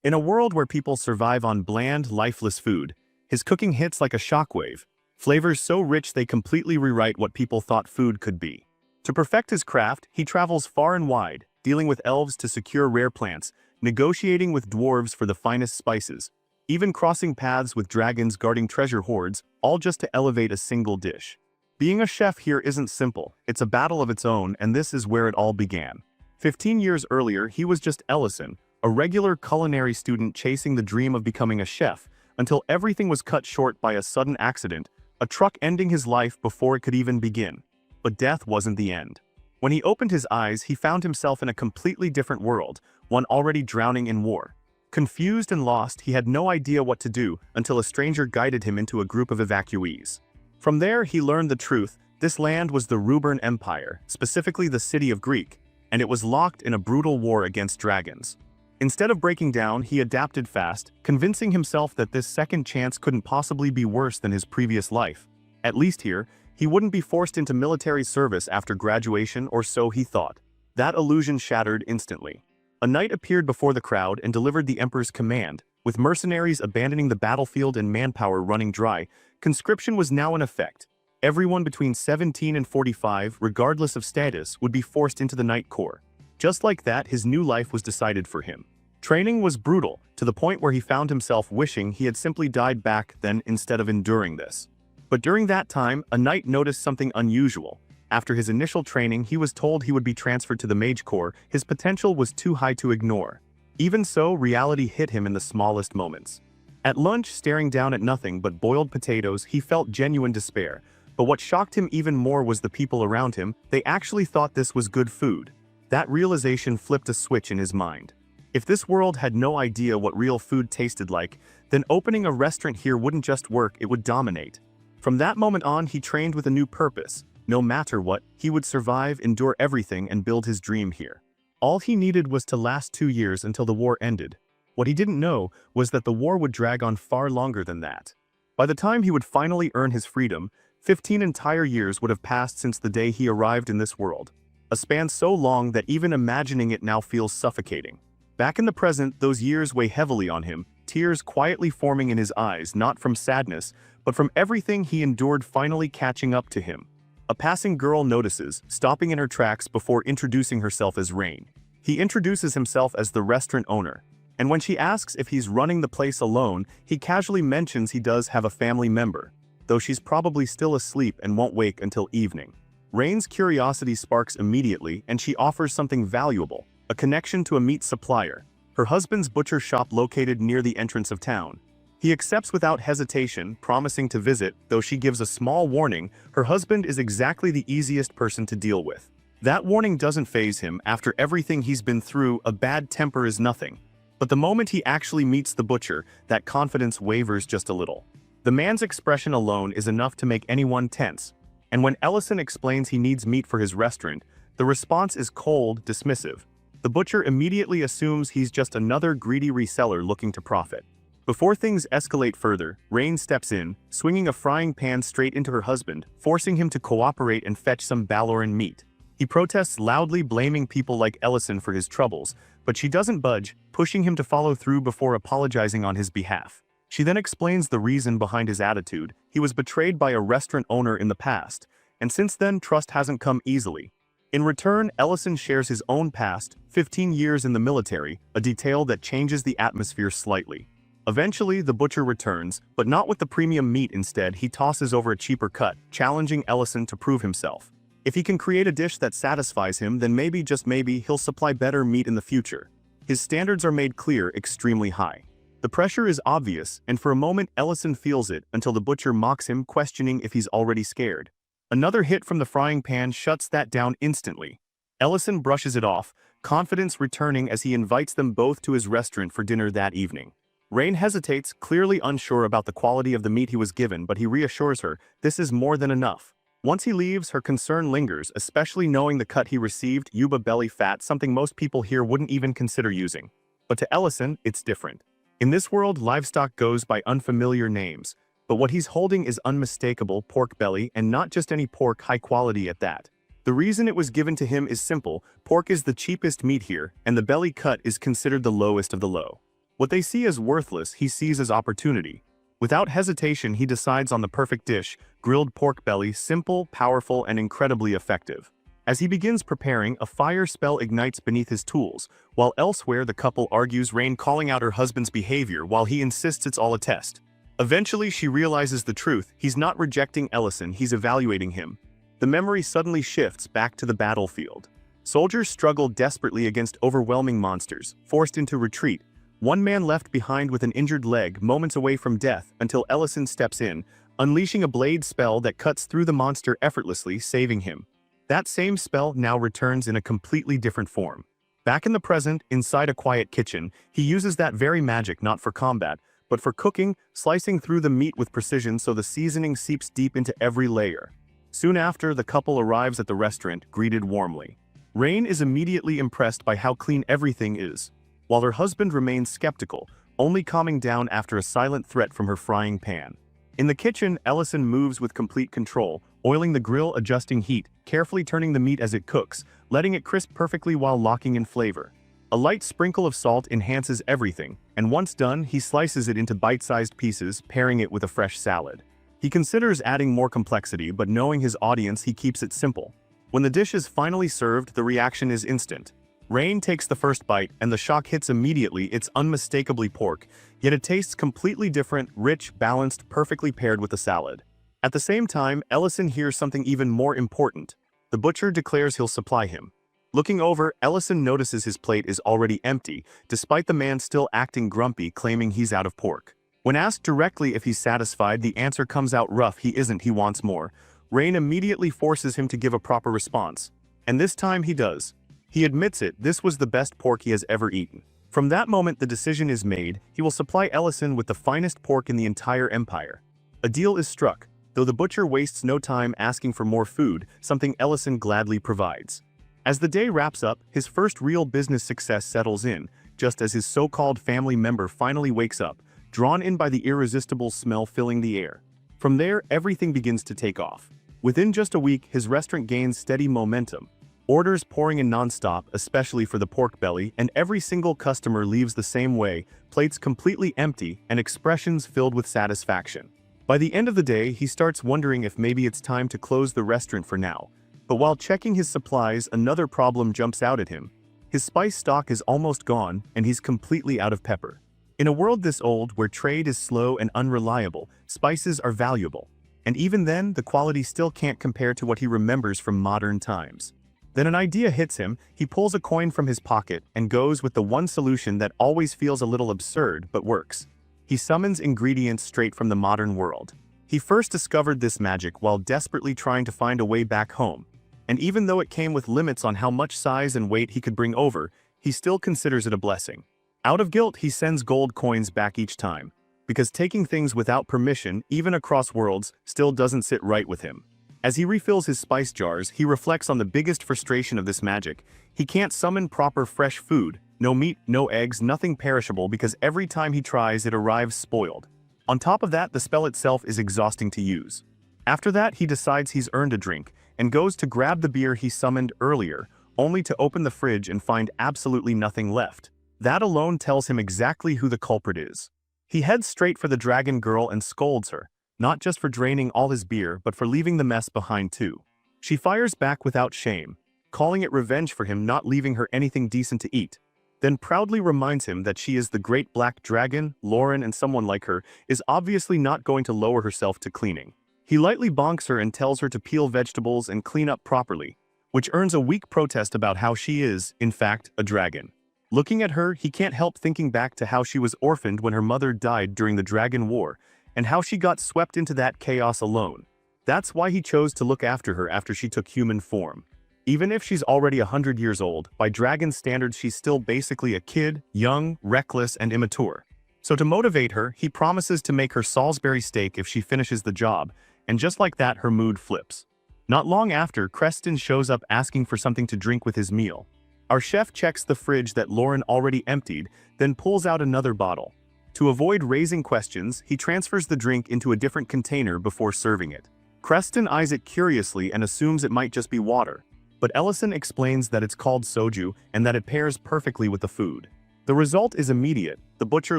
In a world where people survive on bland, lifeless food, his cooking hits like a shockwave, flavors so rich they completely rewrite what people thought food could be. To perfect his craft, he travels far and wide, dealing with elves to secure rare plants, negotiating with dwarves for the finest spices, even crossing paths with dragons guarding treasure hoards, all just to elevate a single dish. Being a chef here isn't simple, it's a battle of its own, and this is where it all began. 15 years earlier, he was just Ellison, a regular culinary student chasing the dream of becoming a chef, until everything was cut short by a sudden accident, a truck ending his life before it could even begin. But death wasn't the end. When he opened his eyes, he found himself in a completely different world, one already drowning in war. Confused and lost, he had no idea what to do until a stranger guided him into a group of evacuees. From there, he learned the truth. This land was the Rubern Empire, specifically the city of Greek, and it was locked in a brutal war against dragons. Instead of breaking down, he adapted fast, convincing himself that this second chance couldn't possibly be worse than his previous life. At least here, he wouldn't be forced into military service after graduation, or so he thought. That illusion shattered instantly. A knight appeared before the crowd and delivered the emperor's command. With mercenaries abandoning the battlefield and manpower running dry, conscription was now in effect. Everyone between 17 and 45, regardless of status, would be forced into the Knight Corps. Just like that, his new life was decided for him. Training was brutal, to the point where he found himself wishing he had simply died back then instead of enduring this. But during that time, a knight noticed something unusual. After his initial training, he was told he would be transferred to the Mage Corps. His potential was too high to ignore. Even so, reality hit him in the smallest moments. At lunch, staring down at nothing but boiled potatoes, he felt genuine despair. But what shocked him even more was the people around him. They actually thought this was good food. That realization flipped a switch in his mind. If this world had no idea what real food tasted like, then opening a restaurant here wouldn't just work, it would dominate. From that moment on, he trained with a new purpose. No matter what, he would survive, endure everything, and build his dream here. All he needed was to last 2 years until the war ended. What he didn't know was that the war would drag on far longer than that. By the time he would finally earn his freedom, 15 entire years would have passed since the day he arrived in this world. A span so long that even imagining it now feels suffocating. Back in the present, those years weigh heavily on him, tears quietly forming in his eyes, not from sadness, but from everything he endured finally catching up to him. A passing girl notices, stopping in her tracks before introducing herself as Rain. He introduces himself as the restaurant owner, and when she asks if he's running the place alone, he casually mentions he does have a family member, though she's probably still asleep and won't wake until evening. Rain's curiosity sparks immediately, and she offers something valuable, a connection to a meat supplier, her husband's butcher shop located near the entrance of town. He accepts without hesitation, promising to visit, though she gives a small warning. Her husband is exactly the easiest person to deal with. That warning doesn't faze him. After everything he's been through, a bad temper is nothing. But the moment he actually meets the butcher, that confidence wavers just a little. The man's expression alone is enough to make anyone tense. And when Ellison explains he needs meat for his restaurant, the response is cold, dismissive. The butcher immediately assumes he's just another greedy reseller looking to profit. Before things escalate further, Rain steps in, swinging a frying pan straight into her husband, forcing him to cooperate and fetch some Baloran meat. He protests loudly, blaming people like Ellison for his troubles, but she doesn't budge, pushing him to follow through before apologizing on his behalf. She then explains the reason behind his attitude. He was betrayed by a restaurant owner in the past, and since then trust hasn't come easily. In return, Ellison shares his own past, 15 years in the military, a detail that changes the atmosphere slightly. Eventually, the butcher returns, but not with the premium meat. Instead, he tosses over a cheaper cut, challenging Ellison to prove himself. If he can create a dish that satisfies him, then maybe, just maybe, he'll supply better meat in the future. His standards are made clear, extremely high. The pressure is obvious, and for a moment Ellison feels it until the butcher mocks him, questioning if he's already scared. Another hit from the frying pan shuts that down instantly. Ellison brushes it off, confidence returning as he invites them both to his restaurant for dinner that evening. Rain hesitates, clearly unsure about the quality of the meat he was given, but he reassures her this is more than enough. Once he leaves, her concern lingers, especially knowing the cut he received, yuba belly fat, something most people here wouldn't even consider using. But to Ellison, it's different. In this world, livestock goes by unfamiliar names, but what he's holding is unmistakable pork belly, and not just any pork, high quality at that. The reason it was given to him is simple: pork is the cheapest meat here, and the belly cut is considered the lowest of the low. What they see as worthless, he sees as opportunity. Without hesitation, he decides on the perfect dish, grilled pork belly, simple, powerful, and incredibly effective. As he begins preparing, a fire spell ignites beneath his tools, while elsewhere the couple argues, Rain calling out her husband's behavior while he insists it's all a test. Eventually, she realizes the truth. He's not rejecting Ellison, he's evaluating him. The memory suddenly shifts back to the battlefield. Soldiers struggle desperately against overwhelming monsters, forced into retreat. One man left behind with an injured leg, moments away from death, until Ellison steps in, unleashing a blade spell that cuts through the monster effortlessly, saving him. That same spell now returns in a completely different form. Back in the present, inside a quiet kitchen, he uses that very magic not for combat, but for cooking, slicing through the meat with precision so the seasoning seeps deep into every layer. Soon after, the couple arrives at the restaurant, greeted warmly. Rain is immediately impressed by how clean everything is, while her husband remains skeptical, only calming down after a silent threat from her frying pan. In the kitchen, Ellison moves with complete control, oiling the grill, adjusting heat, carefully turning the meat as it cooks, letting it crisp perfectly while locking in flavor. A light sprinkle of salt enhances everything, and once done, he slices it into bite-sized pieces, pairing it with a fresh salad. He considers adding more complexity, but knowing his audience, he keeps it simple. When the dish is finally served, the reaction is instant. Rain takes the first bite, and the shock hits immediately. It's unmistakably pork, yet it tastes completely different, rich, balanced, perfectly paired with the salad. At the same time, Ellison hears something even more important. The butcher declares he'll supply him. Looking over, Ellison notices his plate is already empty, despite the man still acting grumpy, claiming he's out of pork. When asked directly if he's satisfied, the answer comes out rough. He isn't, he wants more. Rain immediately forces him to give a proper response. And this time he does. He admits it, this was the best pork he has ever eaten. From that moment, the decision is made. He will supply Ellison with the finest pork in the entire empire. A deal is struck, though the butcher wastes no time asking for more food, something Ellison gladly provides. As the day wraps up, his first real business success settles in, just as his so-called family member finally wakes up, drawn in by the irresistible smell filling the air. From there, everything begins to take off. Within just a week, his restaurant gains steady momentum. Orders pouring in non-stop, especially for the pork belly, and every single customer leaves the same way, plates completely empty and expressions filled with satisfaction. By the end of the day, he starts wondering if maybe it's time to close the restaurant for now. But while checking his supplies, another problem jumps out at him. His spice stock is almost gone, and he's completely out of pepper. In a world this old, where trade is slow and unreliable, spices are valuable. And even then, the quality still can't compare to what he remembers from modern times. Then an idea hits him. He pulls a coin from his pocket and goes with the one solution that always feels a little absurd but works. He summons ingredients straight from the modern world. He first discovered this magic while desperately trying to find a way back home. And even though it came with limits on how much size and weight he could bring over, he still considers it a blessing. Out of guilt, he sends gold coins back each time, because taking things without permission, even across worlds, still doesn't sit right with him. As he refills his spice jars, he reflects on the biggest frustration of this magic. He can't summon proper fresh food, no meat, no eggs, nothing perishable, because every time he tries, it arrives spoiled. On top of that, the spell itself is exhausting to use. After that, he decides he's earned a drink, and goes to grab the beer he summoned earlier, only to open the fridge and find absolutely nothing left. That alone tells him exactly who the culprit is. He heads straight for the dragon girl and scolds her, not just for draining all his beer, but for leaving the mess behind too. She fires back without shame, calling it revenge for him not leaving her anything decent to eat, then proudly reminds him that she is the great black dragon. Lauren, and someone like her, is obviously not going to lower herself to cleaning. He lightly bonks her and tells her to peel vegetables and clean up properly, which earns a weak protest about how she is, in fact, a dragon. Looking at her, he can't help thinking back to how she was orphaned when her mother died during the Dragon War, and how she got swept into that chaos alone. That's why he chose to look after her after she took human form. Even if she's already 100 years old, by dragon standards she's still basically a kid, young, reckless, and immature. So to motivate her, he promises to make her Salisbury steak if she finishes the job, and just like that, her mood flips. Not long after, Creston shows up asking for something to drink with his meal. Our chef checks the fridge that Lauren already emptied, then pulls out another bottle. To avoid raising questions, he transfers the drink into a different container before serving it. Creston eyes it curiously and assumes it might just be water, but Ellison explains that it's called soju and that it pairs perfectly with the food. The result is immediate. The butcher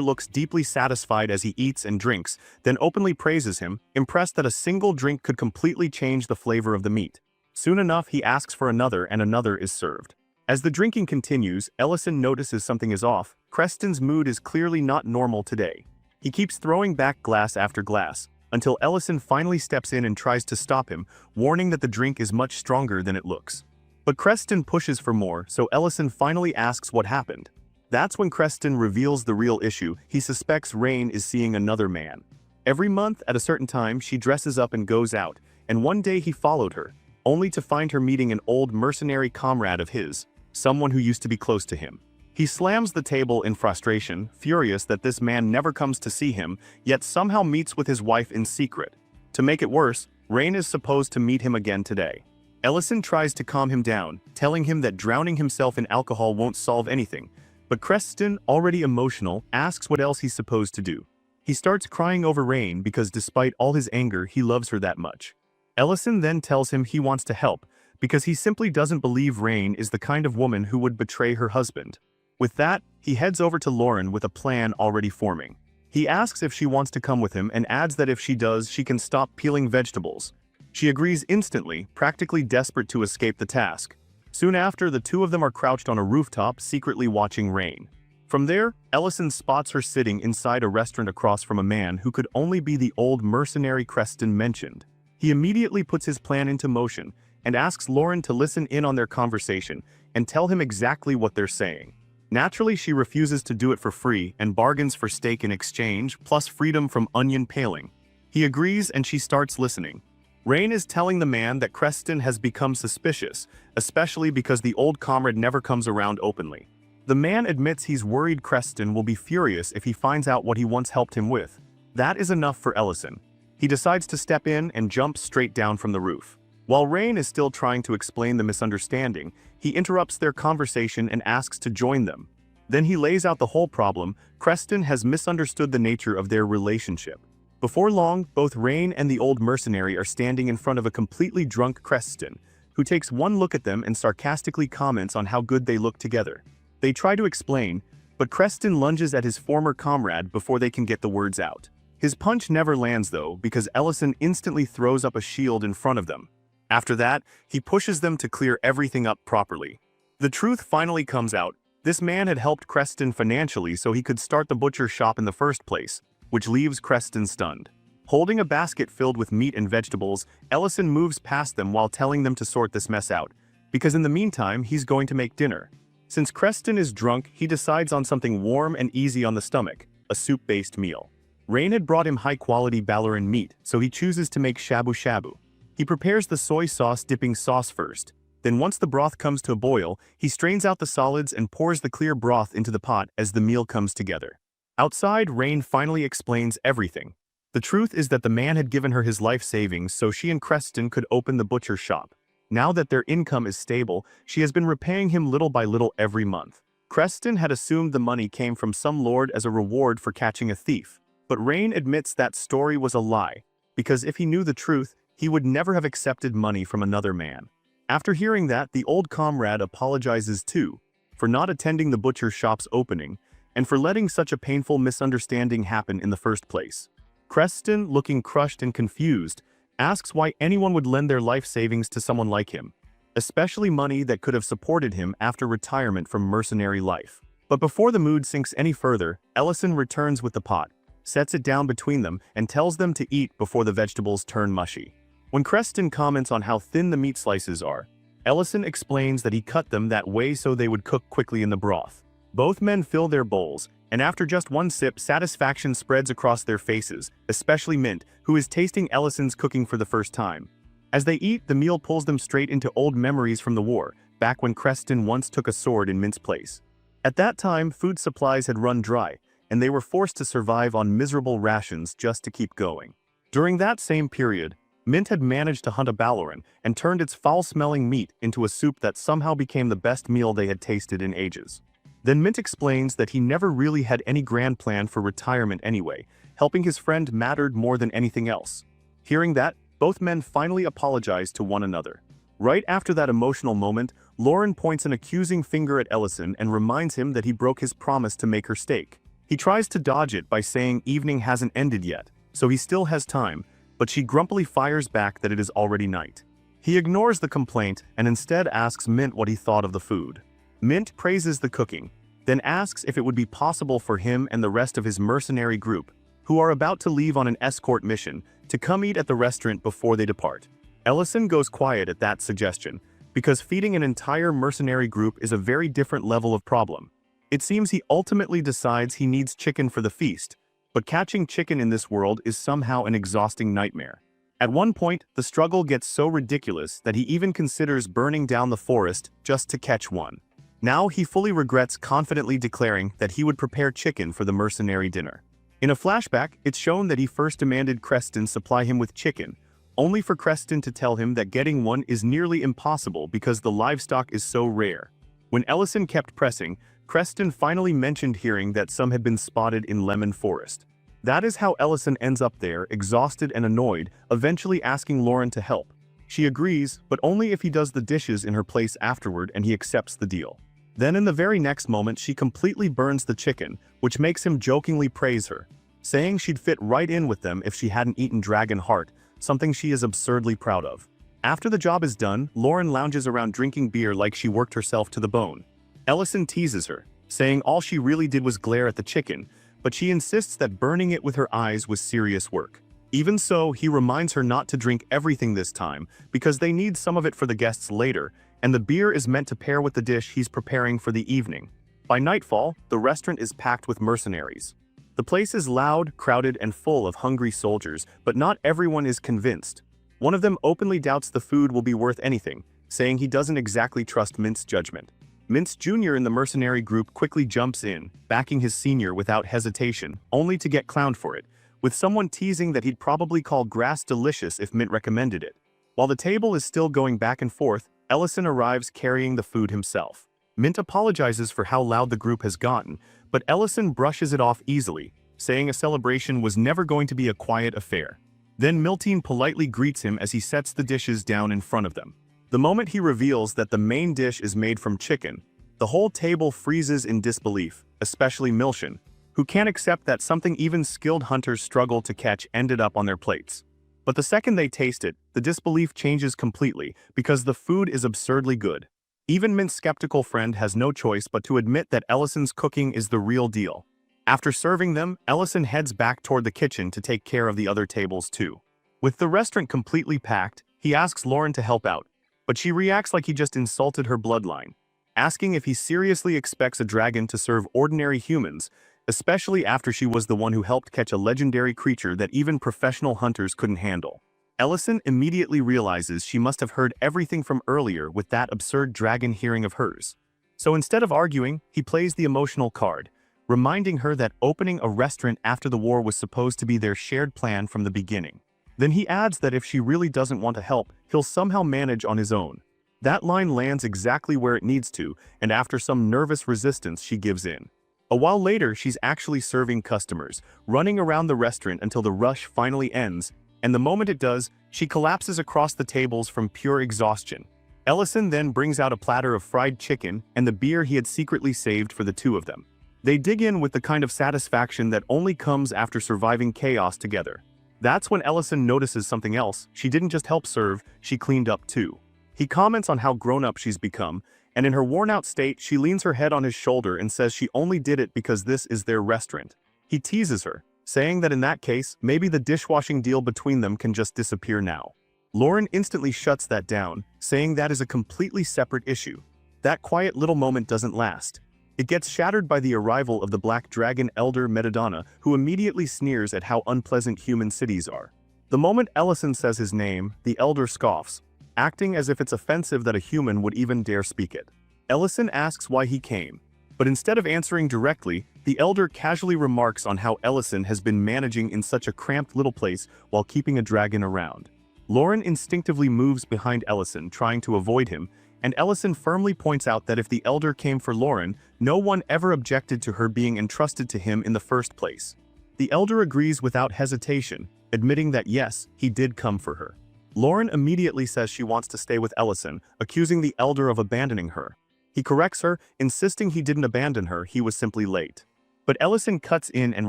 looks deeply satisfied as he eats and drinks, then openly praises him, impressed that a single drink could completely change the flavor of the meat. Soon enough, he asks for another and another is served. As the drinking continues, Ellison notices something is off. Creston's mood is clearly not normal today. He keeps throwing back glass after glass, until Ellison finally steps in and tries to stop him, warning that the drink is much stronger than it looks. But Creston pushes for more, so Ellison finally asks what happened. That's when Creston reveals the real issue. He suspects Rain is seeing another man. Every month, at a certain time, she dresses up and goes out, and one day he followed her, only to find her meeting an old mercenary comrade of his, someone who used to be close to him. He slams the table in frustration, furious that this man never comes to see him, yet somehow meets with his wife in secret. To make it worse, Rain is supposed to meet him again today. Ellison tries to calm him down, telling him that drowning himself in alcohol won't solve anything, but Creston, already emotional, asks what else he's supposed to do. He starts crying over Rain because despite all his anger, he loves her that much. Ellison then tells him he wants to help, because he simply doesn't believe Rain is the kind of woman who would betray her husband. With that, he heads over to Lauren with a plan already forming. He asks if she wants to come with him and adds that if she does, she can stop peeling vegetables. She agrees instantly, practically desperate to escape the task. Soon after, the two of them are crouched on a rooftop, secretly watching Rain. From there, Ellison spots her sitting inside a restaurant across from a man who could only be the old mercenary Creston mentioned. He immediately puts his plan into motion and asks Lauren to listen in on their conversation and tell him exactly what they're saying. Naturally, she refuses to do it for free and bargains for steak in exchange, plus freedom from onion paling. He agrees and she starts listening. Rain is telling the man that Creston has become suspicious, especially because the old comrade never comes around openly. The man admits he's worried Creston will be furious if he finds out what he once helped him with. That is enough for Ellison. He decides to step in and jump straight down from the roof. While Rain is still trying to explain the misunderstanding, he interrupts their conversation and asks to join them. Then he lays out the whole problem. Creston has misunderstood the nature of their relationship. Before long, both Rain and the old mercenary are standing in front of a completely drunk Creston, who takes one look at them and sarcastically comments on how good they look together. They try to explain, but Creston lunges at his former comrade before they can get the words out. His punch never lands though, because Ellison instantly throws up a shield in front of them. After that, he pushes them to clear everything up properly. The truth finally comes out. This man had helped Creston financially so he could start the butcher shop in the first place, which leaves Creston stunned. Holding a basket filled with meat and vegetables, Ellison moves past them while telling them to sort this mess out, because in the meantime, he's going to make dinner. Since Creston is drunk, he decides on something warm and easy on the stomach, a soup-based meal. Rain had brought him high-quality Balaran meat, so he chooses to make shabu shabu. He prepares the soy sauce dipping sauce first. Then once the broth comes to a boil, he strains out the solids and pours the clear broth into the pot as the meal comes together. Outside, Rain finally explains everything. The truth is that the man had given her his life savings so she and Creston could open the butcher shop. Now that their income is stable, she has been repaying him little by little every month. Creston had assumed the money came from some lord as a reward for catching a thief. But Rain admits that story was a lie, because if he knew the truth, he would never have accepted money from another man. After hearing that, the old comrade apologizes too, for not attending the butcher shop's opening, and for letting such a painful misunderstanding happen in the first place. Creston, looking crushed and confused, asks why anyone would lend their life savings to someone like him, especially money that could have supported him after retirement from mercenary life. But before the mood sinks any further, Ellison returns with the pot, sets it down between them, and tells them to eat before the vegetables turn mushy. When Creston comments on how thin the meat slices are, Ellison explains that he cut them that way so they would cook quickly in the broth. Both men fill their bowls, and after just one sip, satisfaction spreads across their faces, especially Mint, who is tasting Ellison's cooking for the first time. As they eat, the meal pulls them straight into old memories from the war, back when Creston once took a sword in Mint's place. At that time, food supplies had run dry, and they were forced to survive on miserable rations just to keep going. During that same period, Mint had managed to hunt a Balaran and turned its foul-smelling meat into a soup that somehow became the best meal they had tasted in ages. Then Mint explains that he never really had any grand plan for retirement anyway, helping his friend mattered more than anything else. Hearing that, both men finally apologize to one another. Right after that emotional moment, Lauren points an accusing finger at Ellison and reminds him that he broke his promise to make her steak. He tries to dodge it by saying evening hasn't ended yet, so he still has time, but she grumpily fires back that it is already night. He ignores the complaint and instead asks Mint what he thought of the food. Mint praises the cooking, then asks if it would be possible for him and the rest of his mercenary group, who are about to leave on an escort mission, to come eat at the restaurant before they depart. Ellison goes quiet at that suggestion, because feeding an entire mercenary group is a very different level of problem. It seems he ultimately decides he needs chicken for the feast, but catching chicken in this world is somehow an exhausting nightmare. At one point, the struggle gets so ridiculous that he even considers burning down the forest just to catch one. Now he fully regrets confidently declaring that he would prepare chicken for the mercenary dinner. In a flashback, it's shown that he first demanded Creston supply him with chicken, only for Creston to tell him that getting one is nearly impossible because the livestock is so rare. When Ellison kept pressing, Creston finally mentioned hearing that some had been spotted in Lemon Forest. That is how Ellison ends up there, exhausted and annoyed, eventually asking Lauren to help. She agrees, but only if he does the dishes in her place afterward, and he accepts the deal. Then in the very next moment she completely burns the chicken, which makes him jokingly praise her, saying she'd fit right in with them if she hadn't eaten dragon heart, something she is absurdly proud of. After the job is done, Lauren lounges around drinking beer like she worked herself to the bone. Ellison teases her, saying all she really did was glare at the chicken, but she insists that burning it with her eyes was serious work. Even so, he reminds her not to drink everything this time, because they need some of it for the guests later, and the beer is meant to pair with the dish he's preparing for the evening. By nightfall, the restaurant is packed with mercenaries. The place is loud, crowded, and full of hungry soldiers, but not everyone is convinced. One of them openly doubts the food will be worth anything, saying he doesn't exactly trust Mint's judgment. Mintz Jr. in the mercenary group quickly jumps in, backing his senior without hesitation, only to get clowned for it, with someone teasing that he'd probably call grass delicious if Mint recommended it. While the table is still going back and forth, Ellison arrives carrying the food himself. Mint apologizes for how loud the group has gotten, but Ellison brushes it off easily, saying a celebration was never going to be a quiet affair. Then Miltine politely greets him as he sets the dishes down in front of them. The moment he reveals that the main dish is made from chicken, the whole table freezes in disbelief, especially Milshin, who can't accept that something even skilled hunters struggle to catch ended up on their plates. But the second they taste it, the disbelief changes completely, because the food is absurdly good. Even Mint's skeptical friend has no choice but to admit that Ellison's cooking is the real deal. After serving them, Ellison heads back toward the kitchen to take care of the other tables too. With the restaurant completely packed, he asks Lauren to help out, but she reacts like he just insulted her bloodline, asking if he seriously expects a dragon to serve ordinary humans, especially after she was the one who helped catch a legendary creature that even professional hunters couldn't handle. Ellison immediately realizes she must have heard everything from earlier with that absurd dragon hearing of hers. So instead of arguing, he plays the emotional card, reminding her that opening a restaurant after the war was supposed to be their shared plan from the beginning. Then he adds that if she really doesn't want to help, he'll somehow manage on his own. That line lands exactly where it needs to, and after some nervous resistance, she gives in. A while later, she's actually serving customers, running around the restaurant until the rush finally ends, and the moment it does, she collapses across the tables from pure exhaustion. Ellison then brings out a platter of fried chicken and the beer he had secretly saved for the two of them. They dig in with the kind of satisfaction that only comes after surviving chaos together. That's when Ellison notices something else. She didn't just help serve, she cleaned up too. He comments on how grown-up she's become, and in her worn-out state, she leans her head on his shoulder and says she only did it because this is their restaurant. He teases her, saying that in that case, maybe the dishwashing deal between them can just disappear now. Lauren instantly shuts that down, saying that is a completely separate issue. That quiet little moment doesn't last. It gets shattered by the arrival of the Black Dragon Elder Madamada, who immediately sneers at how unpleasant human cities are. The moment Ellison says his name, the Elder scoffs, acting as if it's offensive that a human would even dare speak it. Ellison asks why he came, but instead of answering directly, the Elder casually remarks on how Ellison has been managing in such a cramped little place while keeping a dragon around. Lauren instinctively moves behind Ellison, trying to avoid him, and Ellison firmly points out that if the Elder came for Lauren, no one ever objected to her being entrusted to him in the first place. The Elder agrees without hesitation, admitting that yes, he did come for her. Lauren immediately says she wants to stay with Ellison, accusing the elder of abandoning her. He corrects her, insisting he didn't abandon her, he was simply late. But Ellison cuts in and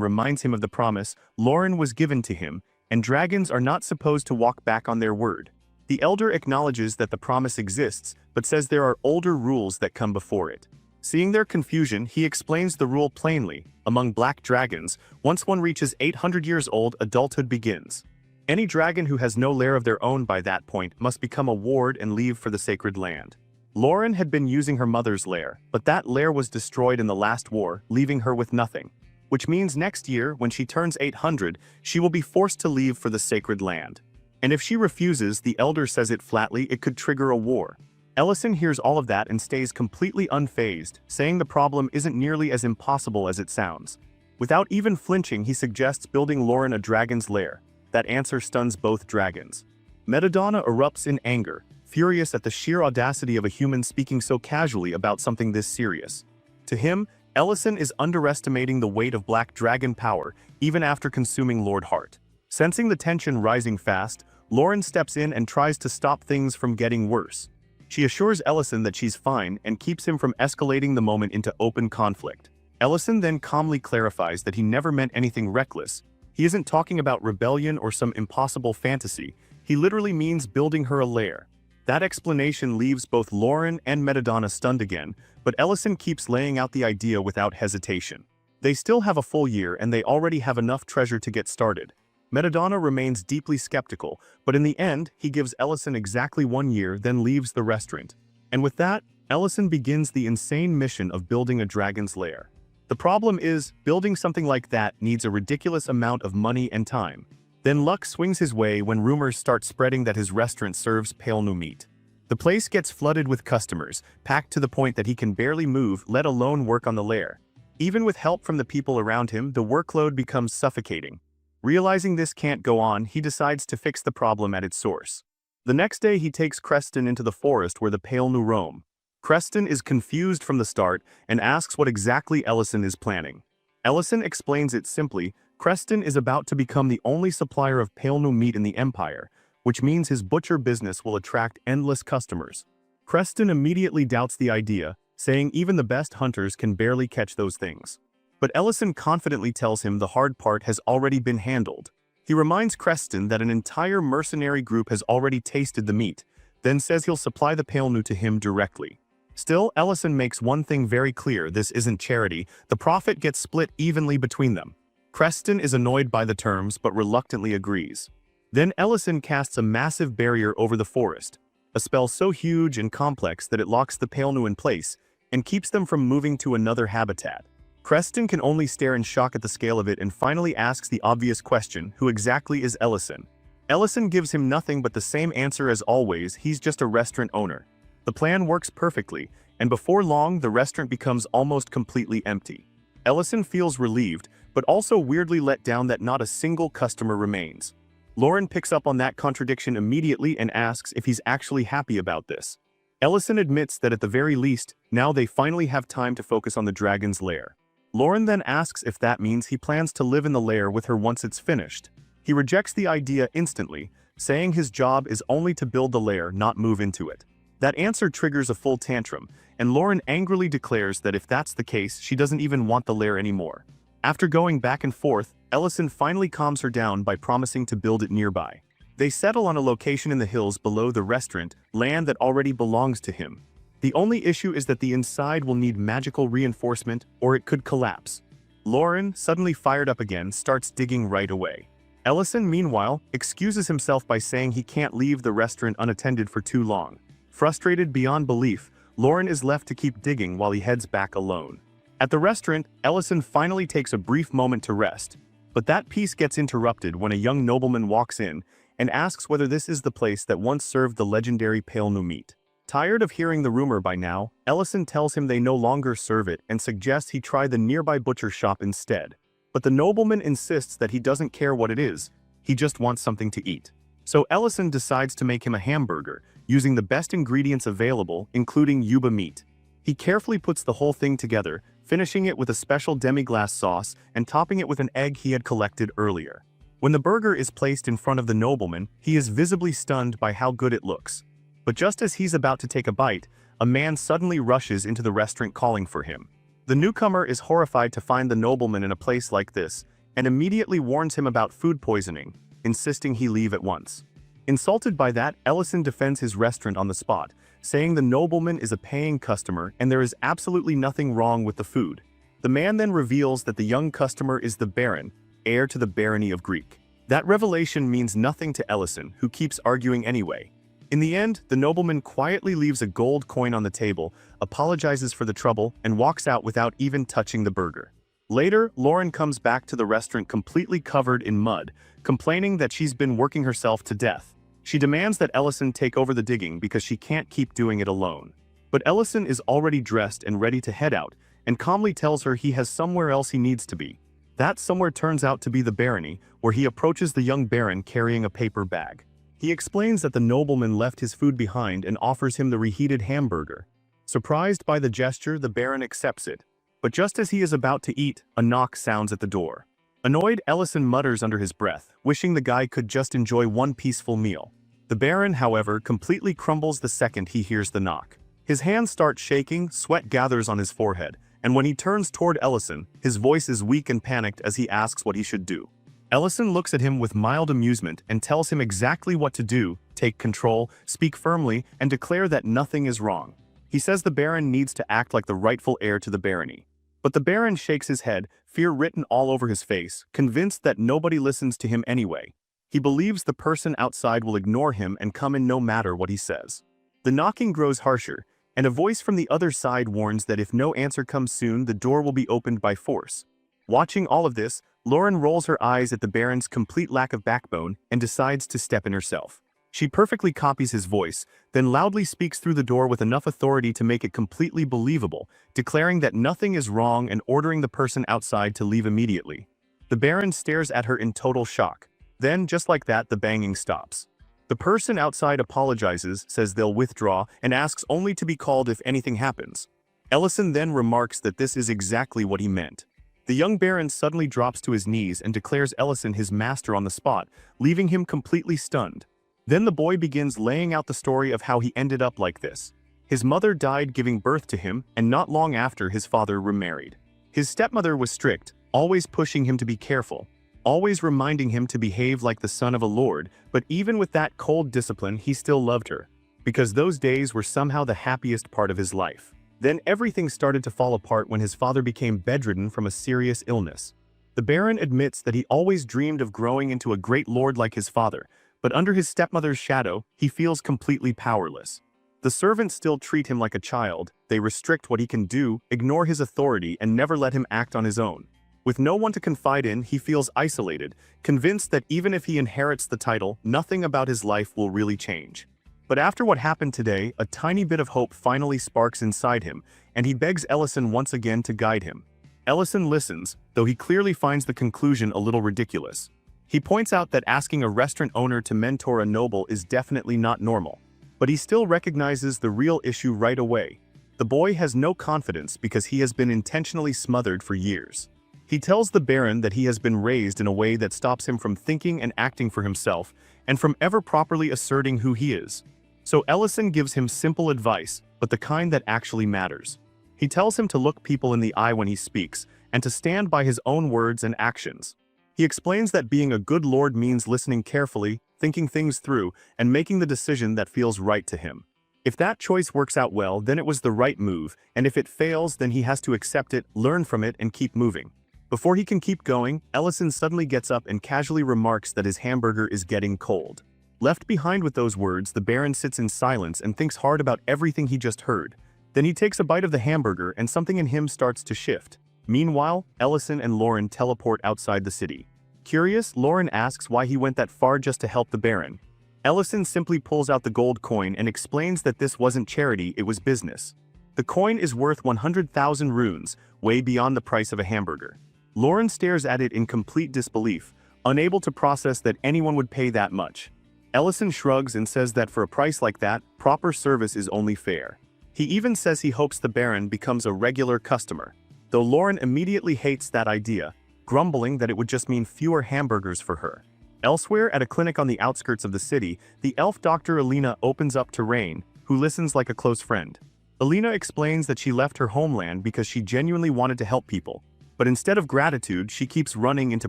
reminds him of the promise Lauren was given to him, and dragons are not supposed to walk back on their word. The elder acknowledges that the promise exists, but says there are older rules that come before it. Seeing their confusion, he explains the rule plainly. Among black dragons, once one reaches 800 years old, adulthood begins. Any dragon who has no lair of their own by that point must become a ward and leave for the sacred land. Lauren had been using her mother's lair, but that lair was destroyed in the last war, leaving her with nothing. Which means next year, when she turns 800, she will be forced to leave for the sacred land. And if she refuses, the elder says it flatly, it could trigger a war. Ellison hears all of that and stays completely unfazed, saying the problem isn't nearly as impossible as it sounds. Without even flinching, he suggests building Lauren a dragon's lair. That answer stuns both dragons. Madamada erupts in anger, furious at the sheer audacity of a human speaking so casually about something this serious. To him, Ellison is underestimating the weight of black dragon power even after consuming Lord Heart. Sensing the tension rising fast, Lauren steps in and tries to stop things from getting worse. She assures Ellison that she's fine and keeps him from escalating the moment into open conflict. Ellison then calmly clarifies that he never meant anything reckless. He isn't talking about rebellion or some impossible fantasy. He literally means building her a lair. That explanation leaves both Lauren and Madamada stunned again, but Ellison keeps laying out the idea without hesitation. They still have a full year and they already have enough treasure to get started. Madamada remains deeply skeptical, but in the end, he gives Ellison exactly 1 year, then leaves the restaurant. And with that, Ellison begins the insane mission of building a dragon's lair. The problem is, building something like that needs a ridiculous amount of money and time. Then luck swings his way when rumors start spreading that his restaurant serves pale new meat. The place gets flooded with customers, packed to the point that he can barely move, let alone work on the lair. Even with help from the people around him, the workload becomes suffocating. Realizing this can't go on, he decides to fix the problem at its source. The next day he takes Creston into the forest where the pale new roam. Creston is confused from the start and asks what exactly Ellison is planning. Ellison explains it simply. Creston is about to become the only supplier of pale new meat in the Empire, which means his butcher business will attract endless customers. Creston immediately doubts the idea, saying even the best hunters can barely catch those things. But Ellison confidently tells him the hard part has already been handled. He reminds Creston that an entire mercenary group has already tasted the meat, then says he'll supply the pale new to him directly. Still, Ellison makes one thing very clear: this isn't charity, the profit gets split evenly between them. Creston is annoyed by the terms but reluctantly agrees. Then Ellison casts a massive barrier over the forest, a spell so huge and complex that it locks the pale new in place and keeps them from moving to another habitat. Creston can only stare in shock at the scale of it and finally asks the obvious question: who exactly is Ellison? Ellison gives him nothing but the same answer as always: he's just a restaurant owner. The plan works perfectly, and before long the restaurant becomes almost completely empty. Ellison feels relieved, but also weirdly let down that not a single customer remains. Lauren picks up on that contradiction immediately and asks if he's actually happy about this. Ellison admits that at the very least, now they finally have time to focus on the dragon's lair. Lauren then asks if that means he plans to live in the lair with her once it's finished. He rejects the idea instantly, saying his job is only to build the lair, not move into it. That answer triggers a full tantrum, and Lauren angrily declares that if that's the case, she doesn't even want the lair anymore. After going back and forth, Ellison finally calms her down by promising to build it nearby. They settle on a location in the hills below the restaurant, land that already belongs to him. The only issue is that the inside will need magical reinforcement or it could collapse. Lauren, suddenly fired up again, starts digging right away. Ellison, meanwhile, excuses himself by saying he can't leave the restaurant unattended for too long. Frustrated beyond belief, Lauren is left to keep digging while he heads back alone. At the restaurant, Ellison finally takes a brief moment to rest, but that peace gets interrupted when a young nobleman walks in and asks whether this is the place that once served the legendary pale new meat. Tired of hearing the rumor by now, Ellison tells him they no longer serve it and suggests he try the nearby butcher shop instead. But the nobleman insists that he doesn't care what it is, he just wants something to eat. So Ellison decides to make him a hamburger, using the best ingredients available, including yuba meat. He carefully puts the whole thing together, finishing it with a special demi-glace sauce and topping it with an egg he had collected earlier. When the burger is placed in front of the nobleman, he is visibly stunned by how good it looks. But just as he's about to take a bite, a man suddenly rushes into the restaurant calling for him. The newcomer is horrified to find the nobleman in a place like this, and immediately warns him about food poisoning, insisting he leave at once. Insulted by that, Ellison defends his restaurant on the spot, saying the nobleman is a paying customer and there is absolutely nothing wrong with the food. The man then reveals that the young customer is the Baron, heir to the barony of Greek. That revelation means nothing to Ellison, who keeps arguing anyway. In the end, the nobleman quietly leaves a gold coin on the table, apologizes for the trouble, and walks out without even touching the burger. Later, Lauren comes back to the restaurant completely covered in mud, complaining that she's been working herself to death. She demands that Ellison take over the digging because she can't keep doing it alone. But Ellison is already dressed and ready to head out, and calmly tells her he has somewhere else he needs to be. That somewhere turns out to be the barony, where he approaches the young baron carrying a paper bag. He explains that the nobleman left his food behind and offers him the reheated hamburger. Surprised by the gesture, the baron accepts it. But just as he is about to eat, a knock sounds at the door. Annoyed, Ellison mutters under his breath, wishing the guy could just enjoy one peaceful meal. The Baron, however, completely crumbles the second he hears the knock. His hands start shaking, sweat gathers on his forehead, and when he turns toward Ellison, his voice is weak and panicked as he asks what he should do. Ellison looks at him with mild amusement and tells him exactly what to do: take control, speak firmly, and declare that nothing is wrong. He says the Baron needs to act like the rightful heir to the barony. But the Baron shakes his head, fear written all over his face, convinced that nobody listens to him anyway. He believes the person outside will ignore him and come in no matter what he says. The knocking grows harsher, and a voice from the other side warns that if no answer comes soon, the door will be opened by force. Watching all of this, Lauren rolls her eyes at the Baron's complete lack of backbone and decides to step in herself. She perfectly copies his voice, then loudly speaks through the door with enough authority to make it completely believable, declaring that nothing is wrong and ordering the person outside to leave immediately. The Baron stares at her in total shock. Then, just like that, the banging stops. The person outside apologizes, says they'll withdraw, and asks only to be called if anything happens. Ellison then remarks that this is exactly what he meant. The young Baron suddenly drops to his knees and declares Ellison his master on the spot, leaving him completely stunned. Then the boy begins laying out the story of how he ended up like this. His mother died giving birth to him, and not long after his father remarried. His stepmother was strict, always pushing him to be careful, always reminding him to behave like the son of a lord, but even with that cold discipline he still loved her, because those days were somehow the happiest part of his life. Then everything started to fall apart when his father became bedridden from a serious illness. The Baron admits that he always dreamed of growing into a great lord like his father, but under his stepmother's shadow, he feels completely powerless. The servants still treat him like a child, they restrict what he can do, ignore his authority, and never let him act on his own. With no one to confide in, he feels isolated, convinced that even if he inherits the title, nothing about his life will really change. But after what happened today, a tiny bit of hope finally sparks inside him, and he begs Ellison once again to guide him. Ellison listens, though he clearly finds the conclusion a little ridiculous. He points out that asking a restaurant owner to mentor a noble is definitely not normal. But he still recognizes the real issue right away. The boy has no confidence because he has been intentionally smothered for years. He tells the Baron that he has been raised in a way that stops him from thinking and acting for himself, and from ever properly asserting who he is. So Ellison gives him simple advice, but the kind that actually matters. He tells him to look people in the eye when he speaks, and to stand by his own words and actions. He explains that being a good lord means listening carefully, thinking things through, and making the decision that feels right to him. If that choice works out well, then it was the right move, and if it fails, then he has to accept it, learn from it, and keep moving. Before he can keep going, Ellison suddenly gets up and casually remarks that his hamburger is getting cold. Left behind with those words, the Baron sits in silence and thinks hard about everything he just heard. Then he takes a bite of the hamburger and something in him starts to shift. Meanwhile, Ellison and Lauren teleport outside the city. Curious, Lauren asks why he went that far just to help the Baron. Ellison simply pulls out the gold coin and explains that this wasn't charity, it was business. The coin is worth 100,000 runes, way beyond the price of a hamburger. Lauren stares at it in complete disbelief, unable to process that anyone would pay that much. Ellison shrugs and says that for a price like that, proper service is only fair. He even says he hopes the Baron becomes a regular customer, though Lauren immediately hates that idea. grumbling that it would just mean fewer hamburgers for her. Elsewhere, at a clinic on the outskirts of the city, the elf doctor Alina opens up to Rain, who listens like a close friend. Alina explains that she left her homeland because she genuinely wanted to help people, but instead of gratitude, she keeps running into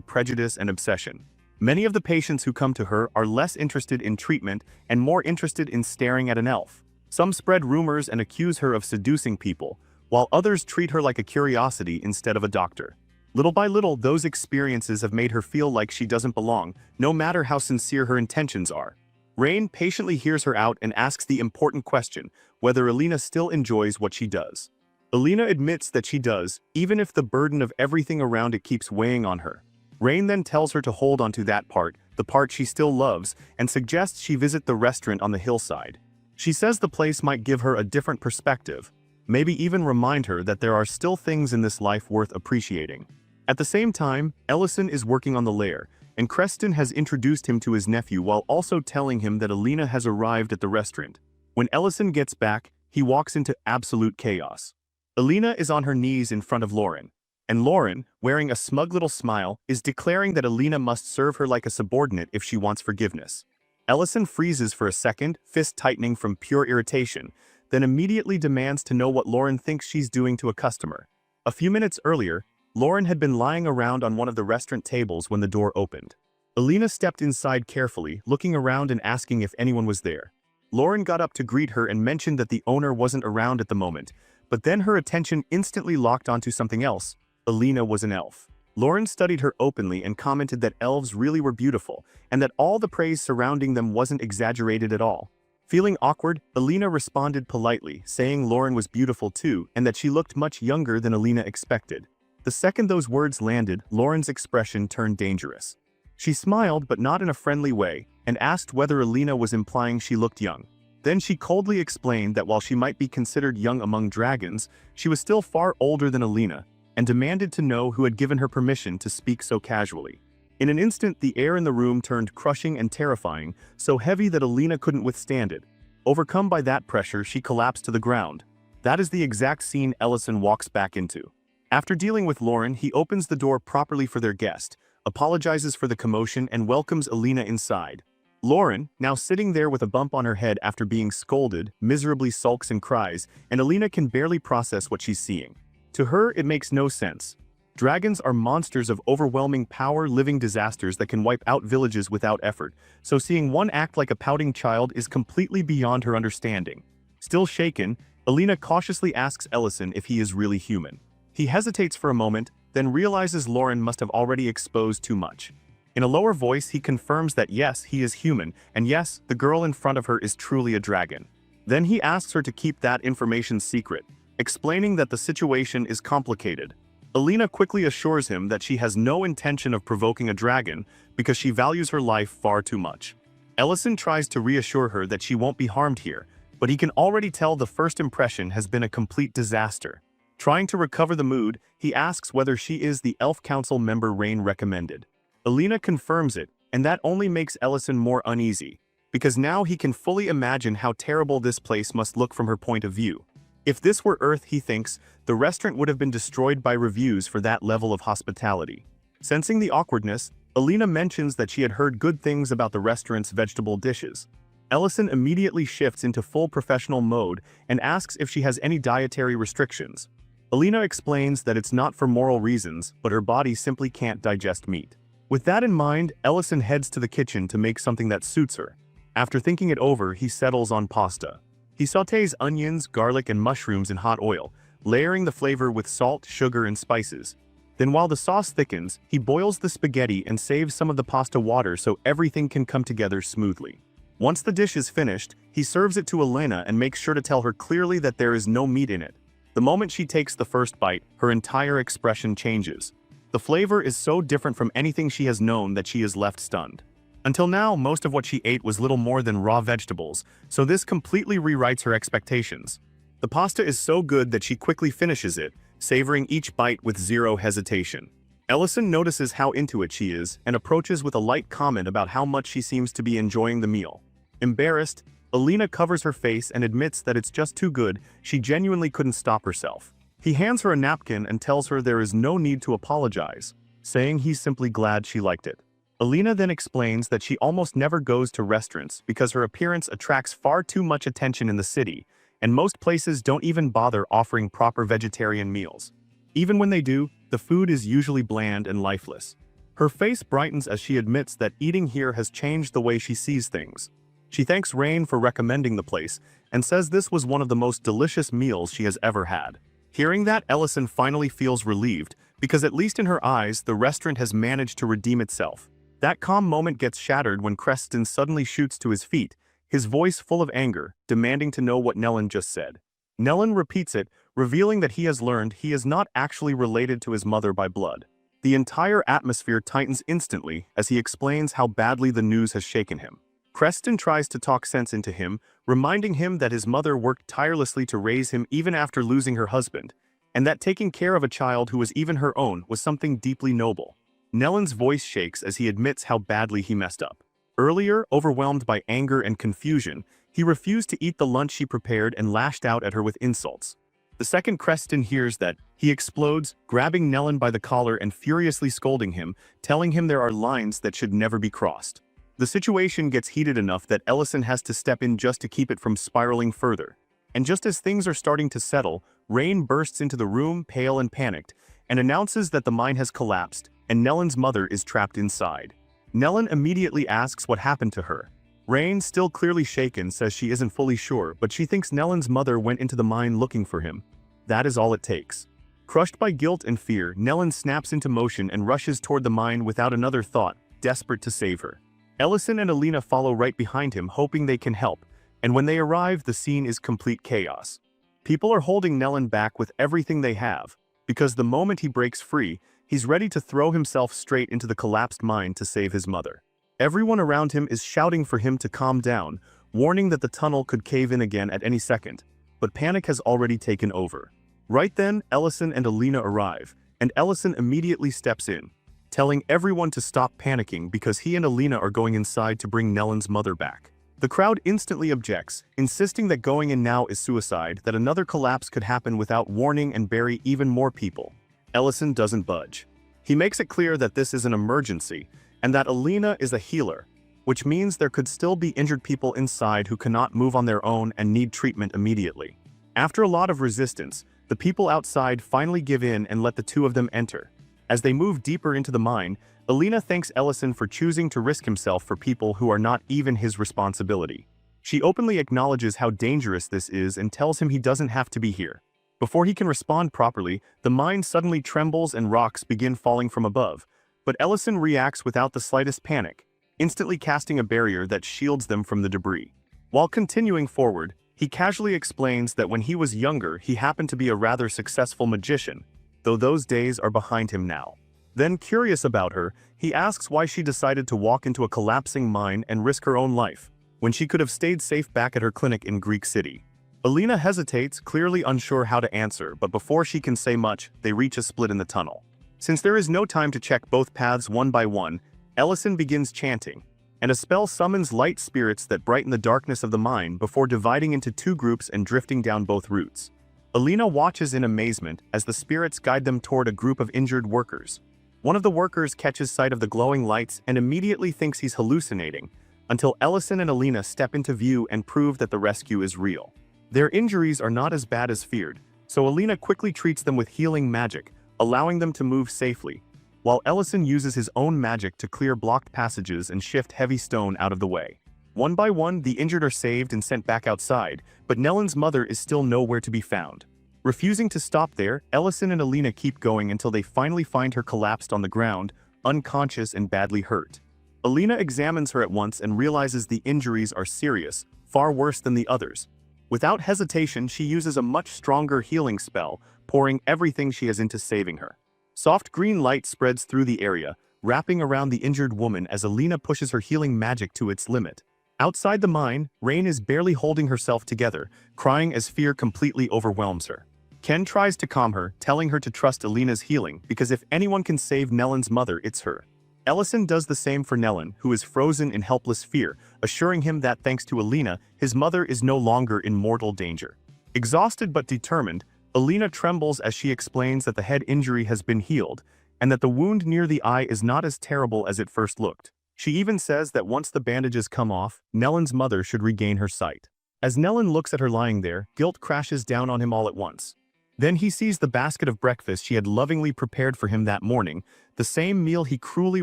prejudice and obsession. Many of the patients who come to her are less interested in treatment and more interested in staring at an elf. Some spread rumors and accuse her of seducing people, while others treat her like a curiosity instead of a doctor. Little by little, those experiences have made her feel like she doesn't belong, no matter how sincere her intentions are. Rain patiently hears her out and asks the important question, whether Alina still enjoys what she does. Alina admits that she does, even if the burden of everything around it keeps weighing on her. Rain then tells her to hold onto that part, the part she still loves, and suggests she visit the restaurant on the hillside. She says the place might give her a different perspective, maybe even remind her that there are still things in this life worth appreciating. At the same time, Ellison is working on the lair, and Creston has introduced him to his nephew while also telling him that Alina has arrived at the restaurant. When Ellison gets back, he walks into absolute chaos. Alina is on her knees in front of Lauren, and Lauren, wearing a smug little smile, is declaring that Alina must serve her like a subordinate if she wants forgiveness. Ellison freezes for a second, fist tightening from pure irritation, then immediately demands to know what Lauren thinks she's doing to a customer. A few minutes earlier, Lauren had been lying around on one of the restaurant tables when the door opened. Alina stepped inside carefully, looking around and asking if anyone was there. Lauren got up to greet her and mentioned that the owner wasn't around at the moment, but then her attention instantly locked onto something else. Alina was an elf. Lauren studied her openly and commented that elves really were beautiful, and that all the praise surrounding them wasn't exaggerated at all. Feeling awkward, Alina responded politely, saying Lauren was beautiful too, and that she looked much younger than Alina expected. The second those words landed, Lauren's expression turned dangerous. She smiled, but not in a friendly way, and asked whether Alina was implying she looked young. Then she coldly explained that while she might be considered young among dragons, she was still far older than Alina, and demanded to know who had given her permission to speak so casually. In an instant, the air in the room turned crushing and terrifying, so heavy that Alina couldn't withstand it. Overcome by that pressure, she collapsed to the ground. That is the exact scene Ellison walks back into. After dealing with Lauren, he opens the door properly for their guest, apologizes for the commotion, and welcomes Alina inside. Lauren, now sitting there with a bump on her head after being scolded, miserably sulks and cries, and Alina can barely process what she's seeing. To her, it makes no sense. Dragons are monsters of overwhelming power, living disasters that can wipe out villages without effort, so seeing one act like a pouting child is completely beyond her understanding. Still shaken, Alina cautiously asks Ellison if he is really human. He hesitates for a moment, then realizes Lauren must have already exposed too much. In a lower voice, he confirms that yes, he is human, and yes, the girl in front of her is truly a dragon. Then he asks her to keep that information secret, explaining that the situation is complicated. Alina quickly assures him that she has no intention of provoking a dragon because she values her life far too much. Ellison tries to reassure her that she won't be harmed here, but he can already tell the first impression has been a complete disaster. Trying to recover the mood, he asks whether she is the Elf Council member Rain recommended. Alina confirms it, and that only makes Ellison more uneasy, because now he can fully imagine how terrible this place must look from her point of view. If this were Earth, he thinks, the restaurant would have been destroyed by reviews for that level of hospitality. Sensing the awkwardness, Alina mentions that she had heard good things about the restaurant's vegetable dishes. Ellison immediately shifts into full professional mode and asks if she has any dietary restrictions. Alina explains that it's not for moral reasons, but her body simply can't digest meat. With that in mind, Ellison heads to the kitchen to make something that suits her. After thinking it over, he settles on pasta. He sautés onions, garlic, and mushrooms in hot oil, layering the flavor with salt, sugar, and spices. Then while the sauce thickens, he boils the spaghetti and saves some of the pasta water so everything can come together smoothly. Once the dish is finished, he serves it to Alina and makes sure to tell her clearly that there is no meat in it. The moment she takes the first bite, her entire expression changes. The flavor is so different from anything she has known that she is left stunned. Until now, most of what she ate was little more than raw vegetables, so this completely rewrites her expectations. The pasta is so good that she quickly finishes it, savoring each bite with zero hesitation. Ellison notices how into it she is and approaches with a light comment about how much she seems to be enjoying the meal. Embarrassed, Alina covers her face and admits that it's just too good, she genuinely couldn't stop herself. He hands her a napkin and tells her there is no need to apologize. saying he's simply glad she liked it. Alina then explains that she almost never goes to restaurants because her appearance attracts far too much attention in the city, and most places don't even bother offering proper vegetarian meals. Even when they do, the food is usually bland and lifeless. Her face brightens as she admits that eating here has changed the way she sees things. She thanks Rain for recommending the place and says this was one of the most delicious meals she has ever had. Hearing that, Ellison finally feels relieved because at least in her eyes, the restaurant has managed to redeem itself. That calm moment gets shattered when Creston suddenly shoots to his feet, his voice full of anger, demanding to know what Nellen just said. Nellen repeats it, revealing that he has learned he is not actually related to his mother by blood. The entire atmosphere tightens instantly as he explains how badly the news has shaken him. Creston tries to talk sense into him, reminding him that his mother worked tirelessly to raise him even after losing her husband, and that taking care of a child who was even her own was something deeply noble. Nellen's voice shakes as he admits how badly he messed up. Earlier, overwhelmed by anger and confusion, he refused to eat the lunch she prepared and lashed out at her with insults. The second Creston hears that, he explodes, grabbing Nellen by the collar and furiously scolding him, telling him there are lines that should never be crossed. The situation gets heated enough that Ellison has to step in just to keep it from spiraling further. And just as things are starting to settle, Rain bursts into the room, pale and panicked, and announces that the mine has collapsed, and Nellen's mother is trapped inside. Nellen immediately asks what happened to her. Rain, still clearly shaken, says she isn't fully sure, but she thinks Nellen's mother went into the mine looking for him. That is all it takes. Crushed by guilt and fear, Nellen snaps into motion and rushes toward the mine without another thought, desperate to save her. Ellison and Alina follow right behind him, hoping they can help, and when they arrive, the scene is complete chaos. People are holding Nellen back with everything they have, because the moment he breaks free, he's ready to throw himself straight into the collapsed mine to save his mother. Everyone around him is shouting for him to calm down, warning that the tunnel could cave in again at any second, but panic has already taken over. Right then, Ellison and Alina arrive, and Ellison immediately steps in, telling everyone to stop panicking because he and Alina are going inside to bring Nellen's mother back. The crowd instantly objects, insisting that going in now is suicide, that another collapse could happen without warning and bury even more people. Ellison doesn't budge. He makes it clear that this is an emergency, and that Alina is a healer, which means there could still be injured people inside who cannot move on their own and need treatment immediately. After a lot of resistance, the people outside finally give in and let the two of them enter. As they move deeper into the mine, Alina thanks Ellison for choosing to risk himself for people who are not even his responsibility. She openly acknowledges how dangerous this is and tells him he doesn't have to be here. Before he can respond properly, the mine suddenly trembles and rocks begin falling from above, but Ellison reacts without the slightest panic, instantly casting a barrier that shields them from the debris. While continuing forward, he casually explains that when he was younger he happened to be a rather successful magician, though those days are behind him now. Then, curious about her, he asks why she decided to walk into a collapsing mine and risk her own life, when she could have stayed safe back at her clinic in Greek City. Alina hesitates, clearly unsure how to answer, but before she can say much, they reach a split in the tunnel. Since there is no time to check both paths one by one, Ellison begins chanting, and a spell summons light spirits that brighten the darkness of the mine before dividing into two groups and drifting down both routes. Alina watches in amazement as the spirits guide them toward a group of injured workers. One of the workers catches sight of the glowing lights and immediately thinks he's hallucinating, until Ellison and Alina step into view and prove that the rescue is real. Their injuries are not as bad as feared, so Alina quickly treats them with healing magic, allowing them to move safely, while Ellison uses his own magic to clear blocked passages and shift heavy stone out of the way. One by one, the injured are saved and sent back outside, but Nellen's mother is still nowhere to be found. Refusing to stop there, Ellison and Alina keep going until they finally find her collapsed on the ground, unconscious and badly hurt. Alina examines her at once and realizes the injuries are serious, far worse than the others. Without hesitation, she uses a much stronger healing spell, pouring everything she has into saving her. Soft green light spreads through the area, wrapping around the injured woman as Alina pushes her healing magic to its limit. Outside the mine, Rain is barely holding herself together, crying as fear completely overwhelms her. Ken tries to calm her, telling her to trust Alina's healing, because if anyone can save Nellen's mother, it's her. Ellison does the same for Nellen, who is frozen in helpless fear, assuring him that thanks to Alina, his mother is no longer in mortal danger. Exhausted but determined, Alina trembles as she explains that the head injury has been healed, and that the wound near the eye is not as terrible as it first looked. She even says that once the bandages come off, Nellen's mother should regain her sight. As Nellen looks at her lying there, guilt crashes down on him all at once. Then he sees the basket of breakfast she had lovingly prepared for him that morning, the same meal he cruelly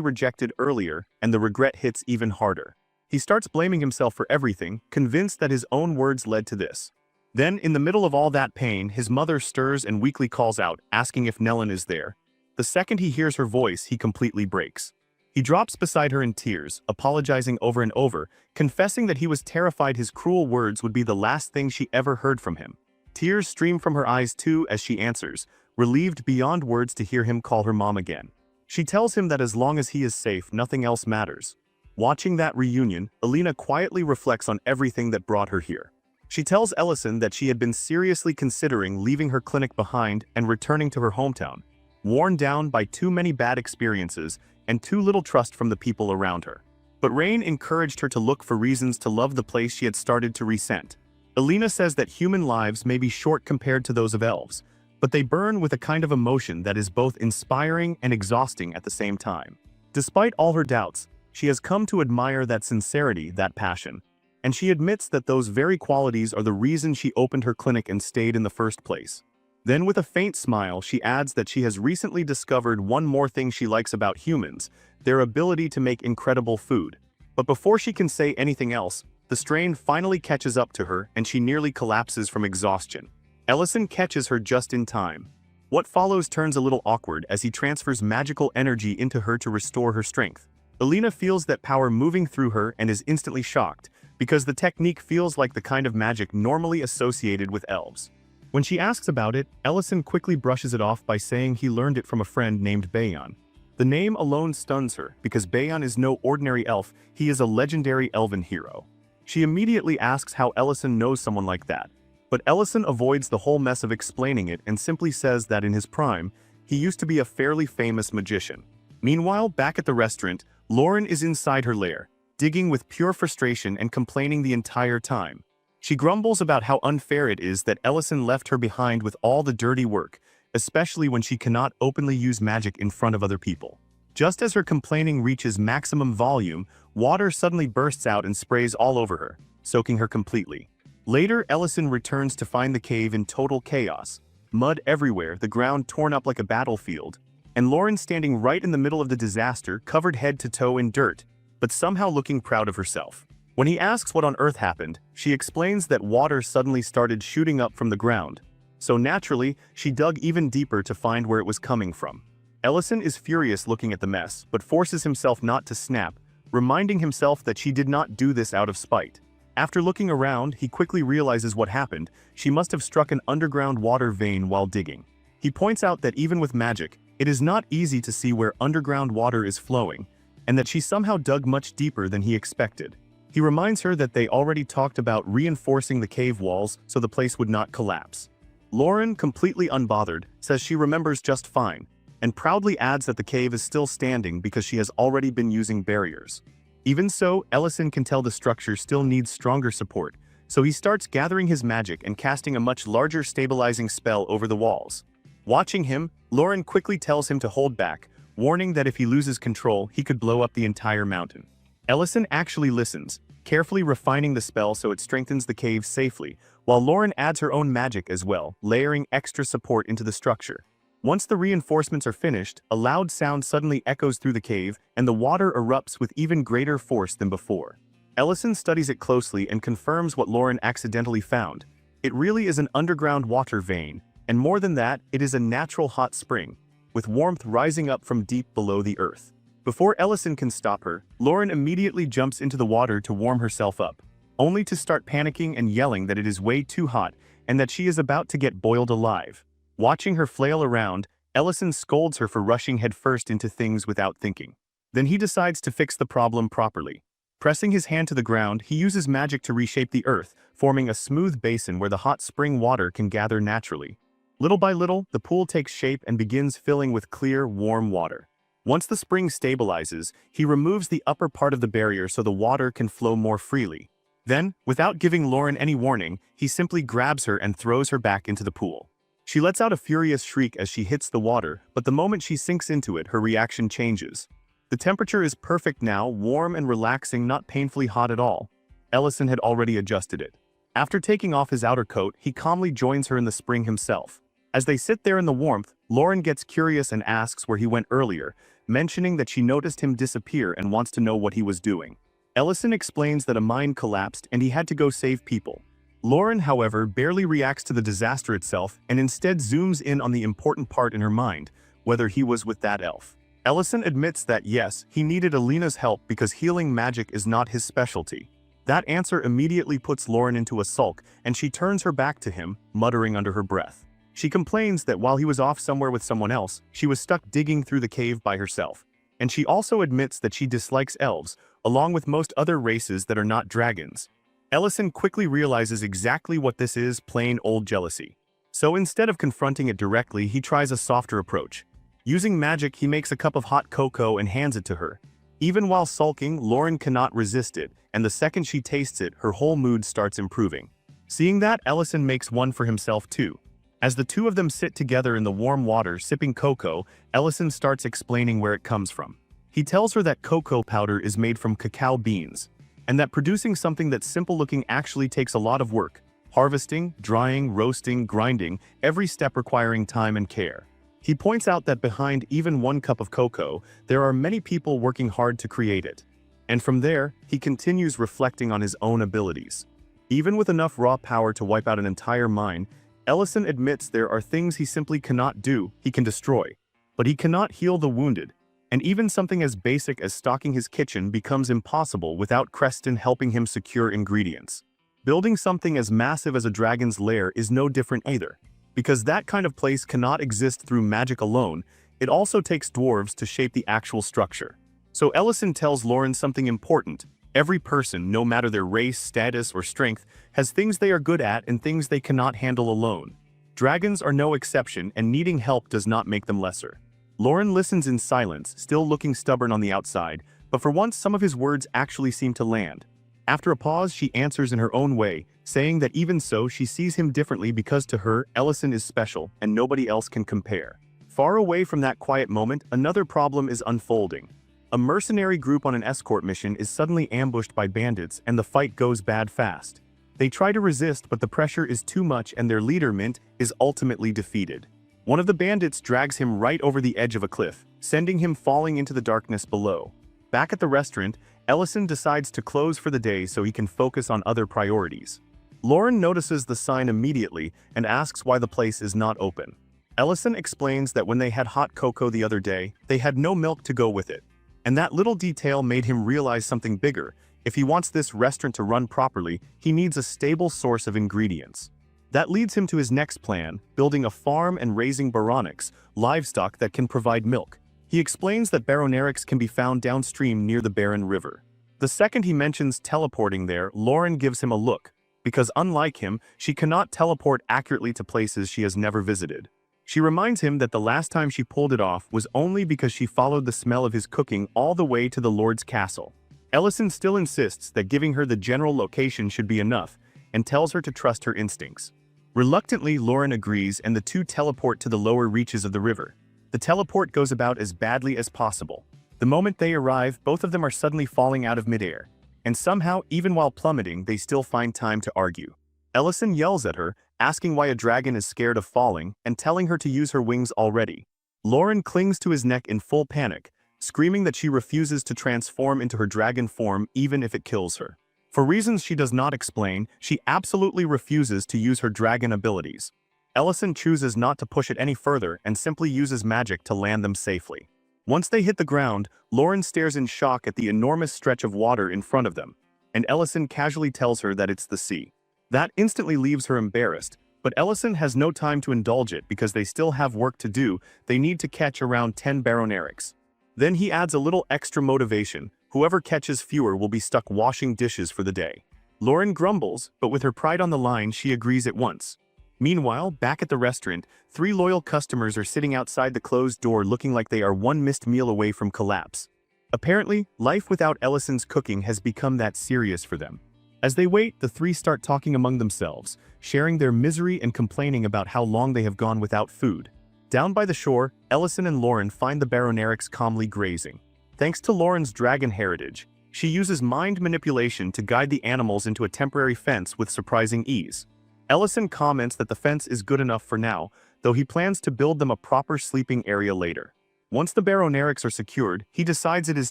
rejected earlier, and the regret hits even harder. He starts blaming himself for everything, convinced that his own words led to this. Then, in the middle of all that pain, his mother stirs and weakly calls out, asking if Nellen is there. The second he hears her voice, he completely breaks. He drops beside her in tears, apologizing over and over, confessing that he was terrified his cruel words would be the last thing she ever heard from him. Tears stream from her eyes too as she answers, relieved beyond words to hear him call her mom again. She tells him that as long as he is safe, nothing else matters. Watching that reunion, Alina quietly reflects on everything that brought her here. She tells Ellison that she had been seriously considering leaving her clinic behind and returning to her hometown, worn down by too many bad experiences and too little trust from the people around her. But Rain encouraged her to look for reasons to love the place she had started to resent. Alina says that human lives may be short compared to those of elves, but they burn with a kind of emotion that is both inspiring and exhausting at the same time. Despite all her doubts, she has come to admire that sincerity, that passion. And she admits that those very qualities are the reason she opened her clinic and stayed in the first place. Then with a faint smile, she adds that she has recently discovered one more thing she likes about humans, their ability to make incredible food. But before she can say anything else, the strain finally catches up to her and she nearly collapses from exhaustion. Ellison catches her just in time. What follows turns a little awkward as he transfers magical energy into her to restore her strength. Alina feels that power moving through her and is instantly shocked, because the technique feels like the kind of magic normally associated with elves. When she asks about it, Ellison quickly brushes it off by saying he learned it from a friend named Bayon. The name alone stuns her, because Bayon is no ordinary elf, he is a legendary elven hero. She immediately asks how Ellison knows someone like that, but Ellison avoids the whole mess of explaining it and simply says that in his prime, he used to be a fairly famous magician. Meanwhile, back at the restaurant, Lauren is inside her lair, digging with pure frustration and complaining the entire time. She grumbles about how unfair it is that Ellison left her behind with all the dirty work, especially when she cannot openly use magic in front of other people. Just as her complaining reaches maximum volume, water suddenly bursts out and sprays all over her, soaking her completely. Later, Ellison returns to find the cave in total chaos. Mud everywhere, the ground torn up like a battlefield, and Lauren standing right in the middle of the disaster, covered head to toe in dirt, but somehow looking proud of herself. When he asks what on earth happened, she explains that water suddenly started shooting up from the ground. So naturally, she dug even deeper to find where it was coming from. Ellison is furious looking at the mess, but forces himself not to snap, reminding himself that she did not do this out of spite. After looking around, he quickly realizes what happened. She must have struck an underground water vein while digging. He points out that even with magic, it is not easy to see where underground water is flowing, and that she somehow dug much deeper than he expected. He reminds her that they already talked about reinforcing the cave walls so the place would not collapse. Lauren, completely unbothered, says she remembers just fine, and proudly adds that the cave is still standing because she has already been using barriers. Even so, Ellison can tell the structure still needs stronger support, so he starts gathering his magic and casting a much larger stabilizing spell over the walls. Watching him, Lauren quickly tells him to hold back, warning that if he loses control, he could blow up the entire mountain. Ellison actually listens, carefully refining the spell so it strengthens the cave safely, while Lauren adds her own magic as well, layering extra support into the structure. Once the reinforcements are finished, a loud sound suddenly echoes through the cave, and the water erupts with even greater force than before. Ellison studies it closely and confirms what Lauren accidentally found. It really is an underground water vein, and more than that, it is a natural hot spring, with warmth rising up from deep below the earth. Before Ellison can stop her, Lauren immediately jumps into the water to warm herself up, only to start panicking and yelling that it is way too hot and that she is about to get boiled alive. Watching her flail around, Ellison scolds her for rushing headfirst into things without thinking. Then he decides to fix the problem properly. Pressing his hand to the ground, he uses magic to reshape the earth, forming a smooth basin where the hot spring water can gather naturally. Little by little, the pool takes shape and begins filling with clear, warm water. Once the spring stabilizes, he removes the upper part of the barrier so the water can flow more freely. Then, without giving Lauren any warning, he simply grabs her and throws her back into the pool. She lets out a furious shriek as she hits the water, but the moment she sinks into it, her reaction changes. The temperature is perfect now, warm and relaxing, not painfully hot at all. Ellison had already adjusted it. After taking off his outer coat, he calmly joins her in the spring himself. As they sit there in the warmth, Lauren gets curious and asks where he went earlier, mentioning that she noticed him disappear and wants to know what he was doing. Ellison explains that a mine collapsed and he had to go save people. Lauren, however, barely reacts to the disaster itself and instead zooms in on the important part in her mind, whether he was with that elf. Ellison admits that yes, he needed Alina's help because healing magic is not his specialty. That answer immediately puts Lauren into a sulk, and she turns her back to him, muttering under her breath. She complains that while he was off somewhere with someone else, she was stuck digging through the cave by herself. And she also admits that she dislikes elves, along with most other races that are not dragons. Ellison quickly realizes exactly what this is: plain old jealousy. So instead of confronting it directly, he tries a softer approach. Using magic, he makes a cup of hot cocoa and hands it to her. Even while sulking, Lauren cannot resist it, and the second she tastes it, her whole mood starts improving. Seeing that, Ellison makes one for himself too. As the two of them sit together in the warm water sipping cocoa, Ellison starts explaining where it comes from. He tells her that cocoa powder is made from cacao beans, and that producing something that's simple looking actually takes a lot of work. Harvesting, drying, roasting, grinding, every step requiring time and care. He points out that behind even one cup of cocoa, there are many people working hard to create it. And from there, he continues reflecting on his own abilities. Even with enough raw power to wipe out an entire mine, Ellison admits there are things he simply cannot do. He can destroy, but he cannot heal the wounded. And even something as basic as stocking his kitchen becomes impossible without Creston helping him secure ingredients. Building something as massive as a dragon's lair is no different either. Because that kind of place cannot exist through magic alone, it also takes dwarves to shape the actual structure. So Ellison tells Lauren something important. Every person, no matter their race, status, or strength, has things they are good at and things they cannot handle alone. Dragons are no exception, and needing help does not make them lesser. Lauren listens in silence, still looking stubborn on the outside, but for once some of his words actually seem to land. After a pause, she answers in her own way, saying that even so, she sees him differently because to her, Ellison is special, and nobody else can compare. Far away from that quiet moment, another problem is unfolding. A mercenary group on an escort mission is suddenly ambushed by bandits, and the fight goes bad fast. They try to resist, but the pressure is too much and their leader, Mint, is ultimately defeated. One of the bandits drags him right over the edge of a cliff, sending him falling into the darkness below. Back at the restaurant, Ellison decides to close for the day so he can focus on other priorities. Lauren notices the sign immediately and asks why the place is not open. Ellison explains that when they had hot cocoa the other day, they had no milk to go with it. And that little detail made him realize something bigger. If he wants this restaurant to run properly, he needs a stable source of ingredients. That leads him to his next plan, building a farm and raising baronics, livestock that can provide milk. He explains that baronerics can be found downstream near the Barren River. The second he mentions teleporting there, Lauren gives him a look, because unlike him, she cannot teleport accurately to places she has never visited. She reminds him that the last time she pulled it off was only because she followed the smell of his cooking all the way to the Lord's castle. Ellison still insists that giving her the general location should be enough, and tells her to trust her instincts. Reluctantly, Lauren agrees and the two teleport to the lower reaches of the river. The teleport goes about as badly as possible. The moment they arrive, both of them are suddenly falling out of midair. And somehow, even while plummeting, they still find time to argue. Ellison yells at her, asking why a dragon is scared of falling, and telling her to use her wings already. Lauren clings to his neck in full panic, screaming that she refuses to transform into her dragon form even if it kills her. For reasons she does not explain, she absolutely refuses to use her dragon abilities. Ellison chooses not to push it any further and simply uses magic to land them safely. Once they hit the ground, Lauren stares in shock at the enormous stretch of water in front of them, and Ellison casually tells her that it's the sea. That instantly leaves her embarrassed, but Ellison has no time to indulge it because they still have work to do. They need to catch around 10 baronerics. Then he adds a little extra motivation. Whoever catches fewer will be stuck washing dishes for the day. Lauren grumbles, but with her pride on the line, she agrees at once. Meanwhile, back at the restaurant, 3 loyal customers are sitting outside the closed door looking like they are one missed meal away from collapse. Apparently, life without Ellison's cooking has become that serious for them. As they wait, the three start talking among themselves, sharing their misery and complaining about how long they have gone without food. Down by the shore, Ellison and Lauren find the Baronerics calmly grazing. Thanks to Lauren's dragon heritage, she uses mind manipulation to guide the animals into a temporary fence with surprising ease. Ellison comments that the fence is good enough for now, though he plans to build them a proper sleeping area later. Once the Baronerics are secured, he decides it is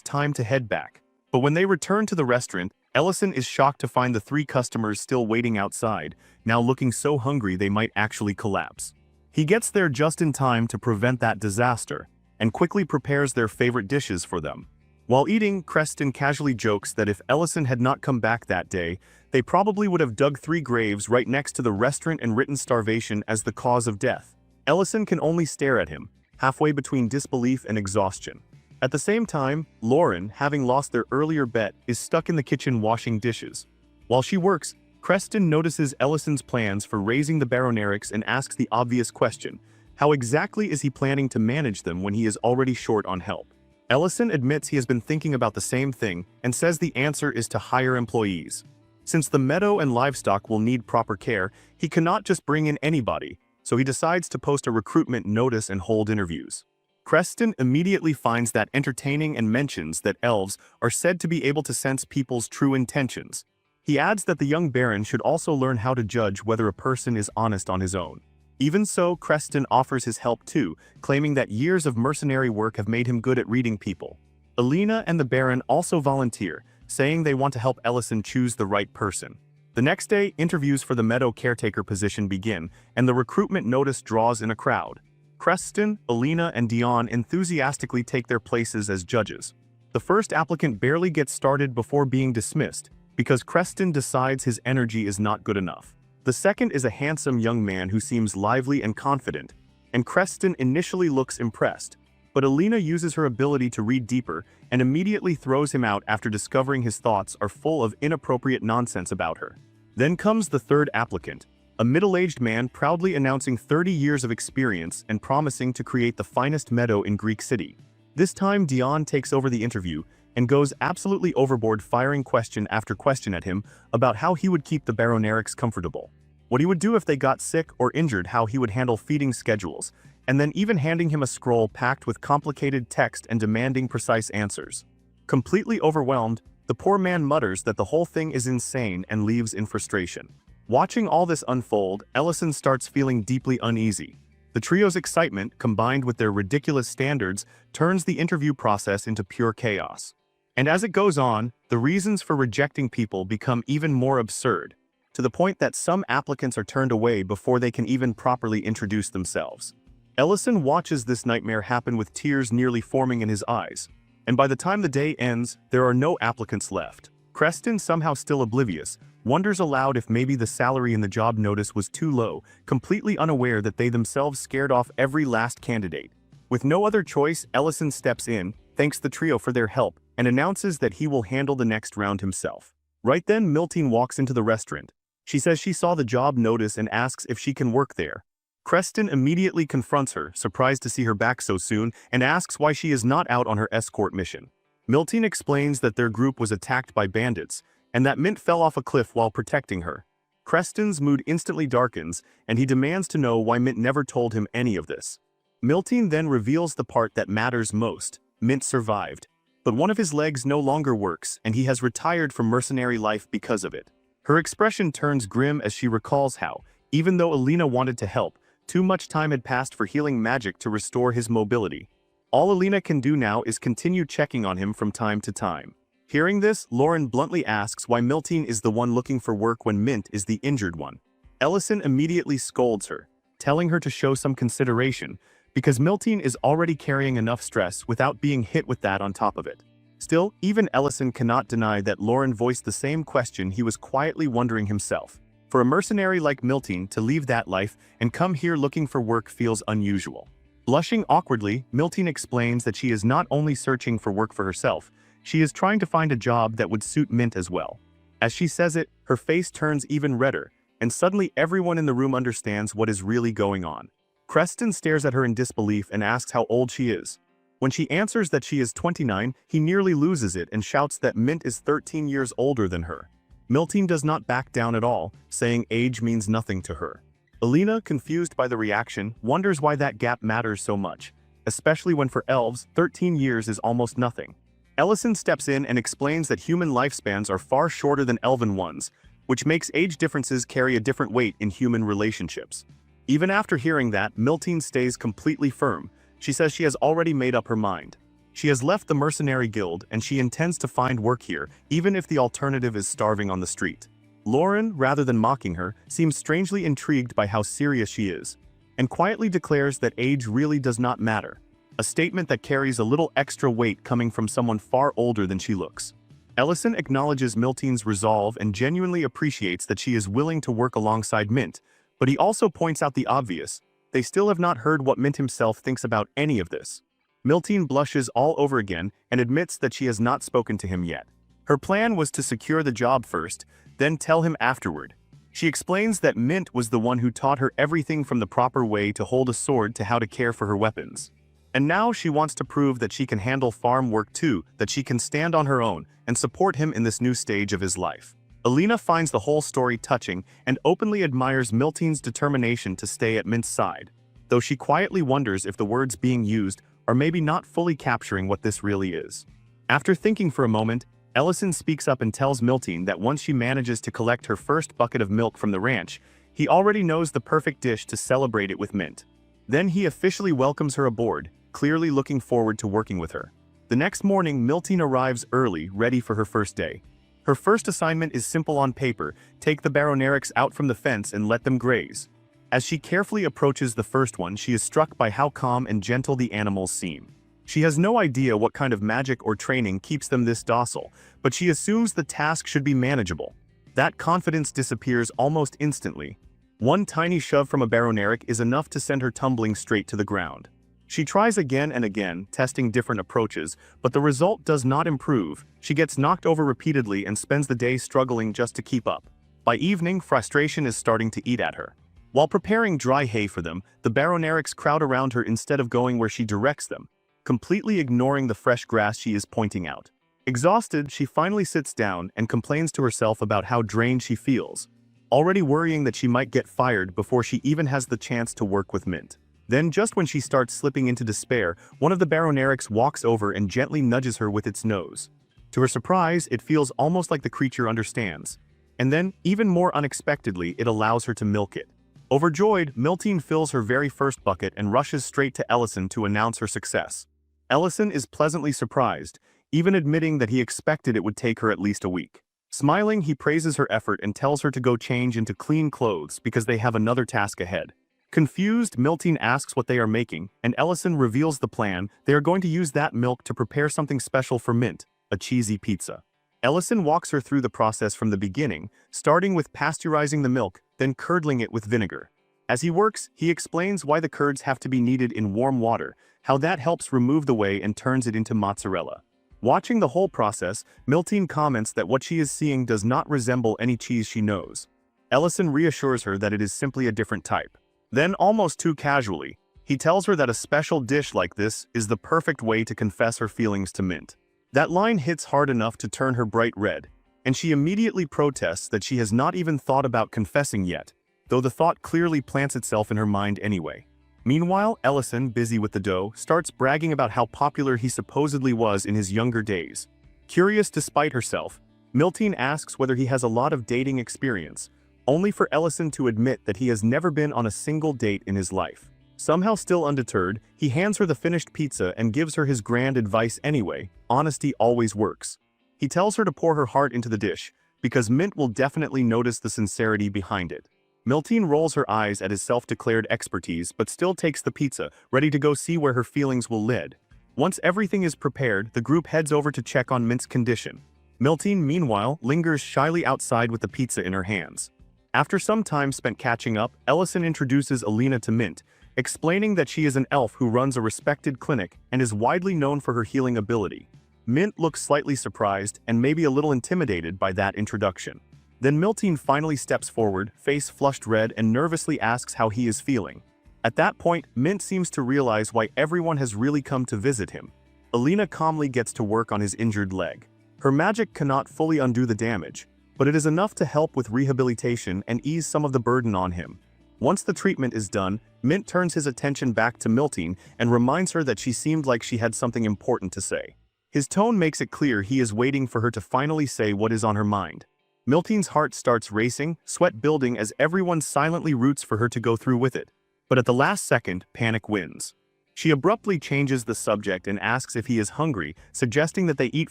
time to head back. But when they return to the restaurant, Ellison is shocked to find the three customers still waiting outside, now looking so hungry they might actually collapse. He gets there just in time to prevent that disaster, and quickly prepares their favorite dishes for them. While eating, Creston casually jokes that if Ellison had not come back that day, they probably would have dug 3 graves right next to the restaurant and written starvation as the cause of death. Ellison can only stare at him, halfway between disbelief and exhaustion. At the same time, Lauren, having lost their earlier bet, is stuck in the kitchen washing dishes. While she works, Creston notices Ellison's plans for raising the Baronerics and asks the obvious question: how exactly is he planning to manage them when he is already short on help? Ellison admits he has been thinking about the same thing and says the answer is to hire employees. Since the meadow and livestock will need proper care, he cannot just bring in anybody, so he decides to post a recruitment notice and hold interviews. Creston immediately finds that entertaining and mentions that elves are said to be able to sense people's true intentions. He adds that the young Baron should also learn how to judge whether a person is honest on his own. Even so, Creston offers his help too, claiming that years of mercenary work have made him good at reading people. Alina and the Baron also volunteer, saying they want to help Ellison choose the right person. The next day, interviews for the meadow caretaker position begin, and the recruitment notice draws in a crowd. Creston, Alina, and Dion enthusiastically take their places as judges. The first applicant barely gets started before being dismissed, because Creston decides his energy is not good enough. The second is a handsome young man who seems lively and confident, and Creston initially looks impressed, but Alina uses her ability to read deeper and immediately throws him out after discovering his thoughts are full of inappropriate nonsense about her. Then comes the third applicant, a middle-aged man proudly announcing 30 years of experience and promising to create the finest meadow in Greek City. This time Dion takes over the interview and goes absolutely overboard, firing question after question at him about how he would keep the Baronerics comfortable, what he would do if they got sick or injured, how he would handle feeding schedules, and then even handing him a scroll packed with complicated text and demanding precise answers. Completely overwhelmed, the poor man mutters that the whole thing is insane and leaves in frustration. Watching all this unfold, Ellison starts feeling deeply uneasy. The trio's excitement, combined with their ridiculous standards, turns the interview process into pure chaos. And as it goes on, the reasons for rejecting people become even more absurd, to the point that some applicants are turned away before they can even properly introduce themselves. Ellison watches this nightmare happen with tears nearly forming in his eyes, and by the time the day ends, there are no applicants left. Creston, somehow still oblivious, wonders aloud if maybe the salary in the job notice was too low, completely unaware that they themselves scared off every last candidate. With no other choice, Ellison steps in, thanks the trio for their help, and announces that he will handle the next round himself. Right then, Miltine walks into the restaurant. She says she saw the job notice and asks if she can work there. Creston immediately confronts her, surprised to see her back so soon, and asks why she is not out on her escort mission. Miltine explains that their group was attacked by bandits, and that Mint fell off a cliff while protecting her. Creston's mood instantly darkens, and he demands to know why Mint never told him any of this. Miltine then reveals the part that matters most: Mint survived. But one of his legs no longer works, and he has retired from mercenary life because of it. Her expression turns grim as she recalls how, even though Alina wanted to help, too much time had passed for healing magic to restore his mobility. All Alina can do now is continue checking on him from time to time. Hearing this, Lauren bluntly asks why Miltine is the one looking for work when Mint is the injured one. Ellison immediately scolds her, telling her to show some consideration, because Miltine is already carrying enough stress without being hit with that on top of it. Still, even Ellison cannot deny that Lauren voiced the same question he was quietly wondering himself. For a mercenary like Miltine to leave that life and come here looking for work feels unusual. Blushing awkwardly, Miltine explains that she is not only searching for work for herself, she is trying to find a job that would suit Mint as well. As she says it, her face turns even redder, and suddenly everyone in the room understands what is really going on. Creston stares at her in disbelief and asks how old she is. When she answers that she is 29, he nearly loses it and shouts that Mint is 13 years older than her. Miltine does not back down at all, saying age means nothing to her. Alina, confused by the reaction, wonders why that gap matters so much, especially when for elves, 13 years is almost nothing. Ellison steps in and explains that human lifespans are far shorter than elven ones, which makes age differences carry a different weight in human relationships. Even after hearing that, Miltine stays completely firm. She says she has already made up her mind. She has left the mercenary guild and she intends to find work here, even if the alternative is starving on the street. Lauren, rather than mocking her, seems strangely intrigued by how serious she is, and quietly declares that age really does not matter, a statement that carries a little extra weight coming from someone far older than she looks. Ellison acknowledges Miltine's resolve and genuinely appreciates that she is willing to work alongside Mint, but he also points out the obvious: they still have not heard what Mint himself thinks about any of this. Miltine blushes all over again and admits that she has not spoken to him yet. Her plan was to secure the job first, then tell him afterward. She explains that Mint was the one who taught her everything from the proper way to hold a sword to how to care for her weapons. And now she wants to prove that she can handle farm work too, that she can stand on her own and support him in this new stage of his life. Alina finds the whole story touching and openly admires Miltine's determination to stay at Mint's side, though she quietly wonders if the words being used are maybe not fully capturing what this really is. After thinking for a moment, Ellison speaks up and tells Miltine that once she manages to collect her first bucket of milk from the ranch, he already knows the perfect dish to celebrate it with Mint. Then he officially welcomes her aboard, clearly looking forward to working with her. The next morning, Miltine arrives early, ready for her first day. Her first assignment is simple on paper: take the baronerics out from the fence and let them graze. As she carefully approaches the first one, she is struck by how calm and gentle the animals seem. She has no idea what kind of magic or training keeps them this docile, but she assumes the task should be manageable. That confidence disappears almost instantly. One tiny shove from a baroneric is enough to send her tumbling straight to the ground. She tries again and again, testing different approaches, but the result does not improve. She gets knocked over repeatedly and spends the day struggling just to keep up. By evening, frustration is starting to eat at her. While preparing dry hay for them, the baronerics crowd around her instead of going where she directs them, completely ignoring the fresh grass she is pointing out. Exhausted, she finally sits down and complains to herself about how drained she feels, already worrying that she might get fired before she even has the chance to work with Mint. Then, just when she starts slipping into despair, one of the baronerics walks over and gently nudges her with its nose. To her surprise, it feels almost like the creature understands. And then, even more unexpectedly, it allows her to milk it. Overjoyed, Miltine fills her very first bucket and rushes straight to Ellison to announce her success. Ellison is pleasantly surprised, even admitting that he expected it would take her at least a week. Smiling, he praises her effort and tells her to go change into clean clothes because they have another task ahead. Confused, Miltine asks what they are making, and Ellison reveals the plan. They are going to use that milk to prepare something special for Mint, a cheesy pizza. Ellison walks her through the process from the beginning, starting with pasteurizing the milk, then curdling it with vinegar. As he works, he explains why the curds have to be kneaded in warm water, how that helps remove the whey and turns it into mozzarella. Watching the whole process, Miltine comments that what she is seeing does not resemble any cheese she knows. Ellison reassures her that it is simply a different type. Then, almost too casually, he tells her that a special dish like this is the perfect way to confess her feelings to Mint. That line hits hard enough to turn her bright red, and she immediately protests that she has not even thought about confessing yet, though the thought clearly plants itself in her mind anyway. Meanwhile, Ellison, busy with the dough, starts bragging about how popular he supposedly was in his younger days. Curious despite herself, Miltine asks whether he has a lot of dating experience, only for Ellison to admit that he has never been on a single date in his life. Somehow still undeterred, he hands her the finished pizza and gives her his grand advice anyway: honesty always works. He tells her to pour her heart into the dish, because Mint will definitely notice the sincerity behind it. Miltine rolls her eyes at his self-declared expertise but still takes the pizza, ready to go see where her feelings will lead. Once everything is prepared, the group heads over to check on Mint's condition. Miltine, meanwhile, lingers shyly outside with the pizza in her hands. After some time spent catching up, Ellison introduces Alina to Mint, explaining that she is an elf who runs a respected clinic and is widely known for her healing ability. Mint looks slightly surprised and maybe a little intimidated by that introduction. Then Miltine finally steps forward, face flushed red, and nervously asks how he is feeling. At that point, Mint seems to realize why everyone has really come to visit him. Alina calmly gets to work on his injured leg. Her magic cannot fully undo the damage, but it is enough to help with rehabilitation and ease some of the burden on him. Once the treatment is done, Mint turns his attention back to Miltine and reminds her that she seemed like she had something important to say. His tone makes it clear he is waiting for her to finally say what is on her mind. Miltine's heart starts racing, sweat building as everyone silently roots for her to go through with it. But at the last second, panic wins. She abruptly changes the subject and asks if he is hungry, suggesting that they eat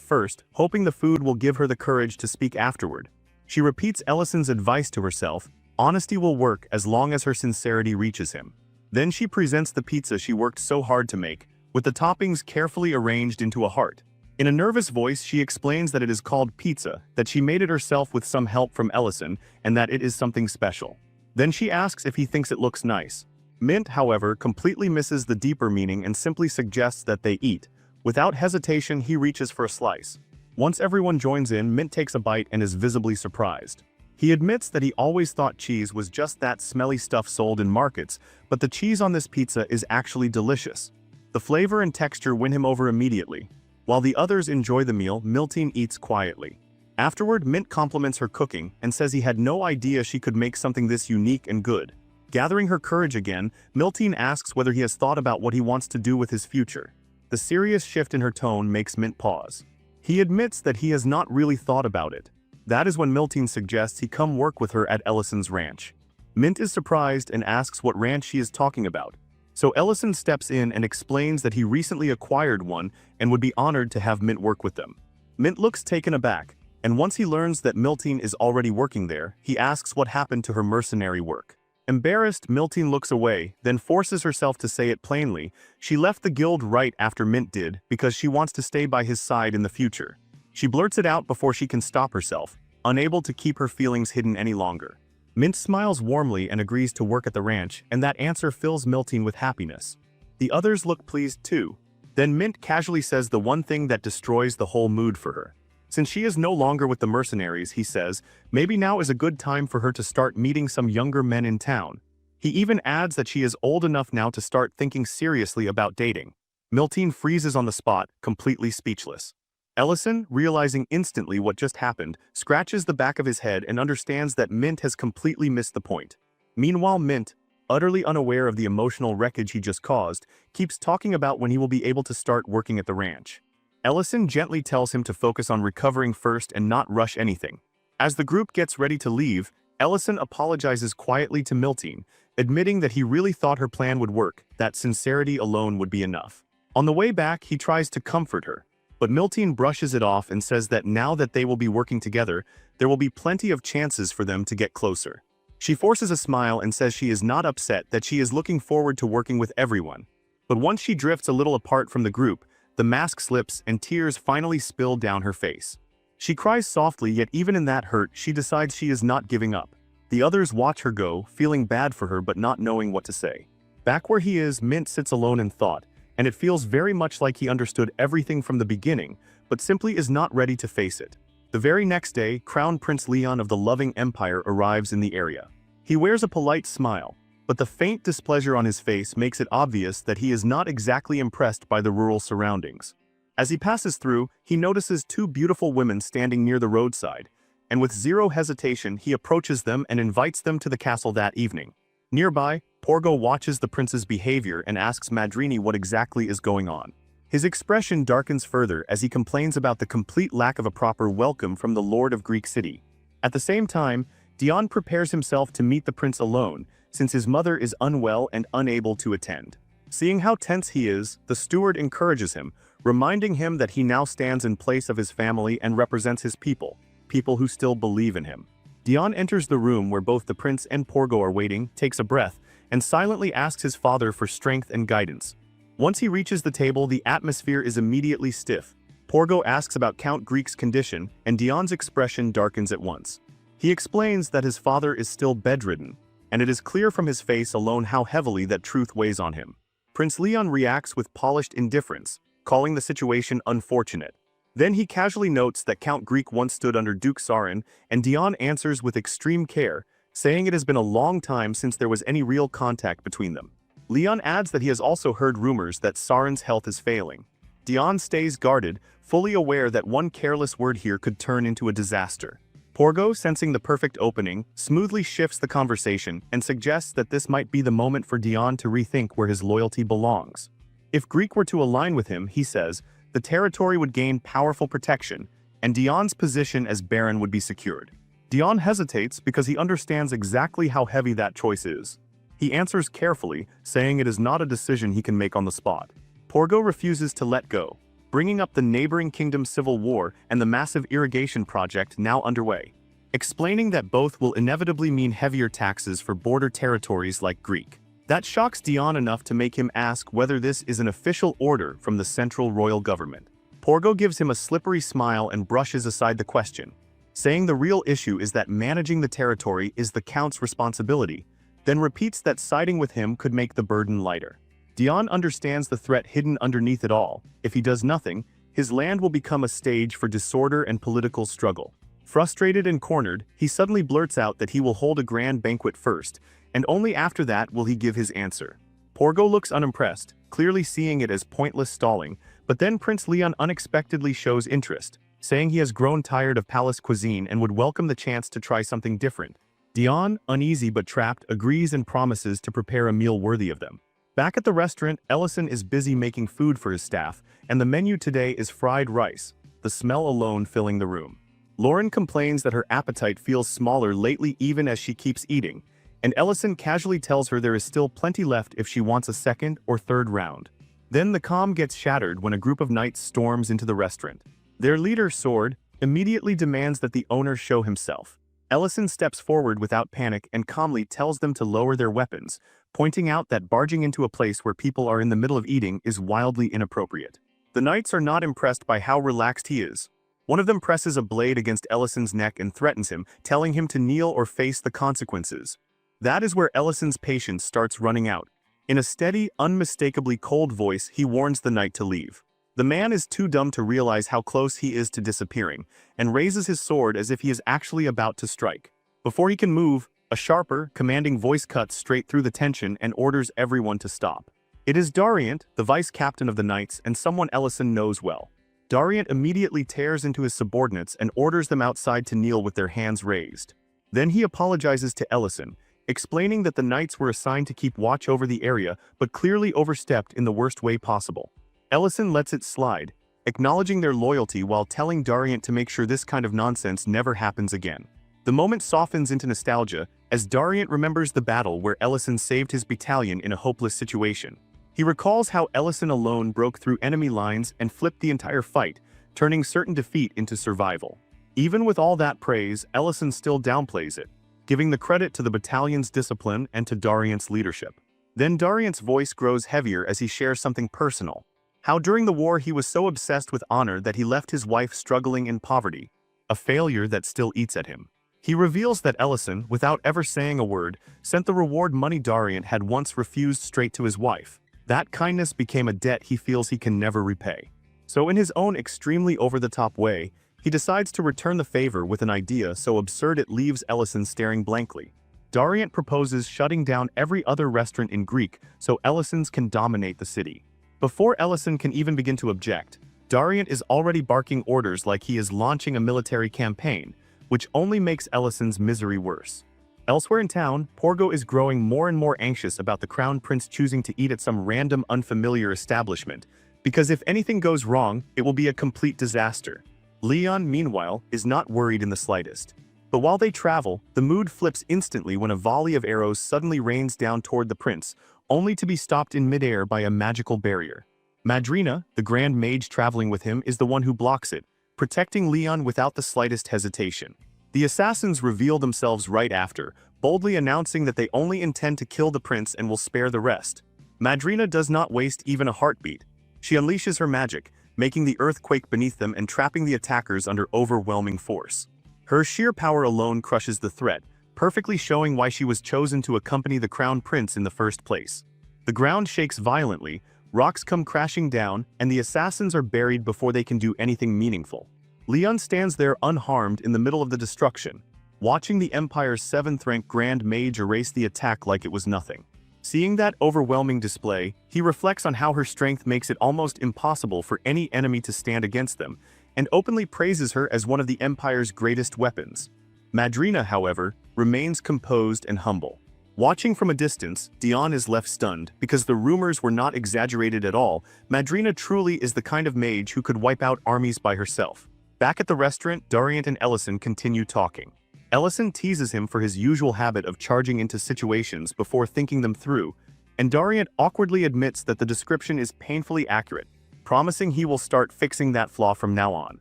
first, hoping the food will give her the courage to speak afterward. She repeats Ellison's advice to herself: honesty will work as long as her sincerity reaches him. Then she presents the pizza she worked so hard to make, with the toppings carefully arranged into a heart. In a nervous voice, she explains that it is called pizza, that she made it herself with some help from Ellison, and that it is something special. Then she asks if he thinks it looks nice. Mint, however, completely misses the deeper meaning and simply suggests that they eat. Without hesitation, he reaches for a slice. Once everyone joins in, Mint takes a bite and is visibly surprised. He admits that he always thought cheese was just that smelly stuff sold in markets, but the cheese on this pizza is actually delicious. The flavor and texture win him over immediately. While the others enjoy the meal, Miltine eats quietly. Afterward, Mint compliments her cooking and says he had no idea she could make something this unique and good. Gathering her courage again, Miltine asks whether he has thought about what he wants to do with his future. The serious shift in her tone makes Mint pause. He admits that he has not really thought about it. That is when Miltine suggests he come work with her at Ellison's ranch. Mint is surprised and asks what ranch she is talking about. So Ellison steps in and explains that he recently acquired one and would be honored to have Mint work with them. Mint looks taken aback, and once he learns that Miltine is already working there, he asks what happened to her mercenary work. Embarrassed, Miltine looks away, then forces herself to say it plainly: she left the guild right after Mint did because she wants to stay by his side in the future. She blurts it out before she can stop herself, unable to keep her feelings hidden any longer. Mint smiles warmly and agrees to work at the ranch, and that answer fills Miltine with happiness. The others look pleased too. Then Mint casually says the one thing that destroys the whole mood for her. Since she is no longer with the mercenaries, he says, maybe now is a good time for her to start meeting some younger men in town. He even adds that she is old enough now to start thinking seriously about dating. Miltine freezes on the spot, completely speechless. Ellison, realizing instantly what just happened, scratches the back of his head and understands that Mint has completely missed the point. Meanwhile, Mint, utterly unaware of the emotional wreckage he just caused, keeps talking about when he will be able to start working at the ranch. Ellison gently tells him to focus on recovering first and not rush anything. As the group gets ready to leave, Ellison apologizes quietly to Miltine, admitting that he really thought her plan would work, that sincerity alone would be enough. On the way back, he tries to comfort her, but Miltine brushes it off and says that now that they will be working together, there will be plenty of chances for them to get closer. She forces a smile and says she is not upset, that she is looking forward to working with everyone. But once she drifts a little apart from the group, the mask slips and tears finally spill down her face. She cries softly, yet even in that hurt, she decides she is not giving up. The others watch her go, feeling bad for her but not knowing what to say. Back where he is, Mint sits alone in thought, and it feels very much like he understood everything from the beginning, but simply is not ready to face it. The very next day, Crown Prince Leon of the Loving Empire arrives in the area. He wears a polite smile, but the faint displeasure on his face makes it obvious that he is not exactly impressed by the rural surroundings. As he passes through, he notices two beautiful women standing near the roadside, and with zero hesitation he approaches them and invites them to the castle that evening. Nearby, Porgo watches the prince's behavior and asks Madrini what exactly is going on. His expression darkens further as he complains about the complete lack of a proper welcome from the Lord of Greek City. At the same time, Dion prepares himself to meet the prince alone, since his mother is unwell and unable to attend. Seeing how tense he is, the steward encourages him, reminding him that he now stands in place of his family and represents his people who still believe in him. Dion enters the room where both the prince and Porgo are waiting, takes a breath, and silently asks his father for strength and guidance. Once he reaches the table, the atmosphere is immediately stiff. Porgo asks about Count Greek's condition, and Dion's expression darkens at once. He explains that his father is still bedridden, and it is clear from his face alone how heavily that truth weighs on him. Prince Leon reacts with polished indifference, calling the situation unfortunate. Then he casually notes that Count Greek once stood under Duke Sarin, and Dion answers with extreme care, saying it has been a long time since there was any real contact between them. Leon adds that he has also heard rumors that Sarin's health is failing. Dion stays guarded, fully aware that one careless word here could turn into a disaster. Porgo, sensing the perfect opening, smoothly shifts the conversation and suggests that this might be the moment for Dion to rethink where his loyalty belongs. If Greek were to align with him, he says, the territory would gain powerful protection, and Dion's position as Baron would be secured. Dion hesitates because he understands exactly how heavy that choice is. He answers carefully, saying it is not a decision he can make on the spot. Porgo refuses to let go, bringing up the neighboring kingdom's civil war and the massive irrigation project now underway, explaining that both will inevitably mean heavier taxes for border territories like Greek. That shocks Dion enough to make him ask whether this is an official order from the central royal government. Porgo gives him a slippery smile and brushes aside the question, saying the real issue is that managing the territory is the Count's responsibility, then repeats that siding with him could make the burden lighter. Dion understands the threat hidden underneath it all. If he does nothing, his land will become a stage for disorder and political struggle. Frustrated and cornered, he suddenly blurts out that he will hold a grand banquet first, and only after that will he give his answer. Porgo looks unimpressed, clearly seeing it as pointless stalling, but then Prince Leon unexpectedly shows interest, saying he has grown tired of palace cuisine and would welcome the chance to try something different. Dion, uneasy but trapped, agrees and promises to prepare a meal worthy of them. Back at the restaurant, Ellison is busy making food for his staff, and the menu today is fried rice, the smell alone filling the room. Lauren complains that her appetite feels smaller lately even as she keeps eating, and Ellison casually tells her there is still plenty left if she wants a second or third round. Then the calm gets shattered when a group of knights storms into the restaurant. Their leader, Sword, immediately demands that the owner show himself. Ellison steps forward without panic and calmly tells them to lower their weapons, pointing out that barging into a place where people are in the middle of eating is wildly inappropriate. The knights are not impressed by how relaxed he is. One of them presses a blade against Ellison's neck and threatens him, telling him to kneel or face the consequences. That is where Ellison's patience starts running out. In a steady, unmistakably cold voice, he warns the knight to leave. The man is too dumb to realize how close he is to disappearing, and raises his sword as if he is actually about to strike. Before he can move, a sharper, commanding voice cuts straight through the tension and orders everyone to stop. It is Dariant, the vice captain of the knights, and someone Ellison knows well. Dariant immediately tears into his subordinates and orders them outside to kneel with their hands raised. Then he apologizes to Ellison, explaining that the knights were assigned to keep watch over the area but clearly overstepped in the worst way possible. Ellison lets it slide, acknowledging their loyalty while telling Dariant to make sure this kind of nonsense never happens again. The moment softens into nostalgia as Dariant remembers the battle where Ellison saved his battalion in a hopeless situation. He recalls how Ellison alone broke through enemy lines and flipped the entire fight, turning certain defeat into survival. Even with all that praise, Ellison still downplays it, giving the credit to the battalion's discipline and to Dariant's leadership. Then Dariant's voice grows heavier as he shares something personal. How during the war he was so obsessed with honor that he left his wife struggling in poverty, a failure that still eats at him. He reveals that Ellison, without ever saying a word, sent the reward money Dariant had once refused straight to his wife. That kindness became a debt he feels he can never repay. So in his own extremely over-the-top way, he decides to return the favor with an idea so absurd it leaves Ellison staring blankly. Dariant proposes shutting down every other restaurant in Greek so Ellison's can dominate the city. Before Ellison can even begin to object, Dariant is already barking orders like he is launching a military campaign, which only makes Ellison's misery worse. Elsewhere in town, Porgo is growing more and more anxious about the Crown Prince choosing to eat at some random unfamiliar establishment, because if anything goes wrong, it will be a complete disaster. Leon, meanwhile, is not worried in the slightest. But while they travel, the mood flips instantly when a volley of arrows suddenly rains down toward the prince, only to be stopped in midair by a magical barrier. Madrina, the Grand Mage traveling with him, is the one who blocks it, protecting Leon without the slightest hesitation. The assassins reveal themselves right after, boldly announcing that they only intend to kill the prince and will spare the rest. Madrina does not waste even a heartbeat. She unleashes her magic, making the earth quake beneath them and trapping the attackers under overwhelming force. Her sheer power alone crushes the threat, perfectly showing why she was chosen to accompany the Crown Prince in the first place. The ground shakes violently, rocks come crashing down, and the assassins are buried before they can do anything meaningful. Leon stands there unharmed in the middle of the destruction, watching the Empire's 7th-ranked Grand Mage erase the attack like it was nothing. Seeing that overwhelming display, he reflects on how her strength makes it almost impossible for any enemy to stand against them, and openly praises her as one of the Empire's greatest weapons. Madrina, however, remains composed and humble. Watching from a distance, Dion is left stunned because the rumors were not exaggerated at all. Madrina truly is the kind of mage who could wipe out armies by herself. Back at the restaurant, Dariant and Ellison continue talking. Ellison teases him for his usual habit of charging into situations before thinking them through, and Dariant awkwardly admits that the description is painfully accurate, promising he will start fixing that flaw from now on.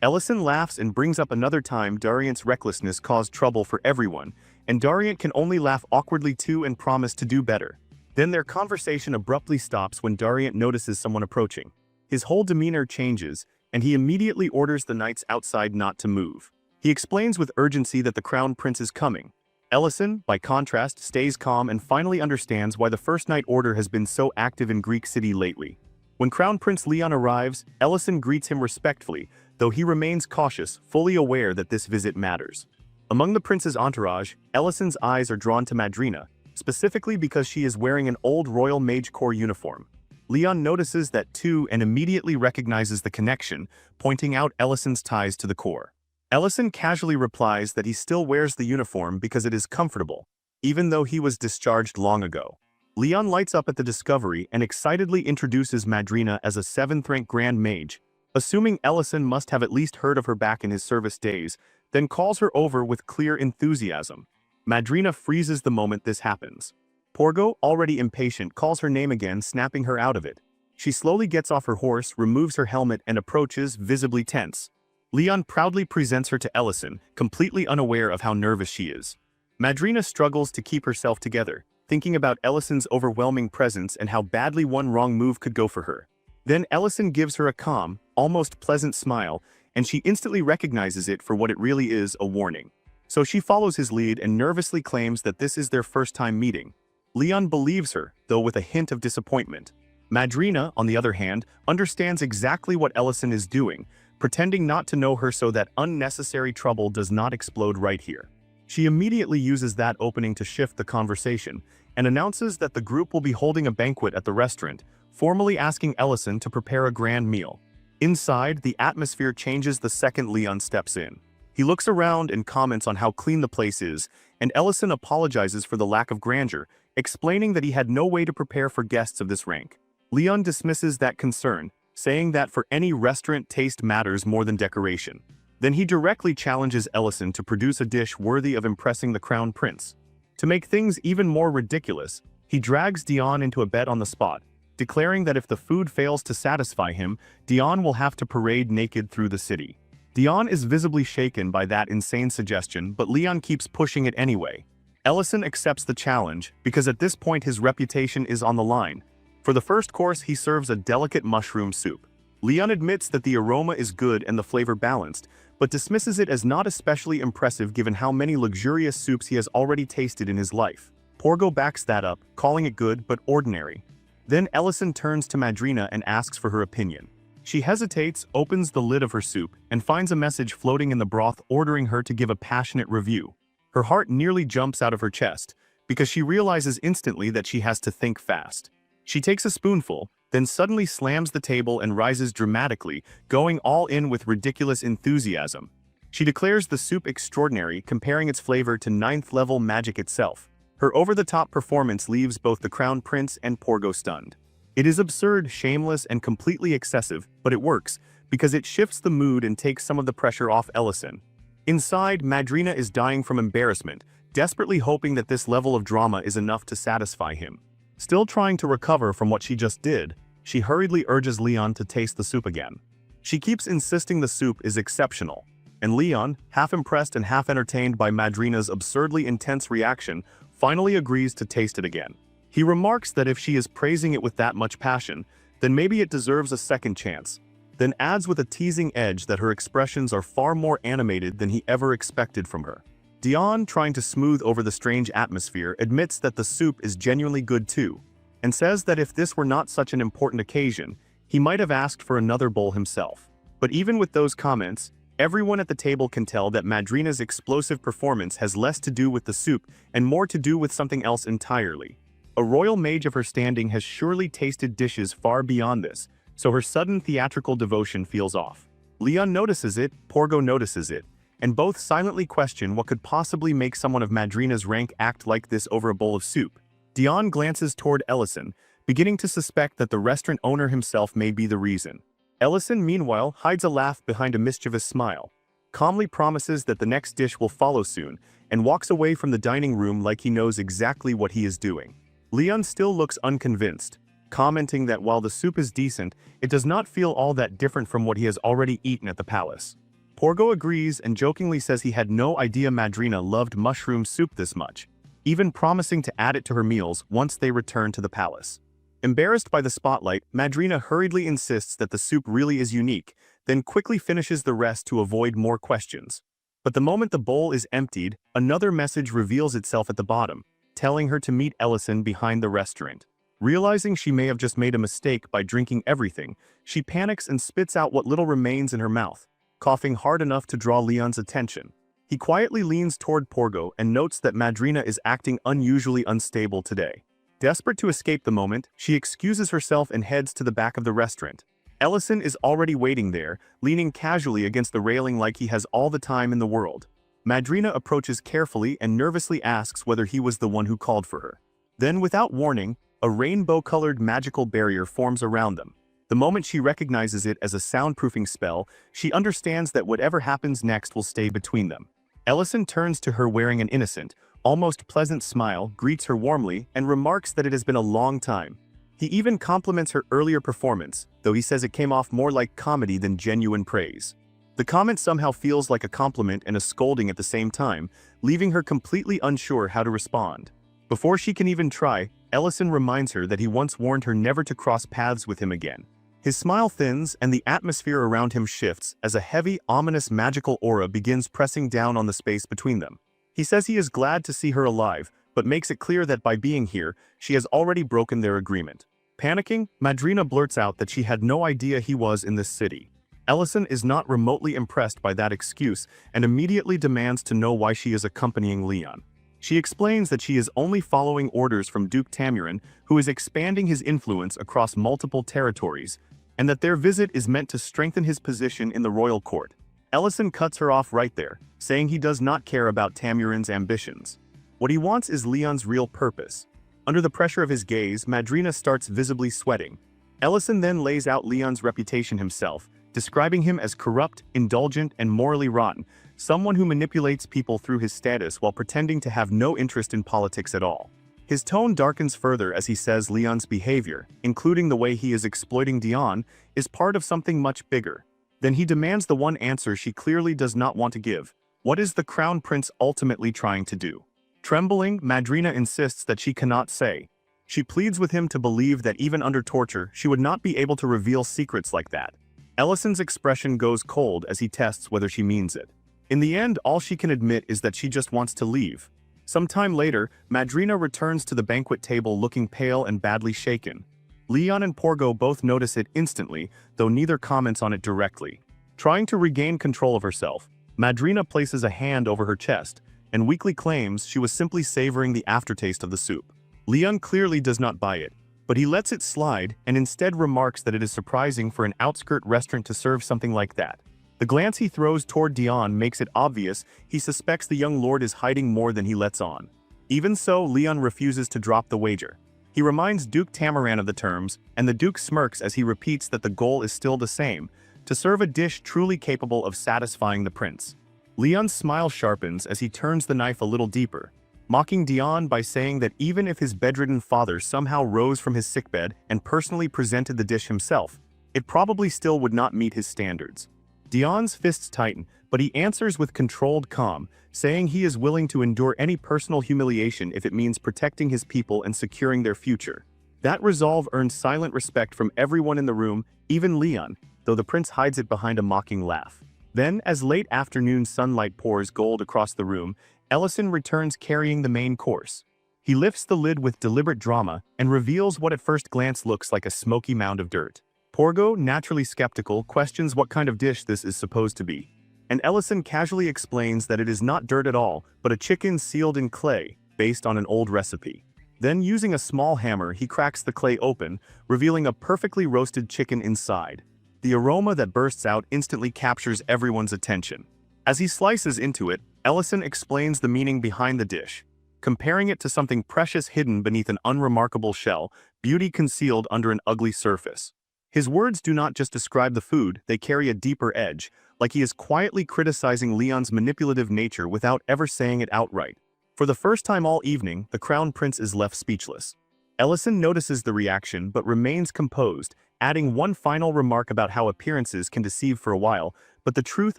Ellison laughs and brings up another time Dariant's recklessness caused trouble for everyone, and Dariant can only laugh awkwardly too and promise to do better. Then their conversation abruptly stops when Dariant notices someone approaching. His whole demeanor changes, and he immediately orders the knights outside not to move. He explains with urgency that the Crown Prince is coming. Ellison, by contrast, stays calm and finally understands why the First Knight Order has been so active in Greek City lately. When Crown Prince Leon arrives, Ellison greets him respectfully, though he remains cautious, fully aware that this visit matters. Among the prince's entourage, Ellison's eyes are drawn to Madrina, specifically because she is wearing an old Royal Mage Corps uniform. Leon notices that too and immediately recognizes the connection, pointing out Ellison's ties to the Corps. Ellison casually replies that he still wears the uniform because it is comfortable, even though he was discharged long ago. Leon lights up at the discovery and excitedly introduces Madrina as a 7th-rank Grand Mage, assuming Ellison must have at least heard of her back in his service days, then calls her over with clear enthusiasm. Madrina freezes the moment this happens. Porgo, already impatient, calls her name again, snapping her out of it. She slowly gets off her horse, removes her helmet, and approaches, visibly tense. Leon proudly presents her to Ellison, completely unaware of how nervous she is. Madrina struggles to keep herself together, thinking about Ellison's overwhelming presence and how badly one wrong move could go for her. Then Ellison gives her a calm, almost pleasant smile, and she instantly recognizes it for what it really is, a warning. So she follows his lead and nervously claims that this is their first time meeting. Leon believes her, though with a hint of disappointment. Madrina, on the other hand, understands exactly what Ellison is doing, pretending not to know her so that unnecessary trouble does not explode right here. She immediately uses that opening to shift the conversation, and announces that the group will be holding a banquet at the restaurant, formally asking Ellison to prepare a grand meal. Inside, the atmosphere changes the second Leon steps in. He looks around and comments on how clean the place is, and Ellison apologizes for the lack of grandeur, explaining that he had no way to prepare for guests of this rank. Leon dismisses that concern, saying that for any restaurant, taste matters more than decoration. Then he directly challenges Ellison to produce a dish worthy of impressing the Crown Prince. To make things even more ridiculous, he drags Dion into a bet on the spot, declaring that if the food fails to satisfy him, Dion will have to parade naked through the city. Dion is visibly shaken by that insane suggestion, but Leon keeps pushing it anyway. Ellison accepts the challenge because at this point his reputation is on the line. For the first course, he serves a delicate mushroom soup. Leon admits that the aroma is good and the flavor balanced, but dismisses it as not especially impressive given how many luxurious soups he has already tasted in his life. Porgo backs that up, calling it good but ordinary. Then Ellison turns to Madrina and asks for her opinion. She hesitates, opens the lid of her soup, and finds a message floating in the broth ordering her to give a passionate review. Her heart nearly jumps out of her chest, because she realizes instantly that she has to think fast. She takes a spoonful, then suddenly slams the table and rises dramatically, going all in with ridiculous enthusiasm. She declares the soup extraordinary, comparing its flavor to 9th-level magic itself. Her over-the-top performance leaves both the Crown Prince and Porgo stunned. It is absurd, shameless, and completely excessive, but it works, because it shifts the mood and takes some of the pressure off Ellison. Inside, Madrina is dying from embarrassment, desperately hoping that this level of drama is enough to satisfy him. Still trying to recover from what she just did, she hurriedly urges Leon to taste the soup again. She keeps insisting the soup is exceptional, and Leon, half impressed and half entertained by Madrina's absurdly intense reaction, finally agrees to taste it again. He remarks that if she is praising it with that much passion, then maybe it deserves a second chance, then adds with a teasing edge that her expressions are far more animated than he ever expected from her. Dion, trying to smooth over the strange atmosphere, admits that the soup is genuinely good too, and says that if this were not such an important occasion, he might have asked for another bowl himself. But even with those comments, everyone at the table can tell that Madrina's explosive performance has less to do with the soup and more to do with something else entirely. A royal mage of her standing has surely tasted dishes far beyond this, so her sudden theatrical devotion feels off. Leon notices it, Porgo notices it, and both silently question what could possibly make someone of Madrina's rank act like this over a bowl of soup. Dion glances toward Ellison, beginning to suspect that the restaurant owner himself may be the reason. Ellison, meanwhile, hides a laugh behind a mischievous smile, calmly promises that the next dish will follow soon, and walks away from the dining room like he knows exactly what he is doing. Leon still looks unconvinced, commenting that while the soup is decent, it does not feel all that different from what he has already eaten at the palace. Porgo agrees and jokingly says he had no idea Madrina loved mushroom soup this much, even promising to add it to her meals once they return to the palace. Embarrassed by the spotlight, Madrina hurriedly insists that the soup really is unique, then quickly finishes the rest to avoid more questions. But the moment the bowl is emptied, another message reveals itself at the bottom, telling her to meet Ellison behind the restaurant. Realizing she may have just made a mistake by drinking everything, she panics and spits out what little remains in her mouth, coughing hard enough to draw Leon's attention. He quietly leans toward Porgo and notes that Madrina is acting unusually unstable today. Desperate to escape the moment, she excuses herself and heads to the back of the restaurant. Ellison is already waiting there, leaning casually against the railing like he has all the time in the world. Madrina approaches carefully and nervously asks whether he was the one who called for her. Then, without warning, a rainbow-colored magical barrier forms around them. The moment she recognizes it as a soundproofing spell, she understands that whatever happens next will stay between them. Ellison turns to her wearing an innocent, almost pleasant smile, greets her warmly, and remarks that it has been a long time. He even compliments her earlier performance, though he says it came off more like comedy than genuine praise. The comment somehow feels like a compliment and a scolding at the same time, leaving her completely unsure how to respond. Before she can even try, Ellison reminds her that he once warned her never to cross paths with him again. His smile thins and the atmosphere around him shifts as a heavy, ominous magical aura begins pressing down on the space between them. He says he is glad to see her alive, but makes it clear that by being here, she has already broken their agreement. Panicking, Madrina blurts out that she had no idea he was in this city. Ellison is not remotely impressed by that excuse and immediately demands to know why she is accompanying Leon. She explains that she is only following orders from Duke Tamurin, who is expanding his influence across multiple territories, and that their visit is meant to strengthen his position in the royal court. Ellison cuts her off right there, saying he does not care about Tamurin's ambitions. What he wants is Leon's real purpose. Under the pressure of his gaze, Madrina starts visibly sweating. Ellison then lays out Leon's reputation himself, describing him as corrupt, indulgent, and morally rotten, someone who manipulates people through his status while pretending to have no interest in politics at all. His tone darkens further as he says Leon's behavior, including the way he is exploiting Dion, is part of something much bigger. Then he demands the one answer she clearly does not want to give. What is the Crown Prince ultimately trying to do? Trembling, Madrina insists that she cannot say. She pleads with him to believe that even under torture, she would not be able to reveal secrets like that. Ellison's expression goes cold as he tests whether she means it. In the end, all she can admit is that she just wants to leave. Sometime later, Madrina returns to the banquet table looking pale and badly shaken. Leon and Porgo both notice it instantly, though neither comments on it directly. Trying to regain control of herself, Madrina places a hand over her chest, and weakly claims she was simply savoring the aftertaste of the soup. Leon clearly does not buy it, but he lets it slide and instead remarks that it is surprising for an outskirt restaurant to serve something like that. The glance he throws toward Dion makes it obvious he suspects the young lord is hiding more than he lets on. Even so, Leon refuses to drop the wager. He reminds Duke Tamaran of the terms, and the Duke smirks as he repeats that the goal is still the same, to serve a dish truly capable of satisfying the prince. Leon's smile sharpens as he turns the knife a little deeper, mocking Dion by saying that even if his bedridden father somehow rose from his sickbed and personally presented the dish himself, it probably still would not meet his standards. Dion's fists tighten, but he answers with controlled calm, saying he is willing to endure any personal humiliation if it means protecting his people and securing their future. That resolve earns silent respect from everyone in the room, even Leon, though the prince hides it behind a mocking laugh. Then, as late afternoon sunlight pours gold across the room, Ellison returns carrying the main course. He lifts the lid with deliberate drama and reveals what at first glance looks like a smoky mound of dirt. Porgo, naturally skeptical, questions what kind of dish this is supposed to be, and Ellison casually explains that it is not dirt at all, but a chicken sealed in clay, based on an old recipe. Then, using a small hammer, he cracks the clay open, revealing a perfectly roasted chicken inside. The aroma that bursts out instantly captures everyone's attention. As he slices into it, Ellison explains the meaning behind the dish, comparing it to something precious hidden beneath an unremarkable shell, beauty concealed under an ugly surface. His words do not just describe the food, they carry a deeper edge, like he is quietly criticizing Leon's manipulative nature without ever saying it outright. For the first time all evening, the Crown Prince is left speechless. Ellison notices the reaction but remains composed, adding one final remark about how appearances can deceive for a while, but the truth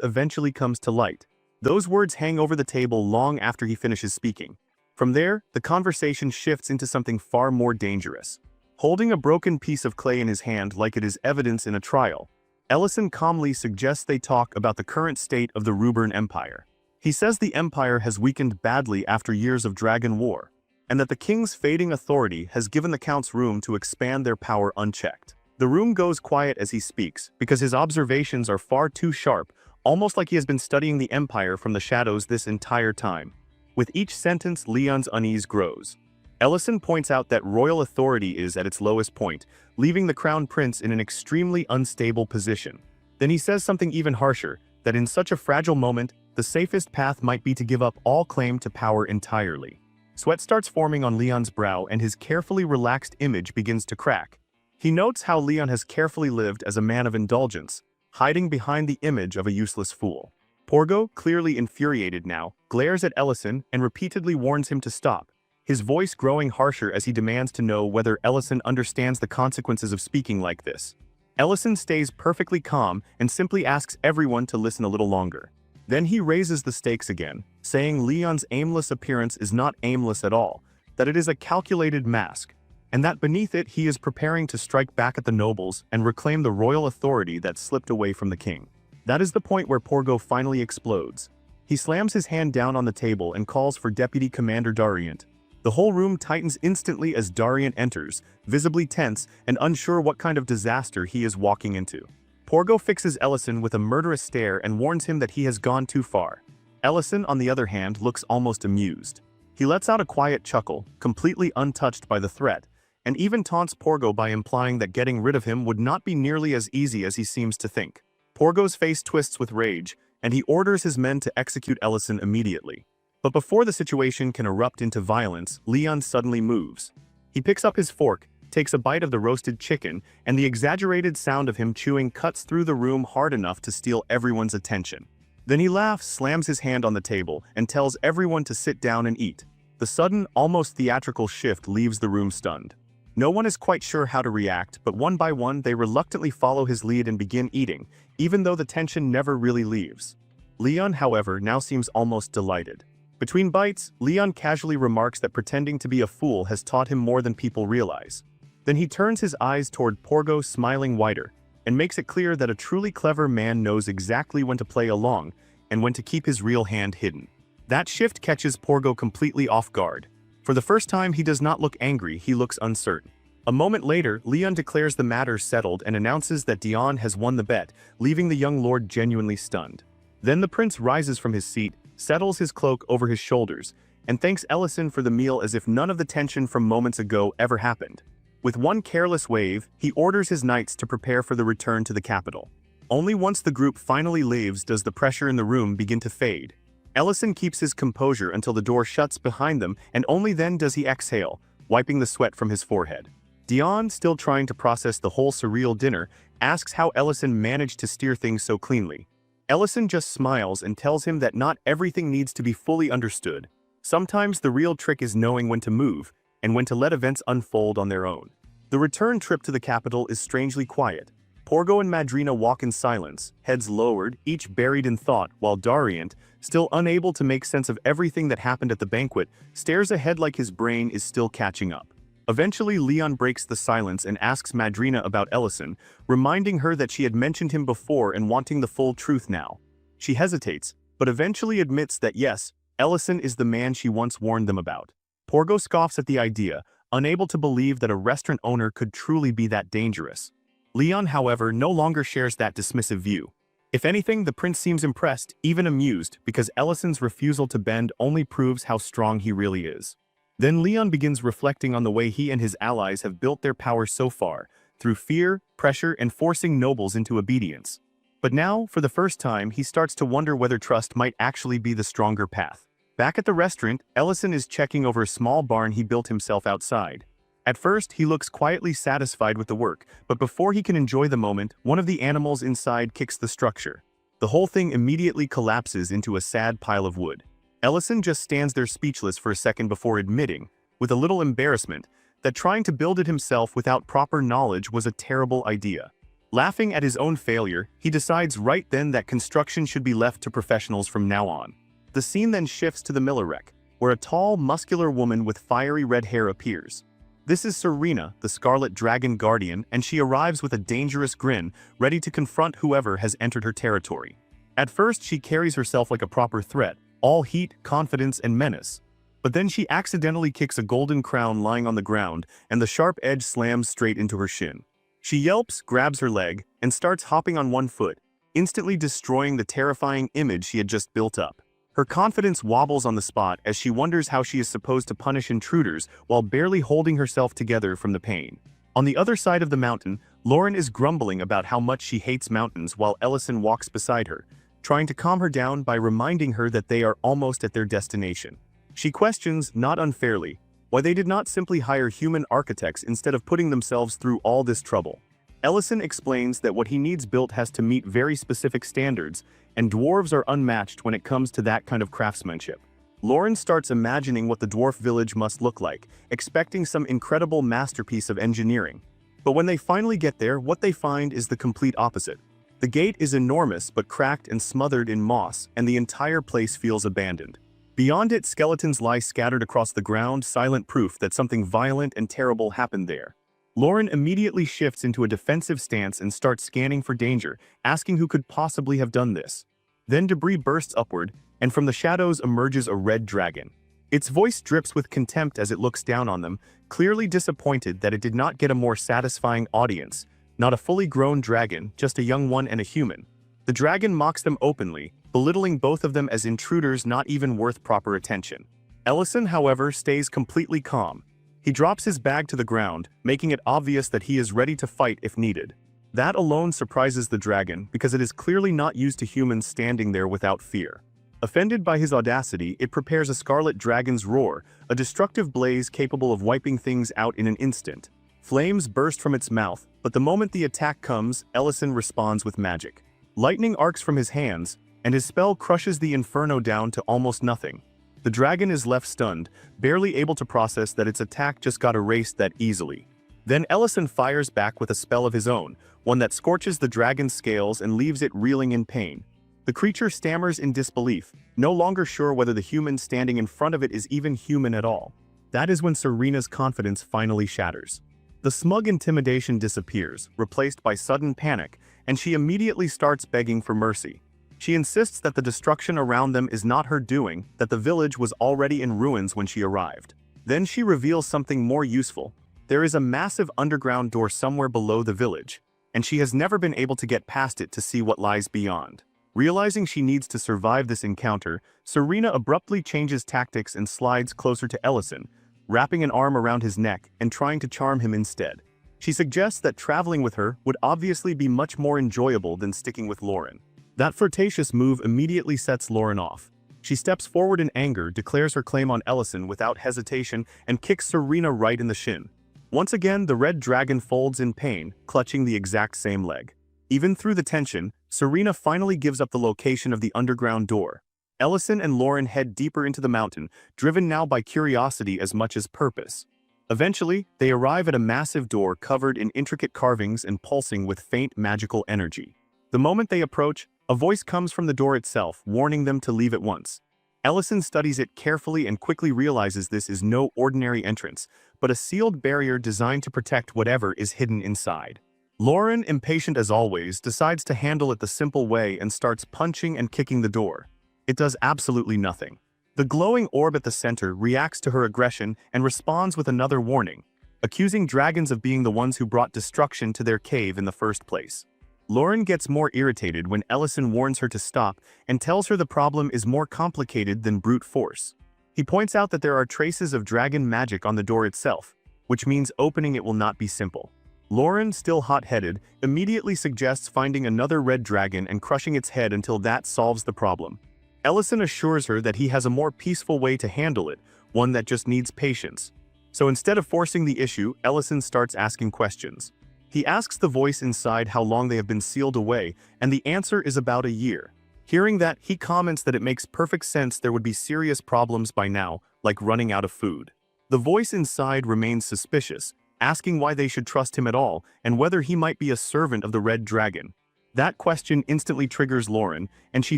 eventually comes to light. Those words hang over the table long after he finishes speaking. From there, the conversation shifts into something far more dangerous. Holding a broken piece of clay in his hand like it is evidence in a trial, Ellison calmly suggests they talk about the current state of the Rubern Empire. He says the empire has weakened badly after years of dragon war, and that the king's fading authority has given the counts room to expand their power unchecked. The room goes quiet as he speaks, because his observations are far too sharp, almost like he has been studying the empire from the shadows this entire time. With each sentence, Leon's unease grows. Ellison points out that royal authority is at its lowest point, leaving the crown prince in an extremely unstable position. Then he says something even harsher, that in such a fragile moment, the safest path might be to give up all claim to power entirely. Sweat starts forming on Leon's brow and his carefully relaxed image begins to crack. He notes how Leon has carefully lived as a man of indulgence, hiding behind the image of a useless fool. Porgo, clearly infuriated now, glares at Ellison and repeatedly warns him to stop, his voice growing harsher as he demands to know whether Ellison understands the consequences of speaking like this. Ellison stays perfectly calm and simply asks everyone to listen a little longer. Then he raises the stakes again, saying Leon's aimless appearance is not aimless at all, that it is a calculated mask, and that beneath it he is preparing to strike back at the nobles and reclaim the royal authority that slipped away from the king. That is the point where Porgo finally explodes. He slams his hand down on the table and calls for Deputy Commander Darient. The whole room tightens instantly as Darient enters, visibly tense and unsure what kind of disaster he is walking into. Porgo fixes Ellison with a murderous stare and warns him that he has gone too far. Ellison, on the other hand, looks almost amused. He lets out a quiet chuckle, completely untouched by the threat, and even taunts Porgo by implying that getting rid of him would not be nearly as easy as he seems to think. Porgo's face twists with rage, and he orders his men to execute Ellison immediately. But before the situation can erupt into violence, Leon suddenly moves. He picks up his fork, takes a bite of the roasted chicken, and the exaggerated sound of him chewing cuts through the room hard enough to steal everyone's attention. Then he laughs, slams his hand on the table, and tells everyone to sit down and eat. The sudden, almost theatrical shift leaves the room stunned. No one is quite sure how to react, but one by one they reluctantly follow his lead and begin eating, even though the tension never really leaves. Leon, however, now seems almost delighted. Between bites, Leon casually remarks that pretending to be a fool has taught him more than people realize. Then he turns his eyes toward Porgo, smiling wider, and makes it clear that a truly clever man knows exactly when to play along and when to keep his real hand hidden. That shift catches Porgo completely off guard. For the first time, he does not look angry, he looks uncertain. A moment later, Leon declares the matter settled and announces that Dion has won the bet, leaving the young lord genuinely stunned. Then the prince rises from his seat, settles his cloak over his shoulders, and thanks Ellison for the meal as if none of the tension from moments ago ever happened. With one careless wave, he orders his knights to prepare for the return to the capital. Only once the group finally leaves does the pressure in the room begin to fade. Ellison keeps his composure until the door shuts behind them, and only then does he exhale, wiping the sweat from his forehead. Dion, still trying to process the whole surreal dinner, asks how Ellison managed to steer things so cleanly. Ellison just smiles and tells him that not everything needs to be fully understood. Sometimes the real trick is knowing when to move, and when to let events unfold on their own. The return trip to the capital is strangely quiet. Porgo and Madrina walk in silence, heads lowered, each buried in thought, while Darient, still unable to make sense of everything that happened at the banquet, stares ahead like his brain is still catching up. Eventually, Leon breaks the silence and asks Madrina about Ellison, reminding her that she had mentioned him before and wanting the full truth now. She hesitates, but eventually admits that yes, Ellison is the man she once warned them about. Porgo scoffs at the idea, unable to believe that a restaurant owner could truly be that dangerous. Leon, however, no longer shares that dismissive view. If anything, the prince seems impressed, even amused, because Ellison's refusal to bend only proves how strong he really is. Then Leon begins reflecting on the way he and his allies have built their power so far, through fear, pressure, and forcing nobles into obedience. But now, for the first time, he starts to wonder whether trust might actually be the stronger path. Back at the restaurant, Ellison is checking over a small barn he built himself outside. At first, he looks quietly satisfied with the work, but before he can enjoy the moment, one of the animals inside kicks the structure. The whole thing immediately collapses into a sad pile of wood. Ellison just stands there speechless for a second before admitting, with a little embarrassment, that trying to build it himself without proper knowledge was a terrible idea. Laughing at his own failure, he decides right then that construction should be left to professionals from now on. The scene then shifts to the Millerec, where a tall, muscular woman with fiery red hair appears. This is Serena, the Scarlet Dragon Guardian, and she arrives with a dangerous grin, ready to confront whoever has entered her territory. At first, she carries herself like a proper threat, all heat, confidence, and menace. But then she accidentally kicks a golden crown lying on the ground, and the sharp edge slams straight into her shin. She yelps, grabs her leg, and starts hopping on one foot, instantly destroying the terrifying image she had just built up. Her confidence wobbles on the spot as she wonders how she is supposed to punish intruders while barely holding herself together from the pain. On the other side of the mountain, Lauren is grumbling about how much she hates mountains while Ellison walks beside her, trying to calm her down by reminding her that they are almost at their destination. She questions, not unfairly, why they did not simply hire human architects instead of putting themselves through all this trouble. Ellison explains that what he needs built has to meet very specific standards, and dwarves are unmatched when it comes to that kind of craftsmanship. Lauren starts imagining what the dwarf village must look like, expecting some incredible masterpiece of engineering. But when they finally get there, what they find is the complete opposite. The gate is enormous but cracked and smothered in moss, and the entire place feels abandoned. Beyond it, skeletons lie scattered across the ground, silent proof that something violent and terrible happened there. Lauren immediately shifts into a defensive stance and starts scanning for danger, asking who could possibly have done this. Then debris bursts upward, and from the shadows emerges a red dragon. Its voice drips with contempt as it looks down on them, clearly disappointed that it did not get a more satisfying audience. Not a fully grown dragon, just a young one and a human. The dragon mocks them openly, belittling both of them as intruders not even worth proper attention. Ellison, however, stays completely calm. He drops his bag to the ground, making it obvious that he is ready to fight if needed. That alone surprises the dragon because it is clearly not used to humans standing there without fear. Offended by his audacity, it prepares a scarlet dragon's roar, a destructive blaze capable of wiping things out in an instant. Flames burst from its mouth, but the moment the attack comes, Ellison responds with magic. Lightning arcs from his hands, and his spell crushes the inferno down to almost nothing. The dragon is left stunned, barely able to process that its attack just got erased that easily. Then Ellison fires back with a spell of his own, one that scorches the dragon's scales and leaves it reeling in pain. The creature stammers in disbelief, no longer sure whether the human standing in front of it is even human at all. That is when Serena's confidence finally shatters. The smug intimidation disappears, replaced by sudden panic, and she immediately starts begging for mercy. She insists that the destruction around them is not her doing, that the village was already in ruins when she arrived. Then she reveals something more useful. There is a massive underground door somewhere below the village, and she has never been able to get past it to see what lies beyond. Realizing she needs to survive this encounter, Serena abruptly changes tactics and slides closer to Ellison, wrapping an arm around his neck and trying to charm him instead. She suggests that traveling with her would obviously be much more enjoyable than sticking with Lauren. That flirtatious move immediately sets Lauren off. She steps forward in anger, declares her claim on Ellison without hesitation, and kicks Serena right in the shin. Once again, the red dragon folds in pain, clutching the exact same leg. Even through the tension, Serena finally gives up the location of the underground door. Ellison and Lauren head deeper into the mountain, driven now by curiosity as much as purpose. Eventually, they arrive at a massive door covered in intricate carvings and pulsing with faint magical energy. The moment they approach, a voice comes from the door itself, warning them to leave at once. Ellison studies it carefully and quickly realizes this is no ordinary entrance, but a sealed barrier designed to protect whatever is hidden inside. Lauren, impatient as always, decides to handle it the simple way and starts punching and kicking the door. It does absolutely nothing. The glowing orb at the center reacts to her aggression and responds with another warning, accusing dragons of being the ones who brought destruction to their cave in the first place. Lauren gets more irritated when Ellison warns her to stop and tells her the problem is more complicated than brute force. He points out that there are traces of dragon magic on the door itself, which means opening it will not be simple. Lauren, still hot-headed, immediately suggests finding another red dragon and crushing its head until that solves the problem. Ellison assures her that he has a more peaceful way to handle it, one that just needs patience. So instead of forcing the issue, Ellison starts asking questions. He asks the voice inside how long they have been sealed away, and the answer is about a year. Hearing that, he comments that it makes perfect sense there would be serious problems by now, like running out of food. The voice inside remains suspicious, asking why they should trust him at all and whether he might be a servant of the Red Dragon. That question instantly triggers Lauren, and she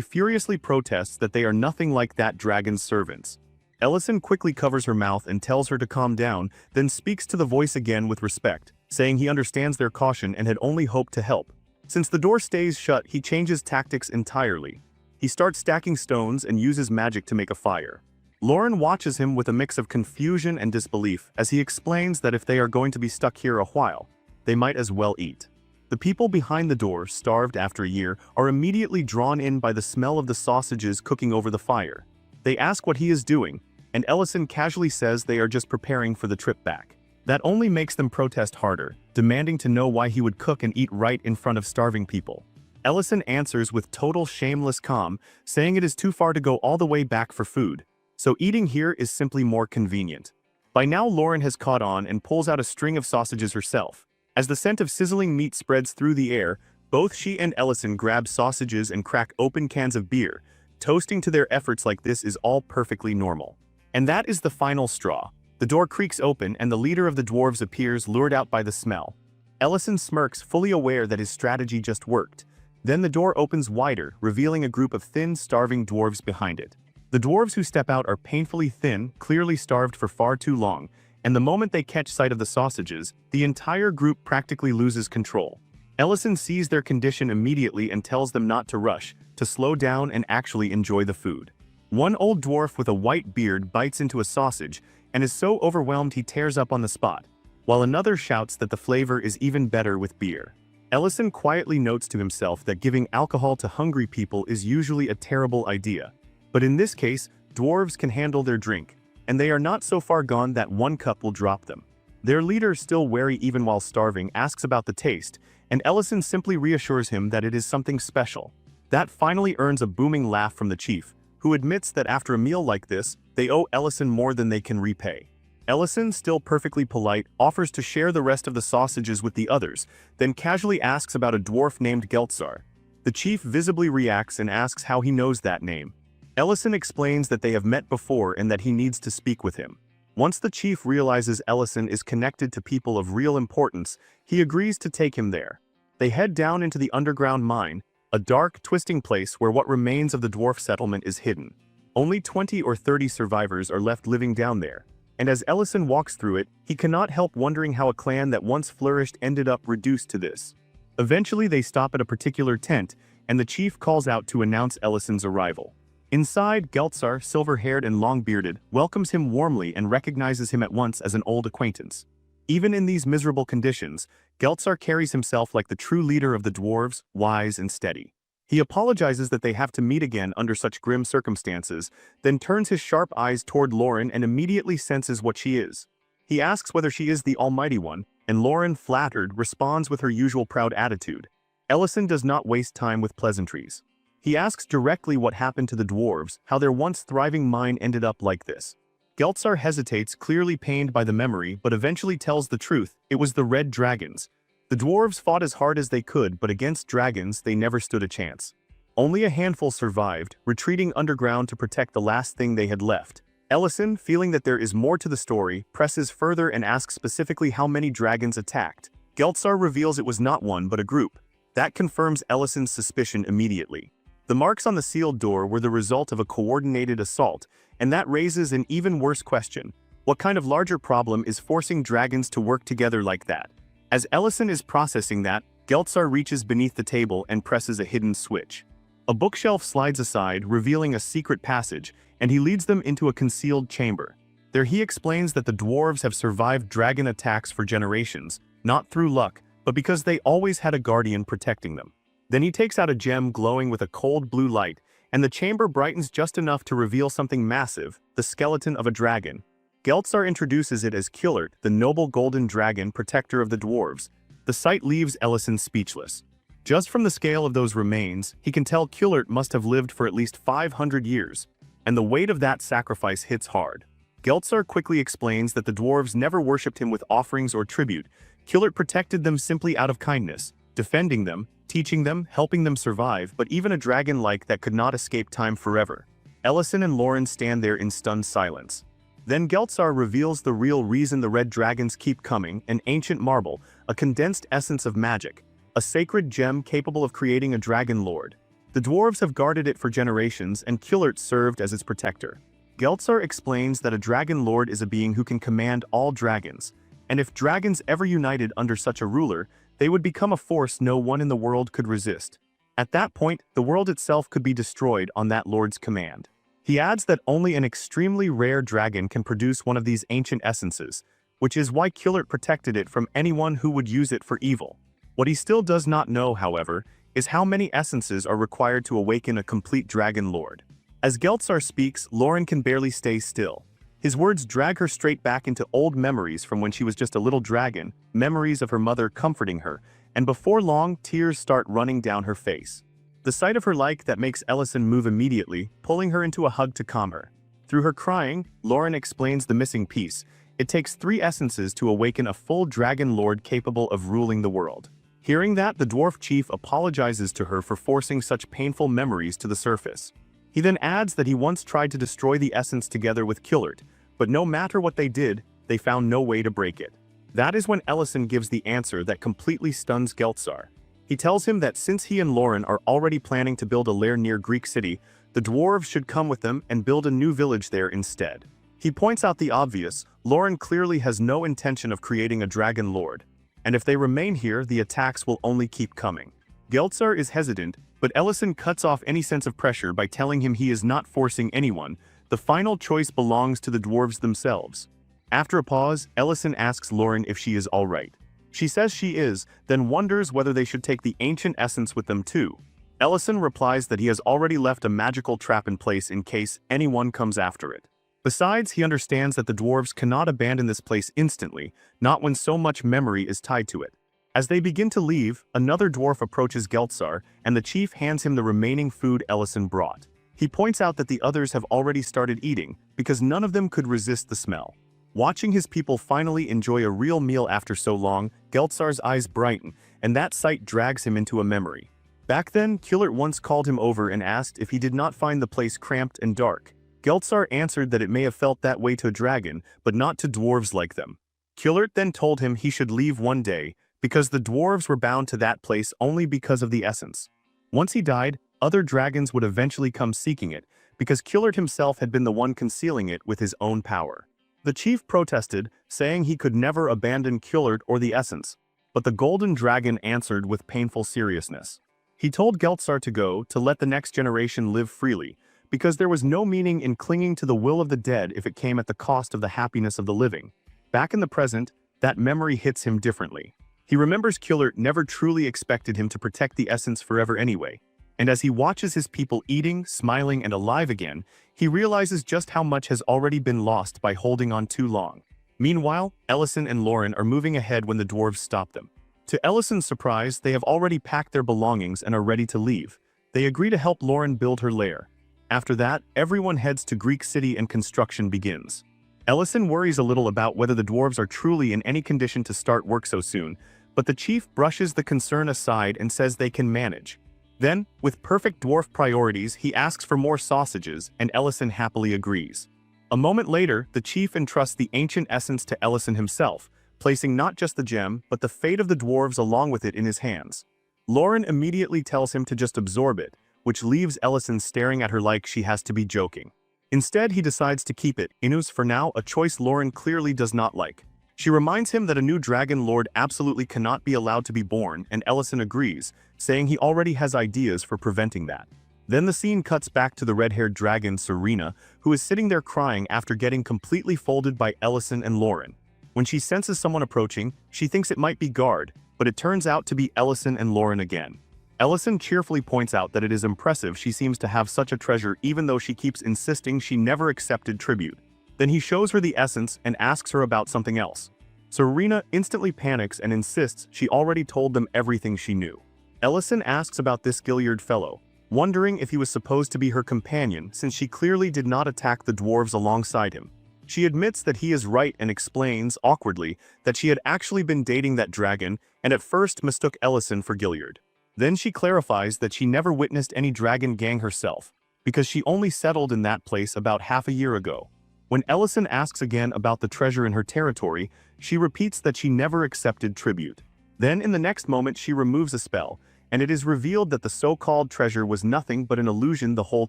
furiously protests that they are nothing like that dragon's servants. Ellison quickly covers her mouth and tells her to calm down, then speaks to the voice again with respect, saying he understands their caution and had only hoped to help. Since the door stays shut, he changes tactics entirely. He starts stacking stones and uses magic to make a fire. Lauren watches him with a mix of confusion and disbelief as he explains that if they are going to be stuck here a while, they might as well eat. The people behind the door, starved after a year, are immediately drawn in by the smell of the sausages cooking over the fire. They ask what he is doing, and Ellison casually says they are just preparing for the trip back. That only makes them protest harder, demanding to know why he would cook and eat right in front of starving people. Ellison answers with total shameless calm, saying it is too far to go all the way back for food, so eating here is simply more convenient. By now Lauren has caught on and pulls out a string of sausages herself. As the scent of sizzling meat spreads through the air, both she and Ellison grab sausages and crack open cans of beer, toasting to their efforts like this is all perfectly normal. And that is the final straw. The door creaks open and the leader of the dwarves appears, lured out by the smell. Ellison smirks, fully aware that his strategy just worked. Then the door opens wider, revealing a group of thin, starving dwarves behind it. The dwarves who step out are painfully thin, clearly starved for far too long, and the moment they catch sight of the sausages, the entire group practically loses control. Ellison sees their condition immediately and tells them not to rush, to slow down and actually enjoy the food. One old dwarf with a white beard bites into a sausage and is so overwhelmed he tears up on the spot, while another shouts that the flavor is even better with beer. Ellison quietly notes to himself that giving alcohol to hungry people is usually a terrible idea. But in this case, dwarves can handle their drink, and they are not so far gone that one cup will drop them. Their leader, still wary even while starving, asks about the taste, and Ellison simply reassures him that it is something special. That finally earns a booming laugh from the chief, who admits that after a meal like this, they owe Ellison more than they can repay. Ellison, still perfectly polite, offers to share the rest of the sausages with the others, then casually asks about a dwarf named Geltzar. The chief visibly reacts and asks how he knows that name. Ellison explains that they have met before and that he needs to speak with him. Once the chief realizes Ellison is connected to people of real importance, he agrees to take him there. They head down into the underground mine, a dark, twisting place where what remains of the dwarf settlement is hidden. Only 20 or 30 survivors are left living down there, and as Ellison walks through it, he cannot help wondering how a clan that once flourished ended up reduced to this. Eventually they stop at a particular tent, and the chief calls out to announce Ellison's arrival. Inside, Geltzar, silver-haired and long-bearded, welcomes him warmly and recognizes him at once as an old acquaintance. Even in these miserable conditions, Geltzar carries himself like the true leader of the dwarves, wise and steady. He apologizes that they have to meet again under such grim circumstances, then turns his sharp eyes toward Lauren and immediately senses what she is. He asks whether she is the Almighty One, and Lauren, flattered, responds with her usual proud attitude. Ellison does not waste time with pleasantries. He asks directly what happened to the dwarves, how their once thriving mine ended up like this. Geltzar hesitates, clearly pained by the memory, but eventually tells the truth: it was the red dragons. The dwarves fought as hard as they could, but against dragons they never stood a chance. Only a handful survived, retreating underground to protect the last thing they had left. Ellison, feeling that there is more to the story, presses further and asks specifically how many dragons attacked. Geltzar reveals it was not one but a group. That confirms Ellison's suspicion immediately. The marks on the sealed door were the result of a coordinated assault, and that raises an even worse question. What kind of larger problem is forcing dragons to work together like that? As Ellison is processing that, Geltzar reaches beneath the table and presses a hidden switch. A bookshelf slides aside, revealing a secret passage, and he leads them into a concealed chamber. There he explains that the dwarves have survived dragon attacks for generations, not through luck, but because they always had a guardian protecting them. Then he takes out a gem glowing with a cold blue light, and the chamber brightens just enough to reveal something massive, the skeleton of a dragon. Geltzar introduces it as Killert, the noble golden dragon protector of the dwarves. The sight leaves Ellison speechless. Just from the scale of those remains, he can tell Kullert must have lived for at least 500 years, and the weight of that sacrifice hits hard. Geltzar quickly explains that the dwarves never worshipped him with offerings or tribute. Kullert protected them simply out of kindness, defending them, teaching them, helping them survive, but even a dragon like that could not escape time forever. Ellison and Lauren stand there in stunned silence. Then Geltzar reveals the real reason the red dragons keep coming: an ancient marble, a condensed essence of magic, a sacred gem capable of creating a dragon lord. The dwarves have guarded it for generations, and Kullert served as its protector. Geltzar explains that a dragon lord is a being who can command all dragons, and if dragons ever united under such a ruler, they would become a force no one in the world could resist. At that point, the world itself could be destroyed on that lord's command. He adds that only an extremely rare dragon can produce one of these ancient essences, which is why Kullert protected it from anyone who would use it for evil. What he still does not know, however, is how many essences are required to awaken a complete dragon lord. As Geltzar speaks, Lauren can barely stay still. His words drag her straight back into old memories from when she was just a little dragon, memories of her mother comforting her, and before long, tears start running down her face. The sight of her like that makes Ellison move immediately, pulling her into a hug to calm her. Through her crying, Lauren explains the missing piece. It takes 3 essences to awaken a full dragon lord capable of ruling the world. Hearing that, the dwarf chief apologizes to her for forcing such painful memories to the surface. He then adds that he once tried to destroy the essence together with Kullert, but no matter what they did, they found no way to break it. That is when Ellison gives the answer that completely stuns Geltzar. He tells him that since he and Lauren are already planning to build a lair near Greek City, the dwarves should come with them and build a new village there instead. He points out the obvious: Lauren clearly has no intention of creating a dragon lord, and if they remain here, the attacks will only keep coming. Geltzar is hesitant, but Ellison cuts off any sense of pressure by telling him he is not forcing anyone. The final choice belongs to the dwarves themselves. After a pause, Ellison asks Lauren if she is alright. She says she is, then wonders whether they should take the ancient essence with them too. Ellison replies that he has already left a magical trap in place in case anyone comes after it. Besides, he understands that the dwarves cannot abandon this place instantly, not when so much memory is tied to it. As they begin to leave, another dwarf approaches Geltzar, and the chief hands him the remaining food Ellison brought. He points out that the others have already started eating, because none of them could resist the smell. Watching his people finally enjoy a real meal after so long, Geltzar's eyes brighten, and that sight drags him into a memory. Back then, Kullert once called him over and asked if he did not find the place cramped and dark. Geltzar answered that it may have felt that way to a dragon, but not to dwarves like them. Kullert then told him he should leave one day, because the dwarves were bound to that place only because of the essence. Once he died, other dragons would eventually come seeking it, because Kullert himself had been the one concealing it with his own power. The chief protested, saying he could never abandon Kullert or the essence, but the golden dragon answered with painful seriousness. He told Geltzar to go, to let the next generation live freely, because there was no meaning in clinging to the will of the dead if it came at the cost of the happiness of the living. Back in the present, that memory hits him differently. He remembers Kullert never truly expected him to protect the essence forever anyway, and as he watches his people eating, smiling, and alive again, he realizes just how much has already been lost by holding on too long. Meanwhile, Ellison and Lauren are moving ahead when the dwarves stop them. To Ellison's surprise, they have already packed their belongings and are ready to leave. They agree to help Lauren build her lair. After that, everyone heads to Greek City and construction begins. Ellison worries a little about whether the dwarves are truly in any condition to start work so soon, but the chief brushes the concern aside and says they can manage. Then, with perfect dwarf priorities, he asks for more sausages, and Ellison happily agrees. A moment later, the chief entrusts the ancient essence to Ellison himself, placing not just the gem, but the fate of the dwarves along with it in his hands. Lauren immediately tells him to just absorb it, which leaves Ellison staring at her like she has to be joking. Instead, he decides to keep it, for now, a choice Lauren clearly does not like. She reminds him that a new dragon lord absolutely cannot be allowed to be born, and Ellison agrees, saying he already has ideas for preventing that. Then the scene cuts back to the red-haired dragon Serena, who is sitting there crying after getting completely folded by Ellison and Lauren. When she senses someone approaching, she thinks it might be Guard, but it turns out to be Ellison and Lauren again. Ellison cheerfully points out that it is impressive she seems to have such a treasure even though she keeps insisting she never accepted tribute. Then he shows her the essence and asks her about something else. Serena instantly panics and insists she already told them everything she knew. Ellison asks about this Gilliard fellow, wondering if he was supposed to be her companion since she clearly did not attack the dwarves alongside him. She admits that he is right and explains, awkwardly, that she had actually been dating that dragon and at first mistook Ellison for Gilliard. Then she clarifies that she never witnessed any dragon gang herself, because she only settled in that place about half a year ago. When Ellison asks again about the treasure in her territory, she repeats that she never accepted tribute. Then in the next moment she removes a spell, and it is revealed that the so-called treasure was nothing but an illusion the whole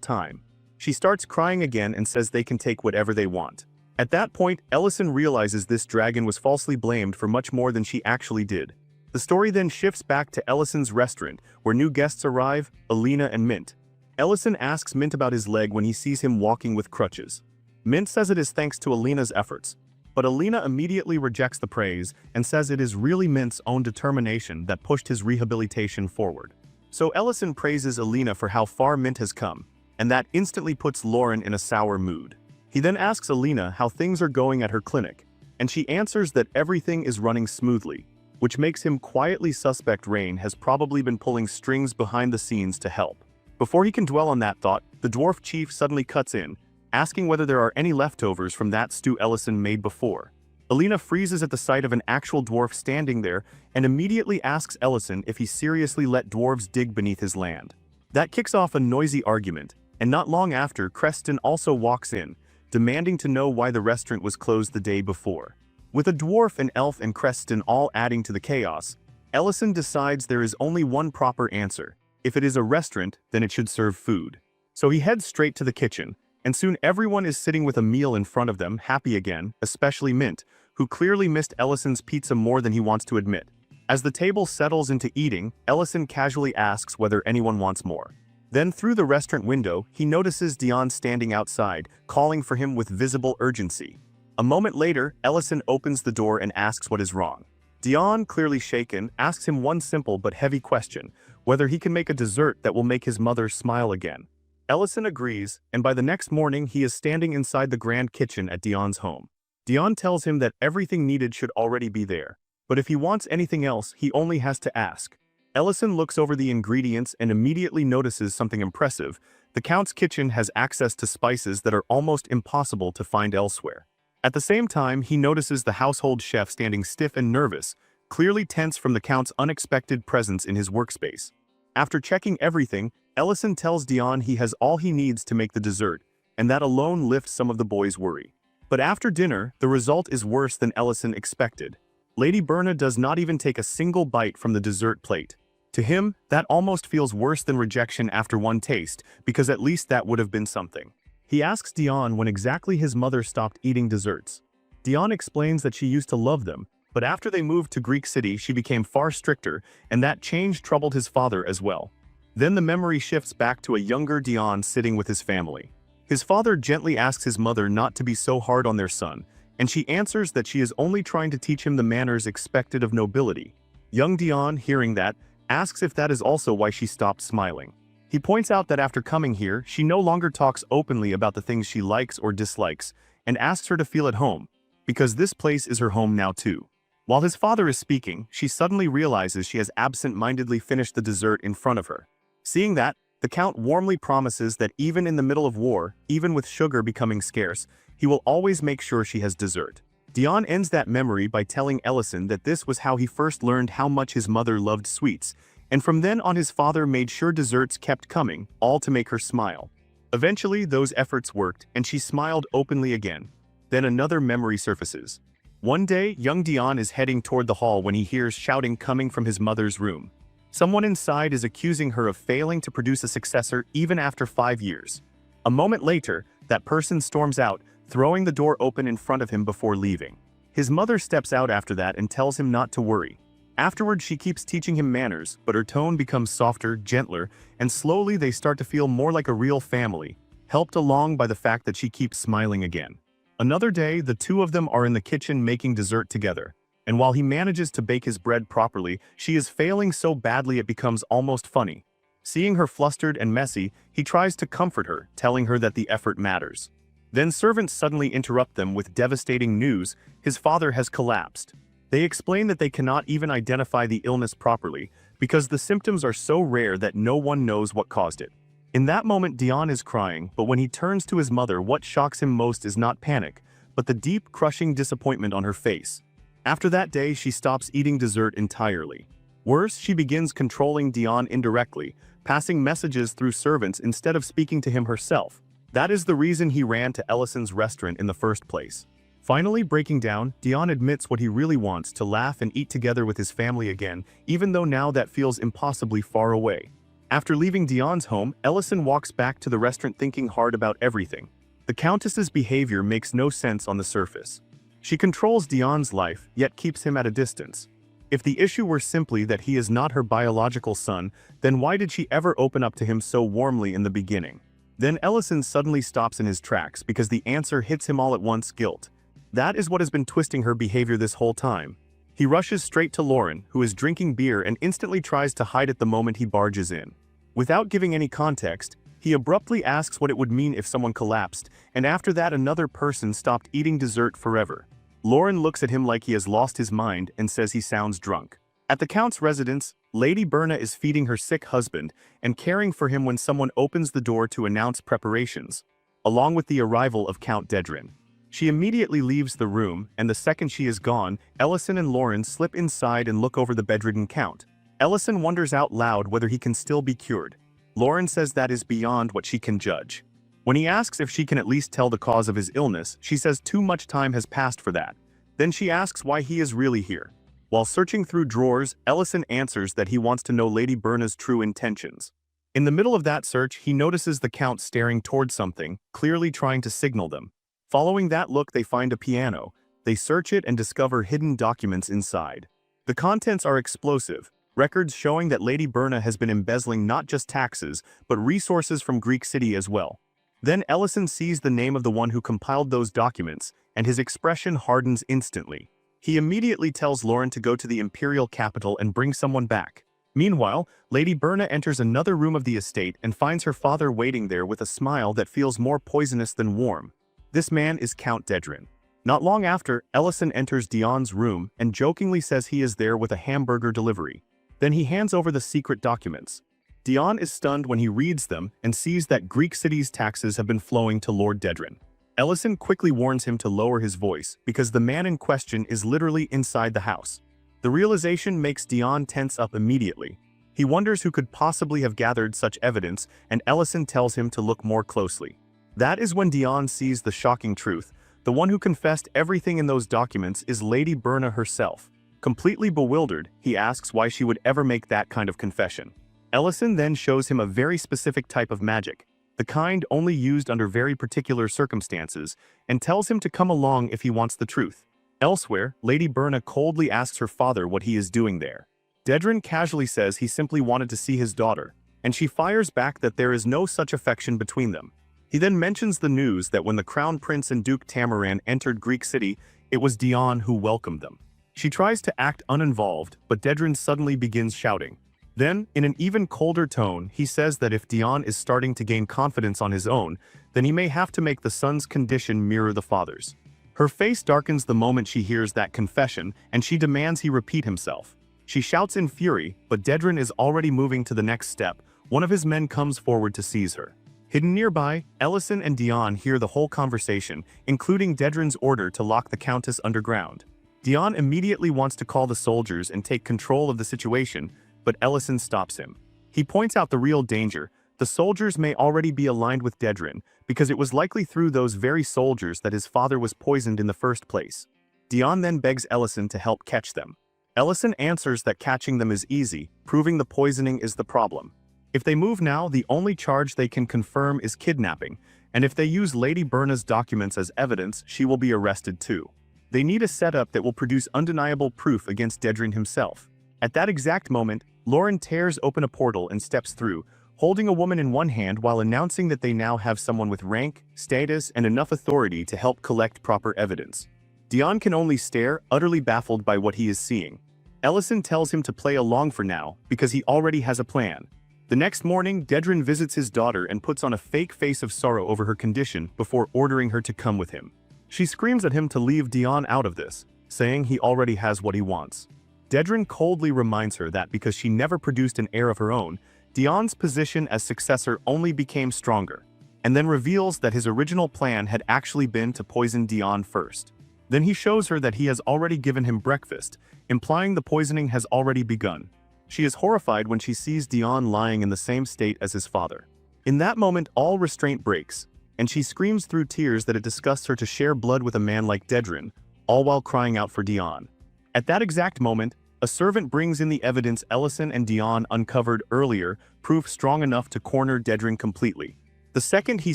time. She starts crying again and says they can take whatever they want. At that point, Ellison realizes this dragon was falsely blamed for much more than she actually did. The story then shifts back to Ellison's restaurant, where new guests arrive, Alina and Mint. Ellison asks Mint about his leg when he sees him walking with crutches. Mint says it is thanks to Alina's efforts, but Alina immediately rejects the praise and says it is really Mint's own determination that pushed his rehabilitation forward. So Ellison praises Alina for how far Mint has come, and that instantly puts Lauren in a sour mood. He then asks Alina how things are going at her clinic, and she answers that everything is running smoothly, which makes him quietly suspect Rain has probably been pulling strings behind the scenes to help. Before he can dwell on that thought, the dwarf chief suddenly cuts in, asking whether there are any leftovers from that stew Ellison made before. Alina freezes at the sight of an actual dwarf standing there and immediately asks Ellison if he seriously let dwarves dig beneath his land. That kicks off a noisy argument, and not long after, Creston also walks in, demanding to know why the restaurant was closed the day before. With a dwarf, an elf, and Creston all adding to the chaos, Ellison decides there is only one proper answer. If it is a restaurant, then it should serve food. So he heads straight to the kitchen, and soon everyone is sitting with a meal in front of them, happy again, especially Mint, who clearly missed Ellison's pizza more than he wants to admit. As the table settles into eating, Ellison casually asks whether anyone wants more. Then through the restaurant window, he notices Dion standing outside, calling for him with visible urgency. A moment later, Ellison opens the door and asks what is wrong. Dion, clearly shaken, asks him one simple but heavy question, whether he can make a dessert that will make his mother smile again. Ellison agrees, and by the next morning he is standing inside the grand kitchen at Dion's home. Dion tells him that everything needed should already be there, but if he wants anything else, he only has to ask. Ellison looks over the ingredients and immediately notices something impressive. The Count's kitchen has access to spices that are almost impossible to find elsewhere. At the same time, he notices the household chef standing stiff and nervous, clearly tense from the Count's unexpected presence in his workspace. After checking everything, Ellison tells Dion he has all he needs to make the dessert, and that alone lifts some of the boys' worry. But after dinner, the result is worse than Ellison expected. Lady Berna does not even take a single bite from the dessert plate. To him, that almost feels worse than rejection after one taste, because at least that would have been something. He asks Dion when exactly his mother stopped eating desserts. Dion explains that she used to love them, but after they moved to Greek City she became far stricter, and that change troubled his father as well. Then the memory shifts back to a younger Dion sitting with his family. His father gently asks his mother not to be so hard on their son, and she answers that she is only trying to teach him the manners expected of nobility. Young Dion, hearing that, asks if that is also why she stopped smiling. He points out that after coming here, she no longer talks openly about the things she likes or dislikes, and asks her to feel at home, because this place is her home now too. While his father is speaking, she suddenly realizes she has absent-mindedly finished the dessert in front of her. Seeing that, the Count warmly promises that even in the middle of war, even with sugar becoming scarce, he will always make sure she has dessert. Dion ends that memory by telling Ellison that this was how he first learned how much his mother loved sweets, and from then on his father made sure desserts kept coming, all to make her smile. Eventually, those efforts worked, and she smiled openly again. Then another memory surfaces. One day, young Dion is heading toward the hall when he hears shouting coming from his mother's room. Someone inside is accusing her of failing to produce a successor even after 5 years. A moment later, that person storms out, throwing the door open in front of him before leaving. His mother steps out after that and tells him not to worry. Afterward, she keeps teaching him manners, but her tone becomes softer, gentler, and slowly they start to feel more like a real family, helped along by the fact that she keeps smiling again. Another day, the two of them are in the kitchen making dessert together, and while he manages to bake his bread properly, she is failing so badly it becomes almost funny. Seeing her flustered and messy, he tries to comfort her, telling her that the effort matters. Then servants suddenly interrupt them with devastating news: his father has collapsed. They explain that they cannot even identify the illness properly because the symptoms are so rare that no one knows what caused it. In that moment, Dion is crying, but when he turns to his mother, what shocks him most is not panic, but the deep, crushing disappointment on her face. After that day, she stops eating dessert entirely. Worse, she begins controlling Dion indirectly, passing messages through servants instead of speaking to him herself. That is the reason he ran to Ellison's restaurant in the first place. Finally breaking down, Dion admits what he really wants: to laugh and eat together with his family again, even though now that feels impossibly far away. After leaving Dion's home, Ellison walks back to the restaurant thinking hard about everything. The Countess's behavior makes no sense on the surface. She controls Dion's life, yet keeps him at a distance. If the issue were simply that he is not her biological son, then why did she ever open up to him so warmly in the beginning? Then Ellison suddenly stops in his tracks because the answer hits him all at once: guilt. That is what has been twisting her behavior this whole time. He rushes straight to Lauren, who is drinking beer, and instantly tries to hide it the moment he barges in. Without giving any context, he abruptly asks what it would mean if someone collapsed, and after that another person stopped eating dessert forever. Lauren looks at him like he has lost his mind and says he sounds drunk. At the Count's residence, Lady Berna is feeding her sick husband and caring for him when someone opens the door to announce preparations, along with the arrival of Count Dedrin. She immediately leaves the room, and the second she is gone, Ellison and Lauren slip inside and look over the bedridden Count. Ellison wonders out loud whether he can still be cured. Lauren says that is beyond what she can judge. When he asks if she can at least tell the cause of his illness, she says too much time has passed for that. Then she asks why he is really here. While searching through drawers, Ellison answers that he wants to know Lady Berna's true intentions. In the middle of that search, he notices the Count staring towards something, clearly trying to signal them. Following that look, they find a piano. They search it and discover hidden documents inside. The contents are explosive. Records showing that Lady Berna has been embezzling not just taxes, but resources from Greek City as well. Then Ellison sees the name of the one who compiled those documents, and his expression hardens instantly. He immediately tells Lauren to go to the imperial capital and bring someone back. Meanwhile, Lady Berna enters another room of the estate and finds her father waiting there with a smile that feels more poisonous than warm. This man is Count Dedrin. Not long after, Ellison enters Dion's room and jokingly says he is there with a hamburger delivery. Then he hands over the secret documents. Dion is stunned when he reads them and sees that Greek City's taxes have been flowing to Lord Dedrin. Ellison quickly warns him to lower his voice because the man in question is literally inside the house. The realization makes Dion tense up immediately. He wonders who could possibly have gathered such evidence, and Ellison tells him to look more closely. That is when Dion sees the shocking truth. The one who confessed everything in those documents is Lady Berna herself. Completely bewildered, he asks why she would ever make that kind of confession. Ellison then shows him a very specific type of magic, the kind only used under very particular circumstances, and tells him to come along if he wants the truth. Elsewhere, Lady Berna coldly asks her father what he is doing there. Dedrin casually says he simply wanted to see his daughter, and she fires back that there is no such affection between them. He then mentions the news that when the Crown Prince and Duke Tamaran entered Greek City, it was Dion who welcomed them. She tries to act uninvolved, but Dedrin suddenly begins shouting. Then, in an even colder tone, he says that if Dion is starting to gain confidence on his own, then he may have to make the son's condition mirror the father's. Her face darkens the moment she hears that confession, and she demands he repeat himself. She shouts in fury, but Dedrin is already moving to the next step. One of his men comes forward to seize her. Hidden nearby, Ellison and Dion hear the whole conversation, including Dedrin's order to lock the Countess underground. Dion immediately wants to call the soldiers and take control of the situation, but Ellison stops him. He points out the real danger. The soldiers may already be aligned with Dedrin, because it was likely through those very soldiers that his father was poisoned in the first place. Dion then begs Ellison to help catch them. Ellison answers that catching them is easy, proving the poisoning is the problem. If they move now, the only charge they can confirm is kidnapping, and if they use Lady Berna's documents as evidence, she will be arrested too. They need a setup that will produce undeniable proof against Dedrin himself. At that exact moment, Lauren tears open a portal and steps through, holding a woman in one hand while announcing that they now have someone with rank, status, and enough authority to help collect proper evidence. Dion can only stare, utterly baffled by what he is seeing. Ellison tells him to play along for now, because he already has a plan. The next morning, Dedrin visits his daughter and puts on a fake face of sorrow over her condition before ordering her to come with him. She screams at him to leave Dion out of this, saying he already has what he wants. Dedren coldly reminds her that because she never produced an heir of her own, Dion's position as successor only became stronger, and then reveals that his original plan had actually been to poison Dion first. Then he shows her that he has already given him breakfast, implying the poisoning has already begun. She is horrified when she sees Dion lying in the same state as his father. In that moment, all restraint breaks, and she screams through tears that it disgusts her to share blood with a man like Dedren, all while crying out for Dion. At that exact moment, a servant brings in the evidence Ellison and Dion uncovered earlier, proof strong enough to corner Dedren completely. The second he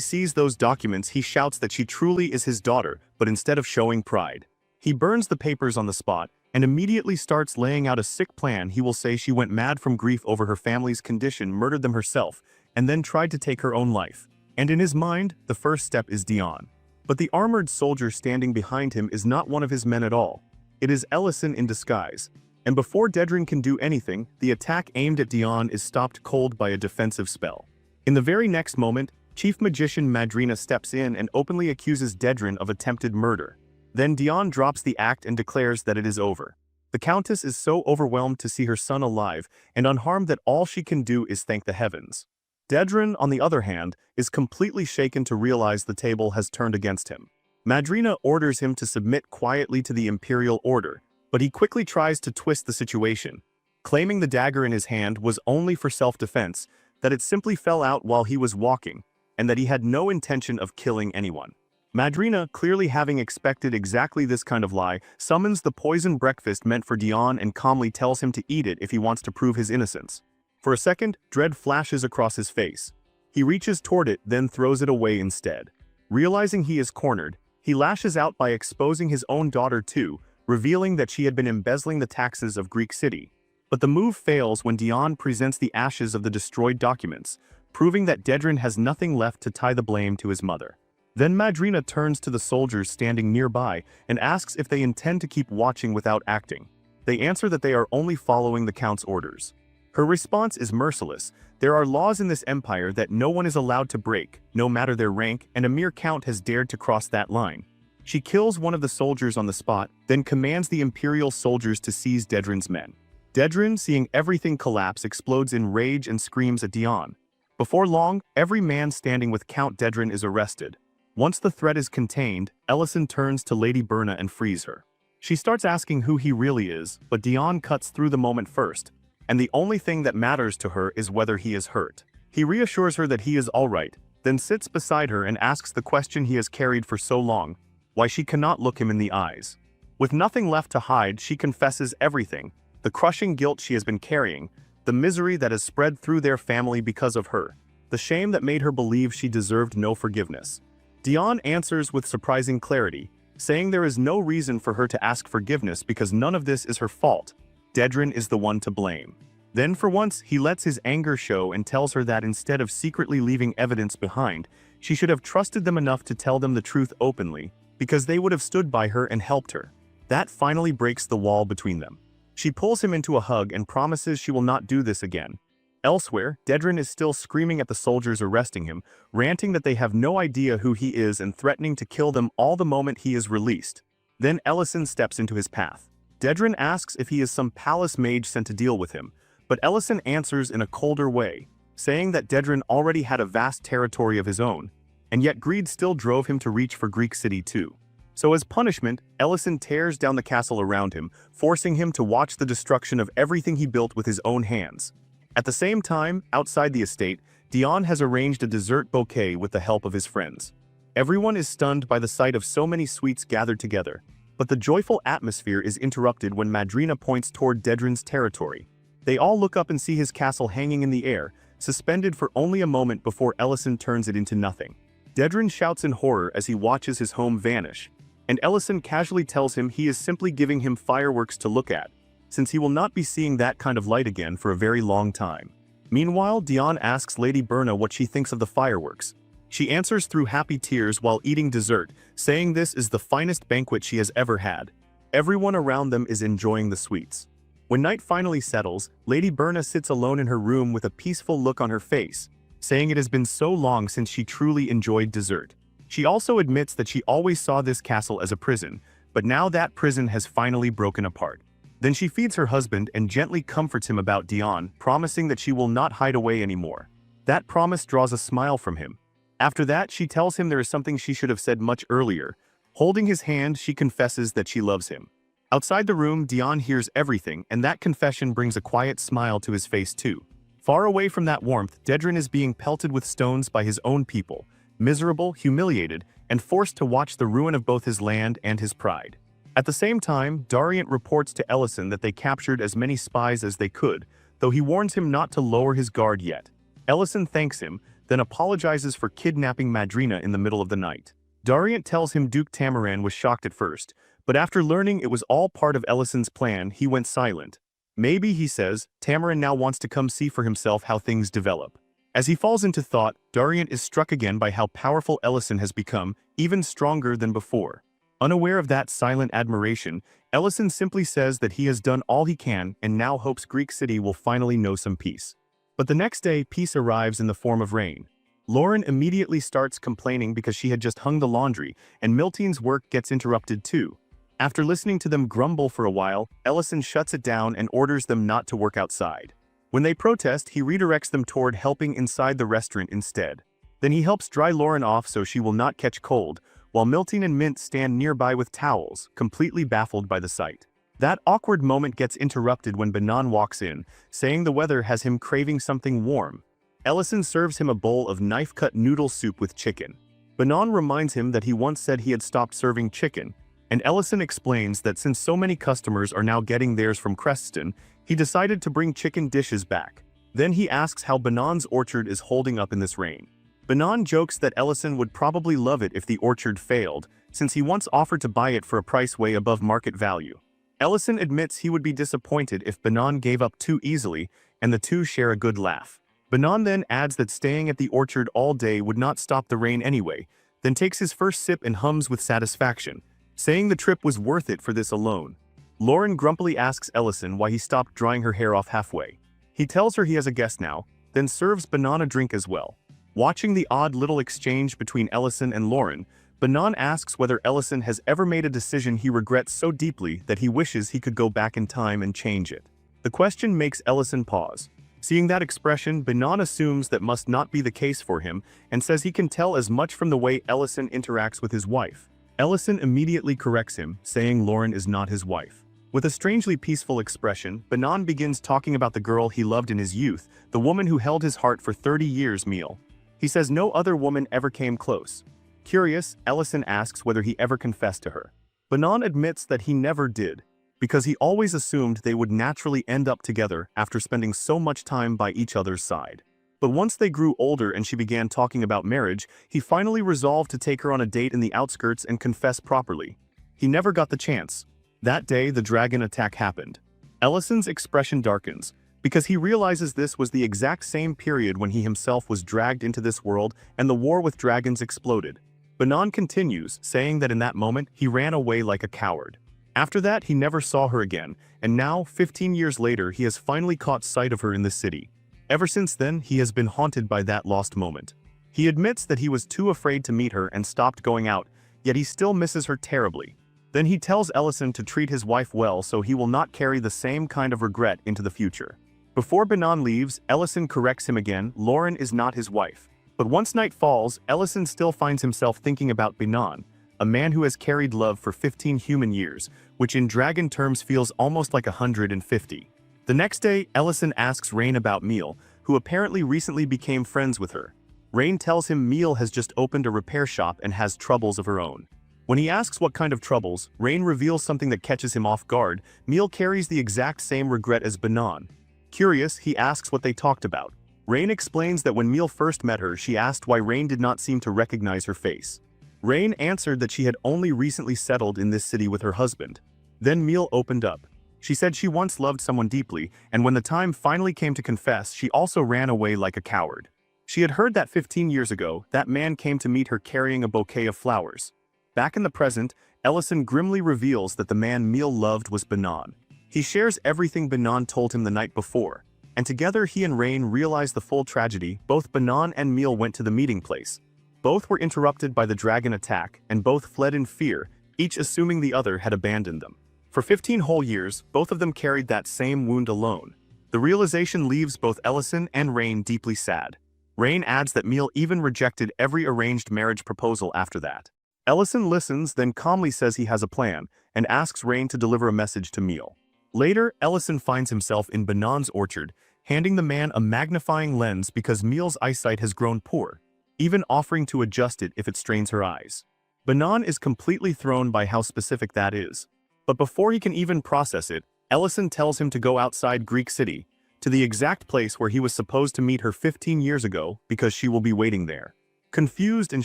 sees those documents, he shouts that she truly is his daughter, but instead of showing pride, he burns the papers on the spot and immediately starts laying out a sick plan. He will say she went mad from grief over her family's condition, murdered them herself, and then tried to take her own life. And in his mind, the first step is Dion. But the armored soldier standing behind him is not one of his men at all. It is Ellison in disguise. And before Dedren can do anything, the attack aimed at Dion is stopped cold by a defensive spell. In the very next moment, Chief Magician Madrina steps in and openly accuses Dedren of attempted murder. Then Dion drops the act and declares that it is over. The Countess is so overwhelmed to see her son alive and unharmed that all she can do is thank the heavens. Dedren, on the other hand, is completely shaken to realize the table has turned against him. Madrina orders him to submit quietly to the imperial order, but he quickly tries to twist the situation, claiming the dagger in his hand was only for self-defense, that it simply fell out while he was walking, and that he had no intention of killing anyone. Madrina, clearly having expected exactly this kind of lie, summons the poisoned breakfast meant for Dion and calmly tells him to eat it if he wants to prove his innocence. For a second, dread flashes across his face. He reaches toward it, then throws it away instead. Realizing he is cornered, he lashes out by exposing his own daughter too, revealing that she had been embezzling the taxes of Greek City. But the move fails when Dion presents the ashes of the destroyed documents, proving that Dedren has nothing left to tie the blame to his mother. Then Madrina turns to the soldiers standing nearby and asks if they intend to keep watching without acting. They answer that they are only following the Count's orders. Her response is merciless. There are laws in this empire that no one is allowed to break, no matter their rank, and a mere Count has dared to cross that line. She kills one of the soldiers on the spot, then commands the imperial soldiers to seize Dedren's men. Dedren, seeing everything collapse, explodes in rage and screams at Dion. Before long, every man standing with Count Dedren is arrested. Once the threat is contained, Ellison turns to Lady Berna and frees her. She starts asking who he really is, but Dion cuts through the moment first, and the only thing that matters to her is whether he is hurt. He reassures her that he is alright, then sits beside her and asks the question he has carried for so long, why she cannot look him in the eyes. With nothing left to hide, she confesses everything, the crushing guilt she has been carrying, the misery that has spread through their family because of her, the shame that made her believe she deserved no forgiveness. Dion answers with surprising clarity, saying there is no reason for her to ask forgiveness because none of this is her fault. Dedren is the one to blame. Then for once, he lets his anger show and tells her that instead of secretly leaving evidence behind, she should have trusted them enough to tell them the truth openly, because they would have stood by her and helped her. That finally breaks the wall between them. She pulls him into a hug and promises she will not do this again. Elsewhere, Dedren is still screaming at the soldiers arresting him, ranting that they have no idea who he is and threatening to kill them all the moment he is released. Then Ellison steps into his path. Dedren asks if he is some palace mage sent to deal with him, but Ellison answers in a colder way, saying that Dedren already had a vast territory of his own, and yet greed still drove him to reach for Greek City too. So as punishment, Ellison tears down the castle around him, forcing him to watch the destruction of everything he built with his own hands. At the same time, outside the estate, Dion has arranged a dessert bouquet with the help of his friends. Everyone is stunned by the sight of so many sweets gathered together, but the joyful atmosphere is interrupted when Madrina points toward Dedren's territory. They all look up and see his castle hanging in the air, suspended for only a moment before Ellison turns it into nothing. Dedren shouts in horror as he watches his home vanish, and Ellison casually tells him he is simply giving him fireworks to look at, since he will not be seeing that kind of light again for a very long time. Meanwhile, Dion asks Lady Berna what she thinks of the fireworks. She answers through happy tears while eating dessert, saying this is the finest banquet she has ever had. Everyone around them is enjoying the sweets. When night finally settles, Lady Berna sits alone in her room with a peaceful look on her face, saying it has been so long since she truly enjoyed dessert. She also admits that she always saw this castle as a prison, but now that prison has finally broken apart. Then she feeds her husband and gently comforts him about Dion, promising that she will not hide away anymore. That promise draws a smile from him. After that, she tells him there is something she should have said much earlier. Holding his hand, she confesses that she loves him. Outside the room, Dion hears everything, and that confession brings a quiet smile to his face too. Far away from that warmth, Dedrin is being pelted with stones by his own people, miserable, humiliated, and forced to watch the ruin of both his land and his pride. At the same time, Dariant reports to Ellison that they captured as many spies as they could, though he warns him not to lower his guard yet. Ellison thanks him, then apologizes for kidnapping Madrina in the middle of the night. Dariant tells him Duke Tamaran was shocked at first, but after learning it was all part of Ellison's plan, he went silent. Maybe, he says, Tamaran now wants to come see for himself how things develop. As he falls into thought, Dariant is struck again by how powerful Ellison has become, even stronger than before. Unaware of that silent admiration, Ellison simply says that he has done all he can and now hopes Greek City will finally know some peace. But the next day, peace arrives in the form of rain. Lauren immediately starts complaining because she had just hung the laundry, and Milteen's work gets interrupted too. After listening to them grumble for a while, Ellison shuts it down and orders them not to work outside. When they protest, he redirects them toward helping inside the restaurant instead. Then he helps dry Lauren off so she will not catch cold, while Milteen and Mint stand nearby with towels, completely baffled by the sight. That awkward moment gets interrupted when Banan walks in, saying the weather has him craving something warm. Ellison serves him a bowl of knife-cut noodle soup with chicken. Banan reminds him that he once said he had stopped serving chicken, and Ellison explains that since so many customers are now getting theirs from Creston, he decided to bring chicken dishes back. Then he asks how Banan's orchard is holding up in this rain. Banan jokes that Ellison would probably love it if the orchard failed, since he once offered to buy it for a price way above market value. Ellison admits he would be disappointed if Banan gave up too easily, and the two share a good laugh. Banan then adds that staying at the orchard all day would not stop the rain anyway, then takes his first sip and hums with satisfaction, saying the trip was worth it for this alone. Lauren grumpily asks Ellison why he stopped drying her hair off halfway. He tells her he has a guest now, then serves Banan a drink as well. Watching the odd little exchange between Ellison and Lauren, Banan asks whether Ellison has ever made a decision he regrets so deeply that he wishes he could go back in time and change it. The question makes Ellison pause. Seeing that expression, Banan assumes that must not be the case for him and says he can tell as much from the way Ellison interacts with his wife. Ellison immediately corrects him, saying Lauren is not his wife. With a strangely peaceful expression, Banan begins talking about the girl he loved in his youth, the woman who held his heart for 30 years, Meal. He says no other woman ever came close. Curious, Ellison asks whether he ever confessed to her. Banan admits that he never did, because he always assumed they would naturally end up together after spending so much time by each other's side. But once they grew older and she began talking about marriage, he finally resolved to take her on a date in the outskirts and confess properly. He never got the chance. That day, the dragon attack happened. Ellison's expression darkens, because he realizes this was the exact same period when he himself was dragged into this world and the war with dragons exploded. Banan continues, saying that in that moment, he ran away like a coward. After that, he never saw her again, and now, 15 years later, he has finally caught sight of her in the city. Ever since then, he has been haunted by that lost moment. He admits that he was too afraid to meet her and stopped going out, yet he still misses her terribly. Then he tells Ellison to treat his wife well so he will not carry the same kind of regret into the future. Before Banan leaves, Ellison corrects him again, Lauren is not his wife. But once night falls, Ellison still finds himself thinking about Banan, a man who has carried love for 15 human years, which in dragon terms feels almost like 150. The next day, Ellison asks Rain about Meal, who apparently recently became friends with her. Rain tells him Meal has just opened a repair shop and has troubles of her own. When he asks what kind of troubles, Rain reveals something that catches him off guard. Meal carries the exact same regret as Banan. Curious, he asks what they talked about. Rain explains that when Meal first met her, she asked why Rain did not seem to recognize her face. Rain answered that she had only recently settled in this city with her husband. Then Meal opened up. She said she once loved someone deeply, and when the time finally came to confess, she also ran away like a coward. She had heard that 15 years ago, that man came to meet her carrying a bouquet of flowers. Back in the present, Ellison grimly reveals that the man Meal loved was Banan. He shares everything Banan told him the night before, and together he and Rain realize the full tragedy. Both Banan and Meal went to the meeting place. Both were interrupted by the dragon attack, and both fled in fear, each assuming the other had abandoned them. For 15 whole years, both of them carried that same wound alone. The realization leaves both Ellison and Rain deeply sad. Rain adds that Meal even rejected every arranged marriage proposal after that. Ellison listens, then calmly says he has a plan, and asks Rain to deliver a message to Meal. Later, Ellison finds himself in Banan's orchard, handing the man a magnifying lens because Meal's eyesight has grown poor, even offering to adjust it if it strains her eyes. Banan is completely thrown by how specific that is. But before he can even process it, Ellison tells him to go outside Greek City, to the exact place where he was supposed to meet her 15 years ago because she will be waiting there. Confused and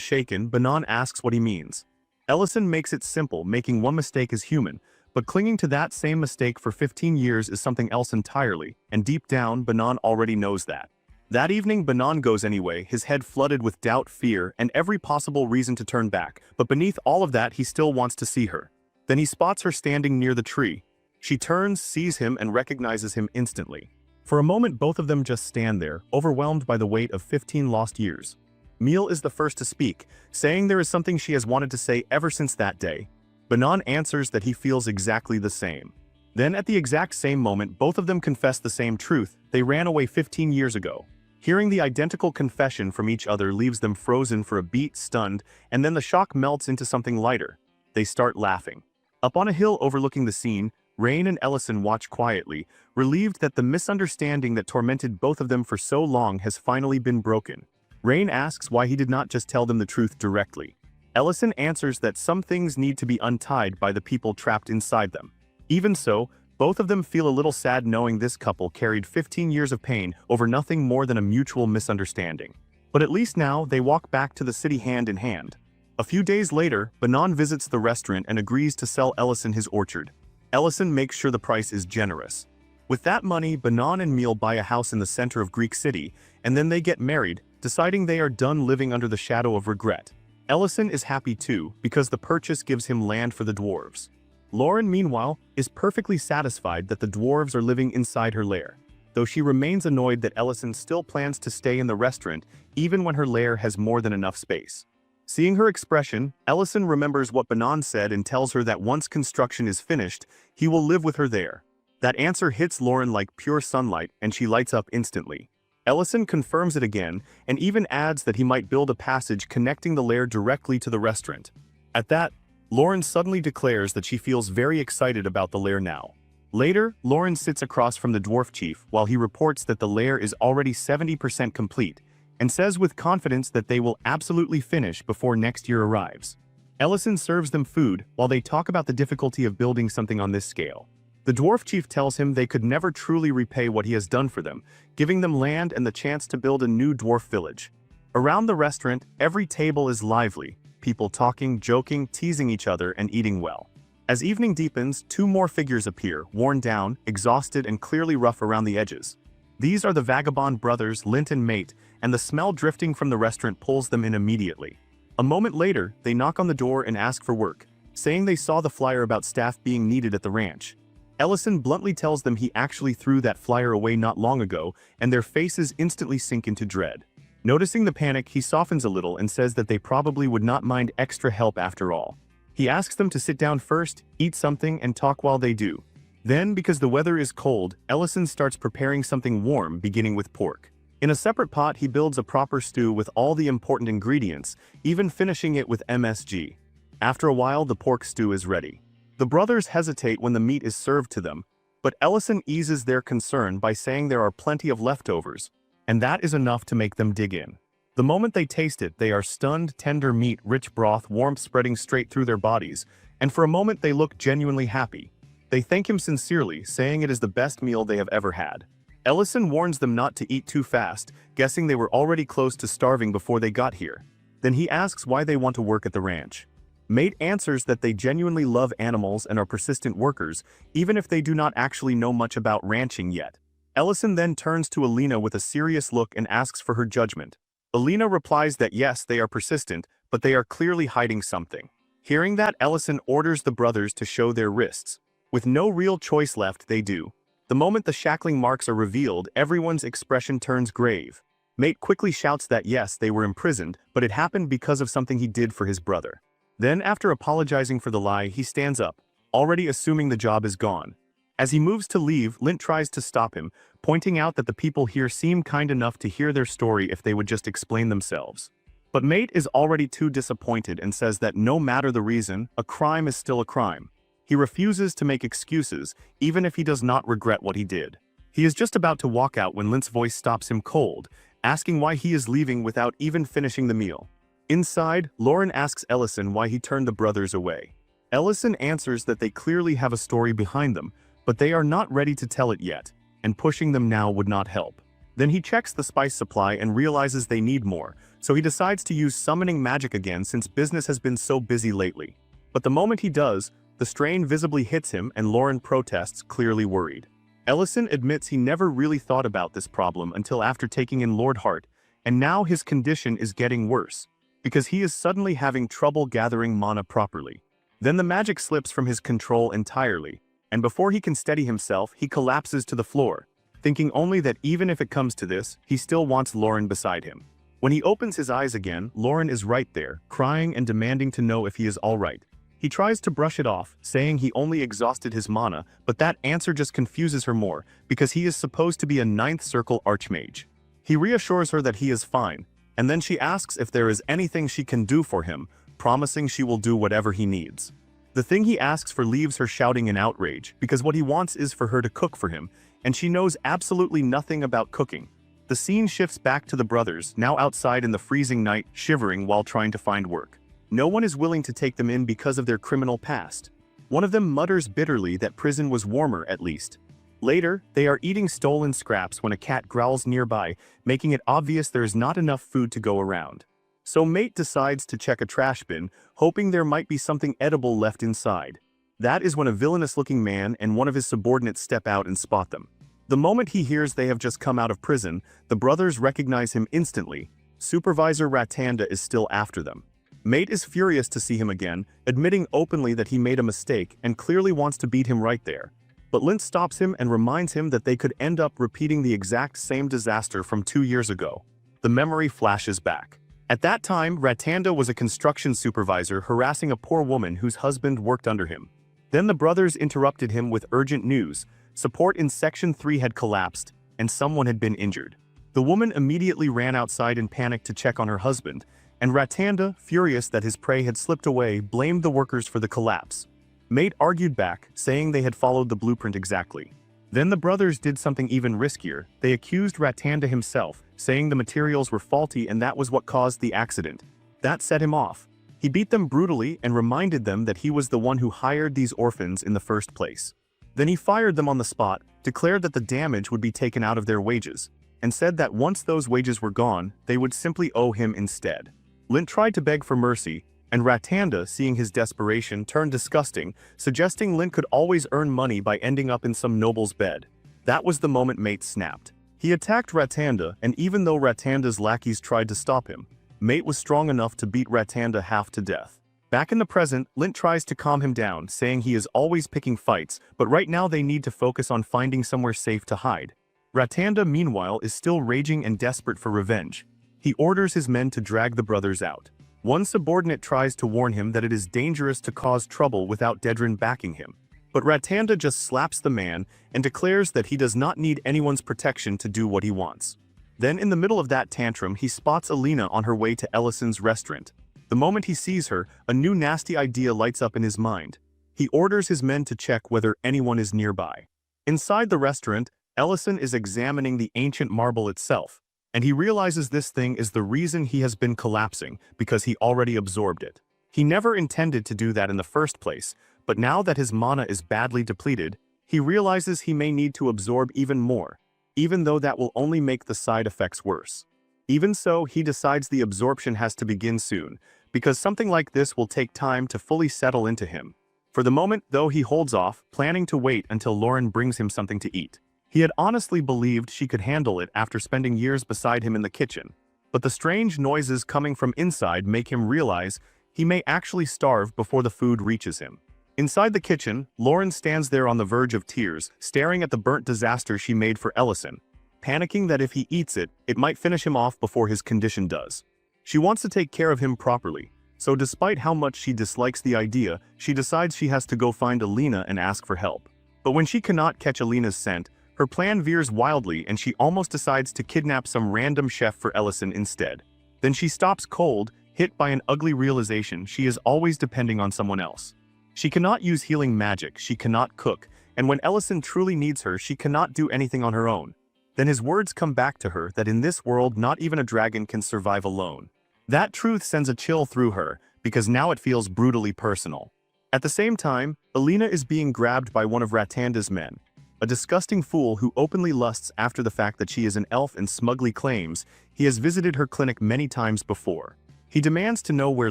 shaken, Banan asks what he means. Ellison makes it simple, making one mistake is human, but clinging to that same mistake for 15 years is something else entirely, and deep down, Banan already knows that. That evening, Banan goes anyway, his head flooded with doubt, fear, and every possible reason to turn back, but beneath all of that, he still wants to see her. Then he spots her standing near the tree. She turns, sees him, and recognizes him instantly. For a moment, both of them just stand there, overwhelmed by the weight of 15 lost years. Meal is the first to speak, saying there is something she has wanted to say ever since that day. Banan answers that he feels exactly the same. Then at the exact same moment, both of them confess the same truth: they ran away 15 years ago. Hearing the identical confession from each other leaves them frozen for a beat, stunned, and then the shock melts into something lighter. They start laughing. Up on a hill overlooking the scene, Rain and Ellison watch quietly, relieved that the misunderstanding that tormented both of them for so long has finally been broken. Rain asks why he did not just tell them the truth directly. Ellison answers that some things need to be untied by the people trapped inside them. Even so, both of them feel a little sad knowing this couple carried 15 years of pain over nothing more than a mutual misunderstanding. But at least now, they walk back to the city hand in hand. A few days later, Banan visits the restaurant and agrees to sell Ellison his orchard. Ellison makes sure the price is generous. With that money, Banan and Meal buy a house in the center of Greek City, and then they get married, deciding they are done living under the shadow of regret. Ellison is happy too, because the purchase gives him land for the dwarves. Lauren, meanwhile, is perfectly satisfied that the dwarves are living inside her lair, though she remains annoyed that Ellison still plans to stay in the restaurant even when her lair has more than enough space. Seeing her expression, Ellison remembers what Banan said and tells her that once construction is finished, he will live with her there. That answer hits Lauren like pure sunlight, and she lights up instantly. Ellison confirms it again, and even adds that he might build a passage connecting the lair directly to the restaurant. At that, Lauren suddenly declares that she feels very excited about the lair now. Later, Lauren sits across from the dwarf chief while he reports that the lair is already 70% complete, and says with confidence that they will absolutely finish before next year arrives. Ellison serves them food while they talk about the difficulty of building something on this scale. The dwarf chief tells him they could never truly repay what he has done for them, giving them land and the chance to build a new dwarf village. Around the restaurant, every table is lively, people talking, joking, teasing each other, and eating well. As evening deepens, two more figures appear, worn down, exhausted, and clearly rough around the edges. These are the vagabond brothers, Lint and Mate, and the smell drifting from the restaurant pulls them in immediately. A moment later, they knock on the door and ask for work, saying they saw the flyer about staff being needed at the ranch. Ellison bluntly tells them he actually threw that flyer away not long ago, and their faces instantly sink into dread. Noticing the panic, he softens a little and says that they probably would not mind extra help after all. He asks them to sit down first, eat something, and talk while they do. Then, because the weather is cold, Ellison starts preparing something warm, beginning with pork. In a separate pot, he builds a proper stew with all the important ingredients, even finishing it with MSG. After a while, the pork stew is ready. The brothers hesitate when the meat is served to them, but Ellison eases their concern by saying there are plenty of leftovers, and that is enough to make them dig in. The moment they taste it, they are stunned, tender meat, rich broth, warmth spreading straight through their bodies, and for a moment they look genuinely happy. They thank him sincerely, saying it is the best meal they have ever had. Ellison warns them not to eat too fast, guessing they were already close to starving before they got here. Then he asks why they want to work at the ranch. Mate answers that they genuinely love animals and are persistent workers, even if they do not actually know much about ranching yet. Ellison then turns to Alina with a serious look and asks for her judgment. Alina replies that yes, they are persistent, but they are clearly hiding something. Hearing that, Ellison orders the brothers to show their wrists. With no real choice left, they do. The moment the shackling marks are revealed, everyone's expression turns grave. Mate quickly shouts that yes, they were imprisoned, but it happened because of something he did for his brother. Then, after apologizing for the lie, he stands up, already assuming the job is gone. As he moves to leave, Lint tries to stop him, pointing out that the people here seem kind enough to hear their story if they would just explain themselves. But Mate is already too disappointed and says that no matter the reason, a crime is still a crime. He refuses to make excuses, even if he does not regret what he did. He is just about to walk out when Lint's voice stops him cold, asking why he is leaving without even finishing the meal. Inside, Lauren asks Ellison why he turned the brothers away. Ellison answers that they clearly have a story behind them, but they are not ready to tell it yet, and pushing them now would not help. Then he checks the spice supply and realizes they need more, so he decides to use summoning magic again since business has been so busy lately. But the moment he does, the strain visibly hits him and Lauren protests, clearly worried. Ellison admits he never really thought about this problem until after taking in Lord Hart, and now his condition is getting worse, because he is suddenly having trouble gathering mana properly. Then the magic slips from his control entirely, and before he can steady himself, he collapses to the floor, thinking only that even if it comes to this, he still wants Lauren beside him. When he opens his eyes again, Lauren is right there, crying and demanding to know if he is alright. He tries to brush it off, saying he only exhausted his mana, but that answer just confuses her more, because he is supposed to be a 9th circle Archmage. He reassures her that he is fine, and then she asks if there is anything she can do for him, promising she will do whatever he needs. The thing he asks for leaves her shouting in outrage, because what he wants is for her to cook for him, and she knows absolutely nothing about cooking. The scene shifts back to the brothers, now outside in the freezing night, shivering while trying to find work. No one is willing to take them in because of their criminal past. One of them mutters bitterly that prison was warmer at least. Later, they are eating stolen scraps when a cat growls nearby, making it obvious there is not enough food to go around. So Mate decides to check a trash bin, hoping there might be something edible left inside. That is when a villainous-looking man and one of his subordinates step out and spot them. The moment he hears they have just come out of prison, the brothers recognize him instantly. Supervisor Ratanda is still after them. Mate is furious to see him again, admitting openly that he made a mistake and clearly wants to beat him right there. But Lint stops him and reminds him that they could end up repeating the exact same disaster from 2 years ago. The memory flashes back. At that time, Ratanda was a construction supervisor harassing a poor woman whose husband worked under him. Then the brothers interrupted him with urgent news. Support in Section 3 had collapsed, and someone had been injured. The woman immediately ran outside in panic to check on her husband, and Ratanda, furious that his prey had slipped away, blamed the workers for the collapse. Mate argued back, saying they had followed the blueprint exactly. Then the brothers did something even riskier. They accused Ratanda himself, saying the materials were faulty and that was what caused the accident. That set him off. He beat them brutally and reminded them that he was the one who hired these orphans in the first place. Then he fired them on the spot, declared that the damage would be taken out of their wages, and said that once those wages were gone, they would simply owe him instead. Lint tried to beg for mercy, and Ratanda, seeing his desperation, turned disgusting, suggesting Lint could always earn money by ending up in some noble's bed. That was the moment Mate snapped. He attacked Ratanda, and even though Ratanda's lackeys tried to stop him, Mate was strong enough to beat Ratanda half to death. Back in the present, Lint tries to calm him down, saying he is always picking fights, but right now they need to focus on finding somewhere safe to hide. Ratanda, meanwhile, is still raging and desperate for revenge. He orders his men to drag the brothers out. One subordinate tries to warn him that it is dangerous to cause trouble without Dedrin backing him. But Ratanda just slaps the man and declares that he does not need anyone's protection to do what he wants. Then in the middle of that tantrum, he spots Alina on her way to Ellison's restaurant. The moment he sees her, a new nasty idea lights up in his mind. He orders his men to check whether anyone is nearby. Inside the restaurant, Ellison is examining the ancient marble itself, and he realizes this thing is the reason he has been collapsing, because he already absorbed it. He never intended to do that in the first place, but now that his mana is badly depleted, he realizes he may need to absorb even more, even though that will only make the side effects worse. Even so, he decides the absorption has to begin soon, because something like this will take time to fully settle into him. For the moment, though, he holds off, planning to wait until Lauren brings him something to eat. He had honestly believed she could handle it after spending years beside him in the kitchen, but the strange noises coming from inside make him realize he may actually starve before the food reaches him. Inside the kitchen, Lauren stands there on the verge of tears, staring at the burnt disaster she made for Ellison, panicking that if he eats it, it might finish him off before his condition does. She wants to take care of him properly, So despite how much she dislikes the idea, she decides she has to go find Alina and ask for help. But when she cannot catch Alina's scent, her plan veers wildly and she almost decides to kidnap some random chef for Ellison instead. Then she stops cold, hit by an ugly realization she is always depending on someone else. She cannot use healing magic, she cannot cook, and when Ellison truly needs her, she cannot do anything on her own. Then his words come back to her that in this world not even a dragon can survive alone. That truth sends a chill through her, because now it feels brutally personal. At the same time, Alina is being grabbed by one of Ratanda's men, a disgusting fool who openly lusts after the fact that she is an elf and smugly claims he has visited her clinic many times before. He demands to know where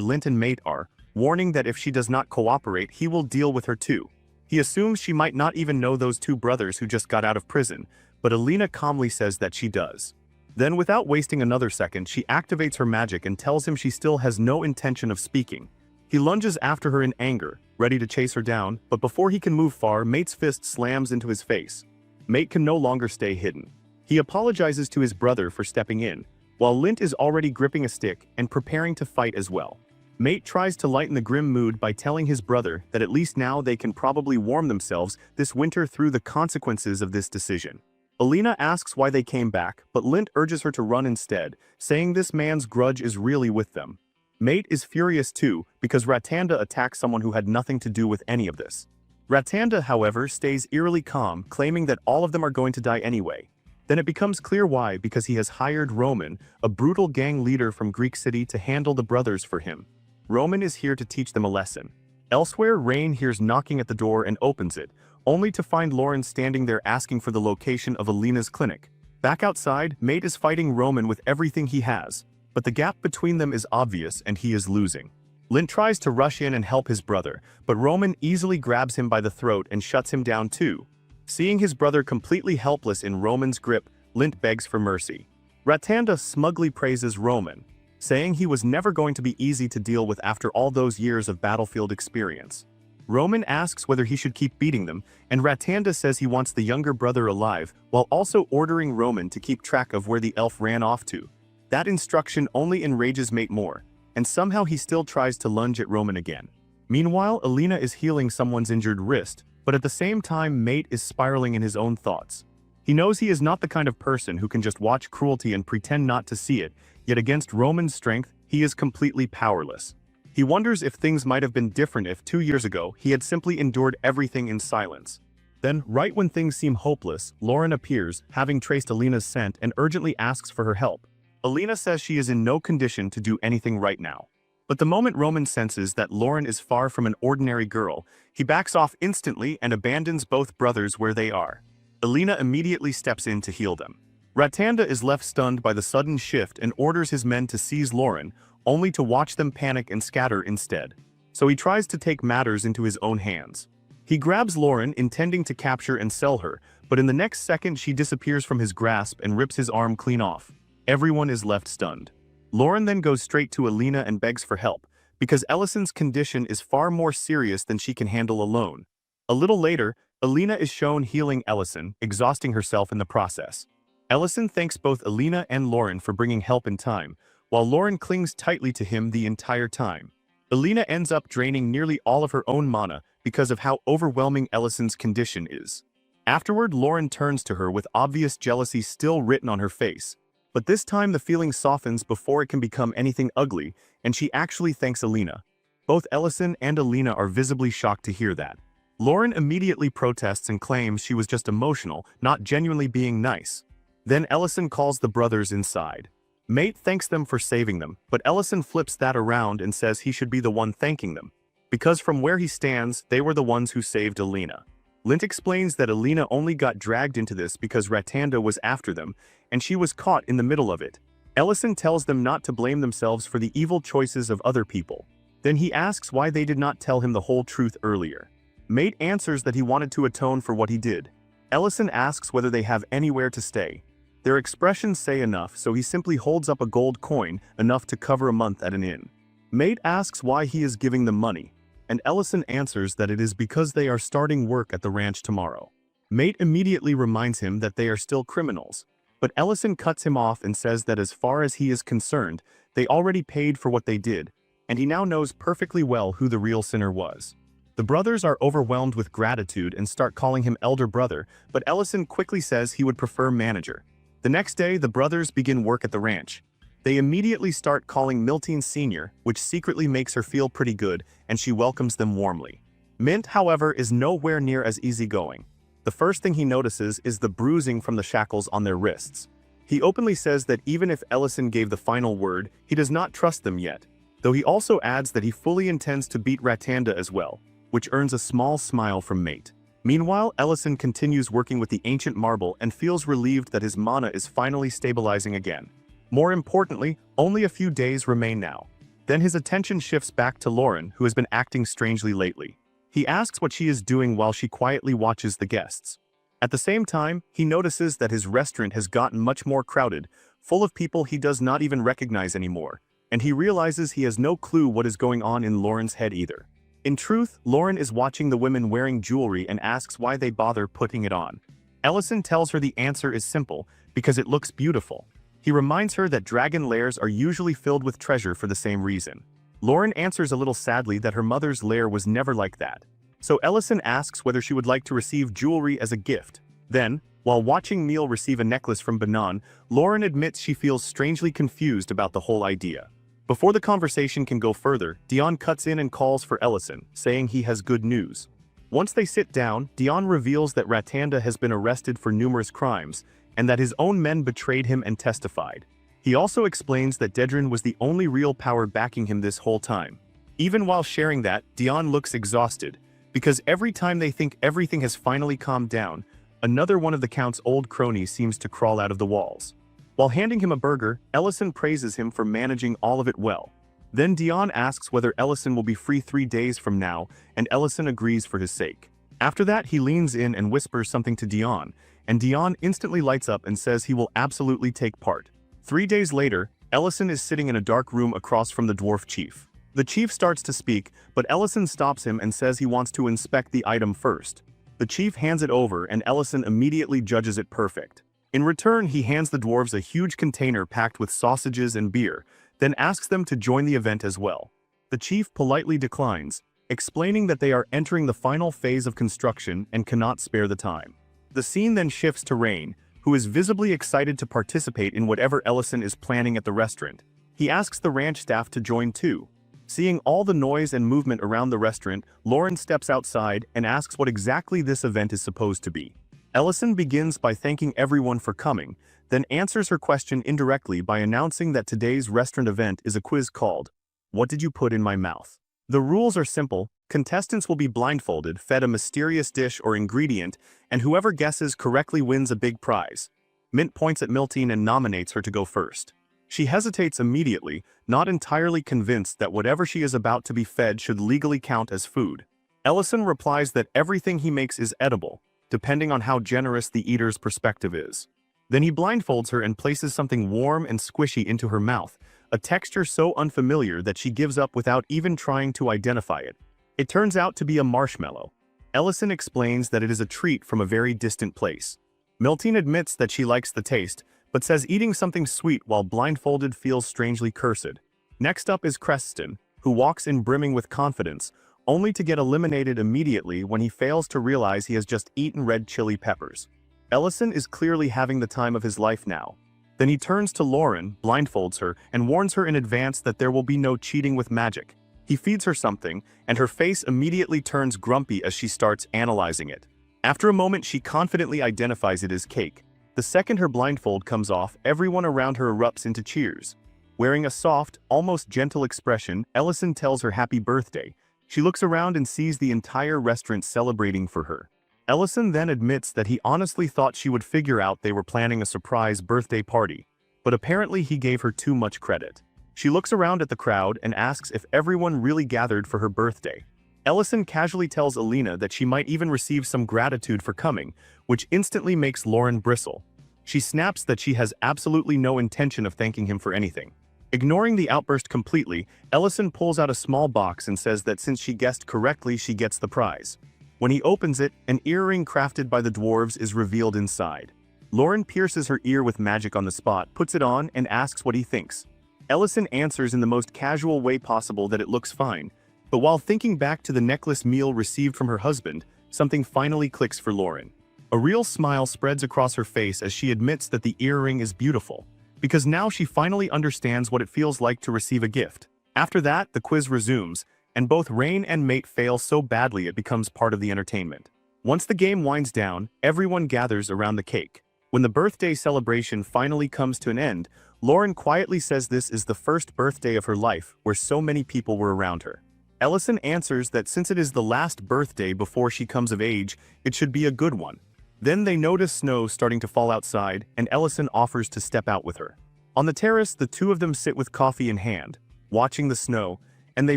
Lint and Mate are, warning that if she does not cooperate, he will deal with her too. He assumes she might not even know those two brothers who just got out of prison, but Alina calmly says that she does. Then without wasting another second, she activates her magic and tells him she still has no intention of speaking. He lunges after her in anger, ready to chase her down, but before he can move far, Mate's fist slams into his face. Mate can no longer stay hidden. He apologizes to his brother for stepping in, while Lint is already gripping a stick and preparing to fight as well. Mate tries to lighten the grim mood by telling his brother that at least now they can probably warm themselves this winter through the consequences of this decision. Alina asks why they came back, but Lint urges her to run instead, saying this man's grudge is really with them. Mate is furious too, because Ratanda attacked someone who had nothing to do with any of this. Ratanda, however, stays eerily calm, claiming that all of them are going to die anyway. Then it becomes clear why, because he has hired Roman, a brutal gang leader from Greek City, to handle the brothers for him. Roman is here to teach them a lesson. Elsewhere, Rain hears knocking at the door and opens it, only to find Lauren standing there asking for the location of Alina's clinic. Back outside, Mate is fighting Roman with everything he has, but the gap between them is obvious and he is losing. Lint tries to rush in and help his brother, but Roman easily grabs him by the throat and shuts him down too. Seeing his brother completely helpless in Roman's grip, Lint begs for mercy. Ratanda smugly praises Roman, saying he was never going to be easy to deal with after all those years of battlefield experience. Roman asks whether he should keep beating them, and Ratanda says he wants the younger brother alive, while also ordering Roman to keep track of where the elf ran off to. That instruction only enrages Mate more, and somehow he still tries to lunge at Roman again. Meanwhile, Alina is healing someone's injured wrist, but at the same time Mate is spiraling in his own thoughts. He knows he is not the kind of person who can just watch cruelty and pretend not to see it, yet against Roman's strength, he is completely powerless. He wonders if things might have been different if 2 years ago he had simply endured everything in silence. Then, right when things seem hopeless, Lauren appears, having traced Alina's scent, and urgently asks for her help. Alina says she is in no condition to do anything right now. But the moment Roman senses that Lauren is far from an ordinary girl, he backs off instantly and abandons both brothers where they are. Alina immediately steps in to heal them. Ratanda is left stunned by the sudden shift and orders his men to seize Lauren, only to watch them panic and scatter instead. So he tries to take matters into his own hands. He grabs Lauren, intending to capture and sell her, but in the next second she disappears from his grasp and rips his arm clean off. Everyone is left stunned. Lauren then goes straight to Alina and begs for help, because Ellison's condition is far more serious than she can handle alone. A little later, Alina is shown healing Ellison, exhausting herself in the process. Ellison thanks both Alina and Lauren for bringing help in time, while Lauren clings tightly to him the entire time. Alina ends up draining nearly all of her own mana because of how overwhelming Ellison's condition is. Afterward, Lauren turns to her with obvious jealousy still written on her face. But this time the feeling softens before it can become anything ugly, and she actually thanks Alina. Both Ellison and Alina are visibly shocked to hear that. Lauren immediately protests and claims she was just emotional, not genuinely being nice. Then Ellison calls the brothers inside. Mate thanks them for saving them, but Ellison flips that around and says he should be the one thanking them, because from where he stands, they were the ones who saved Alina. Lint explains that Alina only got dragged into this because Ratanda was after them, and she was caught in the middle of it. Ellison tells them not to blame themselves for the evil choices of other people. Then he asks why they did not tell him the whole truth earlier. Mate answers that he wanted to atone for what he did. Ellison asks whether they have anywhere to stay. Their expressions say enough, so he simply holds up a gold coin, enough to cover a month at an inn. Mate asks why he is giving them money, and Ellison answers that it is because they are starting work at the ranch tomorrow. Mate immediately reminds him that they are still criminals, but Ellison cuts him off and says that as far as he is concerned, they already paid for what they did, and he now knows perfectly well who the real sinner was. The brothers are overwhelmed with gratitude and start calling him elder brother, but Ellison quickly says he would prefer manager. The next day, the brothers begin work at the ranch. They immediately start calling Miltine Sr., which secretly makes her feel pretty good, and she welcomes them warmly. Mint, however, is nowhere near as easygoing. The first thing he notices is the bruising from the shackles on their wrists. He openly says that even if Ellison gave the final word, he does not trust them yet, though he also adds that he fully intends to beat Ratanda as well, which earns a small smile from Mate. Meanwhile, Ellison continues working with the ancient marble and feels relieved that his mana is finally stabilizing again. More importantly, only a few days remain now. Then his attention shifts back to Lauren, who has been acting strangely lately. He asks what she is doing while she quietly watches the guests. At the same time, he notices that his restaurant has gotten much more crowded, full of people he does not even recognize anymore, and he realizes he has no clue what is going on in Lauren's head either. In truth, Lauren is watching the women wearing jewelry and asks why they bother putting it on. Ellison tells her the answer is simple, because it looks beautiful. He reminds her that dragon lairs are usually filled with treasure for the same reason. Lauren answers a little sadly that her mother's lair was never like that. So Ellison asks whether she would like to receive jewelry as a gift. Then, while watching Neil receive a necklace from Banan, Lauren admits she feels strangely confused about the whole idea. Before the conversation can go further, Dion cuts in and calls for Ellison, saying he has good news. Once they sit down, Dion reveals that Ratanda has been arrested for numerous crimes, and that his own men betrayed him and testified. He also explains that Dedrin was the only real power backing him this whole time. Even while sharing that, Dion looks exhausted, because every time they think everything has finally calmed down, another one of the Count's old cronies seems to crawl out of the walls. While handing him a burger, Ellison praises him for managing all of it well. Then Dion asks whether Ellison will be free 3 days from now, and Ellison agrees for his sake. After that, he leans in and whispers something to Dion, and Dion instantly lights up and says he will absolutely take part. 3 days later, Ellison is sitting in a dark room across from the dwarf chief. The chief starts to speak, but Ellison stops him and says he wants to inspect the item first. The chief hands it over and Ellison immediately judges it perfect. In return, he hands the dwarves a huge container packed with sausages and beer, then asks them to join the event as well. The chief politely declines, explaining that they are entering the final phase of construction and cannot spare the time. The scene then shifts to Rain, who is visibly excited to participate in whatever Ellison is planning at the restaurant. He asks the ranch staff to join too. Seeing all the noise and movement around the restaurant, Lauren steps outside and asks what exactly this event is supposed to be. Ellison begins by thanking everyone for coming, then answers her question indirectly by announcing that today's restaurant event is a quiz called, "What did you put in my mouth?" The rules are simple. Contestants will be blindfolded, fed a mysterious dish or ingredient, and whoever guesses correctly wins a big prize. Mint points at Miltine and nominates her to go first. She hesitates immediately, not entirely convinced that whatever she is about to be fed should legally count as food. Ellison replies that everything he makes is edible, depending on how generous the eater's perspective is. Then he blindfolds her and places something warm and squishy into her mouth, a texture so unfamiliar that she gives up without even trying to identify it. It turns out to be a marshmallow. Ellison explains that it is a treat from a very distant place. Miltine admits that she likes the taste, but says eating something sweet while blindfolded feels strangely cursed. Next up is Creston, who walks in brimming with confidence, only to get eliminated immediately when he fails to realize he has just eaten red chili peppers. Ellison is clearly having the time of his life now. Then he turns to Lauren, blindfolds her, and warns her in advance that there will be no cheating with magic. He feeds her something, and her face immediately turns grumpy as she starts analyzing it. After a moment, she confidently identifies it as cake. The second her blindfold comes off, everyone around her erupts into cheers. Wearing a soft, almost gentle expression, Ellison tells her happy birthday. She looks around and sees the entire restaurant celebrating for her. Ellison then admits that he honestly thought she would figure out they were planning a surprise birthday party, but apparently he gave her too much credit. She looks around at the crowd and asks if everyone really gathered for her birthday. Ellison casually tells Alina that she might even receive some gratitude for coming, which instantly makes Lauren bristle. She snaps that she has absolutely no intention of thanking him for anything. Ignoring the outburst completely, Ellison pulls out a small box and says that since she guessed correctly, she gets the prize. When he opens it, an earring crafted by the dwarves is revealed inside. Lauren pierces her ear with magic on the spot, puts it on, and asks what he thinks. Ellison answers in the most casual way possible that it looks fine, but while thinking back to the necklace meal received from her husband, something finally clicks for Lauren. A real smile spreads across her face as she admits that the earring is beautiful, because now she finally understands what it feels like to receive a gift. After that, the quiz resumes, and both Rain and Mate fail so badly it becomes part of the entertainment. Once the game winds down, everyone gathers around the cake. When the birthday celebration finally comes to an end, Lauren quietly says this is the first birthday of her life where so many people were around her. Ellison answers that since it is the last birthday before she comes of age, it should be a good one. Then they notice snow starting to fall outside, and Ellison offers to step out with her. On the terrace, the two of them sit with coffee in hand, watching the snow, and they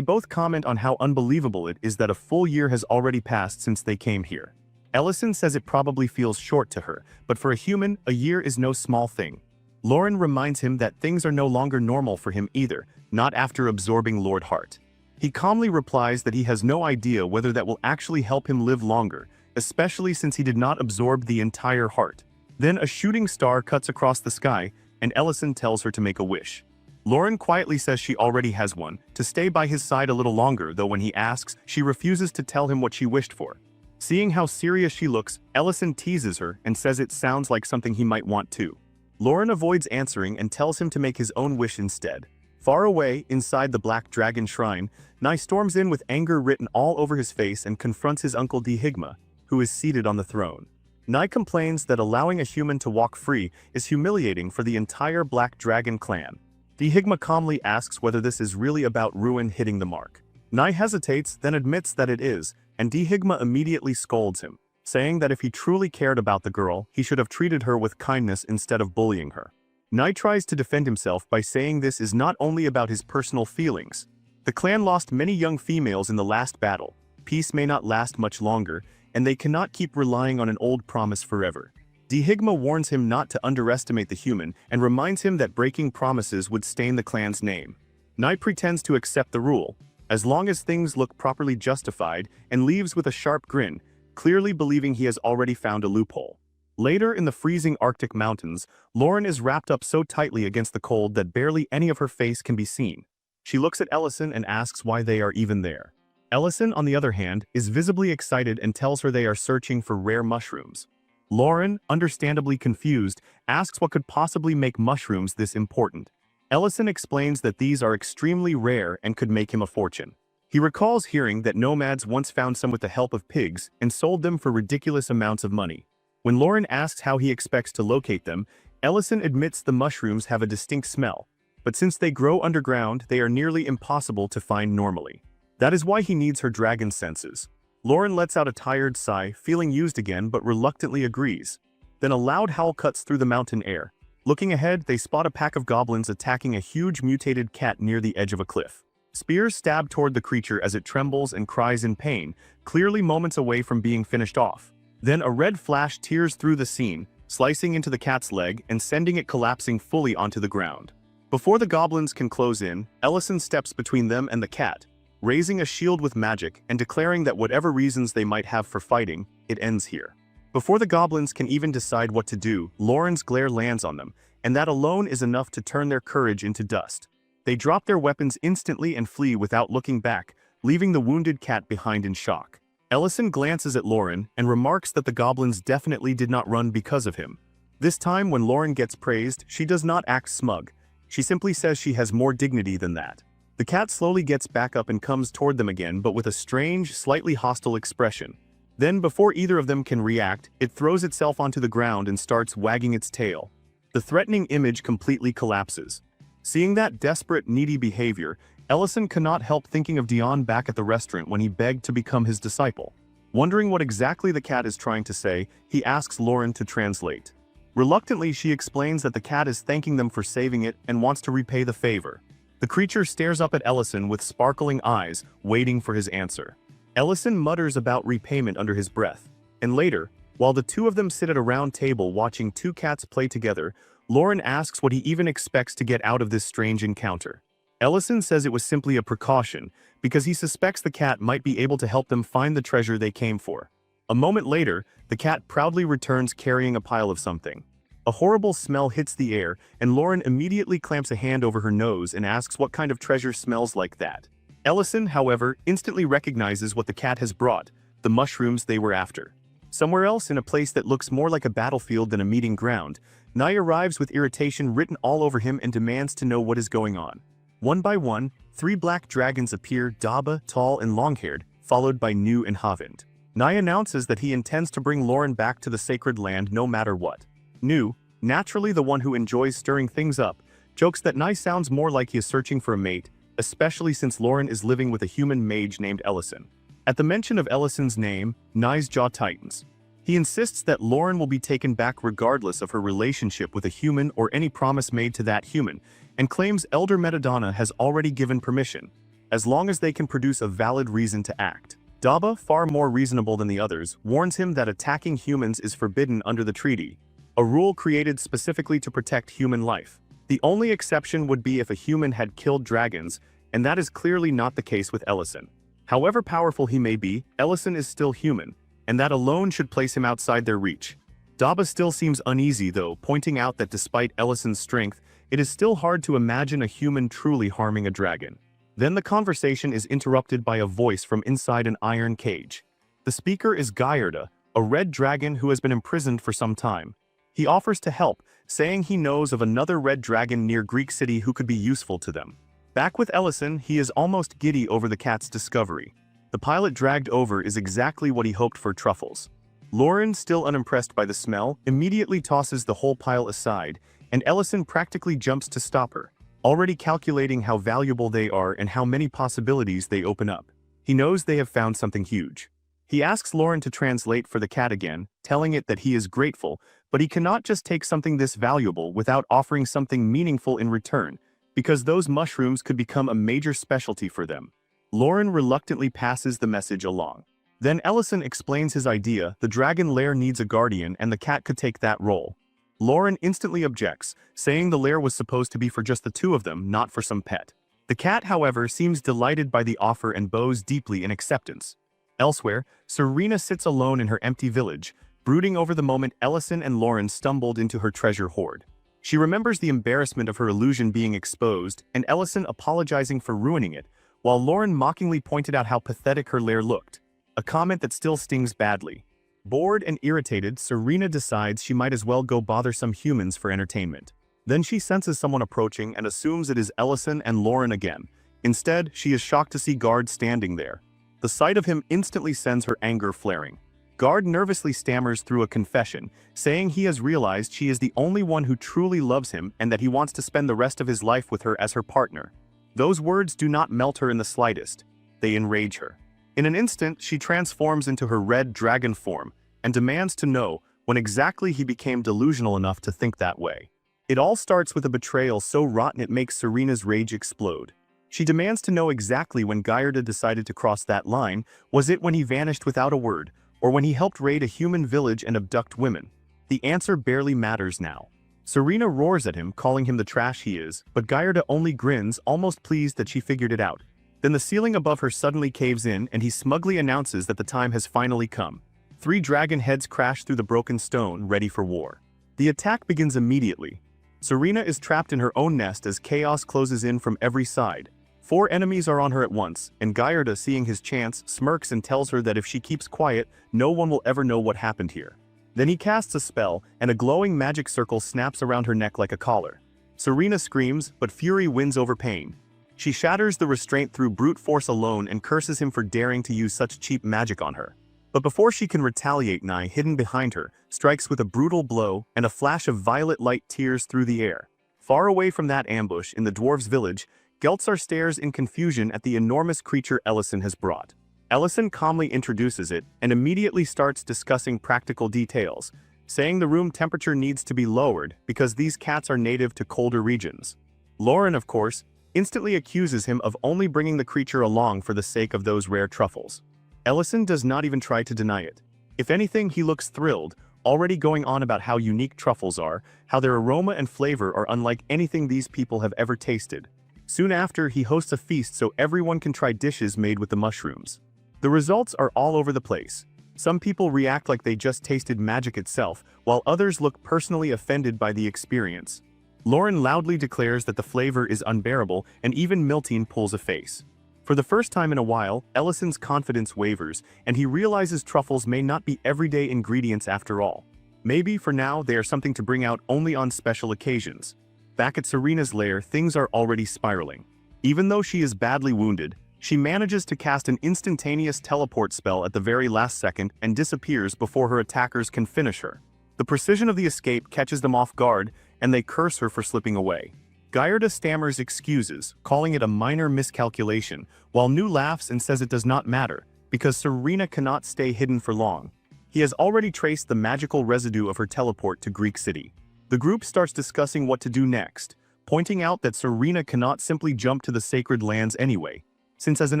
both comment on how unbelievable it is that a full year has already passed since they came here. Ellison says it probably feels short to her, but for a human, a year is no small thing. Lauren reminds him that things are no longer normal for him either, not after absorbing Lord Hart. He calmly replies that he has no idea whether that will actually help him live longer, especially since he did not absorb the entire heart. Then a shooting star cuts across the sky, and Ellison tells her to make a wish. Lauren quietly says she already has one, to stay by his side a little longer, though when he asks, she refuses to tell him what she wished for. Seeing how serious she looks, Ellison teases her and says it sounds like something he might want too. Lauren avoids answering and tells him to make his own wish instead. Far away, inside the Black Dragon Shrine, Nye storms in with anger written all over his face and confronts his uncle Dihigma, who is seated on the throne. Nye complains that allowing a human to walk free is humiliating for the entire Black Dragon clan. Dihigma calmly asks whether this is really about Ruin hitting the mark. Nye hesitates, then admits that it is, and Dihigma immediately scolds him, saying that if he truly cared about the girl, he should have treated her with kindness instead of bullying her. Nye tries to defend himself by saying this is not only about his personal feelings. The clan lost many young females in the last battle. Peace may not last much longer, and they cannot keep relying on an old promise forever. Dihigma warns him not to underestimate the human and reminds him that breaking promises would stain the clan's name. Nye pretends to accept the rule, as long as things look properly justified, and leaves with a sharp grin, clearly believing he has already found a loophole. Later in the freezing Arctic mountains, Lauren is wrapped up so tightly against the cold that barely any of her face can be seen. She looks at Ellison and asks why they are even there. Ellison, on the other hand, is visibly excited and tells her they are searching for rare mushrooms. Lauren, understandably confused, asks what could possibly make mushrooms this important. Ellison explains that these are extremely rare and could make him a fortune. He recalls hearing that nomads once found some with the help of pigs and sold them for ridiculous amounts of money. When Lauren asks how he expects to locate them, Ellison admits the mushrooms have a distinct smell, but since they grow underground, they are nearly impossible to find normally. That is why he needs her dragon senses. Lauren lets out a tired sigh, feeling used again, but reluctantly agrees. Then a loud howl cuts through the mountain air. Looking ahead, they spot a pack of goblins attacking a huge mutated cat near the edge of a cliff. Spears stab toward the creature as it trembles and cries in pain, clearly moments away from being finished off. Then a red flash tears through the scene, slicing into the cat's leg and sending it collapsing fully onto the ground. Before the goblins can close in, Ellison steps between them and the cat, raising a shield with magic and declaring that whatever reasons they might have for fighting, it ends here. Before the goblins can even decide what to do, Lauren's glare lands on them, and that alone is enough to turn their courage into dust. They drop their weapons instantly and flee without looking back, leaving the wounded cat behind in shock. Ellison glances at Lauren and remarks that the goblins definitely did not run because of him. This time when Lauren gets praised, she does not act smug. She simply says she has more dignity than that. The cat slowly gets back up and comes toward them again, but with a strange, slightly hostile expression. Then, before either of them can react, it throws itself onto the ground and starts wagging its tail. The threatening image completely collapses. Seeing that desperate, needy behavior, Ellison cannot help thinking of Dion back at the restaurant when he begged to become his disciple. Wondering what exactly the cat is trying to say, he asks Lauren to translate. Reluctantly, she explains that the cat is thanking them for saving it and wants to repay the favor. The creature stares up at Ellison with sparkling eyes, waiting for his answer. Ellison mutters about repayment under his breath, and later, while the two of them sit at a round table watching two cats play together, Lauren asks what he even expects to get out of this strange encounter. Ellison says it was simply a precaution, because he suspects the cat might be able to help them find the treasure they came for. A moment later, the cat proudly returns carrying a pile of something. A horrible smell hits the air, and Lauren immediately clamps a hand over her nose and asks what kind of treasure smells like that. Ellison, however, instantly recognizes what the cat has brought, the mushrooms they were after. Somewhere else in a place that looks more like a battlefield than a meeting ground, Nye arrives with irritation written all over him and demands to know what is going on. One by one, 3 black dragons appear, Daba, tall and long-haired, followed by Nu and Havind. Nye announces that he intends to bring Lauren back to the sacred land no matter what. Nu, naturally the one who enjoys stirring things up, jokes that Nye sounds more like he is searching for a mate, especially since Lauren is living with a human mage named Ellison. At the mention of Ellison's name, Nye's jaw tightens. He insists that Lauren will be taken back regardless of her relationship with a human or any promise made to that human, and claims Elder Metadonna has already given permission, as long as they can produce a valid reason to act. Daba, far more reasonable than the others, warns him that attacking humans is forbidden under the treaty, a rule created specifically to protect human life. The only exception would be if a human had killed dragons, and that is clearly not the case with Ellison. However powerful he may be, Ellison is still human, and that alone should place him outside their reach. Daba still seems uneasy though, pointing out that despite Ellison's strength, it is still hard to imagine a human truly harming a dragon. Then the conversation is interrupted by a voice from inside an iron cage. The speaker is Gyarda, a red dragon who has been imprisoned for some time. He offers to help, saying he knows of another red dragon near Greek City who could be useful to them. Back with Ellison, he is almost giddy over the cat's discovery. The pilot dragged over is exactly what he hoped for: truffles. Lauren, still unimpressed by the smell, immediately tosses the whole pile aside, and Ellison practically jumps to stop her, already calculating how valuable they are and how many possibilities they open up. He knows they have found something huge. He asks Lauren to translate for the cat again, telling it that he is grateful, but he cannot just take something this valuable without offering something meaningful in return, because those mushrooms could become a major specialty for them. Lauren reluctantly passes the message along. Then Ellison explains his idea: the dragon lair needs a guardian and the cat could take that role. Lauren instantly objects, saying the lair was supposed to be for just the 2 of them, not for some pet. The cat, however, seems delighted by the offer and bows deeply in acceptance. Elsewhere, Serena sits alone in her empty village, brooding over the moment Ellison and Lauren stumbled into her treasure hoard. She remembers the embarrassment of her illusion being exposed and Ellison apologizing for ruining it, while Lauren mockingly pointed out how pathetic her lair looked, a comment that still stings badly. Bored and irritated, Serena decides she might as well go bother some humans for entertainment. Then she senses someone approaching and assumes it is Ellison and Lauren again. Instead, she is shocked to see Guard standing there. The sight of him instantly sends her anger flaring. Guard nervously stammers through a confession, saying he has realized she is the only one who truly loves him and that he wants to spend the rest of his life with her as her partner. Those words do not melt her in the slightest. They enrage her. In an instant, she transforms into her red dragon form and demands to know when exactly he became delusional enough to think that way. It all starts with a betrayal so rotten it makes Serena's rage explode. She demands to know exactly when Gyarda decided to cross that line. Was it when he vanished without a word, or when he helped raid a human village and abduct women? The answer barely matters now. Serena roars at him, calling him the trash he is, but Gyarda only grins, almost pleased that she figured it out. Then the ceiling above her suddenly caves in and he smugly announces that the time has finally come. 3 dragon heads crash through the broken stone, ready for war. The attack begins immediately. Serena is trapped in her own nest as chaos closes in from every side. 4 enemies are on her at once, and Gyarda, seeing his chance, smirks and tells her that if she keeps quiet, no one will ever know what happened here. Then he casts a spell, and a glowing magic circle snaps around her neck like a collar. Serena screams, but fury wins over pain. She shatters the restraint through brute force alone and curses him for daring to use such cheap magic on her. But before she can retaliate, Nye, hidden behind her, strikes with a brutal blow, and a flash of violet light tears through the air. Far away from that ambush, in the dwarves' village, Geltzar stares in confusion at the enormous creature Ellison has brought. Ellison calmly introduces it and immediately starts discussing practical details, saying the room temperature needs to be lowered because these cats are native to colder regions. Lauren, of course, instantly accuses him of only bringing the creature along for the sake of those rare truffles. Ellison does not even try to deny it. If anything, he looks thrilled, already going on about how unique truffles are, how their aroma and flavor are unlike anything these people have ever tasted. Soon after, he hosts a feast so everyone can try dishes made with the mushrooms. The results are all over the place. Some people react like they just tasted magic itself, while others look personally offended by the experience. Lauren loudly declares that the flavor is unbearable, and even Miltine pulls a face. For the first time in a while, Ellison's confidence wavers, and he realizes truffles may not be everyday ingredients after all. Maybe, for now, they are something to bring out only on special occasions. Back at Serena's lair, things are already spiraling. Even though she is badly wounded, she manages to cast an instantaneous teleport spell at the very last second and disappears before her attackers can finish her. The precision of the escape catches them off guard, and they curse her for slipping away. Gallardo stammers excuses, calling it a minor miscalculation, while Nu laughs and says it does not matter, because Serena cannot stay hidden for long. He has already traced the magical residue of her teleport to Greek City. The group starts discussing what to do next, pointing out that Serena cannot simply jump to the sacred lands anyway, since as an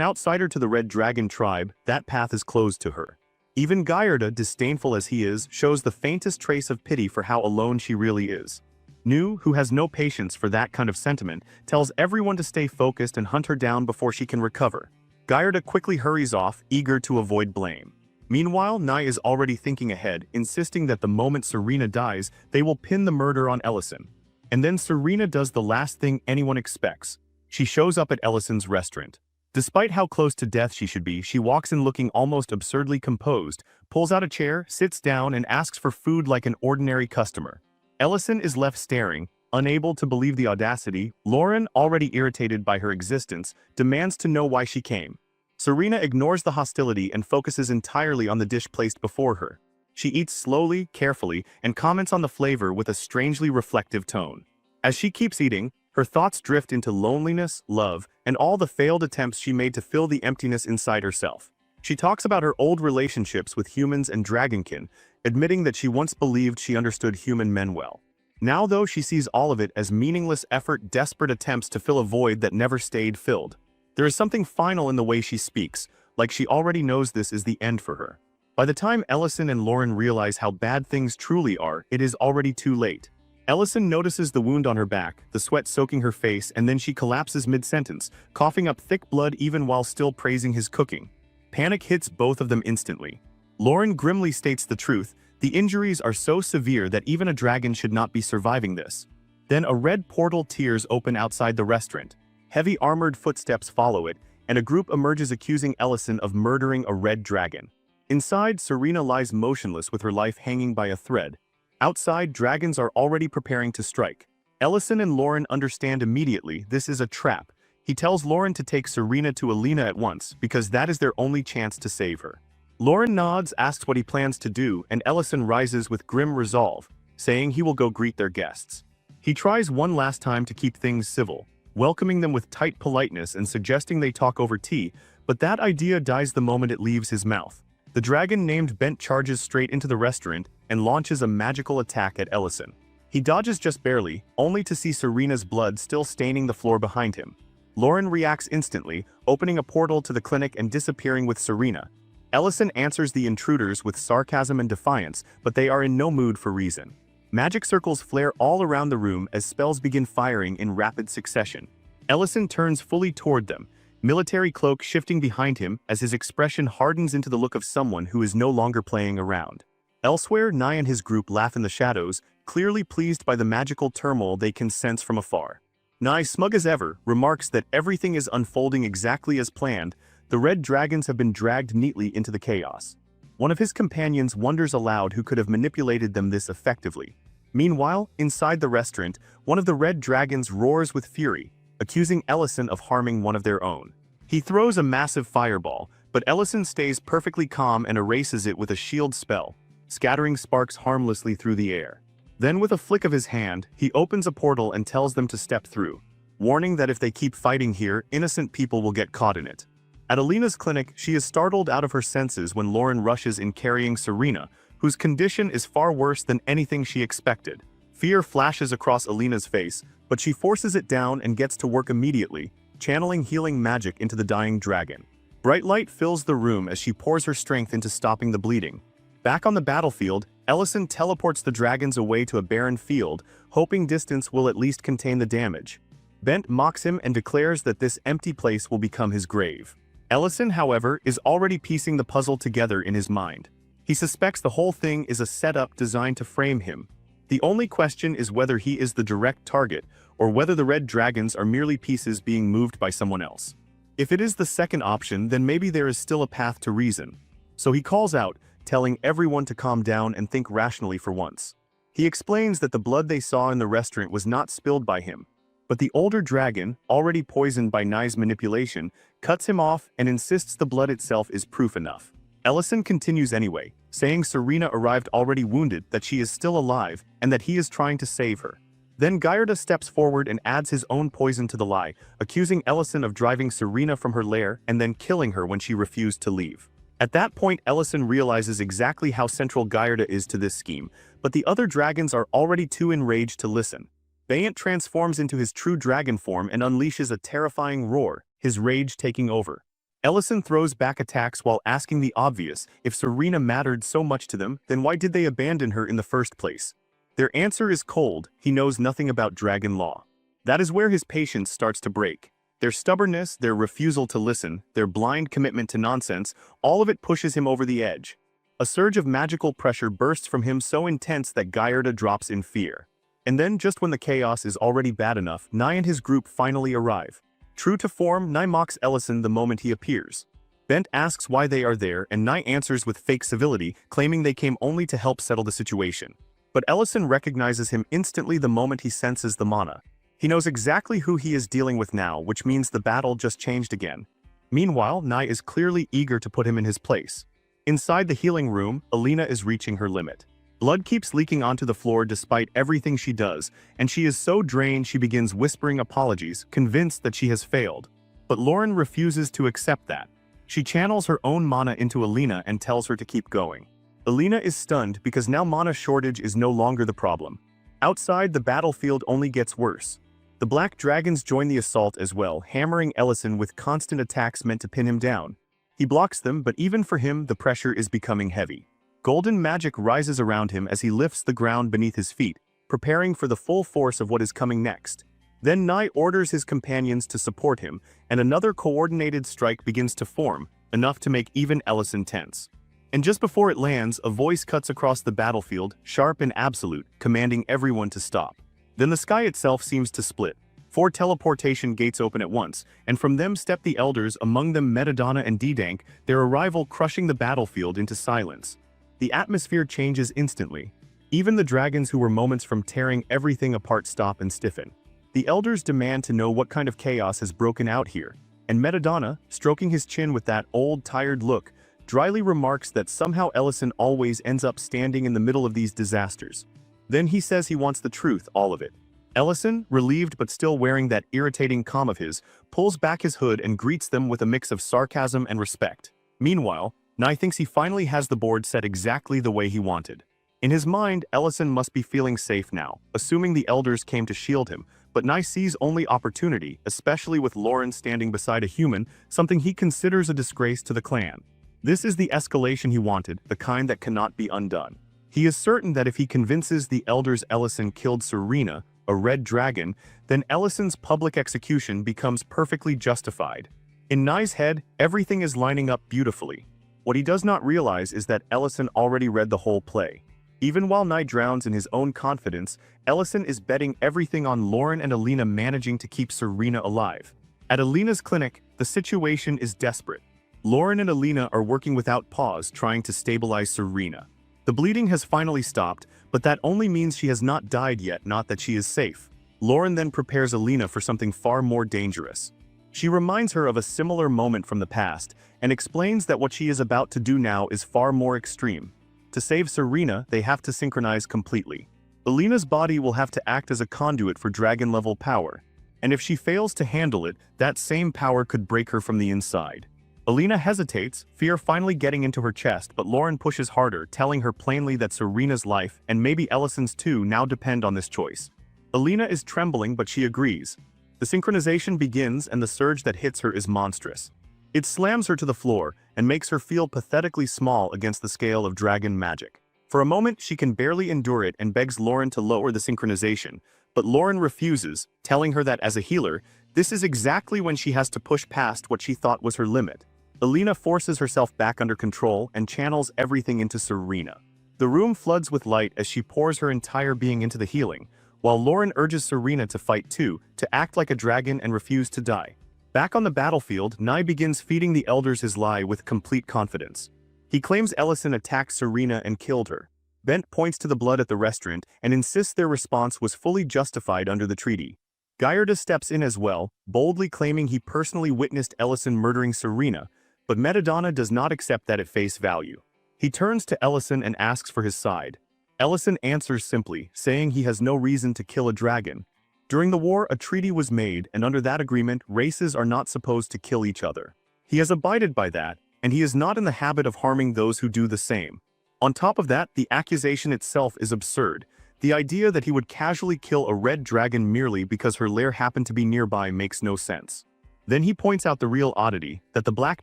outsider to the Red Dragon tribe, that path is closed to her. Even Gallardo, disdainful as he is, shows the faintest trace of pity for how alone she really is. Nu, who has no patience for that kind of sentiment, tells everyone to stay focused and hunt her down before she can recover. Gallardo quickly hurries off, eager to avoid blame. Meanwhile, Nai is already thinking ahead, insisting that the moment Serena dies, they will pin the murder on Ellison. And then Serena does the last thing anyone expects. She shows up at Ellison's restaurant. Despite how close to death she should be, she walks in looking almost absurdly composed, pulls out a chair, sits down, and asks for food like an ordinary customer. Ellison is left staring, unable to believe the audacity. Lauren, already irritated by her existence, demands to know why she came. Serena ignores the hostility and focuses entirely on the dish placed before her. She eats slowly, carefully, and comments on the flavor with a strangely reflective tone. As she keeps eating, her thoughts drift into loneliness, love, and all the failed attempts she made to fill the emptiness inside herself. She talks about her old relationships with humans and dragonkin, admitting that she once believed she understood human men well. Now, though, she sees all of it as meaningless effort, desperate attempts to fill a void that never stayed filled. There is something final in the way she speaks, like she already knows this is the end for her. By the time Ellison and Lauren realize how bad things truly are, it is already too late. Ellison notices the wound on her back, the sweat soaking her face, and then she collapses mid-sentence, coughing up thick blood even while still praising his cooking. Panic hits both of them instantly. Lauren grimly states the truth: the injuries are so severe that even a dragon should not be surviving this. Then a red portal tears open outside the restaurant. Heavy armored footsteps follow it, and a group emerges accusing Ellison of murdering a red dragon. Inside, Serena lies motionless with her life hanging by a thread. Outside, dragons are already preparing to strike. Ellison and Lauren understand immediately this is a trap. He tells Lauren to take Serena to Alina at once, because that is their only chance to save her. Lauren nods, asks what he plans to do, and Ellison rises with grim resolve, saying he will go greet their guests. He tries one last time to keep things civil, welcoming them with tight politeness and suggesting they talk over tea, but that idea dies the moment it leaves his mouth. The dragon named Bent charges straight into the restaurant and launches a magical attack at Ellison. He dodges just barely, only to see Serena's blood still staining the floor behind him. Lauren reacts instantly, opening a portal to the clinic and disappearing with Serena. Ellison answers the intruders with sarcasm and defiance, but they are in no mood for reason. Magic circles flare all around the room as spells begin firing in rapid succession. Ellison turns fully toward them, military cloak shifting behind him as his expression hardens into the look of someone who is no longer playing around. Elsewhere, Nye and his group laugh in the shadows, clearly pleased by the magical turmoil they can sense from afar. Nye, smug as ever, remarks that everything is unfolding exactly as planned. The red dragons have been dragged neatly into the chaos. One of his companions wonders aloud who could have manipulated them this effectively. Meanwhile, inside the restaurant, one of the red dragons roars with fury, accusing Ellison of harming one of their own. He throws a massive fireball, but Ellison stays perfectly calm and erases it with a shield spell, scattering sparks harmlessly through the air. Then with a flick of his hand, he opens a portal and tells them to step through, warning that if they keep fighting here, innocent people will get caught in it. At Alina's clinic, she is startled out of her senses when Lauren rushes in carrying Serena, whose condition is far worse than anything she expected. Fear flashes across Alina's face, but she forces it down and gets to work immediately, channeling healing magic into the dying dragon. Bright light fills the room as she pours her strength into stopping the bleeding. Back on the battlefield, Ellison teleports the dragons away to a barren field, hoping distance will at least contain the damage. Bent mocks him and declares that this empty place will become his grave. Ellison, however, is already piecing the puzzle together in his mind. He suspects the whole thing is a setup designed to frame him. The only question is whether he is the direct target, or whether the red dragons are merely pieces being moved by someone else. If it is the second option, then maybe there is still a path to reason. So he calls out, telling everyone to calm down and think rationally for once. He explains that the blood they saw in the restaurant was not spilled by him, but the older dragon, already poisoned by Nai's manipulation, cuts him off and insists the blood itself is proof enough. Ellison continues anyway, saying Serena arrived already wounded, that she is still alive, and that he is trying to save her. Then Gallardo steps forward and adds his own poison to the lie, accusing Ellison of driving Serena from her lair and then killing her when she refused to leave. At that point, Ellison realizes exactly how central Gallardo is to this scheme, but the other dragons are already too enraged to listen. Vayant transforms into his true dragon form and unleashes a terrifying roar, his rage taking over. Ellison throws back attacks while asking the obvious: if Serena mattered so much to them, then why did they abandon her in the first place? Their answer is cold: he knows nothing about dragon law. That is where his patience starts to break. Their stubbornness, their refusal to listen, their blind commitment to nonsense, all of it pushes him over the edge. A surge of magical pressure bursts from him so intense that Gallardo drops in fear. And then, just when the chaos is already bad enough, Nai and his group finally arrive. True to form, Nai mocks Ellison the moment he appears. Bent asks why they are there, and Nai answers with fake civility, claiming they came only to help settle the situation. But Ellison recognizes him instantly the moment he senses the mana. He knows exactly who he is dealing with now, which means the battle just changed again. Meanwhile, Nai is clearly eager to put him in his place. Inside the healing room, Alina is reaching her limit. Blood keeps leaking onto the floor despite everything she does, and she is so drained she begins whispering apologies, convinced that she has failed. But Lauren refuses to accept that. She channels her own mana into Alina and tells her to keep going. Alina is stunned because now mana shortage is no longer the problem. Outside, the battlefield only gets worse. The black dragons join the assault as well, hammering Ellison with constant attacks meant to pin him down. He blocks them, but even for him, the pressure is becoming heavy. Golden magic rises around him as he lifts the ground beneath his feet, preparing for the full force of what is coming next. Then Nai orders his companions to support him, and another coordinated strike begins to form, enough to make even Ellison tense. And just before it lands, a voice cuts across the battlefield, sharp and absolute, commanding everyone to stop. Then the sky itself seems to split. 4 teleportation gates open at once, and from them step the elders, among them Metadonna and D-Dank, their arrival crushing the battlefield into silence. The atmosphere changes instantly. Even the dragons who were moments from tearing everything apart stop and stiffen. The elders demand to know what kind of chaos has broken out here, and Metadonna, stroking his chin with that old, tired look, dryly remarks that somehow Ellison always ends up standing in the middle of these disasters. Then he says he wants the truth, all of it. Ellison, relieved but still wearing that irritating calm of his, pulls back his hood and greets them with a mix of sarcasm and respect. Meanwhile, Nai thinks he finally has the board set exactly the way he wanted. In his mind, Ellison must be feeling safe now, assuming the elders came to shield him, but Nai sees only opportunity, especially with Lauren standing beside a human, something he considers a disgrace to the clan. This is the escalation he wanted, the kind that cannot be undone. He is certain that if he convinces the elders Ellison killed Serena, a red dragon, then Ellison's public execution becomes perfectly justified. In Nai's head, everything is lining up beautifully. What he does not realize is that Ellison already read the whole play. Even while Nai drowns in his own confidence, Ellison is betting everything on Lauren and Alina managing to keep Serena alive. At Alina's clinic, the situation is desperate. Lauren and Alina are working without pause, trying to stabilize Serena. The bleeding has finally stopped, but that only means she has not died yet, not that she is safe. Lauren then prepares Alina for something far more dangerous. She reminds her of a similar moment from the past, and explains that what she is about to do now is far more extreme. To save Serena, they have to synchronize completely. Alina's body will have to act as a conduit for dragon-level power, and if she fails to handle it, that same power could break her from the inside. Alina hesitates, fear finally getting into her chest, but Lauren pushes harder, telling her plainly that Serena's life, and maybe Ellison's too, now depend on this choice. Alina is trembling, but she agrees. The synchronization begins, and the surge that hits her is monstrous. It slams her to the floor, and makes her feel pathetically small against the scale of dragon magic. For a moment, she can barely endure it and begs Lauren to lower the synchronization, but Lauren refuses, telling her that as a healer, this is exactly when she has to push past what she thought was her limit. Alina forces herself back under control and channels everything into Serena. The room floods with light as she pours her entire being into the healing, while Lauren urges Serena to fight too, to act like a dragon and refuse to die. Back on the battlefield, Nai begins feeding the elders his lie with complete confidence. He claims Ellison attacked Serena and killed her. Bent points to the blood at the restaurant and insists their response was fully justified under the treaty. Gallardo steps in as well, boldly claiming he personally witnessed Ellison murdering Serena, but Madamada does not accept that at face value. He turns to Ellison and asks for his side. Ellison answers simply, saying he has no reason to kill a dragon. During the war, a treaty was made, and under that agreement, races are not supposed to kill each other. He has abided by that, and he is not in the habit of harming those who do the same. On top of that, the accusation itself is absurd. The idea that he would casually kill a red dragon merely because her lair happened to be nearby makes no sense. Then he points out the real oddity, that the black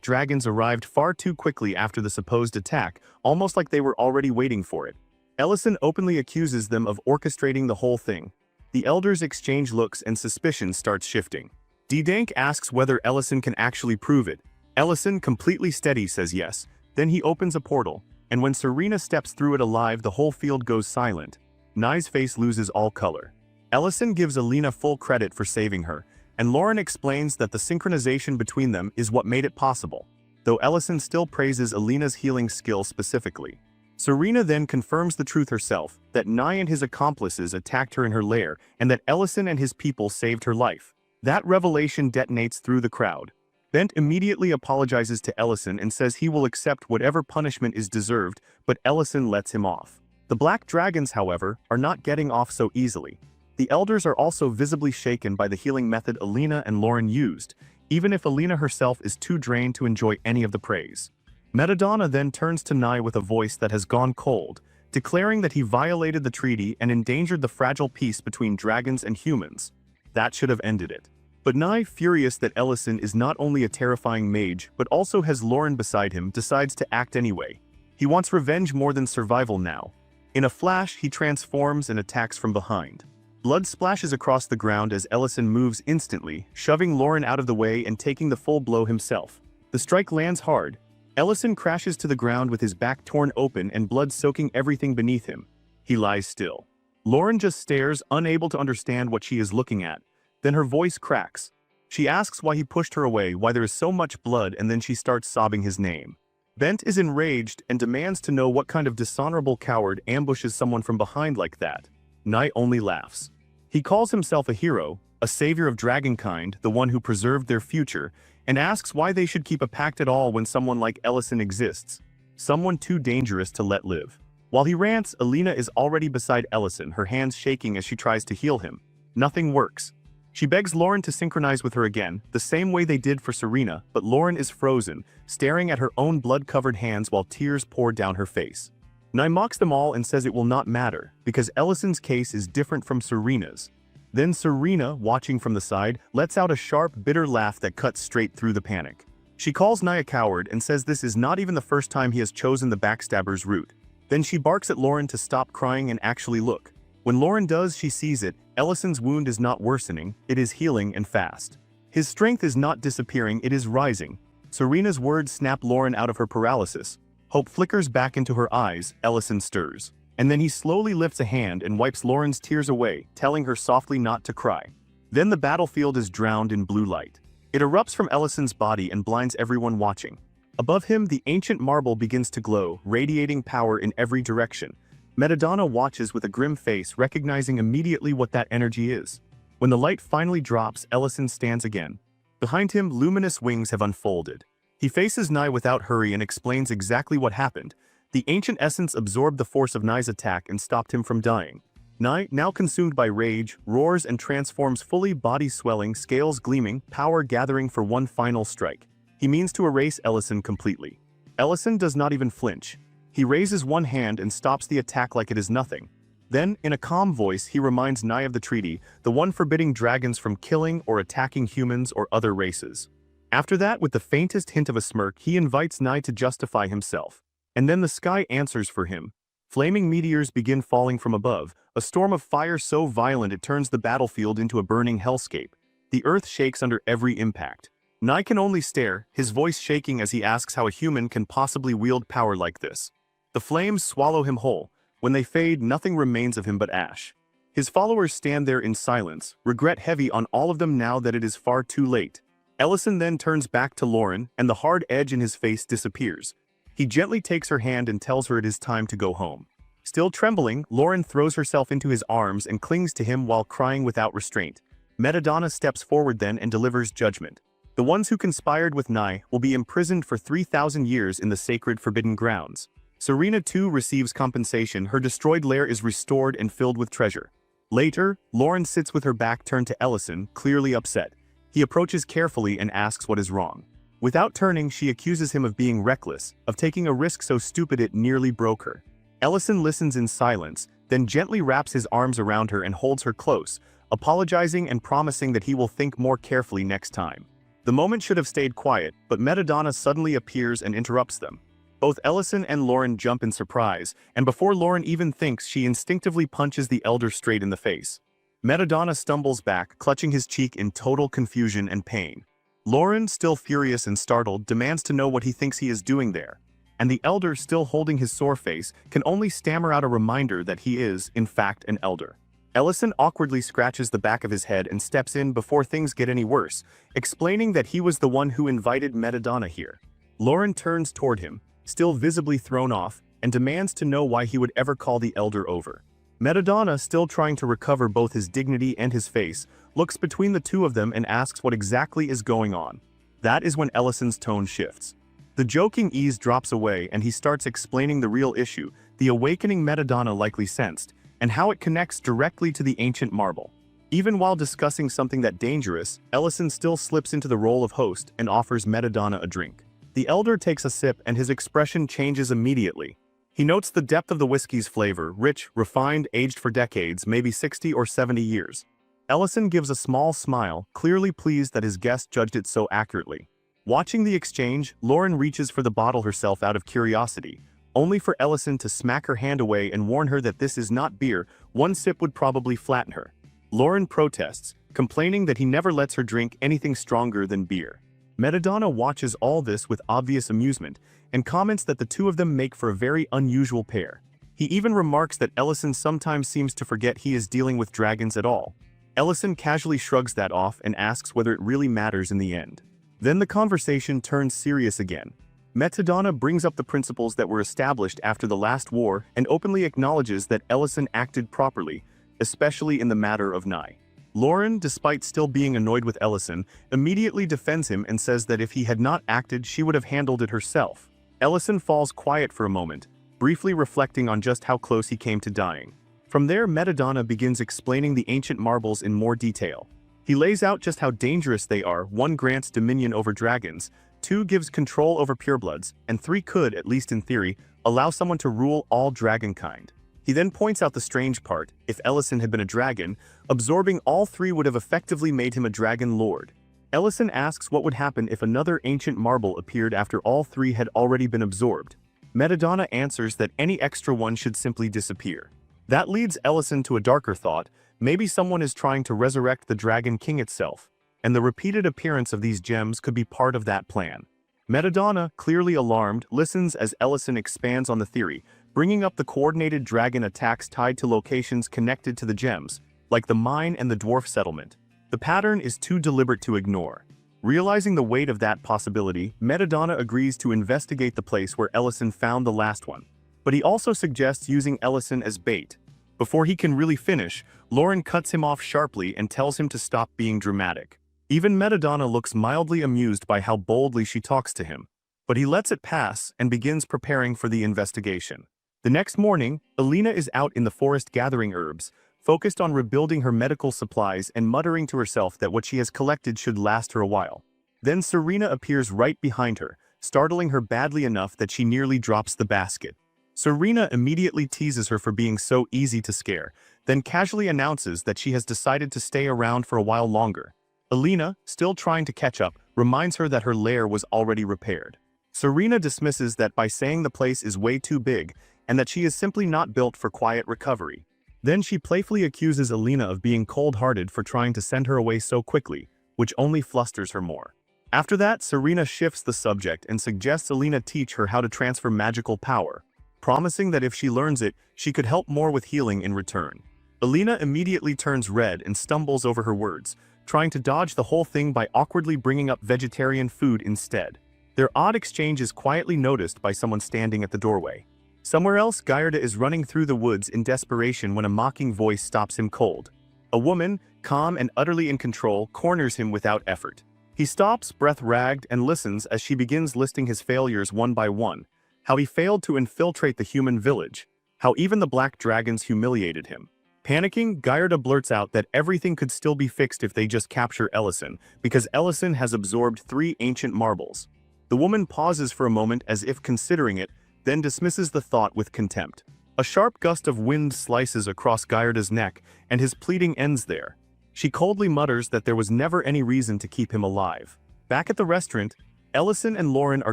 dragons arrived far too quickly after the supposed attack, almost like they were already waiting for it. Ellison openly accuses them of orchestrating the whole thing. The elders exchange looks and suspicion starts shifting. D-Dank asks whether Ellison can actually prove it. Ellison, completely steady, says yes. Then he opens a portal, and when Serena steps through it alive, the whole field goes silent. Nai's face loses all color. Ellison gives Alina full credit for saving her, and Lauren explains that the synchronization between them is what made it possible, though Ellison still praises Alina's healing skill specifically. Serena then confirms the truth herself, that Nai and his accomplices attacked her in her lair, and that Ellison and his people saved her life. That revelation detonates through the crowd. Bent immediately apologizes to Ellison and says he will accept whatever punishment is deserved, but Ellison lets him off. The black dragons, however, are not getting off so easily. The elders are also visibly shaken by the healing method Alina and Lauren used, even if Alina herself is too drained to enjoy any of the praise. Madamada then turns to Nai with a voice that has gone cold, declaring that he violated the treaty and endangered the fragile peace between dragons and humans. That should have ended it. But Nai, furious that Ellison is not only a terrifying mage but also has Lauren beside him, decides to act anyway. He wants revenge more than survival now. In a flash, he transforms and attacks from behind. Blood splashes across the ground as Ellison moves instantly, shoving Lauren out of the way and taking the full blow himself. The strike lands hard. Ellison crashes to the ground with his back torn open and blood soaking everything beneath him. He lies still. Lauren just stares, unable to understand what she is looking at. Then her voice cracks. She asks why he pushed her away, why there is so much blood, and then she starts sobbing his name. Bent is enraged and demands to know what kind of dishonorable coward ambushes someone from behind like that. Nai only laughs. He calls himself a hero, a savior of dragonkind, the one who preserved their future, and asks why they should keep a pact at all when someone like Ellison exists. Someone too dangerous to let live. While he rants, Alina is already beside Ellison, her hands shaking as she tries to heal him. Nothing works. She begs Lauren to synchronize with her again, the same way they did for Serena, but Lauren is frozen, staring at her own blood-covered hands while tears pour down her face. Nai mocks them all and says it will not matter, because Ellison's case is different from Serena's. Then Serena, watching from the side, lets out a sharp, bitter laugh that cuts straight through the panic. She calls Nai a coward and says this is not even the first time he has chosen the backstabber's route. Then she barks at Lauren to stop crying and actually look. When Lauren does, she sees it. Ellison's wound is not worsening, it is healing and fast. His strength is not disappearing, it is rising. Serena's words snap Lauren out of her paralysis. Hope flickers back into her eyes, Ellison stirs. And then he slowly lifts a hand and wipes Lauren's tears away, telling her softly not to cry. Then the battlefield is drowned in blue light. It erupts from Ellison's body and blinds everyone watching. Above him, the ancient marble begins to glow, radiating power in every direction. Madamada watches with a grim face, recognizing immediately what that energy is. When the light finally drops, Ellison stands again. Behind him, luminous wings have unfolded. He faces Nai without hurry and explains exactly what happened. The ancient essence absorbed the force of Nai's attack and stopped him from dying. Nai, now consumed by rage, roars and transforms fully, body swelling, scales gleaming, power gathering for one final strike. He means to erase Ellison completely. Ellison does not even flinch. He raises one hand and stops the attack like it is nothing. Then, in a calm voice, he reminds Nai of the treaty, the one forbidding dragons from killing or attacking humans or other races. After that, with the faintest hint of a smirk, he invites Nai to justify himself. And then the sky answers for him. Flaming meteors begin falling from above, a storm of fire so violent it turns the battlefield into a burning hellscape. The earth shakes under every impact. Nye can only stare, his voice shaking as he asks how a human can possibly wield power like this. The flames swallow him whole. When they fade, nothing remains of him but ash. His followers stand there in silence, regret heavy on all of them now that it is far too late. Ellison then turns back to Lauren, and the hard edge in his face disappears. He gently takes her hand and tells her it is time to go home. Still trembling, Lauren throws herself into his arms and clings to him while crying without restraint. Madamada steps forward then and delivers judgment. The ones who conspired with Nye will be imprisoned for 3,000 years in the sacred Forbidden Grounds. Serena too receives compensation. Her destroyed lair is restored and filled with treasure. Later, Lauren sits with her back turned to Ellison, clearly upset. He approaches carefully and asks what is wrong. Without turning, she accuses him of being reckless, of taking a risk so stupid it nearly broke her. Ellison listens in silence, then gently wraps his arms around her and holds her close, apologizing and promising that he will think more carefully next time. The moment should have stayed quiet, but Madamada suddenly appears and interrupts them. Both Ellison and Lauren jump in surprise, and before Lauren even thinks, she instinctively punches the elder straight in the face. Madamada stumbles back, clutching his cheek in total confusion and pain. Lauren, still furious and startled, demands to know what he thinks he is doing there. And the elder, still holding his sore face, can only stammer out a reminder that he is, in fact, an elder. Ellison awkwardly scratches the back of his head and steps in before things get any worse, explaining that he was the one who invited Madamada here. Lauren turns toward him, still visibly thrown off, and demands to know why he would ever call the elder over. Madamada, still trying to recover both his dignity and his face, looks between the two of them and asks what exactly is going on. That is when Ellison's tone shifts. The joking ease drops away and he starts explaining the real issue, the awakening Madamada likely sensed, and how it connects directly to the ancient marble. Even while discussing something that dangerous, Ellison still slips into the role of host and offers Madamada a drink. The elder takes a sip and his expression changes immediately. He notes the depth of the whiskey's flavor, rich, refined, aged for decades, maybe 60 or 70 years. Ellison gives a small smile, clearly pleased that his guest judged it so accurately. Watching the exchange, Lauren reaches for the bottle herself out of curiosity, only for Ellison to smack her hand away and warn her that this is not beer, one sip would probably flatten her. Lauren protests, complaining that he never lets her drink anything stronger than beer. Madamada watches all this with obvious amusement, and comments that the two of them make for a very unusual pair. He even remarks that Ellison sometimes seems to forget he is dealing with dragons at all. Ellison casually shrugs that off and asks whether it really matters in the end. Then the conversation turns serious again. Madamada brings up the principles that were established after the last war and openly acknowledges that Ellison acted properly, especially in the matter of Nye. Lauren, despite still being annoyed with Ellison, immediately defends him and says that if he had not acted, she would have handled it herself. Ellison falls quiet for a moment, briefly reflecting on just how close he came to dying. From there, Madamada begins explaining the ancient marbles in more detail. He lays out just how dangerous they are. 1 grants dominion over dragons, 2 gives control over purebloods, and 3 could, at least in theory, allow someone to rule all dragonkind. He then points out the strange part: if Ellison had been a dragon, absorbing all 3 would have effectively made him a dragon lord. Ellison asks what would happen if another ancient marble appeared after all 3 had already been absorbed. Madamada answers that any extra one should simply disappear. That leads Ellison to a darker thought: maybe someone is trying to resurrect the Dragon King itself, and the repeated appearance of these gems could be part of that plan. Madamada, clearly alarmed, listens as Ellison expands on the theory, bringing up the coordinated dragon attacks tied to locations connected to the gems, like the mine and the dwarf settlement. The pattern is too deliberate to ignore. Realizing the weight of that possibility, Madamada agrees to investigate the place where Ellison found the last one. But he also suggests using Ellison as bait. Before he can really finish, Lauren cuts him off sharply and tells him to stop being dramatic. Even Madamada looks mildly amused by how boldly she talks to him, but he lets it pass and begins preparing for the investigation. The next morning, Alina is out in the forest gathering herbs, focused on rebuilding her medical supplies and muttering to herself that what she has collected should last her a while. Then Serena appears right behind her, startling her badly enough that she nearly drops the basket. Serena immediately teases her for being so easy to scare, then casually announces that she has decided to stay around for a while longer. Alina, still trying to catch up, reminds her that her lair was already repaired. Serena dismisses that by saying the place is way too big, and that she is simply not built for quiet recovery. Then she playfully accuses Alina of being cold-hearted for trying to send her away so quickly, which only flusters her more. After that, Serena shifts the subject and suggests Alina teach her how to transfer magical power, promising that if she learns it, she could help more with healing in return. Alina immediately turns red and stumbles over her words, trying to dodge the whole thing by awkwardly bringing up vegetarian food instead. Their odd exchange is quietly noticed by someone standing at the doorway. Somewhere else, Gyarda is running through the woods in desperation when a mocking voice stops him cold. A woman, calm and utterly in control, corners him without effort. He stops, breath ragged, and listens as she begins listing his failures one by one. How he failed to infiltrate the human village. How even the black dragons humiliated him. Panicking, Gyarda blurts out that everything could still be fixed if they just capture Ellison, because Ellison has absorbed 3 ancient marbles. The woman pauses for a moment as if considering it, then dismisses the thought with contempt. A sharp gust of wind slices across Gyarda's neck, and his pleading ends there. She coldly mutters that there was never any reason to keep him alive. Back at the restaurant, Ellison and Lauren are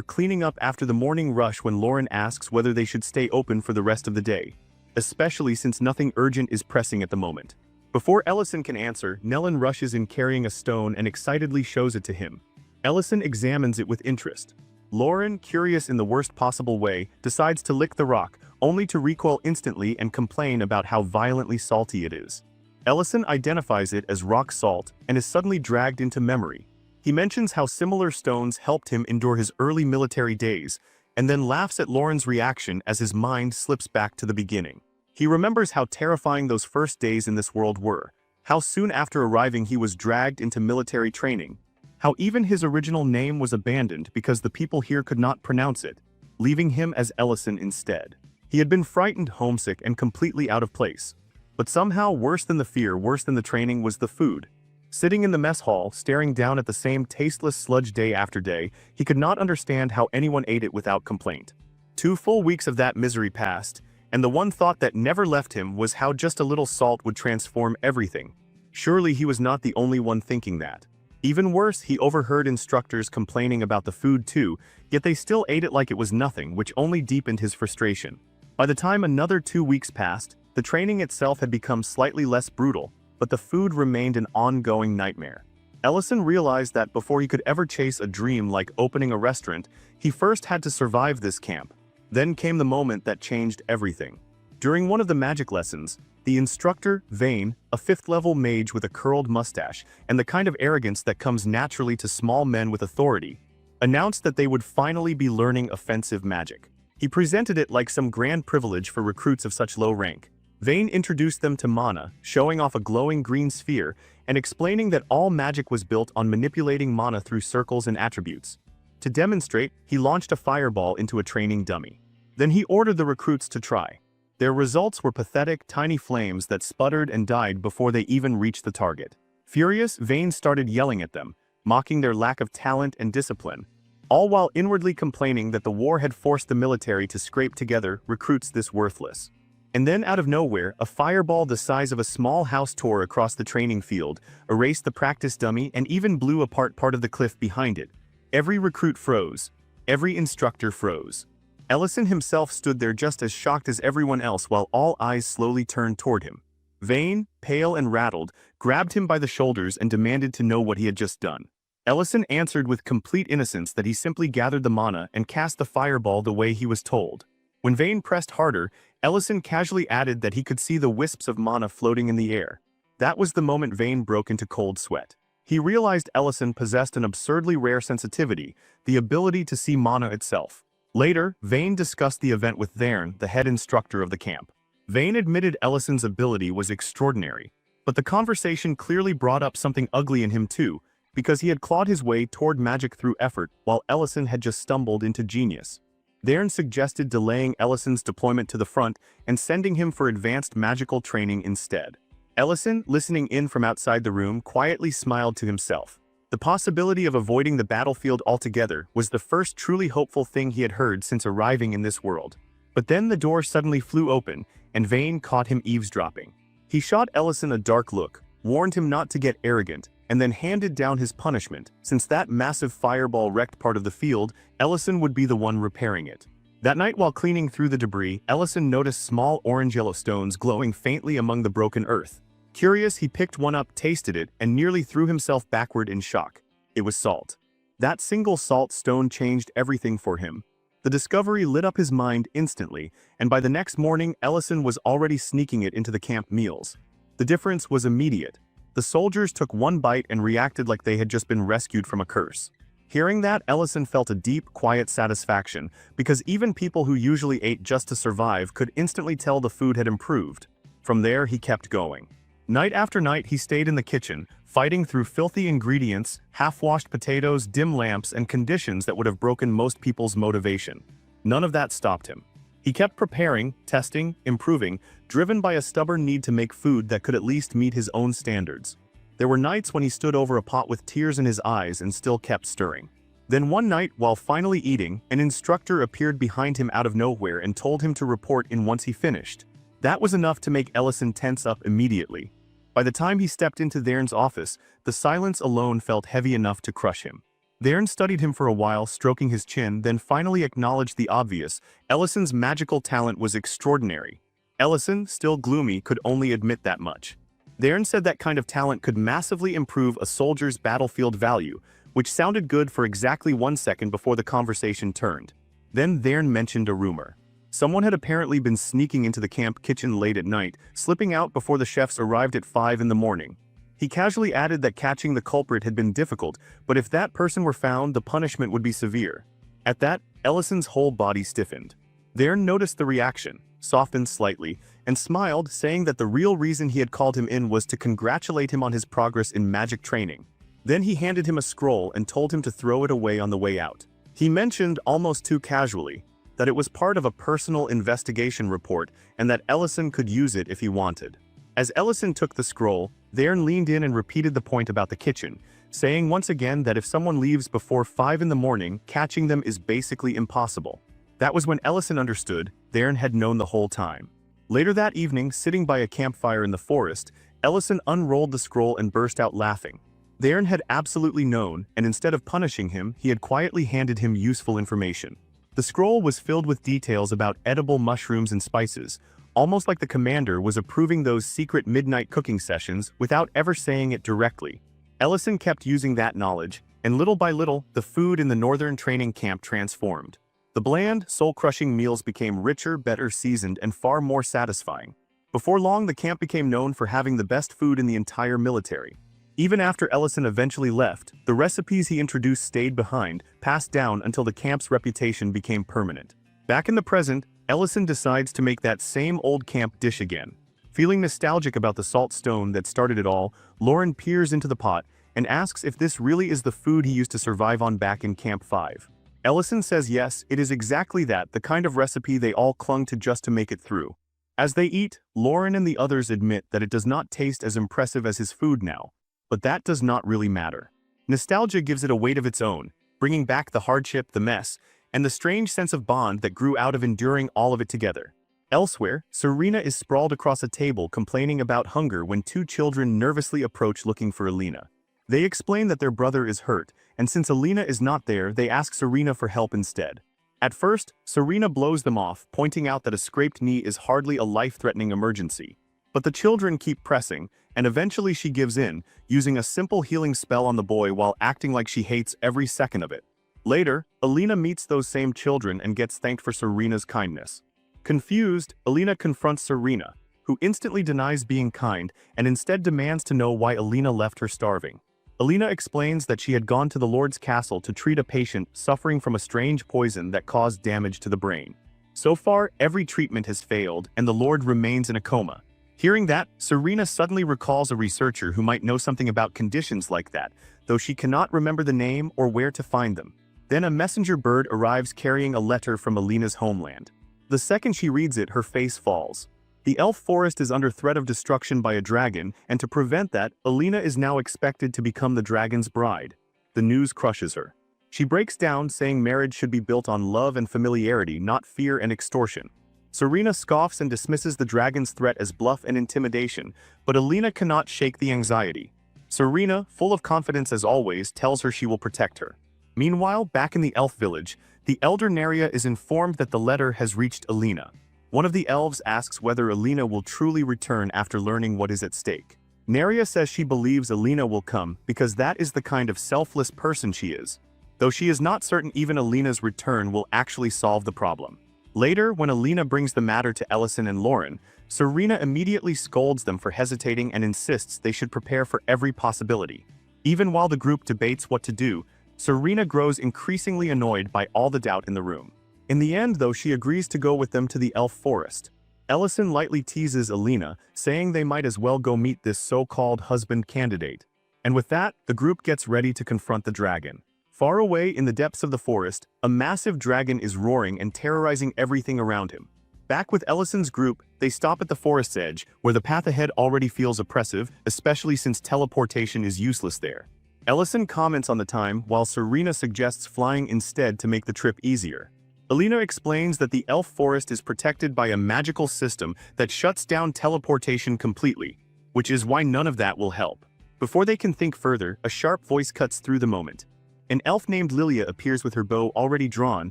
cleaning up after the morning rush when Lauren asks whether they should stay open for the rest of the day, especially since nothing urgent is pressing at the moment. Before Ellison can answer, Nellen rushes in carrying a stone and excitedly shows it to him. Ellison examines it with interest. Lauren, curious in the worst possible way, decides to lick the rock, only to recoil instantly and complain about how violently salty it is. Ellison identifies it as rock salt and is suddenly dragged into memory. He mentions how similar stones helped him endure his early military days, and then laughs at Lauren's reaction as his mind slips back to the beginning. He remembers how terrifying those first days in this world were, how soon after arriving he was dragged into military training, how even his original name was abandoned because the people here could not pronounce it, leaving him as Ellison instead. He had been frightened, homesick, and completely out of place. But somehow worse than the fear, worse than the training, was the food. Sitting in the mess hall, staring down at the same tasteless sludge day after day, he could not understand how anyone ate it without complaint. 2 full weeks of that misery passed, and the one thought that never left him was how just a little salt would transform everything. Surely he was not the only one thinking that. Even worse, he overheard instructors complaining about the food too, yet they still ate it like it was nothing, which only deepened his frustration. By the time another 2 weeks passed, the training itself had become slightly less brutal, but the food remained an ongoing nightmare. Ellison realized that before he could ever chase a dream like opening a restaurant, he first had to survive this camp. Then came the moment that changed everything. During one of the magic lessons, the instructor, Vane, a 5th-level mage with a curled mustache and the kind of arrogance that comes naturally to small men with authority, announced that they would finally be learning offensive magic. He presented it like some grand privilege for recruits of such low rank. Vane introduced them to mana, showing off a glowing green sphere and explaining that all magic was built on manipulating mana through circles and attributes. To demonstrate, he launched a fireball into a training dummy. Then he ordered the recruits to try. Their results were pathetic, tiny flames that sputtered and died before they even reached the target. Furious, Vane started yelling at them, mocking their lack of talent and discipline, all while inwardly complaining that the war had forced the military to scrape together recruits this worthless. And then out of nowhere, a fireball the size of a small house tore across the training field, erased the practice dummy, and even blew apart part of the cliff behind it. Every recruit froze. Every instructor froze. Ellison himself stood there just as shocked as everyone else while all eyes slowly turned toward him. Vane, pale and rattled, grabbed him by the shoulders and demanded to know what he had just done. Ellison answered with complete innocence that he simply gathered the mana and cast the fireball the way he was told. When Vane pressed harder, Ellison casually added that he could see the wisps of mana floating in the air. That was the moment Vane broke into cold sweat. He realized Ellison possessed an absurdly rare sensitivity, the ability to see mana itself. Later, Vane discussed the event with Thern, the head instructor of the camp. Vane admitted Ellison's ability was extraordinary, but the conversation clearly brought up something ugly in him too, because he had clawed his way toward magic through effort while Ellison had just stumbled into genius. Thern suggested delaying Ellison's deployment to the front and sending him for advanced magical training instead. Ellison, listening in from outside the room, quietly smiled to himself. The possibility of avoiding the battlefield altogether was the first truly hopeful thing he had heard since arriving in this world. But then the door suddenly flew open, and Vane caught him eavesdropping. He shot Ellison a dark look, warned him not to get arrogant, and then handed down his punishment. Since that massive fireball wrecked part of the field, Ellison would be the one repairing it. That night while cleaning through the debris, Ellison noticed small orange-yellow stones glowing faintly among the broken earth. Curious, he picked one up, tasted it, and nearly threw himself backward in shock. It was salt. That single salt stone changed everything for him. The discovery lit up his mind instantly, and by the next morning Ellison was already sneaking it into the camp meals. The difference was immediate. The soldiers took one bite and reacted like they had just been rescued from a curse. Hearing that, Ellison felt a deep, quiet satisfaction, because even people who usually ate just to survive could instantly tell the food had improved. From there, he kept going. Night after night, he stayed in the kitchen, fighting through filthy ingredients, half-washed potatoes, dim lamps, and conditions that would have broken most people's motivation. None of that stopped him. He kept preparing, testing, improving, driven by a stubborn need to make food that could at least meet his own standards. There were nights when he stood over a pot with tears in his eyes and still kept stirring. Then one night, while finally eating, an instructor appeared behind him out of nowhere and told him to report in once he finished. That was enough to make Ellison tense up immediately. By the time he stepped into Thern's office, the silence alone felt heavy enough to crush him. Thern studied him for a while, stroking his chin, then finally acknowledged the obvious: Ellison's magical talent was extraordinary. Ellison, still gloomy, could only admit that much. Thern said that kind of talent could massively improve a soldier's battlefield value, which sounded good for exactly 1 second before the conversation turned. Then Thern mentioned a rumor. Someone had apparently been sneaking into the camp kitchen late at night, slipping out before the chefs arrived at 5 in the morning. He casually added that catching the culprit had been difficult, but if that person were found, the punishment would be severe. At that, Ellison's whole body stiffened. Thern noticed the reaction, softened slightly, and smiled, saying that the real reason he had called him in was to congratulate him on his progress in magic training. Then he handed him a scroll and told him to throw it away on the way out. He mentioned, almost too casually, that it was part of a personal investigation report and that Ellison could use it if he wanted. As Ellison took the scroll, Thern leaned in and repeated the point about the kitchen, saying once again that if someone leaves before 5 in the morning, catching them is basically impossible. That was when Ellison understood. Thern had known the whole time. Later that evening, sitting by a campfire in the forest, Ellison unrolled the scroll and burst out laughing. Thern had absolutely known, and instead of punishing him, he had quietly handed him useful information. The scroll was filled with details about edible mushrooms and spices, almost like the commander was approving those secret midnight cooking sessions without ever saying it directly. Ellison kept using that knowledge, and little by little, the food in the northern training camp transformed. The bland, soul-crushing meals became richer, better seasoned, and far more satisfying. Before long, the camp became known for having the best food in the entire military. Even after Ellison eventually left, the recipes he introduced stayed behind, passed down until the camp's reputation became permanent. Back in the present, Ellison decides to make that same old camp dish again. Feeling nostalgic about the salt stone that started it all, Lauren peers into the pot and asks if this really is the food he used to survive on back in Camp 5. Ellison says yes, it is exactly that, the kind of recipe they all clung to just to make it through. As they eat, Lauren and the others admit that it does not taste as impressive as his food now. But that does not really matter. Nostalgia gives it a weight of its own, bringing back the hardship, the mess, and the strange sense of bond that grew out of enduring all of it together. Elsewhere, Serena is sprawled across a table complaining about hunger when 2 children nervously approach looking for Alina. They explain that their brother is hurt, and since Alina is not there, they ask Serena for help instead. At first, Serena blows them off, pointing out that a scraped knee is hardly a life-threatening emergency. But the children keep pressing, and eventually she gives in, using a simple healing spell on the boy while acting like she hates every second of it. Later, Alina meets those same children and gets thanked for Serena's kindness. Confused, Alina confronts Serena, who instantly denies being kind and instead demands to know why Alina left her starving. Alina explains that she had gone to the Lord's castle to treat a patient suffering from a strange poison that caused damage to the brain. So far, every treatment has failed, and the Lord remains in a coma. Hearing that, Serena suddenly recalls a researcher who might know something about conditions like that, though she cannot remember the name or where to find them. Then a messenger bird arrives carrying a letter from Alina's homeland. The second she reads it, her face falls. The elf forest is under threat of destruction by a dragon, and to prevent that, Alina is now expected to become the dragon's bride. The news crushes her. She breaks down, saying marriage should be built on love and familiarity, not fear and extortion. Serena scoffs and dismisses the dragon's threat as bluff and intimidation, but Alina cannot shake the anxiety. Serena, full of confidence as always, tells her she will protect her. Meanwhile, back in the elf village, the elder Neria is informed that the letter has reached Alina. One of the elves asks whether Alina will truly return after learning what is at stake. Neria says she believes Alina will come because that is the kind of selfless person she is. though she is not certain even Alina's return will actually solve the problem. Later, when Alina brings the matter to Ellison and Lauren, Serena immediately scolds them for hesitating and insists they should prepare for every possibility. Even while the group debates what to do, Serena grows increasingly annoyed by all the doubt in the room. In the end, though, she agrees to go with them to the elf forest. Ellison lightly teases Alina, saying they might as well go meet this so-called husband candidate. And with that, the group gets ready to confront the dragon. Far away in the depths of the forest, a massive dragon is roaring and terrorizing everything around him. Back with Ellison's group, they stop at the forest's edge, where the path ahead already feels oppressive, especially since teleportation is useless there. Ellison comments on the time, while Serena suggests flying instead to make the trip easier. Alina explains that the elf forest is protected by a magical system that shuts down teleportation completely, which is why none of that will help. Before they can think further, a sharp voice cuts through the moment. An elf named Lilia appears with her bow already drawn,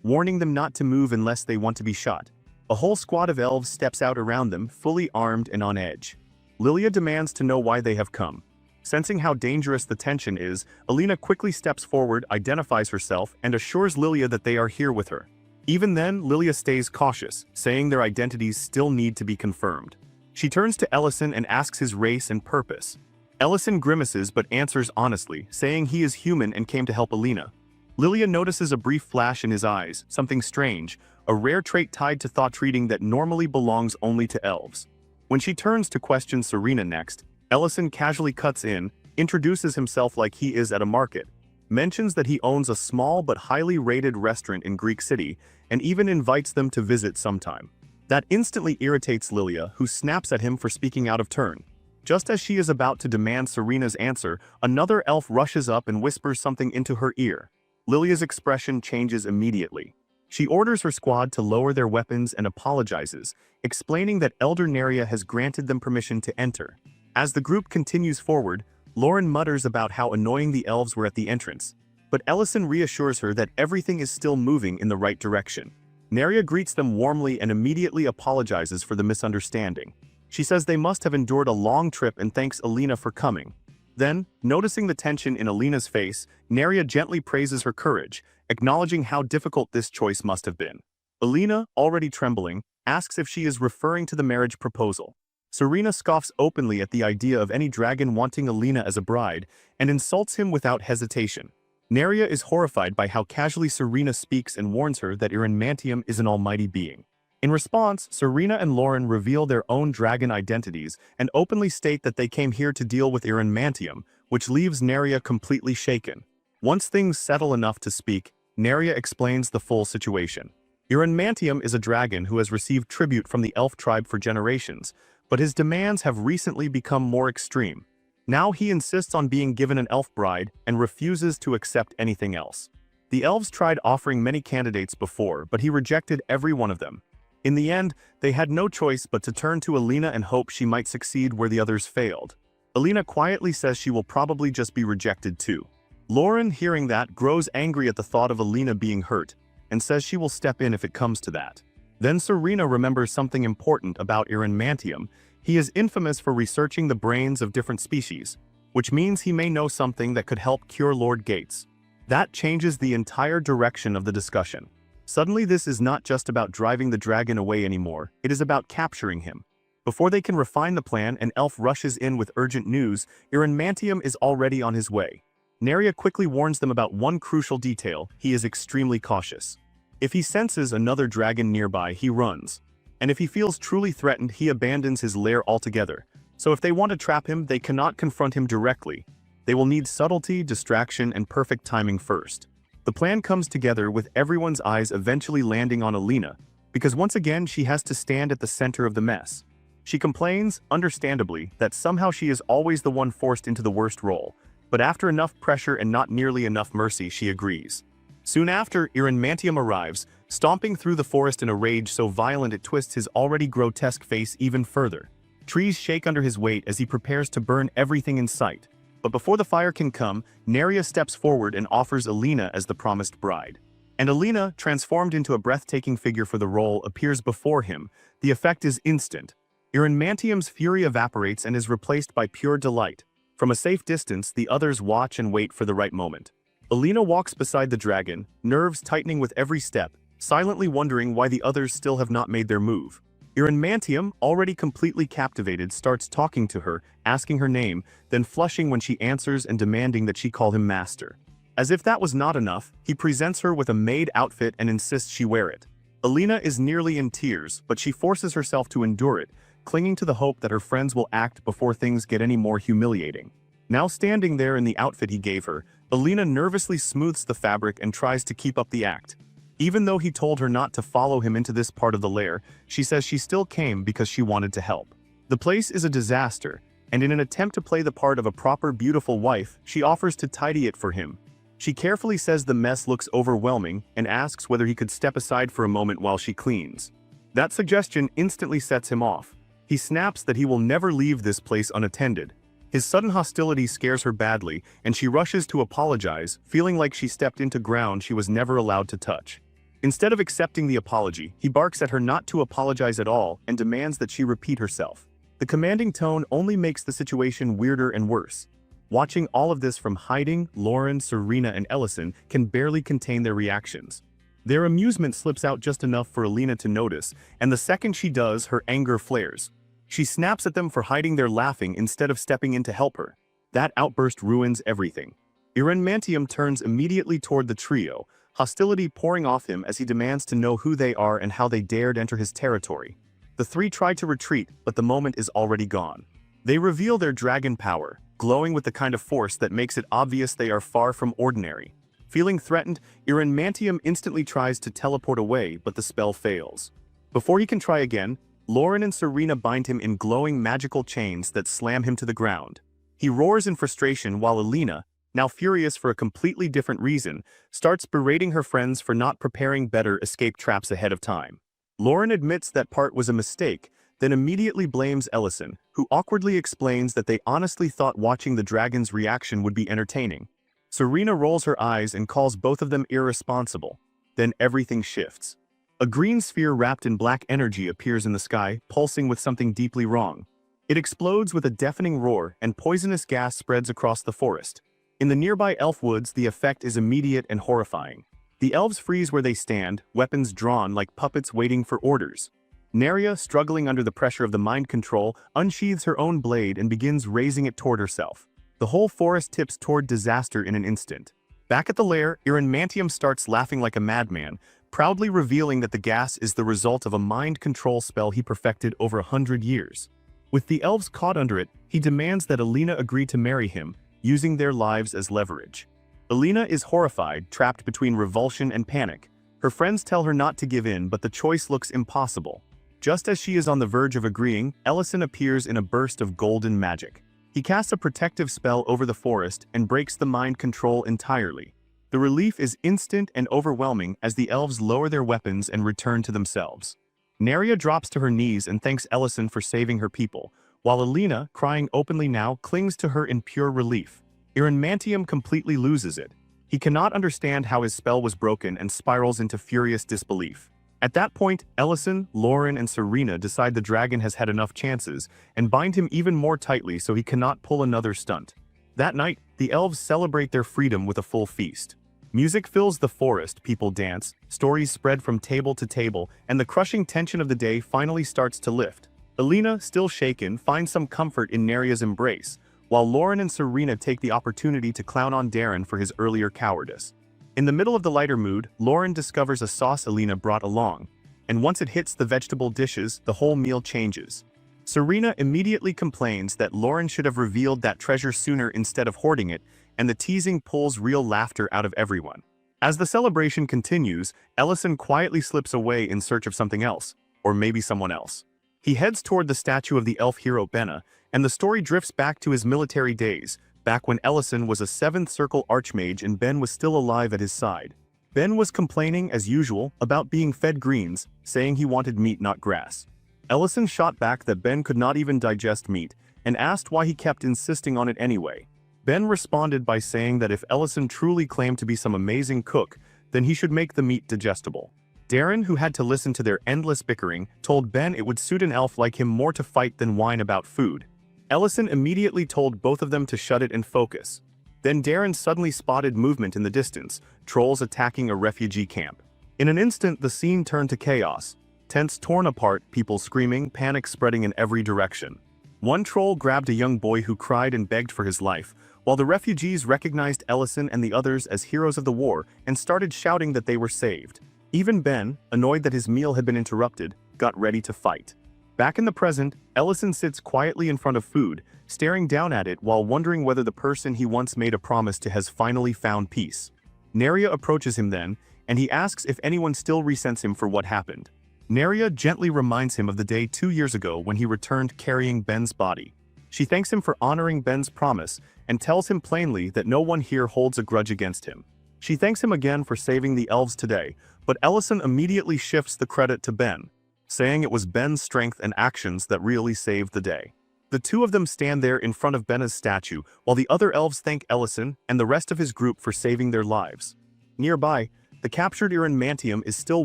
warning them not to move unless they want to be shot. A whole squad of elves steps out around them, fully armed and on edge. Lilia demands to know why they have come. Sensing how dangerous the tension is, Alina quickly steps forward, identifies herself, and assures Lilia that they are here with her. Even then, Lilia stays cautious, saying their identities still need to be confirmed. She turns to Ellison and asks his race and purpose. Ellison grimaces but answers honestly, saying he is human and came to help Alina. Lilia notices a brief flash in his eyes, something strange, a rare trait tied to thought reading that normally belongs only to elves. When she turns to question Serena next, Ellison casually cuts in, introduces himself like he is at a market, mentions that he owns a small but highly rated restaurant in Greek City, and even invites them to visit sometime. That instantly irritates Lilia, who snaps at him for speaking out of turn. Just as she is about to demand Serena's answer, another elf rushes up and whispers something into her ear. Lilia's expression changes immediately. She orders her squad to lower their weapons and apologizes, explaining that Elder Neria has granted them permission to enter. As the group continues forward, Lauren mutters about how annoying the elves were at the entrance, but Ellison reassures her that everything is still moving in the right direction. Neria greets them warmly and immediately apologizes for the misunderstanding. She says they must have endured a long trip and thanks Alina for coming. Then, noticing the tension in Alina's face, Neria gently praises her courage, acknowledging how difficult this choice must have been. Alina, already trembling, asks if she is referring to the marriage proposal. Serena scoffs openly at the idea of any dragon wanting Alina as a bride, and insults him without hesitation. Neria is horrified by how casually Serena speaks and warns her that Mantium is an almighty being. In response, Serena and Lauren reveal their own dragon identities and openly state that they came here to deal with Mantium, which leaves Neria completely shaken. Once things settle enough to speak, Neria explains the full situation. Mantium is a dragon who has received tribute from the elf tribe for generations, but his demands have recently become more extreme. Now he insists on being given an elf bride and refuses to accept anything else. The elves tried offering many candidates before, but he rejected every one of them. In the end, they had no choice but to turn to Alina and hope she might succeed where the others failed. Alina quietly says she will probably just be rejected too. Lauren, hearing that, grows angry at the thought of Alina being hurt, and says she will step in if it comes to that. Then Serena remembers something important about Mantium. He is infamous for researching the brains of different species, which means he may know something that could help cure Lord Gates. That changes the entire direction of the discussion. Suddenly, this is not just about driving the dragon away anymore, it is about capturing him. Before they can refine the plan, an elf rushes in with urgent news. Mantium is already on his way. Neria quickly warns them about one crucial detail: he is extremely cautious. If he senses another dragon nearby, he runs. And if he feels truly threatened, he abandons his lair altogether. So if they want to trap him, they cannot confront him directly. They will need subtlety, distraction, and perfect timing first. The plan comes together with everyone's eyes eventually landing on Alina, because once again she has to stand at the center of the mess. She complains, understandably, that somehow she is always the one forced into the worst role, but after enough pressure and not nearly enough mercy, she agrees. Soon after, Mantium arrives, stomping through the forest in a rage so violent it twists his already grotesque face even further. Trees shake under his weight as he prepares to burn everything in sight. But before the fire can come, Neria steps forward and offers Alina as the promised bride. And Alina, transformed into a breathtaking figure for the role, appears before him. The effect is instant. Mantium's fury evaporates and is replaced by pure delight. From a safe distance, the others watch and wait for the right moment. Alina walks beside the dragon, nerves tightening with every step, silently wondering why the others still have not made their move. Mantium, already completely captivated, starts talking to her, asking her name, then flushing when she answers and demanding that she call him master. As if that was not enough, he presents her with a maid outfit and insists she wear it. Alina is nearly in tears, but she forces herself to endure it, clinging to the hope that her friends will act before things get any more humiliating. Now standing there in the outfit he gave her, Alina nervously smooths the fabric and tries to keep up the act. Even though he told her not to follow him into this part of the lair, she says she still came because she wanted to help. The place is a disaster, and in an attempt to play the part of a proper beautiful wife, she offers to tidy it for him. She carefully says the mess looks overwhelming and asks whether he could step aside for a moment while she cleans. That suggestion instantly sets him off. He snaps that he will never leave this place unattended. His sudden hostility scares her badly, and she rushes to apologize, feeling like she stepped into ground she was never allowed to touch. Instead of accepting the apology, he barks at her not to apologize at all and demands that she repeat herself. The commanding tone only makes the situation weirder and worse. Watching all of this from hiding, Lauren, Serena, and Ellison can barely contain their reactions. Their amusement slips out just enough for Alina to notice, and the second she does, her anger flares. She snaps at them for hiding their laughing instead of stepping in to help her. That outburst ruins everything. Mantium turns immediately toward the trio, hostility pouring off him as he demands to know who they are and how they dared enter his territory. The three try to retreat, but the moment is already gone. They reveal their dragon power, glowing with the kind of force that makes it obvious they are far from ordinary. Feeling threatened, Mantium instantly tries to teleport away, but the spell fails. Before he can try again, Lauren and Serena bind him in glowing magical chains that slam him to the ground. He roars in frustration while Alina, now furious for a completely different reason, starts berating her friends for not preparing better escape traps ahead of time. Lauren admits that part was a mistake, then immediately blames Ellison, who awkwardly explains that they honestly thought watching the dragon's reaction would be entertaining. Serena rolls her eyes and calls both of them irresponsible. Then everything shifts. A green sphere wrapped in black energy appears in the sky, pulsing with something deeply wrong. It explodes with a deafening roar, and poisonous gas spreads across the forest. In the nearby elf woods, the effect is immediate and horrifying. The elves freeze where they stand, weapons drawn like puppets waiting for orders. Neria, struggling under the pressure of the mind control, unsheathes her own blade and begins raising it toward herself. The whole forest tips toward disaster in an instant. Back at the lair, Mantium starts laughing like a madman, proudly revealing that the gas is the result of a mind control spell he perfected over 100 years. With the elves caught under it, he demands that Alina agree to marry him, using their lives as leverage. Alina is horrified, trapped between revulsion and panic. Her friends tell her not to give in, but the choice looks impossible. Just as she is on the verge of agreeing, Ellison appears in a burst of golden magic. He casts a protective spell over the forest and breaks the mind control entirely. The relief is instant and overwhelming as the elves lower their weapons and return to themselves. Neria drops to her knees and thanks Ellison for saving her people, while Alina, crying openly now, clings to her in pure relief. Mantium completely loses it. He cannot understand how his spell was broken and spirals into furious disbelief. At that point, Ellison, Lauren, and Serena decide the dragon has had enough chances and bind him even more tightly so he cannot pull another stunt. That night, the elves celebrate their freedom with a full feast. Music fills the forest, people dance, stories spread from table to table, and the crushing tension of the day finally starts to lift. Alina, still shaken, finds some comfort in Neria's embrace, while Lauren and Serena take the opportunity to clown on Darren for his earlier cowardice. In the middle of the lighter mood, Lauren discovers a sauce Alina brought along, and once it hits the vegetable dishes, the whole meal changes. Serena immediately complains that Lauren should have revealed that treasure sooner instead of hoarding it, and the teasing pulls real laughter out of everyone. As the celebration continues, Ellison quietly slips away in search of something else, or maybe someone else. He heads toward the statue of the elf hero Benna, and the story drifts back to his military days, back when Ellison was a 7th Circle Archmage and Ben was still alive at his side. Ben was complaining, as usual, about being fed greens, saying he wanted meat not grass. Ellison shot back that Ben could not even digest meat, and asked why he kept insisting on it anyway. Ben responded by saying that if Ellison truly claimed to be some amazing cook, then he should make the meat digestible. Darren, who had to listen to their endless bickering, told Ben it would suit an elf like him more to fight than whine about food. Ellison immediately told both of them to shut it and focus. Then Darren suddenly spotted movement in the distance, trolls attacking a refugee camp. In an instant, the scene turned to chaos. Tents torn apart, people screaming, panic spreading in every direction. One troll grabbed a young boy who cried and begged for his life, while the refugees recognized Ellison and the others as heroes of the war and started shouting that they were saved. Even Ben, annoyed that his meal had been interrupted, got ready to fight. Back in the present, Ellison sits quietly in front of food, staring down at it while wondering whether the person he once made a promise to has finally found peace. Neria approaches him then, and he asks if anyone still resents him for what happened. Neria gently reminds him of the day 2 years ago when he returned carrying Ben's body. She thanks him for honoring Ben's promise and tells him plainly that no one here holds a grudge against him. She thanks him again for saving the elves today, but Ellison immediately shifts the credit to Ben, saying it was Ben's strength and actions that really saved the day. The two of them stand there in front of Ben's statue while the other elves thank Ellison and the rest of his group for saving their lives. Nearby, the captured Mantium is still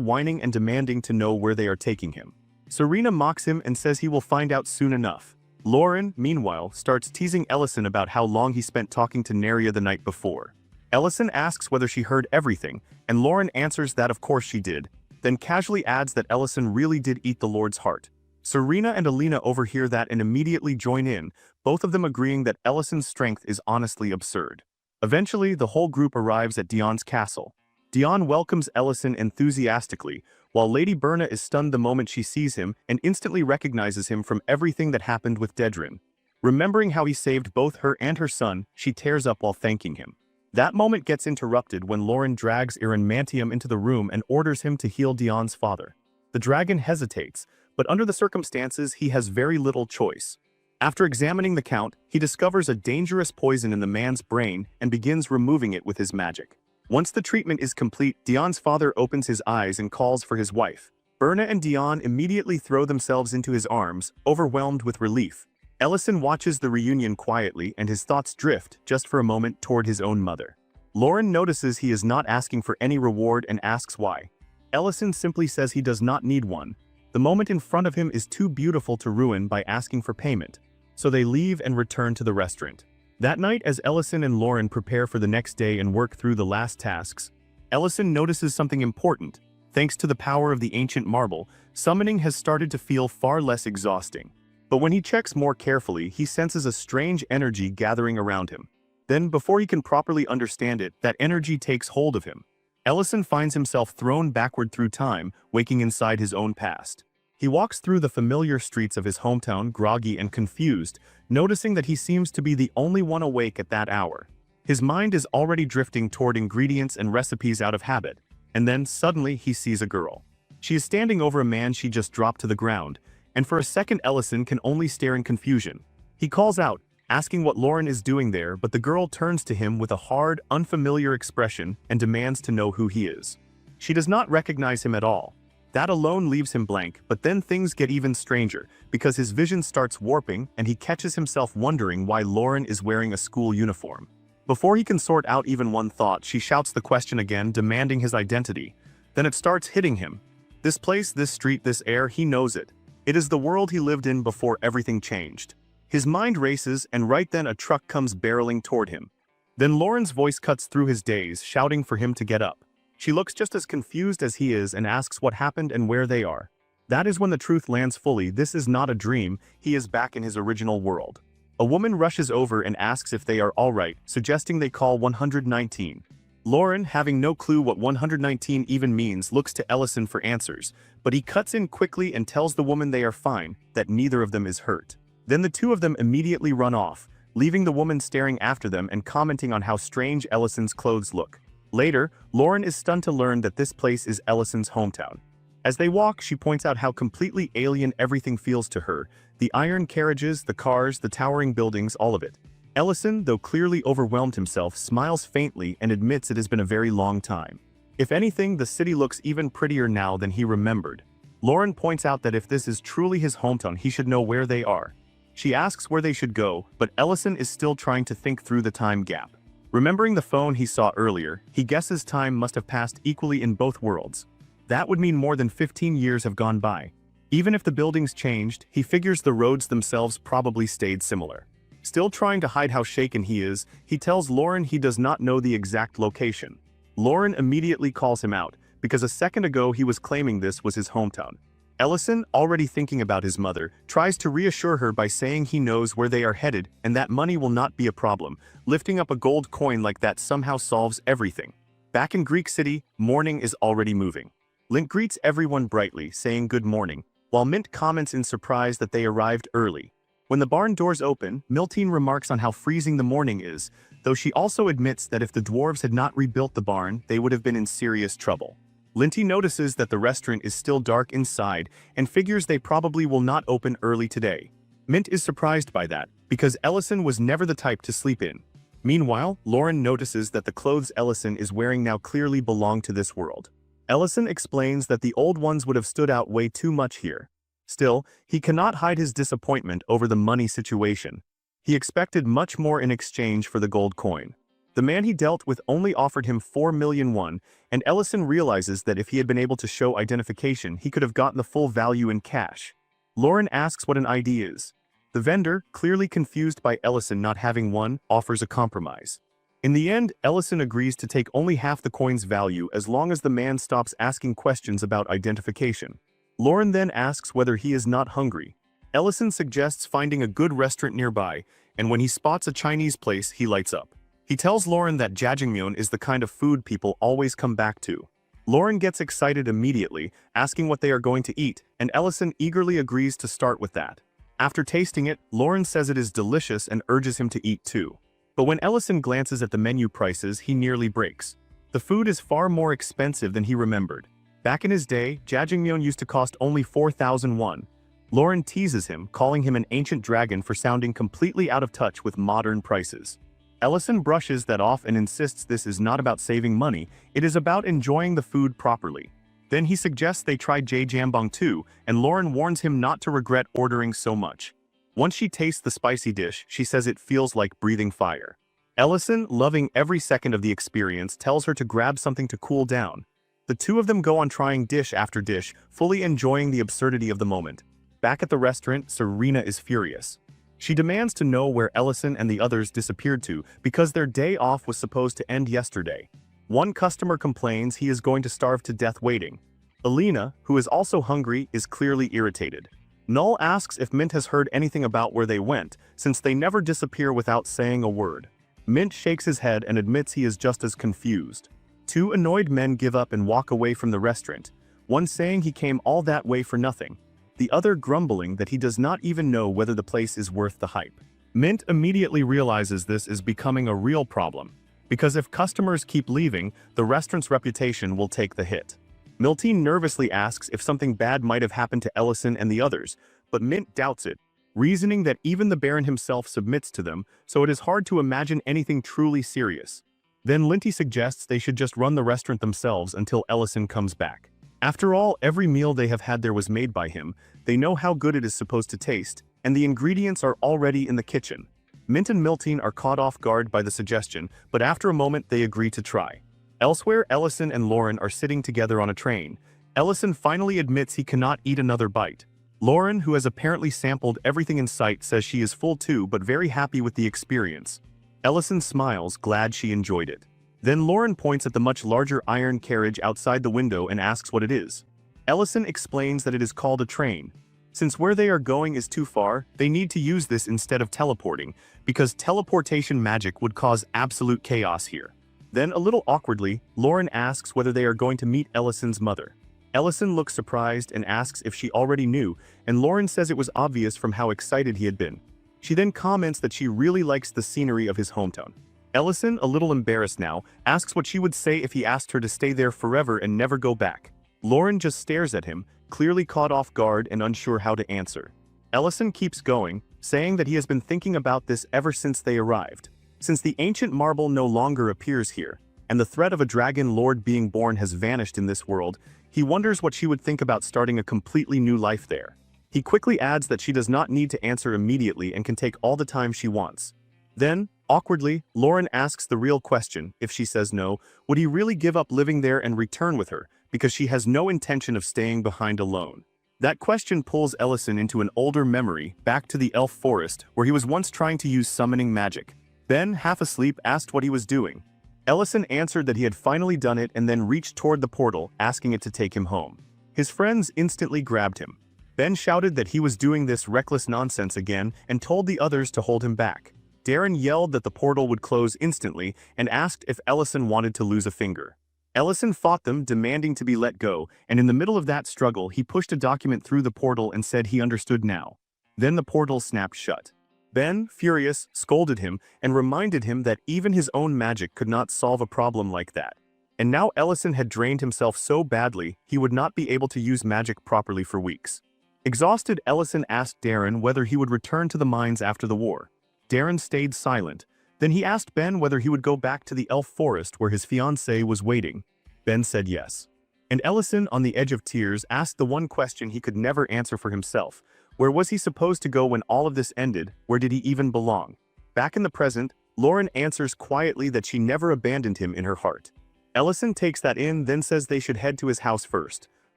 whining and demanding to know where they are taking him. Serena mocks him and says he will find out soon enough. Lauren, meanwhile, starts teasing Ellison about how long he spent talking to Neria the night before. Ellison asks whether she heard everything, and Lauren answers that of course she did, then casually adds that Ellison really did eat the Lord's heart. Serena and Alina overhear that and immediately join in, both of them agreeing that Ellison's strength is honestly absurd. Eventually, the whole group arrives at Dion's castle. Dion welcomes Ellison enthusiastically, while Lady Berna is stunned the moment she sees him and instantly recognizes him from everything that happened with Dedrin. Remembering how he saved both her and her son, she tears up while thanking him. That moment gets interrupted when Lauren drags Mantium into the room and orders him to heal Dion's father. The dragon hesitates, but under the circumstances he has very little choice. After examining the count, he discovers a dangerous poison in the man's brain and begins removing it with his magic. Once the treatment is complete, Dion's father opens his eyes and calls for his wife. Berna and Dion immediately throw themselves into his arms, overwhelmed with relief. Ellison watches the reunion quietly and his thoughts drift, just for a moment, toward his own mother. Lauren notices he is not asking for any reward and asks why. Ellison simply says he does not need one. The moment in front of him is too beautiful to ruin by asking for payment. So they leave and return to the restaurant. That night, as Ellison and Lauren prepare for the next day and work through the last tasks, Ellison notices something important. Thanks to the power of the ancient marble, summoning has started to feel far less exhausting. But when he checks more carefully, he senses a strange energy gathering around him. Then, before he can properly understand it, that energy takes hold of him. Ellison finds himself thrown backward through time, waking inside his own past. He walks through the familiar streets of his hometown, groggy and confused, noticing that he seems to be the only one awake at that hour. His mind is already drifting toward ingredients and recipes out of habit, and then suddenly he sees a girl. She is standing over a man she just dropped to the ground, and for a second Ellison can only stare in confusion. He calls out, asking what Lauren is doing there, but the girl turns to him with a hard, unfamiliar expression and demands to know who he is. She does not recognize him at all. That alone leaves him blank, but then things get even stranger, because his vision starts warping and he catches himself wondering why Lauren is wearing a school uniform. Before he can sort out even one thought, she shouts the question again, demanding his identity. Then it starts hitting him. This place, this street, this air, he knows it. It is the world he lived in before everything changed. His mind races, and right then a truck comes barreling toward him. Then Lauren's voice cuts through his daze, shouting for him to get up. She looks just as confused as he is and asks what happened and where they are. That is when the truth lands fully. This is not a dream, he is back in his original world. A woman rushes over and asks if they are alright, suggesting they call 119. Lauren, having no clue what 119 even means, looks to Ellison for answers, but he cuts in quickly and tells the woman they are fine, that neither of them is hurt. Then the two of them immediately run off, leaving the woman staring after them and commenting on how strange Ellison's clothes look. Later, Lauren is stunned to learn that this place is Ellison's hometown. As they walk, she points out how completely alien everything feels to her, the iron carriages, the cars, the towering buildings, all of it. Ellison, though clearly overwhelmed himself, smiles faintly and admits it has been a very long time. If anything, the city looks even prettier now than he remembered. Lauren points out that if this is truly his hometown, he should know where they are. She asks where they should go, but Ellison is still trying to think through the time gap. Remembering the phone he saw earlier, he guesses time must have passed equally in both worlds. That would mean more than 15 years have gone by. Even if the buildings changed, he figures the roads themselves probably stayed similar. Still trying to hide how shaken he is, he tells Lauren he does not know the exact location. Lauren immediately calls him out, because a second ago he was claiming this was his hometown. Ellison, already thinking about his mother, tries to reassure her by saying he knows where they are headed and that money will not be a problem. Lifting up a gold coin like that somehow solves everything. Back in Greek City, morning is already moving. Link greets everyone brightly, saying good morning, while Mint comments in surprise that they arrived early. When the barn doors open, Miltine remarks on how freezing the morning is, though she also admits that if the dwarves had not rebuilt the barn, they would have been in serious trouble. Linty notices that the restaurant is still dark inside and figures they probably will not open early today. Mint is surprised by that, because Ellison was never the type to sleep in. Meanwhile, Lauren notices that the clothes Ellison is wearing now clearly belong to this world. Ellison explains that the old ones would have stood out way too much here. Still, he cannot hide his disappointment over the money situation. He expected much more in exchange for the gold coin. The man he dealt with only offered him 4 million won, and Ellison realizes that if he had been able to show identification, he could have gotten the full value in cash. Lauren asks what an ID is. The vendor, clearly confused by Ellison not having one, offers a compromise. In the end, Ellison agrees to take only half the coin's value as long as the man stops asking questions about identification. Lauren then asks whether he is not hungry. Ellison suggests finding a good restaurant nearby, and when he spots a Chinese place, he lights up. He tells Lauren that jjajangmyeon is the kind of food people always come back to. Lauren gets excited immediately, asking what they are going to eat, and Ellison eagerly agrees to start with that. After tasting it, Lauren says it is delicious and urges him to eat too. But when Ellison glances at the menu prices, he nearly breaks. The food is far more expensive than he remembered. Back in his day, jjajangmyeon used to cost only 4,000 won. Lauren teases him, calling him an ancient dragon for sounding completely out of touch with modern prices. Ellison brushes that off and insists this is not about saving money, it is about enjoying the food properly. Then he suggests they try jjambong too, and Lauren warns him not to regret ordering so much. Once she tastes the spicy dish, she says it feels like breathing fire. Ellison, loving every second of the experience, tells her to grab something to cool down. The two of them go on trying dish after dish, fully enjoying the absurdity of the moment. Back at the restaurant, Serena is furious. She demands to know where Ellison and the others disappeared to because their day off was supposed to end yesterday. One customer complains he is going to starve to death waiting. Alina, who is also hungry, is clearly irritated. Null asks if Mint has heard anything about where they went, since they never disappear without saying a word. Mint shakes his head and admits he is just as confused. Two annoyed men give up and walk away from the restaurant, one saying he came all that way for nothing, the other grumbling that he does not even know whether the place is worth the hype. Mint immediately realizes this is becoming a real problem, because if customers keep leaving, the restaurant's reputation will take the hit. Miltine nervously asks if something bad might have happened to Ellison and the others, but Mint doubts it, reasoning that even the Baron himself submits to them, so it is hard to imagine anything truly serious. Then Linty suggests they should just run the restaurant themselves until Ellison comes back. After all, every meal they have had there was made by him, they know how good it is supposed to taste, and the ingredients are already in the kitchen. Mint and Miltine are caught off guard by the suggestion, but after a moment they agree to try. Elsewhere, Ellison and Lauren are sitting together on a train. Ellison finally admits he cannot eat another bite. Lauren, who has apparently sampled everything in sight, says she is full too but very happy with the experience. Ellison smiles, glad she enjoyed it. Then Lauren points at the much larger iron carriage outside the window and asks what it is. Ellison explains that it is called a train. Since where they are going is too far, they need to use this instead of teleporting, because teleportation magic would cause absolute chaos here. Then, a little awkwardly, Lauren asks whether they are going to meet Ellison's mother. Ellison looks surprised and asks if she already knew, and Lauren says it was obvious from how excited he had been. She then comments that she really likes the scenery of his hometown. Ellison, a little embarrassed now, asks what she would say if he asked her to stay there forever and never go back. Lauren just stares at him, clearly caught off guard and unsure how to answer. Ellison keeps going, saying that he has been thinking about this ever since they arrived. Since the ancient marble no longer appears here, and the threat of a dragon lord being born has vanished in this world, he wonders what she would think about starting a completely new life there. He quickly adds that she does not need to answer immediately and can take all the time she wants. Then, awkwardly, Lauren asks the real question. If she says no, would he really give up living there and return with her, because she has no intention of staying behind alone? That question pulls Ellison into an older memory, back to the elf forest, where he was once trying to use summoning magic. Ben, half asleep, asked what he was doing. Ellison answered that he had finally done it and then reached toward the portal, asking it to take him home. His friends instantly grabbed him. Ben shouted that he was doing this reckless nonsense again and told the others to hold him back. Darren yelled that the portal would close instantly and asked if Ellison wanted to lose a finger. Ellison fought them, demanding to be let go, and in the middle of that struggle he pushed a document through the portal and said he understood now. Then the portal snapped shut. Ben, furious, scolded him and reminded him that even his own magic could not solve a problem like that. And now Ellison had drained himself so badly he would not be able to use magic properly for weeks. Exhausted, Ellison asked Darren whether he would return to the mines after the war. Darren stayed silent. Then he asked Ben whether he would go back to the elf forest where his fiancée was waiting. Ben said yes. And Ellison, on the edge of tears, asked the one question he could never answer for himself. Where was he supposed to go when all of this ended? Where did he even belong? Back in the present, Lauren answers quietly that she never abandoned him in her heart. Ellison takes that in, then says they should head to his house first.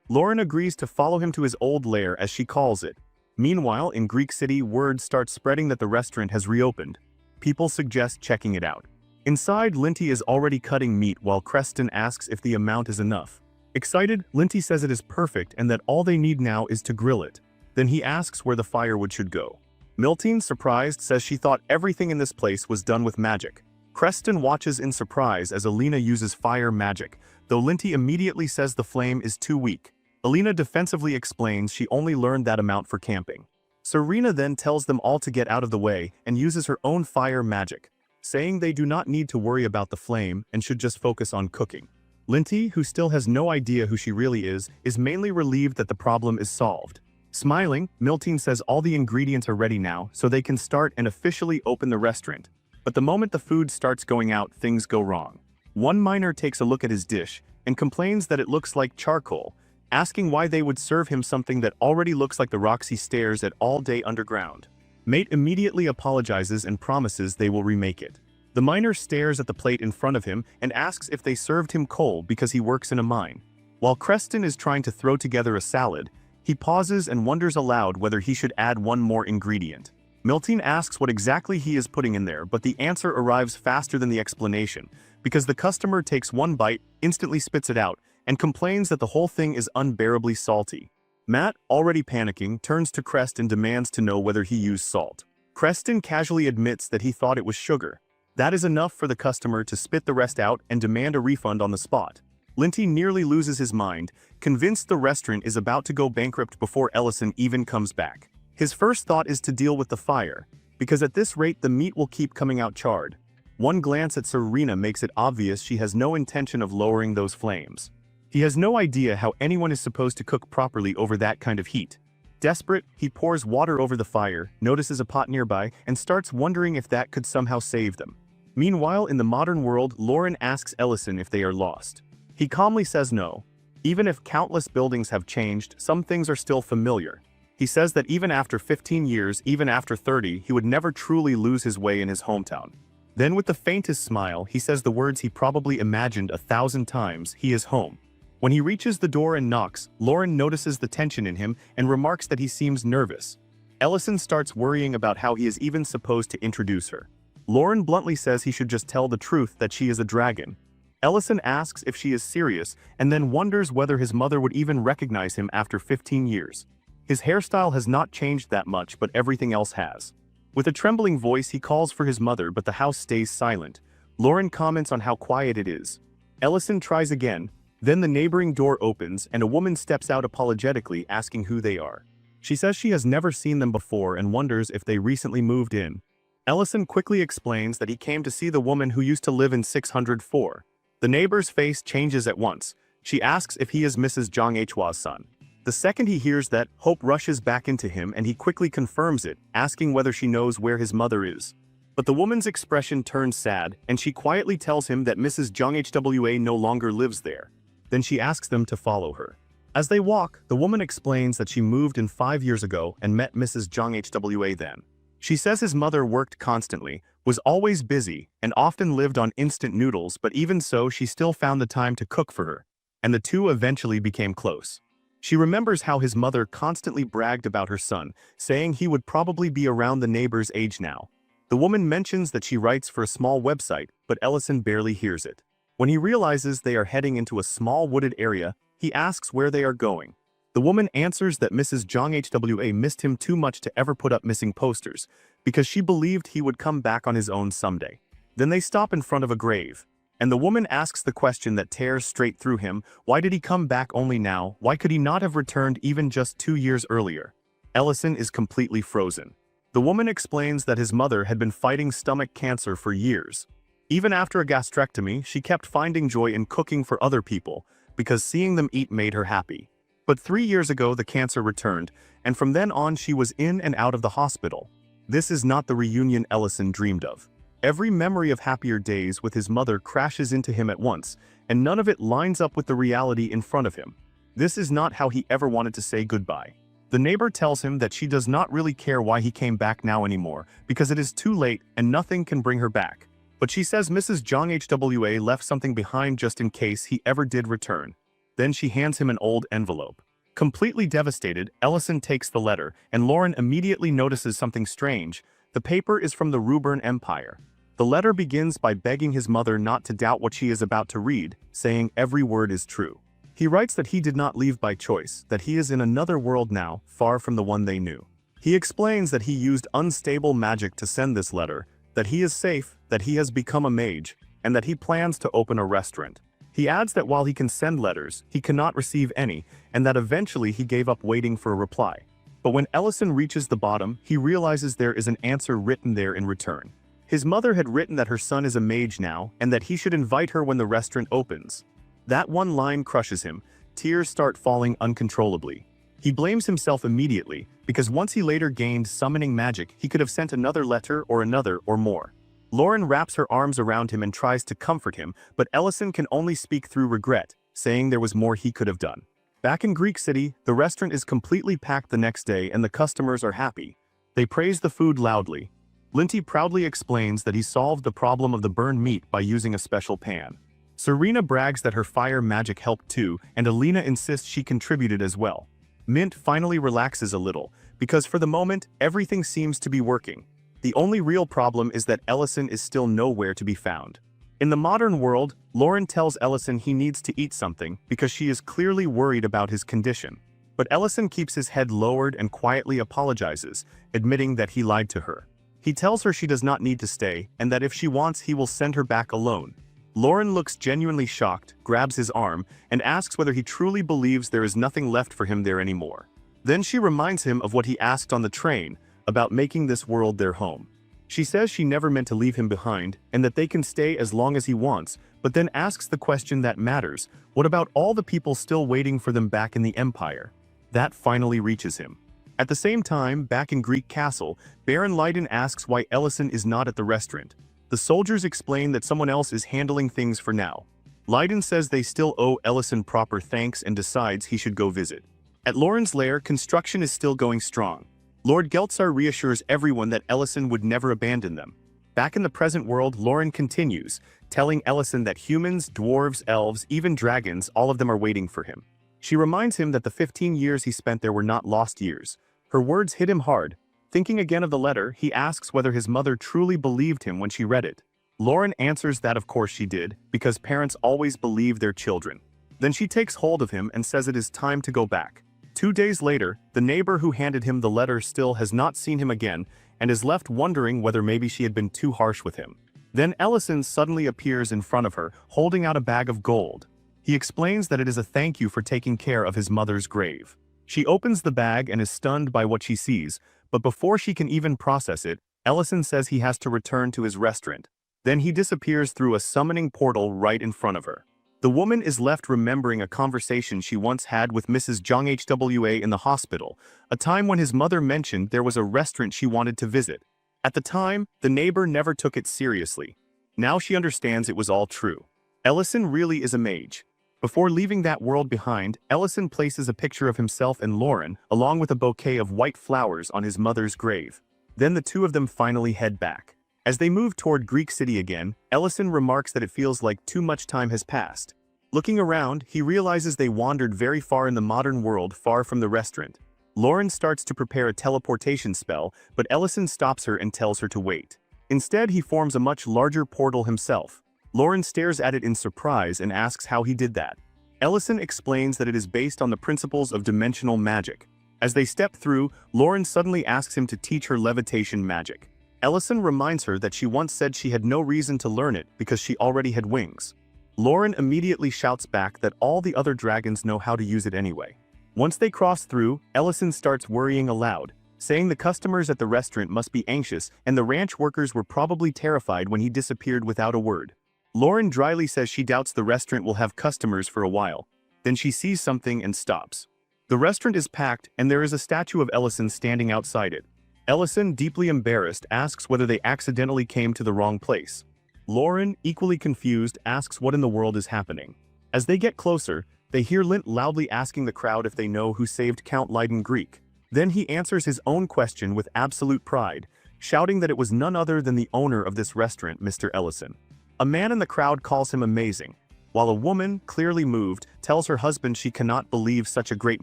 Lauren agrees to follow him to his old lair, as she calls it. Meanwhile, in Greek City, word starts spreading that the restaurant has reopened. People suggest checking it out. Inside, Linty is already cutting meat while Creston asks if the amount is enough. Excited, Linty says it is perfect and that all they need now is to grill it. Then he asks where the firewood should go. Miltine, surprised, says she thought everything in this place was done with magic. Creston watches in surprise as Alina uses fire magic, though Linty immediately says the flame is too weak. Alina defensively explains she only learned that amount for camping. Serena then tells them all to get out of the way and uses her own fire magic, saying they do not need to worry about the flame and should just focus on cooking. Linty, who still has no idea who she really is mainly relieved that the problem is solved. Smiling, Miltine says all the ingredients are ready now so they can start and officially open the restaurant. But the moment the food starts going out, things go wrong. One miner takes a look at his dish and complains that it looks like charcoal, asking why they would serve him something that already looks like the rocks he stares at all day underground. Mate immediately apologizes and promises they will remake it. The miner stares at the plate in front of him and asks if they served him coal because he works in a mine. While Creston is trying to throw together a salad, he pauses and wonders aloud whether he should add one more ingredient. Miltine asks what exactly he is putting in there, but the answer arrives faster than the explanation, because the customer takes one bite, instantly spits it out, and complains that the whole thing is unbearably salty. Matt, already panicking, turns to Crest and demands to know whether he used salt. Creston casually admits that he thought it was sugar. That is enough for the customer to spit the rest out and demand a refund on the spot. Linty nearly loses his mind, convinced the restaurant is about to go bankrupt before Ellison even comes back. His first thought is to deal with the fire, because at this rate the meat will keep coming out charred. One glance at Serena makes it obvious she has no intention of lowering those flames. He has no idea how anyone is supposed to cook properly over that kind of heat. Desperate, he pours water over the fire, notices a pot nearby, and starts wondering if that could somehow save them. Meanwhile, in the modern world, Lauren asks Ellison if they are lost. He calmly says no. Even if countless buildings have changed, some things are still familiar. He says that even after 15 years, even after 30, he would never truly lose his way in his hometown. Then with the faintest smile, he says the words he probably imagined 1,000 times, he is home. When he reaches the door and knocks, Lauren notices the tension in him and remarks that he seems nervous. Ellison starts worrying about how he is even supposed to introduce her. Lauren bluntly says he should just tell the truth that she is a dragon. Ellison asks if she is serious and then wonders whether his mother would even recognize him after 15 years. His hairstyle has not changed that much, but everything else has. With a trembling voice, he calls for his mother, but the house stays silent. Lauren comments on how quiet it is. Ellison tries again. Then the neighboring door opens and a woman steps out apologetically, asking who they are. She says she has never seen them before and wonders if they recently moved in. Ellison quickly explains that he came to see the woman who used to live in 604. The neighbor's face changes at once. She asks if he is Mrs. Jong Hwa's son. The second he hears that, hope rushes back into him and he quickly confirms it, asking whether she knows where his mother is. But the woman's expression turns sad, and she quietly tells him that Mrs. Jong Hwa no longer lives there. Then she asks them to follow her. As they walk, the woman explains that she moved in 5 years ago and met Mrs. Jong Hwa then. She says his mother worked constantly, was always busy, and often lived on instant noodles, but even so she still found the time to cook for her, and the two eventually became close. She remembers how his mother constantly bragged about her son, saying he would probably be around the neighbor's age now. The woman mentions that she writes for a small website, but Ellison barely hears it. When he realizes they are heading into a small wooded area, he asks where they are going. The woman answers that Mrs. Jong Hwa missed him too much to ever put up missing posters, because she believed he would come back on his own someday. Then they stop in front of a grave, and the woman asks the question that tears straight through him: why did he come back only now? Why could he not have returned even just 2 years earlier? Ellison is completely frozen. The woman explains that his mother had been fighting stomach cancer for years. Even after a gastrectomy, she kept finding joy in cooking for other people, because seeing them eat made her happy. But 3 years ago the cancer returned, and from then on she was in and out of the hospital. This is not the reunion Ellison dreamed of. Every memory of happier days with his mother crashes into him at once, and none of it lines up with the reality in front of him. This is not how he ever wanted to say goodbye. The neighbor tells him that she does not really care why he came back now anymore, because it is too late and nothing can bring her back. But she says Mrs. Jong Hwa left something behind just in case he ever did return. Then she hands him an old envelope. Completely devastated, Ellison takes the letter, and Lauren immediately notices something strange. The paper is from the Ruburn Empire. The letter begins by begging his mother not to doubt what she is about to read, saying every word is true. He writes that he did not leave by choice, that he is in another world now, far from the one they knew. He explains that he used unstable magic to send this letter, that he is safe, that he has become a mage, and that he plans to open a restaurant. He adds that while he can send letters, he cannot receive any, and that eventually he gave up waiting for a reply. But when Ellison reaches the bottom, he realizes there is an answer written there in return. His mother had written that her son is a mage now, and that he should invite her when the restaurant opens. That one line crushes him. Tears start falling uncontrollably. He blames himself immediately, because once he later gained summoning magic, he could have sent another letter or another or more. Lauren wraps her arms around him and tries to comfort him, but Ellison can only speak through regret, saying there was more he could have done. Back in Greek City, the restaurant is completely packed the next day and the customers are happy. They praise the food loudly. Linty proudly explains that he solved the problem of the burned meat by using a special pan. Serena brags that her fire magic helped too, and Alina insists she contributed as well. Mint finally relaxes a little, because for the moment, everything seems to be working. The only real problem is that Ellison is still nowhere to be found. In the modern world, Lauren tells Ellison he needs to eat something because she is clearly worried about his condition. But Ellison keeps his head lowered and quietly apologizes, admitting that he lied to her. He tells her she does not need to stay, and that if she wants he will send her back alone. Lauren looks genuinely shocked, grabs his arm, and asks whether he truly believes there is nothing left for him there anymore. Then she reminds him of what he asked on the train, about making this world their home. She says she never meant to leave him behind, and that they can stay as long as he wants, but then asks the question that matters: what about all the people still waiting for them back in the Empire? That finally reaches him. At the same time, back in Greek Castle, Baron Leiden asks why Ellison is not at the restaurant. The soldiers explain that someone else is handling things for now. Leiden says they still owe Ellison proper thanks and decides he should go visit. At Lauren's lair, construction is still going strong. Lord Geltzar reassures everyone that Ellison would never abandon them. Back in the present world, Lauren continues, telling Ellison that humans, dwarves, elves, even dragons, all of them are waiting for him. She reminds him that the 15 years he spent there were not lost years. Her words hit him hard. Thinking again of the letter, he asks whether his mother truly believed him when she read it. Lauren answers that of course she did, because parents always believe their children. Then she takes hold of him and says it is time to go back. 2 days later, the neighbor who handed him the letter still has not seen him again and is left wondering whether maybe she had been too harsh with him. Then Ellison suddenly appears in front of her, holding out a bag of gold. He explains that it is a thank you for taking care of his mother's grave. She opens the bag and is stunned by what she sees, but before she can even process it, Ellison says he has to return to his restaurant. Then he disappears through a summoning portal right in front of her. The woman is left remembering a conversation she once had with Mrs. Jong Hwa in the hospital, a time when his mother mentioned there was a restaurant she wanted to visit. At the time, the neighbor never took it seriously. Now she understands it was all true. Ellison really is a mage. Before leaving that world behind, Ellison places a picture of himself and Lauren, along with a bouquet of white flowers on his mother's grave. Then the two of them finally head back. As they move toward Greek City again, Ellison remarks that it feels like too much time has passed. Looking around, he realizes they wandered very far in the modern world, far from the restaurant. Lauren starts to prepare a teleportation spell, but Ellison stops her and tells her to wait. Instead, he forms a much larger portal himself. Lauren stares at it in surprise and asks how he did that. Ellison explains that it is based on the principles of dimensional magic. As they step through, Lauren suddenly asks him to teach her levitation magic. Ellison reminds her that she once said she had no reason to learn it because she already had wings. Lauren immediately shouts back that all the other dragons know how to use it anyway. Once they cross through, Ellison starts worrying aloud, saying the customers at the restaurant must be anxious and the ranch workers were probably terrified when he disappeared without a word. Lauren dryly says she doubts the restaurant will have customers for a while. Then she sees something and stops. The restaurant is packed and there is a statue of Ellison standing outside it. Ellison, deeply embarrassed, asks whether they accidentally came to the wrong place. Lauren, equally confused, asks what in the world is happening. As they get closer, they hear Lint loudly asking the crowd if they know who saved Count Leiden Greek. Then he answers his own question with absolute pride, shouting that it was none other than the owner of this restaurant, Mr. Ellison. A man in the crowd calls him amazing, while a woman, clearly moved, tells her husband she cannot believe such a great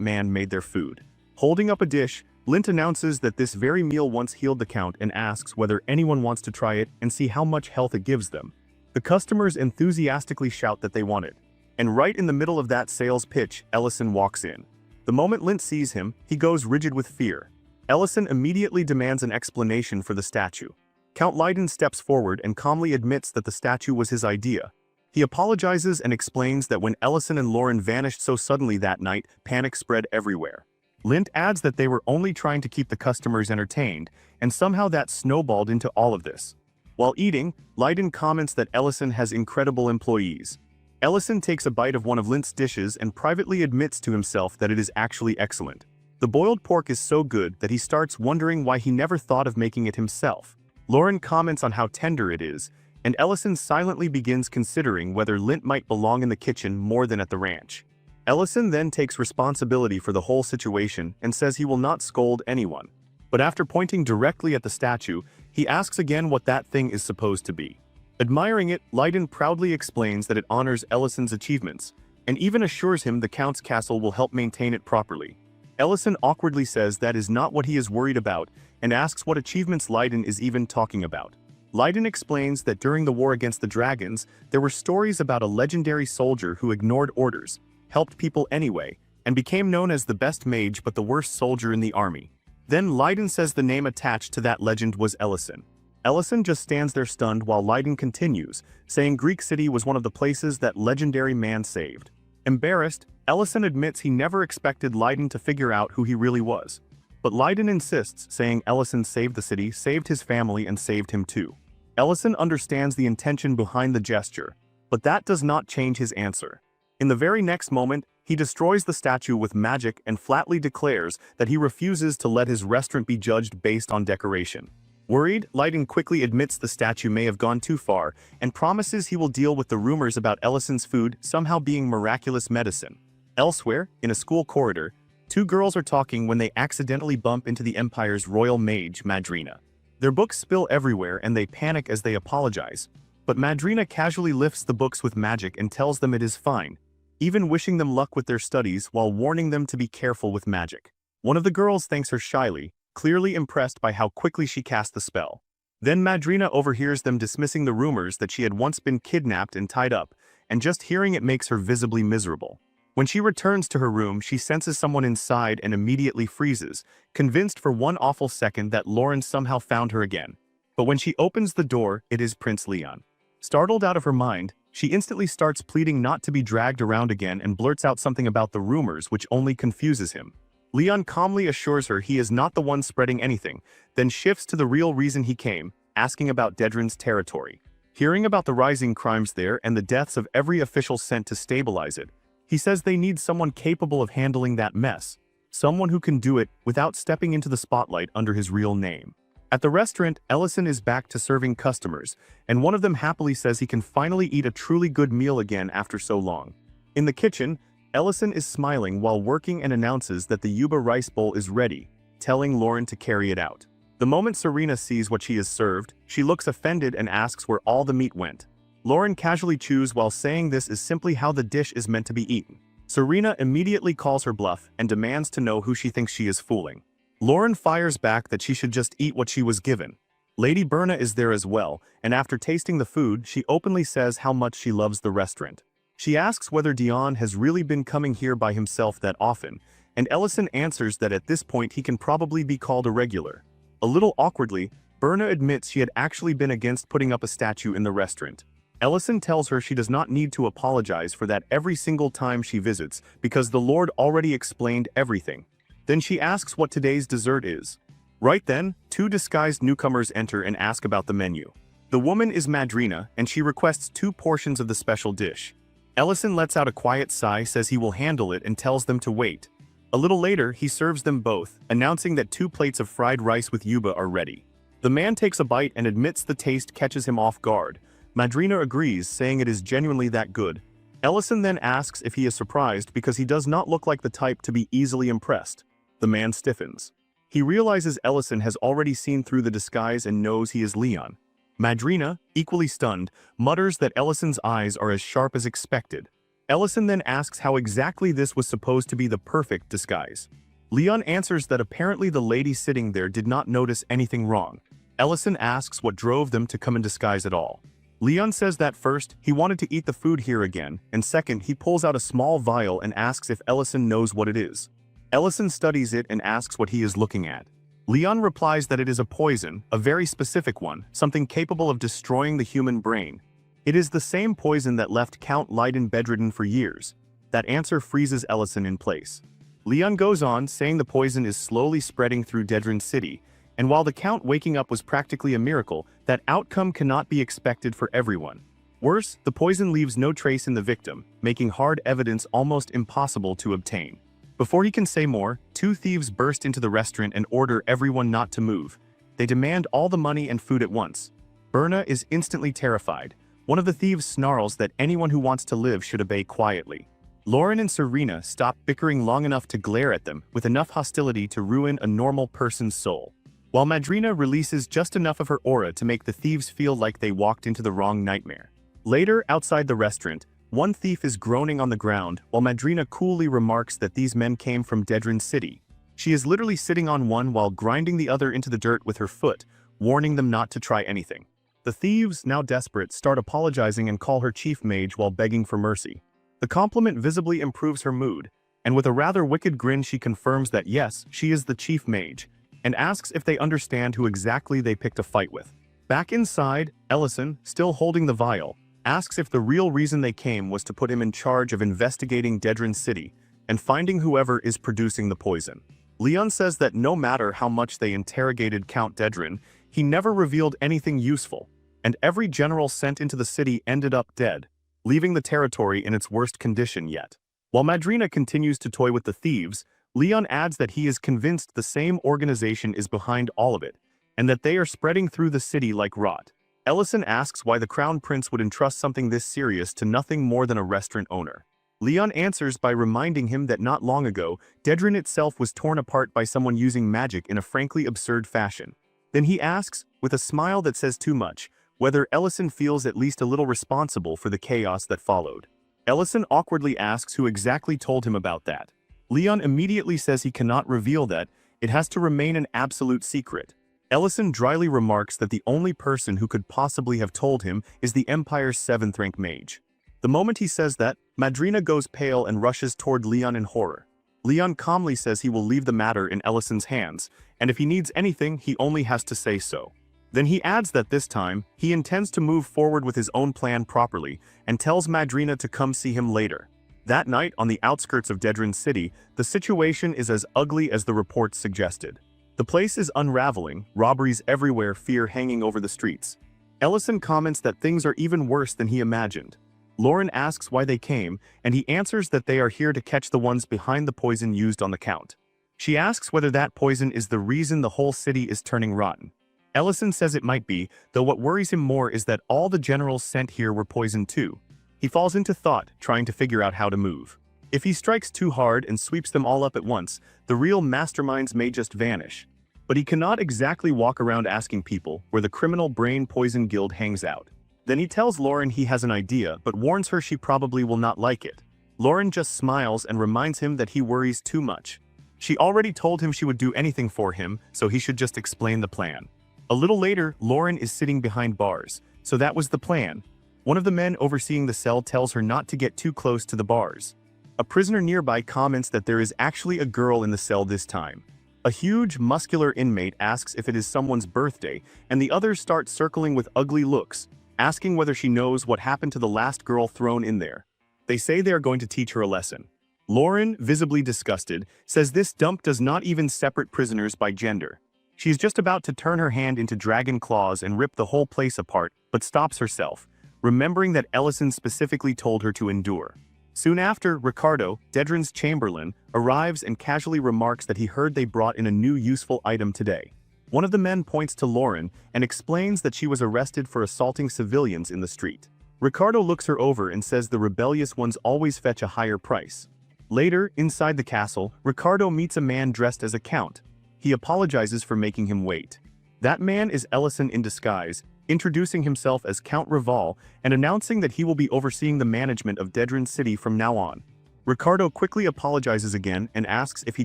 man made their food. Holding up a dish, Lint announces that this very meal once healed the Count and asks whether anyone wants to try it and see how much health it gives them. The customers enthusiastically shout that they want it. And right in the middle of that sales pitch, Ellison walks in. The moment Lint sees him, he goes rigid with fear. Ellison immediately demands an explanation for the statue. Count Leiden steps forward and calmly admits that the statue was his idea. He apologizes and explains that when Ellison and Lauren vanished so suddenly that night, panic spread everywhere. Lint adds that they were only trying to keep the customers entertained, and somehow that snowballed into all of this. While eating, Leiden comments that Ellison has incredible employees. Ellison takes a bite of one of Lint's dishes and privately admits to himself that it is actually excellent. The boiled pork is so good that he starts wondering why he never thought of making it himself. Lauren comments on how tender it is, and Ellison silently begins considering whether Lint might belong in the kitchen more than at the ranch. Ellison then takes responsibility for the whole situation and says he will not scold anyone. But after pointing directly at the statue, he asks again what that thing is supposed to be. Admiring it, Leiden proudly explains that it honors Ellison's achievements, and even assures him the Count's castle will help maintain it properly. Ellison awkwardly says that is not what he is worried about, and asks what achievements Leiden is even talking about. Leiden explains that during the war against the dragons, there were stories about a legendary soldier who ignored orders, helped people anyway, and became known as the best mage but the worst soldier in the army. Then Leiden says the name attached to that legend was Ellison. Ellison just stands there stunned while Leiden continues, saying Greek City was one of the places that legendary man saved. Embarrassed, Ellison admits he never expected Leiden to figure out who he really was. But Leiden insists, saying Ellison saved the city, saved his family, and saved him too. Ellison understands the intention behind the gesture, but that does not change his answer. In the very next moment, he destroys the statue with magic and flatly declares that he refuses to let his restaurant be judged based on decoration. Worried, Leiden quickly admits the statue may have gone too far and promises he will deal with the rumors about Ellison's food somehow being miraculous medicine. Elsewhere, in a school corridor, two girls are talking when they accidentally bump into the Empire's royal mage, Madrina. Their books spill everywhere and they panic as they apologize. But Madrina casually lifts the books with magic and tells them it is fine, even wishing them luck with their studies while warning them to be careful with magic. One of the girls thanks her shyly, clearly impressed by how quickly she cast the spell. Then Madrina overhears them dismissing the rumors that she had once been kidnapped and tied up, and just hearing it makes her visibly miserable. When she returns to her room, she senses someone inside and immediately freezes, convinced for one awful second that Lauren somehow found her again. But when she opens the door, it is Prince Leon. Startled out of her mind, she instantly starts pleading not to be dragged around again and blurts out something about the rumors which only confuses him. Leon calmly assures her he is not the one spreading anything, then shifts to the real reason he came, asking about Dedrin's territory. Hearing about the rising crimes there and the deaths of every official sent to stabilize it, he says they need someone capable of handling that mess, someone who can do it without stepping into the spotlight under his real name. At the restaurant, Ellison is back to serving customers, and one of them happily says he can finally eat a truly good meal again after so long. In the kitchen, Ellison is smiling while working and announces that the Yuba rice bowl is ready, telling Lauren to carry it out. The moment Serena sees what she is served, she looks offended and asks where all the meat went. Lauren casually chews while saying this is simply how the dish is meant to be eaten. Serena immediately calls her bluff and demands to know who she thinks she is fooling. Lauren fires back that she should just eat what she was given. Lady Berna is there as well, and after tasting the food, she openly says how much she loves the restaurant. She asks whether Dion has really been coming here by himself that often, and Ellison answers that at this point he can probably be called a regular. A little awkwardly, Berna admits she had actually been against putting up a statue in the restaurant. Ellison tells her she does not need to apologize for that every single time she visits because the Lord already explained everything. Then she asks what today's dessert is. Right then, two disguised newcomers enter and ask about the menu. The woman is Madrina, and she requests 2 portions of the special dish. Ellison lets out a quiet sigh, says he will handle it, and tells them to wait. A little later, he serves them both, announcing that 2 plates of fried rice with yuba are ready. The man takes a bite and admits the taste catches him off guard. Madrina agrees, saying it is genuinely that good. Ellison then asks if he is surprised because he does not look like the type to be easily impressed. The man stiffens. He realizes Ellison has already seen through the disguise and knows he is Leon. Madrina, equally stunned, mutters that Ellison's eyes are as sharp as expected. Ellison then asks how exactly this was supposed to be the perfect disguise. Leon answers that apparently the lady sitting there did not notice anything wrong. Ellison asks what drove them to come in disguise at all. Leon says that first, he wanted to eat the food here again, and second, he pulls out a small vial and asks if Ellison knows what it is. Ellison studies it and asks what he is looking at. Leon replies that it is a poison, a very specific one, something capable of destroying the human brain. It is the same poison that left Count Leiden bedridden for years. That answer freezes Ellison in place. Leon goes on, saying the poison is slowly spreading through Dedran City, and while the Count waking up was practically a miracle, that outcome cannot be expected for everyone. Worse, the poison leaves no trace in the victim, making hard evidence almost impossible to obtain. Before he can say more, 2 thieves burst into the restaurant and order everyone not to move. They demand all the money and food at once. Berna is instantly terrified. One of the thieves snarls that anyone who wants to live should obey quietly. Lauren and Serena stop bickering long enough to glare at them with enough hostility to ruin a normal person's soul, while Madrina releases just enough of her aura to make the thieves feel like they walked into the wrong nightmare. Later, outside the restaurant, one thief is groaning on the ground, while Madrina coolly remarks that these men came from Dedran City. She is literally sitting on one while grinding the other into the dirt with her foot, warning them not to try anything. The thieves, now desperate, start apologizing and call her chief mage while begging for mercy. The compliment visibly improves her mood, and with a rather wicked grin she confirms that yes, she is the chief mage, and asks if they understand who exactly they picked a fight with. Back inside, Ellison, still holding the vial, asks if the real reason they came was to put him in charge of investigating Dedran City and finding whoever is producing the poison. Leon says that no matter how much they interrogated Count Dedran, he never revealed anything useful, and every general sent into the city ended up dead, leaving the territory in its worst condition yet. While Madrina continues to toy with the thieves, Leon adds that he is convinced the same organization is behind all of it, and that they are spreading through the city like rot. Ellison asks why the Crown Prince would entrust something this serious to nothing more than a restaurant owner. Leon answers by reminding him that not long ago, Dedran itself was torn apart by someone using magic in a frankly absurd fashion. Then he asks, with a smile that says too much, whether Ellison feels at least a little responsible for the chaos that followed. Ellison awkwardly asks who exactly told him about that. Leon immediately says he cannot reveal that, it has to remain an absolute secret. Ellison dryly remarks that the only person who could possibly have told him is the Empire's 7th-rank mage. The moment he says that, Madrina goes pale and rushes toward Leon in horror. Leon calmly says he will leave the matter in Ellison's hands, and if he needs anything, he only has to say so. Then he adds that this time, he intends to move forward with his own plan properly, and tells Madrina to come see him later. That night, on the outskirts of Dedran City, the situation is as ugly as the reports suggested. The place is unraveling, robberies everywhere, fear hanging over the streets. Ellison comments that things are even worse than he imagined. Lauren asks why they came, and he answers that they are here to catch the ones behind the poison used on the Count. She asks whether that poison is the reason the whole city is turning rotten. Ellison says it might be, though what worries him more is that all the generals sent here were poisoned too. He falls into thought, trying to figure out how to move. If he strikes too hard and sweeps them all up at once, the real masterminds may just vanish. But he cannot exactly walk around asking people where the criminal brain poison guild hangs out. Then he tells Lauren he has an idea, but warns her she probably will not like it. Lauren just smiles and reminds him that he worries too much. She already told him she would do anything for him, so he should just explain the plan. A little later, Lauren is sitting behind bars, so that was the plan. One of the men overseeing the cell tells her not to get too close to the bars. A prisoner nearby comments that there is actually a girl in the cell this time. A huge, muscular inmate asks if it is someone's birthday, and the others start circling with ugly looks, asking whether she knows what happened to the last girl thrown in there. They say they are going to teach her a lesson. Lauren, visibly disgusted, says this dump does not even separate prisoners by gender. She's just about to turn her hand into dragon claws and rip the whole place apart, but stops herself, remembering that Ellison specifically told her to endure. Soon after, Ricardo, Dedrin's chamberlain, arrives and casually remarks that he heard they brought in a new useful item today. One of the men points to Lauren and explains that she was arrested for assaulting civilians in the street. Ricardo looks her over and says the rebellious ones always fetch a higher price. Later, inside the castle, Ricardo meets a man dressed as a count. He apologizes for making him wait. That man is Ellison in disguise, introducing himself as Count Rival and announcing that he will be overseeing the management of Dedrin City from now on. Ricardo quickly apologizes again and asks if he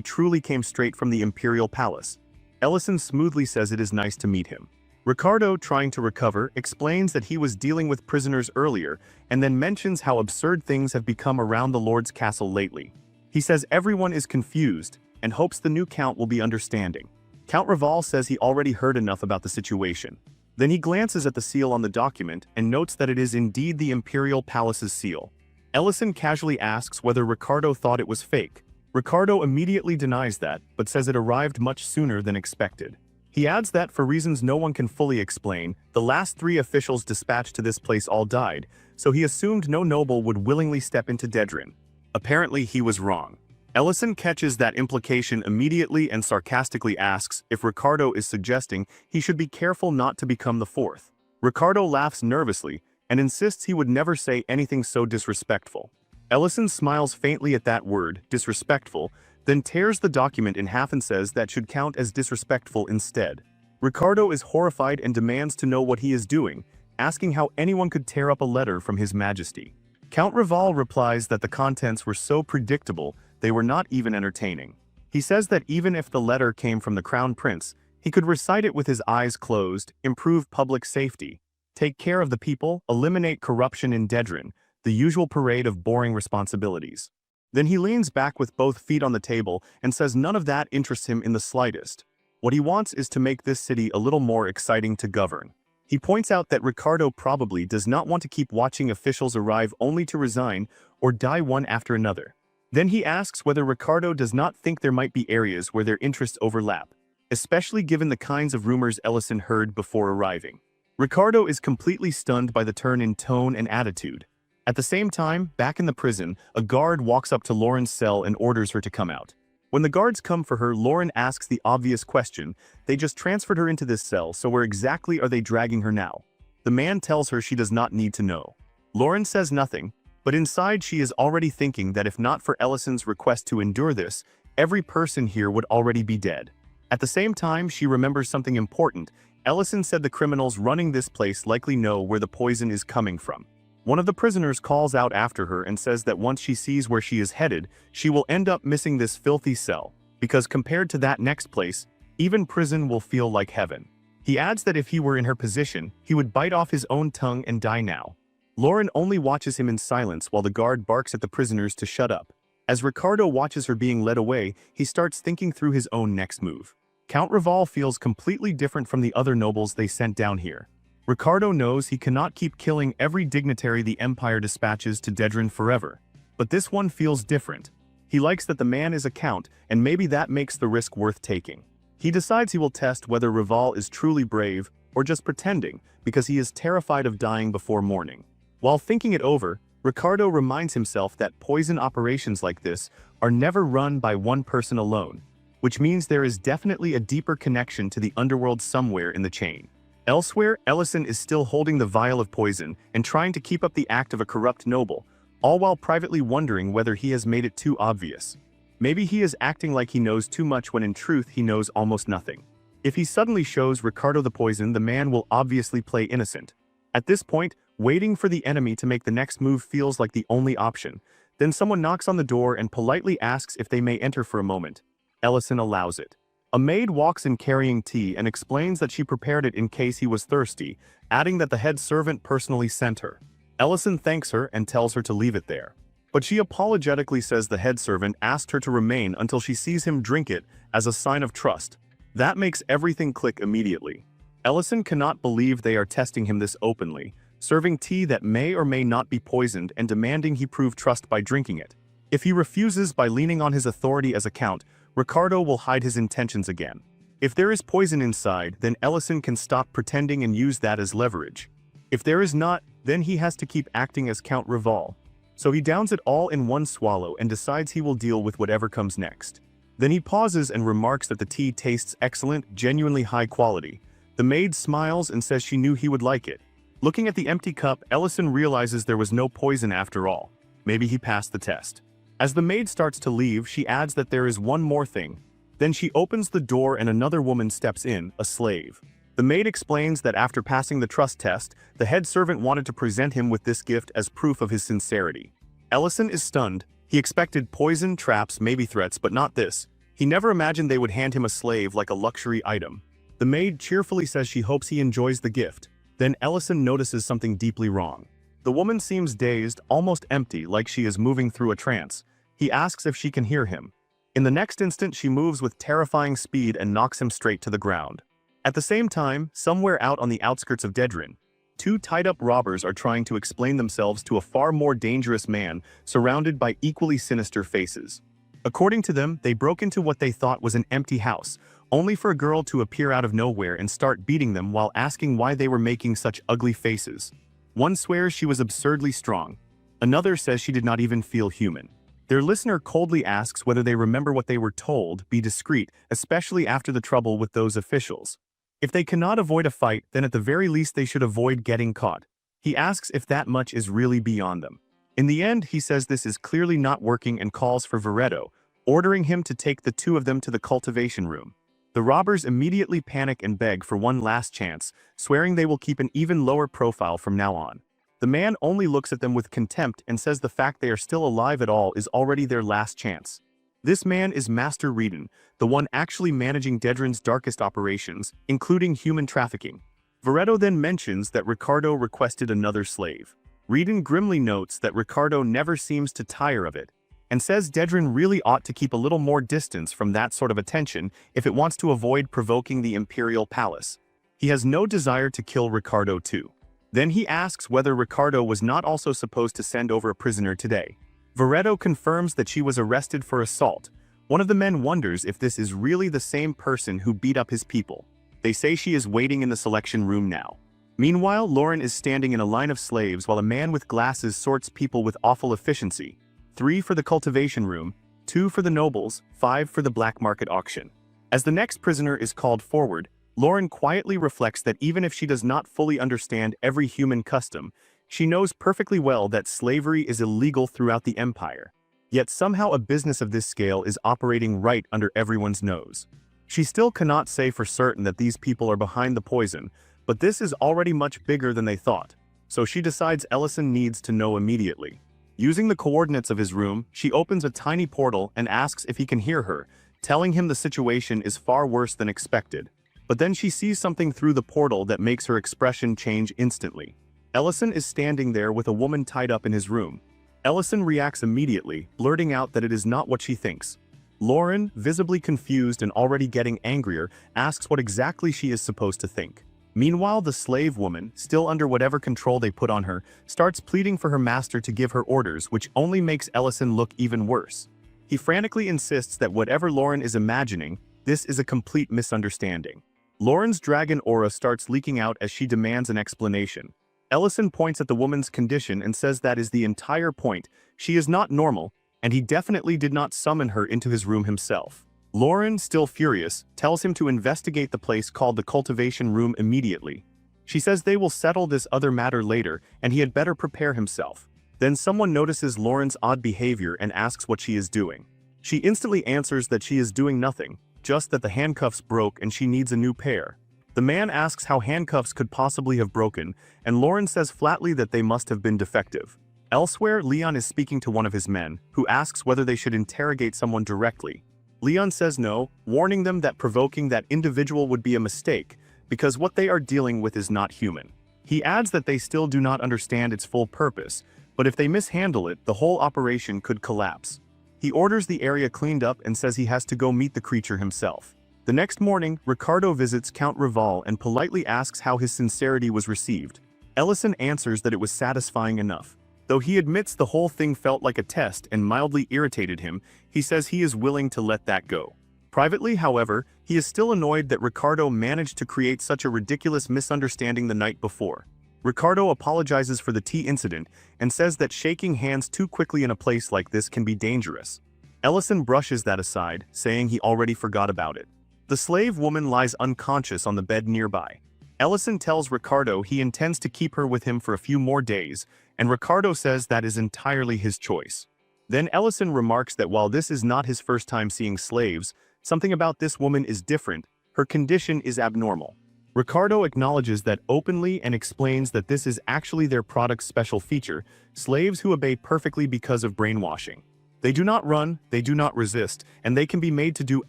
truly came straight from the Imperial Palace. Ellison smoothly says it is nice to meet him. Ricardo, trying to recover, explains that he was dealing with prisoners earlier and then mentions how absurd things have become around the Lord's castle lately. He says everyone is confused and hopes the new Count will be understanding. Count Rival says he already heard enough about the situation. Then he glances at the seal on the document and notes that it is indeed the Imperial Palace's seal. Ellison casually asks whether Ricardo thought it was fake. Ricardo immediately denies that, but says it arrived much sooner than expected. He adds that for reasons no one can fully explain, the last 3 officials dispatched to this place all died, so he assumed no noble would willingly step into Dedrin. Apparently he was wrong. Ellison catches that implication immediately and sarcastically asks if Ricardo is suggesting he should be careful not to become the 4th. Ricardo laughs nervously and insists he would never say anything so disrespectful. Ellison smiles faintly at that word, disrespectful, then tears the document in half and says that should count as disrespectful instead. Ricardo is horrified and demands to know what he is doing, asking how anyone could tear up a letter from His Majesty. Count Rival replies that the contents were so predictable they were not even entertaining. He says that even if the letter came from the Crown Prince, he could recite it with his eyes closed, improve public safety, take care of the people, eliminate corruption in Dedrin, the usual parade of boring responsibilities. Then he leans back with both feet on the table and says none of that interests him in the slightest. What he wants is to make this city a little more exciting to govern. He points out that Ricardo probably does not want to keep watching officials arrive only to resign or die one after another. Then he asks whether Ricardo does not think there might be areas where their interests overlap, especially given the kinds of rumors Ellison heard before arriving. Ricardo is completely stunned by the turn in tone and attitude. At the same time, back in the prison, a guard walks up to Lauren's cell and orders her to come out. When the guards come for her, Lauren asks the obvious question: they just transferred her into this cell, so where exactly are they dragging her now? The man tells her she does not need to know. Lauren says nothing, but inside she is already thinking that if not for Ellison's request to endure this, every person here would already be dead. At the same time, she remembers something important. Ellison said the criminals running this place likely know where the poison is coming from. One of the prisoners calls out after her and says that once she sees where she is headed, she will end up missing this filthy cell, because compared to that next place, even prison will feel like heaven. He adds that if he were in her position, he would bite off his own tongue and die now. Lauren only watches him in silence while the guard barks at the prisoners to shut up. As Ricardo watches her being led away, he starts thinking through his own next move. Count Rival feels completely different from the other nobles they sent down here. Ricardo knows he cannot keep killing every dignitary the Empire dispatches to Dedrin forever. But this one feels different. He likes that the man is a count, and maybe that makes the risk worth taking. He decides he will test whether Rival is truly brave or just pretending, because he is terrified of dying before morning. While thinking it over, Ricardo reminds himself that poison operations like this are never run by one person alone, which means there is definitely a deeper connection to the underworld somewhere in the chain. Elsewhere, Ellison is still holding the vial of poison and trying to keep up the act of a corrupt noble, all while privately wondering whether he has made it too obvious. Maybe he is acting like he knows too much when in truth he knows almost nothing. If he suddenly shows Ricardo the poison, the man will obviously play innocent. At this point, Waiting for the enemy to make the next move feels like the only option. Then someone knocks on the door and politely asks if they may enter for a moment. Ellison allows it. A maid walks in carrying tea and explains that she prepared it in case he was thirsty, adding that the head servant personally sent her. Ellison thanks her and tells her to leave it there. But she apologetically says the head servant asked her to remain until she sees him drink it as a sign of trust. That makes everything click immediately. Ellison cannot believe they are testing him this openly, serving tea that may or may not be poisoned and demanding he prove trust by drinking it. If he refuses by leaning on his authority as a count, Ricardo will hide his intentions again. If there is poison inside, then Ellison can stop pretending and use that as leverage. If there is not, then he has to keep acting as Count Rival. So he downs it all in one swallow and decides he will deal with whatever comes next. Then he pauses and remarks that the tea tastes excellent, genuinely high quality. The maid smiles and says she knew he would like it. Looking at the empty cup, Ellison realizes there was no poison after all. Maybe he passed the test. As the maid starts to leave, she adds that there is one more thing. Then she opens the door and another woman steps in, a slave. The maid explains that after passing the trust test, the head servant wanted to present him with this gift as proof of his sincerity. Ellison is stunned. He expected poison, traps, maybe threats, but not this. He never imagined they would hand him a slave like a luxury item. The maid cheerfully says she hopes he enjoys the gift. Then Ellison notices something deeply wrong. The woman seems dazed, almost empty, like she is moving through a trance. He asks if she can hear him. In the next instant, she moves with terrifying speed and knocks him straight to the ground. At the same time, somewhere out on the outskirts of Dedrin, two tied-up robbers are trying to explain themselves to a far more dangerous man surrounded by equally sinister faces. According to them, they broke into what they thought was an empty house, only for a girl to appear out of nowhere and start beating them while asking why they were making such ugly faces. One swears she was absurdly strong. Another says she did not even feel human. Their listener coldly asks whether they remember what they were told, be discreet, especially after the trouble with those officials. If they cannot avoid a fight, then at the very least they should avoid getting caught. He asks if that much is really beyond them. In the end, he says this is clearly not working and calls for Veretto, ordering him to take the two of them to the cultivation room. The robbers immediately panic and beg for one last chance, swearing they will keep an even lower profile from now on. The man only looks at them with contempt and says the fact they are still alive at all is already their last chance. This man is Master Reedon, the one actually managing Dedrin's darkest operations, including human trafficking. Veretto then mentions that Ricardo requested another slave. Reedon grimly notes that Ricardo never seems to tire of it, and says Dedrin really ought to keep a little more distance from that sort of attention if it wants to avoid provoking the Imperial Palace. He has no desire to kill Ricardo too. Then he asks whether Ricardo was not also supposed to send over a prisoner today. Veretto confirms that she was arrested for assault. One of the men wonders if this is really the same person who beat up his people. They say she is waiting in the selection room now. Meanwhile, Lauren is standing in a line of slaves while a man with glasses sorts people with awful efficiency. 3 for the cultivation room, 2 for the nobles, 5 for the black market auction. As the next prisoner is called forward, Lauren quietly reflects that even if she does not fully understand every human custom, she knows perfectly well that slavery is illegal throughout the empire. Yet somehow a business of this scale is operating right under everyone's nose. She still cannot say for certain that these people are behind the poison, but this is already much bigger than they thought, so she decides Ellison needs to know immediately. Using the coordinates of his room, she opens a tiny portal and asks if he can hear her, telling him the situation is far worse than expected. But then she sees something through the portal that makes her expression change instantly. Ellison is standing there with a woman tied up in his room. Ellison reacts immediately, blurting out that it is not what she thinks. Lauren, visibly confused and already getting angrier, asks what exactly she is supposed to think. Meanwhile, the slave woman, still under whatever control they put on her, starts pleading for her master to give her orders, which only makes Ellison look even worse. He frantically insists that whatever Lauren is imagining, this is a complete misunderstanding. Lauren's dragon aura starts leaking out as she demands an explanation. Ellison points at the woman's condition and says that is the entire point. She is not normal, and he definitely did not summon her into his room himself. Lauren, still furious, tells him to investigate the place called the cultivation room immediately. She says they will settle this other matter later, and he had better prepare himself. Then someone notices Lauren's odd behavior and asks what she is doing. She instantly answers that she is doing nothing, just that the handcuffs broke and she needs a new pair. The man asks how handcuffs could possibly have broken, and Lauren says flatly that they must have been defective. Elsewhere, Leon is speaking to one of his men, who asks whether they should interrogate someone directly. Leon says no, warning them that provoking that individual would be a mistake, because what they are dealing with is not human. He adds that they still do not understand its full purpose, but if they mishandle it, the whole operation could collapse. He orders the area cleaned up and says he has to go meet the creature himself. The next morning, Ricardo visits Count Rival and politely asks how his sincerity was received. Ellison answers that it was satisfying enough. Though he admits the whole thing felt like a test and mildly irritated him, he says he is willing to let that go. Privately, however, he is still annoyed that Ricardo managed to create such a ridiculous misunderstanding the night before. Ricardo apologizes for the tea incident and says that shaking hands too quickly in a place like this can be dangerous. Ellison brushes that aside, saying he already forgot about it. The slave woman lies unconscious on the bed nearby. Ellison tells Ricardo he intends to keep her with him for a few more days, and Ricardo says that is entirely his choice. Then Ellison remarks that while this is not his first time seeing slaves, something about this woman is different. Her condition is abnormal. Ricardo acknowledges that openly and explains that this is actually their product's special feature, slaves who obey perfectly because of brainwashing. They do not run, they do not resist, and they can be made to do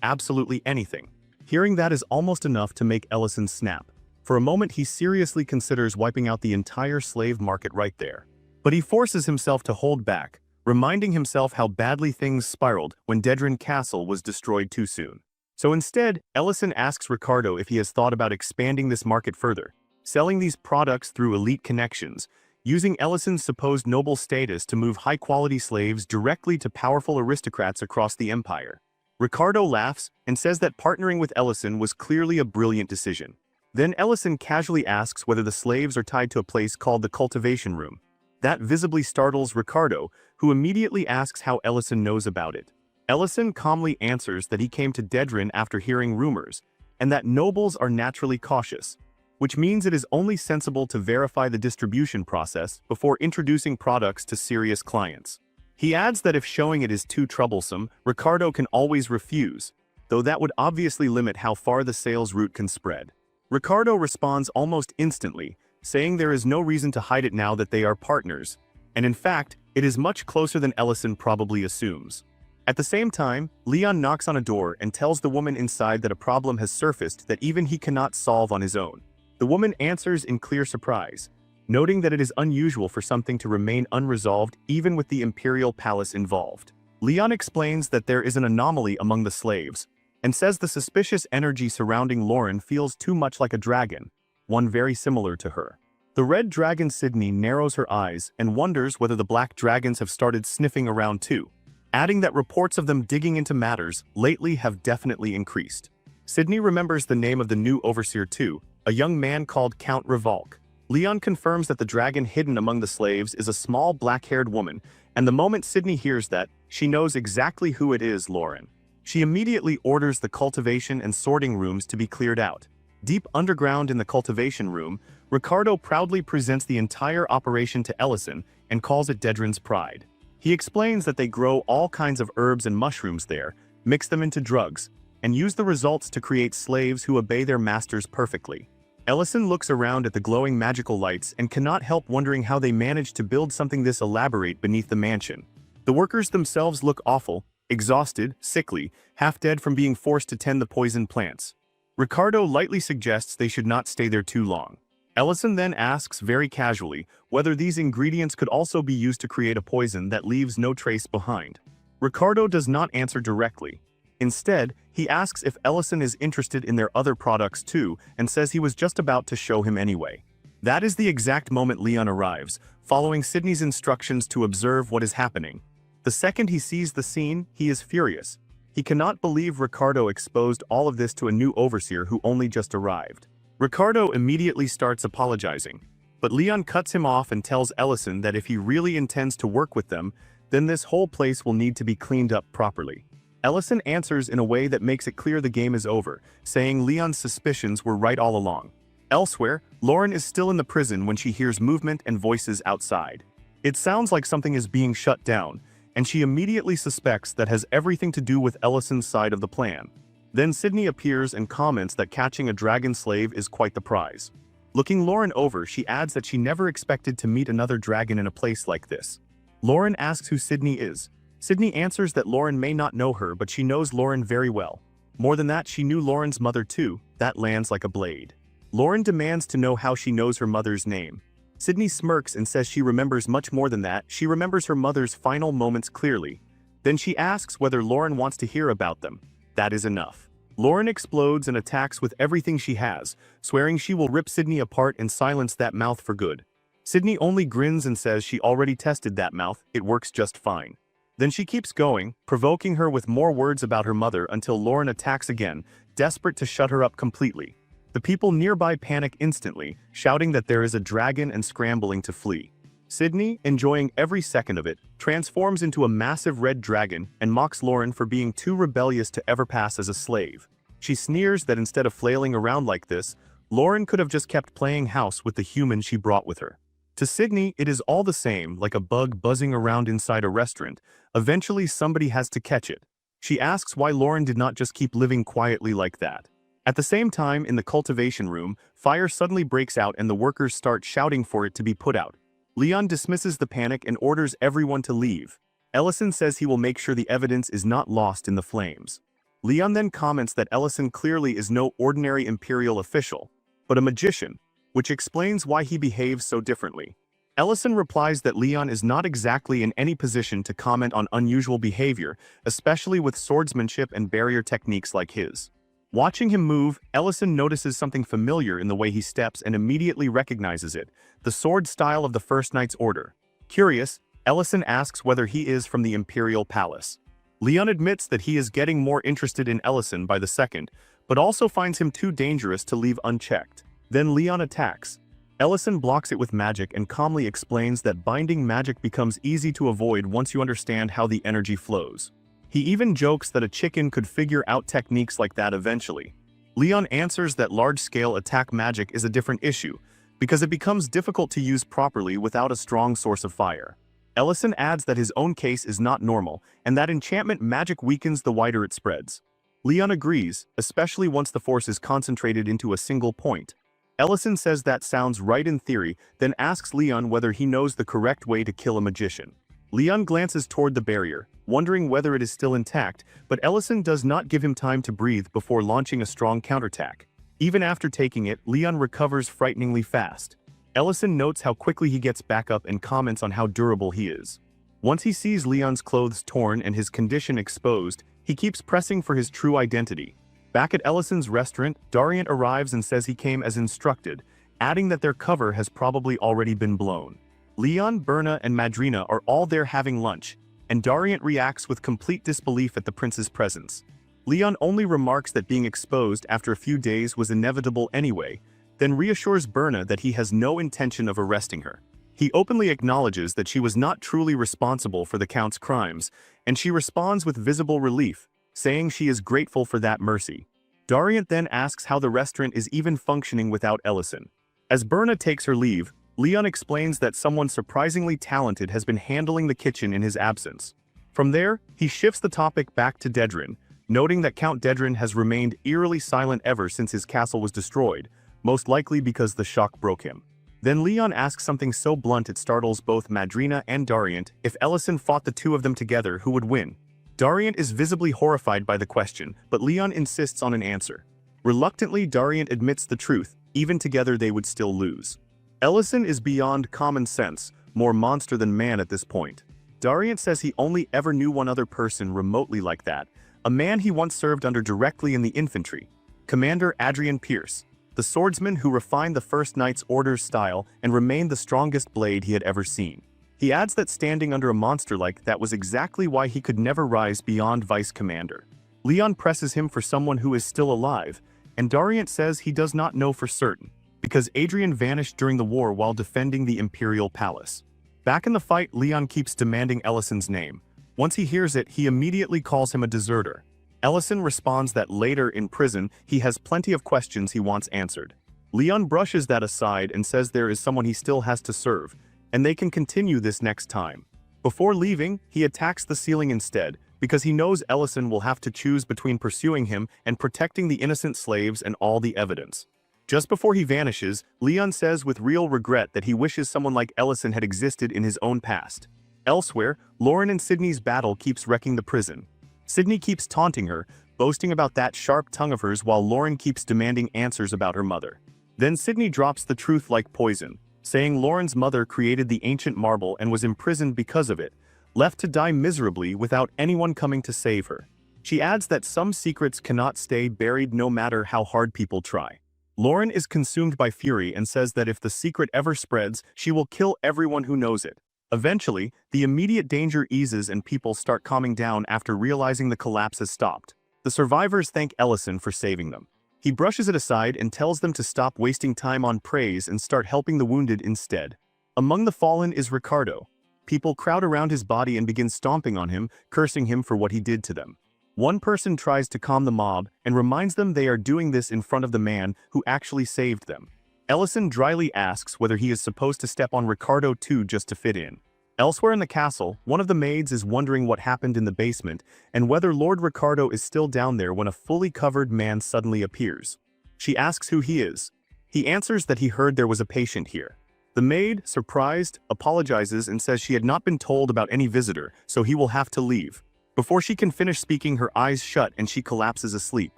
absolutely anything. Hearing that is almost enough to make Ellison snap. For a moment he seriously considers wiping out the entire slave market right there. But he forces himself to hold back, reminding himself how badly things spiraled when Dedran Castle was destroyed too soon. So instead, Ellison asks Ricardo if he has thought about expanding this market further, selling these products through elite connections, using Ellison's supposed noble status to move high-quality slaves directly to powerful aristocrats across the empire. Ricardo laughs and says that partnering with Ellison was clearly a brilliant decision. Then Ellison casually asks whether the slaves are tied to a place called the cultivation room. That visibly startles Ricardo, who immediately asks how Ellison knows about it. Ellison calmly answers that he came to Dedran after hearing rumors, and that nobles are naturally cautious, which means it is only sensible to verify the distribution process before introducing products to serious clients. He adds that if showing it is too troublesome, Ricardo can always refuse, though that would obviously limit how far the sales route can spread. Ricardo responds almost instantly, saying there is no reason to hide it now that they are partners, and in fact, it is much closer than Ellison probably assumes. At the same time, Leon knocks on a door and tells the woman inside that a problem has surfaced that even he cannot solve on his own. The woman answers in clear surprise, noting that it is unusual for something to remain unresolved even with the imperial palace involved. Leon explains that there is an anomaly among the slaves, and says the suspicious energy surrounding Lauren feels too much like a dragon, one very similar to her. The red dragon Sydney narrows her eyes and wonders whether the black dragons have started sniffing around too, adding that reports of them digging into matters lately have definitely increased. Sydney remembers the name of the new overseer too, a young man called Count Revolk. Leon confirms that the dragon hidden among the slaves is a small black-haired woman, and the moment Sydney hears that, she knows exactly who it is, Lauren. She immediately orders the cultivation and sorting rooms to be cleared out. Deep underground in the cultivation room, Ricardo proudly presents the entire operation to Ellison and calls it Dedran's pride. He explains that they grow all kinds of herbs and mushrooms there, mix them into drugs, and use the results to create slaves who obey their masters perfectly. Ellison looks around at the glowing magical lights and cannot help wondering how they managed to build something this elaborate beneath the mansion. The workers themselves look awful, exhausted, sickly, half dead from being forced to tend the poison plants. Ricardo lightly suggests they should not stay there too long. Ellison then asks very casually whether these ingredients could also be used to create a poison that leaves no trace behind. Ricardo does not answer directly. Instead, he asks if Ellison is interested in their other products too and says he was just about to show him anyway. That is the exact moment Leon arrives, following Sydney's instructions to observe what is happening. The second he sees the scene, he is furious. He cannot believe Ricardo exposed all of this to a new overseer who only just arrived. Ricardo immediately starts apologizing, but Leon cuts him off and tells Ellison that if he really intends to work with them, then this whole place will need to be cleaned up properly. Ellison answers in a way that makes it clear the game is over, saying Leon's suspicions were right all along. Elsewhere, Lauren is still in the prison when she hears movement and voices outside. It sounds like something is being shut down, and she immediately suspects that has everything to do with Ellison's side of the plan. Then Sydney appears and comments that catching a dragon slave is quite the prize. Looking Lauren over, she adds that she never expected to meet another dragon in a place like this. Lauren asks who Sydney is. Sydney answers that Lauren may not know her, but she knows Lauren very well. More than that, she knew Lauren's mother too. That lands like a blade. Lauren demands to know how she knows her mother's name. Sydney smirks and says she remembers much more than that. She remembers her mother's final moments clearly. Then she asks whether Lauren wants to hear about them. That is enough. Lauren explodes and attacks with everything she has, swearing she will rip Sydney apart and silence that mouth for good. Sydney only grins and says she already tested that mouth, it works just fine. Then she keeps going, provoking her with more words about her mother until Lauren attacks again, desperate to shut her up completely. The people nearby panic instantly, shouting that there is a dragon and scrambling to flee. Sydney, enjoying every second of it, transforms into a massive red dragon and mocks Lauren for being too rebellious to ever pass as a slave. She sneers that instead of flailing around like this, Lauren could have just kept playing house with the human she brought with her. To Sydney, it is all the same, like a bug buzzing around inside a restaurant. Eventually somebody has to catch it. She asks why Lauren did not just keep living quietly like that. At the same time, in the cultivation room, fire suddenly breaks out and the workers start shouting for it to be put out. Leon dismisses the panic and orders everyone to leave. Ellison says he will make sure the evidence is not lost in the flames. Leon then comments that Ellison clearly is no ordinary Imperial official, but a magician, which explains why he behaves so differently. Ellison replies that Leon is not exactly in any position to comment on unusual behavior, especially with swordsmanship and barrier techniques like his. Watching him move, Ellison notices something familiar in the way he steps and immediately recognizes it, the sword style of the First Knight's Order. Curious, Ellison asks whether he is from the Imperial Palace. Leon admits that he is getting more interested in Ellison by the second, but also finds him too dangerous to leave unchecked. Then Leon attacks. Ellison blocks it with magic and calmly explains that binding magic becomes easy to avoid once you understand how the energy flows. He even jokes that a chicken could figure out techniques like that eventually. Leon answers that large-scale attack magic is a different issue, because it becomes difficult to use properly without a strong source of fire. Ellison adds that his own case is not normal, and that enchantment magic weakens the wider it spreads. Leon agrees, especially once the force is concentrated into a single point. Ellison says that sounds right in theory, then asks Leon whether he knows the correct way to kill a magician. Leon glances toward the barrier, wondering whether it is still intact, but Ellison does not give him time to breathe before launching a strong counterattack. Even after taking it, Leon recovers frighteningly fast. Ellison notes how quickly he gets back up and comments on how durable he is. Once he sees Leon's clothes torn and his condition exposed, he keeps pressing for his true identity. Back at Ellison's restaurant, Dariant arrives and says he came as instructed, adding that their cover has probably already been blown. Leon, Berna, and Madrina are all there having lunch, and Dariant reacts with complete disbelief at the prince's presence. Leon only remarks that being exposed after a few days was inevitable anyway, then reassures Berna that he has no intention of arresting her. He openly acknowledges that she was not truly responsible for the Count's crimes, and she responds with visible relief, saying she is grateful for that mercy. Dariant then asks how the restaurant is even functioning without Ellison. As Berna takes her leave, Leon explains that someone surprisingly talented has been handling the kitchen in his absence. From there, he shifts the topic back to Dedrin, noting that Count Dedrin has remained eerily silent ever since his castle was destroyed, most likely because the shock broke him. Then Leon asks something so blunt it startles both Madrina and Dariant: if Ellison fought the two of them together, who would win? Dariant is visibly horrified by the question, but Leon insists on an answer. Reluctantly, Dariant admits the truth: even together they would still lose. Ellison is beyond common sense, more monster than man at this point. Dariant says he only ever knew one other person remotely like that, a man he once served under directly in the infantry, Commander Adrian Pierce, the swordsman who refined the First Knight's Order's style and remained the strongest blade he had ever seen. He adds that standing under a monster like that was exactly why he could never rise beyond vice commander. Leon presses him for someone who is still alive, and Dariant says he does not know for certain, because Adrian vanished during the war while defending the Imperial Palace. Back in the fight, Leon keeps demanding Ellison's name. Once he hears it, he immediately calls him a deserter. Ellison responds that later in prison, he has plenty of questions he wants answered. Leon brushes that aside and says there is someone he still has to serve, and they can continue this next time. Before leaving, he attacks the ceiling instead, because he knows Ellison will have to choose between pursuing him and protecting the innocent slaves and all the evidence. Just before he vanishes, Leon says with real regret that he wishes someone like Ellison had existed in his own past. Elsewhere, Lauren and Sydney's battle keeps wrecking the prison. Sydney keeps taunting her, boasting about that sharp tongue of hers while Lauren keeps demanding answers about her mother. Then Sydney drops the truth like poison, saying Lauren's mother created the ancient marble and was imprisoned because of it, left to die miserably without anyone coming to save her. She adds that some secrets cannot stay buried no matter how hard people try. Lauren is consumed by fury and says that if the secret ever spreads, she will kill everyone who knows it. Eventually, the immediate danger eases and people start calming down after realizing the collapse has stopped. The survivors thank Ellison for saving them. He brushes it aside and tells them to stop wasting time on praise and start helping the wounded instead. Among the fallen is Ricardo. People crowd around his body and begin stomping on him, cursing him for what he did to them. One person tries to calm the mob and reminds them they are doing this in front of the man who actually saved them. Ellison dryly asks whether he is supposed to step on Ricardo too just to fit in. Elsewhere in the castle, one of the maids is wondering what happened in the basement and whether Lord Ricardo is still down there when a fully covered man suddenly appears. She asks who he is. He answers that he heard there was a patient here. The maid, surprised, apologizes and says she had not been told about any visitor, so he will have to leave. Before she can finish speaking, her eyes shut and she collapses asleep.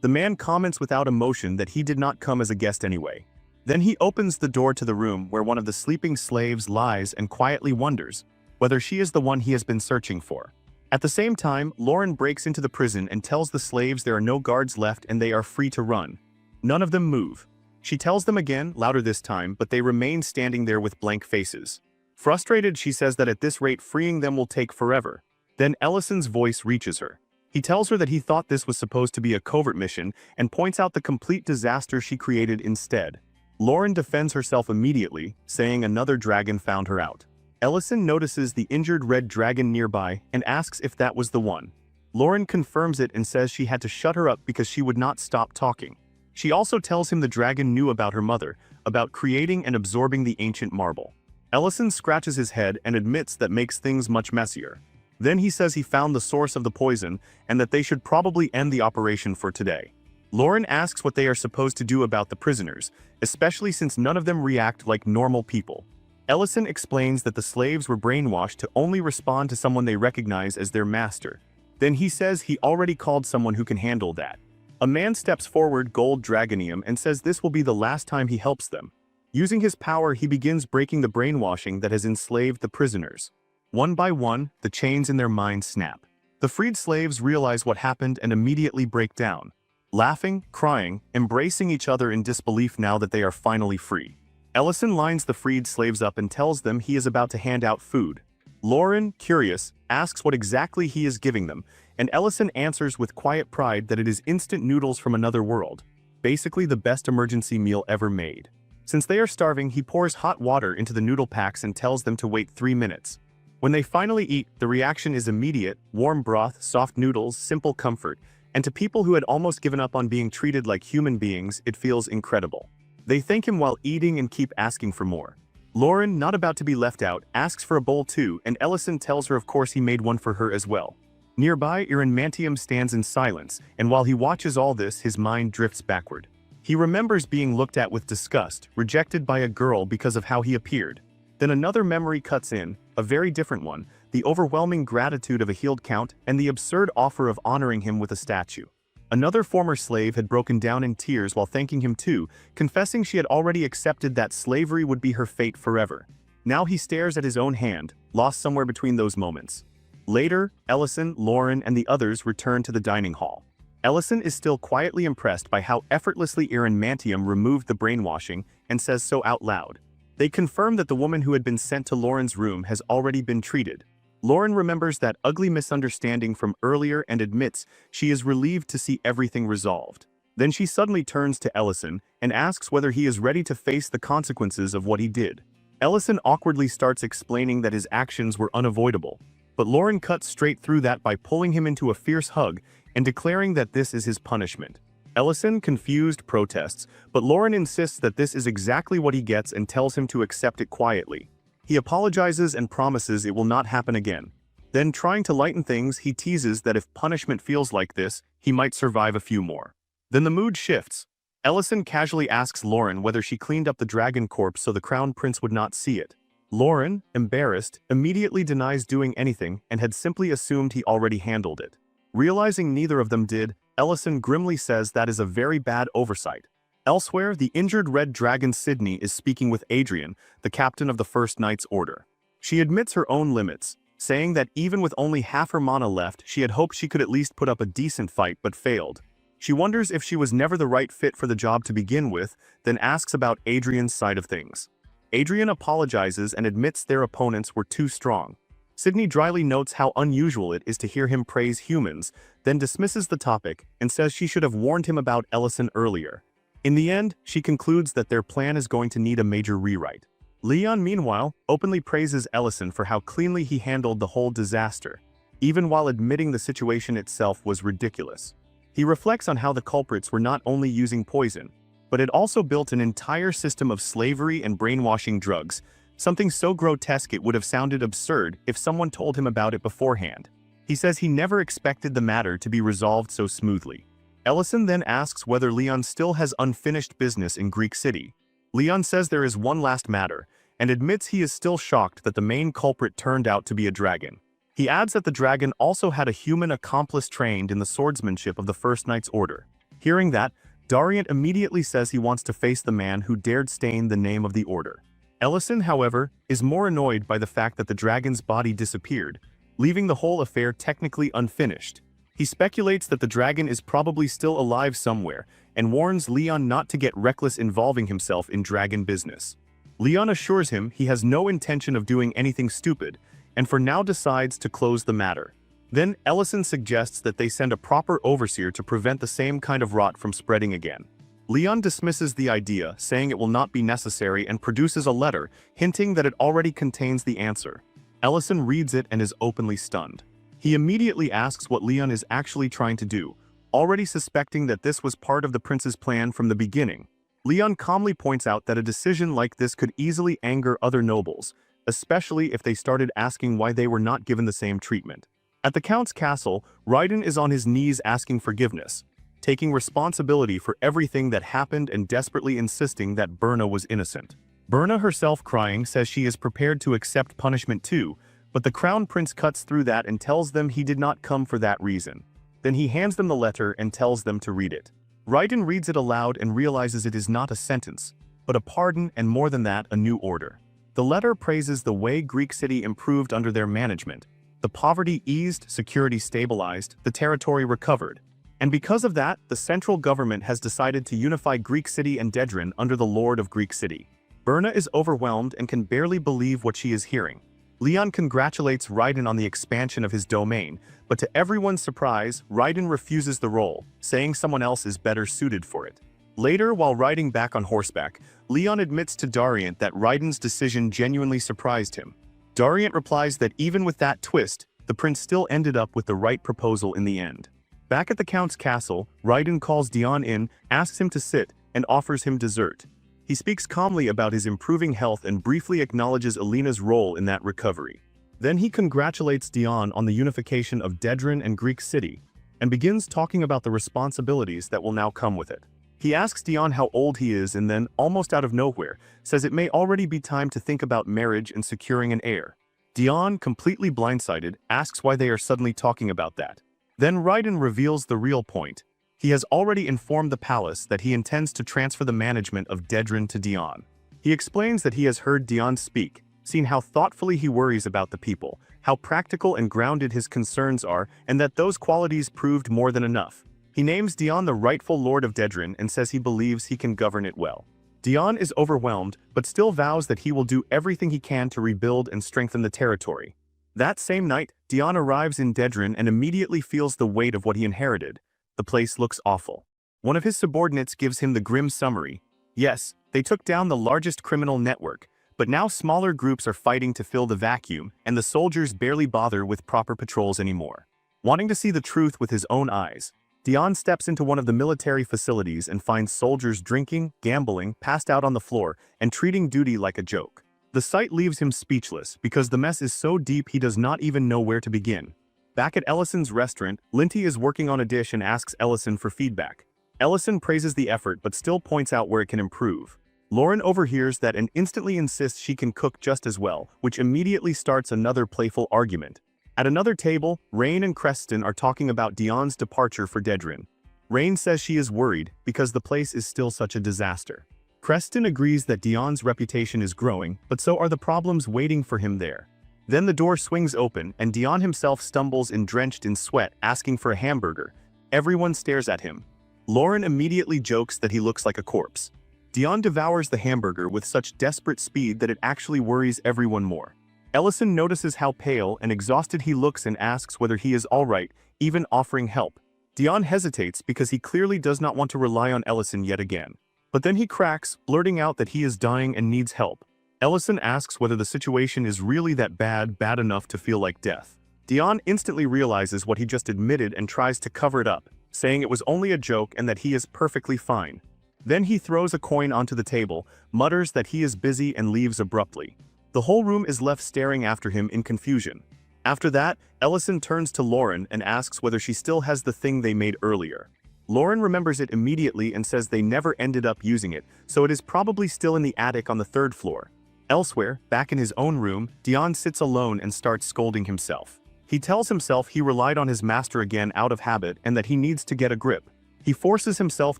The man comments without emotion that he did not come as a guest anyway. Then he opens the door to the room where one of the sleeping slaves lies and quietly wonders whether she is the one he has been searching for. At the same time, Lauren breaks into the prison and tells the slaves there are no guards left and they are free to run. None of them move. She tells them again, louder this time, but they remain standing there with blank faces. Frustrated, she says that at this rate freeing them will take forever. Then Ellison's voice reaches her. He tells her that he thought this was supposed to be a covert mission and points out the complete disaster she created instead. Lauren defends herself immediately, saying another dragon found her out. Ellison notices the injured red dragon nearby and asks if that was the one. Lauren confirms it and says she had to shut her up because she would not stop talking. She also tells him the dragon knew about her mother, about creating and absorbing the ancient marble. Ellison scratches his head and admits that makes things much messier. Then he says he found the source of the poison and that they should probably end the operation for today. Lauren asks what they are supposed to do about the prisoners, especially since none of them react like normal people. Ellison explains that the slaves were brainwashed to only respond to someone they recognize as their master. Then he says he already called someone who can handle that. A man steps forward, gold dragonium, and says this will be the last time he helps them. Using his power, he begins breaking the brainwashing that has enslaved the prisoners. One by one, the chains in their minds snap. The freed slaves realize what happened and immediately break down, laughing, crying, embracing each other in disbelief now that they are finally free. Ellison lines the freed slaves up and tells them he is about to hand out food. Lauren, curious, asks what exactly he is giving them, and Ellison answers with quiet pride that it is instant noodles from another world, basically the best emergency meal ever made. Since they are starving, he pours hot water into the noodle packs and tells them to wait 3 minutes. When they finally eat, the reaction is immediate: warm broth, soft noodles, simple comfort, and to people who had almost given up on being treated like human beings, it feels incredible. They thank him while eating and keep asking for more. Lauren, not about to be left out, asks for a bowl too, and Ellison tells her of course he made one for her as well. Nearby, Mantium stands in silence, and while he watches all this, his mind drifts backward. He remembers being looked at with disgust, rejected by a girl because of how he appeared. Then another memory cuts in, a very different one, the overwhelming gratitude of a healed count and the absurd offer of honoring him with a statue. Another former slave had broken down in tears while thanking him too, confessing she had already accepted that slavery would be her fate forever. Now he stares at his own hand, lost somewhere between those moments. Later, Ellison, Lauren, and the others return to the dining hall. Ellison is still quietly impressed by how effortlessly Mantium removed the brainwashing and says so out loud. They confirm that the woman who had been sent to Lauren's room has already been treated. Lauren remembers that ugly misunderstanding from earlier and admits she is relieved to see everything resolved. Then she suddenly turns to Ellison and asks whether he is ready to face the consequences of what he did. Ellison awkwardly starts explaining that his actions were unavoidable, but Lauren cuts straight through that by pulling him into a fierce hug and declaring that this is his punishment. Ellison, confused, protests, but Lauren insists that this is exactly what he gets and tells him to accept it quietly. He apologizes and promises it will not happen again. Then, trying to lighten things, he teases that if punishment feels like this, he might survive a few more. Then the mood shifts. Ellison casually asks Lauren whether she cleaned up the dragon corpse so the crown prince would not see it. Lauren, embarrassed, immediately denies doing anything and had simply assumed he already handled it. Realizing neither of them did, Ellison grimly says that is a very bad oversight. Elsewhere, the injured red dragon Sydney is speaking with Adrian, the captain of the First Knight's Order. She admits her own limits, saying that even with only half her mana left, she had hoped she could at least put up a decent fight but failed. She wonders if she was never the right fit for the job to begin with, then asks about Adrian's side of things. Adrian apologizes and admits their opponents were too strong. Sydney dryly notes how unusual it is to hear him praise humans, then dismisses the topic and says she should have warned him about Ellison earlier. In the end, she concludes that their plan is going to need a major rewrite. Leon, meanwhile, openly praises Ellison for how cleanly he handled the whole disaster, even while admitting the situation itself was ridiculous. He reflects on how the culprits were not only using poison, but had also built an entire system of slavery and brainwashing drugs, something so grotesque it would have sounded absurd if someone told him about it beforehand. He says he never expected the matter to be resolved so smoothly. Ellison then asks whether Leon still has unfinished business in Greek City. Leon says there is one last matter, and admits he is still shocked that the main culprit turned out to be a dragon. He adds that the dragon also had a human accomplice trained in the swordsmanship of the First Knight's Order. Hearing that, Dariant immediately says he wants to face the man who dared stain the name of the Order. Ellison, however, is more annoyed by the fact that the dragon's body disappeared, leaving the whole affair technically unfinished. He speculates that the dragon is probably still alive somewhere, and warns Leon not to get reckless involving himself in dragon business. Leon assures him he has no intention of doing anything stupid, and for now decides to close the matter. Then Ellison suggests that they send a proper overseer to prevent the same kind of rot from spreading again. Leon dismisses the idea, saying it will not be necessary, and produces a letter, hinting that it already contains the answer. Ellison reads it and is openly stunned. He immediately asks what Leon is actually trying to do, already suspecting that this was part of the prince's plan from the beginning. Leon calmly points out that a decision like this could easily anger other nobles, especially if they started asking why they were not given the same treatment. At the Count's castle, Raiden is on his knees asking forgiveness, taking responsibility for everything that happened and desperately insisting that Birna was innocent. Birna herself, crying, says she is prepared to accept punishment too, but the Crown Prince cuts through that and tells them he did not come for that reason. Then he hands them the letter and tells them to read it. Raiden reads it aloud and realizes it is not a sentence, but a pardon, and more than that, a new order. The letter praises the way Greek City improved under their management. The poverty eased, security stabilized, the territory recovered. And because of that, the central government has decided to unify Greek City and Dedran under the Lord of Greek City. Birna is overwhelmed and can barely believe what she is hearing. Leon congratulates Raiden on the expansion of his domain, but to everyone's surprise, Raiden refuses the role, saying someone else is better suited for it. Later, while riding back on horseback, Leon admits to Dariant that Raiden's decision genuinely surprised him. Dariant replies that even with that twist, the prince still ended up with the right proposal in the end. Back at the Count's castle, Raiden calls Dion in, asks him to sit, and offers him dessert. He speaks calmly about his improving health and briefly acknowledges Alina's role in that recovery. Then he congratulates Dion on the unification of Dedran and Greek City, and begins talking about the responsibilities that will now come with it. He asks Dion how old he is and then, almost out of nowhere, says it may already be time to think about marriage and securing an heir. Dion, completely blindsided, asks why they are suddenly talking about that. Then Raiden reveals the real point. He has already informed the palace that he intends to transfer the management of Dedran to Dion. He explains that he has heard Dion speak, seen how thoughtfully he worries about the people, how practical and grounded his concerns are, and that those qualities proved more than enough. He names Dion the rightful lord of Dedran and says he believes he can govern it well. Dion is overwhelmed, but still vows that he will do everything he can to rebuild and strengthen the territory. That same night, Dion arrives in Dedran and immediately feels the weight of what he inherited. The place looks awful. One of his subordinates gives him the grim summary. Yes, they took down the largest criminal network, but now smaller groups are fighting to fill the vacuum, and the soldiers barely bother with proper patrols anymore. Wanting to see the truth with his own eyes, Dion steps into one of the military facilities and finds soldiers drinking, gambling, passed out on the floor, and treating duty like a joke. The sight leaves him speechless because the mess is so deep he does not even know where to begin. Back at Ellison's restaurant, Linty is working on a dish and asks Ellison for feedback. Ellison praises the effort but still points out where it can improve. Lauren overhears that and instantly insists she can cook just as well, which immediately starts another playful argument. At another table, Rain and Creston are talking about Dion's departure for Dedrin. Rain says she is worried because the place is still such a disaster. Creston agrees that Dion's reputation is growing, but so are the problems waiting for him there. Then the door swings open and Dion himself stumbles in drenched in sweat asking for a hamburger. Everyone stares at him. Lauren immediately jokes that he looks like a corpse. Dion devours the hamburger with such desperate speed that it actually worries everyone more. Ellison notices how pale and exhausted he looks and asks whether he is alright, even offering help. Dion hesitates because he clearly does not want to rely on Ellison yet again. But then he cracks, blurting out that he is dying and needs help. Ellison asks whether the situation is really that bad enough to feel like death. Dion instantly realizes what he just admitted and tries to cover it up, saying it was only a joke and that he is perfectly fine. Then he throws a coin onto the table, mutters that he is busy and leaves abruptly. The whole room is left staring after him in confusion. After that, Ellison turns to Lauren and asks whether she still has the thing they made earlier. Lauren remembers it immediately and says they never ended up using it, so it is probably still in the attic on the 3rd floor. Elsewhere, back in his own room, Dion sits alone and starts scolding himself. He tells himself he relied on his master again out of habit and that he needs to get a grip. He forces himself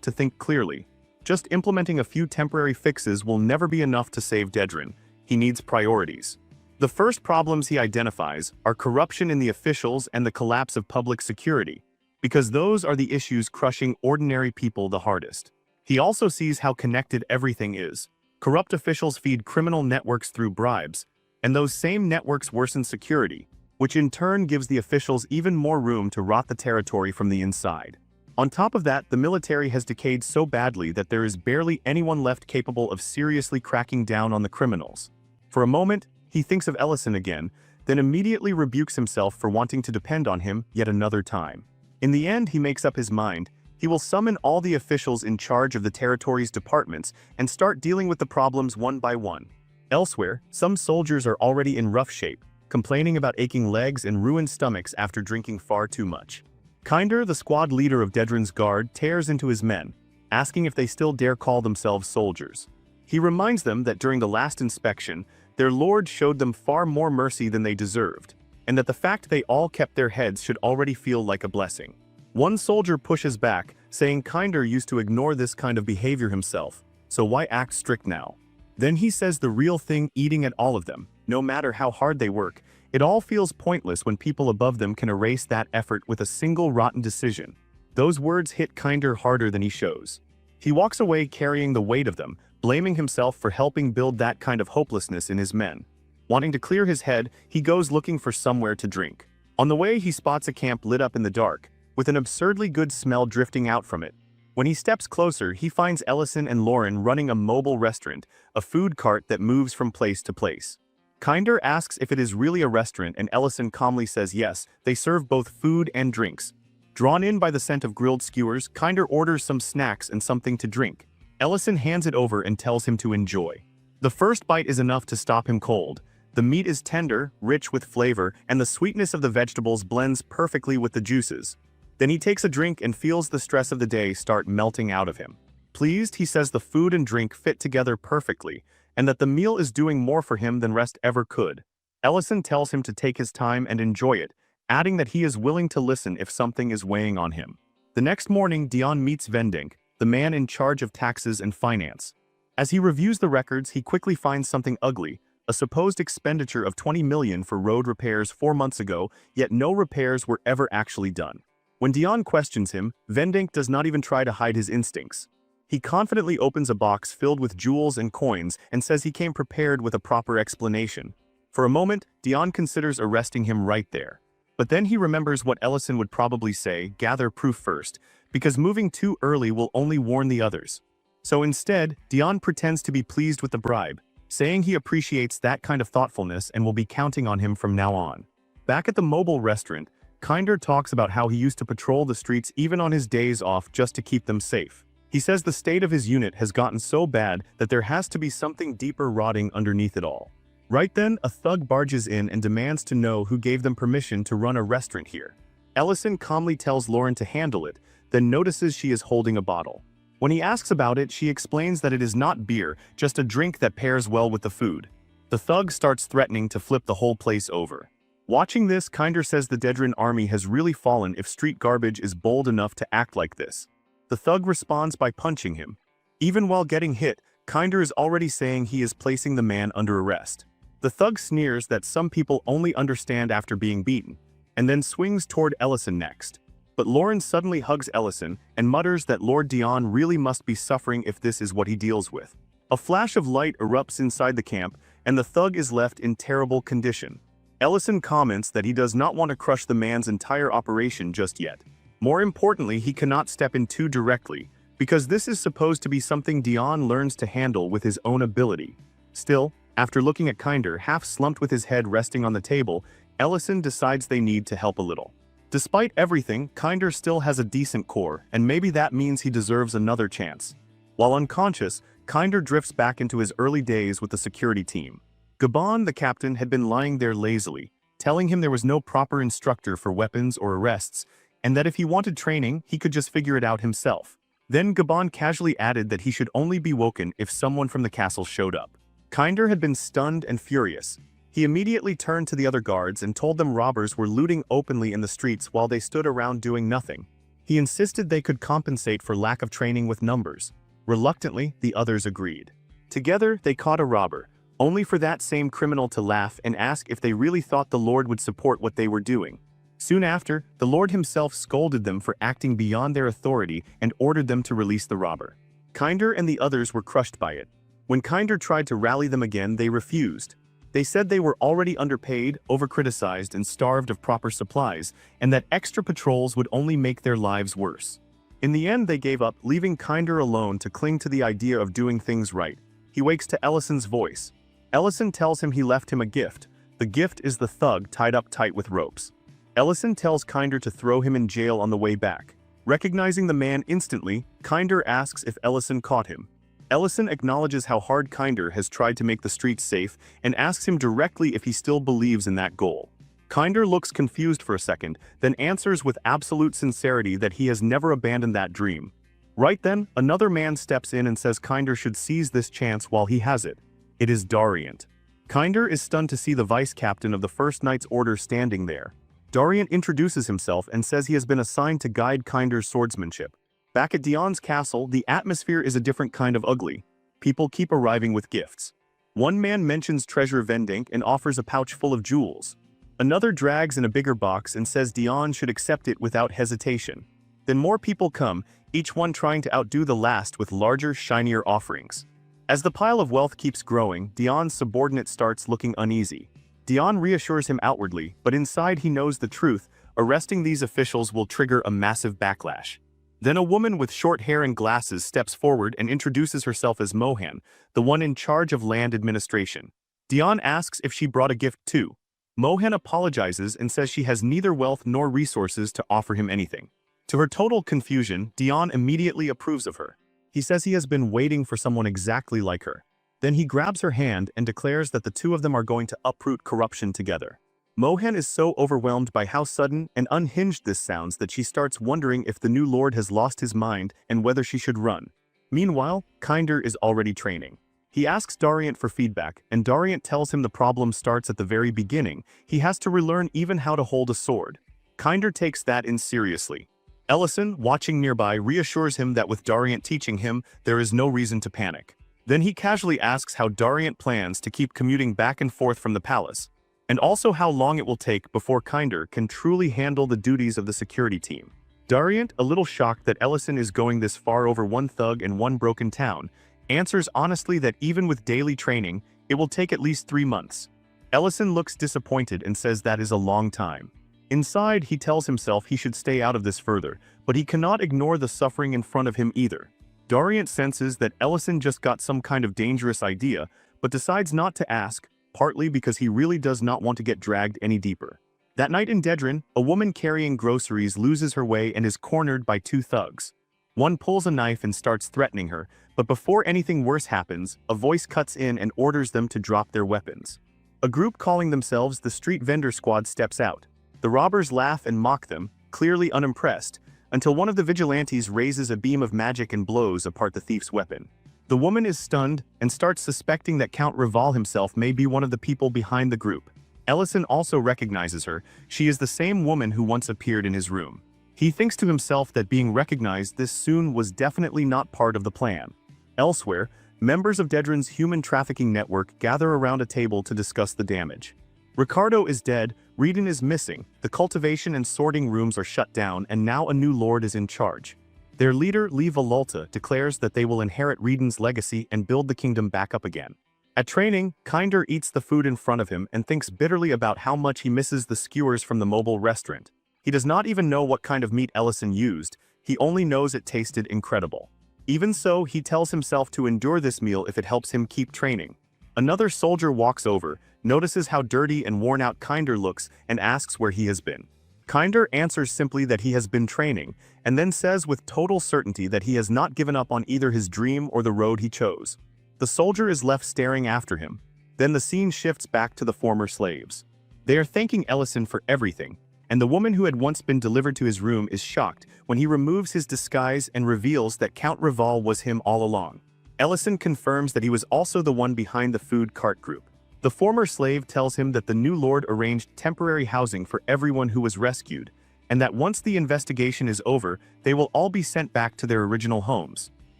to think clearly. Just implementing a few temporary fixes will never be enough to save Dedrin. He needs priorities. The first problems he identifies are corruption in the officials and the collapse of public security, because those are the issues crushing ordinary people the hardest. He also sees how connected everything is. Corrupt officials feed criminal networks through bribes, and those same networks worsen security, which in turn gives the officials even more room to rot the territory from the inside. On top of that, the military has decayed so badly that there is barely anyone left capable of seriously cracking down on the criminals. For a moment, he thinks of Ellison again, then immediately rebukes himself for wanting to depend on him yet another time. In the end, he makes up his mind. He will summon all the officials in charge of the territory's departments and start dealing with the problems one by one. Elsewhere, some soldiers are already in rough shape, complaining about aching legs and ruined stomachs after drinking far too much. Kinder, the squad leader of Dedrin's guard, tears into his men, asking if they still dare call themselves soldiers. He reminds them that during the last inspection, their lord showed them far more mercy than they deserved, and that the fact they all kept their heads should already feel like a blessing. One soldier pushes back, saying Kinder used to ignore this kind of behavior himself, so why act strict now? Then he says the real thing eating at all of them, no matter how hard they work, it all feels pointless when people above them can erase that effort with a single rotten decision. Those words hit Kinder harder than he shows. He walks away carrying the weight of them, blaming himself for helping build that kind of hopelessness in his men. Wanting to clear his head, he goes looking for somewhere to drink. On the way, he spots a camp lit up in the dark, with an absurdly good smell drifting out from it. When he steps closer, he finds Ellison and Lauren running a mobile restaurant, a food cart that moves from place to place. Kinder asks if it is really a restaurant and Ellison calmly says yes, they serve both food and drinks. Drawn in by the scent of grilled skewers, Kinder orders some snacks and something to drink. Ellison hands it over and tells him to enjoy. The first bite is enough to stop him cold. The meat is tender, rich with flavor, and the sweetness of the vegetables blends perfectly with the juices. Then he takes a drink and feels the stress of the day start melting out of him. Pleased, he says the food and drink fit together perfectly, and that the meal is doing more for him than rest ever could. Ellison tells him to take his time and enjoy it, adding that he is willing to listen if something is weighing on him. The next morning, Dion meets Vendink, the man in charge of taxes and finance. As he reviews the records, he quickly finds something ugly, a supposed expenditure of 20 million for road repairs 4 months ago, yet no repairs were ever actually done. When Dion questions him, Vendink does not even try to hide his instincts. He confidently opens a box filled with jewels and coins and says he came prepared with a proper explanation. For a moment, Dion considers arresting him right there. But then he remembers what Ellison would probably say, gather proof first, because moving too early will only warn the others. So instead, Dion pretends to be pleased with the bribe, saying he appreciates that kind of thoughtfulness and will be counting on him from now on. Back at the mobile restaurant, Kinder talks about how he used to patrol the streets even on his days off just to keep them safe. He says the state of his unit has gotten so bad that there has to be something deeper rotting underneath it all. Right then, a thug barges in and demands to know who gave them permission to run a restaurant here. Ellison calmly tells Lauren to handle it, then notices she is holding a bottle. When he asks about it, she explains that it is not beer, just a drink that pairs well with the food. The thug starts threatening to flip the whole place over. Watching this, Kinder says the Dedran army has really fallen if street garbage is bold enough to act like this. The thug responds by punching him. Even while getting hit, Kinder is already saying he is placing the man under arrest. The thug sneers that some people only understand after being beaten, and then swings toward Ellison next. But Lauren suddenly hugs Ellison and mutters that Lord Dion really must be suffering if this is what he deals with. A flash of light erupts inside the camp, and the thug is left in terrible condition. Ellison comments that he does not want to crush the man's entire operation just yet. More importantly, he cannot step in too directly, because this is supposed to be something Dion learns to handle with his own ability. Still, after looking at Kinder half slumped with his head resting on the table, Ellison decides they need to help a little. Despite everything, Kinder still has a decent core, and maybe that means he deserves another chance. While unconscious, Kinder drifts back into his early days with the security team. Gabon, the captain, had been lying there lazily, telling him there was no proper instructor for weapons or arrests, and that if he wanted training, he could just figure it out himself. Then Gabon casually added that he should only be woken if someone from the castle showed up. Kinder had been stunned and furious. He immediately turned to the other guards and told them robbers were looting openly in the streets while they stood around doing nothing. He insisted they could compensate for lack of training with numbers. Reluctantly, the others agreed. Together, they caught a robber, only for that same criminal to laugh and ask if they really thought the Lord would support what they were doing. Soon after, the Lord himself scolded them for acting beyond their authority and ordered them to release the robber. Kinder and the others were crushed by it. When Kinder tried to rally them again, they refused. They said they were already underpaid, overcriticized, and starved of proper supplies, and that extra patrols would only make their lives worse. In the end, they gave up, leaving Kinder alone to cling to the idea of doing things right. He wakes to Ellison's voice. Ellison tells him he left him a gift. The gift is the thug tied up tight with ropes. Ellison tells Kinder to throw him in jail on the way back. Recognizing the man instantly, Kinder asks if Ellison caught him. Ellison acknowledges how hard Kinder has tried to make the streets safe and asks him directly if he still believes in that goal. Kinder looks confused for a second, then answers with absolute sincerity that he has never abandoned that dream. Right then, another man steps in and says Kinder should seize this chance while he has it. It is Dariant. Kinder is stunned to see the vice captain of the First Knight's Order standing there. Dariant introduces himself and says he has been assigned to guide Kinder's swordsmanship. Back at Dion's castle, the atmosphere is a different kind of ugly. People keep arriving with gifts. One man mentions treasure vending and offers a pouch full of jewels. Another drags in a bigger box and says Dion should accept it without hesitation. Then more people come, each one trying to outdo the last with larger, shinier offerings. As the pile of wealth keeps growing, Dion's subordinate starts looking uneasy. Dion reassures him outwardly, but inside he knows the truth. Arresting these officials will trigger a massive backlash. Then a woman with short hair and glasses steps forward and introduces herself as Mohan, the one in charge of land administration. Dion asks if she brought a gift too. Mohan apologizes and says she has neither wealth nor resources to offer him anything. To her total confusion, Dion immediately approves of her. He says he has been waiting for someone exactly like her. Then he grabs her hand and declares that the two of them are going to uproot corruption together. Mohan is so overwhelmed by how sudden and unhinged this sounds that she starts wondering if the new lord has lost his mind and whether she should run. Meanwhile, Kinder is already training. He asks Dariant for feedback, and Dariant tells him the problem starts at the very beginning. He has to relearn even how to hold a sword. Kinder takes that in seriously. Ellison, watching nearby, reassures him that with Dariant teaching him, there is no reason to panic. Then he casually asks how Dariant plans to keep commuting back and forth from the palace, and also how long it will take before Kinder can truly handle the duties of the security team. Dariant, a little shocked that Ellison is going this far over one thug and one broken town, answers honestly that even with daily training, it will take at least 3 months. Ellison looks disappointed and says that is a long time. Inside, he tells himself he should stay out of this further, but he cannot ignore the suffering in front of him either. Dariant senses that Ellison just got some kind of dangerous idea, but decides not to ask, partly because he really does not want to get dragged any deeper. That night in Dedran, a woman carrying groceries loses her way and is cornered by 2 thugs. One pulls a knife and starts threatening her, but before anything worse happens, a voice cuts in and orders them to drop their weapons. A group calling themselves the Street Vendor Squad steps out. The robbers laugh and mock them, clearly unimpressed, until one of the vigilantes raises a beam of magic and blows apart the thief's weapon. The woman is stunned and starts suspecting that Count Rival himself may be one of the people behind the group. Ellison also recognizes her. She is the same woman who once appeared in his room. He thinks to himself that being recognized this soon was definitely not part of the plan. Elsewhere, members of Dedrin's human trafficking network gather around a table to discuss the damage. Ricardo is dead, Reedon is missing, the cultivation and sorting rooms are shut down, and now a new lord is in charge. Their leader, Lee Volta, declares that they will inherit Reedon's legacy and build the kingdom back up again. At training, Kinder eats the food in front of him and thinks bitterly about how much he misses the skewers from the mobile restaurant. He does not even know what kind of meat Ellison used, he only knows it tasted incredible. Even so, he tells himself to endure this meal if it helps him keep training. Another soldier walks over, notices how dirty and worn out Kinder looks, and asks where he has been. Kinder answers simply that he has been training, and then says with total certainty that he has not given up on either his dream or the road he chose. The soldier is left staring after him. Then the scene shifts back to the former slaves. They are thanking Ellison for everything, and the woman who had once been delivered to his room is shocked when he removes his disguise and reveals that Count Rival was him all along. Ellison confirms that he was also the one behind the food cart group. The former slave tells him that the new lord arranged temporary housing for everyone who was rescued, and that once the investigation is over, they will all be sent back to their original homes.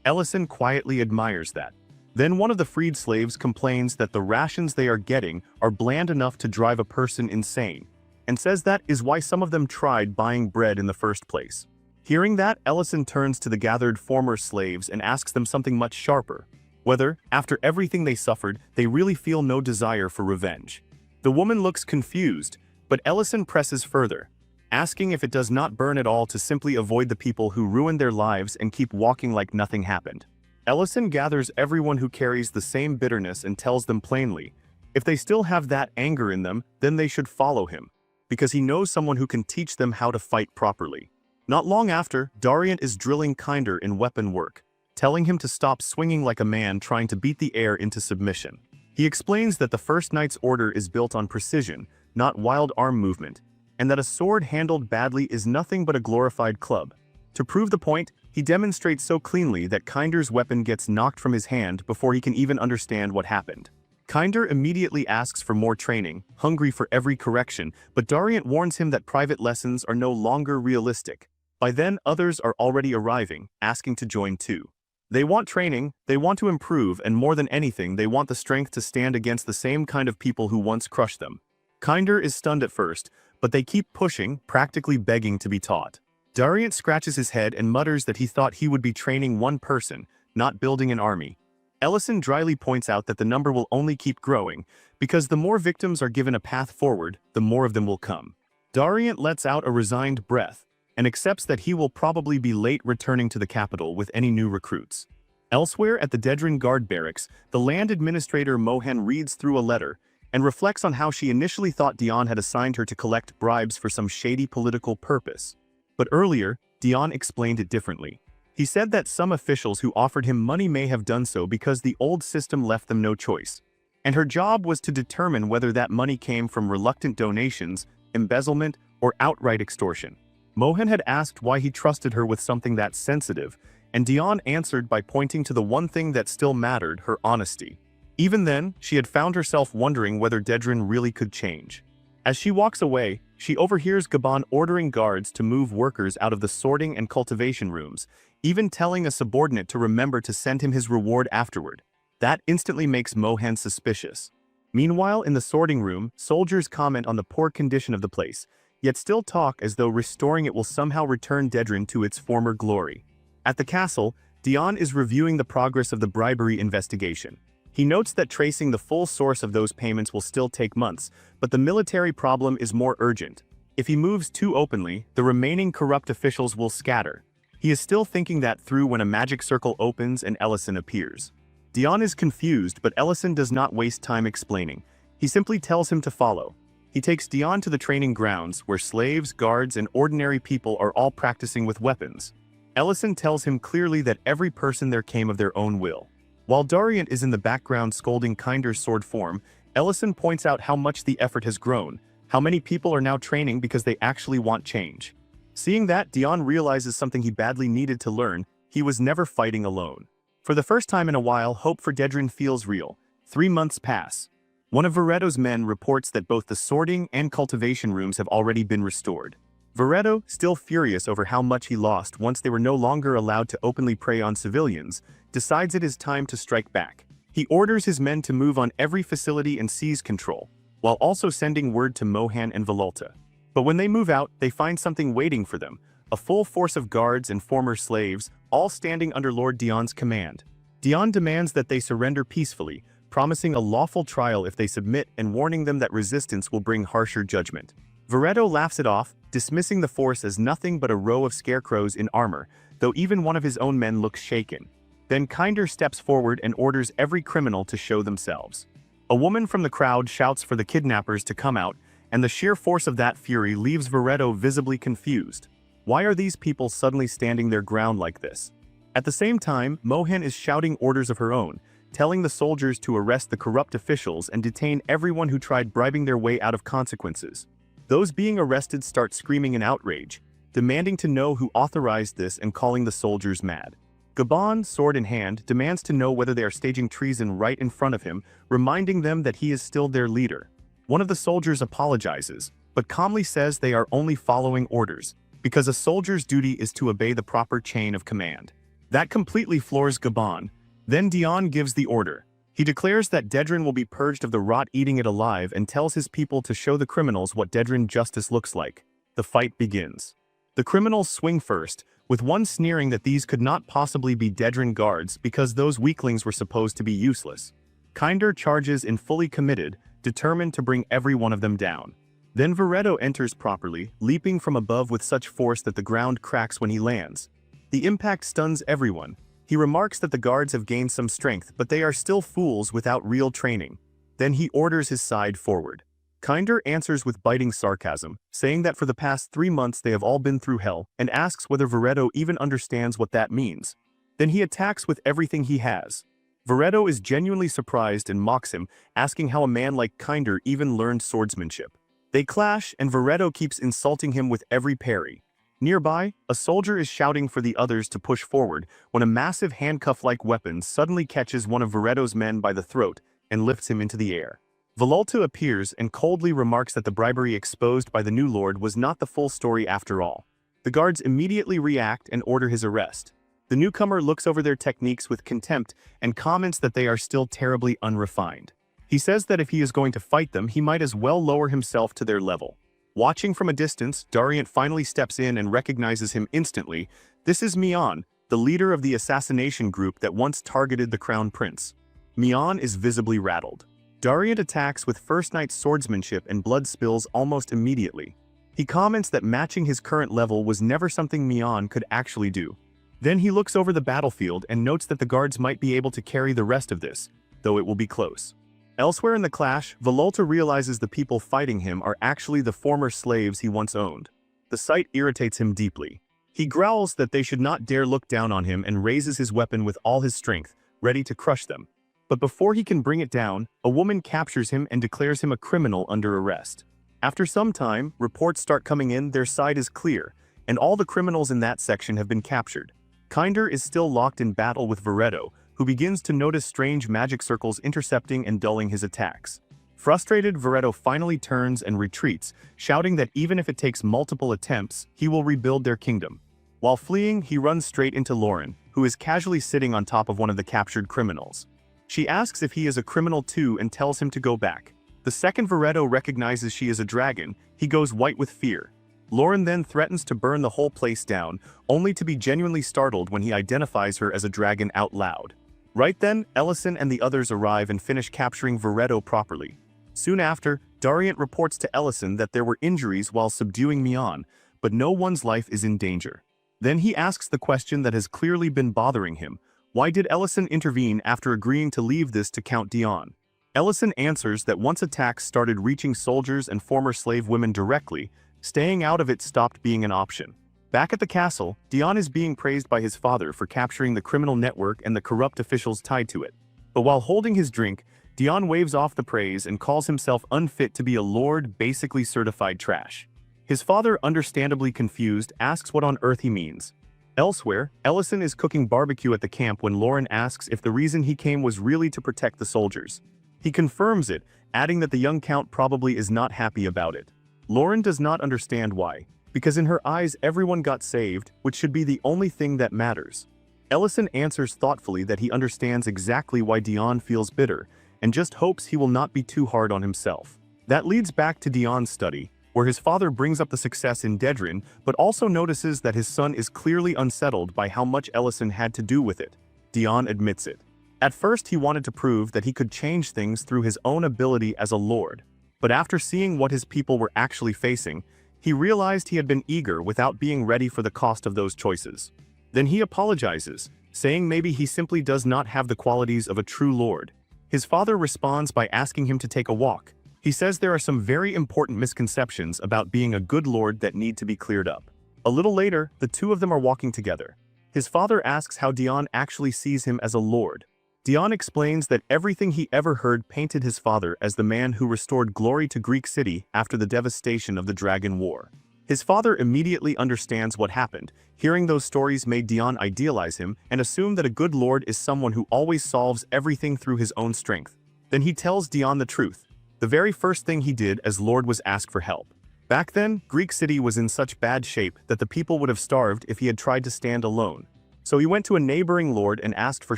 Ellison quietly admires that. Then one of the freed slaves complains that the rations they are getting are bland enough to drive a person insane, and says that is why some of them tried buying bread in the first place. Hearing that, Ellison turns to the gathered former slaves and asks them something much sharper. Whether, after everything they suffered, they really feel no desire for revenge. The woman looks confused, but Ellison presses further, asking if it does not burn at all to simply avoid the people who ruined their lives and keep walking like nothing happened. Ellison gathers everyone who carries the same bitterness and tells them plainly, if they still have that anger in them, then they should follow him, because he knows someone who can teach them how to fight properly. Not long after, Dariant is drilling Kinder in weapon work, telling him to stop swinging like a man trying to beat the air into submission. He explains that the First Knight's order is built on precision, not wild arm movement, and that a sword handled badly is nothing but a glorified club. To prove the point, he demonstrates so cleanly that Kinder's weapon gets knocked from his hand before he can even understand what happened. Kinder immediately asks for more training, hungry for every correction, but Dariant warns him that private lessons are no longer realistic. By then, others are already arriving, asking to join too. They want training, they want to improve, and more than anything, they want the strength to stand against the same kind of people who once crushed them. Kinder is stunned at first, but they keep pushing, practically begging to be taught. Dariant scratches his head and mutters that he thought he would be training one person, not building an army. Ellison dryly points out that the number will only keep growing, because the more victims are given a path forward, the more of them will come. Dariant lets out a resigned breath, and accepts that he will probably be late returning to the capital with any new recruits. Elsewhere at the Dedrin Guard Barracks, the land administrator Mohan reads through a letter and reflects on how she initially thought Dion had assigned her to collect bribes for some shady political purpose. But earlier, Dion explained it differently. He said that some officials who offered him money may have done so because the old system left them no choice, and her job was to determine whether that money came from reluctant donations, embezzlement, or outright extortion. Mohan had asked why he trusted her with something that sensitive, and Dion answered by pointing to the one thing that still mattered, her honesty. Even then, she had found herself wondering whether Dedrin really could change. As she walks away, she overhears Gabon ordering guards to move workers out of the sorting and cultivation rooms, even telling a subordinate to remember to send him his reward afterward. That instantly makes Mohan suspicious. Meanwhile, in the sorting room, soldiers comment on the poor condition of the place, yet still talk as though restoring it will somehow return Dedrin to its former glory. At the castle, Dion is reviewing the progress of the bribery investigation. He notes that tracing the full source of those payments will still take months, but the military problem is more urgent. If he moves too openly, the remaining corrupt officials will scatter. He is still thinking that through when a magic circle opens and Ellison appears. Dion is confused, but Ellison does not waste time explaining. He simply tells him to follow. He takes Dion to the training grounds, where slaves, guards, and ordinary people are all practicing with weapons. Ellison tells him clearly that every person there came of their own will. While Dariant is in the background scolding Kinder's sword form, Ellison points out how much the effort has grown, how many people are now training because they actually want change. Seeing that, Dion realizes something he badly needed to learn: he was never fighting alone. For the first time in a while, hope for Dedrin feels real. 3 months pass. One of Veretto's men reports that both the sorting and cultivation rooms have already been restored. Veretto, still furious over how much he lost once they were no longer allowed to openly prey on civilians, decides it is time to strike back. He orders his men to move on every facility and seize control, while also sending word to Mohan and Vololta. But when they move out, they find something waiting for them: a full force of guards and former slaves, all standing under Lord Dion's command. Dion demands that they surrender peacefully, promising a lawful trial if they submit and warning them that resistance will bring harsher judgment. Veretto laughs it off, dismissing the force as nothing but a row of scarecrows in armor, though even one of his own men looks shaken. Then Kinder steps forward and orders every criminal to show themselves. A woman from the crowd shouts for the kidnappers to come out, and the sheer force of that fury leaves Veretto visibly confused. Why are these people suddenly standing their ground like this? At the same time, Mohan is shouting orders of her own, telling the soldiers to arrest the corrupt officials and detain everyone who tried bribing their way out of consequences. Those being arrested start screaming in outrage, demanding to know who authorized this and calling the soldiers mad. Gabon, sword in hand, demands to know whether they are staging treason right in front of him, reminding them that he is still their leader. One of the soldiers apologizes, but calmly says they are only following orders, because a soldier's duty is to obey the proper chain of command. That completely floors Gabon. Then Dion gives the order. He declares that Dedrin will be purged of the rot eating it alive and tells his people to show the criminals what Dedrin justice looks like. The fight begins. The criminals swing first, with one sneering that these could not possibly be Dedrin guards because those weaklings were supposed to be useless. Kinder charges in fully committed, determined to bring every one of them down. Then Veretto enters properly, leaping from above with such force that the ground cracks when he lands. The impact stuns everyone. He remarks that the guards have gained some strength, but they are still fools without real training. Then he orders his side forward. Kinder answers with biting sarcasm, saying that for the past 3 months they have all been through hell, and asks whether Veretto even understands what that means. Then he attacks with everything he has. Veretto is genuinely surprised and mocks him, asking how a man like Kinder even learned swordsmanship. They clash, and Veretto keeps insulting him with every parry. Nearby, a soldier is shouting for the others to push forward when a massive handcuff-like weapon suddenly catches one of Veretto's men by the throat and lifts him into the air. Vololta appears and coldly remarks that the bribery exposed by the new lord was not the full story after all. The guards immediately react and order his arrest. The newcomer looks over their techniques with contempt and comments that they are still terribly unrefined. He says that if he is going to fight them, he might as well lower himself to their level. Watching from a distance, Dariant finally steps in and recognizes him instantly. This is Mian, the leader of the assassination group that once targeted the crown prince. Mian is visibly rattled. Dariant attacks with first night swordsmanship and blood spills almost immediately. He comments that matching his current level was never something Mian could actually do. Then he looks over the battlefield and notes that the guards might be able to carry the rest of this, though it will be close. Elsewhere in the clash, Vololta realizes the people fighting him are actually the former slaves he once owned. The sight irritates him deeply. He growls that they should not dare look down on him and raises his weapon with all his strength, ready to crush them. But before he can bring it down, a woman captures him and declares him a criminal under arrest. After some time, reports start coming in. Their side is clear, and all the criminals in that section have been captured. Kinder is still locked in battle with Veretto, who begins to notice strange magic circles intercepting and dulling his attacks. Frustrated, Veretto finally turns and retreats, shouting that even if it takes multiple attempts, he will rebuild their kingdom. While fleeing, he runs straight into Lauren, who is casually sitting on top of one of the captured criminals. She asks if he is a criminal too and tells him to go back. The second Veretto recognizes she is a dragon, he goes white with fear. Lauren then threatens to burn the whole place down, only to be genuinely startled when he identifies her as a dragon out loud. Right then, Ellison and the others arrive and finish capturing Veretto properly. Soon after, Dariant reports to Ellison that there were injuries while subduing Mian, but no one's life is in danger. Then he asks the question that has clearly been bothering him: why did Ellison intervene after agreeing to leave this to Count Dion? Ellison answers that once attacks started reaching soldiers and former slave women directly, staying out of it stopped being an option. Back at the castle, Dion is being praised by his father for capturing the criminal network and the corrupt officials tied to it. But while holding his drink, Dion waves off the praise and calls himself unfit to be a lord, basically certified trash. His father, understandably confused, asks what on earth he means. Elsewhere, Ellison is cooking barbecue at the camp when Lauren asks if the reason he came was really to protect the soldiers. He confirms it, adding that the young count probably is not happy about it. Lauren does not understand why, because in her eyes everyone got saved, which should be the only thing that matters. Ellison answers thoughtfully that he understands exactly why Dion feels bitter, and just hopes he will not be too hard on himself. That leads back to Dion's study, where his father brings up the success in Dedrin, but also notices that his son is clearly unsettled by how much Ellison had to do with it. Dion admits it. At first he wanted to prove that he could change things through his own ability as a lord, but after seeing what his people were actually facing, he realized he had been eager without being ready for the cost of those choices. Then he apologizes, saying maybe he simply does not have the qualities of a true lord. His father responds by asking him to take a walk. He says there are some very important misconceptions about being a good lord that need to be cleared up. A little later, the two of them are walking together. His father asks how Dion actually sees him as a lord. Dion explains that everything he ever heard painted his father as the man who restored glory to Greek city after the devastation of the Dragon War. His father immediately understands what happened. Hearing those stories made Dion idealize him and assume that a good lord is someone who always solves everything through his own strength. Then he tells Dion the truth. The very first thing he did as lord was ask for help. Back then, Greek city was in such bad shape that the people would have starved if he had tried to stand alone. So he went to a neighboring lord and asked for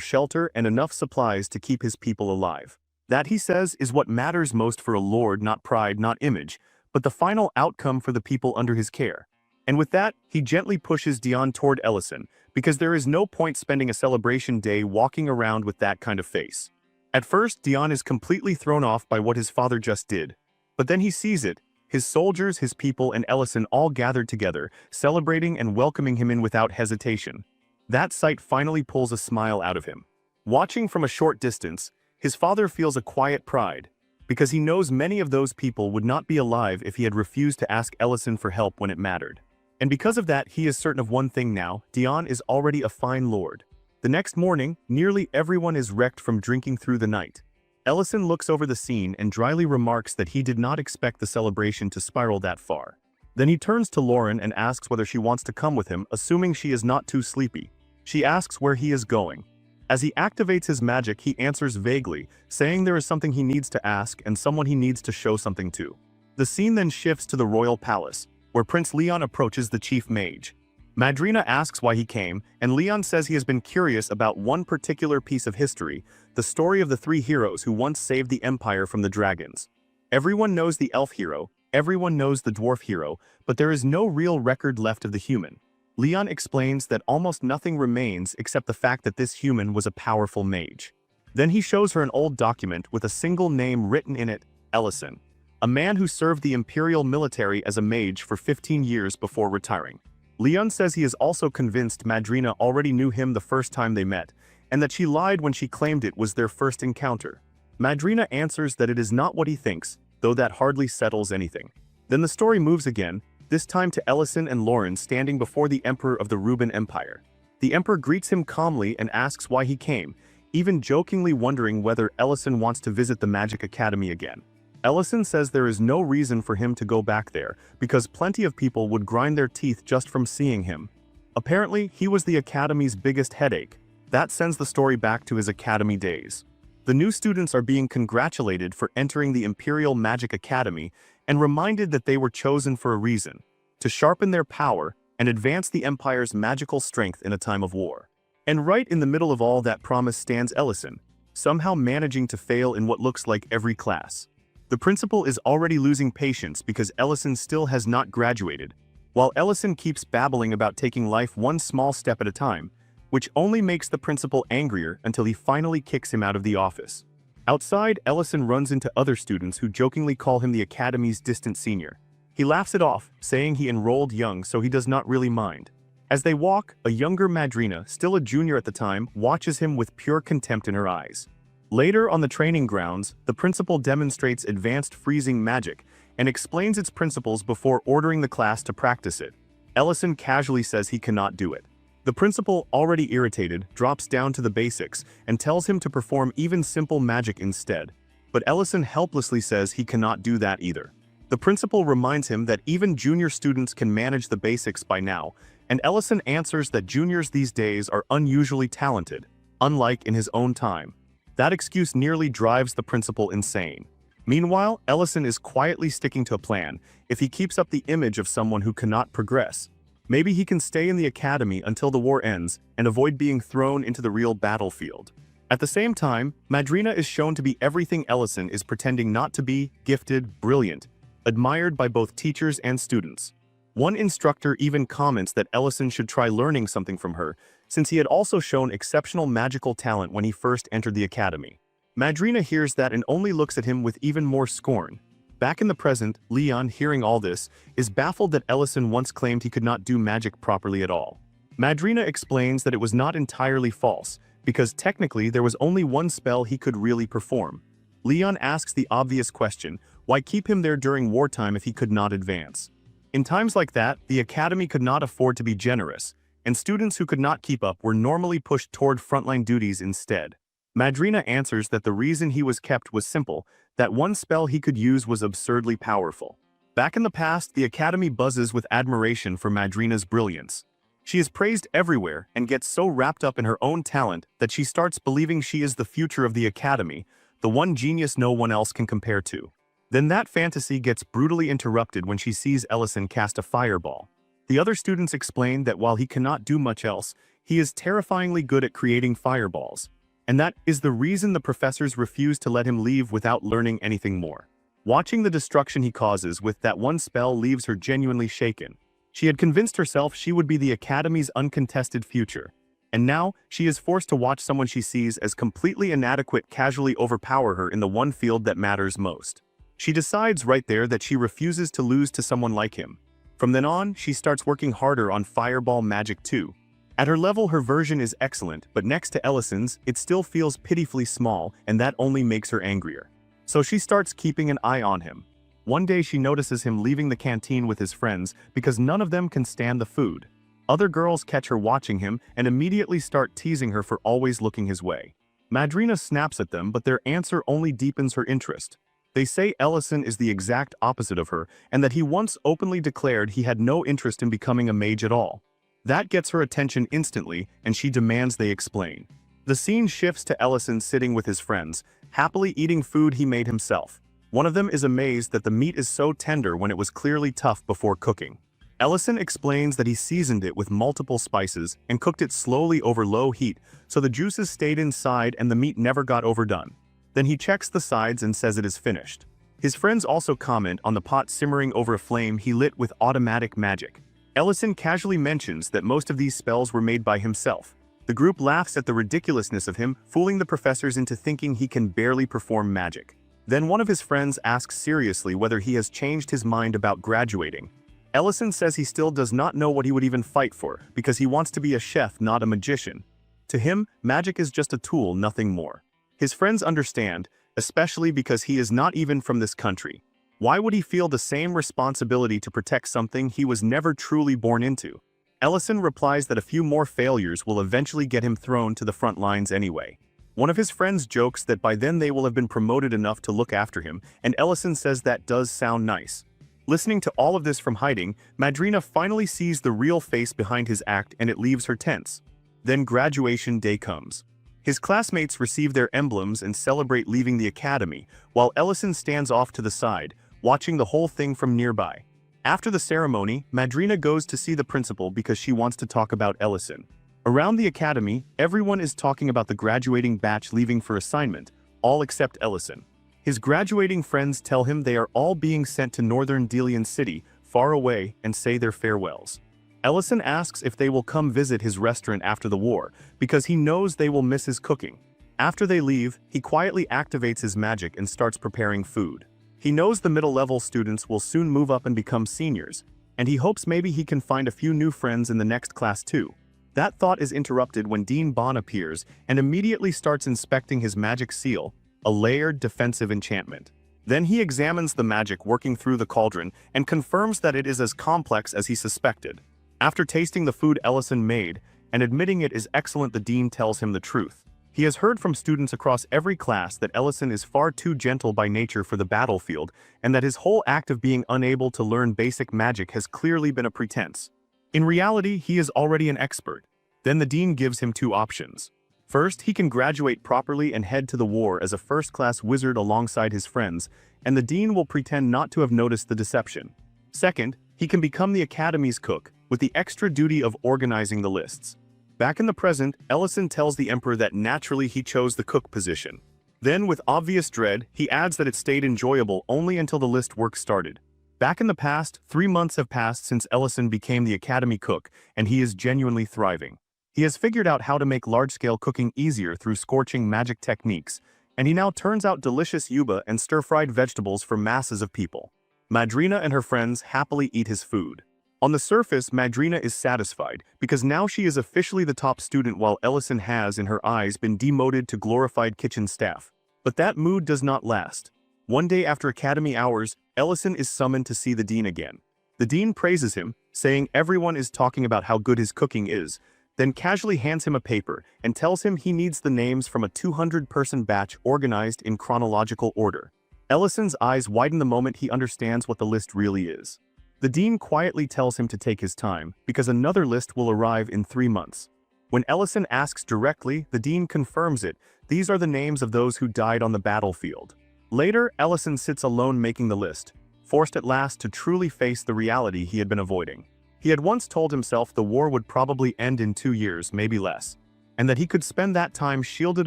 shelter and enough supplies to keep his people alive. That, he says, is what matters most for a lord, not pride, not image, but the final outcome for the people under his care. And with that, he gently pushes Dion toward Ellison, because there is no point spending a celebration day walking around with that kind of face. At first, Dion is completely thrown off by what his father just did. But then he sees it, his soldiers, his people, and Ellison all gathered together, celebrating and welcoming him in without hesitation. That sight finally pulls a smile out of him. Watching from a short distance, his father feels a quiet pride, because he knows many of those people would not be alive if he had refused to ask Ellison for help when it mattered. And because of that, he is certain of one thing now: Dion is already a fine lord. The next morning, nearly everyone is wrecked from drinking through the night. Ellison looks over the scene and dryly remarks that he did not expect the celebration to spiral that far. Then he turns to Lauren and asks whether she wants to come with him, assuming she is not too sleepy. She asks where he is going. As he activates his magic, he answers vaguely, saying there is something he needs to ask and someone he needs to show something to. The scene then shifts to the royal palace, where Prince Leon approaches the chief mage. Madrina asks why he came, and Leon says he has been curious about one particular piece of history, the story of the three heroes who once saved the empire from the dragons. Everyone knows the elf hero, everyone knows the dwarf hero, but there is no real record left of the human. Leon explains that almost nothing remains except the fact that this human was a powerful mage. Then he shows her an old document with a single name written in it: Ellison, a man who served the imperial military as a mage for 15 years before retiring. Leon says he is also convinced Madrina already knew him the first time they met, and that she lied when she claimed it was their first encounter. Madrina answers that it is not what he thinks, though that hardly settles anything. Then the story moves again, this time to Ellison and Lauren standing before the Emperor of the Ruben Empire. The Emperor greets him calmly and asks why he came, even jokingly wondering whether Ellison wants to visit the Magic Academy again. Ellison says there is no reason for him to go back there, because plenty of people would grind their teeth just from seeing him. Apparently, he was the Academy's biggest headache. That sends the story back to his Academy days. The new students are being congratulated for entering the Imperial Magic Academy and reminded that they were chosen for a reason: to sharpen their power and advance the Empire's magical strength in a time of war. And right in the middle of all that promise stands Ellison, somehow managing to fail in what looks like every class. The principal is already losing patience because Ellison still has not graduated, while Ellison keeps babbling about taking life one small step at a time, which only makes the principal angrier until he finally kicks him out of the office. Outside, Ellison runs into other students who jokingly call him the Academy's distant senior. He laughs it off, saying he enrolled young so he does not really mind. As they walk, a younger Madrina, still a junior at the time, watches him with pure contempt in her eyes. Later on the training grounds, the principal demonstrates advanced freezing magic and explains its principles before ordering the class to practice it. Ellison casually says he cannot do it. The principal, already irritated, drops down to the basics and tells him to perform even simple magic instead. but Ellison helplessly says he cannot do that either. The principal reminds him that even junior students can manage the basics by now, and Ellison answers that juniors these days are unusually talented, unlike in his own time. That excuse nearly drives the principal insane. Meanwhile, Ellison is quietly sticking to a plan. If he keeps up the image of someone who cannot progress, maybe he can stay in the academy until the war ends and avoid being thrown into the real battlefield. At the same time, Madrina is shown to be everything Ellison is pretending not to be: gifted, brilliant, admired by both teachers and students. One instructor even comments that Ellison should try learning something from her, since he had also shown exceptional magical talent when he first entered the academy. Madrina hears that and only looks at him with even more scorn. Back in the present, Leon, hearing all this, is baffled that Ellison once claimed he could not do magic properly at all. Madrina explains that it was not entirely false, because technically there was only one spell he could really perform. Leon asks the obvious question, why keep him there during wartime if he could not advance? In times like that, the academy could not afford to be generous, and students who could not keep up were normally pushed toward frontline duties instead. Madrina answers that the reason he was kept was simple, that one spell he could use was absurdly powerful. Back in the past, the academy buzzes with admiration for Madrina's brilliance. She is praised everywhere and gets so wrapped up in her own talent that she starts believing she is the future of the academy, the one genius no one else can compare to. Then that fantasy gets brutally interrupted when she sees Ellison cast a fireball. The other students explain that while he cannot do much else, he is terrifyingly good at creating fireballs. And that is the reason the professors refuse to let him leave without learning anything more. Watching the destruction he causes with that one spell leaves her genuinely shaken. She had convinced herself she would be the academy's uncontested future. And now, she is forced to watch someone she sees as completely inadequate casually overpower her in the one field that matters most. She decides right there that she refuses to lose to someone like him. From then on, she starts working harder on fireball magic too. At her level, her version is excellent, but next to Ellison's, it still feels pitifully small, and that only makes her angrier. So she starts keeping an eye on him. One day she notices him leaving the canteen with his friends because none of them can stand the food. Other girls catch her watching him and immediately start teasing her for always looking his way. Madrina snaps at them, but their answer only deepens her interest. They say Ellison is the exact opposite of her, and that he once openly declared he had no interest in becoming a mage at all. That gets her attention instantly, and she demands they explain. The scene shifts to Ellison sitting with his friends, happily eating food he made himself. One of them is amazed that the meat is so tender when it was clearly tough before cooking. Ellison explains that he seasoned it with multiple spices and cooked it slowly over low heat so the juices stayed inside and the meat never got overdone. Then he checks the sides and says it is finished. His friends also comment on the pot simmering over a flame he lit with automatic magic. Ellison casually mentions that most of these spells were made by himself. The group laughs at the ridiculousness of him, fooling the professors into thinking he can barely perform magic. Then one of his friends asks seriously whether he has changed his mind about graduating. Ellison says he still does not know what he would even fight for, because he wants to be a chef, not a magician. To him, magic is just a tool, nothing more. His friends understand, especially because he is not even from this country. Why would he feel the same responsibility to protect something he was never truly born into? Ellison replies that a few more failures will eventually get him thrown to the front lines anyway. One of his friends jokes that by then they will have been promoted enough to look after him, and Ellison says that does sound nice. Listening to all of this from hiding, Madrina finally sees the real face behind his act and it leaves her tense. Then graduation day comes. His classmates receive their emblems and celebrate leaving the academy, while Ellison stands off to the side, watching the whole thing from nearby. After the ceremony, Madrina goes to see the principal because she wants to talk about Ellison. Around the academy, everyone is talking about the graduating batch leaving for assignment, all except Ellison. His graduating friends tell him they are all being sent to northern Delian City, far away, and say their farewells. Ellison asks if they will come visit his restaurant after the war, because he knows they will miss his cooking. After they leave, he quietly activates his magic and starts preparing food. He knows the middle-level students will soon move up and become seniors, and he hopes maybe he can find a few new friends in the next class too. That thought is interrupted when Dean Bond appears and immediately starts inspecting his magic seal, a layered defensive enchantment. Then he examines the magic working through the cauldron and confirms that it is as complex as he suspected. After tasting the food Ellison made and admitting it is excellent, the dean tells him the truth. He has heard from students across every class that Ellison is far too gentle by nature for the battlefield, and that his whole act of being unable to learn basic magic has clearly been a pretense. In reality, he is already an expert. Then the dean gives him two options. First, he can graduate properly and head to the war as a first-class wizard alongside his friends, and the dean will pretend not to have noticed the deception. Second, he can become the academy's cook, with the extra duty of organizing the lists. Back in the present, Ellison tells the emperor that naturally he chose the cook position. Then, with obvious dread, he adds that it stayed enjoyable only until the list work started. Back in the past, 3 months have passed since Ellison became the academy cook, and he is genuinely thriving. He has figured out how to make large-scale cooking easier through scorching magic techniques, and he now turns out delicious yuba and stir-fried vegetables for masses of people. Madrina and her friends happily eat his food. On the surface, Madrina is satisfied, because now she is officially the top student while Ellison has, in her eyes, been demoted to glorified kitchen staff. But that mood does not last. One day after academy hours, Ellison is summoned to see the dean again. The dean praises him, saying everyone is talking about how good his cooking is, then casually hands him a paper and tells him he needs the names from a 200-person batch organized in chronological order. Ellison's eyes widen the moment he understands what the list really is. The dean quietly tells him to take his time, because another list will arrive in 3 months. When Ellison asks directly, the dean confirms it. These are the names of those who died on the battlefield. Later, Ellison sits alone making the list, forced at last to truly face the reality he had been avoiding. He had once told himself the war would probably end in 2 years, maybe less, and that he could spend that time shielded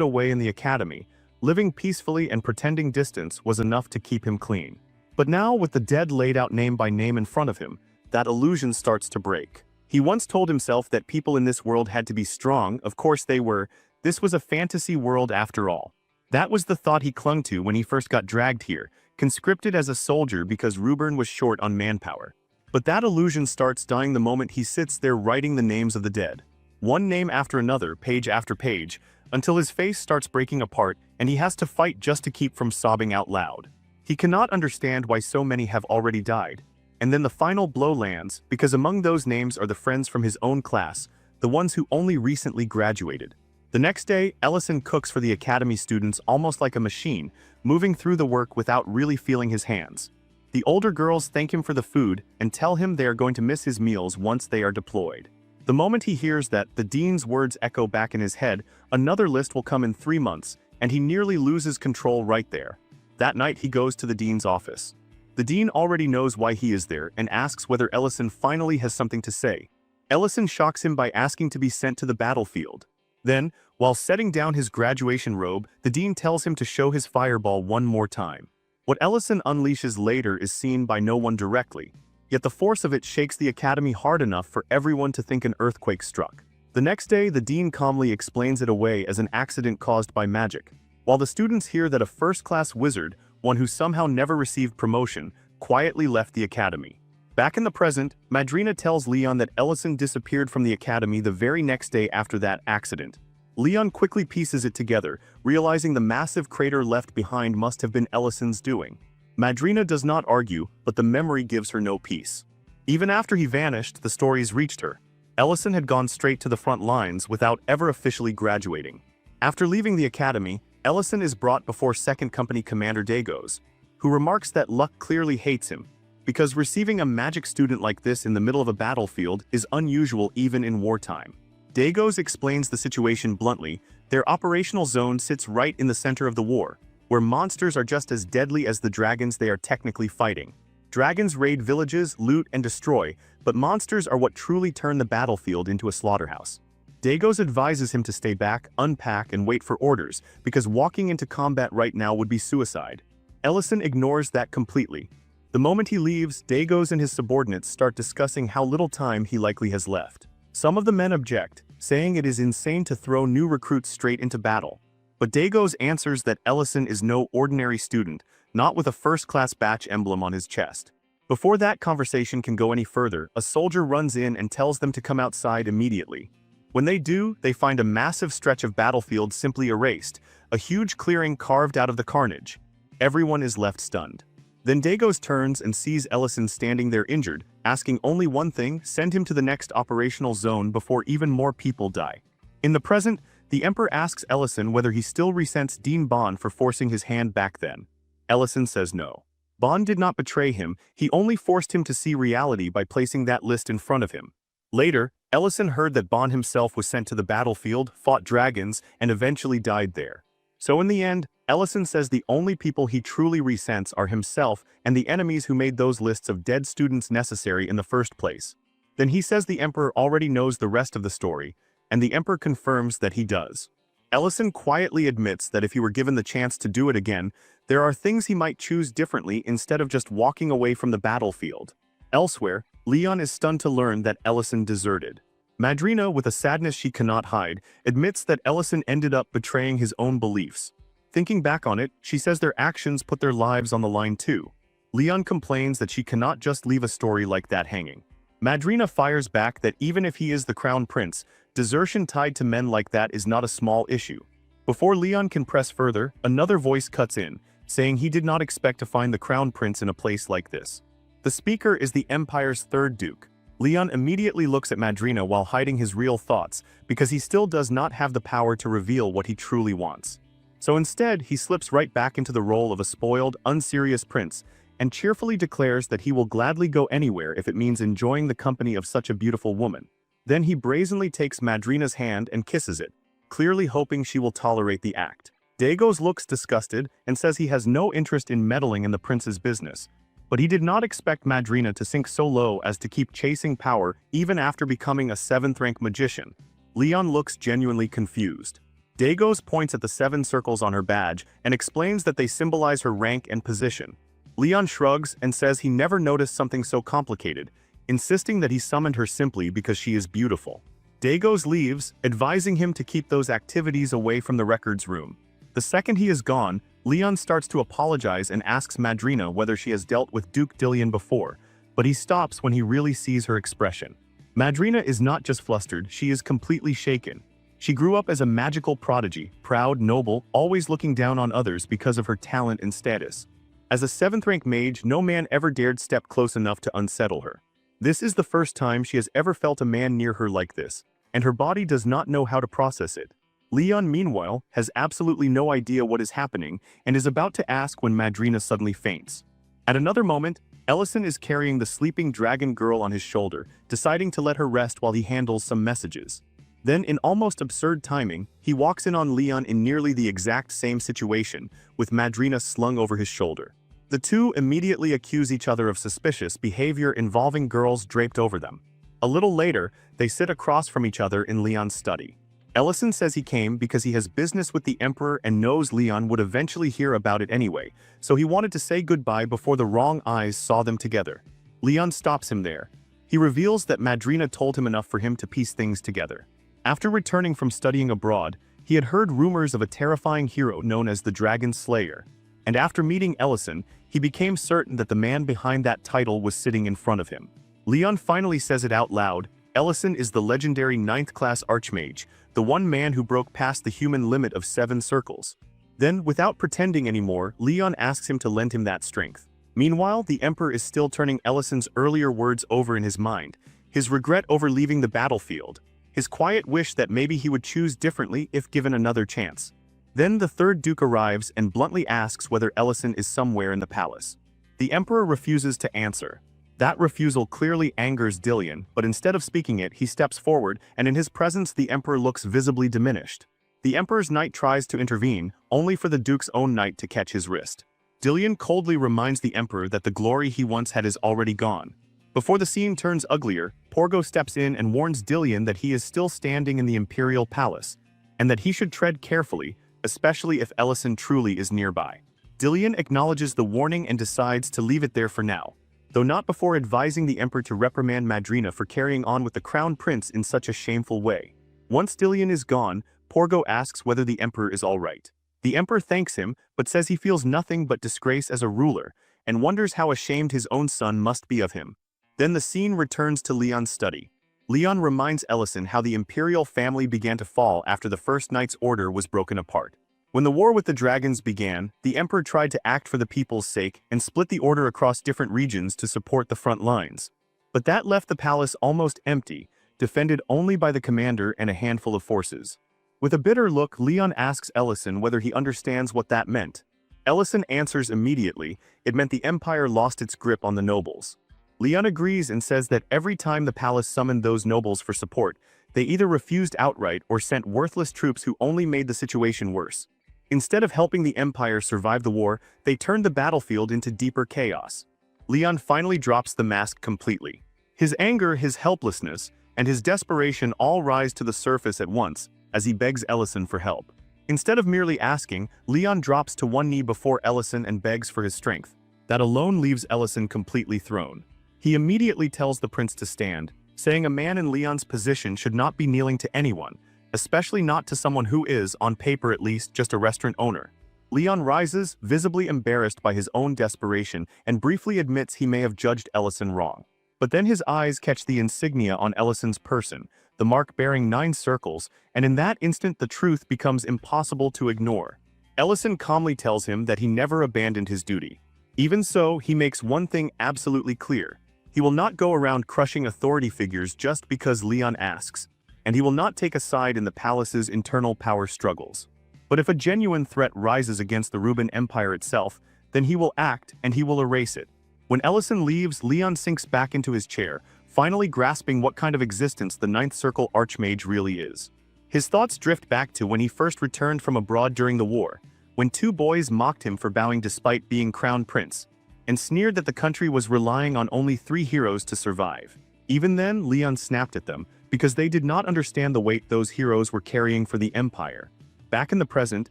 away in the academy. Living peacefully and pretending distance was enough to keep him clean. But now, with the dead laid out name by name in front of him, that illusion starts to break. He once told himself that people in this world had to be strong. Of course they were. This was a fantasy world after all. That was the thought he clung to when he first got dragged here, conscripted as a soldier because Rubern was short on manpower. But that illusion starts dying the moment he sits there writing the names of the dead. One name after another, page after page, until his face starts breaking apart and he has to fight just to keep from sobbing out loud. He cannot understand why so many have already died. And then the final blow lands, because among those names are the friends from his own class, the ones who only recently graduated. The next day, Ellison cooks for the academy students almost like a machine, moving through the work without really feeling his hands. The older girls thank him for the food and tell him they are going to miss his meals once they are deployed. The moment he hears that, the dean's words echo back in his head. Another list will come in 3 months, and he nearly loses control right there. That night he goes to the dean's office. The dean already knows why he is there and asks whether Ellison finally has something to say. Ellison shocks him by asking to be sent to the battlefield. Then, while setting down his graduation robe, the dean tells him to show his fireball one more time. What Ellison unleashes later is seen by no one directly, yet the force of it shakes the academy hard enough for everyone to think an earthquake struck. The next day, the dean calmly explains it away as an accident caused by magic, while the students hear that a first-class wizard, one who somehow never received promotion, quietly left the academy. Back in the present, Madrina tells Leon that Ellison disappeared from the academy the very next day after that accident. Leon quickly pieces it together, realizing the massive crater left behind must have been Ellison's doing. Madrina does not argue, but the memory gives her no peace. Even after he vanished, the stories reached her. Ellison had gone straight to the front lines without ever officially graduating. After leaving the academy, Ellison is brought before 2nd Company Commander Dagos, who remarks that luck clearly hates him, because receiving a magic student like this in the middle of a battlefield is unusual even in wartime. Dagos explains the situation bluntly. Their operational zone sits right in the center of the war, where monsters are just as deadly as the dragons they are technically fighting. Dragons raid villages, loot, and destroy, but monsters are what truly turn the battlefield into a slaughterhouse. Dagos advises him to stay back, unpack, and wait for orders, because walking into combat right now would be suicide. Ellison ignores that completely. The moment he leaves, Dagos and his subordinates start discussing how little time he likely has left. Some of the men object, saying it is insane to throw new recruits straight into battle. But Dagos answers that Ellison is no ordinary student, not with a first-class batch emblem on his chest. Before that conversation can go any further, a soldier runs in and tells them to come outside immediately. When they do, they find a massive stretch of battlefield simply erased, a huge clearing carved out of the carnage. Everyone is left stunned. Then Dagos turns and sees Ellison standing there injured, asking only one thing: send him to the next operational zone before even more people die. In the present, the Emperor asks Ellison whether he still resents Dean Bond for forcing his hand back then. Ellison says no. Bond did not betray him, he only forced him to see reality by placing that list in front of him. Later, Ellison heard that Bond himself was sent to the battlefield, fought dragons, and eventually died there. So in the end, Ellison says the only people he truly resents are himself and the enemies who made those lists of dead students necessary in the first place. Then he says the Emperor already knows the rest of the story, and the Emperor confirms that he does. Ellison quietly admits that if he were given the chance to do it again, there are things he might choose differently instead of just walking away from the battlefield. Elsewhere, Leon is stunned to learn that Ellison deserted. Madrina, with a sadness she cannot hide, admits that Ellison ended up betraying his own beliefs. Thinking back on it, she says their actions put their lives on the line too. Leon complains that she cannot just leave a story like that hanging. Madrina fires back that even if he is the crown prince, desertion tied to men like that is not a small issue. Before Leon can press further, another voice cuts in, saying he did not expect to find the crown prince in a place like this. The speaker is the Empire's third duke. Leon immediately looks at Madrina while hiding his real thoughts, because he still does not have the power to reveal what he truly wants. So instead, he slips right back into the role of a spoiled, unserious prince, and cheerfully declares that he will gladly go anywhere if it means enjoying the company of such a beautiful woman. Then he brazenly takes Madrina's hand and kisses it, clearly hoping she will tolerate the act. Dagos looks disgusted and says he has no interest in meddling in the prince's business, but he did not expect Madrina to sink so low as to keep chasing power even after becoming a 7th-rank magician. Leon looks genuinely confused. Dagos points at the 7 circles on her badge and explains that they symbolize her rank and position. Leon shrugs and says he never noticed something so complicated, insisting that he summoned her simply because she is beautiful. Dagos leaves, advising him to keep those activities away from the records room. The second he is gone, Leon starts to apologize and asks Madrina whether she has dealt with Duke Dillion before, but he stops when he really sees her expression. Madrina is not just flustered, she is completely shaken. She grew up as a magical prodigy, proud, noble, always looking down on others because of her talent and status. As a 7th-rank mage, no man ever dared step close enough to unsettle her. This is the first time she has ever felt a man near her like this, and her body does not know how to process it. Leon, meanwhile, has absolutely no idea what is happening and is about to ask when Madrina suddenly faints. At another moment, Ellison is carrying the sleeping dragon girl on his shoulder, deciding to let her rest while he handles some messages. Then, in almost absurd timing, he walks in on Leon in nearly the exact same situation, with Madrina slung over his shoulder. The two immediately accuse each other of suspicious behavior involving girls draped over them. A little later, they sit across from each other in Leon's study. Ellison says he came because he has business with the Emperor and knows Leon would eventually hear about it anyway, so he wanted to say goodbye before the wrong eyes saw them together. Leon stops him there. He reveals that Madrina told him enough for him to piece things together. After returning from studying abroad, he had heard rumors of a terrifying hero known as the Dragon Slayer, and after meeting Ellison, he became certain that the man behind that title was sitting in front of him. Leon finally says it out loud. Ellison is the legendary 9th-class Archmage, the one man who broke past the human limit of 7 circles. Then, without pretending anymore, Leon asks him to lend him that strength. Meanwhile, the Emperor is still turning Ellison's earlier words over in his mind, his regret over leaving the battlefield, his quiet wish that maybe he would choose differently if given another chance. Then the 3rd Duke arrives and bluntly asks whether Ellison is somewhere in the palace. The Emperor refuses to answer. That refusal clearly angers Dillion, but instead of speaking it, he steps forward, and in his presence the Emperor looks visibly diminished. The Emperor's knight tries to intervene, only for the Duke's own knight to catch his wrist. Dillion coldly reminds the Emperor that the glory he once had is already gone. Before the scene turns uglier, Porgo steps in and warns Dillion that he is still standing in the Imperial Palace, and that he should tread carefully, especially if Ellison truly is nearby. Dillion acknowledges the warning and decides to leave it there for now, though not before advising the Emperor to reprimand Madrina for carrying on with the Crown Prince in such a shameful way. Once Dillion is gone, Porgo asks whether the Emperor is alright. The Emperor thanks him, but says he feels nothing but disgrace as a ruler, and wonders how ashamed his own son must be of him. Then the scene returns to Leon's study. Leon reminds Ellison how the Imperial family began to fall after the First Knight's order was broken apart. When the war with the dragons began, the Emperor tried to act for the people's sake and split the order across different regions to support the front lines. But that left the palace almost empty, defended only by the commander and a handful of forces. With a bitter look, Leon asks Ellison whether he understands what that meant. Ellison answers immediately, it meant the Empire lost its grip on the nobles. Leon agrees and says that every time the palace summoned those nobles for support, they either refused outright or sent worthless troops who only made the situation worse. Instead of helping the Empire survive the war, they turned the battlefield into deeper chaos. Leon finally drops the mask completely. His anger, his helplessness, and his desperation all rise to the surface at once as he begs Ellison for help. Instead of merely asking, Leon drops to one knee before Ellison and begs for his strength. That alone leaves Ellison completely thrown. He immediately tells the prince to stand, saying a man in Leon's position should not be kneeling to anyone, especially not to someone who is, on paper at least, just a restaurant owner. Leon rises, visibly embarrassed by his own desperation, and briefly admits he may have judged Ellison wrong. But then his eyes catch the insignia on Ellison's person, the mark bearing 9 circles, and in that instant the truth becomes impossible to ignore. Ellison calmly tells him that he never abandoned his duty. Even so, he makes one thing absolutely clear. He will not go around crushing authority figures just because Leon asks, and he will not take a side in the palace's internal power struggles. But if a genuine threat rises against the Ruben Empire itself, then he will act and he will erase it. When Ellison leaves, Leon sinks back into his chair, finally grasping what kind of existence the Ninth Circle Archmage really is. His thoughts drift back to when he first returned from abroad during the war, when 2 boys mocked him for bowing despite being crown prince, and sneered that the country was relying on only 3 heroes to survive. Even then, Leon snapped at them, because they did not understand the weight those heroes were carrying for the Empire. Back in the present,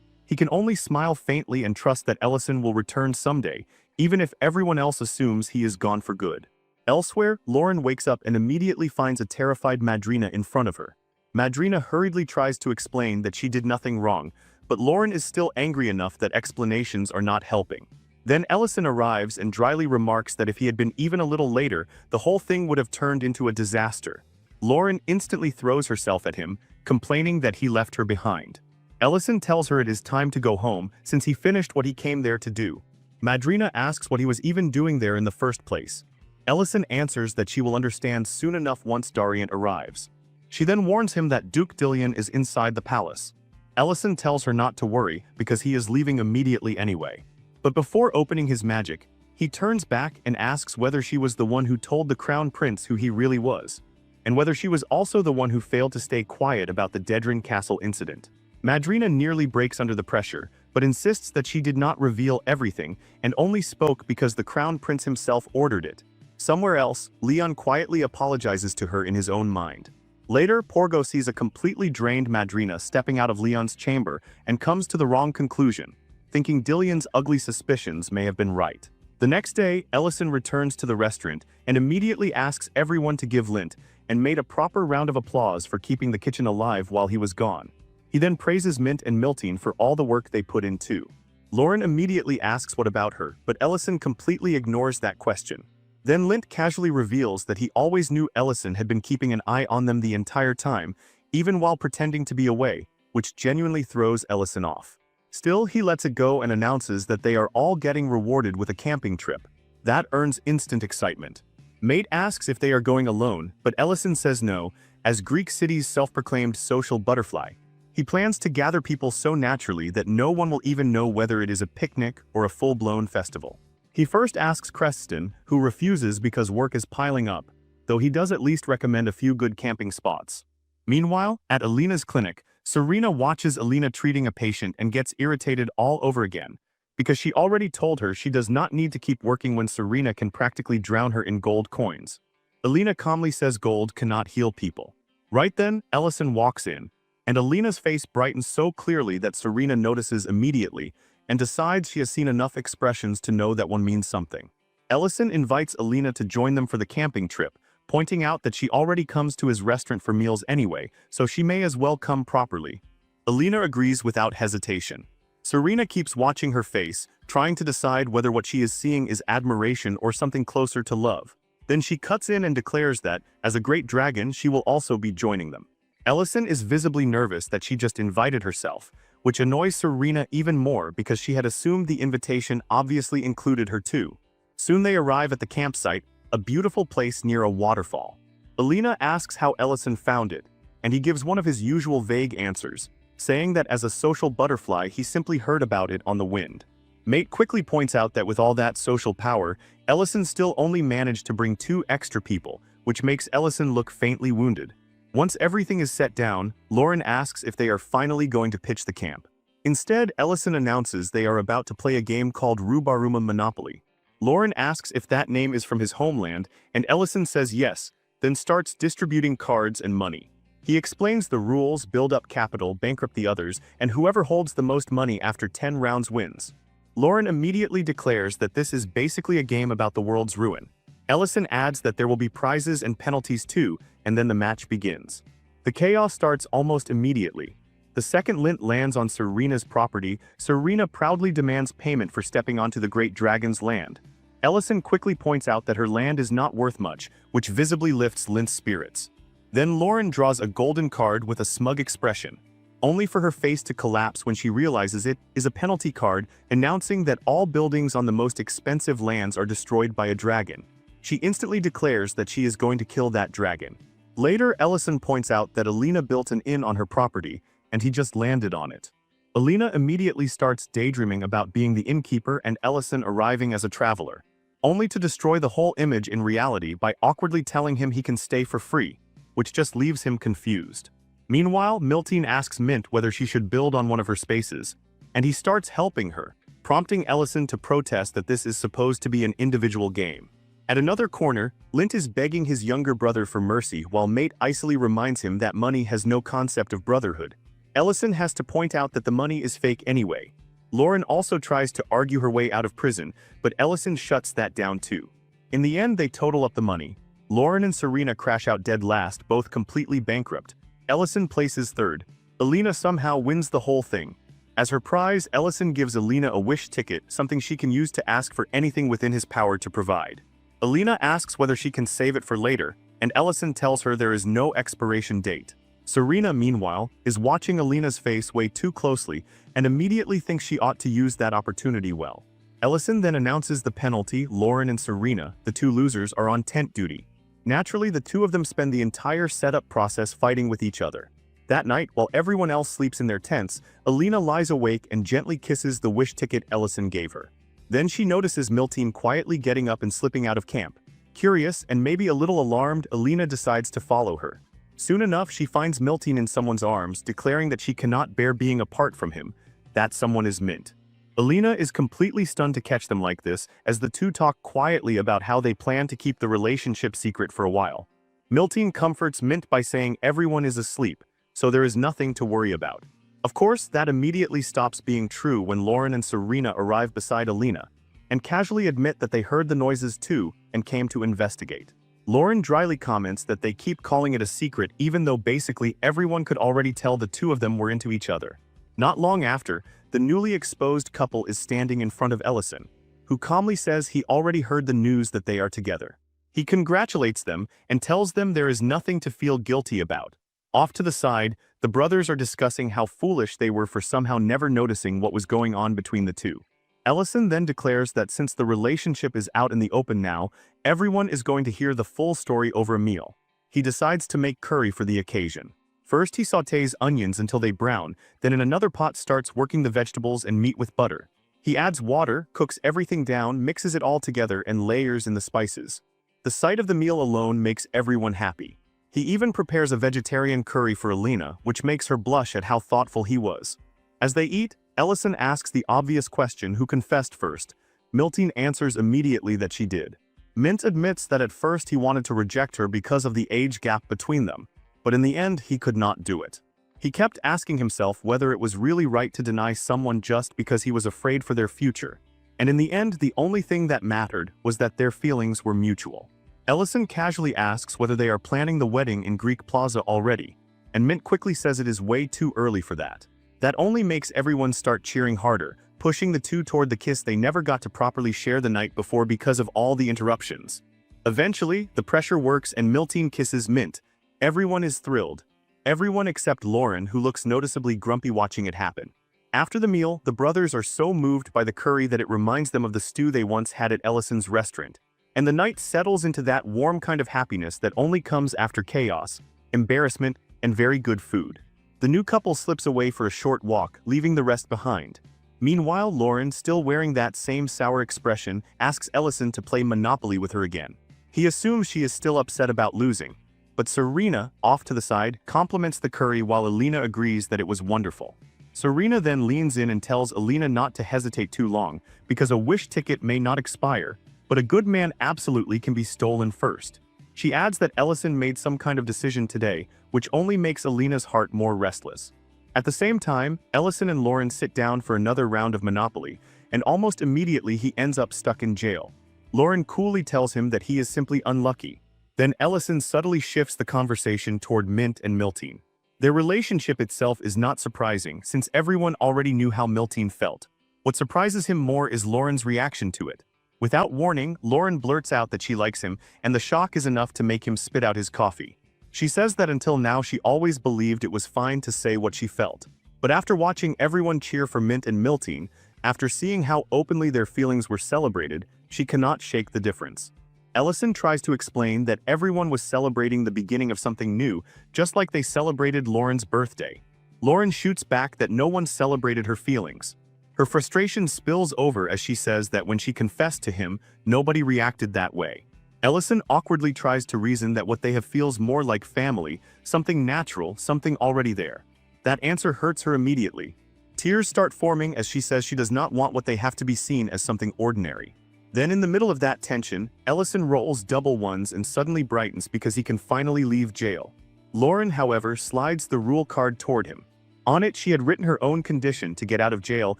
he can only smile faintly and trust that Ellison will return someday, even if everyone else assumes he is gone for good. Elsewhere, Lauren wakes up and immediately finds a terrified Madrina in front of her. Madrina hurriedly tries to explain that she did nothing wrong, but Lauren is still angry enough that explanations are not helping. Then Ellison arrives and dryly remarks that if he had been even a little later, the whole thing would have turned into a disaster. Lauren instantly throws herself at him, complaining that he left her behind. Ellison tells her it is time to go home since he finished what he came there to do. Madrina asks what he was even doing there in the first place. Ellison answers that she will understand soon enough once Darient arrives. She then warns him that Duke Dillion is inside the palace. Ellison tells her not to worry because he is leaving immediately anyway. But before opening his magic, he turns back and asks whether she was the one who told the crown prince who he really was, and whether she was also the one who failed to stay quiet about the Dedrin Castle incident. Madrina nearly breaks under the pressure, but insists that she did not reveal everything and only spoke because the crown prince himself ordered it. Somewhere else, Leon quietly apologizes to her in his own mind. Later, Porgo sees a completely drained Madrina stepping out of Leon's chamber and comes to the wrong conclusion, thinking Dillion's ugly suspicions may have been right. The next day, Ellison returns to the restaurant and immediately asks everyone to give lint and made a proper round of applause for keeping the kitchen alive while he was gone. He then praises Mint and Miltine for all the work they put in too. Lauren immediately asks what about her, but Ellison completely ignores that question. Then Lint casually reveals that he always knew Ellison had been keeping an eye on them the entire time, even while pretending to be away, which genuinely throws Ellison off. Still, he lets it go and announces that they are all getting rewarded with a camping trip. That earns instant excitement. Mate asks if they are going alone, but Ellison says no, as Greek City's self-proclaimed social butterfly. He plans to gather people so naturally that no one will even know whether it is a picnic or a full-blown festival. He first asks Creston, who refuses because work is piling up, though he does at least recommend a few good camping spots. Meanwhile, at Alina's clinic, Serena watches Alina treating a patient and gets irritated all over again, because she already told her she does not need to keep working when Serena can practically drown her in gold coins. Alina calmly says gold cannot heal people. Right then, Ellison walks in, and Alina's face brightens so clearly that Serena notices immediately and decides she has seen enough expressions to know that one means something. Ellison invites Alina to join them for the camping trip, pointing out that she already comes to his restaurant for meals anyway, so she may as well come properly. Alina agrees without hesitation. Serena keeps watching her face, trying to decide whether what she is seeing is admiration or something closer to love. Then she cuts in and declares that, as a great dragon, she will also be joining them. Ellison is visibly nervous that she just invited herself, which annoys Serena even more because she had assumed the invitation obviously included her too. Soon they arrive at the campsite, a beautiful place near a waterfall. Alina asks how Ellison found it, and he gives one of his usual vague answers, saying that as a social butterfly he simply heard about it on the wind. Mate quickly points out that with all that social power, Ellison still only managed to bring 2 extra people, which makes Ellison look faintly wounded. Once everything is set down, Lauren asks if they are finally going to pitch the camp. Instead, Ellison announces they are about to play a game called Rubaruma Monopoly. Lauren asks if that name is from his homeland, and Ellison says yes, then starts distributing cards and money. He explains the rules, build up capital, bankrupt the others, and whoever holds the most money after 10 rounds wins. Lauren immediately declares that this is basically a game about the world's ruin. Ellison adds that there will be prizes and penalties too, and then the match begins. The chaos starts almost immediately. The second lint lands on Serena's property. Serena proudly demands payment for stepping onto the great dragon's land. Ellison quickly points out that her land is not worth much, which visibly lifts Lint's spirits. Then Lauren draws a golden card with a smug expression, only for her face to collapse when she realizes it is a penalty card announcing that all buildings on the most expensive lands are destroyed by a dragon. She instantly declares that she is going to kill that dragon. Later, Ellison points out that Alina built an inn on her property, and he just landed on it. Alina immediately starts daydreaming about being the innkeeper and Ellison arriving as a traveler, only to destroy the whole image in reality by awkwardly telling him he can stay for free, which just leaves him confused. Meanwhile, Miltine asks Mint whether she should build on one of her spaces, and he starts helping her, prompting Ellison to protest that this is supposed to be an individual game. At another corner, Lint is begging his younger brother for mercy while Mate icily reminds him that money has no concept of brotherhood. Ellison has to point out that the money is fake anyway. Lauren also tries to argue her way out of prison, but Ellison shuts that down too. In the end, they total up the money. Lauren and Serena crash out dead last, both completely bankrupt. Ellison places third. Alina somehow wins the whole thing. As her prize, Ellison gives Alina a wish ticket, something she can use to ask for anything within his power to provide. Alina asks whether she can save it for later, and Ellison tells her there is no expiration date. Serena, meanwhile, is watching Alina's face way too closely and immediately thinks she ought to use that opportunity well. Ellison then announces the penalty. Lauren and Serena, the 2 losers, are on tent duty. Naturally, the 2 of them spend the entire setup process fighting with each other. That night, while everyone else sleeps in their tents, Alina lies awake and gently kisses the wish ticket Ellison gave her. Then she notices Miltine quietly getting up and slipping out of camp. Curious and maybe a little alarmed, Alina decides to follow her. Soon enough, she finds Miltine in someone's arms, declaring that she cannot bear being apart from him. That someone is Mint. Alina is completely stunned to catch them like this, as the 2 talk quietly about how they plan to keep the relationship secret for a while. Miltine comforts Mint by saying everyone is asleep, so there is nothing to worry about. Of course, that immediately stops being true when Lauren and Serena arrive beside Alina, and casually admit that they heard the noises too and came to investigate. Lauren dryly comments that they keep calling it a secret even though basically everyone could already tell the 2 of them were into each other. Not long after, the newly exposed couple is standing in front of Ellison, who calmly says he already heard the news that they are together. He congratulates them and tells them there is nothing to feel guilty about. Off to the side, the brothers are discussing how foolish they were for somehow never noticing what was going on between the 2. Ellison then declares that since the relationship is out in the open now, everyone is going to hear the full story over a meal. He decides to make curry for the occasion. First, he sautés onions until they brown, then in another pot starts working the vegetables and meat with butter. He adds water, cooks everything down, mixes it all together, and layers in the spices. The sight of the meal alone makes everyone happy. He even prepares a vegetarian curry for Alina, which makes her blush at how thoughtful he was. As they eat, Ellison asks the obvious question, who confessed first. Miltine answers immediately that she did. Mint admits that at first he wanted to reject her because of the age gap between them, but in the end he could not do it. He kept asking himself whether it was really right to deny someone just because he was afraid for their future, and in the end the only thing that mattered was that their feelings were mutual. Ellison casually asks whether they are planning the wedding in Greek Plaza already, and Mint quickly says it is way too early for that. That only makes everyone start cheering harder, pushing the 2 toward the kiss they never got to properly share the night before because of all the interruptions. Eventually, the pressure works and Miltine kisses Mint. Everyone is thrilled. Everyone except Lauren, who looks noticeably grumpy watching it happen. After the meal, the brothers are so moved by the curry that it reminds them of the stew they once had at Ellison's restaurant, and the night settles into that warm kind of happiness that only comes after chaos, embarrassment, and very good food. The new couple slips away for a short walk, leaving the rest behind. Meanwhile, Lauren, still wearing that same sour expression, asks Ellison to play Monopoly with her again. He assumes she is still upset about losing. But Serena, off to the side, compliments the curry while Alina agrees that it was wonderful. Serena then leans in and tells Alina not to hesitate too long, because a wish ticket may not expire, but a good man absolutely can be stolen first. She adds that Ellison made some kind of decision today, which only makes Alina's heart more restless. At the same time, Ellison and Lauren sit down for another round of Monopoly, and almost immediately he ends up stuck in jail. Lauren coolly tells him that he is simply unlucky. Then Ellison subtly shifts the conversation toward Mint and Miltine. Their relationship itself is not surprising, since everyone already knew how Miltine felt. What surprises him more is Lauren's reaction to it. Without warning, Lauren blurts out that she likes him, and the shock is enough to make him spit out his coffee. She says that until now she always believed it was fine to say what she felt. But after watching everyone cheer for Mint and Miltine, after seeing how openly their feelings were celebrated, she cannot shake the difference. Ellison tries to explain that everyone was celebrating the beginning of something new, just like they celebrated Lauren's birthday. Lauren shoots back that no one celebrated her feelings. Her frustration spills over as she says that when she confessed to him, nobody reacted that way. Ellison awkwardly tries to reason that what they have feels more like family, something natural, something already there. That answer hurts her immediately. Tears start forming as she says she does not want what they have to be seen as something ordinary. Then in the middle of that tension, Ellison rolls double ones and suddenly brightens because he can finally leave jail. Lauren, however, slides the rule card toward him. On it, she had written her own condition to get out of jail: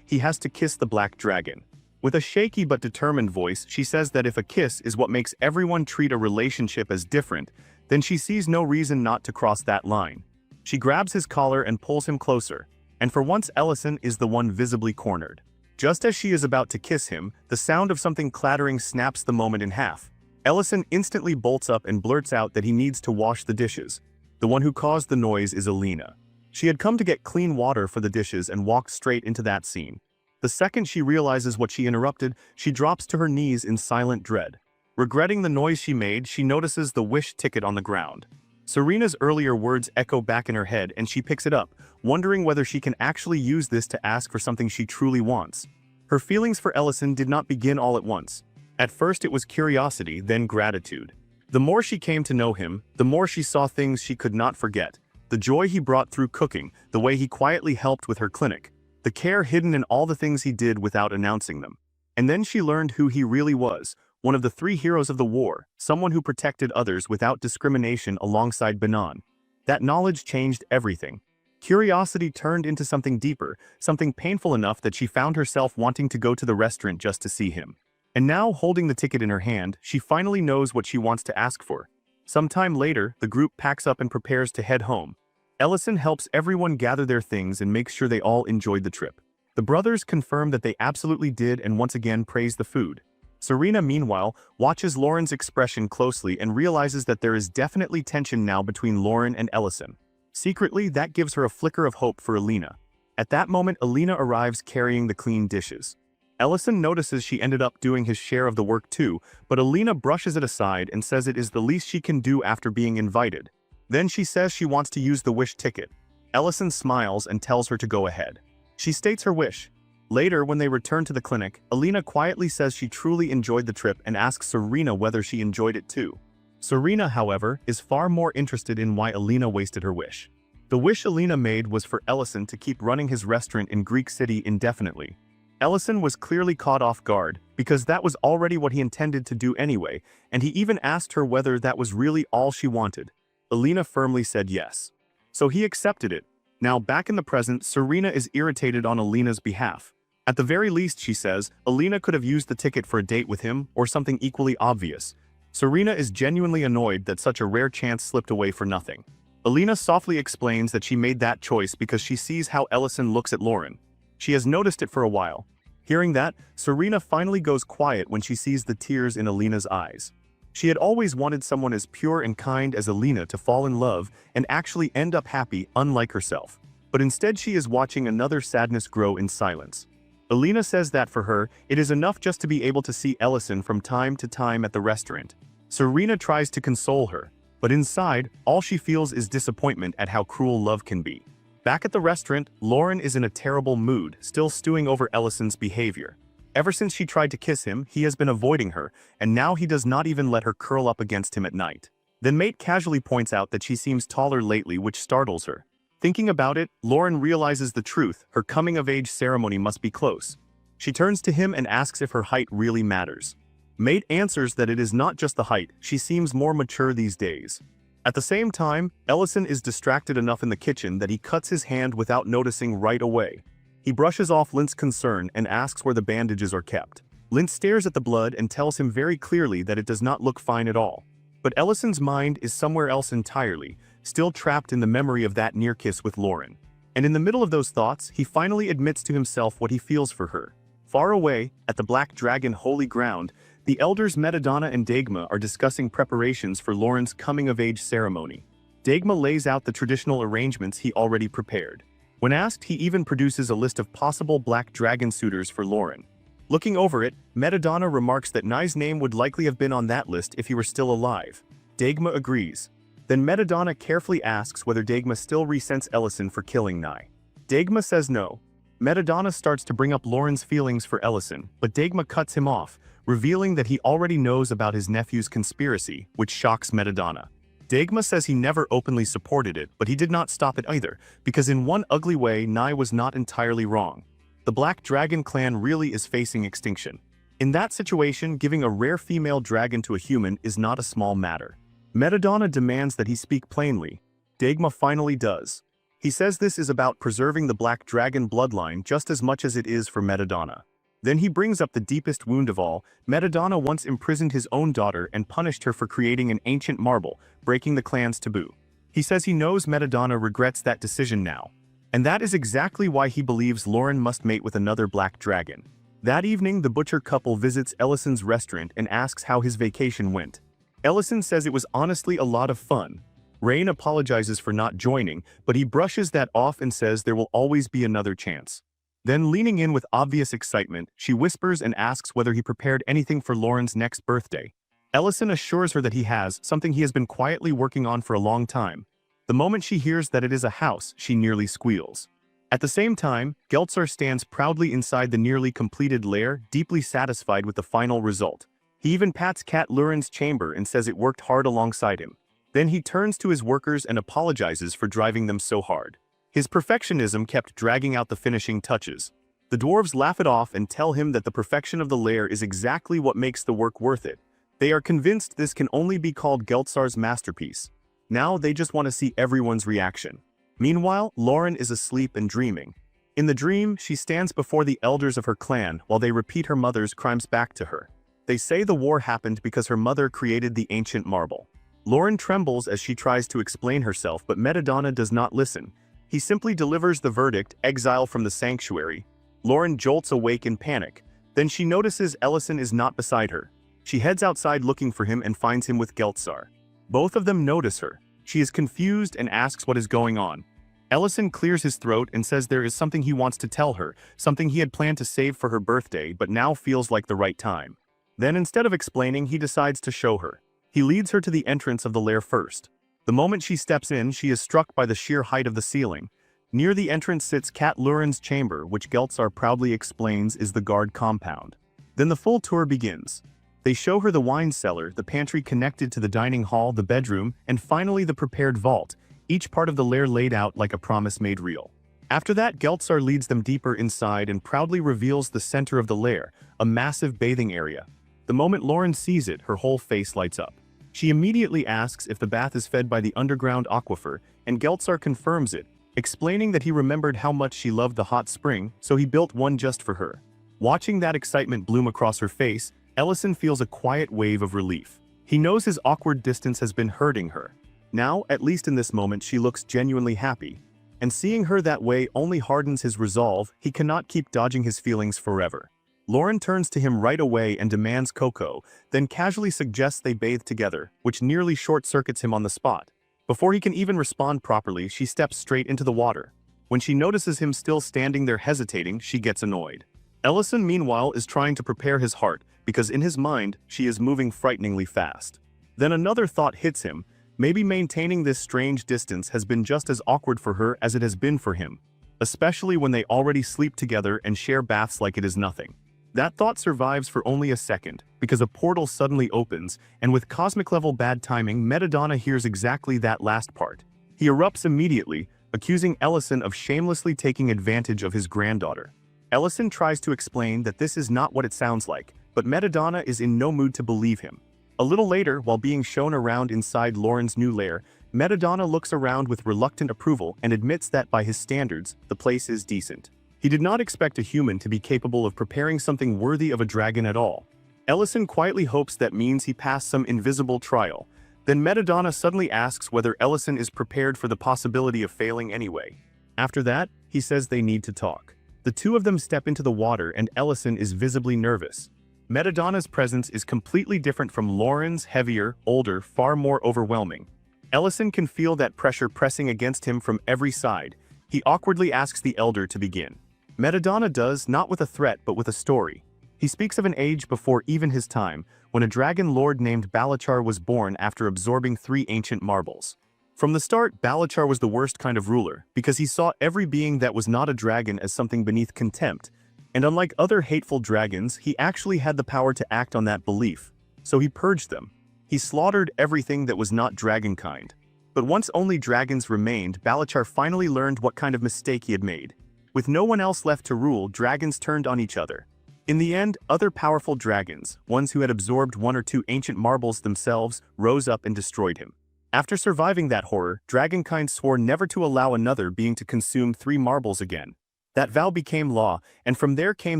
he has to kiss the black dragon. With a shaky but determined voice, she says that if a kiss is what makes everyone treat a relationship as different, then she sees no reason not to cross that line. She grabs his collar and pulls him closer, and for once Ellison is the one visibly cornered. Just as she is about to kiss him, the sound of something clattering snaps the moment in half. Ellison instantly bolts up and blurts out that he needs to wash the dishes. The one who caused the noise is Alina. She had come to get clean water for the dishes and walked straight into that scene. The second she realizes what she interrupted, she drops to her knees in silent dread. Regretting the noise she made, she notices the wish ticket on the ground. Serena's earlier words echo back in her head and she picks it up, wondering whether she can actually use this to ask for something she truly wants. Her feelings for Ellison did not begin all at once. At first it was curiosity, then gratitude. The more she came to know him, the more she saw things she could not forget. The joy he brought through cooking, the way he quietly helped with her clinic, the care hidden in all the things he did without announcing them. And then she learned who he really was, one of the three heroes of the war, someone who protected others without discrimination alongside Banan. That knowledge changed everything. Curiosity turned into something deeper, something painful enough that she found herself wanting to go to the restaurant just to see him. And now, holding the ticket in her hand, she finally knows what she wants to ask for. Sometime later, the group packs up and prepares to head home. Ellison helps everyone gather their things and makes sure they all enjoyed the trip. The brothers confirm that they absolutely did and once again praise the food. Serena, meanwhile, watches Lauren's expression closely and realizes that there is definitely tension now between Lauren and Ellison. Secretly, that gives her a flicker of hope for Alina. At that moment, Alina arrives carrying the clean dishes. Ellison notices she ended up doing his share of the work too, but Alina brushes it aside and says it is the least she can do after being invited. Then she says she wants to use the wish ticket. Ellison smiles and tells her to go ahead. She states her wish. Later, when they return to the clinic, Alina quietly says she truly enjoyed the trip and asks Serena whether she enjoyed it too. Serena, however, is far more interested in why Alina wasted her wish. The wish Alina made was for Ellison to keep running his restaurant in Greek City indefinitely. Ellison was clearly caught off guard, because that was already what he intended to do anyway, and he even asked her whether that was really all she wanted. Alina firmly said yes. So he accepted it. Now back in the present, Serena is irritated on Alina's behalf. At the very least, she says, Alina could have used the ticket for a date with him, or something equally obvious. Serena is genuinely annoyed that such a rare chance slipped away for nothing. Alina softly explains that she made that choice because she sees how Ellison looks at Lauren. She has noticed it for a while. Hearing that, Serena finally goes quiet when she sees the tears in Alina's eyes. She had always wanted someone as pure and kind as Alina to fall in love and actually end up happy, unlike herself. But instead she is watching another sadness grow in silence. Alina says that for her, it is enough just to be able to see Ellison from time to time at the restaurant. Serena tries to console her, but inside, all she feels is disappointment at how cruel love can be. Back at the restaurant, Lauren is in a terrible mood, still stewing over Ellison's behavior. Ever since she tried to kiss him, he has been avoiding her, and now he does not even let her curl up against him at night. Then Mate casually points out that she seems taller lately, which startles her. Thinking about it, Lauren realizes the truth: her coming-of-age ceremony must be close. She turns to him and asks if her height really matters. Mate answers that it is not just the height, she seems more mature these days. At the same time, Ellison is distracted enough in the kitchen that he cuts his hand without noticing right away. He brushes off Lint's concern and asks where the bandages are kept. Lint stares at the blood and tells him very clearly that it does not look fine at all. But Ellison's mind is somewhere else entirely, still trapped in the memory of that near kiss with Lauren. And in the middle of those thoughts, he finally admits to himself what he feels for her. Far away, at the Black Dragon holy ground, the elders Madamada and Dagma are discussing preparations for Lauren's coming-of-age ceremony. Dagma lays out the traditional arrangements he already prepared. When asked, he even produces a list of possible Black Dragon suitors for Lauren. Looking over it, Madamada remarks that Nai's name would likely have been on that list if he were still alive. Dagma agrees. Then Madamada carefully asks whether Dagma still resents Ellison for killing Nai. Dagma says no. Madamada starts to bring up Lauren's feelings for Ellison, but Dagma cuts him off, revealing that he already knows about his nephew's conspiracy, which shocks Madamada. Dagma says he never openly supported it, but he did not stop it either, because in one ugly way Nai was not entirely wrong. The Black Dragon clan really is facing extinction. In that situation, giving a rare female dragon to a human is not a small matter. Madamada demands that he speak plainly. Dagma finally does. He says this is about preserving the Black Dragon bloodline just as much as it is for Madamada. Then he brings up the deepest wound of all. Madamada once imprisoned his own daughter and punished her for creating an ancient marble, breaking the clan's taboo. He says he knows Madamada regrets that decision now. And that is exactly why he believes Lauren must mate with another Black Dragon. That evening, the butcher couple visits Ellison's restaurant and asks how his vacation went. Ellison says it was honestly a lot of fun. Rain apologizes for not joining, but he brushes that off and says there will always be another chance. Then, leaning in with obvious excitement, she whispers and asks whether he prepared anything for Lauren's next birthday. Ellison assures her that he has, something he has been quietly working on for a long time. The moment she hears that it is a house, she nearly squeals. At the same time, Geltzar stands proudly inside the nearly completed lair, deeply satisfied with the final result. He even pats Cat Lurin's chamber and says it worked hard alongside him. Then he turns to his workers and apologizes for driving them so hard. His perfectionism kept dragging out the finishing touches. The dwarves laugh it off and tell him that the perfection of the lair is exactly what makes the work worth it. They are convinced this can only be called Geltzar's masterpiece. Now they just want to see everyone's reaction. Meanwhile, Lauren is asleep and dreaming. In the dream, she stands before the elders of her clan while they repeat her mother's crimes back to her. They say the war happened because her mother created the ancient marble. Lauren trembles as she tries to explain herself, but Madamada does not listen. He simply delivers the verdict: exile from the sanctuary. Lauren jolts awake in panic. Then she notices Ellison is not beside her. She heads outside looking for him and finds him with Geltzar. Both of them notice her. She is confused and asks what is going on. Ellison clears his throat and says there is something he wants to tell her, something he had planned to save for her birthday but now feels like the right time. Then instead of explaining, he decides to show her. He leads her to the entrance of the lair first. The moment she steps in, she is struck by the sheer height of the ceiling. Near the entrance sits Cat Lurin's chamber, which Geltzar proudly explains is the guard compound. Then the full tour begins. They show her the wine cellar, the pantry connected to the dining hall, the bedroom, and finally the prepared vault, each part of the lair laid out like a promise made real. After that, Geltzar leads them deeper inside and proudly reveals the center of the lair, a massive bathing area. The moment Lauren sees it, her whole face lights up. She immediately asks if the bath is fed by the underground aquifer, and Geltzar confirms it, explaining that he remembered how much she loved the hot spring, so he built one just for her. Watching that excitement bloom across her face, Ellison feels a quiet wave of relief. He knows his awkward distance has been hurting her. Now, at least in this moment, she looks genuinely happy. And seeing her that way only hardens his resolve. He cannot keep dodging his feelings forever. Lauren turns to him right away and demands cocoa, then casually suggests they bathe together, which nearly short-circuits him on the spot. Before he can even respond properly, she steps straight into the water. When she notices him still standing there hesitating, she gets annoyed. Ellison, meanwhile, is trying to prepare his heart, because in his mind, she is moving frighteningly fast. Then another thought hits him. Maybe maintaining this strange distance has been just as awkward for her as it has been for him, especially when they already sleep together and share baths like it is nothing. That thought survives for only a second, because a portal suddenly opens, and with cosmic-level bad timing, Madamada hears exactly that last part. He erupts immediately, accusing Ellison of shamelessly taking advantage of his granddaughter. Ellison tries to explain that this is not what it sounds like, but Madamada is in no mood to believe him. A little later, while being shown around inside Lauren's new lair, Madamada looks around with reluctant approval and admits that by his standards, the place is decent. He did not expect a human to be capable of preparing something worthy of a dragon at all. Ellison quietly hopes that means he passed some invisible trial. Then Madamada suddenly asks whether Ellison is prepared for the possibility of failing anyway. After that, he says they need to talk. The two of them step into the water and Ellison is visibly nervous. Madamada's presence is completely different from Lauren's, heavier, older, far more overwhelming. Ellison can feel that pressure pressing against him from every side. He awkwardly asks the elder to begin. Madamada does, not with a threat but with a story. He speaks of an age before even his time, when a dragon lord named Balachar was born after absorbing 3 ancient marbles. From the start, Balachar was the worst kind of ruler, because he saw every being that was not a dragon as something beneath contempt, and unlike other hateful dragons, he actually had the power to act on that belief. So he purged them. He slaughtered everything that was not dragonkind. But once only dragons remained, Balachar finally learned what kind of mistake he had made. With no one else left to rule, dragons turned on each other. In the end, other powerful dragons, ones who had absorbed 1 or 2 ancient marbles themselves, rose up and destroyed him. After surviving that horror, dragonkind swore never to allow another being to consume 3 marbles again. That vow became law, and from there came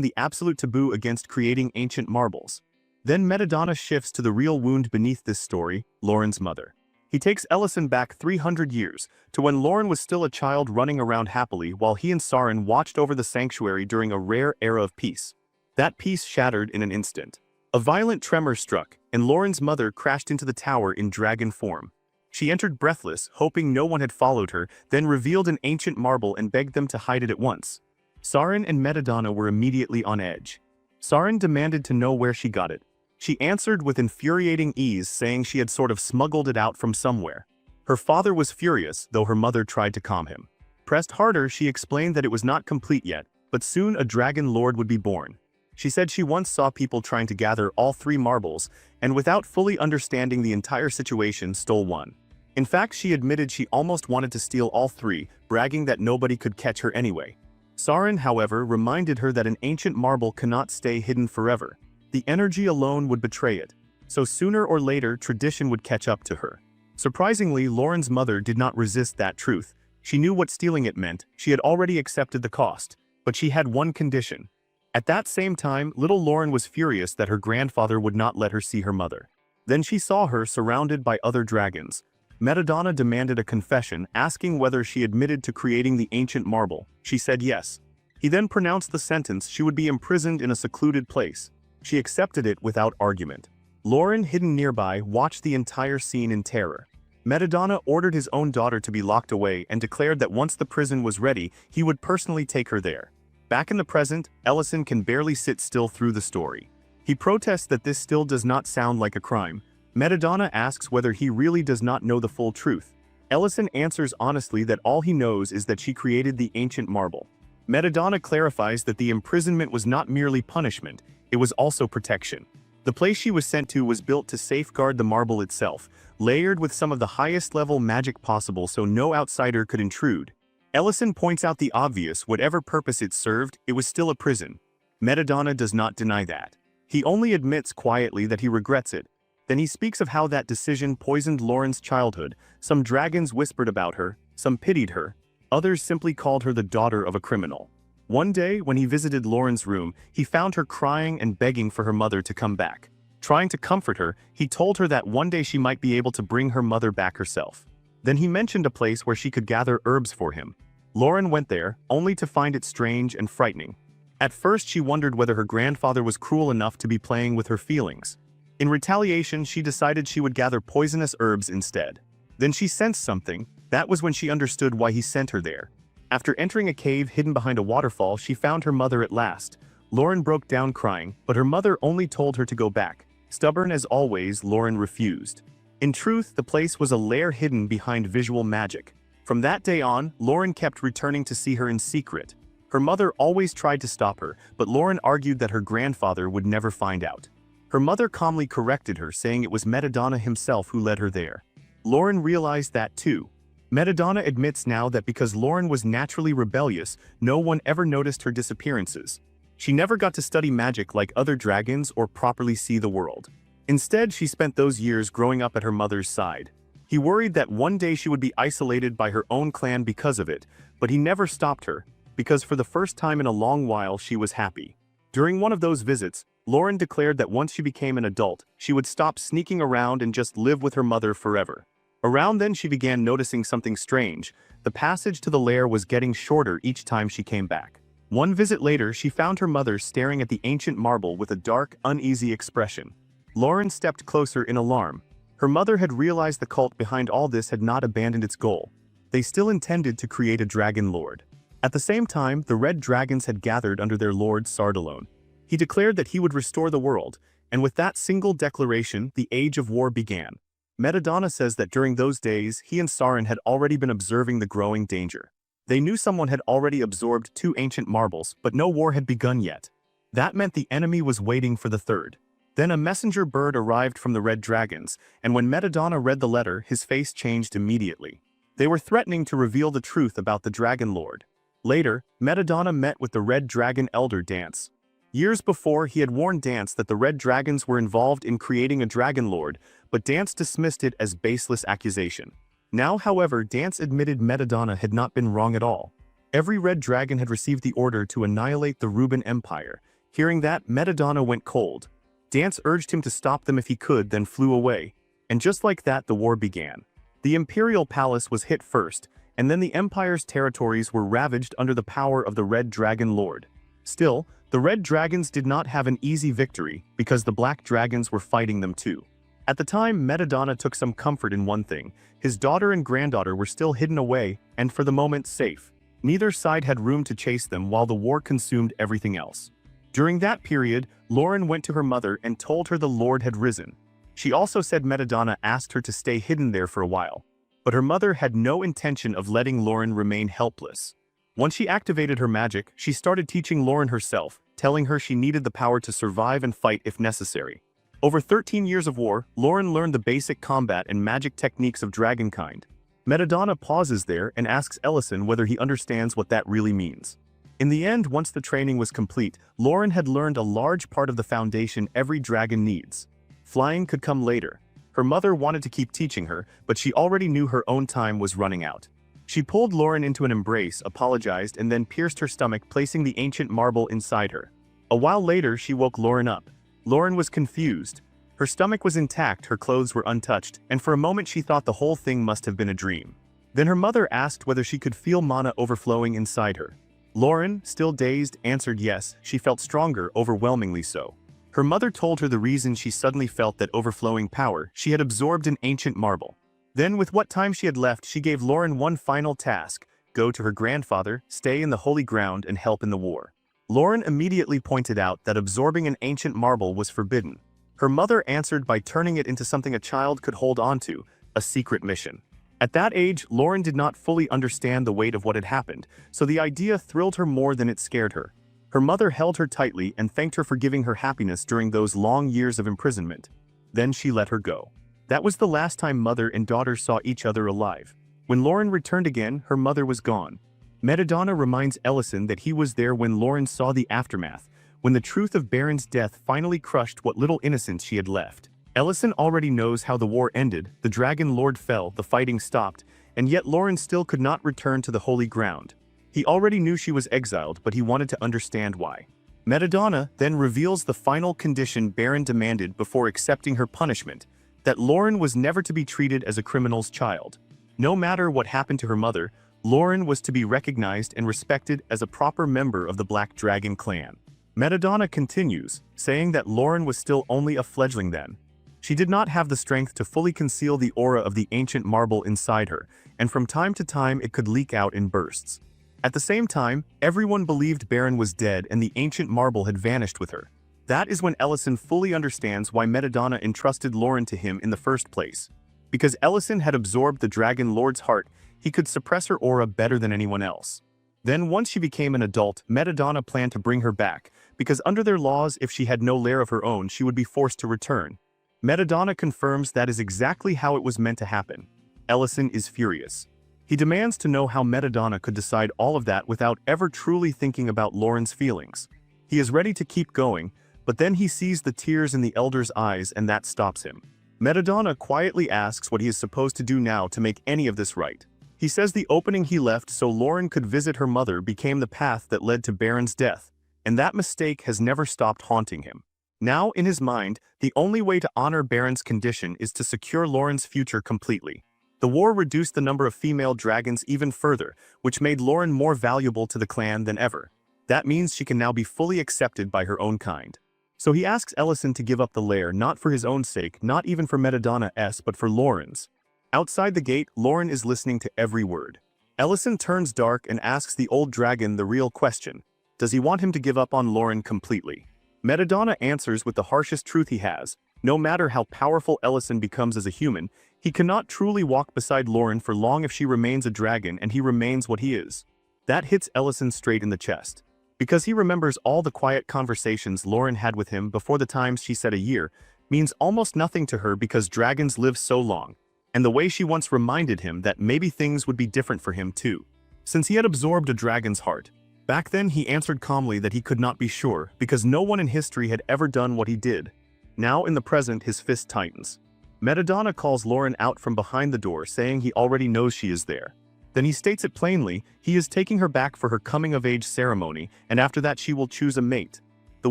the absolute taboo against creating ancient marbles. Then Madamada shifts to the real wound beneath this story, Lauren's mother. He takes Ellison back 300 years, to when Lauren was still a child running around happily while he and Sarin watched over the sanctuary during a rare era of peace. That peace shattered in an instant. A violent tremor struck, and Lauren's mother crashed into the tower in dragon form. She entered breathless, hoping no one had followed her, then revealed an ancient marble and begged them to hide it at once. Sarin and Madamada were immediately on edge. Sarin demanded to know where she got it. She answered with infuriating ease, saying she had sort of smuggled it out from somewhere. Her father was furious, though her mother tried to calm him. Pressed harder, she explained that it was not complete yet, but soon a dragon lord would be born. She said she once saw people trying to gather all 3 marbles, and without fully understanding the entire situation, stole one. In fact, she admitted she almost wanted to steal all 3, bragging that nobody could catch her anyway. Sarin, however, reminded her that an ancient marble cannot stay hidden forever. The energy alone would betray it. So sooner or later, tradition would catch up to her. Surprisingly, Lauren's mother did not resist that truth. She knew what stealing it meant. She had already accepted the cost. But she had one condition. At that same time, little Lauren was furious that her grandfather would not let her see her mother. Then she saw her surrounded by other dragons. Madamada demanded a confession, asking whether she admitted to creating the ancient marble. She said yes. He then pronounced the sentence she would be imprisoned in a secluded place. She accepted it without argument. Lauren, hidden nearby, watched the entire scene in terror. Madamada ordered his own daughter to be locked away and declared that once the prison was ready, he would personally take her there. Back in the present, Ellison can barely sit still through the story. He protests that this still does not sound like a crime. Madamada asks whether he really does not know the full truth. Ellison answers honestly that all he knows is that she created the ancient marble. Madamada clarifies that the imprisonment was not merely punishment, it was also protection. The place she was sent to was built to safeguard the marble itself, layered with some of the highest level magic possible so no outsider could intrude. Ellison points out the obvious: whatever purpose it served, it was still a prison. Madamada does not deny that. He only admits quietly that he regrets it. Then he speaks of how that decision poisoned Lauren's childhood. Some dragons whispered about her, some pitied her, others simply called her the daughter of a criminal. One day, when he visited Lauren's room, he found her crying and begging for her mother to come back. Trying to comfort her, he told her that one day she might be able to bring her mother back herself. Then he mentioned a place where she could gather herbs for him. Lauren went there, only to find it strange and frightening. At first, she wondered whether her grandfather was cruel enough to be playing with her feelings. In retaliation, she decided she would gather poisonous herbs instead. Then she sensed something. That was when she understood why he sent her there. After entering a cave hidden behind a waterfall, she found her mother at last. Lauren broke down crying, but her mother only told her to go back. Stubborn as always, Lauren refused. In truth, the place was a lair hidden behind visual magic. From that day on, Lauren kept returning to see her in secret. Her mother always tried to stop her, but Lauren argued that her grandfather would never find out. Her mother calmly corrected her, saying it was Madamada himself who led her there. Lauren realized that too. Madamada admits now that because Lauren was naturally rebellious, no one ever noticed her disappearances. She never got to study magic like other dragons or properly see the world. Instead, she spent those years growing up at her mother's side. He worried that one day she would be isolated by her own clan because of it, but he never stopped her, because for the first time in a long while she was happy. During one of those visits, Lauren declared that once she became an adult, she would stop sneaking around and just live with her mother forever. Around then she began noticing something strange. The passage to the lair was getting shorter each time she came back. One visit later, she found her mother staring at the ancient marble with a dark, uneasy expression. Lauren stepped closer in alarm. Her mother had realized the cult behind all this had not abandoned its goal. They still intended to create a dragon lord. At the same time, the red dragons had gathered under their lord Sardalone. He declared that he would restore the world, and with that single declaration, the Age of War began. Madamada says that during those days, he and Sarin had already been observing the growing danger. They knew someone had already absorbed 2 ancient marbles, but no war had begun yet. That meant the enemy was waiting for the third. Then a messenger bird arrived from the red dragons, and when Madamada read the letter, his face changed immediately. They were threatening to reveal the truth about the Dragon Lord. Later, Madamada met with the Red Dragon Elder Dance. Years before, he had warned Dance that the Red Dragons were involved in creating a Dragon Lord, but Dance dismissed it as baseless accusation. Now, however, Dance admitted Madamada had not been wrong at all. Every Red Dragon had received the order to annihilate the Ruben Empire. Hearing that, Madamada went cold. Dance urged him to stop them if he could, then flew away. And just like that, the war began. The Imperial Palace was hit first, and then the Empire's territories were ravaged under the power of the Red Dragon Lord. Still, the Red Dragons did not have an easy victory, because the Black Dragons were fighting them too. At the time, Madamada took some comfort in one thing: his daughter and granddaughter were still hidden away, and for the moment safe. Neither side had room to chase them while the war consumed everything else. During that period, Lauren went to her mother and told her the Lord had risen. She also said Madamada asked her to stay hidden there for a while. But her mother had no intention of letting Lauren remain helpless. Once she activated her magic, she started teaching Lauren herself, telling her she needed the power to survive and fight if necessary. Over 13 years of war, Lauren learned the basic combat and magic techniques of dragonkind. Madamada pauses there and asks Ellison whether he understands what that really means. In the end, once the training was complete, Lauren had learned a large part of the foundation every dragon needs. Flying could come later. Her mother wanted to keep teaching her, but she already knew her own time was running out. She pulled Lauren into an embrace, apologized, and then pierced her stomach, placing the ancient marble inside her. A while later, she woke Lauren up. Lauren was confused. Her stomach was intact, her clothes were untouched, and for a moment she thought the whole thing must have been a dream. Then her mother asked whether she could feel mana overflowing inside her. Lauren, still dazed, answered yes. She felt stronger, overwhelmingly so. Her mother told her the reason she suddenly felt that overflowing power: she had absorbed an ancient marble. Then, with what time she had left, she gave Lauren one final task: go to her grandfather, stay in the holy ground, and help in the war. Lauren immediately pointed out that absorbing an ancient marble was forbidden. Her mother answered by turning it into something a child could hold onto: a secret mission. At that age, Lauren did not fully understand the weight of what had happened, so the idea thrilled her more than it scared her. Her mother held her tightly and thanked her for giving her happiness during those long years of imprisonment. Then she let her go. That was the last time mother and daughter saw each other alive. When Lauren returned again, her mother was gone. Madamada reminds Ellison that he was there when Lauren saw the aftermath, when the truth of Baron's death finally crushed what little innocence she had left. Ellison already knows how the war ended: the Dragon Lord fell, the fighting stopped, and yet Lauren still could not return to the holy ground. He already knew she was exiled, but he wanted to understand why. Madamada then reveals the final condition Baron demanded before accepting her punishment: that Lauren was never to be treated as a criminal's child. No matter what happened to her mother, Lauren was to be recognized and respected as a proper member of the Black Dragon clan. Madamada continues, saying that Lauren was still only a fledgling then. She did not have the strength to fully conceal the aura of the ancient marble inside her, and from time to time it could leak out in bursts. At the same time, everyone believed Baron was dead and the ancient marble had vanished with her. That is when Ellison fully understands why Madamada entrusted Lauren to him in the first place. Because Ellison had absorbed the Dragon Lord's heart, he could suppress her aura better than anyone else. Then once she became an adult, Madamada planned to bring her back, because under their laws if she had no lair of her own she would be forced to return. Madamada confirms that is exactly how it was meant to happen. Ellison is furious. He demands to know how Madamada could decide all of that without ever truly thinking about Lauren's feelings. He is ready to keep going, but then he sees the tears in the elder's eyes and that stops him. Madamada quietly asks what he is supposed to do now to make any of this right. He says the opening he left so Lauren could visit her mother became the path that led to Baron's death, and that mistake has never stopped haunting him. Now, in his mind, the only way to honor Baron's condition is to secure Lauren's future completely. The war reduced the number of female dragons even further, which made Lauren more valuable to the clan than ever. That means she can now be fully accepted by her own kind. So he asks Ellison to give up the lair not for his own sake, not even for Madamada's, but for Lauren's. Outside the gate, Lauren is listening to every word. Ellison turns dark and asks the old dragon the real question. Does he want him to give up on Lauren completely? Madamada answers with the harshest truth he has. No matter how powerful Ellison becomes as a human, he cannot truly walk beside Lauren for long if she remains a dragon and he remains what he is. That hits Ellison straight in the chest. Because he remembers all the quiet conversations Lauren had with him before the times she said a year, means almost nothing to her because dragons live so long, and the way she once reminded him that maybe things would be different for him too. Since he had absorbed a dragon's heart, back then he answered calmly that he could not be sure because no one in history had ever done what he did. Now in the present his fist tightens. Madamada calls Lauren out from behind the door saying he already knows she is there. Then he states it plainly, he is taking her back for her coming-of-age ceremony, and after that she will choose a mate. The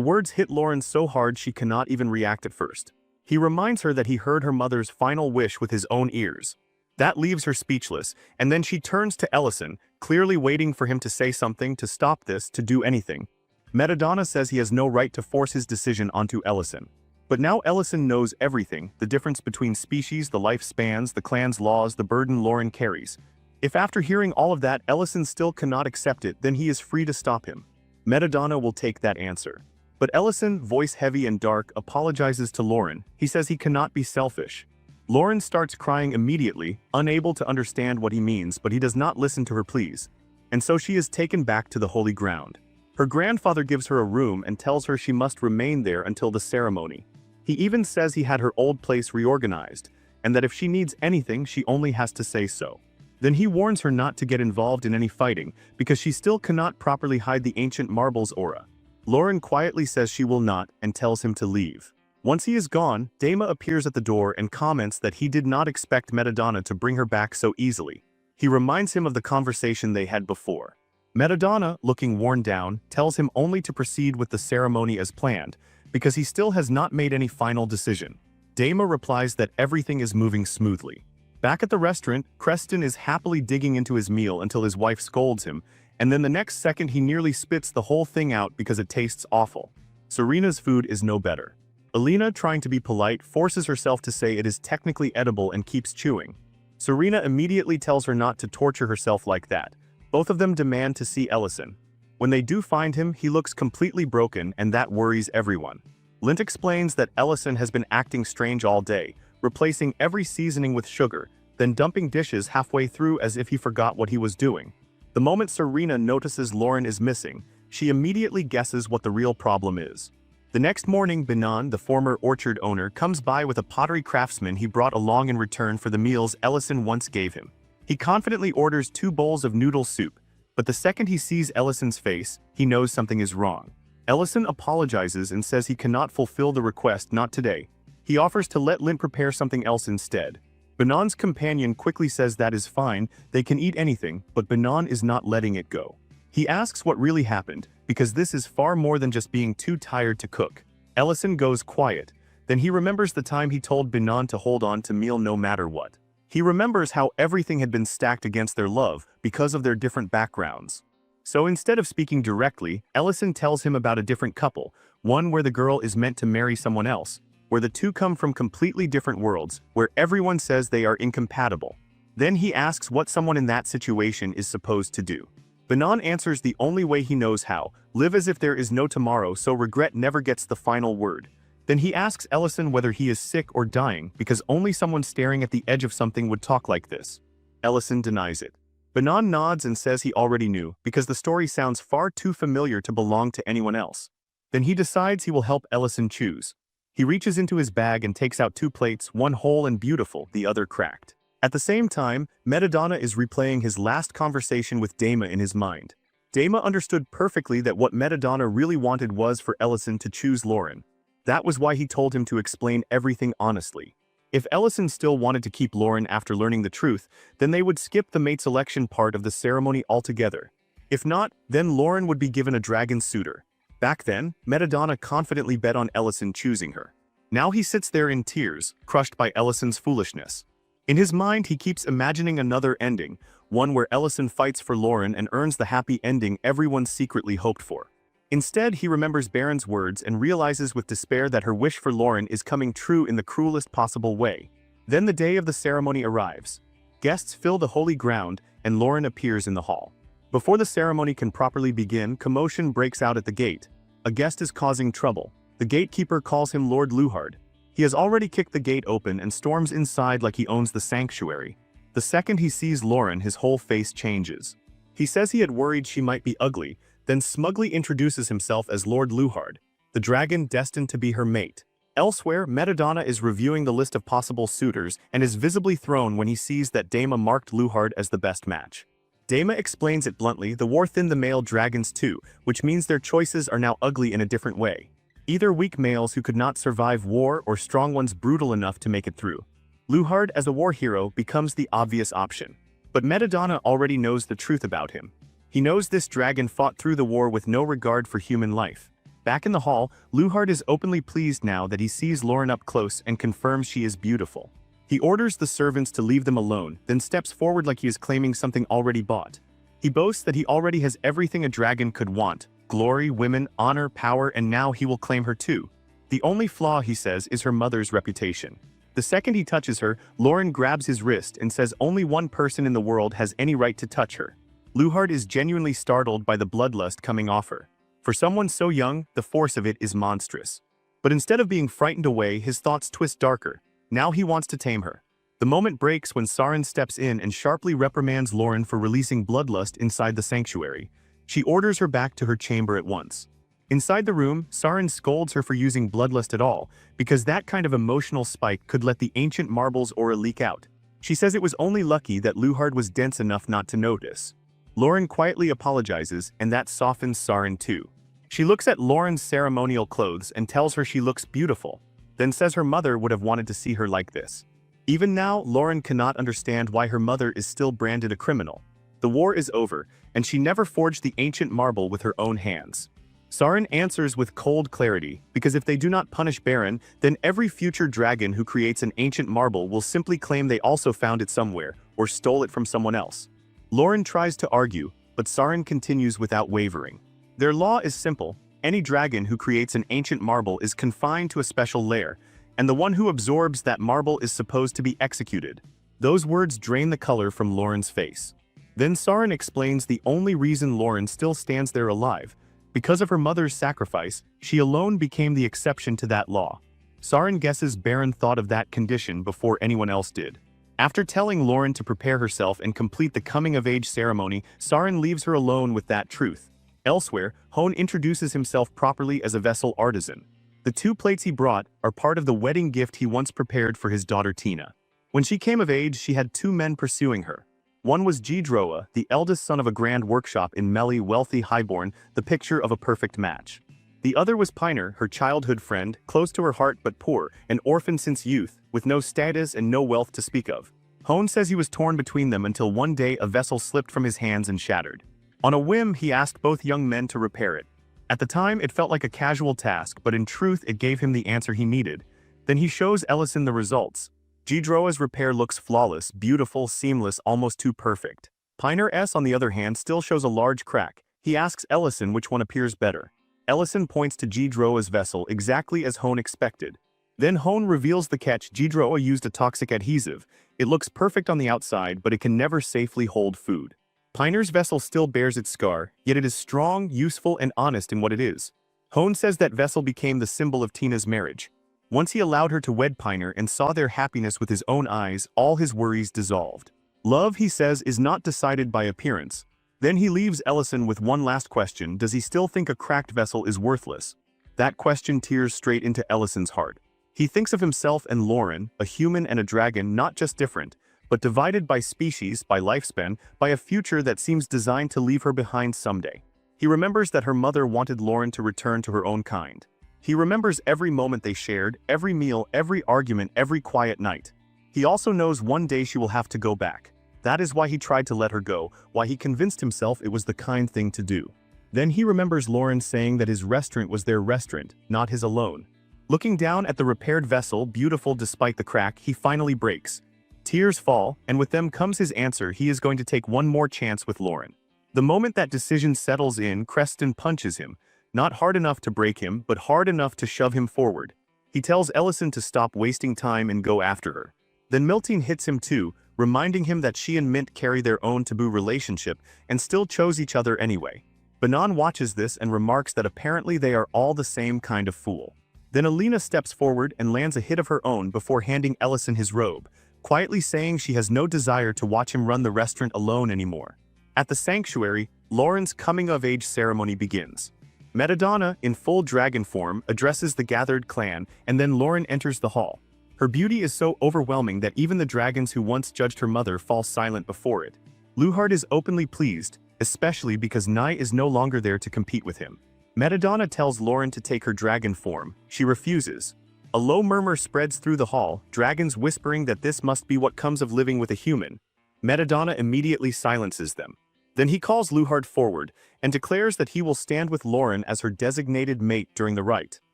words hit Lauren so hard she cannot even react at first. He reminds her that he heard her mother's final wish with his own ears. That leaves her speechless, and then she turns to Ellison, clearly waiting for him to say something, to stop this, to do anything. Madamada says he has no right to force his decision onto Ellison. But now Ellison knows everything, the difference between species, the lifespans, the clan's laws, the burden Lauren carries. If after hearing all of that Ellison still cannot accept it, then he is free to stop him. Madamada will take that answer. But Ellison, voice heavy and dark, apologizes to Lauren. He says he cannot be selfish. Lauren starts crying immediately, unable to understand what he means, but he does not listen to her pleas. And so she is taken back to the holy ground. Her grandfather gives her a room and tells her she must remain there until the ceremony. He even says he had her old place reorganized, and that if she needs anything she only has to say so. Then he warns her not to get involved in any fighting, because she still cannot properly hide the ancient marble's aura. Lauren quietly says she will not, and tells him to leave. Once he is gone, Dama appears at the door and comments that he did not expect Madamada to bring her back so easily. He reminds him of the conversation they had before. Madamada, looking worn down, tells him only to proceed with the ceremony as planned, because he still has not made any final decision. Dama replies that everything is moving smoothly. Back at the restaurant, Creston is happily digging into his meal until his wife scolds him, and then the next second he nearly spits the whole thing out because it tastes awful. Serena's food is no better. Alina, trying to be polite, forces herself to say it is technically edible and keeps chewing. Serena immediately tells her not to torture herself like that. Both of them demand to see Ellison. When they do find him, he looks completely broken, and that worries everyone. Lint explains that Ellison has been acting strange all day, replacing every seasoning with sugar, then dumping dishes halfway through as if he forgot what he was doing. The moment Serena notices Lauren is missing, she immediately guesses what the real problem is. The next morning, Benon, the former orchard owner, comes by with a pottery craftsman he brought along in return for the meals Ellison once gave him. He confidently orders 2 bowls of noodle soup, but the second he sees Ellison's face, he knows something is wrong. Ellison apologizes and says he cannot fulfill the request, not today. He offers to let Lint prepare something else instead. Benon's companion quickly says that is fine, they can eat anything, but Benon is not letting it go. He asks what really happened, because this is far more than just being too tired to cook. Ellison goes quiet. Then he remembers the time he told Benon to hold on to meal no matter what. He remembers how everything had been stacked against their love because of their different backgrounds. So instead of speaking directly, Ellison tells him about a different couple, one where the girl is meant to marry someone else, where the two come from completely different worlds, where everyone says they are incompatible. Then he asks what someone in that situation is supposed to do. Benon answers the only way he knows how, live as if there is no tomorrow so regret never gets the final word. Then he asks Ellison whether he is sick or dying because only someone staring at the edge of something would talk like this. Ellison denies it. Banan nods and says he already knew because the story sounds far too familiar to belong to anyone else. Then he decides he will help Ellison choose. He reaches into his bag and takes out 2 plates, one whole and beautiful, the other cracked. At the same time, Madamada is replaying his last conversation with Dama in his mind. Dama understood perfectly that what Madamada really wanted was for Ellison to choose Lauren. That was why he told him to explain everything honestly. If Ellison still wanted to keep Lauren after learning the truth, then they would skip the mate selection part of the ceremony altogether. If not, then Lauren would be given a dragon suitor. Back then, Madamada confidently bet on Ellison choosing her. Now he sits there in tears, crushed by Ellison's foolishness. In his mind, he keeps imagining another ending, one where Ellison fights for Lauren and earns the happy ending everyone secretly hoped for. Instead, he remembers Baron's words and realizes with despair that her wish for Lauren is coming true in the cruelest possible way. Then the day of the ceremony arrives. Guests fill the holy ground, and Lauren appears in the hall. Before the ceremony can properly begin, commotion breaks out at the gate. A guest is causing trouble. The gatekeeper calls him Lord Luhard. He has already kicked the gate open and storms inside like he owns the sanctuary. The second he sees Lauren, his whole face changes. He says he had worried she might be ugly, then smugly introduces himself as Lord Luhard, the dragon destined to be her mate. Elsewhere, Madamada is reviewing the list of possible suitors and is visibly thrown when he sees that Dama marked Luhard as the best match. Dama explains it bluntly, the war thinned the male dragons too, which means their choices are now ugly in a different way. Either weak males who could not survive war or strong ones brutal enough to make it through. Luhard as a war hero becomes the obvious option. But Madamada already knows the truth about him. He knows this dragon fought through the war with no regard for human life. Back in the hall, Luhard is openly pleased now that he sees Lauren up close and confirms she is beautiful. He orders the servants to leave them alone, then steps forward like he is claiming something already bought. He boasts that he already has everything a dragon could want: glory, women, honor, power, and now he will claim her too. The only flaw, he says, is her mother's reputation. The second he touches her, Lauren grabs his wrist and says only one person in the world has any right to touch her. Luhard is genuinely startled by the bloodlust coming off her. For someone so young, the force of it is monstrous. But instead of being frightened away, his thoughts twist darker. Now he wants to tame her. The moment breaks when Sarin steps in and sharply reprimands Lauren for releasing bloodlust inside the sanctuary. She orders her back to her chamber at once. Inside the room, Sarin scolds her for using bloodlust at all, because that kind of emotional spike could let the ancient marble's aura leak out. She says it was only lucky that Luhard was dense enough not to notice. Lauren quietly apologizes, and that softens Sarin too. She looks at Lauren's ceremonial clothes and tells her she looks beautiful, then says her mother would have wanted to see her like this. Even now, Lauren cannot understand why her mother is still branded a criminal. The war is over, and she never forged the ancient marble with her own hands. Sarin answers with cold clarity, because if they do not punish Baron, then every future dragon who creates an ancient marble will simply claim they also found it somewhere, or stole it from someone else. Lauren tries to argue, but Sarin continues without wavering. Their law is simple: any dragon who creates an ancient marble is confined to a special lair, and the one who absorbs that marble is supposed to be executed. Those words drain the color from Lauren's face. Then Sarin explains the only reason Lauren still stands there alive. Because of her mother's sacrifice, she alone became the exception to that law. Sarin guesses Baron thought of that condition before anyone else did. After telling Lauren to prepare herself and complete the coming-of-age ceremony, Sarin leaves her alone with that truth. Elsewhere, Hone introduces himself properly as a vessel artisan. The 2 plates he brought are part of the wedding gift he once prepared for his daughter Tina. When she came of age, she had 2 men pursuing her. One was Gidroa, the eldest son of a grand workshop in Meli, wealthy highborn, the picture of a perfect match. The other was Piner, her childhood friend, close to her heart but poor, an orphan since youth, with no status and no wealth to speak of. Hone says he was torn between them until one day a vessel slipped from his hands and shattered. On a whim, he asked both young men to repair it. At the time, it felt like a casual task, but in truth it gave him the answer he needed. Then he shows Ellison the results. Gidroa's repair looks flawless, beautiful, seamless, almost too perfect. Piner S, on the other hand, still shows a large crack. He asks Ellison which one appears better. Ellison points to Gidroa's vessel exactly as Hone expected. Then Hone reveals the catch: Gidroa used a toxic adhesive. It looks perfect on the outside, but it can never safely hold food. Piner's vessel still bears its scar, yet it is strong, useful, and honest in what it is. Hone says that vessel became the symbol of Tina's marriage. Once he allowed her to wed Piner and saw their happiness with his own eyes, all his worries dissolved. Love, he says, is not decided by appearance. Then he leaves Ellison with one last question: does he still think a cracked vessel is worthless? That question tears straight into Ellison's heart. He thinks of himself and Lauren, a human and a dragon, not just different, but divided by species, by lifespan, by a future that seems designed to leave her behind someday. He remembers that her mother wanted Lauren to return to her own kind. He remembers every moment they shared, every meal, every argument, every quiet night. He also knows one day she will have to go back. That is why he tried to let her go, why he convinced himself it was the kind thing to do. Then he remembers Lauren saying that his restaurant was their restaurant, not his alone. Looking down at the repaired vessel, beautiful despite the crack, he finally breaks. Tears fall, and with them comes his answer: he is going to take one more chance with Lauren. The moment that decision settles in, Creston punches him, not hard enough to break him, but hard enough to shove him forward. He tells Ellison to stop wasting time and go after her. Then Miltine hits him too, reminding him that she and Mint carry their own taboo relationship and still chose each other anyway. Banan watches this and remarks that apparently they are all the same kind of fool. Then Alina steps forward and lands a hit of her own before handing Ellison his robe, quietly saying she has no desire to watch him run the restaurant alone anymore. At the sanctuary, Lauren's coming-of-age ceremony begins. Madamada, in full dragon form, addresses the gathered clan, and then Lauren enters the hall. Her beauty is so overwhelming that even the dragons who once judged her mother fall silent before it. Luhard is openly pleased, especially because Nai is no longer there to compete with him. Madamada tells Lauren to take her dragon form. She refuses. A low murmur spreads through the hall, dragons whispering that this must be what comes of living with a human. Madamada immediately silences them. Then he calls Luhard forward and declares that he will stand with Lauren as her designated mate during the rite.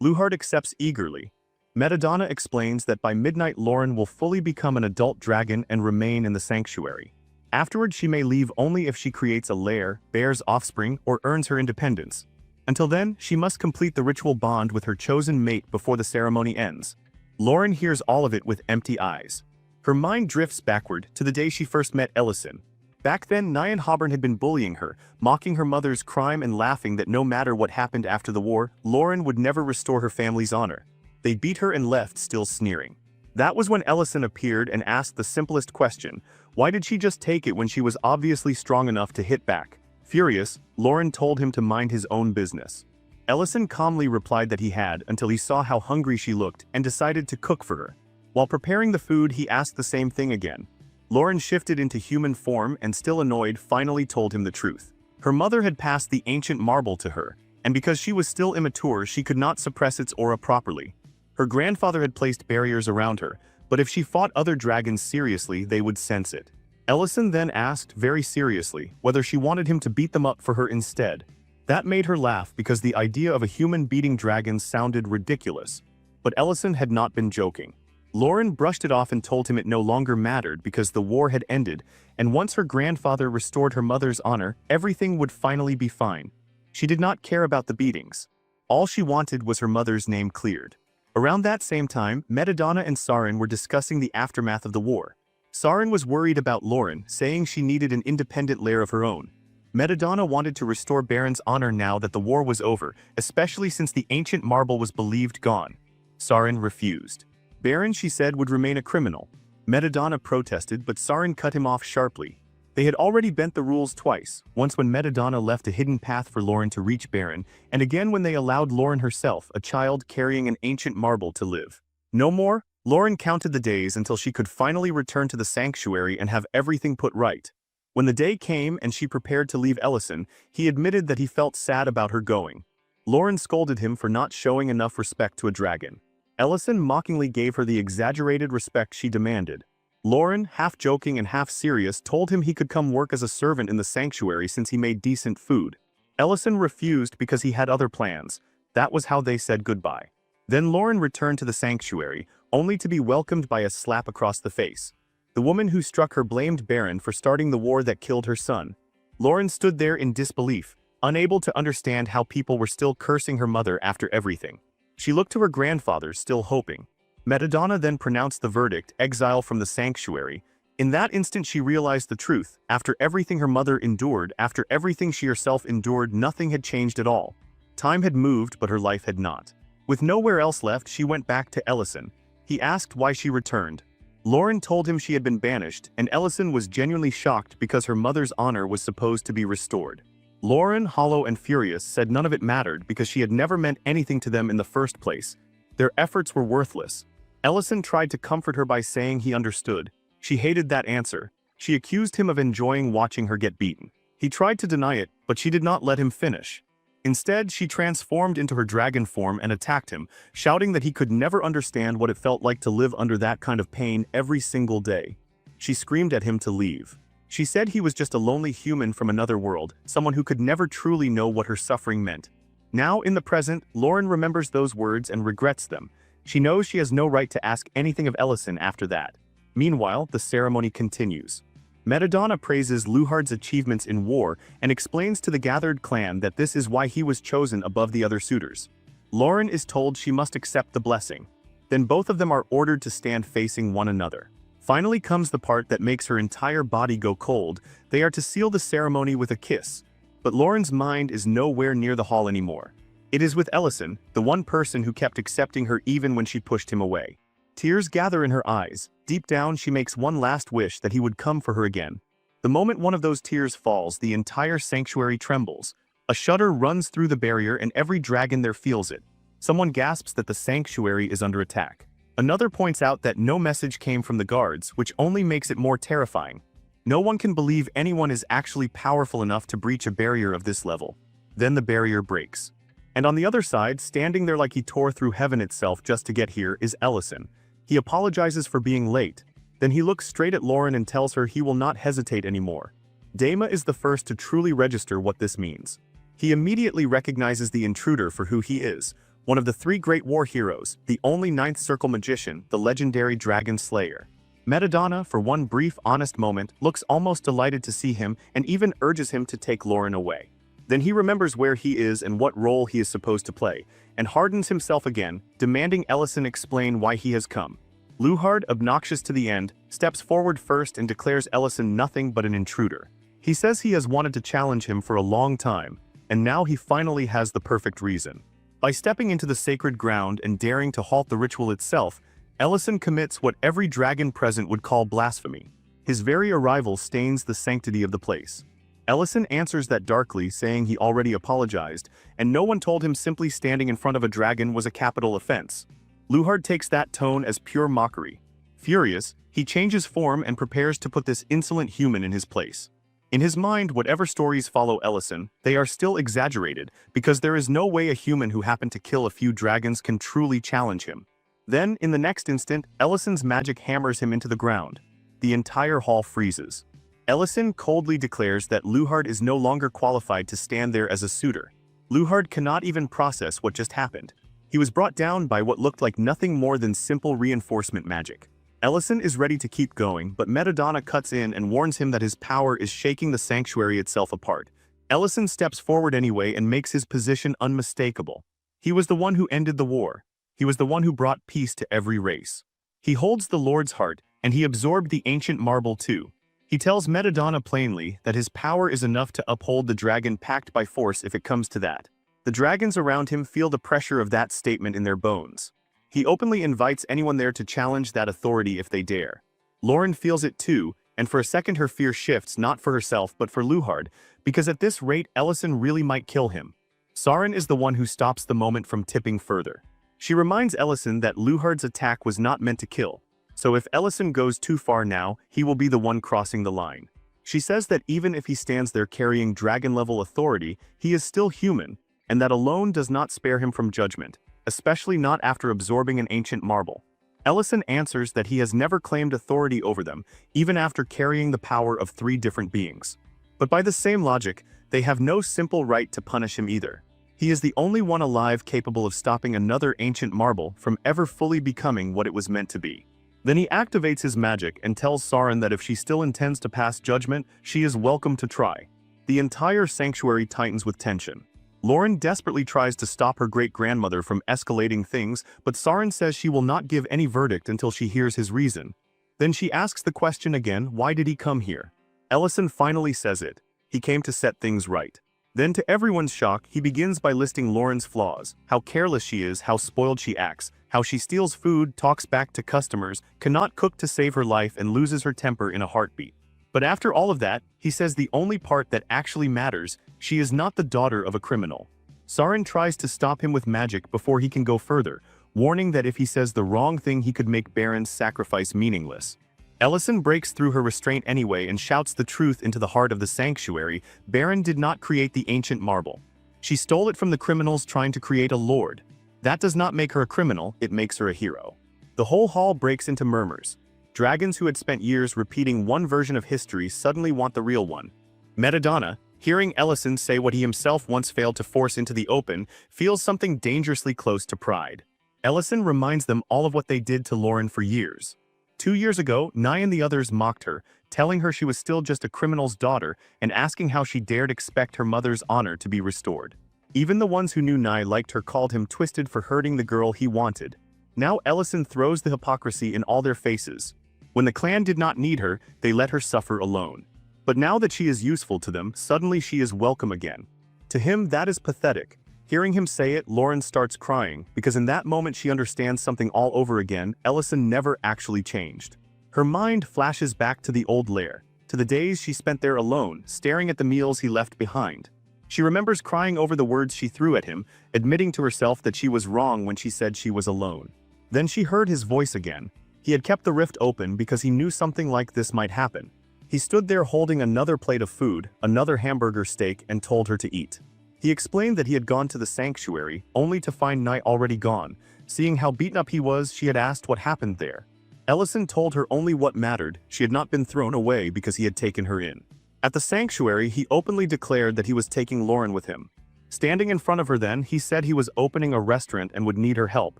Luhard accepts eagerly. Madamada explains that by midnight Lauren will fully become an adult dragon and remain in the sanctuary. Afterward, she may leave only if she creates a lair, bears offspring, or earns her independence. Until then, she must complete the ritual bond with her chosen mate before the ceremony ends. Lauren hears all of it with empty eyes. Her mind drifts backward to the day she first met Ellison. Back then, Nyan Hobern had been bullying her, mocking her mother's crime and laughing that no matter what happened after the war, Lauren would never restore her family's honor. They beat her and left, still sneering. That was when Ellison appeared and asked the simplest question: why did she just take it when she was obviously strong enough to hit back? Furious, Lauren told him to mind his own business. Ellison calmly replied that he had, until he saw how hungry she looked and decided to cook for her. While preparing the food, he asked the same thing again. Lauren shifted into human form and, still annoyed, finally told him the truth. Her mother had passed the ancient marble to her, and because she was still immature, she could not suppress its aura properly. Her grandfather had placed barriers around her, but if she fought other dragons seriously, they would sense it. Ellison then asked, very seriously, whether she wanted him to beat them up for her instead. That made her laugh because the idea of a human beating dragons sounded ridiculous. But Ellison had not been joking. Lauren brushed it off and told him it no longer mattered because the war had ended, and once her grandfather restored her mother's honor, everything would finally be fine. She did not care about the beatings. All she wanted was her mother's name cleared. Around that same time, Madamada and Sarin were discussing the aftermath of the war. Sarin was worried about Lauren, saying she needed an independent lair of her own. Madamada wanted to restore Baron's honor now that the war was over, especially since the ancient marble was believed gone. Sarin refused. Baron, she said, would remain a criminal. Madamada protested, but Sarin cut him off sharply. They had already bent the rules twice, once when Madamada left a hidden path for Lauren to reach Baron, and again when they allowed Lauren herself, a child carrying an ancient marble, to live. No more? Lauren counted the days until she could finally return to the sanctuary and have everything put right. When the day came and she prepared to leave Ellison, he admitted that he felt sad about her going. Lauren scolded him for not showing enough respect to a dragon. Ellison mockingly gave her the exaggerated respect she demanded. Lauren, half joking and half serious, told him he could come work as a servant in the sanctuary since he made decent food. Ellison refused because he had other plans. That was how they said goodbye. Then Lauren returned to the sanctuary, only to be welcomed by a slap across the face. The woman who struck her blamed Baron for starting the war that killed her son. Lauren stood there in disbelief, unable to understand how people were still cursing her mother after everything. She looked to her grandfather, still hoping. Madamada then pronounced the verdict, exile from the sanctuary. In that instant she realized the truth. After everything her mother endured, after everything she herself endured, nothing had changed at all. Time had moved, but her life had not. With nowhere else left, she went back to Ellison. He asked why she returned. Lauren told him she had been banished, and Ellison was genuinely shocked because her mother's honor was supposed to be restored. Lauren, hollow and furious, said none of it mattered because she had never meant anything to them in the first place. Their efforts were worthless. Ellison tried to comfort her by saying he understood. She hated that answer. She accused him of enjoying watching her get beaten. He tried to deny it, but she did not let him finish. Instead, she transformed into her dragon form and attacked him, shouting that he could never understand what it felt like to live under that kind of pain every single day. She screamed at him to leave. She said he was just a lonely human from another world, someone who could never truly know what her suffering meant. Now, in the present, Lauren remembers those words and regrets them. She knows she has no right to ask anything of Ellison after that. Meanwhile, the ceremony continues. Madamada praises Luhard's achievements in war and explains to the gathered clan that this is why he was chosen above the other suitors. Lauren is told she must accept the blessing. Then both of them are ordered to stand facing one another. Finally comes the part that makes her entire body go cold. They are to seal the ceremony with a kiss. But Lauren's mind is nowhere near the hall anymore. It is with Ellison, the one person who kept accepting her even when she pushed him away. Tears gather in her eyes. Deep down, she makes one last wish that he would come for her again. The moment one of those tears falls, the entire sanctuary trembles. A shudder runs through the barrier and every dragon there feels it. Someone gasps that the sanctuary is under attack. Another points out that no message came from the guards, which only makes it more terrifying. No one can believe anyone is actually powerful enough to breach a barrier of this level. Then the barrier breaks. And on the other side, standing there like he tore through heaven itself just to get here, is Ellison. He apologizes for being late. Then he looks straight at Lauren and tells her he will not hesitate anymore. Daima is the first to truly register what this means. He immediately recognizes the intruder for who he is, one of the three great war heroes, the only ninth circle magician, the legendary Dragon Slayer. Madamada, for one brief, honest moment, looks almost delighted to see him and even urges him to take Lauren away. Then he remembers where he is and what role he is supposed to play, and hardens himself again, demanding Ellison explain why he has come. Luhard, obnoxious to the end, steps forward first and declares Ellison nothing but an intruder. He says he has wanted to challenge him for a long time, and now he finally has the perfect reason. By stepping into the sacred ground and daring to halt the ritual itself, Ellison commits what every dragon present would call blasphemy. His very arrival stains the sanctity of the place. Ellison answers that darkly, saying he already apologized, and no one told him simply standing in front of a dragon was a capital offense. Luhard takes that tone as pure mockery. Furious, he changes form and prepares to put this insolent human in his place. In his mind, whatever stories follow Ellison, they are still exaggerated, because there is no way a human who happened to kill a few dragons can truly challenge him. Then, in the next instant, Ellison's magic hammers him into the ground. The entire hall freezes. Ellison coldly declares that Luhard is no longer qualified to stand there as a suitor. Luhard cannot even process what just happened. He was brought down by what looked like nothing more than simple reinforcement magic. Ellison is ready to keep going, but Madamada cuts in and warns him that his power is shaking the sanctuary itself apart. Ellison steps forward anyway and makes his position unmistakable. He was the one who ended the war. He was the one who brought peace to every race. He holds the Lord's heart, and he absorbed the ancient marble too. He tells Madamada plainly that his power is enough to uphold the dragon packed by force if it comes to that. The dragons around him feel the pressure of that statement in their bones. He openly invites anyone there to challenge that authority if they dare. Lauren feels it too, and for a second her fear shifts not for herself but for Luhard, because at this rate Ellison really might kill him. Sarin is the one who stops the moment from tipping further. She reminds Ellison that Luhard's attack was not meant to kill. So if Ellison goes too far now, he will be the one crossing the line. She says that even if he stands there carrying dragon-level authority, he is still human, and that alone does not spare him from judgment, especially not after absorbing an ancient marble. Ellison answers that he has never claimed authority over them, even after carrying the power of 3 different beings. But by the same logic, they have no simple right to punish him either. He is the only one alive capable of stopping another ancient marble from ever fully becoming what it was meant to be. Then he activates his magic and tells Sarin that if she still intends to pass judgment, she is welcome to try. The entire sanctuary tightens with tension. Lauren desperately tries to stop her great-grandmother from escalating things, but Sarin says she will not give any verdict until she hears his reason. Then she asks the question again, why did he come here? Ellison finally says it. He came to set things right. Then to everyone's shock, he begins by listing Lauren's flaws, how careless she is, how spoiled she acts, how she steals food, talks back to customers, cannot cook to save her life, and loses her temper in a heartbeat. But after all of that, he says the only part that actually matters, she is not the daughter of a criminal. Sarin tries to stop him with magic before he can go further, warning that if he says the wrong thing he could make Baron's sacrifice meaningless. Ellison breaks through her restraint anyway and shouts the truth into the heart of the sanctuary. Baron did not create the ancient marble. She stole it from the criminals trying to create a lord. That does not make her a criminal, it makes her a hero. The whole hall breaks into murmurs. Dragons who had spent years repeating one version of history suddenly want the real one. Madamada, hearing Ellison say what he himself once failed to force into the open, feels something dangerously close to pride. Ellison reminds them all of what they did to Lauren for years. 2 years ago, Nye and the others mocked her, telling her she was still just a criminal's daughter and asking how she dared expect her mother's honor to be restored. Even the ones who knew Nye liked her called him twisted for hurting the girl he wanted. Now Ellison throws the hypocrisy in all their faces. When the clan did not need her, they let her suffer alone. But now that she is useful to them, suddenly she is welcome again. To him, that is pathetic. Hearing him say it, Lauren starts crying, because in that moment she understands something all over again. Ellison never actually changed. Her mind flashes back to the old lair, to the days she spent there alone, staring at the meals he left behind. She remembers crying over the words she threw at him, admitting to herself that she was wrong when she said she was alone. Then she heard his voice again. He had kept the rift open because he knew something like this might happen. He stood there holding another plate of food, another hamburger steak, and told her to eat. He explained that he had gone to the sanctuary, only to find Nye already gone. Seeing how beaten up he was, she had asked what happened there. Ellison told her only what mattered. She had not been thrown away because he had taken her in. At the sanctuary, he openly declared that he was taking Lauren with him. Standing in front of her then, he said he was opening a restaurant and would need her help.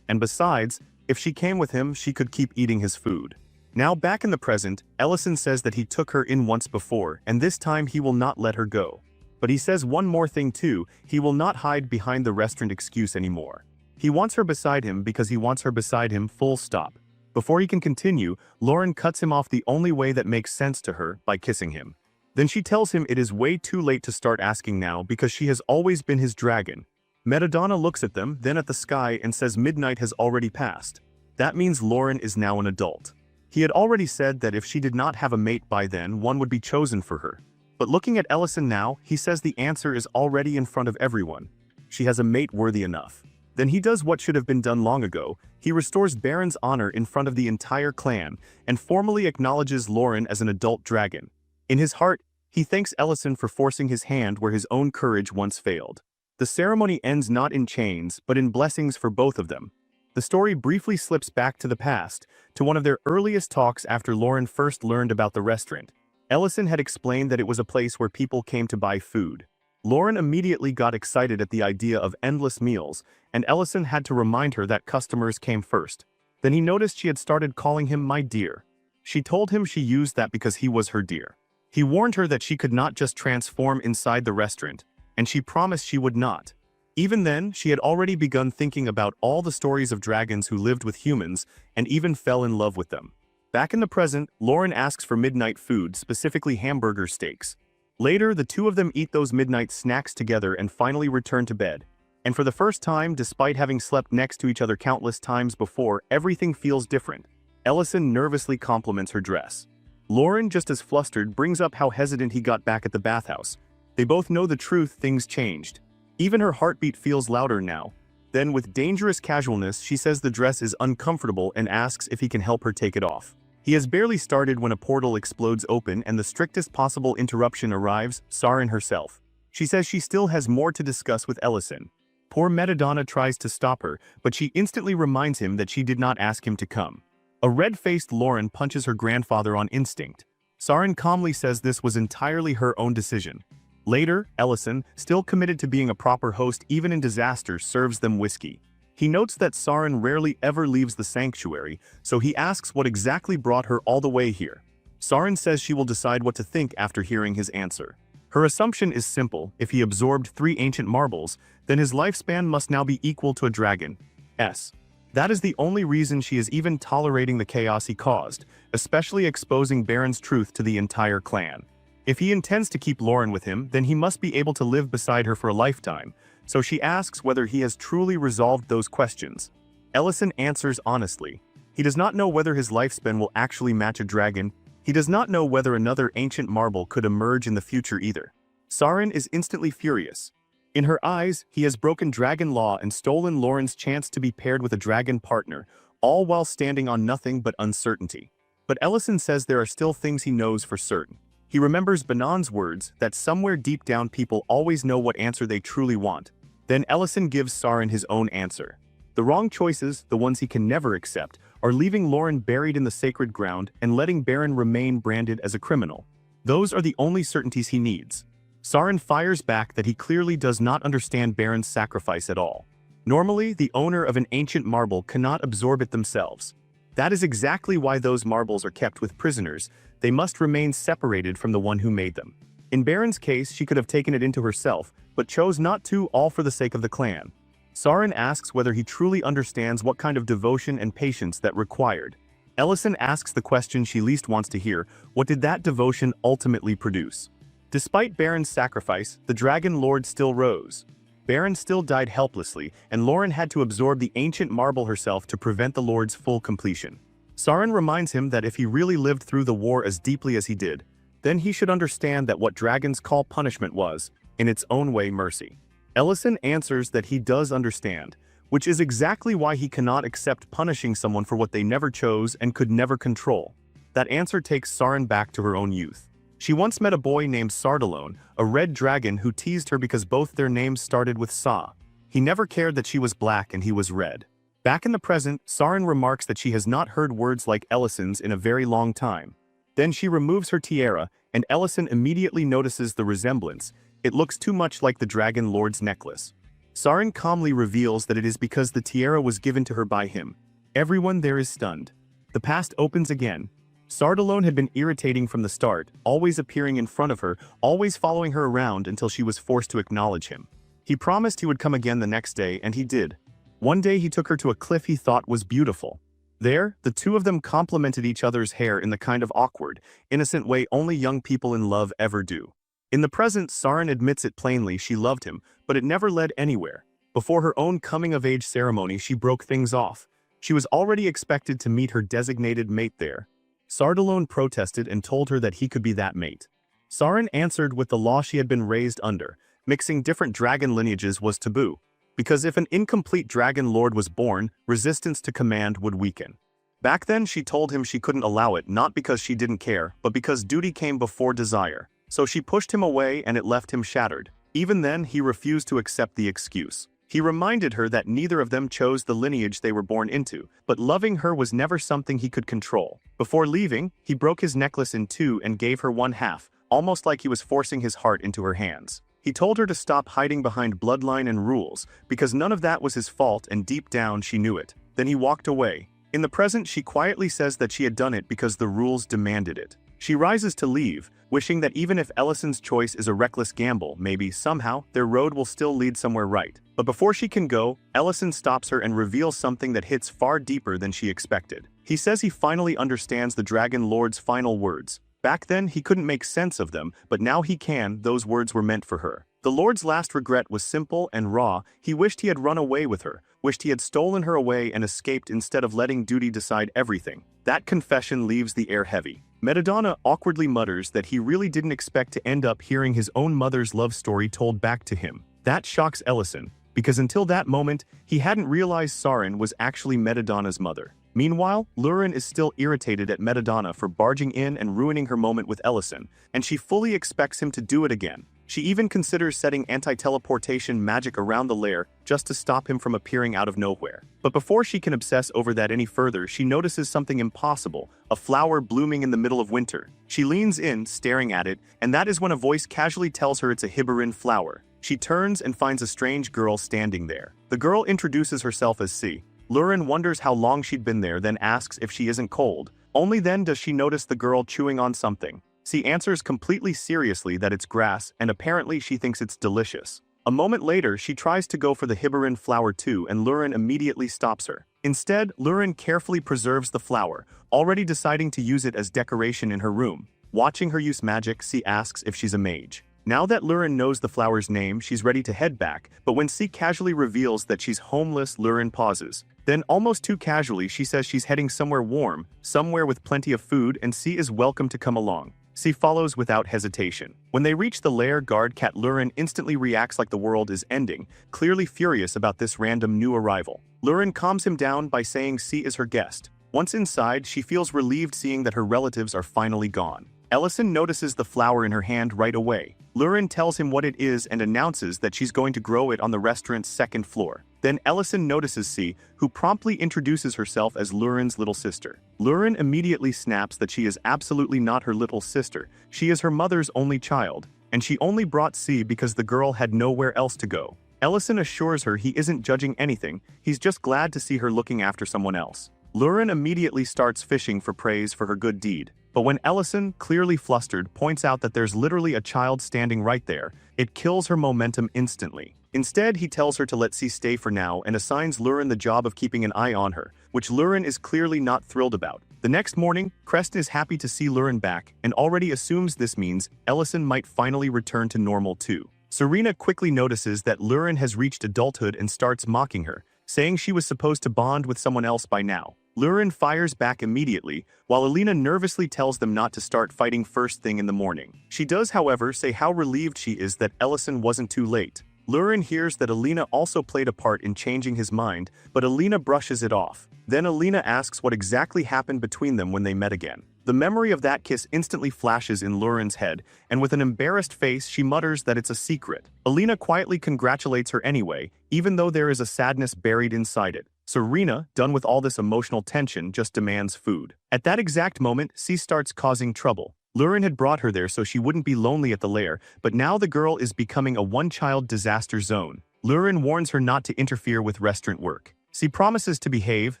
And besides, if she came with him, she could keep eating his food. Now back in the present, Ellison says that he took her in once before, and this time he will not let her go. But he says one more thing too, he will not hide behind the restaurant excuse anymore. He wants her beside him because he wants her beside him, full stop. Before he can continue, Lauren cuts him off the only way that makes sense to her, by kissing him. Then she tells him it is way too late to start asking now because she has always been his dragon. Madamada looks at them, then at the sky and says midnight has already passed. That means Lauren is now an adult. He had already said that if she did not have a mate by then, one would be chosen for her. But looking at Ellison now, he says the answer is already in front of everyone. She has a mate worthy enough. Then he does what should have been done long ago. He restores Baron's honor in front of the entire clan, and formally acknowledges Lauren as an adult dragon. In his heart, he thanks Ellison for forcing his hand where his own courage once failed. The ceremony ends not in chains, but in blessings for both of them. The story briefly slips back to the past, to one of their earliest talks after Lauren first learned about the restaurant. Ellison had explained that it was a place where people came to buy food. Lauren immediately got excited at the idea of endless meals, and Ellison had to remind her that customers came first. Then he noticed she had started calling him my dear. She told him she used that because he was her dear. He warned her that she could not just transform inside the restaurant, and she promised she would not. Even then, she had already begun thinking about all the stories of dragons who lived with humans and even fell in love with them. Back in the present, Lauren asks for midnight food, specifically hamburger steaks. Later, the two of them eat those midnight snacks together and finally return to bed. And for the first time, despite having slept next to each other countless times before, everything feels different. Ellison nervously compliments her dress. Lauren, just as flustered, brings up how hesitant he got back at the bathhouse. They both know the truth, things changed. Even her heartbeat feels louder now. Then, with dangerous casualness, she says the dress is uncomfortable and asks if he can help her take it off. He has barely started when a portal explodes open and the strictest possible interruption arrives, Sarin herself. She says she still has more to discuss with Ellison. Poor Madamada tries to stop her, but she instantly reminds him that she did not ask him to come. A red-faced Lauren punches her grandfather on instinct. Sarin calmly says this was entirely her own decision. Later, Ellison, still committed to being a proper host even in disaster, serves them whiskey. He notes that Sarin rarely ever leaves the sanctuary, so he asks what exactly brought her all the way here. Sarin says she will decide what to think after hearing his answer. Her assumption is simple: if he absorbed 3 ancient marbles, then his lifespan must now be equal to a dragon's. That is the only reason she is even tolerating the chaos he caused, especially exposing Baron's truth to the entire clan. If he intends to keep Lauren with him, then he must be able to live beside her for a lifetime, so she asks whether he has truly resolved those questions. Ellison answers honestly. He does not know whether his lifespan will actually match a dragon. He does not know whether another ancient marble could emerge in the future either. Saren is instantly furious. In her eyes, he has broken dragon law and stolen Lauren's chance to be paired with a dragon partner, all while standing on nothing but uncertainty. But Ellison says there are still things he knows for certain. He remembers Banan's words that somewhere deep down people always know what answer they truly want. Then Ellison gives Saren his own answer. The wrong choices, the ones he can never accept, are leaving Lauren buried in the sacred ground and letting Baron remain branded as a criminal. Those are the only certainties he needs. Saren fires back that he clearly does not understand Baron's sacrifice at all. Normally, the owner of an ancient marble cannot absorb it themselves. That is exactly why those marbles are kept with prisoners. They must remain separated from the one who made them. In Baron's case, she could have taken it into herself, but chose not to, all for the sake of the clan. Saren asks whether he truly understands what kind of devotion and patience that required. Ellison asks the question she least wants to hear: what did that devotion ultimately produce? Despite Baron's sacrifice, the Dragon Lord still rose. Baron still died helplessly, and Lauren had to absorb the ancient marble herself to prevent the Lord's full completion. Saren reminds him that if he really lived through the war as deeply as he did, then he should understand that what dragons call punishment was, in its own way, mercy. Ellison answers that he does understand, which is exactly why he cannot accept punishing someone for what they never chose and could never control. That answer takes Saren back to her own youth. She once met a boy named Sardalone, a red dragon who teased her because both their names started with Sa. He never cared that she was black and he was red. Back in the present, Saren remarks that she has not heard words like Ellison's in a very long time. Then she removes her tiara, and Ellison immediately notices the resemblance. It looks too much like the Dragon Lord's necklace. Saren calmly reveals that it is because the tiara was given to her by him. Everyone there is stunned. The past opens again. Sardalone had been irritating from the start, always appearing in front of her, always following her around until she was forced to acknowledge him. He promised he would come again the next day, and he did. One day he took her to a cliff he thought was beautiful. There, the two of them complimented each other's hair in the kind of awkward, innocent way only young people in love ever do. In the present, Saren admits it plainly: she loved him, but it never led anywhere. Before her own coming-of-age ceremony, she broke things off. She was already expected to meet her designated mate there. Sardalone protested and told her that he could be that mate. Saren answered with the law she had been raised under: mixing different dragon lineages was taboo, because if an incomplete dragon lord was born, resistance to command would weaken. Back then she told him she couldn't allow it, not because she didn't care, but because duty came before desire. So she pushed him away and it left him shattered. Even then, he refused to accept the excuse. He reminded her that neither of them chose the lineage they were born into, but loving her was never something he could control. Before leaving, he broke his necklace in two and gave her one half, almost like he was forcing his heart into her hands. He told her to stop hiding behind bloodline and rules, because none of that was his fault and deep down she knew it. Then he walked away. In the present, she quietly says that she had done it because the rules demanded it. She rises to leave, wishing that even if Ellison's choice is a reckless gamble, maybe, somehow, their road will still lead somewhere right. But before she can go, Ellison stops her and reveals something that hits far deeper than she expected. He says he finally understands the Dragon Lord's final words. Back then, he couldn't make sense of them, but now he can. Those words were meant for her. The Lord's last regret was simple and raw. He wished he had run away with her, wished he had stolen her away and escaped instead of letting duty decide everything. That confession leaves the air heavy. Madamada awkwardly mutters that he really didn't expect to end up hearing his own mother's love story told back to him. That shocks Ellison, because until that moment, he hadn't realized Saren was actually Madamada's mother. Meanwhile, Lauren is still irritated at Madamada for barging in and ruining her moment with Ellison, and she fully expects him to do it again. She even considers setting anti-teleportation magic around the lair just to stop him from appearing out of nowhere. But before she can obsess over that any further, she notices something impossible: a flower blooming in the middle of winter. She leans in, staring at it, and that is when a voice casually tells her it's a Hibarin flower. She turns and finds a strange girl standing there. The girl introduces herself as C. Lauren wonders how long she'd been there, then asks if she isn't cold. Only then does she notice the girl chewing on something. C answers completely seriously that it's grass, and apparently she thinks it's delicious. A moment later, she tries to go for the Hibarin flower too, and Lauren immediately stops her. Instead, Lauren carefully preserves the flower, already deciding to use it as decoration in her room. Watching her use magic, C asks if she's a mage. Now that Lurin knows the flower's name, she's ready to head back, but when C casually reveals that she's homeless, Lurin pauses. Then, almost too casually, she says she's heading somewhere warm, somewhere with plenty of food, and C is welcome to come along. C follows without hesitation. When they reach the lair, guard cat Lurin instantly reacts like the world is ending, clearly furious about this random new arrival. Lurin calms him down by saying C is her guest. Once inside, she feels relieved seeing that her relatives are finally gone. Ellison notices the flower in her hand right away. Lurin tells him what it is and announces that she's going to grow it on the restaurant's second floor. Then Ellison notices C, who promptly introduces herself as Lurin's little sister. Lurin immediately snaps that she is absolutely not her little sister. She is her mother's only child, and she only brought C because the girl had nowhere else to go. Ellison assures her he isn't judging anything, he's just glad to see her looking after someone else. Lurin immediately starts fishing for praise for her good deed. But when Ellison, clearly flustered, points out that there's literally a child standing right there, it kills her momentum instantly. Instead, he tells her to let C stay for now and assigns Lurin the job of keeping an eye on her, which Lurin is clearly not thrilled about. The next morning, Creston is happy to see Lurin back and already assumes this means Ellison might finally return to normal too. Serena quickly notices that Lurin has reached adulthood and starts mocking her, saying she was supposed to bond with someone else by now. Lurin fires back immediately, while Alina nervously tells them not to start fighting first thing in the morning. She does, however, say how relieved she is that Ellison wasn't too late. Lurin hears that Alina also played a part in changing his mind, but Alina brushes it off. Then Alina asks what exactly happened between them when they met again. The memory of that kiss instantly flashes in Lurin's head, and with an embarrassed face she mutters that it's a secret. Alina quietly congratulates her anyway, even though there is a sadness buried inside it. Serena, done with all this emotional tension, just demands food. At that exact moment, C starts causing trouble. Lurin had brought her there so she wouldn't be lonely at the lair, but now the girl is becoming a one-child disaster zone. Lurin warns her not to interfere with restaurant work. C promises to behave,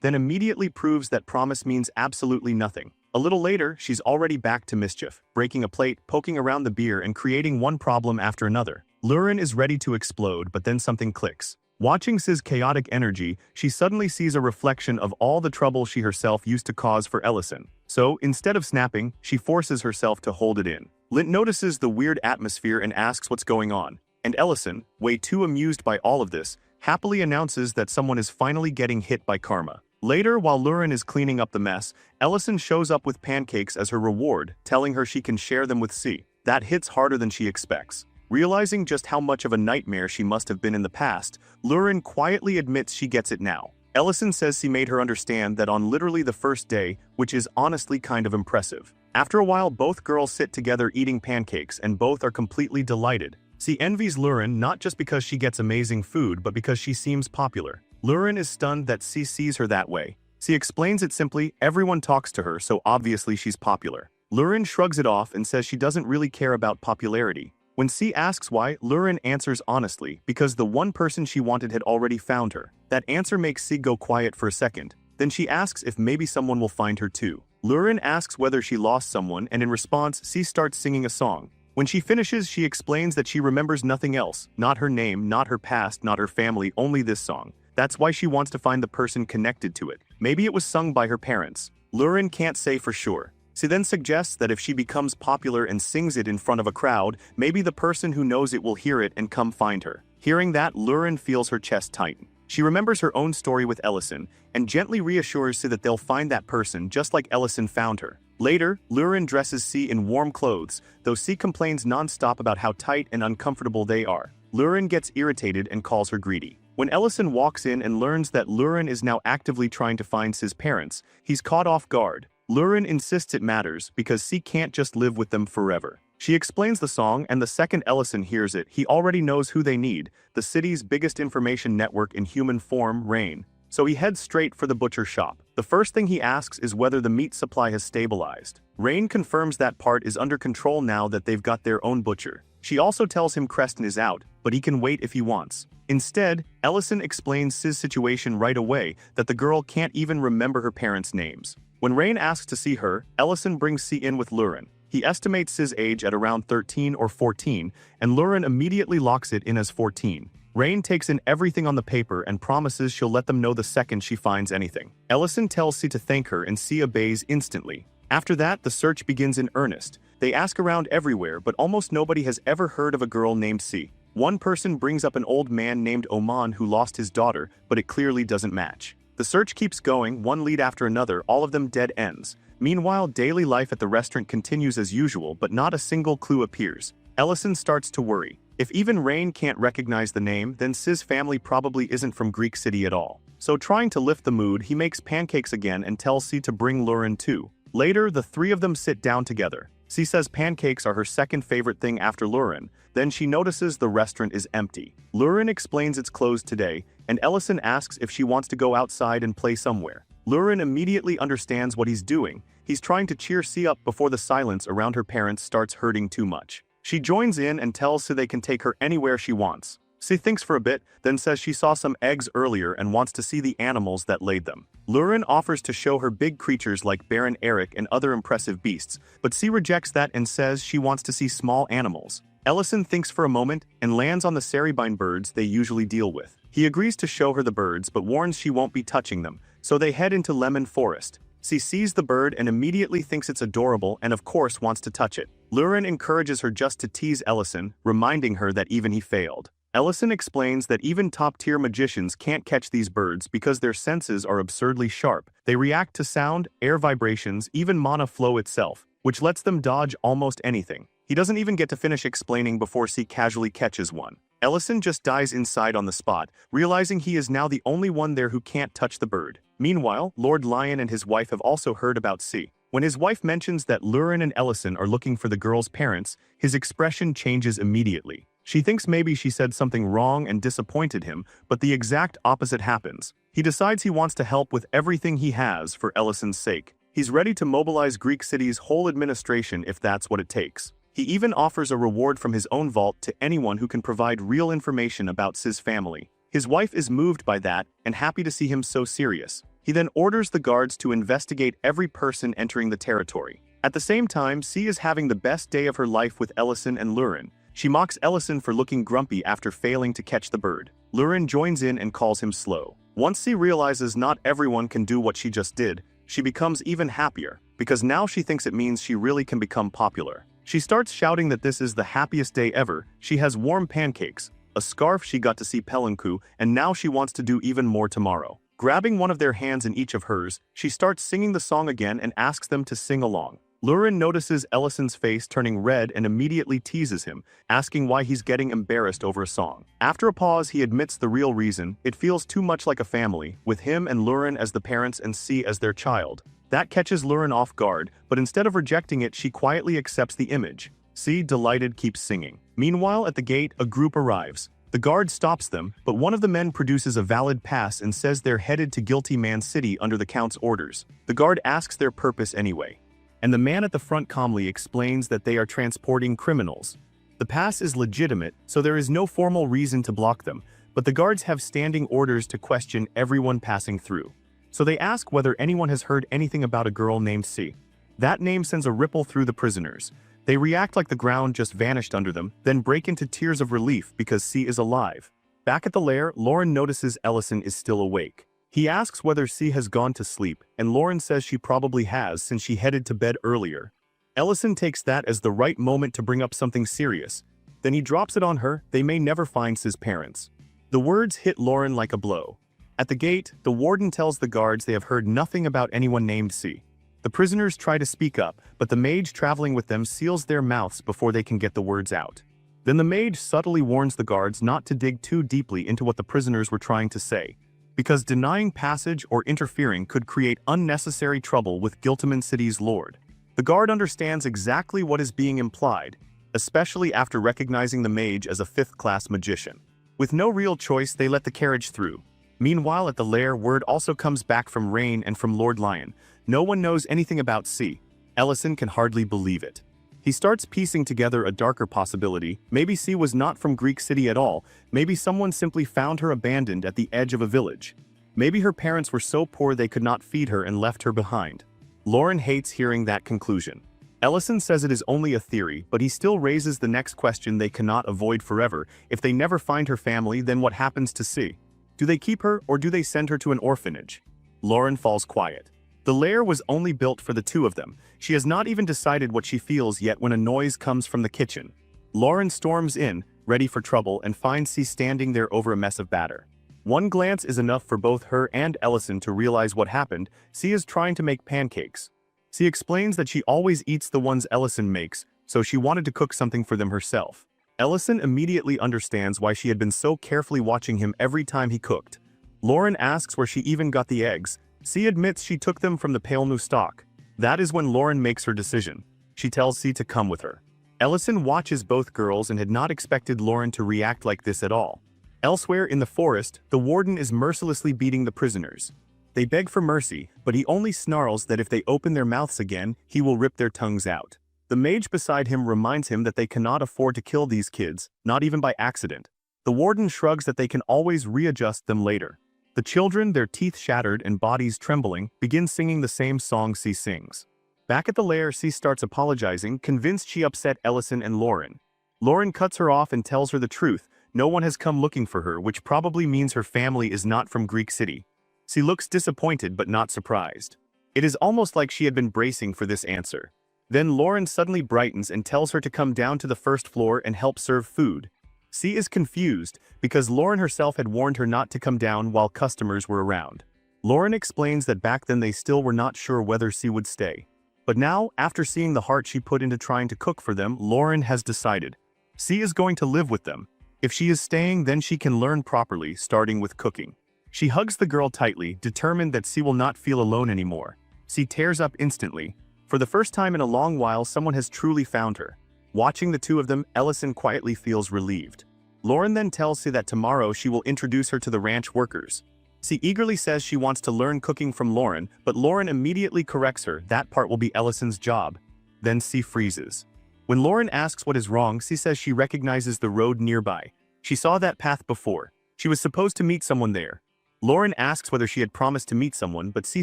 then immediately proves that promise means absolutely nothing. A little later, she's already back to mischief, breaking a plate, poking around the beer, and creating one problem after another. Lurin is ready to explode, but then something clicks. Watching C's chaotic energy, she suddenly sees a reflection of all the trouble she herself used to cause for Ellison. So, instead of snapping, she forces herself to hold it in. Lint notices the weird atmosphere and asks what's going on, and Ellison, way too amused by all of this, happily announces that someone is finally getting hit by karma. Later, while Lurin is cleaning up the mess, Ellison shows up with pancakes as her reward, telling her she can share them with C. That hits harder than she expects. Realizing just how much of a nightmare she must have been in the past, Lurin quietly admits she gets it now. Ellison says she made her understand that on literally the first day, which is honestly kind of impressive. After a while, both girls sit together eating pancakes and both are completely delighted. C envies Lurin not just because she gets amazing food, but because she seems popular. Lurin is stunned that C sees her that way. C explains it simply, everyone talks to her, so obviously she's popular. Lurin shrugs it off and says she doesn't really care about popularity. When C asks why, Lurin answers honestly, because the one person she wanted had already found her. That answer makes C go quiet for a second. Then she asks if maybe someone will find her too. Lurin asks whether she lost someone, and in response, C starts singing a song. When she finishes, she explains that she remembers nothing else, not her name, not her past, not her family, only this song. That's why she wants to find the person connected to it. Maybe it was sung by her parents. Lurin can't say for sure. She then suggests that if she becomes popular and sings it in front of a crowd, maybe the person who knows it will hear it and come find her. Hearing that, Lurin feels her chest tighten. She remembers her own story with Ellison, and gently reassures C that they'll find that person just like Ellison found her. Later, Lurin dresses C in warm clothes, though C complains non-stop about how tight and uncomfortable they are. Lurin gets irritated and calls her greedy. When Ellison walks in and learns that Lurin is now actively trying to find C's parents, he's caught off guard. Lurin insists it matters because C can't just live with them forever. She explains the song, and the second Ellison hears it, he already knows who they need, the city's biggest information network in human form, Rain. So he heads straight for the butcher shop. The first thing he asks is whether the meat supply has stabilized. Rain confirms that part is under control now that they've got their own butcher. She also tells him Creston is out, but he can wait if he wants. Instead, Ellison explains C's situation right away, that the girl can't even remember her parents' names. When Rain asks to see her, Ellison brings C in with Lurin. He estimates C's age at around 13 or 14, and Lurin immediately locks it in as 14. Rain takes in everything on the paper and promises she'll let them know the second she finds anything. Ellison tells C to thank her and C obeys instantly. After that, the search begins in earnest. They ask around everywhere, but almost nobody has ever heard of a girl named C. One person brings up an old man named Oman who lost his daughter, but it clearly doesn't match. The search keeps going, one lead after another, all of them dead ends. Meanwhile, daily life at the restaurant continues as usual, but not a single clue appears. Ellison starts to worry. If even Rain can't recognize the name, then C's family probably isn't from Greek City at all. So trying to lift the mood, he makes pancakes again and tells C to bring Lurin too. Later, the three of them sit down together. C says pancakes are her second favorite thing after Lurin. Then she notices the restaurant is empty. Lurin explains it's closed today, and Ellison asks if she wants to go outside and play somewhere. Lurin immediately understands what he's doing. He's trying to cheer C up before the silence around her parents starts hurting too much. She joins in and tells C they can take her anywhere she wants. C thinks for a bit, then says she saw some eggs earlier and wants to see the animals that laid them. Lurin offers to show her big creatures like Baron Eric and other impressive beasts, but C rejects that and says she wants to see small animals. Ellison thinks for a moment and lands on the ceribine birds they usually deal with. He agrees to show her the birds but warns she won't be touching them, so they head into Lemon Forest. C sees the bird and immediately thinks it's adorable and of course wants to touch it. Lurin encourages her just to tease Ellison, reminding her that even he failed. Ellison explains that even top-tier magicians can't catch these birds because their senses are absurdly sharp. They react to sound, air vibrations, even mana flow itself, which lets them dodge almost anything. He doesn't even get to finish explaining before C casually catches one. Ellison just dies inside on the spot, realizing he is now the only one there who can't touch the bird. Meanwhile, Lord Lion and his wife have also heard about C. When his wife mentions that Lurin and Ellison are looking for the girl's parents, his expression changes immediately. She thinks maybe she said something wrong and disappointed him, but the exact opposite happens. He decides he wants to help with everything he has for Ellison's sake. He's ready to mobilize Greek City's whole administration if that's what it takes. He even offers a reward from his own vault to anyone who can provide real information about C's family. His wife is moved by that and happy to see him so serious. He then orders the guards to investigate every person entering the territory. At the same time, C is having the best day of her life with Ellison and Lurin. She mocks Ellison for looking grumpy after failing to catch the bird. Lurin joins in and calls him slow. Once C realizes not everyone can do what she just did, she becomes even happier, because now she thinks it means she really can become popular. She starts shouting that this is the happiest day ever. She has warm pancakes, a scarf she got to see Pelanku, and now she wants to do even more tomorrow. Grabbing one of their hands in each of hers, she starts singing the song again and asks them to sing along. Lurin notices Ellison's face turning red and immediately teases him, asking why he's getting embarrassed over a song. After a pause, he admits the real reason: it feels too much like a family, with him and Lurin as the parents and C as their child. That catches Lurin off guard, but instead of rejecting it, she quietly accepts the image. C, delighted, keeps singing. Meanwhile, at the gate, a group arrives. The guard stops them, but one of the men produces a valid pass and says they're headed to Guilty Man City under the Count's orders. The guard asks their purpose anyway, and the man at the front calmly explains that they are transporting criminals. The pass is legitimate, so there is no formal reason to block them, but the guards have standing orders to question everyone passing through. So they ask whether anyone has heard anything about a girl named C. That name sends a ripple through the prisoners. They react like the ground just vanished under them, then break into tears of relief because C is alive. Back at the lair, Lauren notices Ellison is still awake. He asks whether C has gone to sleep, and Lauren says she probably has since she headed to bed earlier. Ellison takes that as the right moment to bring up something serious. Then he drops it on her: they may never find C's parents. The words hit Lauren like a blow. At the gate, the warden tells the guards they have heard nothing about anyone named C. The prisoners try to speak up, but the mage traveling with them seals their mouths before they can get the words out. Then the mage subtly warns the guards not to dig too deeply into what the prisoners were trying to say, because denying passage or interfering could create unnecessary trouble with Giltiman City's lord. The guard understands exactly what is being implied, especially after recognizing the mage as a fifth-class magician. With no real choice, they let the carriage through. Meanwhile, at the lair, word also comes back from Rain and from Lord Lion. No one knows anything about C. Ellison can hardly believe it. He starts piecing together a darker possibility. Maybe C was not from Greek City at all. Maybe someone simply found her abandoned at the edge of a village. Maybe her parents were so poor they could not feed her and left her behind. Lauren hates hearing that conclusion. Ellison says it is only a theory, but he still raises the next question they cannot avoid forever. If they never find her family, then what happens to C? Do they keep her, or do they send her to an orphanage? Lauren falls quiet. The lair was only built for the two of them. She has not even decided what she feels yet when a noise comes from the kitchen. Lauren storms in, ready for trouble, and finds C standing there over a mess of batter. One glance is enough for both her and Ellison to realize what happened. C is trying to make pancakes. C explains that she always eats the ones Ellison makes, so she wanted to cook something for them herself. Ellison immediately understands why she had been so carefully watching him every time he cooked. Lauren asks where she even got the eggs. C admits she took them from the pale new stock. That is when Lauren makes her decision. She tells C to come with her. Ellison watches both girls and had not expected Lauren to react like this at all. Elsewhere in the forest, the warden is mercilessly beating the prisoners. They beg for mercy, but he only snarls that if they open their mouths again, he will rip their tongues out. The mage beside him reminds him that they cannot afford to kill these kids, not even by accident. The warden shrugs that they can always readjust them later. The children, their teeth shattered and bodies trembling, begin singing the same song C sings. Back at the lair, C starts apologizing, convinced she upset Ellison and Lauren. Lauren cuts her off and tells her the truth. No one has come looking for her, which probably means her family is not from Greek City. C looks disappointed but not surprised. It is almost like she had been bracing for this answer. Then Lauren suddenly brightens and tells her to come down to the first floor and help serve food. C is confused because Lauren herself had warned her not to come down while customers were around. Lauren explains that back then they still were not sure whether C would stay. But now, after seeing the heart she put into trying to cook for them, Lauren has decided. C is going to live with them. If she is staying, then she can learn properly, starting with cooking. She hugs the girl tightly, determined that C will not feel alone anymore. C tears up instantly. For the first time in a long while, someone has truly found her. Watching the two of them, Ellison quietly feels relieved. Lauren then tells C that tomorrow she will introduce her to the ranch workers. C eagerly says she wants to learn cooking from Lauren, but Lauren immediately corrects her. That part will be Ellison's job. Then C freezes. When Lauren asks what is wrong, C says she recognizes the road nearby. She saw that path before. She was supposed to meet someone there. Lauren asks whether she had promised to meet someone, but C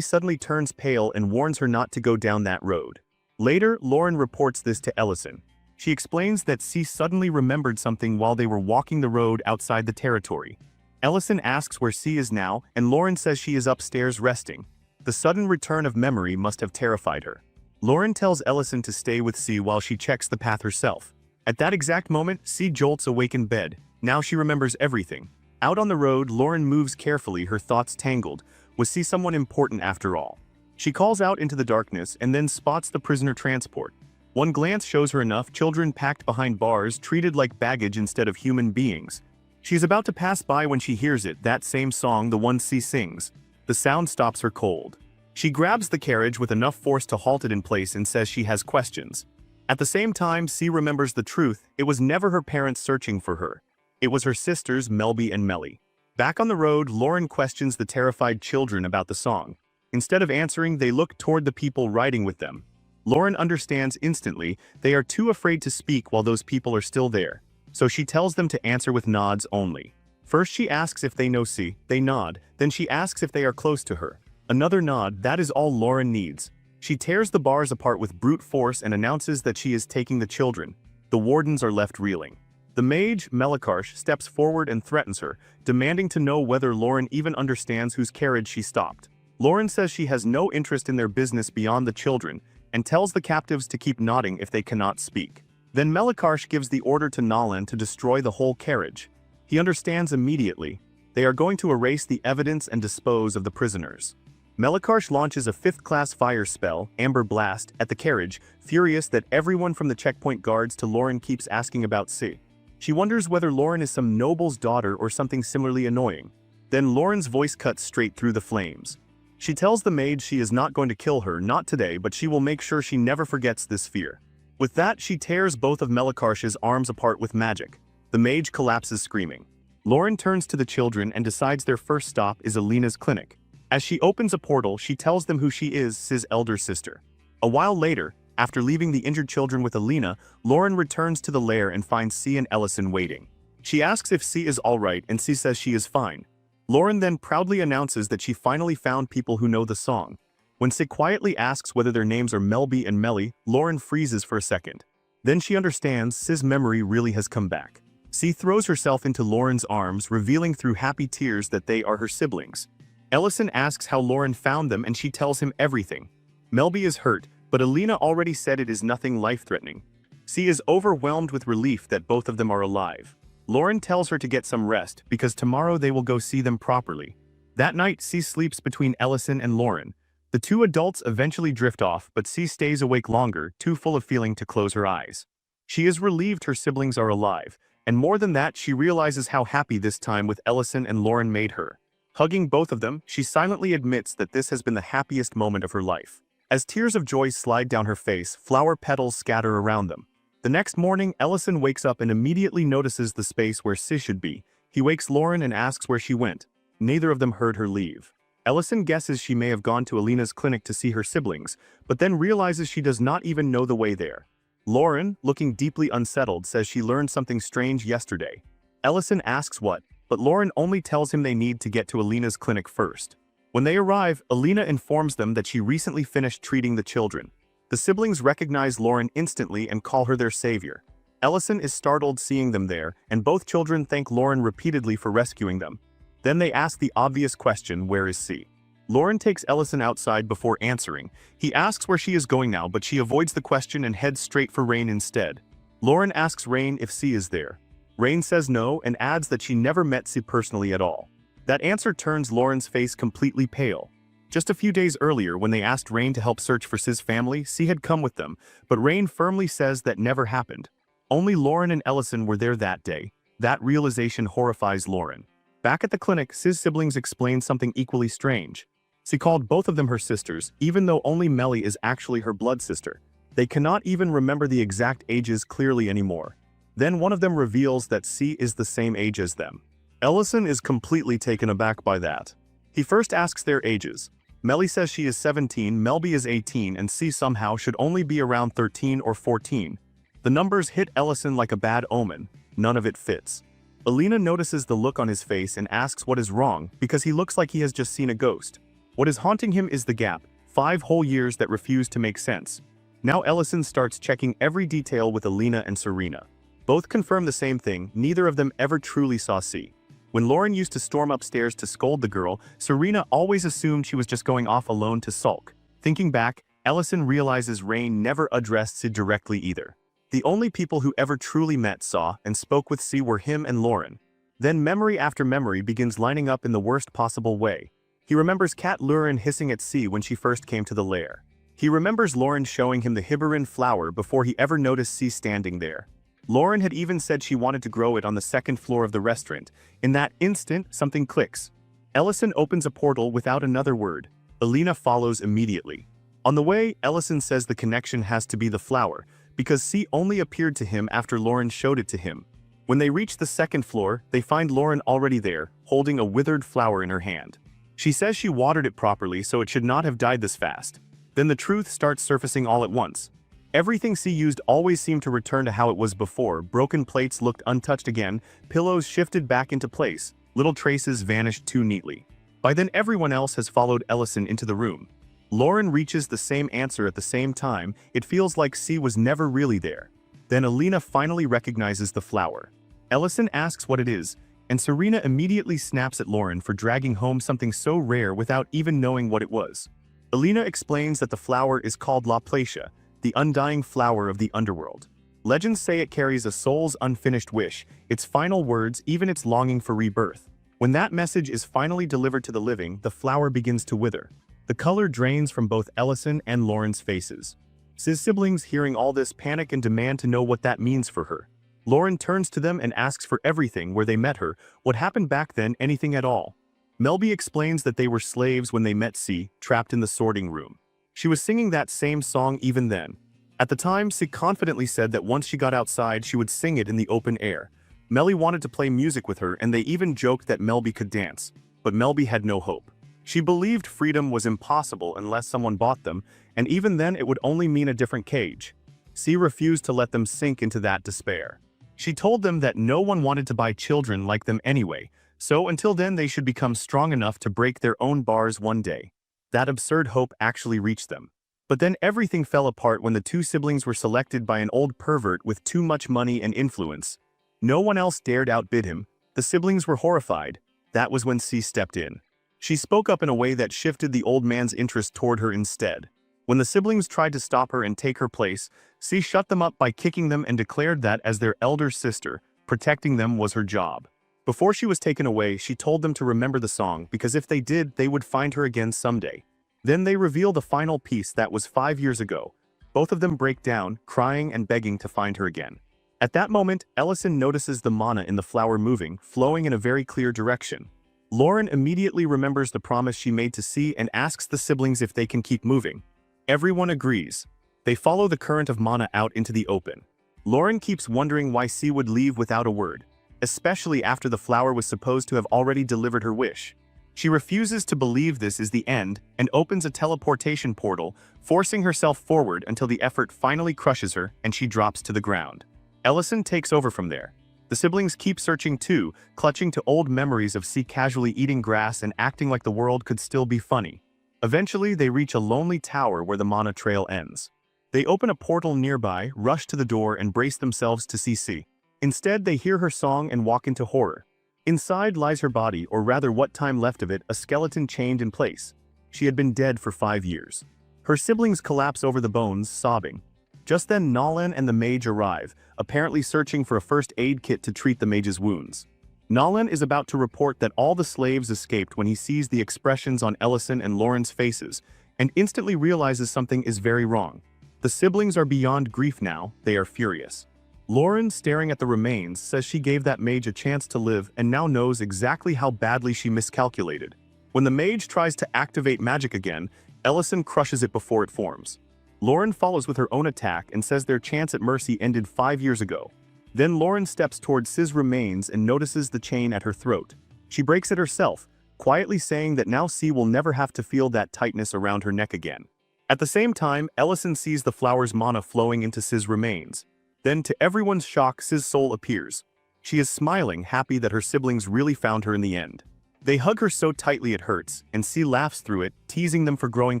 suddenly turns pale and warns her not to go down that road. Later, Lauren reports this to Ellison. She explains that C suddenly remembered something while they were walking the road outside the territory. Ellison asks where C is now, and Lauren says she is upstairs resting. The sudden return of memory must have terrified her. Lauren tells Ellison to stay with C while she checks the path herself. At that exact moment, C jolts awake in bed. Now she remembers everything. Out on the road, Lauren moves carefully, her thoughts tangled. Was C someone important after all? She calls out into the darkness and then spots the prisoner transport. One glance shows her enough children packed behind bars, treated like baggage instead of human beings. She is about to pass by when she hears it, that same song, the one C sings. The sound stops her cold. She grabs the carriage with enough force to halt it in place and says she has questions. At the same time, C remembers the truth. It was never her parents searching for her. It was her sisters, Melby and Melly. Back on the road, Lauren questions the terrified children about the song. Instead of answering, they look toward the people riding with them. Lauren understands instantly they are too afraid to speak while those people are still there. So she tells them to answer with nods only. First she asks if they know C, they nod, then she asks if they are close to her. Another nod, that is all Lauren needs. She tears the bars apart with brute force and announces that she is taking the children. The wardens are left reeling. The mage, Melikarsh, steps forward and threatens her, demanding to know whether Lauren even understands whose carriage she stopped. Lauren says she has no interest in their business beyond the children, and tells the captives to keep nodding if they cannot speak. Then Melikarsh gives the order to Nalan to destroy the whole carriage. He understands immediately. They are going to erase the evidence and dispose of the prisoners. Melikarsh launches a 5th-class fire spell, Amber Blast, at the carriage, furious that everyone from the checkpoint guards to Lauren keeps asking about C. She wonders whether Lauren is some noble's daughter or something similarly annoying. Then Lauren's voice cuts straight through the flames. She tells the maid she is not going to kill her, not today, but she will make sure she never forgets this fear. With that, she tears both of Melikarsh's arms apart with magic. The mage collapses screaming. Lauren turns to the children and decides their first stop is Alina's clinic. As she opens a portal, she tells them who she is, C's elder sister. A while later, after leaving the injured children with Alina, Lauren returns to the lair and finds C and Ellison waiting. She asks if C is alright and C says she is fine. Lauren then proudly announces that she finally found people who know the song. When C quietly asks whether their names are Melby and Melly, Lauren freezes for a second. Then she understands C's memory really has come back. C throws herself into Lauren's arms, revealing through happy tears that they are her siblings. Ellison asks how Lauren found them and she tells him everything. Melby is hurt, but Alina already said it is nothing life-threatening. C is overwhelmed with relief that both of them are alive. Lauren tells her to get some rest because tomorrow they will go see them properly. That night, C sleeps between Ellison and Lauren. The two adults eventually drift off, but C stays awake longer, too full of feeling to close her eyes. She is relieved her siblings are alive, and more than that, she realizes how happy this time with Ellison and Lauren made her. Hugging both of them, she silently admits that this has been the happiest moment of her life. As tears of joy slide down her face, flower petals scatter around them. The next morning, Ellison wakes up and immediately notices the space where C should be. He wakes Lauren and asks where she went. Neither of them heard her leave. Ellison guesses she may have gone to Alina's clinic to see her siblings, but then realizes she does not even know the way there. Lauren, looking deeply unsettled, says she learned something strange yesterday. Ellison asks what, but Lauren only tells him they need to get to Alina's clinic first. When they arrive, Alina informs them that she recently finished treating the children. The siblings recognize Lauren instantly and call her their savior. Ellison is startled seeing them there, and both children thank Lauren repeatedly for rescuing them. Then they ask the obvious question, where is C? Lauren takes Ellison outside before answering. He asks where she is going now, but she avoids the question and heads straight for Rain instead. Lauren asks Rain if C is there. Rain says no and adds that she never met C personally at all. That answer turns Lauren's face completely pale. Just a few days earlier, when they asked Rain to help search for C's family, C had come with them, but Rain firmly says that never happened. Only Lauren and Ellison were there that day. That realization horrifies Lauren. Back at the clinic, C's siblings explain something equally strange. C called both of them her sisters, even though only Melly is actually her blood sister. They cannot even remember the exact ages clearly anymore. Then one of them reveals that C is the same age as them. Ellison is completely taken aback by that. He first asks their ages. Melly says she is 17, Melby is 18, and C somehow should only be around 13 or 14. The numbers hit Ellison like a bad omen. None of it fits. Alina notices the look on his face and asks what is wrong because he looks like he has just seen a ghost. What is haunting him is the gap, 5 whole years that refuse to make sense. Now Ellison starts checking every detail with Alina and Serena. Both confirm the same thing, neither of them ever truly saw C. When Lauren used to storm upstairs to scold the girl, Serena always assumed she was just going off alone to sulk. Thinking back, Ellison realizes Rain never addressed C directly either. The only people who ever truly met, saw, and spoke with C were him and Lauren. Then memory after memory begins lining up in the worst possible way. He remembers Kat Lurin hissing at C when she first came to the lair. He remembers Lauren showing him the Hibarin flower before he ever noticed C standing there. Lauren had even said she wanted to grow it on the second floor of the restaurant. In that instant, something clicks. Ellison opens a portal without another word. Alina follows immediately. On the way, Ellison says the connection has to be the flower, because C only appeared to him after Lauren showed it to him. When they reach the second floor, they find Lauren already there, holding a withered flower in her hand. She says she watered it properly, so it should not have died this fast. Then the truth starts surfacing all at once. Everything C used always seemed to return to how it was before. Broken plates looked untouched again, pillows shifted back into place, little traces vanished too neatly. By then everyone else has followed Ellison into the room. Lauren reaches the same answer at the same time. It feels like C was never really there. Then Alina finally recognizes the flower. Ellison asks what it is, and Serena immediately snaps at Lauren for dragging home something so rare without even knowing what it was. Alina explains that the flower is called La Placia, the undying flower of the underworld. Legends say it carries a soul's unfinished wish, its final words, even its longing for rebirth. When that message is finally delivered to the living, the flower begins to wither. The color drains from both Ellison and Lauren's faces. C's siblings, hearing all this, panic and demand to know what that means for her. Lauren turns to them and asks for everything, where they met her, what happened back then, anything at all. Melby explains that they were slaves when they met C, trapped in the sorting room. She was singing that same song even then. At the time, C confidently said that once she got outside, she would sing it in the open air. Melly wanted to play music with her, and they even joked that Melby could dance. But Melby had no hope. She believed freedom was impossible unless someone bought them, and even then it would only mean a different cage. C refused to let them sink into that despair. She told them that no one wanted to buy children like them anyway, so until then they should become strong enough to break their own bars one day. That absurd hope actually reached them. But then everything fell apart when the two siblings were selected by an old pervert with too much money and influence. No one else dared outbid him. The siblings were horrified. That was when C stepped in. She spoke up in a way that shifted the old man's interest toward her instead. When the siblings tried to stop her and take her place, C shut them up by kicking them and declared that as their elder sister, protecting them was her job. Before she was taken away, she told them to remember the song because if they did, they would find her again someday. Then they reveal the final piece that was 5 years ago. Both of them break down, crying and begging to find her again. At that moment, Ellison notices the mana in the flower moving, flowing in a very clear direction. Lauren immediately remembers the promise she made to C and asks the siblings if they can keep moving. Everyone agrees. They follow the current of mana out into the open. Lauren keeps wondering why C would leave without a word, especially after the flower was supposed to have already delivered her wish. She refuses to believe this is the end and opens a teleportation portal, forcing herself forward until the effort finally crushes her and she drops to the ground. Ellison takes over from there. The siblings keep searching too, clutching to old memories of C casually eating grass and acting like the world could still be funny. Eventually, they reach a lonely tower where the mana trail ends. They open a portal nearby, rush to the door and brace themselves to see C. Instead, they hear her song and walk into horror. Inside lies her body, or rather what time left of it, a skeleton chained in place. She had been dead for 5 years. Her siblings collapse over the bones, sobbing. Just then Nolan and the mage arrive, apparently searching for a first aid kit to treat the mage's wounds. Nolan is about to report that all the slaves escaped when he sees the expressions on Ellison and Lauren's faces, and instantly realizes something is very wrong. The siblings are beyond grief now, they are furious. Lauren, staring at the remains, says she gave that mage a chance to live and now knows exactly how badly she miscalculated. When the mage tries to activate magic again, Ellison crushes it before it forms. Lauren follows with her own attack and says their chance at mercy ended 5 years ago. Then Lauren steps towards C's remains and notices the chain at her throat. She breaks it herself, quietly saying that now C will never have to feel that tightness around her neck again. At the same time, Ellison sees the flower's mana flowing into C's remains. Then, to everyone's shock, C's soul appears. She is smiling, happy that her siblings really found her in the end. They hug her so tightly it hurts, and C laughs through it, teasing them for growing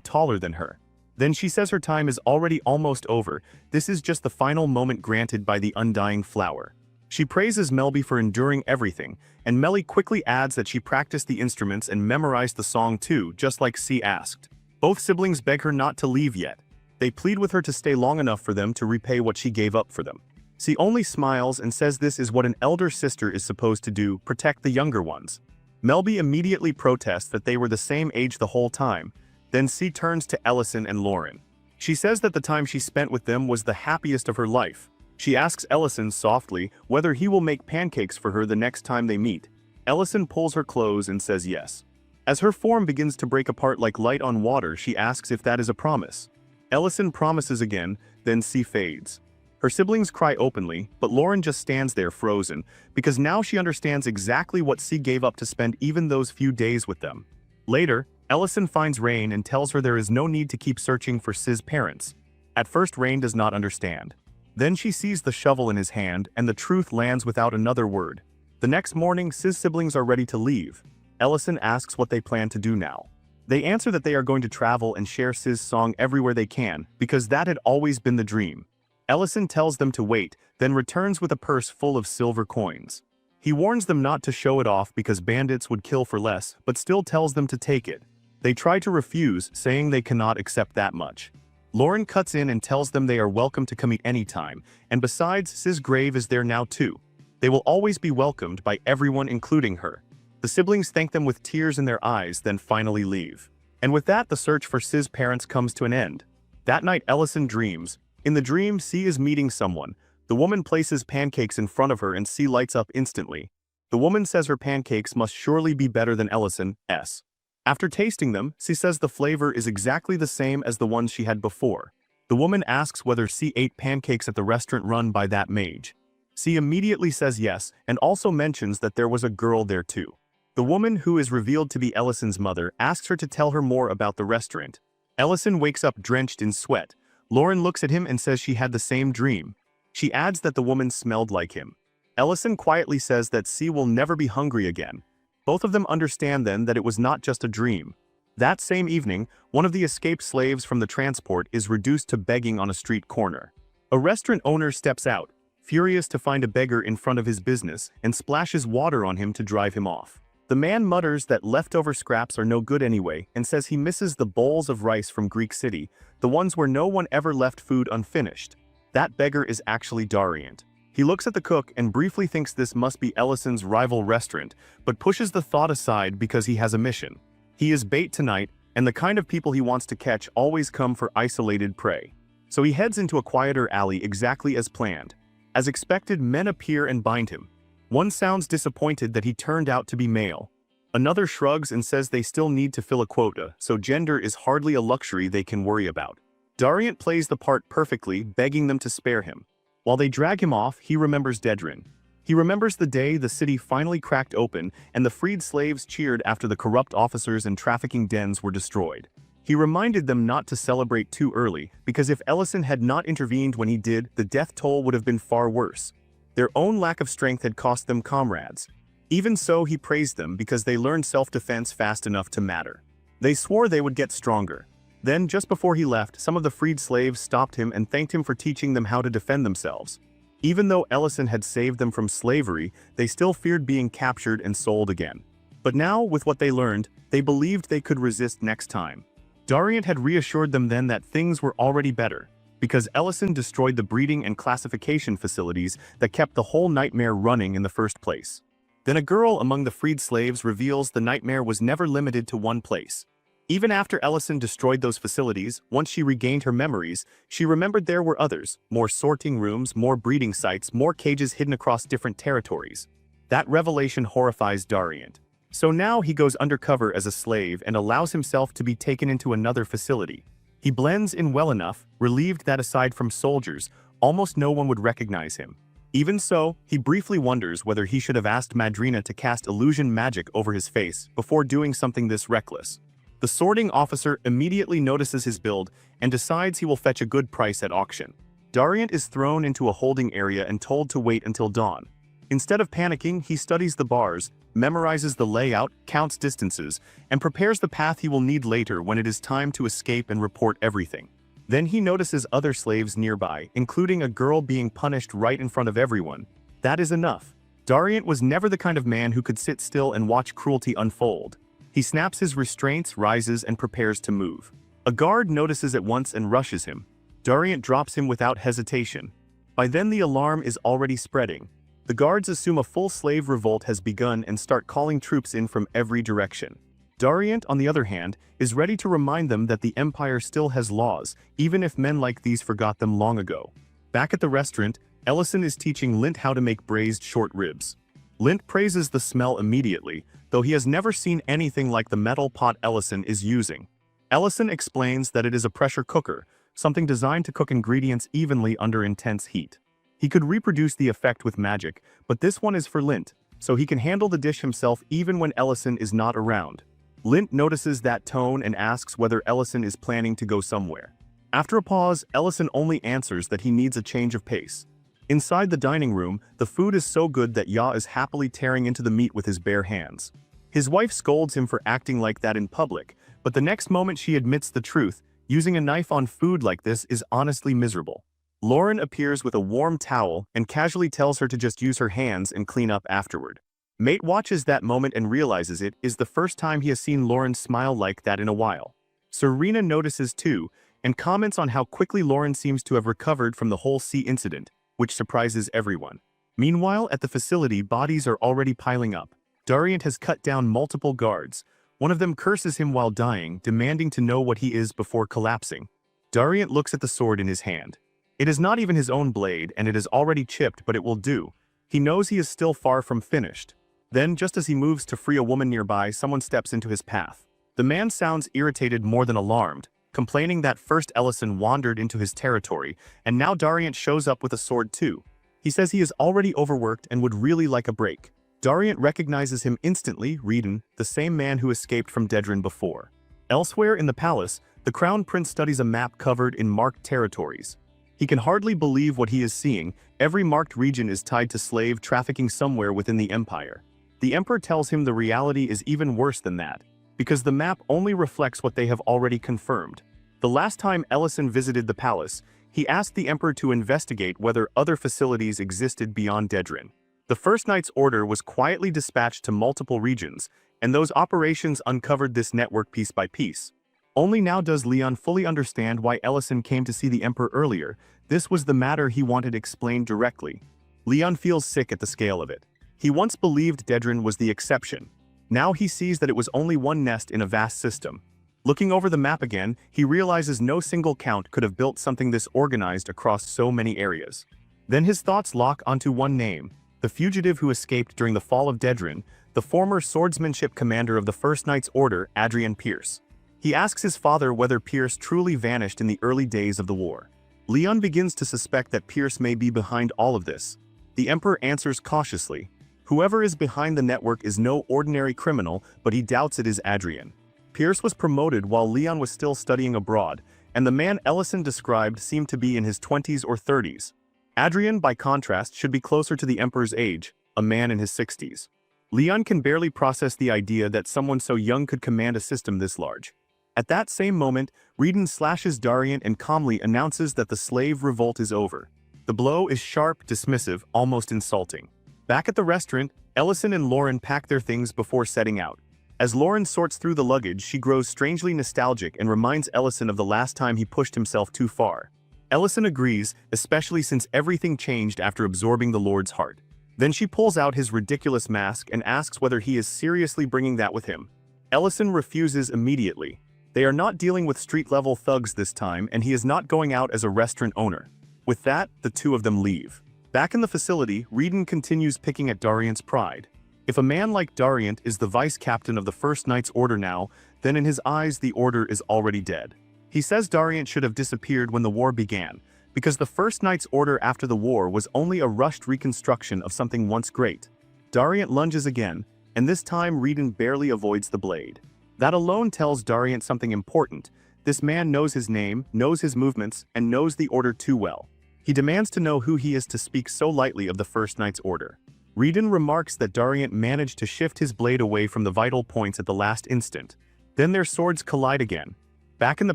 taller than her. Then she says her time is already almost over, this is just the final moment granted by the undying flower. She praises Melby for enduring everything, and Melly quickly adds that she practiced the instruments and memorized the song too, just like C asked. Both siblings beg her not to leave yet. They plead with her to stay long enough for them to repay what she gave up for them. C only smiles and says this is what an elder sister is supposed to do, protect the younger ones. Melby immediately protests that they were the same age the whole time. Then C turns to Ellison and Lauren. She says that the time she spent with them was the happiest of her life. She asks Ellison softly whether he will make pancakes for her the next time they meet. Ellison pulls her clothes and says yes. As her form begins to break apart like light on water, she asks if that is a promise. Ellison promises again, then C fades. Her siblings cry openly, but Lauren just stands there frozen, because now she understands exactly what C gave up to spend even those few days with them. Later, Ellison finds Rain and tells her there is no need to keep searching for C's parents. At first, Rain does not understand. Then she sees the shovel in his hand, and the truth lands without another word. The next morning, C's siblings are ready to leave. Ellison asks what they plan to do now. They answer that they are going to travel and share C's song everywhere they can, because that had always been the dream. Ellison tells them to wait, then returns with a purse full of silver coins. He warns them not to show it off because bandits would kill for less, but still tells them to take it. They try to refuse, saying they cannot accept that much. Lauren cuts in and tells them they are welcome to come eat anytime, and besides, C's grave is there now too. They will always be welcomed by everyone including her. The siblings thank them with tears in their eyes, then finally leave. And with that, the search for C's parents comes to an end. That night, Ellison dreams. In the dream, C is meeting someone. The woman places pancakes in front of her and C lights up instantly. The woman says her pancakes must surely be better than Ellison's. After tasting them, C says the flavor is exactly the same as the ones she had before. The woman asks whether C ate pancakes at the restaurant run by that mage. C immediately says yes, and also mentions that there was a girl there too. The woman, who is revealed to be Ellison's mother, asks her to tell her more about the restaurant. Ellison wakes up drenched in sweat. Lauren looks at him and says she had the same dream. She adds that the woman smelled like him. Ellison quietly says that C will never be hungry again. Both of them understand then that it was not just a dream. That same evening, one of the escaped slaves from the transport is reduced to begging on a street corner. A restaurant owner steps out, furious to find a beggar in front of his business, and splashes water on him to drive him off. The man mutters that leftover scraps are no good anyway and says he misses the bowls of rice from Greek City, the ones where no one ever left food unfinished. That beggar is actually Dariant. He looks at the cook and briefly thinks this must be Ellison's rival restaurant, but pushes the thought aside because he has a mission. He is bait tonight, and the kind of people he wants to catch always come for isolated prey. So he heads into a quieter alley exactly as planned. As expected, men appear and bind him. One sounds disappointed that he turned out to be male. Another shrugs and says they still need to fill a quota, so gender is hardly a luxury they can worry about. Dariant plays the part perfectly, begging them to spare him. While they drag him off, he remembers Dedrin. He remembers the day the city finally cracked open and the freed slaves cheered after the corrupt officers and trafficking dens were destroyed. He reminded them not to celebrate too early, because if Ellison had not intervened when he did, the death toll would have been far worse. Their own lack of strength had cost them comrades. Even so, he praised them because they learned self-defense fast enough to matter. They swore they would get stronger. Then, just before he left, some of the freed slaves stopped him and thanked him for teaching them how to defend themselves. Even though Ellison had saved them from slavery, they still feared being captured and sold again. But now, with what they learned, they believed they could resist next time. Dariant had reassured them then that things were already better, because Ellison destroyed the breeding and classification facilities that kept the whole nightmare running in the first place. Then a girl among the freed slaves reveals the nightmare was never limited to one place. Even after Ellison destroyed those facilities, once she regained her memories, she remembered there were others, more sorting rooms, more breeding sites, more cages hidden across different territories. That revelation horrifies Dariant. So now he goes undercover as a slave and allows himself to be taken into another facility. He blends in well enough, relieved that aside from soldiers, almost no one would recognize him. Even so, he briefly wonders whether he should have asked Madrina to cast illusion magic over his face before doing something this reckless. The sorting officer immediately notices his build and decides he will fetch a good price at auction. Dariant is thrown into a holding area and told to wait until dawn. Instead of panicking, he studies the bars, memorizes the layout, counts distances, and prepares the path he will need later when it is time to escape and report everything. Then he notices other slaves nearby, including a girl being punished right in front of everyone. That is enough. Dariant was never the kind of man who could sit still and watch cruelty unfold. He snaps his restraints, rises, and prepares to move. A guard notices at once and rushes him. Dariant drops him without hesitation. By then the alarm is already spreading. The guards assume a full slave revolt has begun and start calling troops in from every direction. Dariant, on the other hand, is ready to remind them that the Empire still has laws, even if men like these forgot them long ago. Back at the restaurant, Ellison is teaching Lint how to make braised short ribs. Lint praises the smell immediately, though he has never seen anything like the metal pot Ellison is using. Ellison explains that it is a pressure cooker, something designed to cook ingredients evenly under intense heat. He could reproduce the effect with magic, but this one is for Lint, so he can handle the dish himself even when Ellison is not around. Lint notices that tone and asks whether Ellison is planning to go somewhere. After a pause, Ellison only answers that he needs a change of pace. Inside the dining room, the food is so good that Ya is happily tearing into the meat with his bare hands. His wife scolds him for acting like that in public, but the next moment she admits the truth, using a knife on food like this is honestly miserable. Lauren appears with a warm towel and casually tells her to just use her hands and clean up afterward. Mate watches that moment and realizes it is the first time he has seen Lauren smile like that in a while. Serena notices too, and comments on how quickly Lauren seems to have recovered from the whole sea incident, which surprises everyone. Meanwhile, at the facility, bodies are already piling up. Dariant has cut down multiple guards. One of them curses him while dying, demanding to know what he is before collapsing. Dariant looks at the sword in his hand. It is not even his own blade, and it is already chipped, but it will do. He knows he is still far from finished. Then, just as he moves to free a woman nearby, someone steps into his path. The man sounds irritated more than alarmed, complaining that first Ellison wandered into his territory, and now Dariant shows up with a sword too. He says he is already overworked and would really like a break. Dariant recognizes him instantly, Reedon, the same man who escaped from Dedrin before. Elsewhere in the palace, the Crown Prince studies a map covered in marked territories. He can hardly believe what he is seeing. Every marked region is tied to slave trafficking somewhere within the Empire. The Emperor tells him the reality is even worse than that, because the map only reflects what they have already confirmed. The last time Ellison visited the palace, he asked the Emperor to investigate whether other facilities existed beyond Dedrin. The First Knight's order was quietly dispatched to multiple regions, and those operations uncovered this network piece by piece. Only now does Leon fully understand why Ellison came to see the Emperor earlier. This was the matter he wanted explained directly. Leon feels sick at the scale of it. He once believed Dedran was the exception. Now he sees that it was only one nest in a vast system. Looking over the map again, he realizes no single count could have built something this organized across so many areas. Then his thoughts lock onto one name, the fugitive who escaped during the fall of Dedran, the former swordsmanship commander of the First Knight's Order, Adrian Pierce. He asks his father whether Pierce truly vanished in the early days of the war. Leon begins to suspect that Pierce may be behind all of this. The Emperor answers cautiously. Whoever is behind the network is no ordinary criminal, but he doubts it is Adrian. Pierce was promoted while Leon was still studying abroad, and the man Ellison described seemed to be in his 20s or 30s. Adrian, by contrast, should be closer to the Emperor's age, a man in his 60s. Leon can barely process the idea that someone so young could command a system this large. At that same moment, Reedon slashes Darian and calmly announces that the slave revolt is over. The blow is sharp, dismissive, almost insulting. Back at the restaurant, Ellison and Lauren pack their things before setting out. As Lauren sorts through the luggage, she grows strangely nostalgic and reminds Ellison of the last time he pushed himself too far. Ellison agrees, especially since everything changed after absorbing the Lord's heart. Then she pulls out his ridiculous mask and asks whether he is seriously bringing that with him. Ellison refuses immediately. They are not dealing with street-level thugs this time, and he is not going out as a restaurant owner. With that, the two of them leave. Back in the facility, Reedon continues picking at Darian's pride. If a man like Darian is the vice captain of the First Knight's Order now, then in his eyes the order is already dead. He says Darian should have disappeared when the war began, because the First Knight's Order after the war was only a rushed reconstruction of something once great. Darian lunges again, and this time Reedon barely avoids the blade. That alone tells Darian something important. This man knows his name, knows his movements, and knows the Order too well. He demands to know who he is to speak so lightly of the First Knight's Order. Reedon remarks that Darian managed to shift his blade away from the vital points at the last instant. Then their swords collide again. Back in the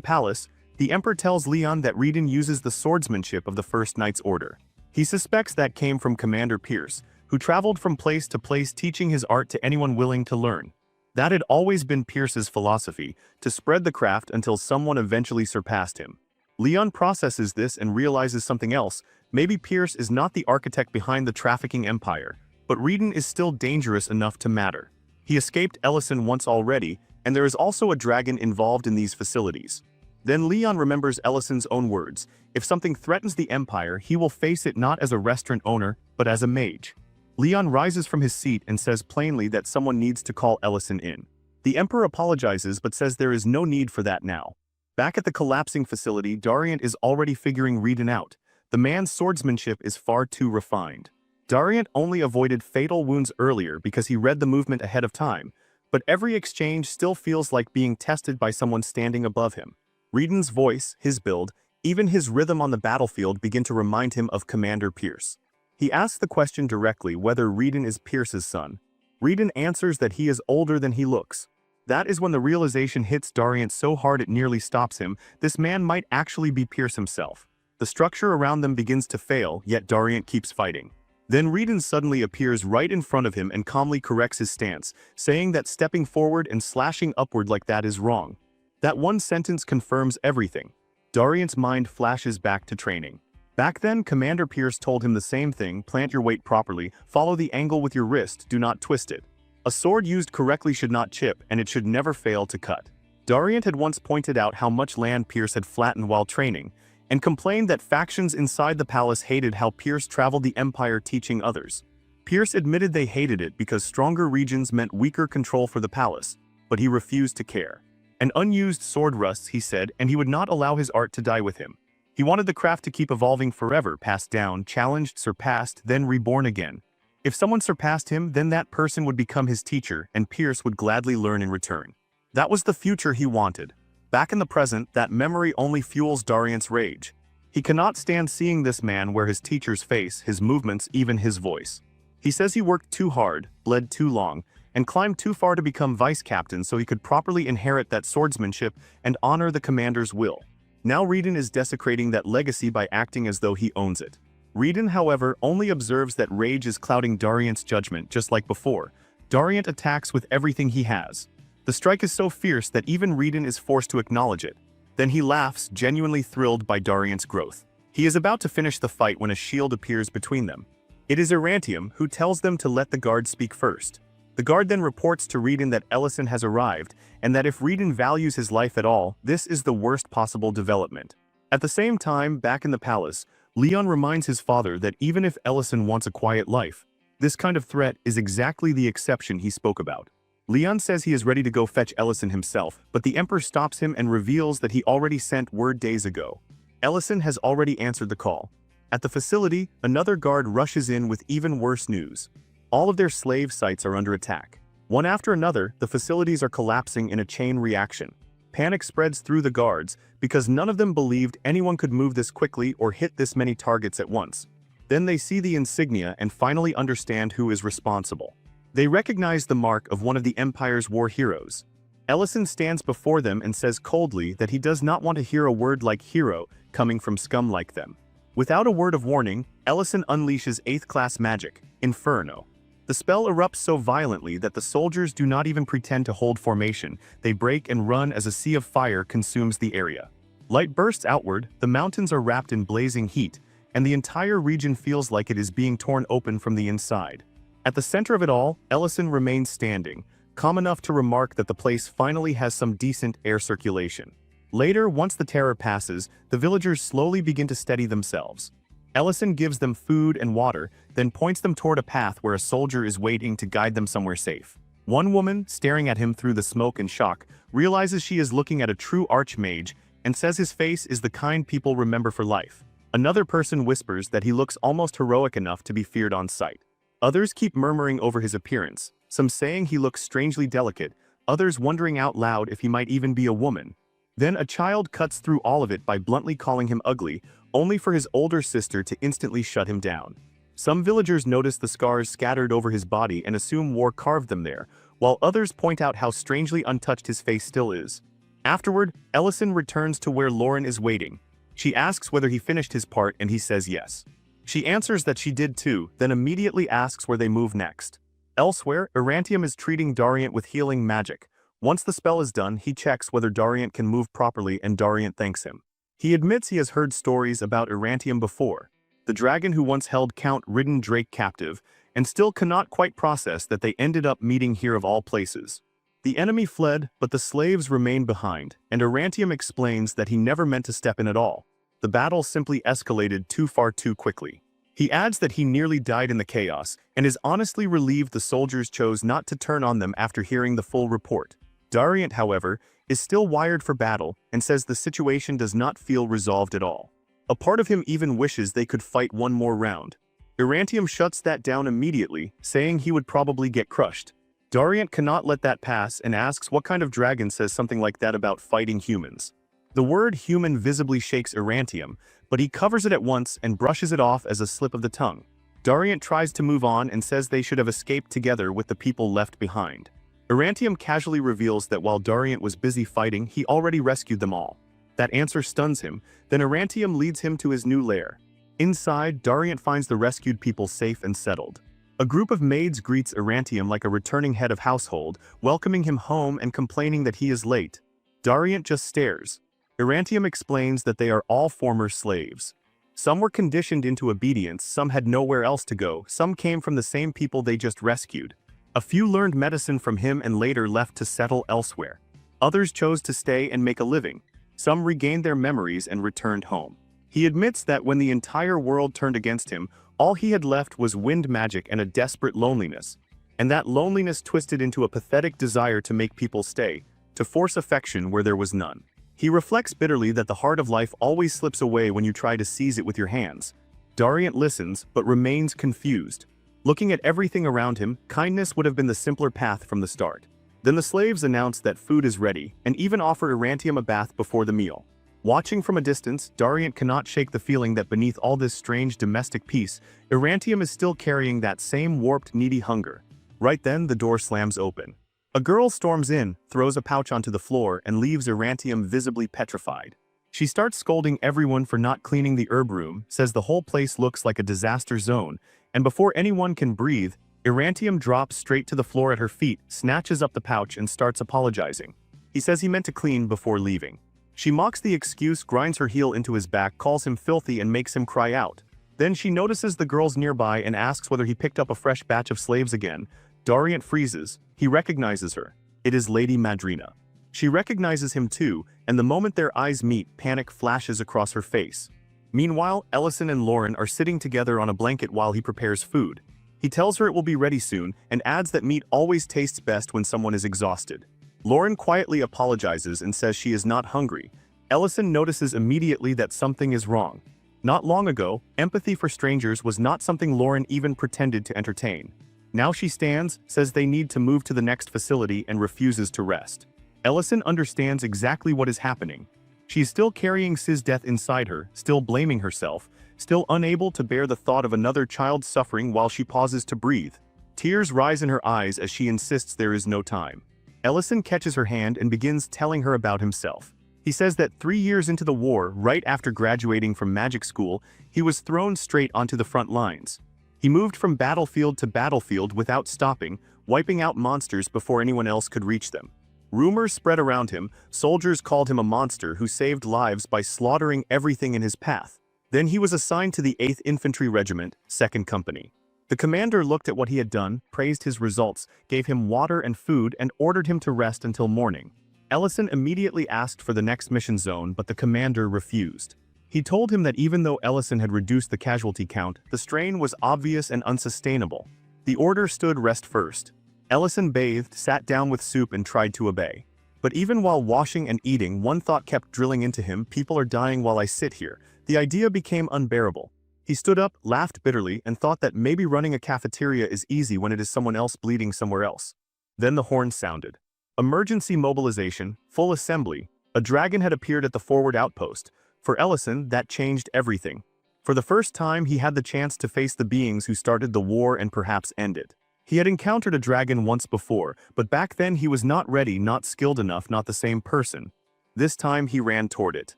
palace, the Emperor tells Leon that Reedon uses the swordsmanship of the First Knight's Order. He suspects that came from Commander Pierce, who traveled from place to place teaching his art to anyone willing to learn. That had always been Pierce's philosophy, to spread the craft until someone eventually surpassed him. Leon processes this and realizes something else. Maybe Pierce is not the architect behind the trafficking empire, but Reedon is still dangerous enough to matter. He escaped Ellison once already, and there is also a dragon involved in these facilities. Then Leon remembers Ellison's own words. If something threatens the empire, he will face it not as a restaurant owner, but as a mage. Leon rises from his seat and says plainly that someone needs to call Ellison in. The Emperor apologizes but says there is no need for that now. Back at the collapsing facility, Darian is already figuring Reedon out. The man's swordsmanship is far too refined. Darian only avoided fatal wounds earlier because he read the movement ahead of time, but every exchange still feels like being tested by someone standing above him. Reedon's voice, his build, even his rhythm on the battlefield begin to remind him of Commander Pierce. He asks the question directly whether Reedon is Pierce's son. Reedon answers that he is older than he looks. That is when the realization hits Darian so hard it nearly stops him. This man might actually be Pierce himself. The structure around them begins to fail, yet Darian keeps fighting. Then Reedon suddenly appears right in front of him and calmly corrects his stance, saying that stepping forward and slashing upward like that is wrong. That one sentence confirms everything. Darian's mind flashes back to training. Back then, Commander Pierce told him the same thing: plant your weight properly, follow the angle with your wrist, do not twist it. A sword used correctly should not chip, and it should never fail to cut. Darian had once pointed out how much land Pierce had flattened while training, and complained that factions inside the palace hated how Pierce traveled the empire teaching others. Pierce admitted they hated it because stronger regions meant weaker control for the palace, but he refused to care. An unused sword rusts, he said, and he would not allow his art to die with him. He wanted the craft to keep evolving forever, passed down, challenged, surpassed, then reborn again. If someone surpassed him, then that person would become his teacher, and Pierce would gladly learn in return. That was the future he wanted. Back in the present, that memory only fuels Darian's rage. He cannot stand seeing this man wear his teacher's face, his movements, even his voice. He says he worked too hard, bled too long, and climbed too far to become vice captain so he could properly inherit that swordsmanship and honor the commander's will. Now Reedon is desecrating that legacy by acting as though he owns it. Redan, however, only observes that rage is clouding Dariant's judgment just like before. Dariant attacks with everything he has. The strike is so fierce that even Redan is forced to acknowledge it. Then he laughs, genuinely thrilled by Dariant's growth. He is about to finish the fight when a shield appears between them. It is Erantium who tells them to let the guard speak first. The guard then reports to Redan that Ellison has arrived, and that if Redan values his life at all, this is the worst possible development. At the same time, back in the palace, Leon reminds his father that even if Ellison wants a quiet life, this kind of threat is exactly the exception he spoke about. Leon says he is ready to go fetch Ellison himself, but the Emperor stops him and reveals that he already sent word days ago. Ellison has already answered the call. At the facility, another guard rushes in with even worse news. All of their slave sites are under attack. One after another, the facilities are collapsing in a chain reaction. Panic spreads through the guards because none of them believed anyone could move this quickly or hit this many targets at once. Then they see the insignia and finally understand who is responsible. They recognize the mark of one of the Empire's war heroes. Ellison stands before them and says coldly that he does not want to hear a word like hero coming from scum like them. Without a word of warning, Ellison unleashes 8th class magic, Inferno. The spell erupts so violently that the soldiers do not even pretend to hold formation. They break and run as a sea of fire consumes the area. Light bursts outward, the mountains are wrapped in blazing heat, and the entire region feels like it is being torn open from the inside. At the center of it all, Ellison remains standing, calm enough to remark that the place finally has some decent air circulation. Later, once the terror passes, the villagers slowly begin to steady themselves. Ellison gives them food and water, then points them toward a path where a soldier is waiting to guide them somewhere safe. One woman, staring at him through the smoke and shock, realizes she is looking at a true Archmage and says his face is the kind people remember for life. Another person whispers that he looks almost heroic enough to be feared on sight. Others keep murmuring over his appearance, some saying he looks strangely delicate, others wondering out loud if he might even be a woman. Then a child cuts through all of it by bluntly calling him ugly, only for his older sister to instantly shut him down. Some villagers notice the scars scattered over his body and assume war carved them there, while others point out how strangely untouched his face still is. Afterward, Ellison returns to where Lauren is waiting. She asks whether he finished his part and he says yes. She answers that she did too, then immediately asks where they move next. Elsewhere, Erantium is treating Dariant with healing magic. Once the spell is done, he checks whether Dariant can move properly and Dariant thanks him. He admits he has heard stories about Erantium before, the dragon who once held Count Ridden Drake captive, and still cannot quite process that they ended up meeting here of all places. The enemy fled, but the slaves remained behind, and Erantium explains that he never meant to step in at all. The battle simply escalated too far too quickly. He adds that he nearly died in the chaos, and is honestly relieved the soldiers chose not to turn on them after hearing the full report. Dariant, however, is still wired for battle and says the situation does not feel resolved at all. A part of him even wishes they could fight one more round. Erantium shuts that down immediately, saying he would probably get crushed. Dariant cannot let that pass and asks what kind of dragon says something like that about fighting humans. The word human visibly shakes Erantium, but he covers it at once and brushes it off as a slip of the tongue. Dariant tries to move on and says they should have escaped together with the people left behind. Erantium casually reveals that while Dariant was busy fighting, he already rescued them all. That answer stuns him, then Erantium leads him to his new lair. Inside, Dariant finds the rescued people safe and settled. A group of maids greets Erantium like a returning head of household, welcoming him home and complaining that he is late. Dariant just stares. Erantium explains that they are all former slaves. Some were conditioned into obedience, some had nowhere else to go, some came from the same people they just rescued. A few learned medicine from him and later left to settle elsewhere. Others chose to stay and make a living. Some regained their memories and returned home. He admits that when the entire world turned against him, all he had left was wind magic and a desperate loneliness. And that loneliness twisted into a pathetic desire to make people stay, to force affection where there was none. He reflects bitterly that the heart of life always slips away when you try to seize it with your hands. Dariant listens, but remains confused. Looking at everything around him, kindness would have been the simpler path from the start. Then the slaves announce that food is ready, and even offer Erantium a bath before the meal. Watching from a distance, Dariant cannot shake the feeling that beneath all this strange domestic peace, Erantium is still carrying that same warped, needy hunger. Right then, the door slams open. A girl storms in, throws a pouch onto the floor, and leaves Erantium visibly petrified. She starts scolding everyone for not cleaning the herb room, says the whole place looks like a disaster zone, and before anyone can breathe, Irantium drops straight to the floor at her feet, snatches up the pouch and starts apologizing. He says he meant to clean before leaving. She mocks the excuse, grinds her heel into his back, calls him filthy and makes him cry out. Then she notices the girls nearby and asks whether he picked up a fresh batch of slaves again. Dariant freezes. He recognizes her. It is Lady Madrina. She recognizes him too, and the moment their eyes meet, panic flashes across her face. Meanwhile, Ellison and Lauren are sitting together on a blanket while he prepares food. He tells her it will be ready soon, and adds that meat always tastes best when someone is exhausted. Lauren quietly apologizes and says she is not hungry. Ellison notices immediately that something is wrong. Not long ago, empathy for strangers was not something Lauren even pretended to entertain. Now she stands, says they need to move to the next facility, and refuses to rest. Ellison understands exactly what is happening. She is still carrying Siz's death inside her, still blaming herself, still unable to bear the thought of another child suffering while she pauses to breathe. Tears rise in her eyes as she insists there is no time. Ellison catches her hand and begins telling her about himself. He says that 3 years into the war, right after graduating from magic school, he was thrown straight onto the front lines. He moved from battlefield to battlefield without stopping, wiping out monsters before anyone else could reach them. Rumors spread around him. Soldiers called him a monster who saved lives by slaughtering everything in his path. Then he was assigned to the 8th Infantry Regiment, 2nd Company. The commander looked at what he had done, praised his results, gave him water and food, and ordered him to rest until morning. Ellison immediately asked for the next mission zone, but the commander refused. He told him that even though Ellison had reduced the casualty count, the strain was obvious and unsustainable. The order stood rest first. Ellison bathed, sat down with soup and tried to obey. But even while washing and eating, one thought kept drilling into him: people are dying while I sit here. The idea became unbearable. He stood up, laughed bitterly, and thought that maybe running a cafeteria is easy when it is someone else bleeding somewhere else. Then the horn sounded. Emergency mobilization, full assembly. A dragon had appeared at the forward outpost. For Ellison, that changed everything. For the first time, he had the chance to face the beings who started the war and perhaps end it. He had encountered a dragon once before, but back then he was not ready, not skilled enough, not the same person. This time he ran toward it.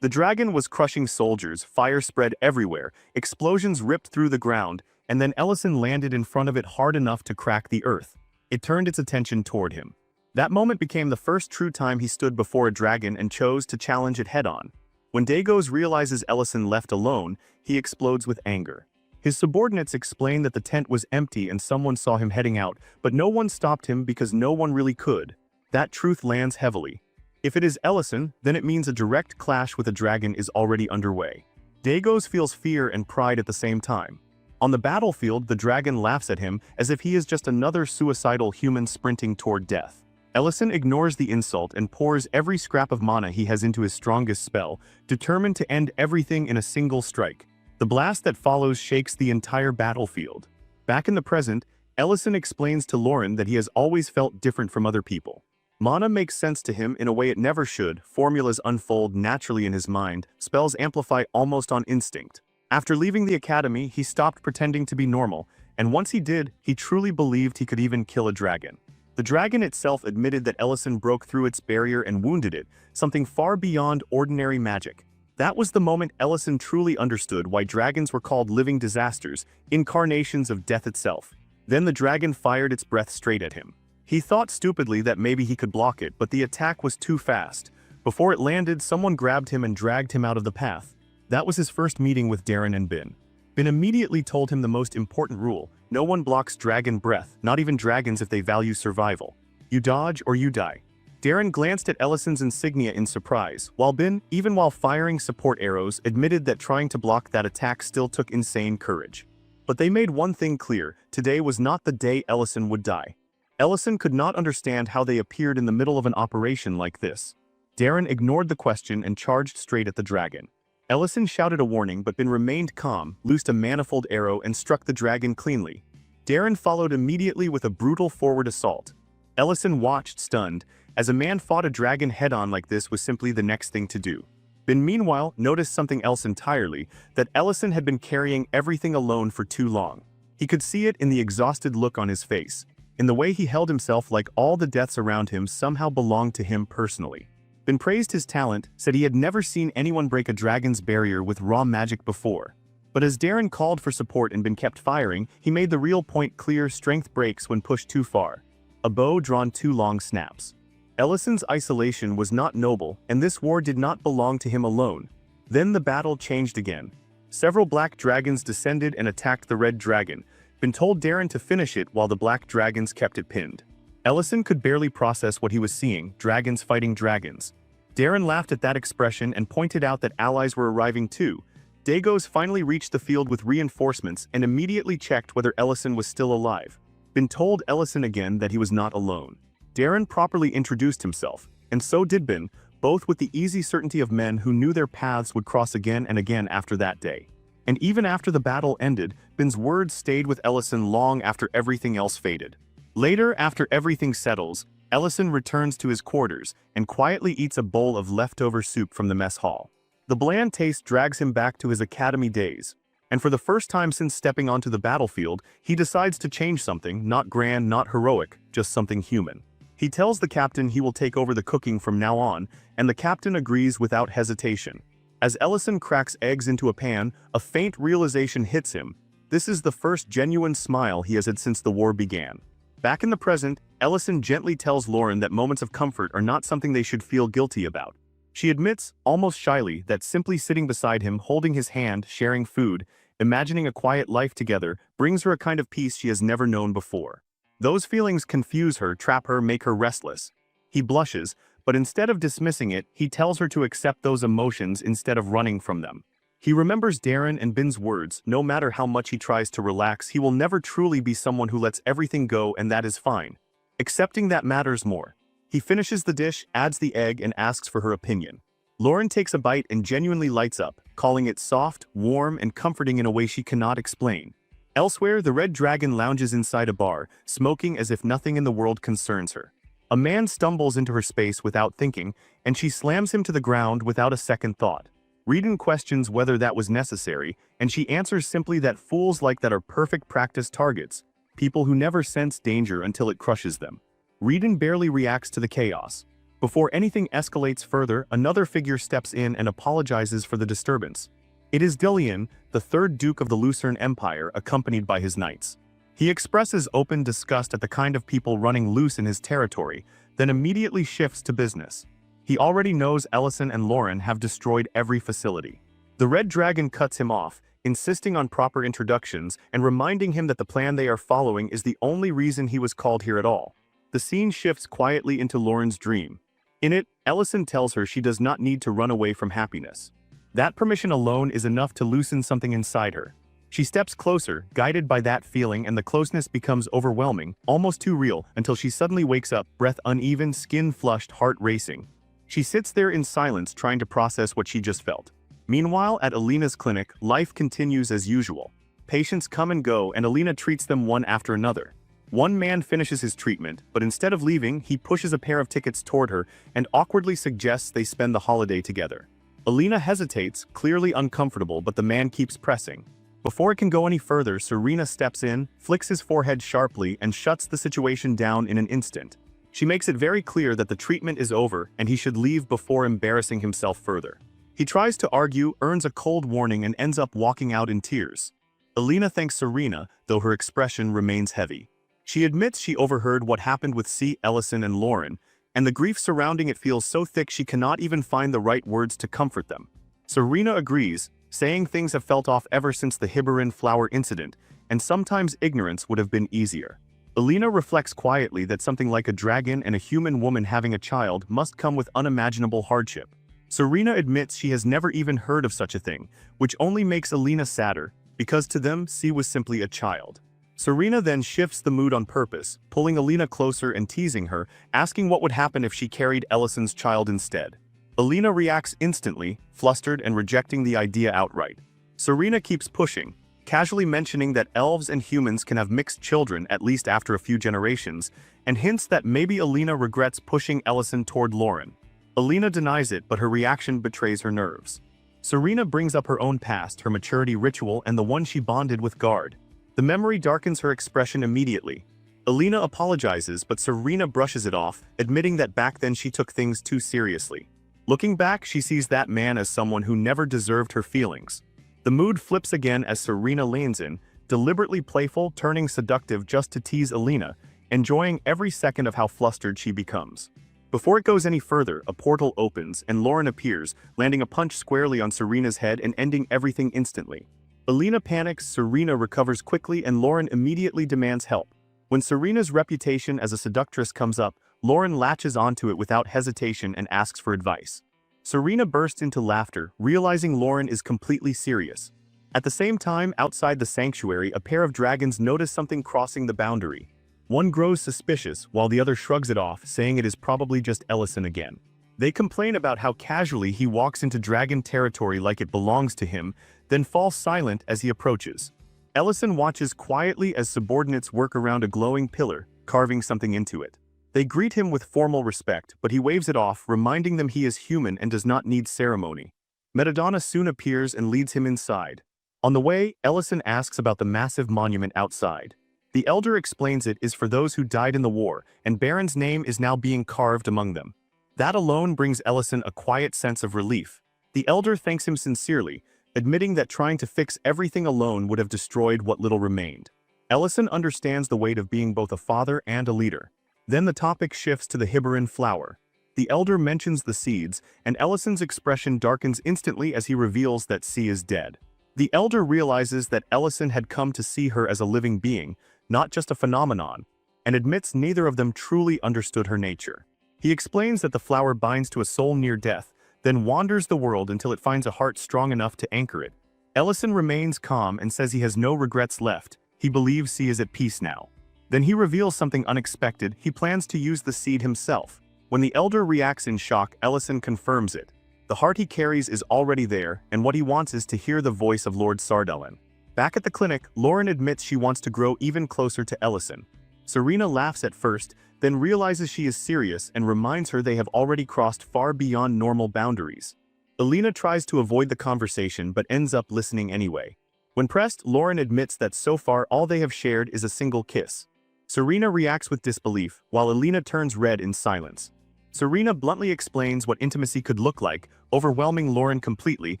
The dragon was crushing soldiers, fire spread everywhere, explosions ripped through the ground, and then Ellison landed in front of it hard enough to crack the earth. It turned its attention toward him. That moment became the first true time he stood before a dragon and chose to challenge it head-on. When Dagos realizes Ellison left alone, he explodes with anger. His subordinates explain that the tent was empty and someone saw him heading out, but no one stopped him because no one really could. That truth lands heavily. If it is Ellison, then it means a direct clash with a dragon is already underway. Dagos feels fear and pride at the same time. On the battlefield, the dragon laughs at him as if he is just another suicidal human sprinting toward death. Ellison ignores the insult and pours every scrap of mana he has into his strongest spell, determined to end everything in a single strike. The blast that follows shakes the entire battlefield. Back in the present, Ellison explains to Lauren that he has always felt different from other people. Mana makes sense to him in a way it never should, formulas unfold naturally in his mind, spells amplify almost on instinct. After leaving the academy, he stopped pretending to be normal, and once he did, he truly believed he could even kill a dragon. The dragon itself admitted that Ellison broke through its barrier and wounded it, something far beyond ordinary magic. That was the moment Ellison truly understood why dragons were called living disasters, incarnations of death itself. Then the dragon fired its breath straight at him. He thought stupidly that maybe he could block it, but the attack was too fast. Before it landed, someone grabbed him and dragged him out of the path. That was his first meeting with Darren and Bin. Bin immediately told him the most important rule: no one blocks dragon breath, not even dragons if they value survival. You dodge or you die. Darren glanced at Ellison's insignia in surprise, while Bin, even while firing support arrows, admitted that trying to block that attack still took insane courage. But they made one thing clear: today was not the day Ellison would die. Ellison could not understand how they appeared in the middle of an operation like this. Darren ignored the question and charged straight at the dragon. Ellison shouted a warning, but Bin remained calm, loosed a manifold arrow and struck the dragon cleanly. Darren followed immediately with a brutal forward assault. Ellison watched, stunned, as a man fought a dragon head-on like this was simply the next thing to do. Bin meanwhile noticed something else entirely: that Ellison had been carrying everything alone for too long. He could see it in the exhausted look on his face, in the way he held himself, like all the deaths around him somehow belonged to him personally. Bin praised his talent, said he had never seen anyone break a dragon's barrier with raw magic before. But as Darren called for support and Bin kept firing, he made the real point clear: strength breaks when pushed too far. A bow drawn too long snaps. Ellison's isolation was not noble, and this war did not belong to him alone. Then the battle changed again. Several black dragons descended and attacked the red dragon. Bin told Darren to finish it while the black dragons kept it pinned. Ellison could barely process what he was seeing: dragons fighting dragons. Darren laughed at that expression and pointed out that allies were arriving too. Dagos finally reached the field with reinforcements and immediately checked whether Ellison was still alive. Bin told Ellison again that he was not alone. Darren properly introduced himself, and so did Bin, both with the easy certainty of men who knew their paths would cross again and again after that day. And even after the battle ended, Bin's words stayed with Ellison long after everything else faded. Later, after everything settles, Ellison returns to his quarters and quietly eats a bowl of leftover soup from the mess hall. The bland taste drags him back to his academy days, and for the first time since stepping onto the battlefield, he decides to change something, not grand, not heroic, just something human. He tells the captain he will take over the cooking from now on, and the captain agrees without hesitation. As Ellison cracks eggs into a pan, a faint realization hits him. This is the first genuine smile he has had since the war began. Back in the present, Ellison gently tells Lauren that moments of comfort are not something they should feel guilty about. She admits, almost shyly, that simply sitting beside him, holding his hand, sharing food, imagining a quiet life together, brings her a kind of peace she has never known before. Those feelings confuse her, trap her, make her restless. He blushes, but instead of dismissing it, he tells her to accept those emotions instead of running from them. He remembers Darren and Bin's words: no matter how much he tries to relax, he will never truly be someone who lets everything go, and that is fine. Accepting that matters more. He finishes the dish, adds the egg, and asks for her opinion. Lauren takes a bite and genuinely lights up, calling it soft, warm, and comforting in a way she cannot explain. Elsewhere, the red dragon lounges inside a bar, smoking as if nothing in the world concerns her. A man stumbles into her space without thinking, and she slams him to the ground without a second thought. Reedon questions whether that was necessary, and she answers simply that fools like that are perfect practice targets, people who never sense danger until it crushes them. Reedon barely reacts to the chaos. Before anything escalates further, another figure steps in and apologizes for the disturbance. It is Dillian, the third Duke of the Lucerne Empire, accompanied by his knights. He expresses open disgust at the kind of people running loose in his territory, then immediately shifts to business. He already knows Ellison and Lauren have destroyed every facility. The red dragon cuts him off, insisting on proper introductions and reminding him that the plan they are following is the only reason he was called here at all. The scene shifts quietly into Lauren's dream. In it, Ellison tells her she does not need to run away from happiness. That permission alone is enough to loosen something inside her. She steps closer, guided by that feeling, and the closeness becomes overwhelming, almost too real, until she suddenly wakes up, breath uneven, skin flushed, heart racing. She sits there in silence, trying to process what she just felt. Meanwhile, at Alina's clinic, life continues as usual. Patients come and go, and Alina treats them one after another. One man finishes his treatment, but instead of leaving, he pushes a pair of tickets toward her and awkwardly suggests they spend the holiday together. Alina hesitates, clearly uncomfortable, but the man keeps pressing. Before it can go any further, Serena steps in, flicks his forehead sharply, and shuts the situation down in an instant. She makes it very clear that the treatment is over and he should leave before embarrassing himself further. He tries to argue, earns a cold warning, and ends up walking out in tears. Alina thanks Serena, though her expression remains heavy. She admits she overheard what happened with C. Ellison and Lauren, and the grief surrounding it feels so thick she cannot even find the right words to comfort them. Serena agrees, saying things have felt off ever since the Hibarin flower incident, and sometimes ignorance would have been easier. Alina reflects quietly that something like a dragon and a human woman having a child must come with unimaginable hardship. Serena admits she has never even heard of such a thing, which only makes Alina sadder, because to them, C was simply a child. Serena then shifts the mood on purpose, pulling Alina closer and teasing her, asking what would happen if she carried Ellison's child instead. Alina reacts instantly, flustered and rejecting the idea outright. Serena keeps pushing, casually mentioning that elves and humans can have mixed children at least after a few generations, and hints that maybe Alina regrets pushing Ellison toward Lauren. Alina denies it, but her reaction betrays her nerves. Serena brings up her own past, her maturity ritual, and the one she bonded with Guard. The memory darkens her expression immediately. Alina apologizes, but Serena brushes it off, admitting that back then she took things too seriously. Looking back, she sees that man as someone who never deserved her feelings. The mood flips again as Serena leans in, deliberately playful, turning seductive just to tease Alina, enjoying every second of how flustered she becomes. Before it goes any further, a portal opens and Lauren appears, landing a punch squarely on Serena's head and ending everything instantly. Alina panics, Serena recovers quickly, and Lauren immediately demands help. When Serena's reputation as a seductress comes up, Lauren latches onto it without hesitation and asks for advice. Serena bursts into laughter, realizing Lauren is completely serious. At the same time, outside the sanctuary, a pair of dragons notice something crossing the boundary. One grows suspicious, while the other shrugs it off, saying it is probably just Ellison again. They complain about how casually he walks into dragon territory like it belongs to him, then falls silent as he approaches. Ellison watches quietly as subordinates work around a glowing pillar, carving something into it. They greet him with formal respect, but he waves it off, reminding them he is human and does not need ceremony. Madamada soon appears and leads him inside. On the way, Ellison asks about the massive monument outside. The elder explains it is for those who died in the war, and Baron's name is now being carved among them. That alone brings Ellison a quiet sense of relief. The elder thanks him sincerely, admitting that trying to fix everything alone would have destroyed what little remained. Ellison understands the weight of being both a father and a leader. Then the topic shifts to the Hibaran flower. The elder mentions the seeds, and Ellison's expression darkens instantly as he reveals that C is dead. The elder realizes that Ellison had come to see her as a living being, not just a phenomenon, and admits neither of them truly understood her nature. He explains that the flower binds to a soul near death, then wanders the world until it finds a heart strong enough to anchor it. Ellison remains calm and says he has no regrets left. He believes C is at peace now. Then he reveals something unexpected. He plans to use the seed himself. When the elder reacts in shock, Ellison confirms it. The heart he carries is already there, and what he wants is to hear the voice of Lord Sardellen. Back at the clinic, Lauren admits she wants to grow even closer to Ellison. Serena laughs at first, then realizes she is serious and reminds her they have already crossed far beyond normal boundaries. Alina tries to avoid the conversation but ends up listening anyway. When pressed, Lauren admits that so far all they have shared is a single kiss. Serena reacts with disbelief, while Alina turns red in silence. Serena bluntly explains what intimacy could look like, overwhelming Lauren completely,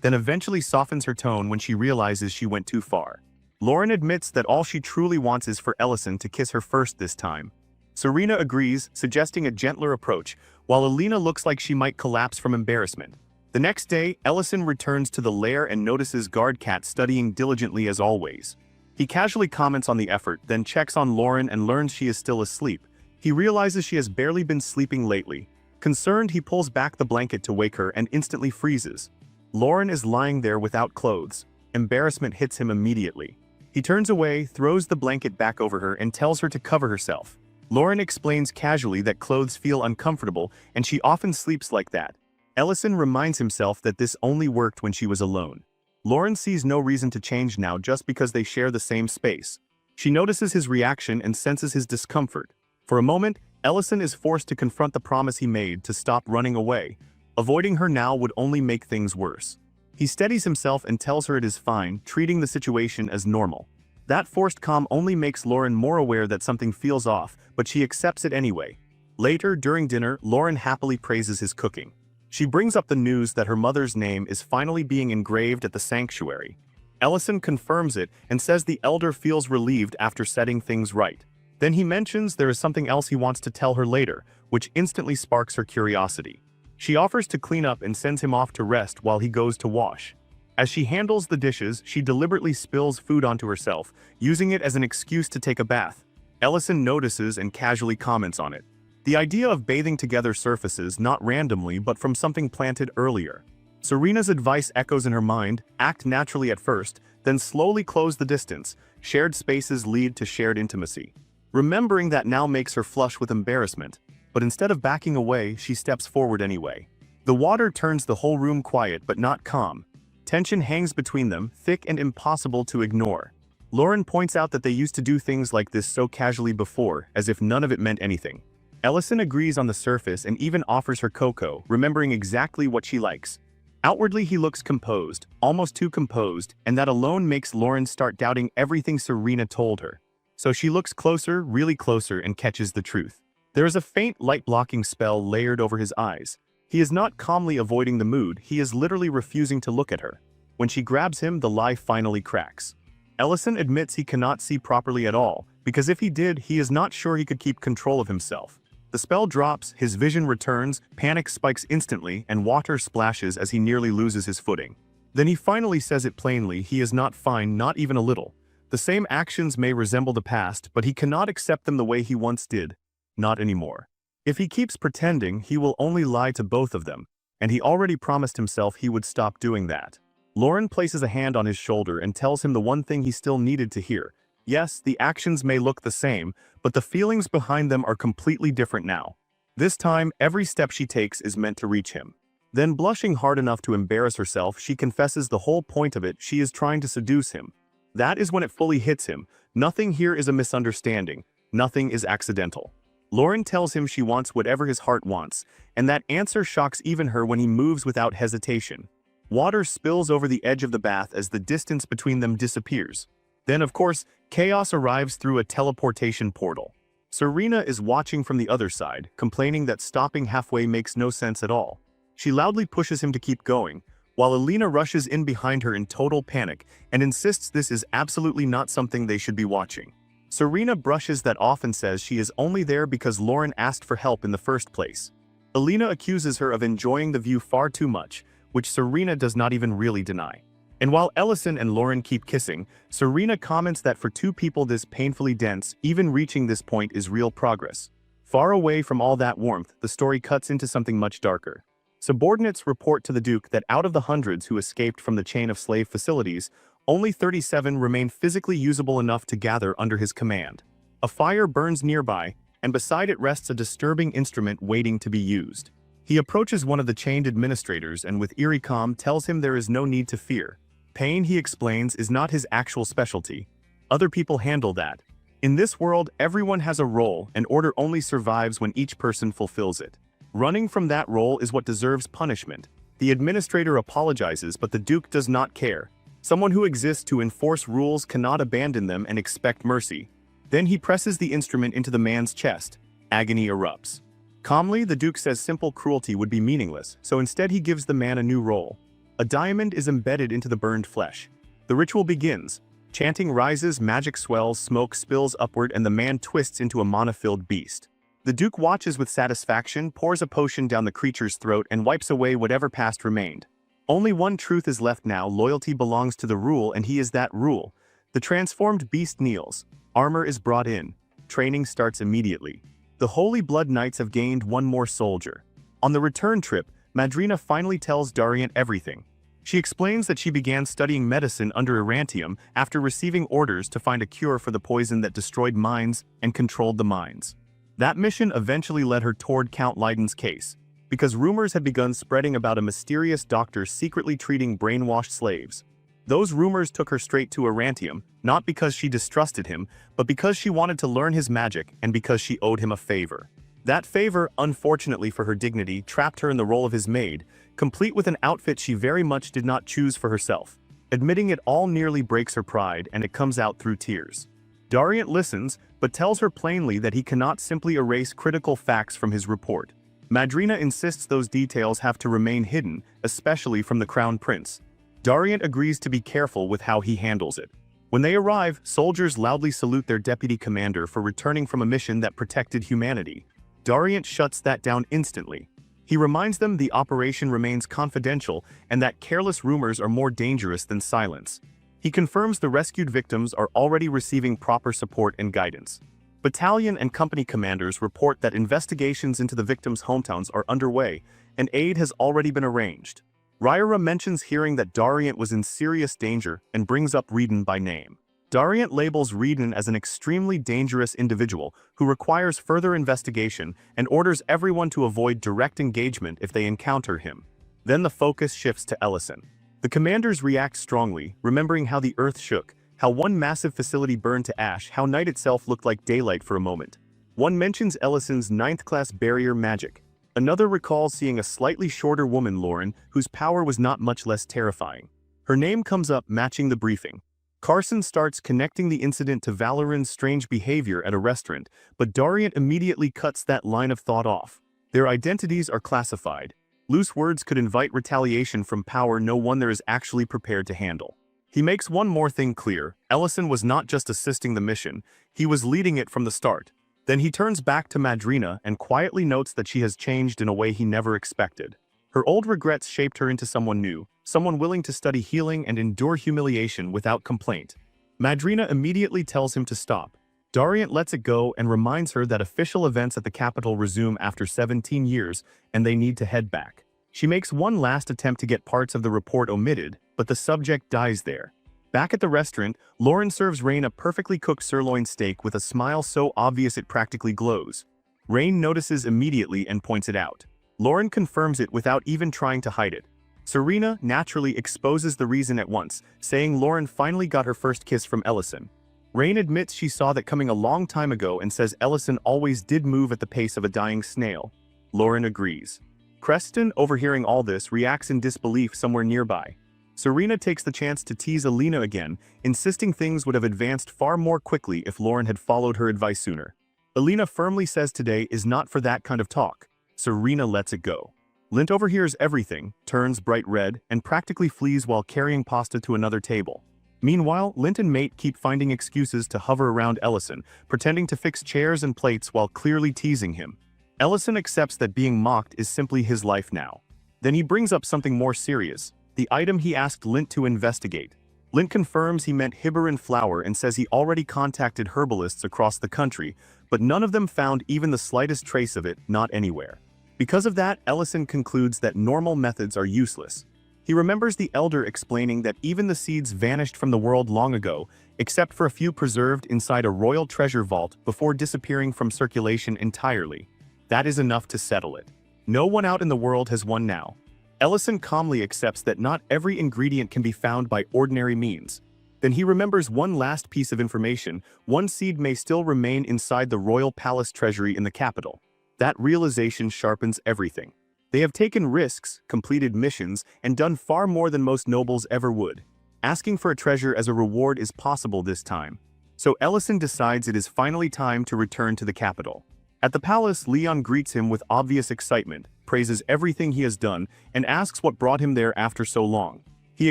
then eventually softens her tone when she realizes she went too far. Lauren admits that all she truly wants is for Ellison to kiss her first this time. Serena agrees, suggesting a gentler approach, while Alina looks like she might collapse from embarrassment. The next day, Ellison returns to the lair and notices Guardcat studying diligently as always. He casually comments on the effort, then checks on Lauren and learns she is still asleep. He realizes she has barely been sleeping lately. Concerned, he pulls back the blanket to wake her and instantly freezes. Lauren is lying there without clothes. Embarrassment hits him immediately. He turns away, throws the blanket back over her, and tells her to cover herself. Lauren explains casually that clothes feel uncomfortable and she often sleeps like that. Ellison reminds himself that this only worked when she was alone. Lauren sees no reason to change now just because they share the same space. She notices his reaction and senses his discomfort. For a moment, Ellison is forced to confront the promise he made to stop running away. Avoiding her now would only make things worse. He steadies himself and tells her it is fine, treating the situation as normal. That forced calm only makes Lauren more aware that something feels off, but she accepts it anyway. Later, during dinner, Lauren happily praises his cooking. She brings up the news that her mother's name is finally being engraved at the sanctuary. Ellison confirms it and says the elder feels relieved after setting things right. Then he mentions there is something else he wants to tell her later, which instantly sparks her curiosity. She offers to clean up and sends him off to rest while he goes to wash. As she handles the dishes, she deliberately spills food onto herself, using it as an excuse to take a bath. Ellison notices and casually comments on it. The idea of bathing together surfaces not randomly but from something planted earlier. Serena's advice echoes in her mind: act naturally at first, then slowly close the distance. Shared spaces lead to shared intimacy. Remembering that now makes her flush with embarrassment, but instead of backing away, she steps forward anyway. The water turns the whole room quiet but not calm. Tension hangs between them, thick and impossible to ignore. Lauren points out that they used to do things like this so casually before, as if none of it meant anything. Ellison agrees on the surface and even offers her cocoa, remembering exactly what she likes. Outwardly, he looks composed, almost too composed, and that alone makes Lauren start doubting everything Serena told her. So she looks closer, really closer, and catches the truth. There is a faint light-blocking spell layered over his eyes. He is not calmly avoiding the mood, he is literally refusing to look at her. When she grabs him, the lie finally cracks. Ellison admits he cannot see properly at all, because if he did, he is not sure he could keep control of himself. The spell drops, his vision returns, panic spikes instantly, and water splashes as he nearly loses his footing. Then he finally says it plainly, he is not fine, not even a little. The same actions may resemble the past, but he cannot accept them the way he once did. Not anymore. If he keeps pretending, he will only lie to both of them, and he already promised himself he would stop doing that. Lauren places a hand on his shoulder and tells him the one thing he still needed to hear. Yes, the actions may look the same, but the feelings behind them are completely different now. This time, every step she takes is meant to reach him. Then, blushing hard enough to embarrass herself, she confesses the whole point of it, she is trying to seduce him. That is when it fully hits him. Nothing here is a misunderstanding. Nothing is accidental. Lauren tells him she wants whatever his heart wants, and that answer shocks even her when he moves without hesitation. Water spills over the edge of the bath as the distance between them disappears. Then, of course, chaos arrives through a teleportation portal. Serena is watching from the other side, complaining that stopping halfway makes no sense at all. She loudly pushes him to keep going, while Alina rushes in behind her in total panic and insists this is absolutely not something they should be watching. Serena brushes that off and says she is only there because Lauren asked for help in the first place. Alina accuses her of enjoying the view far too much, which Serena does not even really deny. And while Ellison and Lauren keep kissing, Serena comments that for two people this painfully dense, even reaching this point is real progress. Far away from all that warmth, the story cuts into something much darker. Subordinates report to the Duke that out of the hundreds who escaped from the chain of slave facilities, only 37 remain physically usable enough to gather under his command. A fire burns nearby, and beside it rests a disturbing instrument waiting to be used. He approaches one of the chained administrators and with eerie calm tells him there is no need to fear. Pain, he explains, is not his actual specialty. Other people handle that. In this world, everyone has a role, and order only survives when each person fulfills it. Running from that role is what deserves punishment. The administrator apologizes, but the Duke does not care. Someone who exists to enforce rules cannot abandon them and expect mercy. Then he presses the instrument into the man's chest. Agony erupts. Calmly, the Duke says simple cruelty would be meaningless, so instead he gives the man a new role. A diamond is embedded into the burned flesh. The ritual begins. Chanting rises, magic swells, smoke spills upward, and the man twists into a mana-filled beast. The Duke watches with satisfaction, pours a potion down the creature's throat, and wipes away whatever past remained. Only one truth is left now: loyalty belongs to the rule, and he is that rule. The transformed beast kneels. Armor is brought in. Training starts immediately. The Holy Blood Knights have gained one more soldier. On the return trip, Madrina finally tells Dariant everything. She explains that she began studying medicine under Irantium after receiving orders to find a cure for the poison that destroyed minds and controlled the minds. That mission eventually led her toward Count Leiden's case, because rumors had begun spreading about a mysterious doctor secretly treating brainwashed slaves. Those rumors took her straight to Irantium, not because she distrusted him, but because she wanted to learn his magic and because she owed him a favor. That favor, unfortunately for her dignity, trapped her in the role of his maid, complete with an outfit she very much did not choose for herself. Admitting it all nearly breaks her pride, and it comes out through tears. Dariant listens, but tells her plainly that he cannot simply erase critical facts from his report. Madrina insists those details have to remain hidden, especially from the Crown Prince. Dariant agrees to be careful with how he handles it. When they arrive, soldiers loudly salute their deputy commander for returning from a mission that protected humanity. Dariant shuts that down instantly. He reminds them the operation remains confidential and that careless rumors are more dangerous than silence. He confirms the rescued victims are already receiving proper support and guidance. Battalion and company commanders report that investigations into the victims' hometowns are underway, and aid has already been arranged. Ryra mentions hearing that Dariant was in serious danger and brings up Reedon by name. Dariant labels Reedon as an extremely dangerous individual who requires further investigation and orders everyone to avoid direct engagement if they encounter him. Then the focus shifts to Ellison. The commanders react strongly, remembering how the earth shook, how one massive facility burned to ash, how night itself looked like daylight for a moment. One mentions Ellison's 9th-class barrier magic. Another recalls seeing a slightly shorter woman, Lauren, whose power was not much less terrifying. Her name comes up, matching the briefing. Carson starts connecting the incident to Valoran's strange behavior at a restaurant, but Dariant immediately cuts that line of thought off. Their identities are classified. Loose words could invite retaliation from power no one there is actually prepared to handle. He makes one more thing clear: Ellison was not just assisting the mission, he was leading it from the start. Then he turns back to Madrina and quietly notes that she has changed in a way he never expected. Her old regrets shaped her into someone new, someone willing to study healing and endure humiliation without complaint. Madrina immediately tells him to stop. Dariant lets it go and reminds her that official events at the capital resume after 17 years and they need to head back. She makes one last attempt to get parts of the report omitted, but the subject dies there. Back at the restaurant, Lauren serves Rain a perfectly cooked sirloin steak with a smile so obvious it practically glows. Rain notices immediately and points it out. Lauren confirms it without even trying to hide it. Serena naturally exposes the reason at once, saying Lauren finally got her first kiss from Ellison. Rain admits she saw that coming a long time ago and says Ellison always did move at the pace of a dying snail. Lauren agrees. Creston, overhearing all this, reacts in disbelief somewhere nearby. Serena takes the chance to tease Alina again, insisting things would have advanced far more quickly if Lauren had followed her advice sooner. Alina firmly says today is not for that kind of talk. Serena lets it go. Lint overhears everything, turns bright red, and practically flees while carrying pasta to another table. Meanwhile, Lint and Mate keep finding excuses to hover around Ellison, pretending to fix chairs and plates while clearly teasing him. Ellison accepts that being mocked is simply his life now. Then he brings up something more serious: the item he asked Lint to investigate. Lint confirms he meant Hibaran flour and says he already contacted herbalists across the country, but none of them found even the slightest trace of it, not anywhere. Because of that, Ellison concludes that normal methods are useless. He remembers the elder explaining that even the seeds vanished from the world long ago, except for a few preserved inside a royal treasure vault before disappearing from circulation entirely. That is enough to settle it. No one out in the world has won now. Ellison calmly accepts that not every ingredient can be found by ordinary means. Then he remembers one last piece of information: one seed may still remain inside the royal palace treasury in the capital. That realization sharpens everything. They have taken risks, completed missions, and done far more than most nobles ever would. Asking for a treasure as a reward is possible this time. So Ellison decides it is finally time to return to the capital. At the palace, Leon greets him with obvious excitement, praises everything he has done, and asks what brought him there after so long. He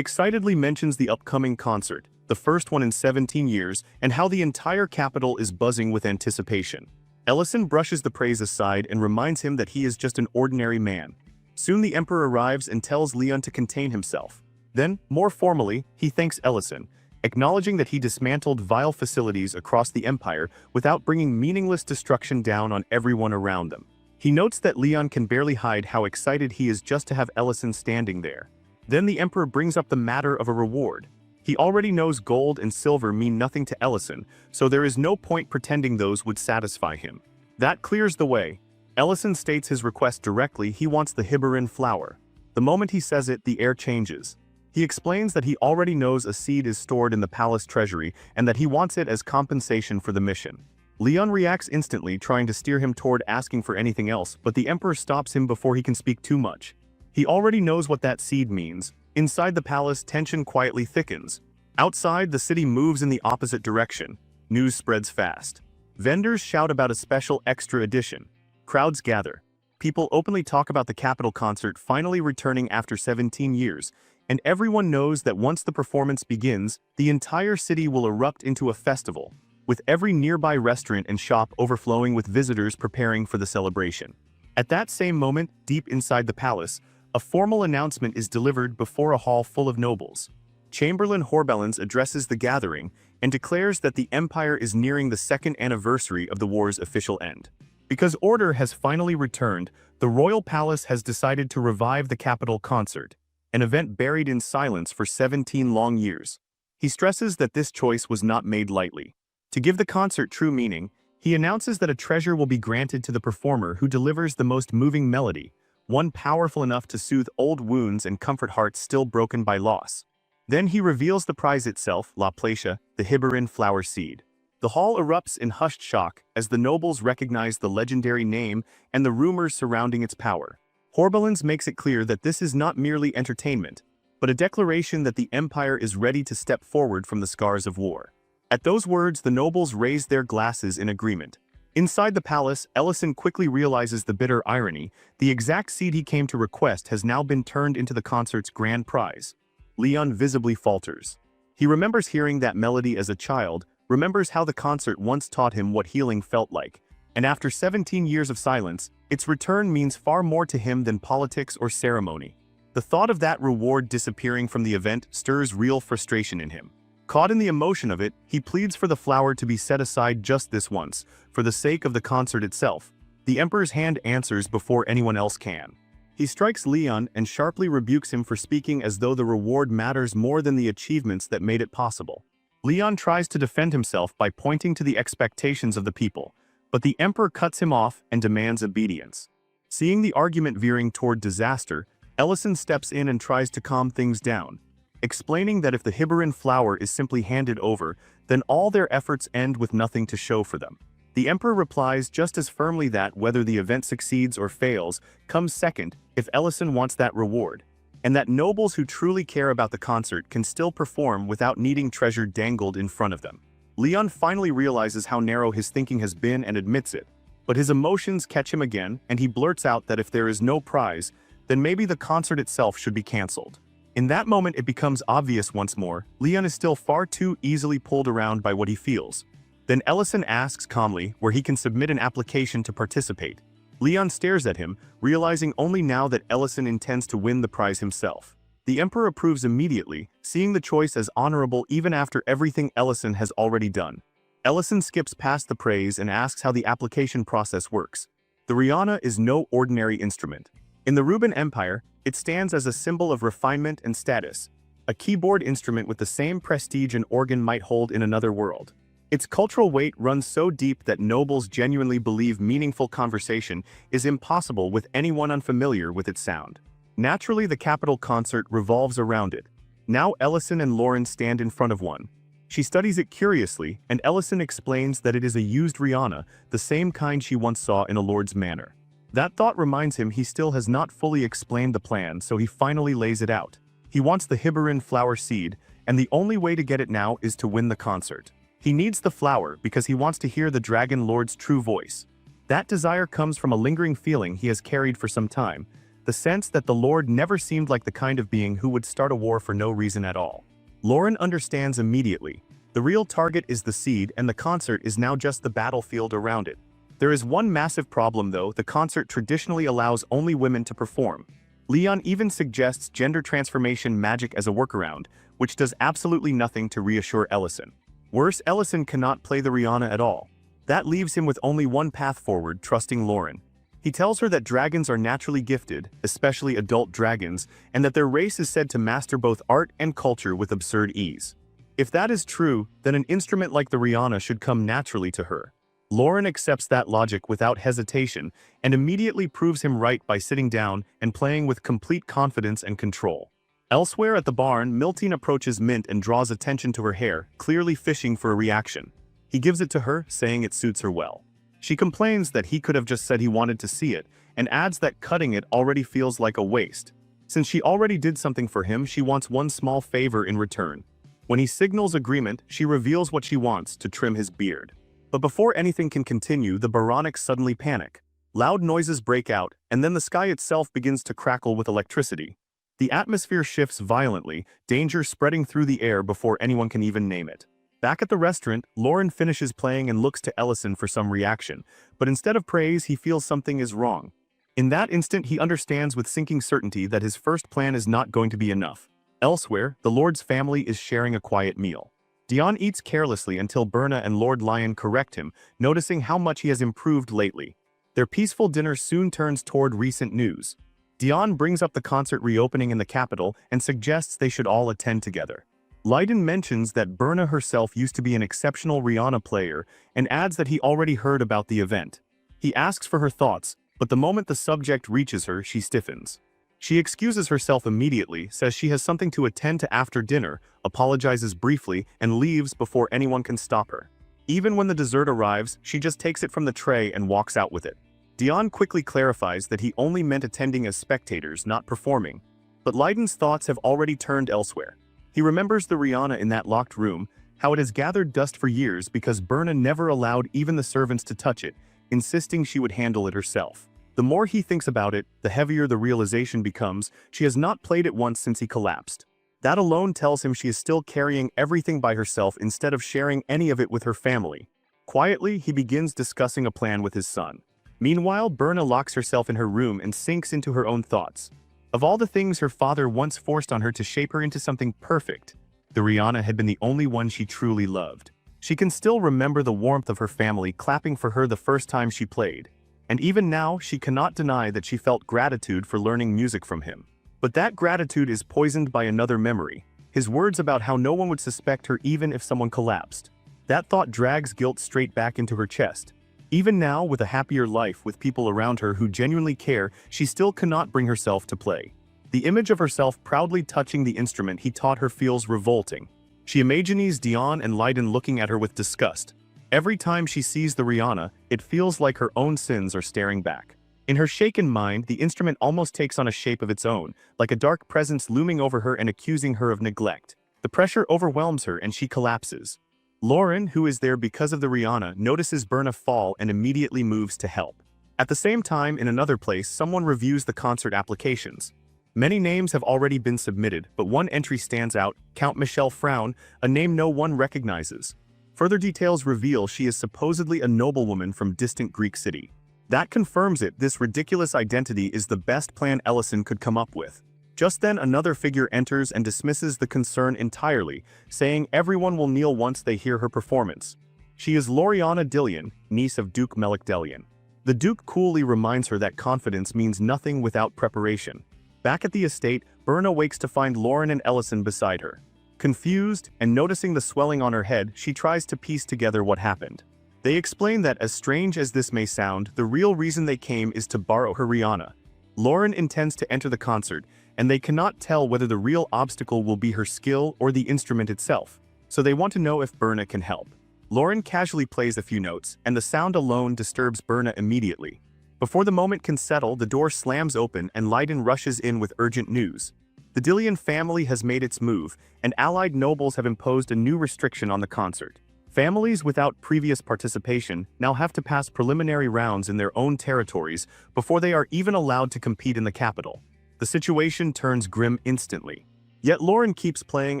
excitedly mentions the upcoming concert, the first one in 17 years, and how the entire capital is buzzing with anticipation. Ellison brushes the praise aside and reminds him that he is just an ordinary man. Soon the Emperor arrives and tells Leon to contain himself. Then, more formally, he thanks Ellison, acknowledging that he dismantled vile facilities across the Empire without bringing meaningless destruction down on everyone around them. He notes that Leon can barely hide how excited he is just to have Ellison standing there. Then the Emperor brings up the matter of a reward. He already knows gold and silver mean nothing to Ellison, so there is no point pretending those would satisfy him. That clears the way. Ellison states his request directly. He wants the Hibaran flour. The moment he says it, the air changes. He explains that he already knows a seed is stored in the palace treasury and that he wants it as compensation for the mission. Leon reacts instantly, trying to steer him toward asking for anything else, but the Emperor stops him before he can speak too much. He already knows what that seed means. Inside the palace, tension quietly thickens. Outside, the city moves in the opposite direction. News spreads fast. Vendors shout about a special extra edition. Crowds gather. People openly talk about the Capitol concert finally returning after 17 years, and everyone knows that once the performance begins, the entire city will erupt into a festival, with every nearby restaurant and shop overflowing with visitors preparing for the celebration. At that same moment, deep inside the palace, a formal announcement is delivered before a hall full of nobles. Chamberlain Horbellans addresses the gathering and declares that the Empire is nearing the second anniversary of the war's official end. Because order has finally returned, the royal palace has decided to revive the Capitol concert, an event buried in silence for 17 long years. He stresses that this choice was not made lightly. To give the concert true meaning, he announces that a treasure will be granted to the performer who delivers the most moving melody, one powerful enough to soothe old wounds and comfort hearts still broken by loss. Then he reveals the prize itself, La Placia, the Hibaran flower seed. The hall erupts in hushed shock as the nobles recognize the legendary name and the rumors surrounding its power. Horbellans makes it clear that this is not merely entertainment, but a declaration that the Empire is ready to step forward from the scars of war. At those words, the nobles raise their glasses in agreement. Inside the palace, Ellison quickly realizes the bitter irony. The exact seed he came to request has now been turned into the concert's grand prize. Leon visibly falters. He remembers hearing that melody as a child, remembers how the concert once taught him what healing felt like, and after 17 years of silence, its return means far more to him than politics or ceremony. The thought of that reward disappearing from the event stirs real frustration in him. Caught in the emotion of it, he pleads for the flower to be set aside just this once, for the sake of the concert itself. The Emperor's hand answers before anyone else can. He strikes Leon and sharply rebukes him for speaking as though the reward matters more than the achievements that made it possible. Leon tries to defend himself by pointing to the expectations of the people, but the Emperor cuts him off and demands obedience. Seeing the argument veering toward disaster, Ellison steps in and tries to calm things down, explaining that if the Hibarin flower is simply handed over, then all their efforts end with nothing to show for them. The Emperor replies just as firmly that whether the event succeeds or fails comes second if Ellison wants that reward, and that nobles who truly care about the concert can still perform without needing treasure dangled in front of them. Leon finally realizes how narrow his thinking has been and admits it, but his emotions catch him again and he blurts out that if there is no prize, then maybe the concert itself should be cancelled. In that moment it becomes obvious once more, Leon is still far too easily pulled around by what he feels. Then Ellison asks calmly where he can submit an application to participate. Leon stares at him, realizing only now that Ellison intends to win the prize himself. The Emperor approves immediately, seeing the choice as honorable even after everything Ellison has already done. Ellison skips past the praise and asks how the application process works. The Rihanna is no ordinary instrument. In the Ruben Empire, it stands as a symbol of refinement and status, a keyboard instrument with the same prestige an organ might hold in another world. Its cultural weight runs so deep that nobles genuinely believe meaningful conversation is impossible with anyone unfamiliar with its sound. Naturally, the capital concert revolves around it. Now Ellison and Lauren stand in front of one. She studies it curiously, and Ellison explains that it is a used Rihanna, the same kind she once saw in a lord's manor. That thought reminds him he still has not fully explained the plan, so he finally lays it out. He wants the Hibarin flower seed, and the only way to get it now is to win the concert. He needs the flower because he wants to hear the Dragon Lord's true voice. That desire comes from a lingering feeling he has carried for some time, the sense that the Lord never seemed like the kind of being who would start a war for no reason at all. Lauren understands immediately. The real target is the seed, and the concert is now just the battlefield around it. There is one massive problem though: the concert traditionally allows only women to perform. Leon even suggests gender transformation magic as a workaround, which does absolutely nothing to reassure Ellison. Worse, Ellison cannot play the Rihanna at all. That leaves him with only one path forward: trusting Lauren. He tells her that dragons are naturally gifted, especially adult dragons, and that their race is said to master both art and culture with absurd ease. If that is true, then an instrument like the Rihanna should come naturally to her. Lauren accepts that logic without hesitation and immediately proves him right by sitting down and playing with complete confidence and control. Elsewhere at the barn, Miltine approaches Mint and draws attention to her hair, clearly fishing for a reaction. He gives it to her, saying it suits her well. She complains that he could have just said he wanted to see it, and adds that cutting it already feels like a waste. Since she already did something for him, she wants one small favor in return. When he signals agreement, she reveals what she wants: to trim his beard. But before anything can continue, the Baronics suddenly panic. Loud noises break out, and then the sky itself begins to crackle with electricity. The atmosphere shifts violently, danger spreading through the air before anyone can even name it. Back at the restaurant, Lauren finishes playing and looks to Ellison for some reaction, but instead of praise, he feels something is wrong. In that instant, he understands with sinking certainty that his first plan is not going to be enough. Elsewhere, the Lord's family is sharing a quiet meal. Dion eats carelessly until Berna and Lord Lion correct him, noticing how much he has improved lately. Their peaceful dinner soon turns toward recent news. Dion brings up the concert reopening in the capital and suggests they should all attend together. Leiden mentions that Berna herself used to be an exceptional Rihanna player and adds that he already heard about the event. He asks for her thoughts, but the moment the subject reaches her, she stiffens. She excuses herself immediately, says she has something to attend to after dinner, apologizes briefly, and leaves before anyone can stop her. Even when the dessert arrives, she just takes it from the tray and walks out with it. Dion quickly clarifies that he only meant attending as spectators, not performing. But Leiden's thoughts have already turned elsewhere. He remembers the Rihanna in that locked room, how it has gathered dust for years because Berna never allowed even the servants to touch it, insisting she would handle it herself. The more he thinks about it, the heavier the realization becomes she has not played it once since he collapsed. That alone tells him she is still carrying everything by herself instead of sharing any of it with her family. Quietly, he begins discussing a plan with his son. Meanwhile, Berna locks herself in her room and sinks into her own thoughts. Of all the things her father once forced on her to shape her into something perfect, the Rihanna had been the only one she truly loved. She can still remember the warmth of her family clapping for her the first time she played. And even now, she cannot deny that she felt gratitude for learning music from him. But that gratitude is poisoned by another memory, his words about how no one would suspect her even if someone collapsed. That thought drags guilt straight back into her chest. Even now, with a happier life with people around her who genuinely care, she still cannot bring herself to play. The image of herself proudly touching the instrument he taught her feels revolting. She imagines Dion and Leiden looking at her with disgust. Every time she sees the Rihanna, it feels like her own sins are staring back. In her shaken mind, the instrument almost takes on a shape of its own, like a dark presence looming over her and accusing her of neglect. The pressure overwhelms her and she collapses. Lauren, who is there because of the Rihanna, notices Berna fall and immediately moves to help. At the same time, in another place, someone reviews the concert applications. Many names have already been submitted, but one entry stands out, Count Michelle Frown, a name no one recognizes. Further details reveal she is supposedly a noblewoman from distant Greek city. That confirms it. This ridiculous identity is the best plan Ellison could come up with. Just then another figure enters and dismisses the concern entirely, saying everyone will kneel once they hear her performance. She is Loriana Dillion, niece of Duke Melik Delian. The Duke coolly reminds her that confidence means nothing without preparation. Back at the estate, Berna wakes to find Lauren and Ellison beside her. Confused, and noticing the swelling on her head, she tries to piece together what happened. They explain that, as strange as this may sound, the real reason they came is to borrow her Rihanna. Lauren intends to enter the concert, and they cannot tell whether the real obstacle will be her skill or the instrument itself, so they want to know if Berna can help. Lauren casually plays a few notes, and the sound alone disturbs Berna immediately. Before the moment can settle, the door slams open and Leiden rushes in with urgent news. The Dillion family has made its move, and allied nobles have imposed a new restriction on the concert. Families without previous participation now have to pass preliminary rounds in their own territories before they are even allowed to compete in the capital. The situation turns grim instantly. Yet Lauren keeps playing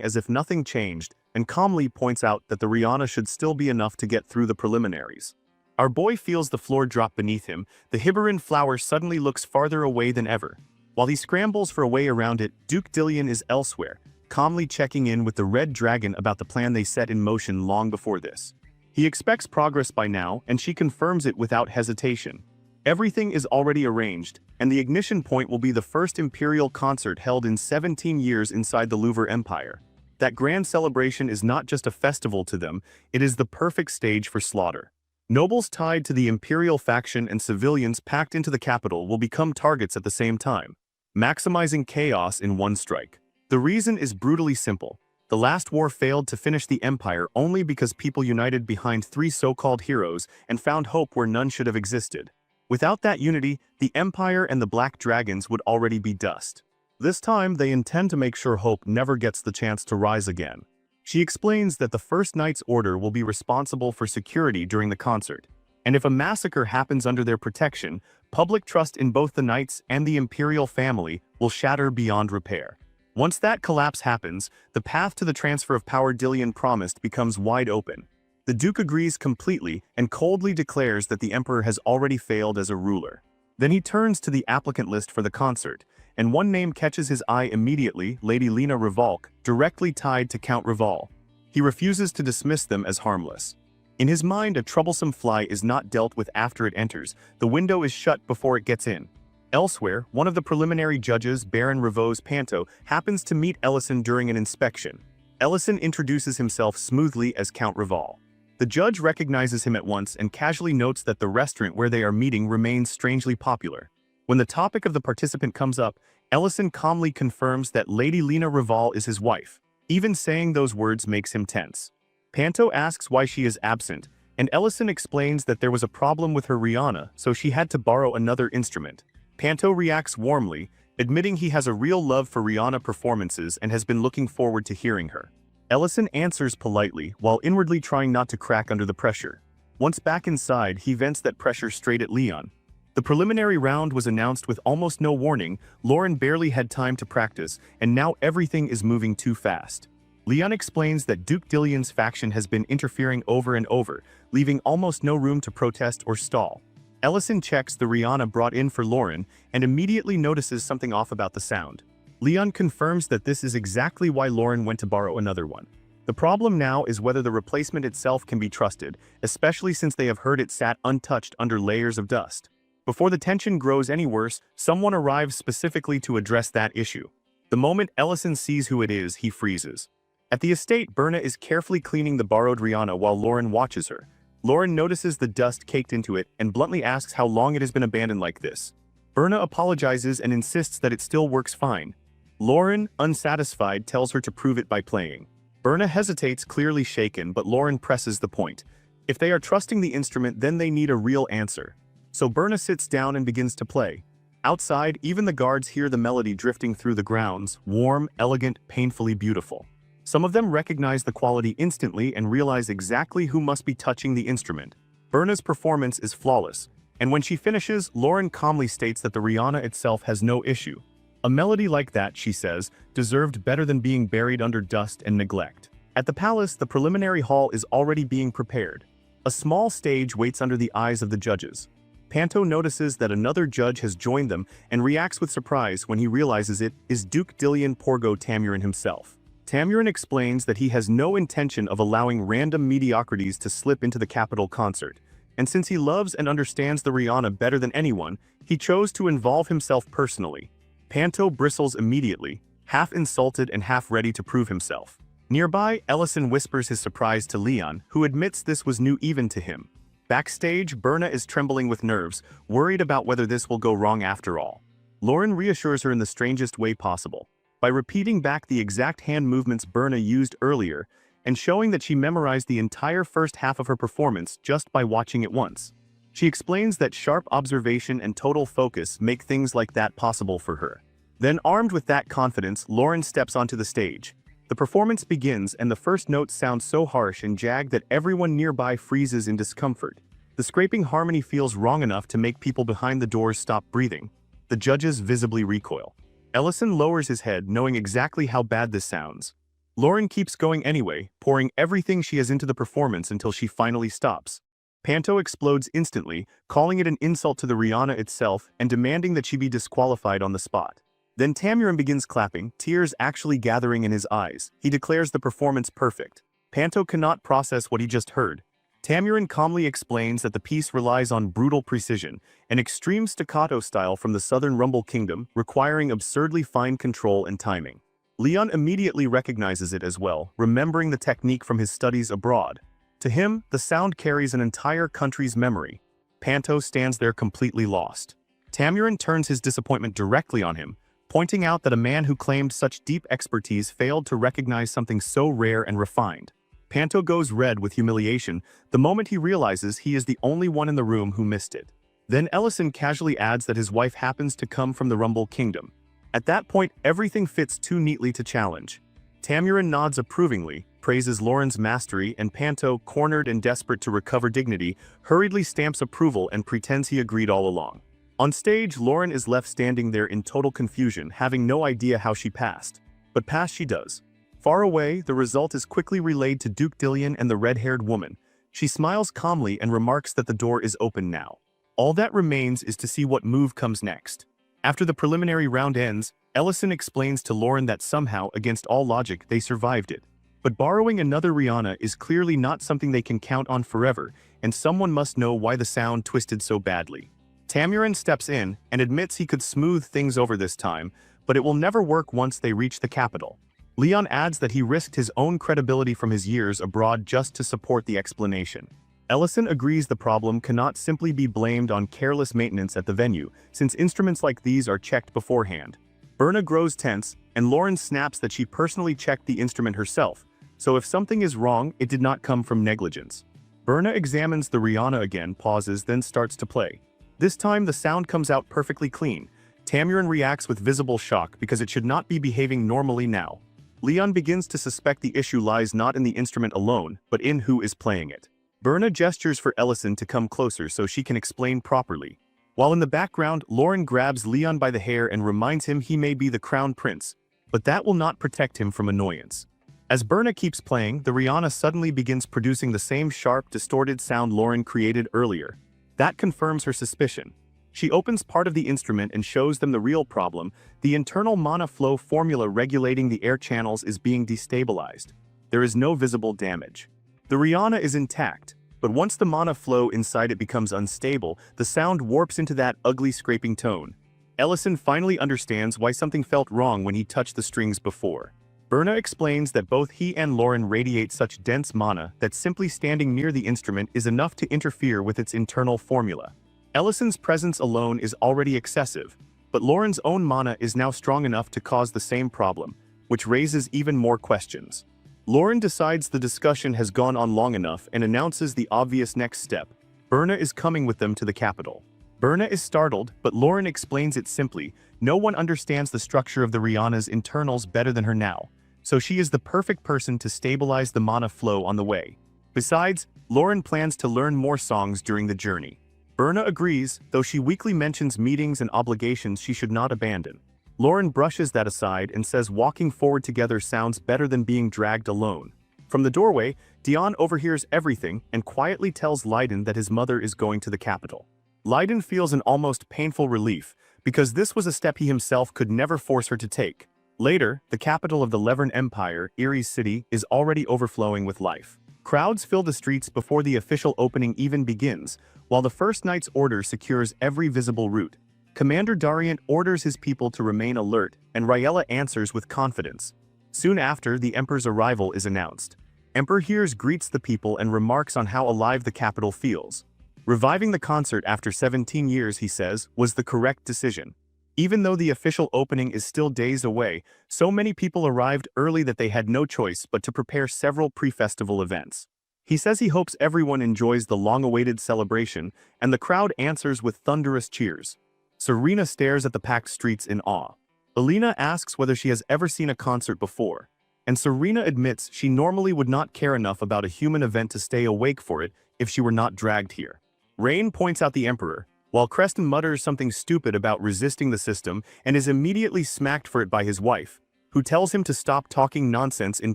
as if nothing changed and calmly points out that the Rihanna should still be enough to get through the preliminaries. Our boy feels the floor drop beneath him. The Hibarin flower suddenly looks farther away than ever. While he scrambles for a way around it, Duke Dillion is elsewhere, calmly checking in with the Red Dragon about the plan they set in motion long before this. He expects progress by now, and she confirms it without hesitation. Everything is already arranged, and the ignition point will be the first imperial concert held in 17 years inside the Louvre Empire. That grand celebration is not just a festival to them, it is the perfect stage for slaughter. Nobles tied to the imperial faction and civilians packed into the capital will become targets at the same time, maximizing chaos in one strike. The reason is brutally simple. The last war failed to finish the empire only because people united behind three so-called heroes and found hope where none should have existed. Without that unity, the Empire and the Black Dragons would already be dust. This time, they intend to make sure Hope never gets the chance to rise again. She explains that the First Knight's Order will be responsible for security during the concert, and if a massacre happens under their protection, public trust in both the Knights and the Imperial family will shatter beyond repair. Once that collapse happens, the path to the transfer of power Dillion promised becomes wide open. The Duke agrees completely and coldly declares that the Emperor has already failed as a ruler. Then he turns to the applicant list for the concert, and one name catches his eye immediately, Lady Lena Revolk, directly tied to Count Reval. He refuses to dismiss them as harmless. In his mind, a troublesome fly is not dealt with after it enters, the window is shut before it gets in. Elsewhere, one of the preliminary judges, Baron Revose Panto, happens to meet Ellison during an inspection. Ellison introduces himself smoothly as Count Reval. The judge recognizes him at once and casually notes that the restaurant where they are meeting remains strangely popular. When the topic of the participant comes up, Ellison calmly confirms that Lady Lena Reval is his wife. Even saying those words makes him tense. Panto asks why she is absent, and Ellison explains that there was a problem with her Rihanna, so she had to borrow another instrument. Panto reacts warmly, admitting he has a real love for Rihanna performances and has been looking forward to hearing her. Ellison answers politely, while inwardly trying not to crack under the pressure. Once back inside, he vents that pressure straight at Leon. The preliminary round was announced with almost no warning. Lauren barely had time to practice, and now everything is moving too fast. Leon explains that Duke Dillion's faction has been interfering over and over, leaving almost no room to protest or stall. Ellison checks the Rihanna brought in for Lauren and immediately notices something off about the sound. Leon confirms that this is exactly why Lauren went to borrow another one. The problem now is whether the replacement itself can be trusted, especially since they have heard it sat untouched under layers of dust. Before the tension grows any worse, someone arrives specifically to address that issue. The moment Ellison sees who it is, he freezes. At the estate, Berna is carefully cleaning the borrowed Rihanna while Lauren watches her. Lauren notices the dust caked into it and bluntly asks how long it has been abandoned like this. Berna apologizes and insists that it still works fine. Lauren, unsatisfied, tells her to prove it by playing. Berna hesitates, clearly shaken, but Lauren presses the point. If they are trusting the instrument, then they need a real answer. So Berna sits down and begins to play. Outside, even the guards hear the melody drifting through the grounds, warm, elegant, painfully beautiful. Some of them recognize the quality instantly and realize exactly who must be touching the instrument. Berna's performance is flawless, and when she finishes, Lauren calmly states that the Rihanna itself has no issue. A melody like that, she says, deserved better than being buried under dust and neglect. At the palace, the preliminary hall is already being prepared. A small stage waits under the eyes of the judges. Panto notices that another judge has joined them and reacts with surprise when he realizes it is Duke Dillion Porgo Tamurin himself. Tamurin explains that he has no intention of allowing random mediocrities to slip into the capital concert, and since he loves and understands the Rihanna better than anyone, he chose to involve himself personally. Panto bristles immediately, half insulted and half ready to prove himself. Nearby, Ellison whispers his surprise to Leon, who admits this was new even to him. Backstage, Berna is trembling with nerves, worried about whether this will go wrong after all. Lauren reassures her in the strangest way possible, by repeating back the exact hand movements Berna used earlier, and showing that she memorized the entire first half of her performance just by watching it once. She explains that sharp observation and total focus make things like that possible for her. Then, armed with that confidence, Lauren steps onto the stage. The performance begins, and the first notes sound so harsh and jagged that everyone nearby freezes in discomfort. The scraping harmony feels wrong enough to make people behind the doors stop breathing. The judges visibly recoil. Ellison lowers his head, knowing exactly how bad this sounds. Lauren keeps going anyway, pouring everything she has into the performance until she finally stops. Panto explodes instantly, calling it an insult to the Rihanna itself and demanding that she be disqualified on the spot. Then Tamurin begins clapping, tears actually gathering in his eyes. He declares the performance perfect. Panto cannot process what he just heard. Tamurin calmly explains that the piece relies on brutal precision, an extreme staccato style from the Southern Rumble Kingdom, requiring absurdly fine control and timing. Leon immediately recognizes it as well, remembering the technique from his studies abroad. To him, the sound carries an entire country's memory. Panto stands there completely lost. Tamurin turns his disappointment directly on him, pointing out that a man who claimed such deep expertise failed to recognize something so rare and refined. Panto goes red with humiliation the moment he realizes he is the only one in the room who missed it. Then Ellison casually adds that his wife happens to come from the Rumble Kingdom. At that point, everything fits too neatly to challenge. Tamurin nods approvingly, praises Lauren's mastery, and Panto, cornered and desperate to recover dignity, hurriedly stamps approval and pretends he agreed all along. On stage, Lauren is left standing there in total confusion, having no idea how she passed. But pass she does. Far away, the result is quickly relayed to Duke Dillion and the red-haired woman. She smiles calmly and remarks that the door is open now. All that remains is to see what move comes next. After the preliminary round ends, Ellison explains to Lauren that somehow, against all logic, they survived it. But borrowing another Rihanna is clearly not something they can count on forever, and someone must know why the sound twisted so badly. Tamurin steps in and admits he could smooth things over this time, but it will never work once they reach the capital. Leon adds that he risked his own credibility from his years abroad just to support the explanation. Ellison agrees the problem cannot simply be blamed on careless maintenance at the venue, since instruments like these are checked beforehand. Berna grows tense, and Lauren snaps that she personally checked the instrument herself, so if something is wrong, it did not come from negligence. Berna examines the Rihanna again, pauses, then starts to play. This time the sound comes out perfectly clean. Tamurin reacts with visible shock because it should not be behaving normally now. Leon begins to suspect the issue lies not in the instrument alone, but in who is playing it. Berna gestures for Ellison to come closer so she can explain properly. While in the background, Lauren grabs Leon by the hair and reminds him he may be the crown prince, but that will not protect him from annoyance. As Berna keeps playing, the Rihanna suddenly begins producing the same sharp, distorted sound Lauren created earlier. That confirms her suspicion. She opens part of the instrument and shows them the real problem. The internal mana flow formula regulating the air channels is being destabilized. There is no visible damage. The Rihanna is intact, but once the mana flow inside it becomes unstable, the sound warps into that ugly scraping tone. Ellison finally understands why something felt wrong when he touched the strings before. Berna explains that both he and Lauren radiate such dense mana that simply standing near the instrument is enough to interfere with its internal formula. Ellison's presence alone is already excessive, but Lauren's own mana is now strong enough to cause the same problem, which raises even more questions. Lauren decides the discussion has gone on long enough and announces the obvious next step. Berna is coming with them to the capital. Berna is startled, but Lauren explains it simply. No one understands the structure of the Rihanna's internals better than her now, so she is the perfect person to stabilize the mana flow on the way. Besides, Lauren plans to learn more songs during the journey. Berna agrees, though she weakly mentions meetings and obligations she should not abandon. Lauren brushes that aside and says walking forward together sounds better than being dragged alone. From the doorway, Dion overhears everything and quietly tells Leiden that his mother is going to the capital. Leiden feels an almost painful relief, because this was a step he himself could never force her to take. Later, the capital of the Levern Empire, Erie's city, is already overflowing with life. Crowds fill the streets before the official opening even begins, while the First Knight's order secures every visible route. Commander Dariant orders his people to remain alert, and Ryella answers with confidence. Soon after, the Emperor's arrival is announced. Emperor Hears greets the people and remarks on how alive the capital feels. Reviving the concert after 17 years, he says, was the correct decision. Even though the official opening is still days away, so many people arrived early that they had no choice but to prepare several pre-festival events. He says he hopes everyone enjoys the long-awaited celebration, and the crowd answers with thunderous cheers. Serena stares at the packed streets in awe. Alina asks whether she has ever seen a concert before, and Serena admits she normally would not care enough about a human event to stay awake for it if she were not dragged here. Rain points out the Emperor, while Creston mutters something stupid about resisting the system and is immediately smacked for it by his wife, who tells him to stop talking nonsense in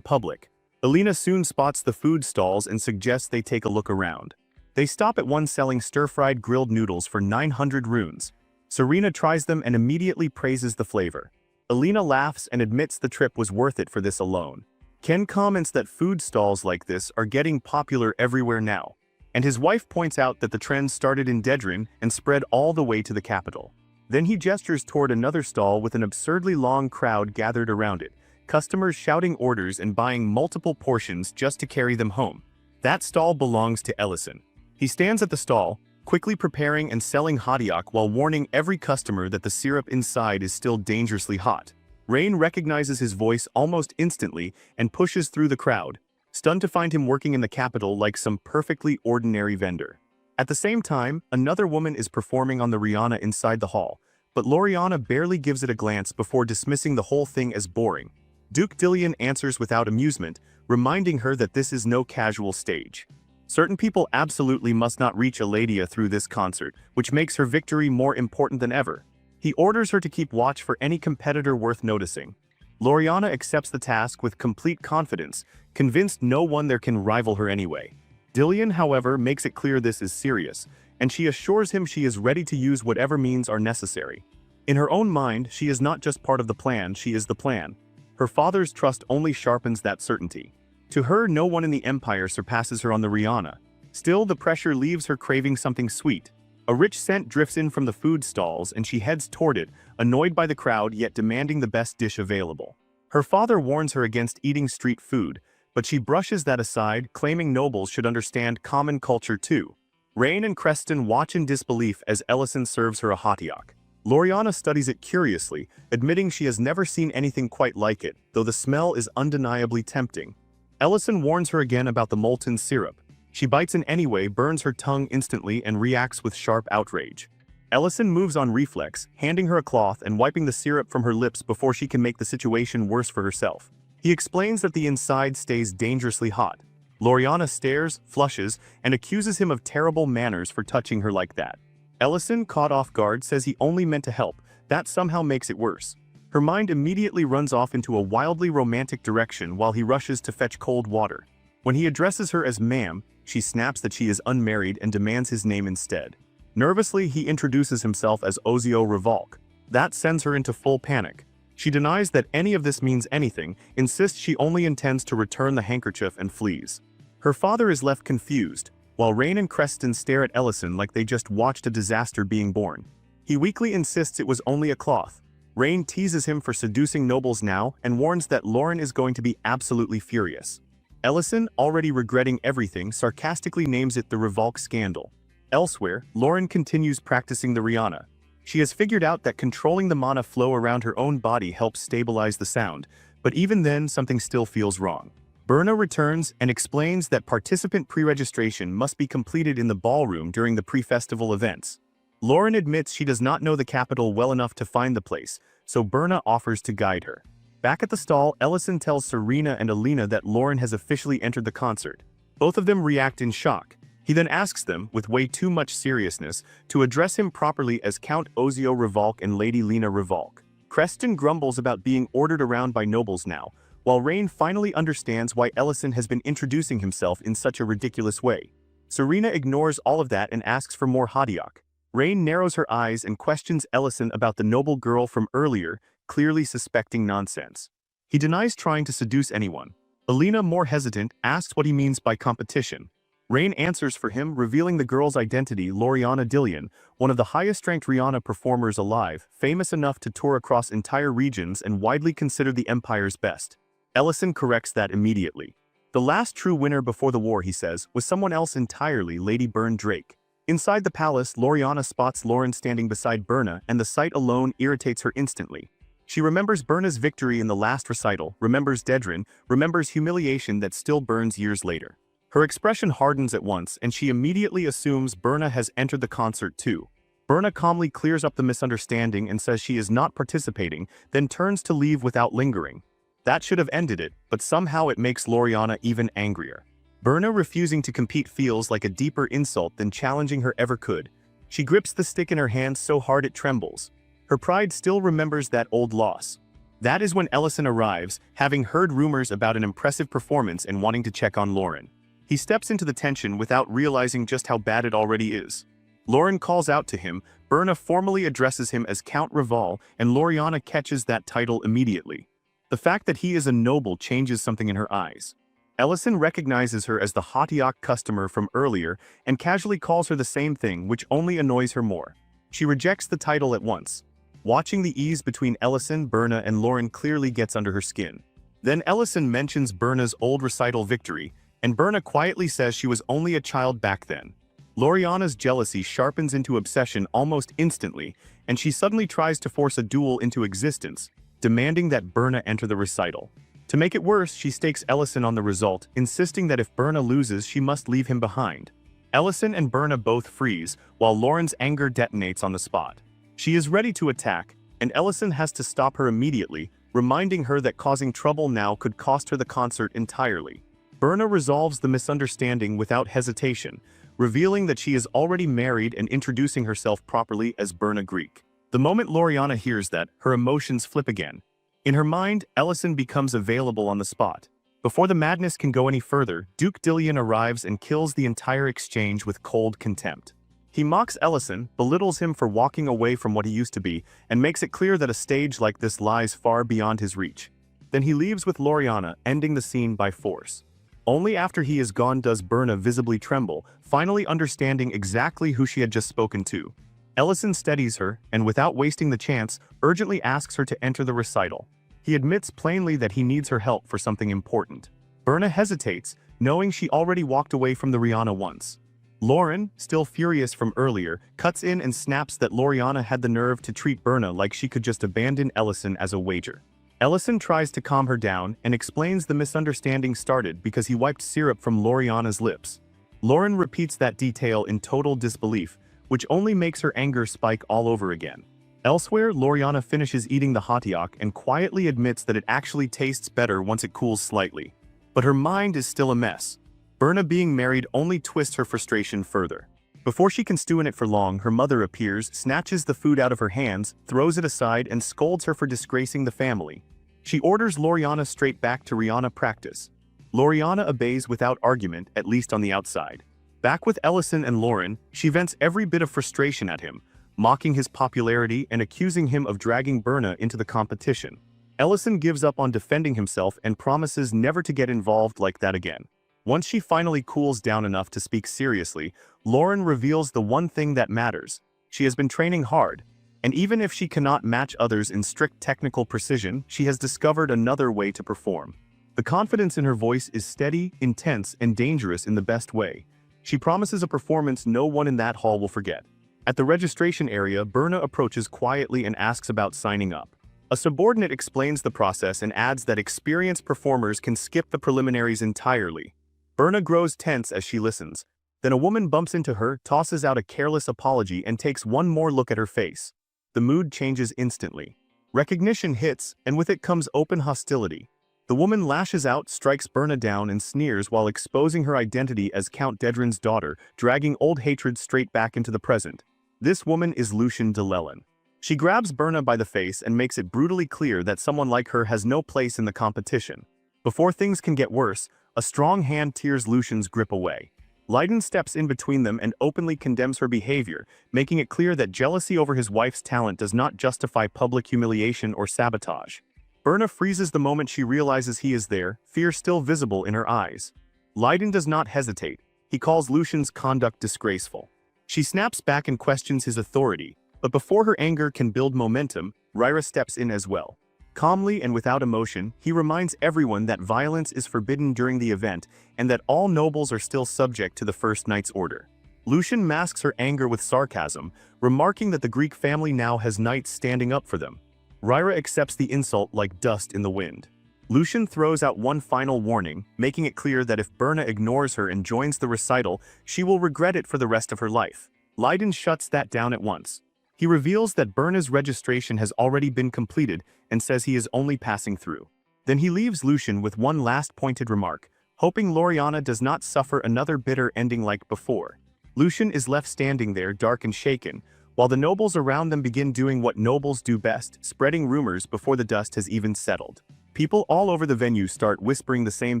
public. Alina soon spots the food stalls and suggests they take a look around. They stop at one selling stir-fried grilled noodles for 900 runes. Serena tries them and immediately praises the flavor. Alina laughs and admits the trip was worth it for this alone. Ken comments that food stalls like this are getting popular everywhere now, and his wife points out that the trend started in Dedrin and spread all the way to the capital. Then he gestures toward another stall with an absurdly long crowd gathered around it, customers shouting orders and buying multiple portions just to carry them home. That stall belongs to Ellison. He stands at the stall, quickly preparing and selling hotioc while warning every customer that the syrup inside is still dangerously hot. Rain recognizes his voice almost instantly and pushes through the crowd, stunned to find him working in the capital like some perfectly ordinary vendor. At the same time, another woman is performing on the Rihanna inside the hall, but Loriana barely gives it a glance before dismissing the whole thing as boring. Duke Dillion answers without amusement, reminding her that this is no casual stage. Certain people absolutely must not reach Eladia through this concert, which makes her victory more important than ever. He orders her to keep watch for any competitor worth noticing. Loriana accepts the task with complete confidence, convinced no one there can rival her anyway. Dillion, however, makes it clear this is serious, and she assures him she is ready to use whatever means are necessary. In her own mind, she is not just part of the plan, she is the plan. Her father's trust only sharpens that certainty. To her, no one in the Empire surpasses her on the Rihanna. Still, the pressure leaves her craving something sweet. A rich scent drifts in from the food stalls and she heads toward it, annoyed by the crowd yet demanding the best dish available. Her father warns her against eating street food, but she brushes that aside, claiming nobles should understand common culture too. Rain and Creston watch in disbelief as Ellison serves her a hotioc. Loriana studies it curiously, admitting she has never seen anything quite like it, though the smell is undeniably tempting. Ellison warns her again about the molten syrup. She bites in anyway, burns her tongue instantly, and reacts with sharp outrage. Ellison moves on reflex, handing her a cloth and wiping the syrup from her lips before she can make the situation worse for herself. He explains that the inside stays dangerously hot. Loriana stares, flushes, and accuses him of terrible manners for touching her like that. Ellison, caught off guard, says he only meant to help. That somehow makes it worse. Her mind immediately runs off into a wildly romantic direction while he rushes to fetch cold water. When he addresses her as ma'am, she snaps that she is unmarried and demands his name instead. Nervously, he introduces himself as Ozio Revolk. That sends her into full panic. She denies that any of this means anything, insists she only intends to return the handkerchief and flees. Her father is left confused, while Rain and Creston stare at Ellison like they just watched a disaster being born. He weakly insists it was only a cloth. Rain teases him for seducing nobles now and warns that Lauren is going to be absolutely furious. Ellison, already regretting everything, sarcastically names it the Revolk scandal. Elsewhere, Lauren continues practicing the Rihanna. She has figured out that controlling the mana flow around her own body helps stabilize the sound, but even then something still feels wrong. Berna returns and explains that participant pre-registration must be completed in the ballroom during the pre-festival events. Lauren admits she does not know the capital well enough to find the place, so Berna offers to guide her. Back at the stall, Ellison tells Serena and Alina that Lauren has officially entered the concert. Both of them react in shock. He then asks them, with way too much seriousness, to address him properly as Count Ozio Revolk and Lady Lena Revolk. Creston grumbles about being ordered around by nobles now, while Rain finally understands why Ellison has been introducing himself in such a ridiculous way. Serena ignores all of that and asks for more hadiak. Rain narrows her eyes and questions Ellison about the noble girl from earlier, clearly suspecting nonsense. He denies trying to seduce anyone. Alina, more hesitant, asks what he means by competition. Rain answers for him, revealing the girl's identity, Loriana Dillion, one of the highest-ranked Rihanna performers alive, famous enough to tour across entire regions and widely considered the Empire's best. Ellison corrects that immediately. The last true winner before the war, he says, was someone else entirely, Lady Byrne Drake. Inside the palace, Loriana spots Lauren standing beside Berna, and the sight alone irritates her instantly. She remembers Berna's victory in the last recital, remembers Dedrin, remembers humiliation that still burns years later. Her expression hardens at once, and she immediately assumes Berna has entered the concert too. Berna calmly clears up the misunderstanding and says she is not participating, then turns to leave without lingering. That should have ended it, but somehow it makes Loriana even angrier. Berna refusing to compete feels like a deeper insult than challenging her ever could. She grips the stick in her hand so hard it trembles. Her pride still remembers that old loss. That is when Ellison arrives, having heard rumors about an impressive performance and wanting to check on Lauren. He steps into the tension without realizing just how bad it already is. Lauren calls out to him, Berna formally addresses him as Count Reval, and Loriana catches that title immediately. The fact that he is a noble changes something in her eyes. Ellison recognizes her as the Hatiak customer from earlier and casually calls her the same thing, which only annoys her more. She rejects the title at once. Watching the ease between Ellison, Berna, and Lauren clearly gets under her skin. Then Ellison mentions Berna's old recital victory, and Berna quietly says she was only a child back then. Loriana's jealousy sharpens into obsession almost instantly, and she suddenly tries to force a duel into existence, demanding that Berna enter the recital. To make it worse, she stakes Ellison on the result, insisting that if Berna loses, she must leave him behind. Ellison and Berna both freeze, while Lauren's anger detonates on the spot. She is ready to attack, and Ellison has to stop her immediately, reminding her that causing trouble now could cost her the concert entirely. Berna resolves the misunderstanding without hesitation, revealing that she is already married and introducing herself properly as Berna Greek. The moment Loriana hears that, her emotions flip again. In her mind, Ellison becomes available on the spot. Before the madness can go any further, Duke Dillion arrives and kills the entire exchange with cold contempt. He mocks Ellison, belittles him for walking away from what he used to be, and makes it clear that a stage like this lies far beyond his reach. Then he leaves with Loriana, ending the scene by force. Only after he is gone does Berna visibly tremble, finally understanding exactly who she had just spoken to. Ellison steadies her, and without wasting the chance, urgently asks her to enter the recital. He admits plainly that he needs her help for something important. Berna hesitates, knowing she already walked away from the Rihanna once. Lauren, still furious from earlier, cuts in and snaps that Loriana had the nerve to treat Berna like she could just abandon Ellison as a wager. Ellison tries to calm her down and explains the misunderstanding started because he wiped syrup from Loriana's lips. Lauren repeats that detail in total disbelief, which only makes her anger spike all over again. Elsewhere, Loriana finishes eating the hotteok and quietly admits that it actually tastes better once it cools slightly. But her mind is still a mess. Berna being married only twists her frustration further. Before she can stew in it for long, her mother appears, snatches the food out of her hands, throws it aside, and scolds her for disgracing the family. She orders Loriana straight back to Rihanna practice. Loriana obeys without argument, at least on the outside. Back with Ellison and Lauren, she vents every bit of frustration at him, mocking his popularity and accusing him of dragging Berna into the competition. Ellison gives up on defending himself and promises never to get involved like that again. Once she finally cools down enough to speak seriously, Lauren reveals the one thing that matters. She has been training hard, and even if she cannot match others in strict technical precision, she has discovered another way to perform. The confidence in her voice is steady, intense, and dangerous in the best way. She promises a performance no one in that hall will forget. At the registration area, Berna approaches quietly and asks about signing up. A subordinate explains the process and adds that experienced performers can skip the preliminaries entirely. Berna grows tense as she listens. Then a woman bumps into her, tosses out a careless apology, and takes one more look at her face. The mood changes instantly. Recognition hits, and with it comes open hostility. The woman lashes out, strikes Berna down, and sneers while exposing her identity as Count Dedrin's daughter, dragging old hatred straight back into the present. This woman is Lucian de Lelyn. She grabs Berna by the face and makes it brutally clear that someone like her has no place in the competition. Before things can get worse, a strong hand tears Lucian's grip away. Leiden steps in between them and openly condemns her behavior, making it clear that jealousy over his wife's talent does not justify public humiliation or sabotage. Berna freezes the moment she realizes he is there, fear still visible in her eyes. Leiden does not hesitate. He calls Lucian's conduct disgraceful. She snaps back and questions his authority, but before her anger can build momentum, Ryra steps in as well. Calmly and without emotion, he reminds everyone that violence is forbidden during the event and that all nobles are still subject to the First Knight's order. Lucian masks her anger with sarcasm, remarking that the Greek family now has knights standing up for them. Ryra accepts the insult like dust in the wind. Lucian throws out one final warning, making it clear that if Berna ignores her and joins the recital, she will regret it for the rest of her life. Leiden shuts that down at once. He reveals that Berna's registration has already been completed and says he is only passing through. Then he leaves Lucian with one last pointed remark, hoping Loriana does not suffer another bitter ending like before. Lucian is left standing there, dark and shaken, while the nobles around them begin doing what nobles do best, spreading rumors before the dust has even settled. People all over the venue start whispering the same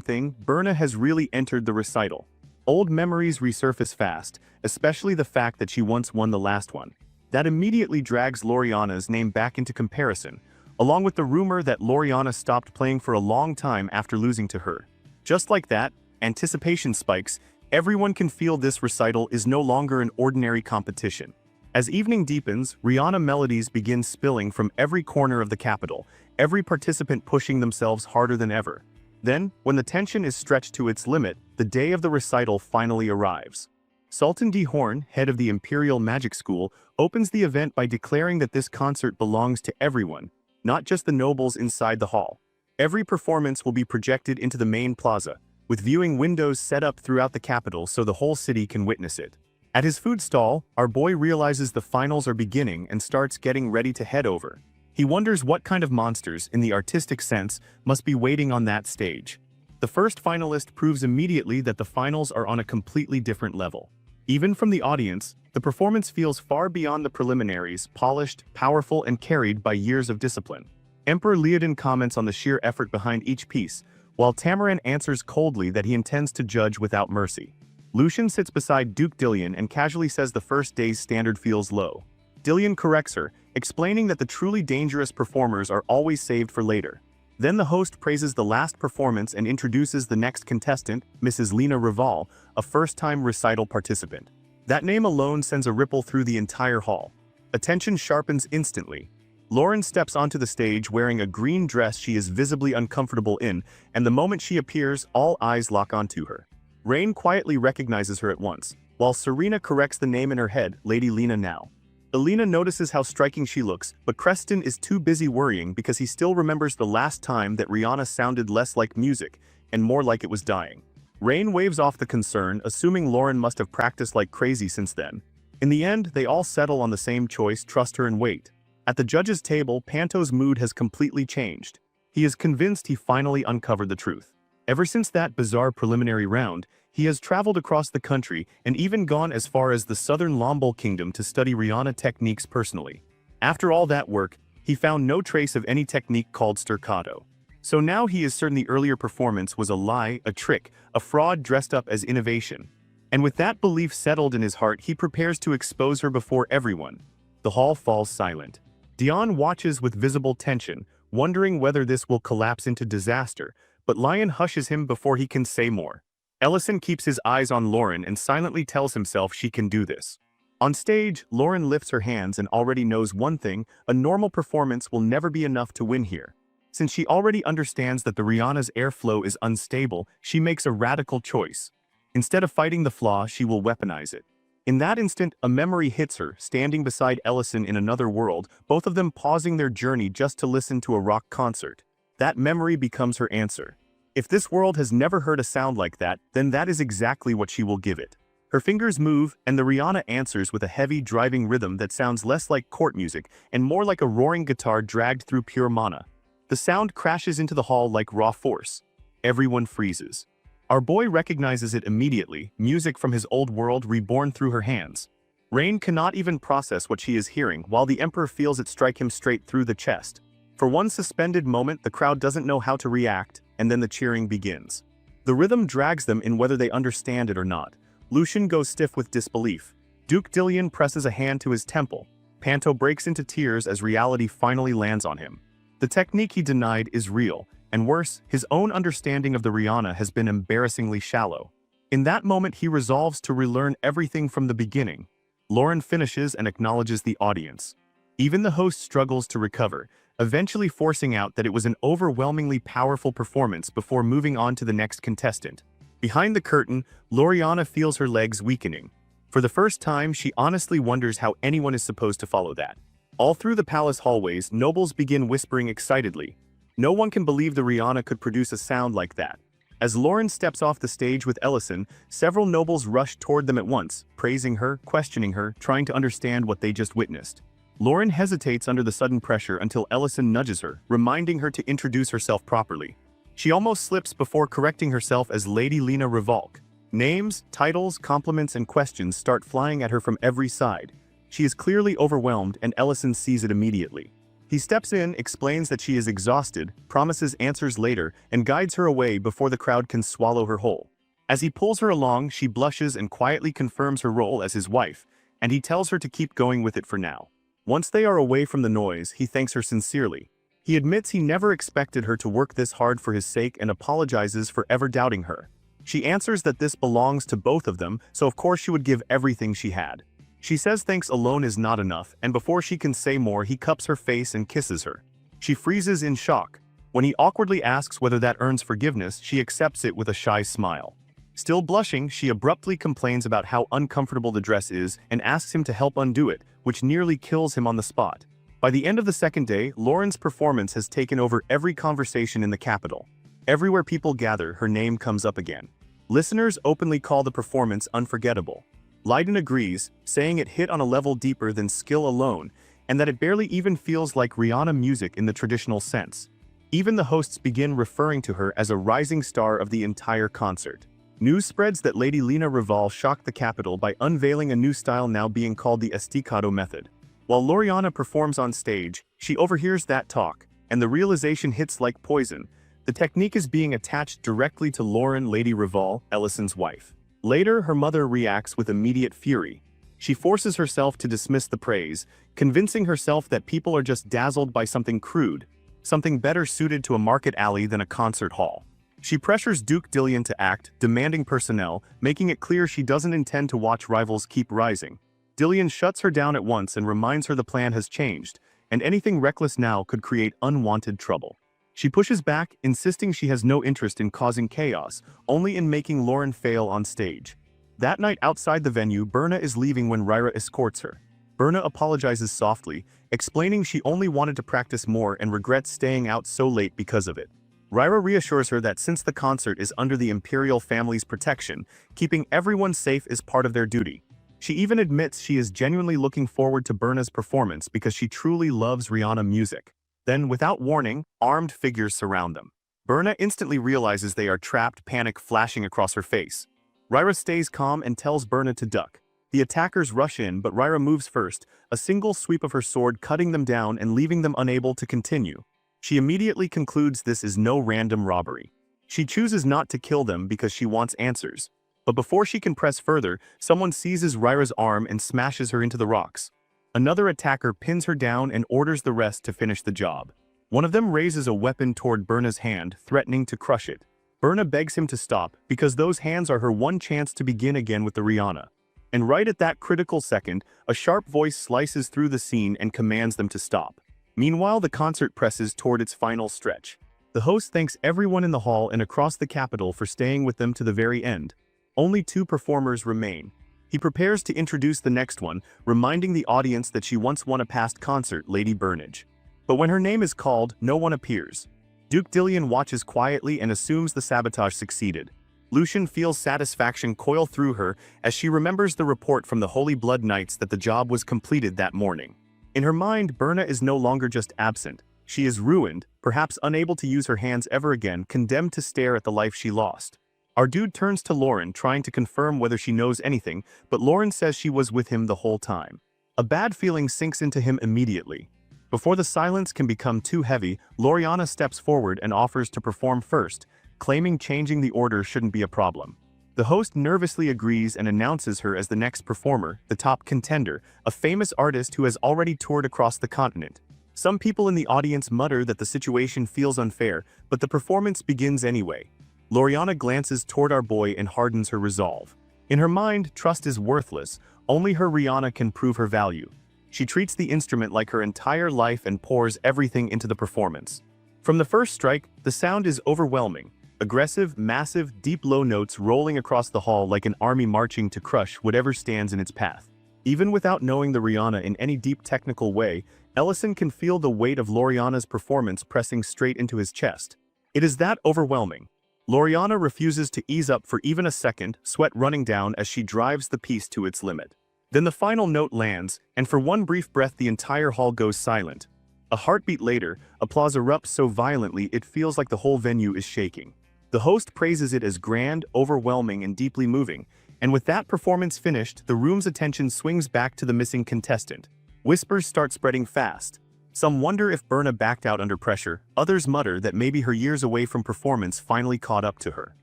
thing: Berna has really entered the recital. Old memories resurface fast, especially the fact that she once won the last one. That immediately drags Loriana's name back into comparison, along with the rumor that Loriana stopped playing for a long time after losing to her. Just like that, anticipation spikes. Everyone can feel this recital is no longer an ordinary competition. As evening deepens, Rihanna melodies begin spilling from every corner of the capital, every participant pushing themselves harder than ever. Then, when the tension is stretched to its limit, the day of the recital finally arrives. Sultan D. Horn, head of the Imperial Magic School, opens the event by declaring that this concert belongs to everyone, not just the nobles inside the hall. Every performance will be projected into the main plaza, with viewing windows set up throughout the capital so the whole city can witness it. At his food stall, our boy realizes the finals are beginning and starts getting ready to head over. He wonders what kind of monsters, in the artistic sense, must be waiting on that stage. The first finalist proves immediately that the finals are on a completely different level. Even from the audience, the performance feels far beyond the preliminaries, polished, powerful, and carried by years of discipline. Emperor Leodin comments on the sheer effort behind each piece, while Tamarin answers coldly that he intends to judge without mercy. Lucian sits beside Duke Dillion and casually says the first day's standard feels low. Dillion corrects her, explaining that the truly dangerous performers are always saved for later. Then the host praises the last performance and introduces the next contestant, Mrs. Lena Rival, a first-time recital participant. That name alone sends a ripple through the entire hall. Attention sharpens instantly. Lauren steps onto the stage wearing a green dress she is visibly uncomfortable in, and the moment she appears, all eyes lock onto her. Rain quietly recognizes her at once, while Serena corrects the name in her head, Lady Lena now. Elena notices how striking she looks, but Creston is too busy worrying because he still remembers the last time that Rihanna sounded less like music and more like it was dying. Rain waves off the concern, assuming Lauren must have practiced like crazy since then. In the end, they all settle on the same choice: trust her and wait. At the judge's table, Panto's mood has completely changed. He is convinced he finally uncovered the truth. Ever since that bizarre preliminary round, he has traveled across the country and even gone as far as the southern Lombol kingdom to study Rihanna techniques personally. After all that work, he found no trace of any technique called staccato. So now he is certain the earlier performance was a lie, a trick, a fraud dressed up as innovation. And with that belief settled in his heart, he prepares to expose her before everyone. The hall falls silent. Dion watches with visible tension, wondering whether this will collapse into disaster, but Lion hushes him before he can say more. Ellison keeps his eyes on Lauren and silently tells himself she can do this. On stage, Lauren lifts her hands and already knows one thing: a normal performance will never be enough to win here. Since she already understands that the Rihanna's airflow is unstable, she makes a radical choice. Instead of fighting the flaw, she will weaponize it. In that instant, a memory hits her, standing beside Ellison in another world, both of them pausing their journey just to listen to a rock concert. That memory becomes her answer. If this world has never heard a sound like that, then that is exactly what she will give it. Her fingers move, and the Rihanna answers with a heavy, driving rhythm that sounds less like court music and more like a roaring guitar dragged through pure mana. The sound crashes into the hall like raw force. Everyone freezes. Our boy recognizes it immediately, music from his old world reborn through her hands. Rain cannot even process what she is hearing, while the Emperor feels it strike him straight through the chest. For one suspended moment, the crowd doesn't know how to react, and then the cheering begins. The rhythm drags them in whether they understand it or not. Lucian goes stiff with disbelief. Duke Dillion presses a hand to his temple. Panto breaks into tears as reality finally lands on him. The technique he denied is real, and worse, his own understanding of the Rihanna has been embarrassingly shallow. In that moment, he resolves to relearn everything from the beginning. Lauren finishes and acknowledges the audience. Even the host struggles to recover, eventually forcing out that it was an overwhelmingly powerful performance before moving on to the next contestant. Behind the curtain, Loriana feels her legs weakening. For the first time, she honestly wonders how anyone is supposed to follow that. All through the palace hallways, nobles begin whispering excitedly. No one can believe the Rihanna could produce a sound like that. As Lauren steps off the stage with Ellison, several nobles rush toward them at once, praising her, questioning her, trying to understand what they just witnessed. Lauren hesitates under the sudden pressure until Ellison nudges her, reminding her to introduce herself properly. She almost slips before correcting herself as Lady Lena Revolk. Names, titles, compliments, and questions start flying at her from every side. She is clearly overwhelmed, and Ellison sees it immediately. He steps in, explains that she is exhausted, promises answers later, and guides her away before the crowd can swallow her whole. As he pulls her along, she blushes and quietly confirms her role as his wife, and he tells her to keep going with it for now. Once they are away from the noise, he thanks her sincerely. He admits he never expected her to work this hard for his sake and apologizes for ever doubting her. She answers that this belongs to both of them, so of course she would give everything she had. She says thanks alone is not enough, and before she can say more, he cups her face and kisses her. She freezes in shock. When he awkwardly asks whether that earns forgiveness, she accepts it with a shy smile. Still blushing, she abruptly complains about how uncomfortable the dress is and asks him to help undo it, which nearly kills him on the spot. By the end of the second day, Lauren's performance has taken over every conversation in the capital. Everywhere people gather, her name comes up again. Listeners openly call the performance unforgettable. Leiden agrees, saying it hit on a level deeper than skill alone, and that it barely even feels like Rihanna music in the traditional sense. Even the hosts begin referring to her as a rising star of the entire concert. News spreads that Lady Lena Reval shocked the capital by unveiling a new style now being called the estacado method. While Loriana performs on stage, she overhears that talk, and the realization hits like poison. The technique is being attached directly to Lauren Lady Reval, Ellison's wife. Later, her mother reacts with immediate fury. She forces herself to dismiss the praise, convincing herself that people are just dazzled by something crude, something better suited to a market alley than a concert hall. She pressures Duke Dillion to act, demanding personnel, making it clear she doesn't intend to watch rivals keep rising. Dillion shuts her down at once and reminds her the plan has changed, and anything reckless now could create unwanted trouble. She pushes back, insisting she has no interest in causing chaos, only in making Lauren fail on stage. That night outside the venue, Berna is leaving when Ryra escorts her. Berna apologizes softly, explaining she only wanted to practice more and regrets staying out so late because of it. Ryra reassures her that since the concert is under the imperial family's protection, keeping everyone safe is part of their duty. She even admits she is genuinely looking forward to Berna's performance because she truly loves Rihanna music. Then, without warning, armed figures surround them. Berna instantly realizes they are trapped, panic flashing across her face. Ryra stays calm and tells Berna to duck. The attackers rush in, but Ryra moves first, a single sweep of her sword cutting them down and leaving them unable to continue. She immediately concludes this is no random robbery. She chooses not to kill them because she wants answers. But before she can press further, someone seizes Ryra's arm and smashes her into the rocks. Another attacker pins her down and orders the rest to finish the job. One of them raises a weapon toward Berna's hand, threatening to crush it. Berna begs him to stop because those hands are her one chance to begin again with the Rihanna. And right at that critical second, a sharp voice slices through the scene and commands them to stop. Meanwhile, the concert presses toward its final stretch. The host thanks everyone in the hall and across the capital for staying with them to the very end. Only 2 performers remain. He prepares to introduce the next one, reminding the audience that she once won a past concert, Lady Burnage. But when her name is called, no one appears. Duke Dillion watches quietly and assumes the sabotage succeeded. Lucian feels satisfaction coil through her as she remembers the report from the Holy Blood Knights that the job was completed that morning. In her mind, Berna is no longer just absent. She is ruined, perhaps unable to use her hands ever again, condemned to stare at the life she lost. Our dude turns to Lauren, trying to confirm whether she knows anything, but Lauren says she was with him the whole time. A bad feeling sinks into him immediately. Before the silence can become too heavy, Loriana steps forward and offers to perform first, claiming changing the order shouldn't be a problem. The host nervously agrees and announces her as the next performer, the top contender, a famous artist who has already toured across the continent. Some people in the audience mutter that the situation feels unfair, but the performance begins anyway. Loriana glances toward our boy and hardens her resolve. In her mind, trust is worthless, only her Rihanna can prove her value. She treats the instrument like her entire life and pours everything into the performance. From the first strike, the sound is overwhelming. Aggressive, massive, deep low notes rolling across the hall like an army marching to crush whatever stands in its path. Even without knowing the Rihanna in any deep technical way, Ellison can feel the weight of Loriana's performance pressing straight into his chest. It is that overwhelming. Loriana refuses to ease up for even a second, sweat running down as she drives the piece to its limit. Then the final note lands, and for one brief breath the entire hall goes silent. A heartbeat later, applause erupts so violently it feels like the whole venue is shaking. The host praises it as grand, overwhelming, and deeply moving, and with that performance finished, the room's attention swings back to the missing contestant. Whispers start spreading fast. Some wonder if Berna backed out under pressure, others mutter that maybe her years away from performance finally caught up to her.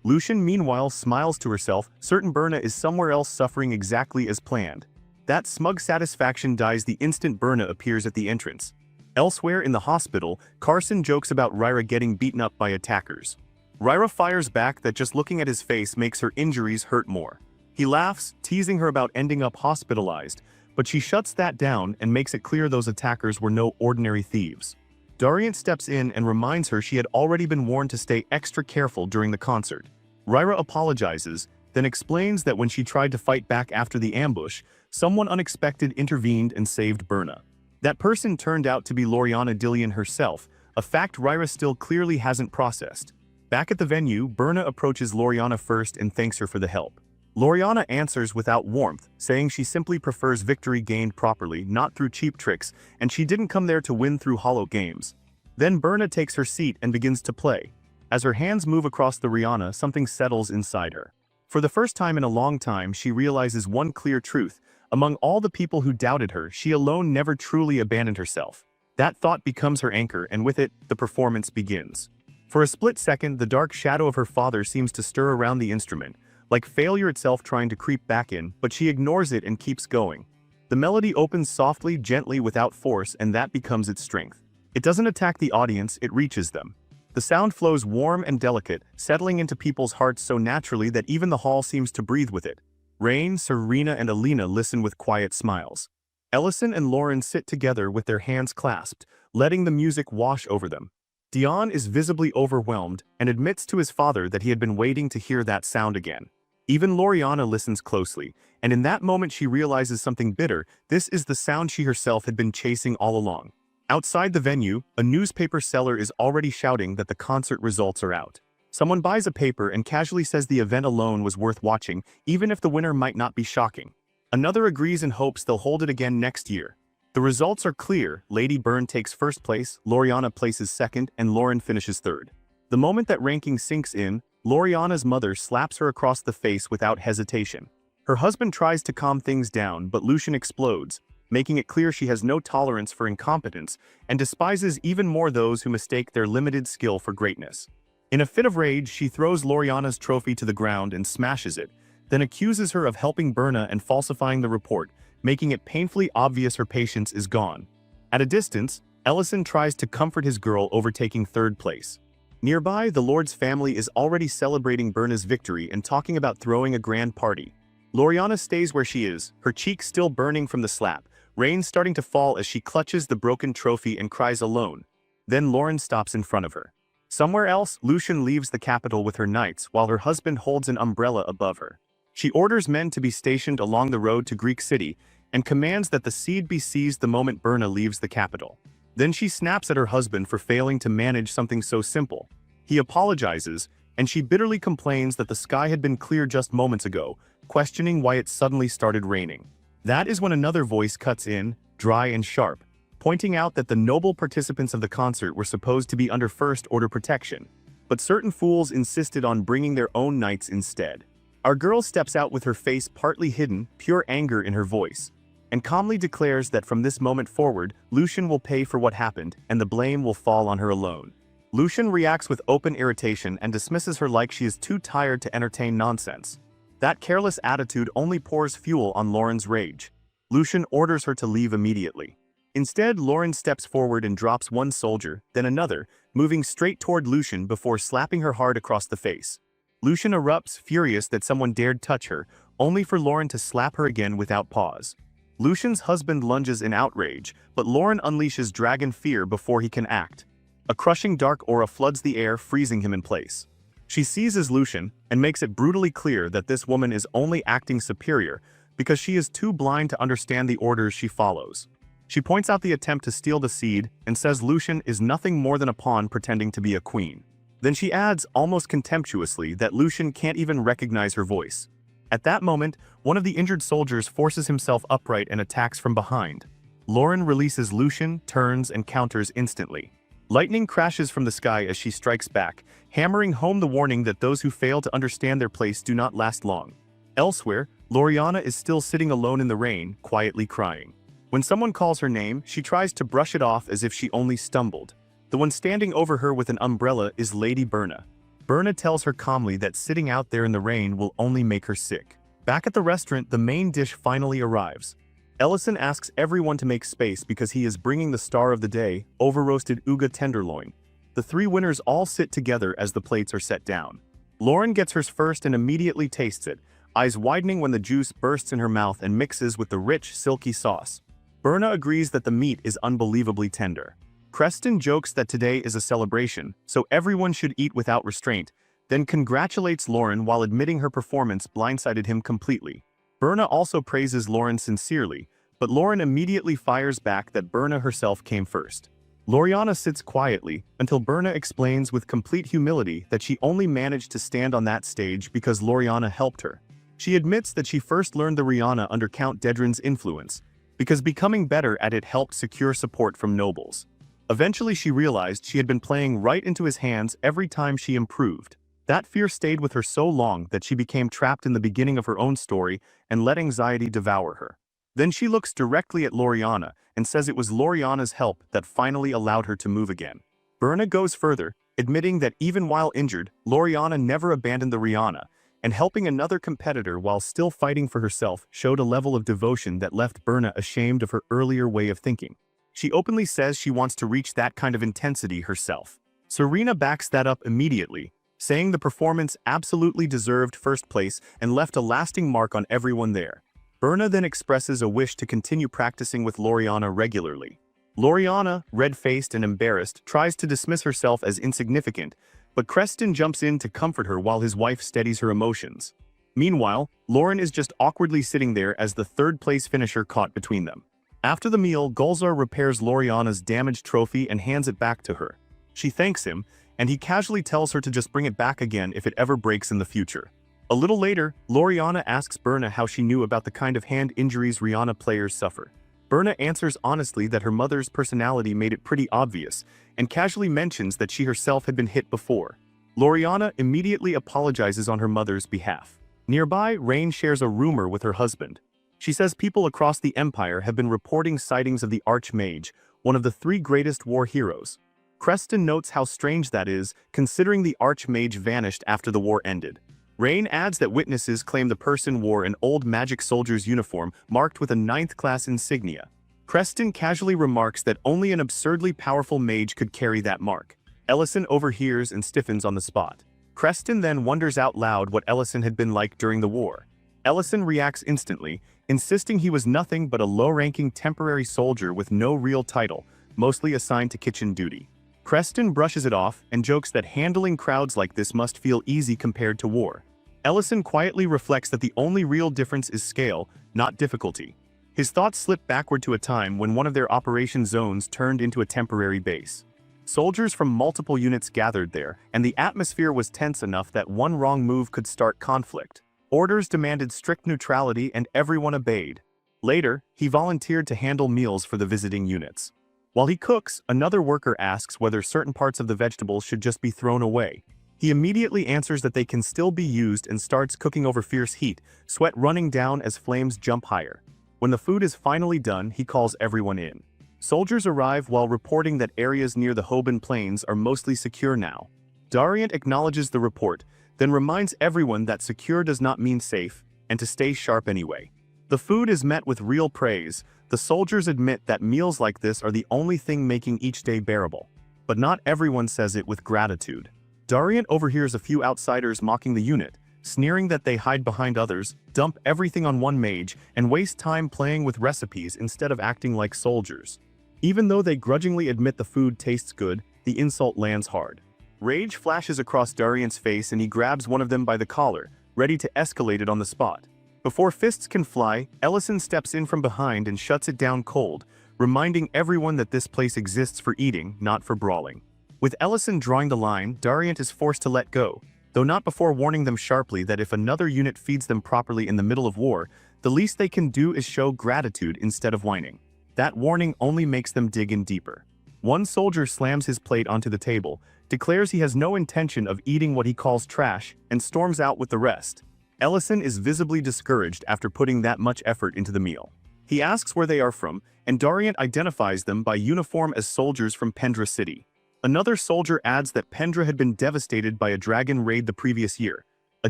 Lucian meanwhile smiles to herself, certain Berna is somewhere else suffering exactly as planned. That smug satisfaction dies the instant Berna appears at the entrance. Elsewhere in the hospital, Carson jokes about Ryra getting beaten up by attackers. Ryra fires back that just looking at his face makes her injuries hurt more. He laughs, teasing her about ending up hospitalized, but she shuts that down and makes it clear those attackers were no ordinary thieves. Dariant steps in and reminds her she had already been warned to stay extra careful during the concert. Ryra apologizes, then explains that when she tried to fight back after the ambush, someone unexpected intervened and saved Berna. That person turned out to be Loriana Dillion herself, a fact Ryra still clearly hasn't processed. Back at the venue, Berna approaches Loriana first and thanks her for the help. Loriana answers without warmth, saying she simply prefers victory gained properly, not through cheap tricks, and she didn't come there to win through hollow games. Then Berna takes her seat and begins to play. As her hands move across the Rihanna, something settles inside her. For the first time in a long time, she realizes one clear truth. Among all the people who doubted her, she alone never truly abandoned herself. That thought becomes her anchor, and with it, the performance begins. For a split second, the dark shadow of her father seems to stir around the instrument, like failure itself trying to creep back in, but she ignores it and keeps going. The melody opens softly, gently, without force, and that becomes its strength. It doesn't attack the audience, it reaches them. The sound flows warm and delicate, settling into people's hearts so naturally that even the hall seems to breathe with it. Rain, Serena, and Alina listen with quiet smiles. Ellison and Lauren sit together with their hands clasped, letting the music wash over them. Dion is visibly overwhelmed and admits to his father that he had been waiting to hear that sound again. Even Loriana listens closely, and in that moment she realizes something bitter. This is the sound she herself had been chasing all along. Outside the venue, a newspaper seller is already shouting that the concert results are out. Someone buys a paper and casually says the event alone was worth watching, even if the winner might not be shocking. Another agrees in hopes they'll hold it again next year. The results are clear. Lady Byrne takes first place, Loriana places second, and Lauren finishes third. The moment that ranking sinks in, Loriana's mother slaps her across the face without hesitation. Her husband tries to calm things down, but Lucian explodes, making it clear she has no tolerance for incompetence and despises even more those who mistake their limited skill for greatness. In a fit of rage, she throws Loriana's trophy to the ground and smashes it, then accuses her of helping Berna and falsifying the report, making it painfully obvious her patience is gone. At a distance, Ellison tries to comfort his girl, overtaking third place. Nearby, the Lord's family is already celebrating Berna's victory and talking about throwing a grand party. Loriana stays where she is, her cheeks still burning from the slap, rain starting to fall as she clutches the broken trophy and cries alone. Then Lauren stops in front of her. Somewhere else, Lucian leaves the capital with her knights while her husband holds an umbrella above her. She orders men to be stationed along the road to Greek City and commands that the seed be seized the moment Berna leaves the capital. Then she snaps at her husband for failing to manage something so simple. He apologizes, and she bitterly complains that the sky had been clear just moments ago, questioning why it suddenly started raining. That is when another voice cuts in, dry and sharp, pointing out that the noble participants of the concert were supposed to be under First Order protection, but certain fools insisted on bringing their own knights instead. Our girl steps out with her face partly hidden, pure anger in her voice, and calmly declares that from this moment forward, Lucian will pay for what happened and the blame will fall on her alone. Lucian reacts with open irritation and dismisses her like she is too tired to entertain nonsense. That careless attitude only pours fuel on Lauren's rage. Lucian orders her to leave immediately. Instead, Lauren steps forward and drops one soldier, then another, moving straight toward Lucian before slapping her hard across the face. Lucian erupts, furious that someone dared touch her, only for Lauren to slap her again without pause. Lucian's husband lunges in outrage, but Lauren unleashes dragon fear before he can act. A crushing dark aura floods the air, freezing him in place. She seizes Lucian and makes it brutally clear that this woman is only acting superior because she is too blind to understand the orders she follows. She points out the attempt to steal the seed and says Lucian is nothing more than a pawn pretending to be a queen. Then she adds, almost contemptuously, that Lucian can't even recognize her voice. At that moment, one of the injured soldiers forces himself upright and attacks from behind. Lauren releases Lucian, turns, and counters instantly. Lightning crashes from the sky as she strikes back, hammering home the warning that those who fail to understand their place do not last long. Elsewhere, Loriana is still sitting alone in the rain, quietly crying. When someone calls her name, she tries to brush it off as if she only stumbled. The one standing over her with an umbrella is Lady Berna. Berna tells her calmly that sitting out there in the rain will only make her sick. Back at the restaurant, the main dish finally arrives. Ellison asks everyone to make space because he is bringing the star of the day, over-roasted Uga tenderloin. The three winners all sit together as the plates are set down. Lauren gets hers first and immediately tastes it, eyes widening when the juice bursts in her mouth and mixes with the rich, silky sauce. Berna agrees that the meat is unbelievably tender. Creston jokes that today is a celebration, so everyone should eat without restraint, then congratulates Lauren while admitting her performance blindsided him completely. Berna also praises Lauren sincerely, but Lauren immediately fires back that Berna herself came first. Loriana sits quietly until Berna explains with complete humility that she only managed to stand on that stage because Loriana helped her. She admits that she first learned the Rihanna under Count Dedrin's influence, because becoming better at it helped secure support from nobles. Eventually she realized she had been playing right into his hands every time she improved. That fear stayed with her so long that she became trapped in the beginning of her own story and let anxiety devour her. Then she looks directly at Loriana and says it was Loriana's help that finally allowed her to move again. Berna goes further, admitting that even while injured, Loriana never abandoned the Rihanna, and helping another competitor while still fighting for herself showed a level of devotion that left Berna ashamed of her earlier way of thinking. She openly says she wants to reach that kind of intensity herself. Serena backs that up immediately, saying the performance absolutely deserved first place and left a lasting mark on everyone there. Berna then expresses a wish to continue practicing with Loriana regularly. Loriana, red-faced and embarrassed, tries to dismiss herself as insignificant, but Creston jumps in to comfort her while his wife steadies her emotions. Meanwhile, Lauren is just awkwardly sitting there as the third-place finisher caught between them. After the meal, Golzar repairs Loriana's damaged trophy and hands it back to her. She thanks him, and he casually tells her to just bring it back again if it ever breaks in the future. A little later, Loriana asks Berna how she knew about the kind of hand injuries Rihanna players suffer. Berna answers honestly that her mother's personality made it pretty obvious, and casually mentions that she herself had been hit before. Loriana immediately apologizes on her mother's behalf. Nearby, Rain shares a rumor with her husband. She says people across the Empire have been reporting sightings of the Archmage, one of the 3 greatest war heroes. Creston notes how strange that is, considering the Archmage vanished after the war ended. Rain adds that witnesses claim the person wore an old magic soldier's uniform marked with a 9th class insignia. Creston casually remarks that only an absurdly powerful mage could carry that mark. Ellison overhears and stiffens on the spot. Creston then wonders out loud what Ellison had been like during the war. Ellison reacts instantly, insisting he was nothing but a low-ranking temporary soldier with no real title, mostly assigned to kitchen duty. Creston brushes it off and jokes that handling crowds like this must feel easy compared to war. Ellison quietly reflects that the only real difference is scale, not difficulty. His thoughts slip backward to a time when one of their operation zones turned into a temporary base. Soldiers from multiple units gathered there, and the atmosphere was tense enough that one wrong move could start conflict. Orders demanded strict neutrality and everyone obeyed. Later, he volunteered to handle meals for the visiting units. While he cooks, another worker asks whether certain parts of the vegetables should just be thrown away. He immediately answers that they can still be used and starts cooking over fierce heat, sweat running down as flames jump higher. When the food is finally done, he calls everyone in. Soldiers arrive while reporting that areas near the Hoban Plains are mostly secure now. Dariant acknowledges the report, then reminds everyone that secure does not mean safe, and to stay sharp anyway. The food is met with real praise. The soldiers admit that meals like this are the only thing making each day bearable. But not everyone says it with gratitude. Dariant overhears a few outsiders mocking the unit, sneering that they hide behind others, dump everything on one mage, and waste time playing with recipes instead of acting like soldiers. Even though they grudgingly admit the food tastes good, the insult lands hard. Rage flashes across Dariant's face and he grabs one of them by the collar, ready to escalate it on the spot. Before fists can fly, Ellison steps in from behind and shuts it down cold, reminding everyone that this place exists for eating, not for brawling. With Ellison drawing the line, Dariant is forced to let go, though not before warning them sharply that if another unit feeds them properly in the middle of war, the least they can do is show gratitude instead of whining. That warning only makes them dig in deeper. One soldier slams his plate onto the table, declares he has no intention of eating what he calls trash, and storms out with the rest. Ellison is visibly discouraged after putting that much effort into the meal. He asks where they are from, and Dariant identifies them by uniform as soldiers from Pendra City. Another soldier adds that Pendra had been devastated by a dragon raid the previous year, a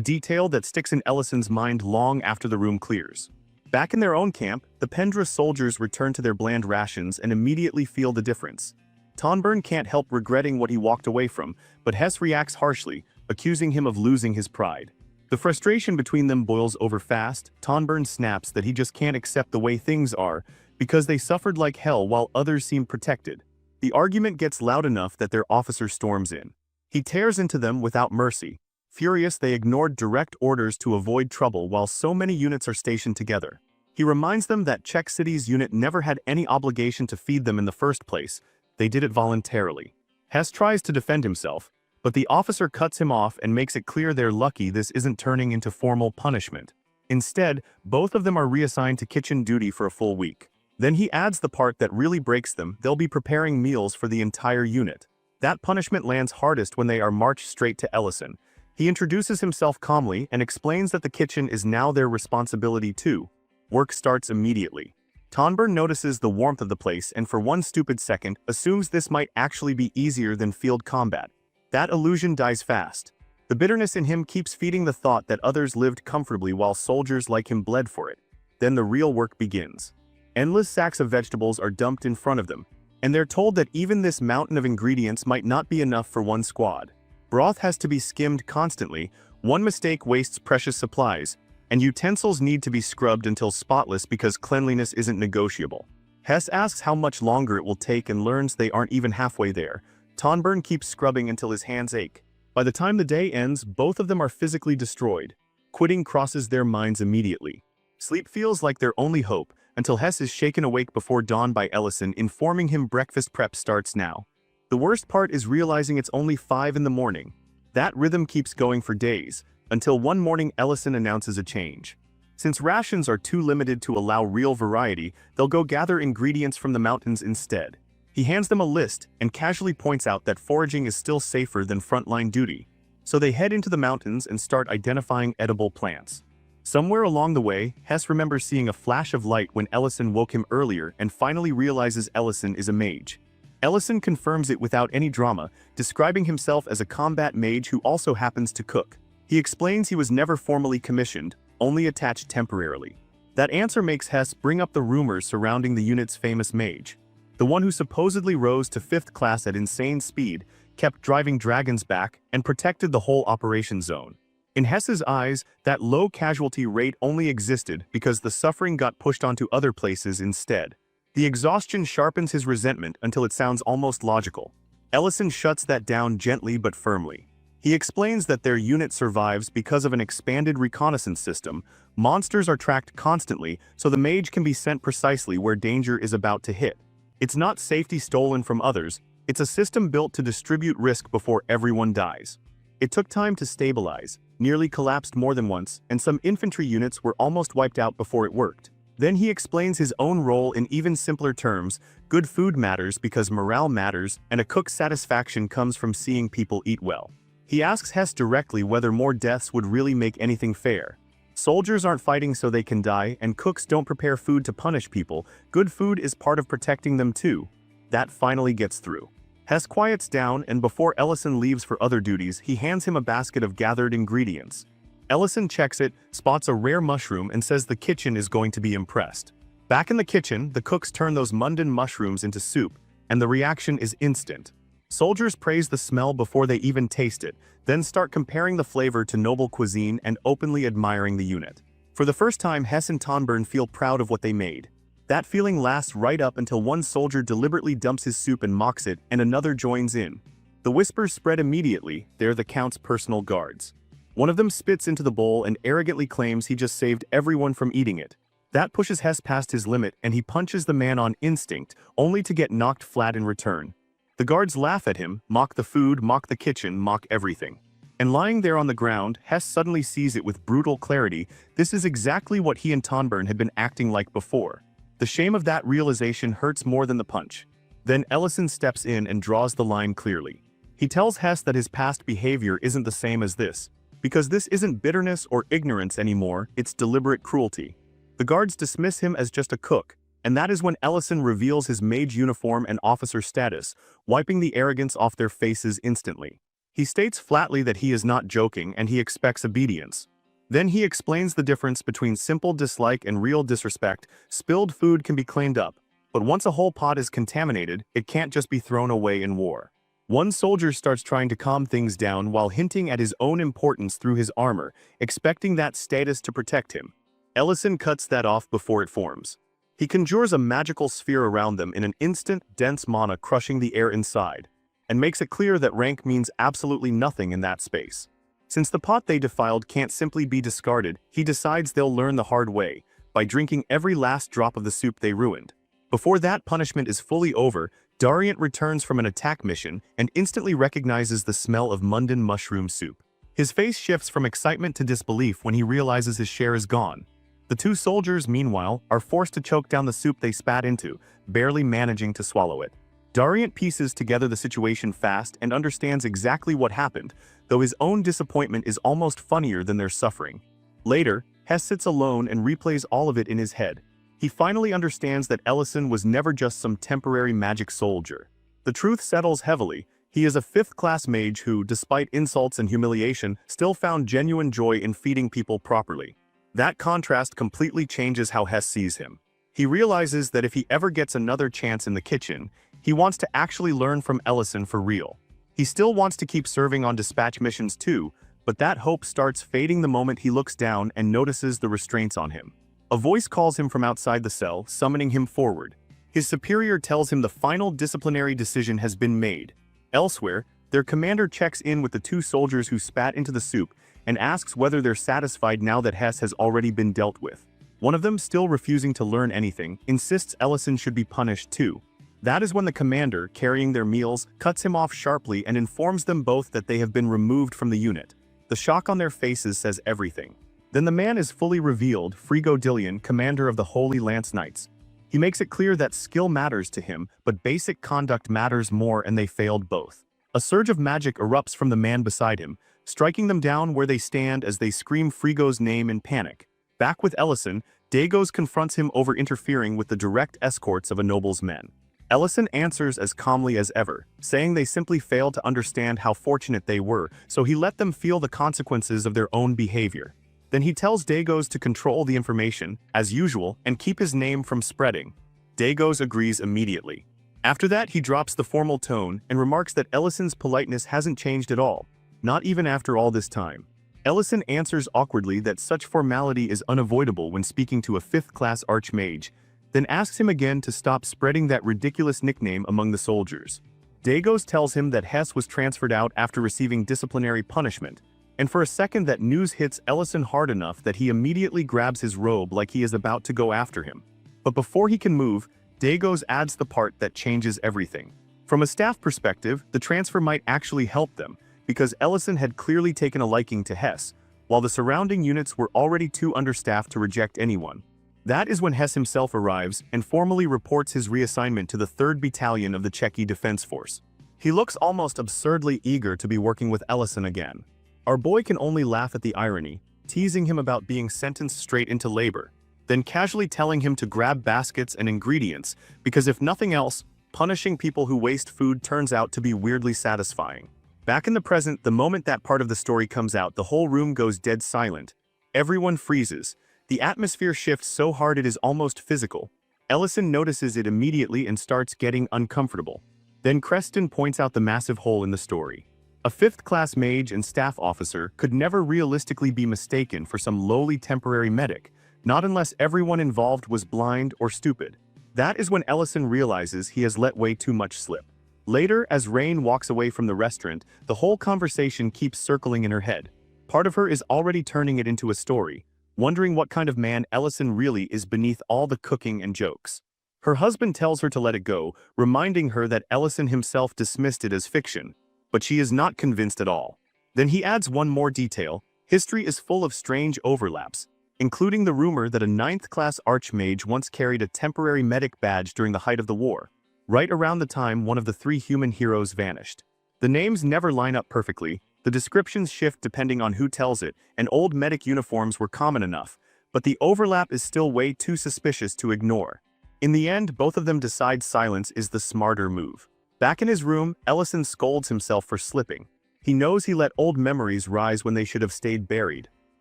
detail that sticks in Ellison's mind long after the room clears. Back in their own camp, the Pendra soldiers return to their bland rations and immediately feel the difference. Tonburn can't help regretting what he walked away from, but Hess reacts harshly, accusing him of losing his pride. The frustration between them boils over fast. Tonburn snaps that he just can't accept the way things are, because they suffered like hell while others seem protected. The argument gets loud enough that their officer storms in. He tears into them without mercy. Furious, they ignored direct orders to avoid trouble while so many units are stationed together. He reminds them that Czech City's unit never had any obligation to feed them in the first place. They did it voluntarily. Hess tries to defend himself, but the officer cuts him off and makes it clear they're lucky this isn't turning into formal punishment. Instead, both of them are reassigned to kitchen duty for a full week. Then he adds the part that really breaks them: they'll be preparing meals for the entire unit. That punishment lands hardest when they are marched straight to Ellison. He introduces himself calmly and explains that the kitchen is now their responsibility too. Work starts immediately. Tonburn notices the warmth of the place and for one stupid second assumes this might actually be easier than field combat. That illusion dies fast. The bitterness in him keeps feeding the thought that others lived comfortably while soldiers like him bled for it. Then the real work begins. Endless sacks of vegetables are dumped in front of them, and they're told that even this mountain of ingredients might not be enough for one squad. Broth has to be skimmed constantly, one mistake wastes precious supplies, and utensils need to be scrubbed until spotless because cleanliness isn't negotiable. Hess asks how much longer it will take and learns they aren't even halfway there. Tonburn keeps scrubbing until his hands ache. By the time the day ends, both of them are physically destroyed. Quitting crosses their minds immediately. Sleep feels like their only hope, until Hess is shaken awake before dawn by Ellison, informing him breakfast prep starts now. The worst part is realizing it's only 5 in the morning. That rhythm keeps going for days. until one morning Ellison announces a change. Since rations are too limited to allow real variety, they'll go gather ingredients from the mountains instead. He hands them a list and casually points out that foraging is still safer than frontline duty. So they head into the mountains and start identifying edible plants. Somewhere along the way, Hess remembers seeing a flash of light when Ellison woke him earlier and finally realizes Ellison is a mage. Ellison confirms it without any drama, describing himself as a combat mage who also happens to cook. He explains he was never formally commissioned, only attached temporarily. That answer makes Hess bring up the rumors surrounding the unit's famous mage. The one who supposedly rose to 5th class at insane speed, kept driving dragons back, and protected the whole operation zone. In Hess's eyes, that low casualty rate only existed because the suffering got pushed onto other places instead. The exhaustion sharpens his resentment until it sounds almost logical. Ellison shuts that down gently but firmly. He explains that their unit survives because of an expanded reconnaissance system. Monsters are tracked constantly, so the mage can be sent precisely where danger is about to hit. It's not safety stolen from others, it's a system built to distribute risk before everyone dies. It took time to stabilize, nearly collapsed more than once, and some infantry units were almost wiped out before it worked. Then he explains his own role in even simpler terms. Good food matters because morale matters, and a cook's satisfaction comes from seeing people eat well. He asks Hess directly whether more deaths would really make anything fair. Soldiers aren't fighting so they can die, and cooks don't prepare food to punish people. Good food is part of protecting them too. That finally gets through. Hess quiets down, and before Ellison leaves for other duties, he hands him a basket of gathered ingredients. Ellison checks it, spots a rare mushroom, and says the kitchen is going to be impressed. Back in the kitchen, the cooks turn those mundane mushrooms into soup, and the reaction is instant. Soldiers praise the smell before they even taste it, then start comparing the flavor to noble cuisine and openly admiring the unit. For the first time, Hess and Tonburn feel proud of what they made. That feeling lasts right up until one soldier deliberately dumps his soup and mocks it, and another joins in. The whispers spread immediately. They're the Count's personal guards. One of them spits into the bowl and arrogantly claims he just saved everyone from eating it. That pushes Hess past his limit, and he punches the man on instinct, only to get knocked flat in return. The guards laugh at him, mock the food, mock the kitchen, mock everything. And lying there on the ground, Hess suddenly sees it with brutal clarity. This is exactly what he and Tonburn had been acting like before. The shame of that realization hurts more than the punch. Then Ellison steps in and draws the line clearly. He tells Hess that his past behavior isn't the same as this, because this isn't bitterness or ignorance anymore, it's deliberate cruelty. The guards dismiss him as just a cook, and that is when Ellison reveals his mage uniform and officer status, wiping the arrogance off their faces instantly. He states flatly that he is not joking and he expects obedience. Then he explains the difference between simple dislike and real disrespect. Spilled food can be cleaned up, but once a whole pot is contaminated, it can't just be thrown away in war. One soldier starts trying to calm things down while hinting at his own importance through his armor, expecting that status to protect him. Ellison cuts that off before it forms. He conjures a magical sphere around them in an instant, dense mana crushing the air inside, and makes it clear that rank means absolutely nothing in that space. Since the pot they defiled can't simply be discarded, he decides they'll learn the hard way, by drinking every last drop of the soup they ruined. Before that punishment is fully over, Dariant returns from an attack mission and instantly recognizes the smell of mundane mushroom soup. His face shifts from excitement to disbelief when he realizes his share is gone. The two soldiers, meanwhile, are forced to choke down the soup they spat into, barely managing to swallow it. Dariant pieces together the situation fast and understands exactly what happened, though his own disappointment is almost funnier than their suffering. Later, Hess sits alone and replays all of it in his head. He finally understands that Ellison was never just some temporary magic soldier. The truth settles heavily. He is a 5th-class mage who, despite insults and humiliation, still found genuine joy in feeding people properly. That contrast completely changes how Hess sees him. He realizes that if he ever gets another chance in the kitchen, he wants to actually learn from Ellison for real. He still wants to keep serving on dispatch missions too, but that hope starts fading the moment he looks down and notices the restraints on him. A voice calls him from outside the cell, summoning him forward. His superior tells him the final disciplinary decision has been made. Elsewhere, their commander checks in with the two soldiers who spat into the soup and asks whether they're satisfied now that Hess has already been dealt with. One of them, still refusing to learn anything, insists Ellison should be punished too. That is when the commander, carrying their meals, cuts him off sharply and informs them both that they have been removed from the unit. The shock on their faces says everything. Then the man is fully revealed, Frigo Dillion, commander of the Holy Lance Knights. He makes it clear that skill matters to him, but basic conduct matters more, and they failed both. A surge of magic erupts from the man beside him, striking them down where they stand as they scream Frigo's name in panic. Back with Ellison, Dagos confronts him over interfering with the direct escorts of a noble's men. Ellison answers as calmly as ever, saying they simply failed to understand how fortunate they were, so he let them feel the consequences of their own behavior. Then he tells Dagos to control the information, as usual, and keep his name from spreading. Dagos agrees immediately. After that, he drops the formal tone and remarks that Ellison's politeness hasn't changed at all, not even after all this time. Ellison answers awkwardly that such formality is unavoidable when speaking to a 5th-class Archmage, then asks him again to stop spreading that ridiculous nickname among the soldiers. Dagos tells him that Hess was transferred out after receiving disciplinary punishment, and for a second that news hits Ellison hard enough that he immediately grabs his robe like he is about to go after him. But before he can move, Dagos adds the part that changes everything. From a staff perspective, the transfer might actually help them, because Ellison had clearly taken a liking to Hess, while the surrounding units were already too understaffed to reject anyone. That is when Hess himself arrives and formally reports his reassignment to the 3rd Battalion of the Czechia Defense Force. He looks almost absurdly eager to be working with Ellison again. Our boy can only laugh at the irony, teasing him about being sentenced straight into labor, then casually telling him to grab baskets and ingredients, because if nothing else, punishing people who waste food turns out to be weirdly satisfying. Back in the present, the moment that part of the story comes out, the whole room goes dead silent. Everyone freezes. The atmosphere shifts so hard it is almost physical. Ellison notices it immediately and starts getting uncomfortable. Then Creston points out the massive hole in the story. A 5th-class mage and staff officer could never realistically be mistaken for some lowly temporary medic, not unless everyone involved was blind or stupid. That is when Ellison realizes he has let way too much slip. Later, as Rain walks away from the restaurant, the whole conversation keeps circling in her head. Part of her is already turning it into a story, wondering what kind of man Ellison really is beneath all the cooking and jokes. Her husband tells her to let it go, reminding her that Ellison himself dismissed it as fiction, but she is not convinced at all. Then he adds one more detail. History is full of strange overlaps, including the rumor that a 9th-class Archmage once carried a temporary medic badge during the height of the war, right around the time one of the 3 human heroes vanished. The names never line up perfectly, the descriptions shift depending on who tells it, and old medic uniforms were common enough, but the overlap is still way too suspicious to ignore. In the end, both of them decide silence is the smarter move. Back in his room, Ellison scolds himself for slipping. He knows he let old memories rise when they should have stayed buried.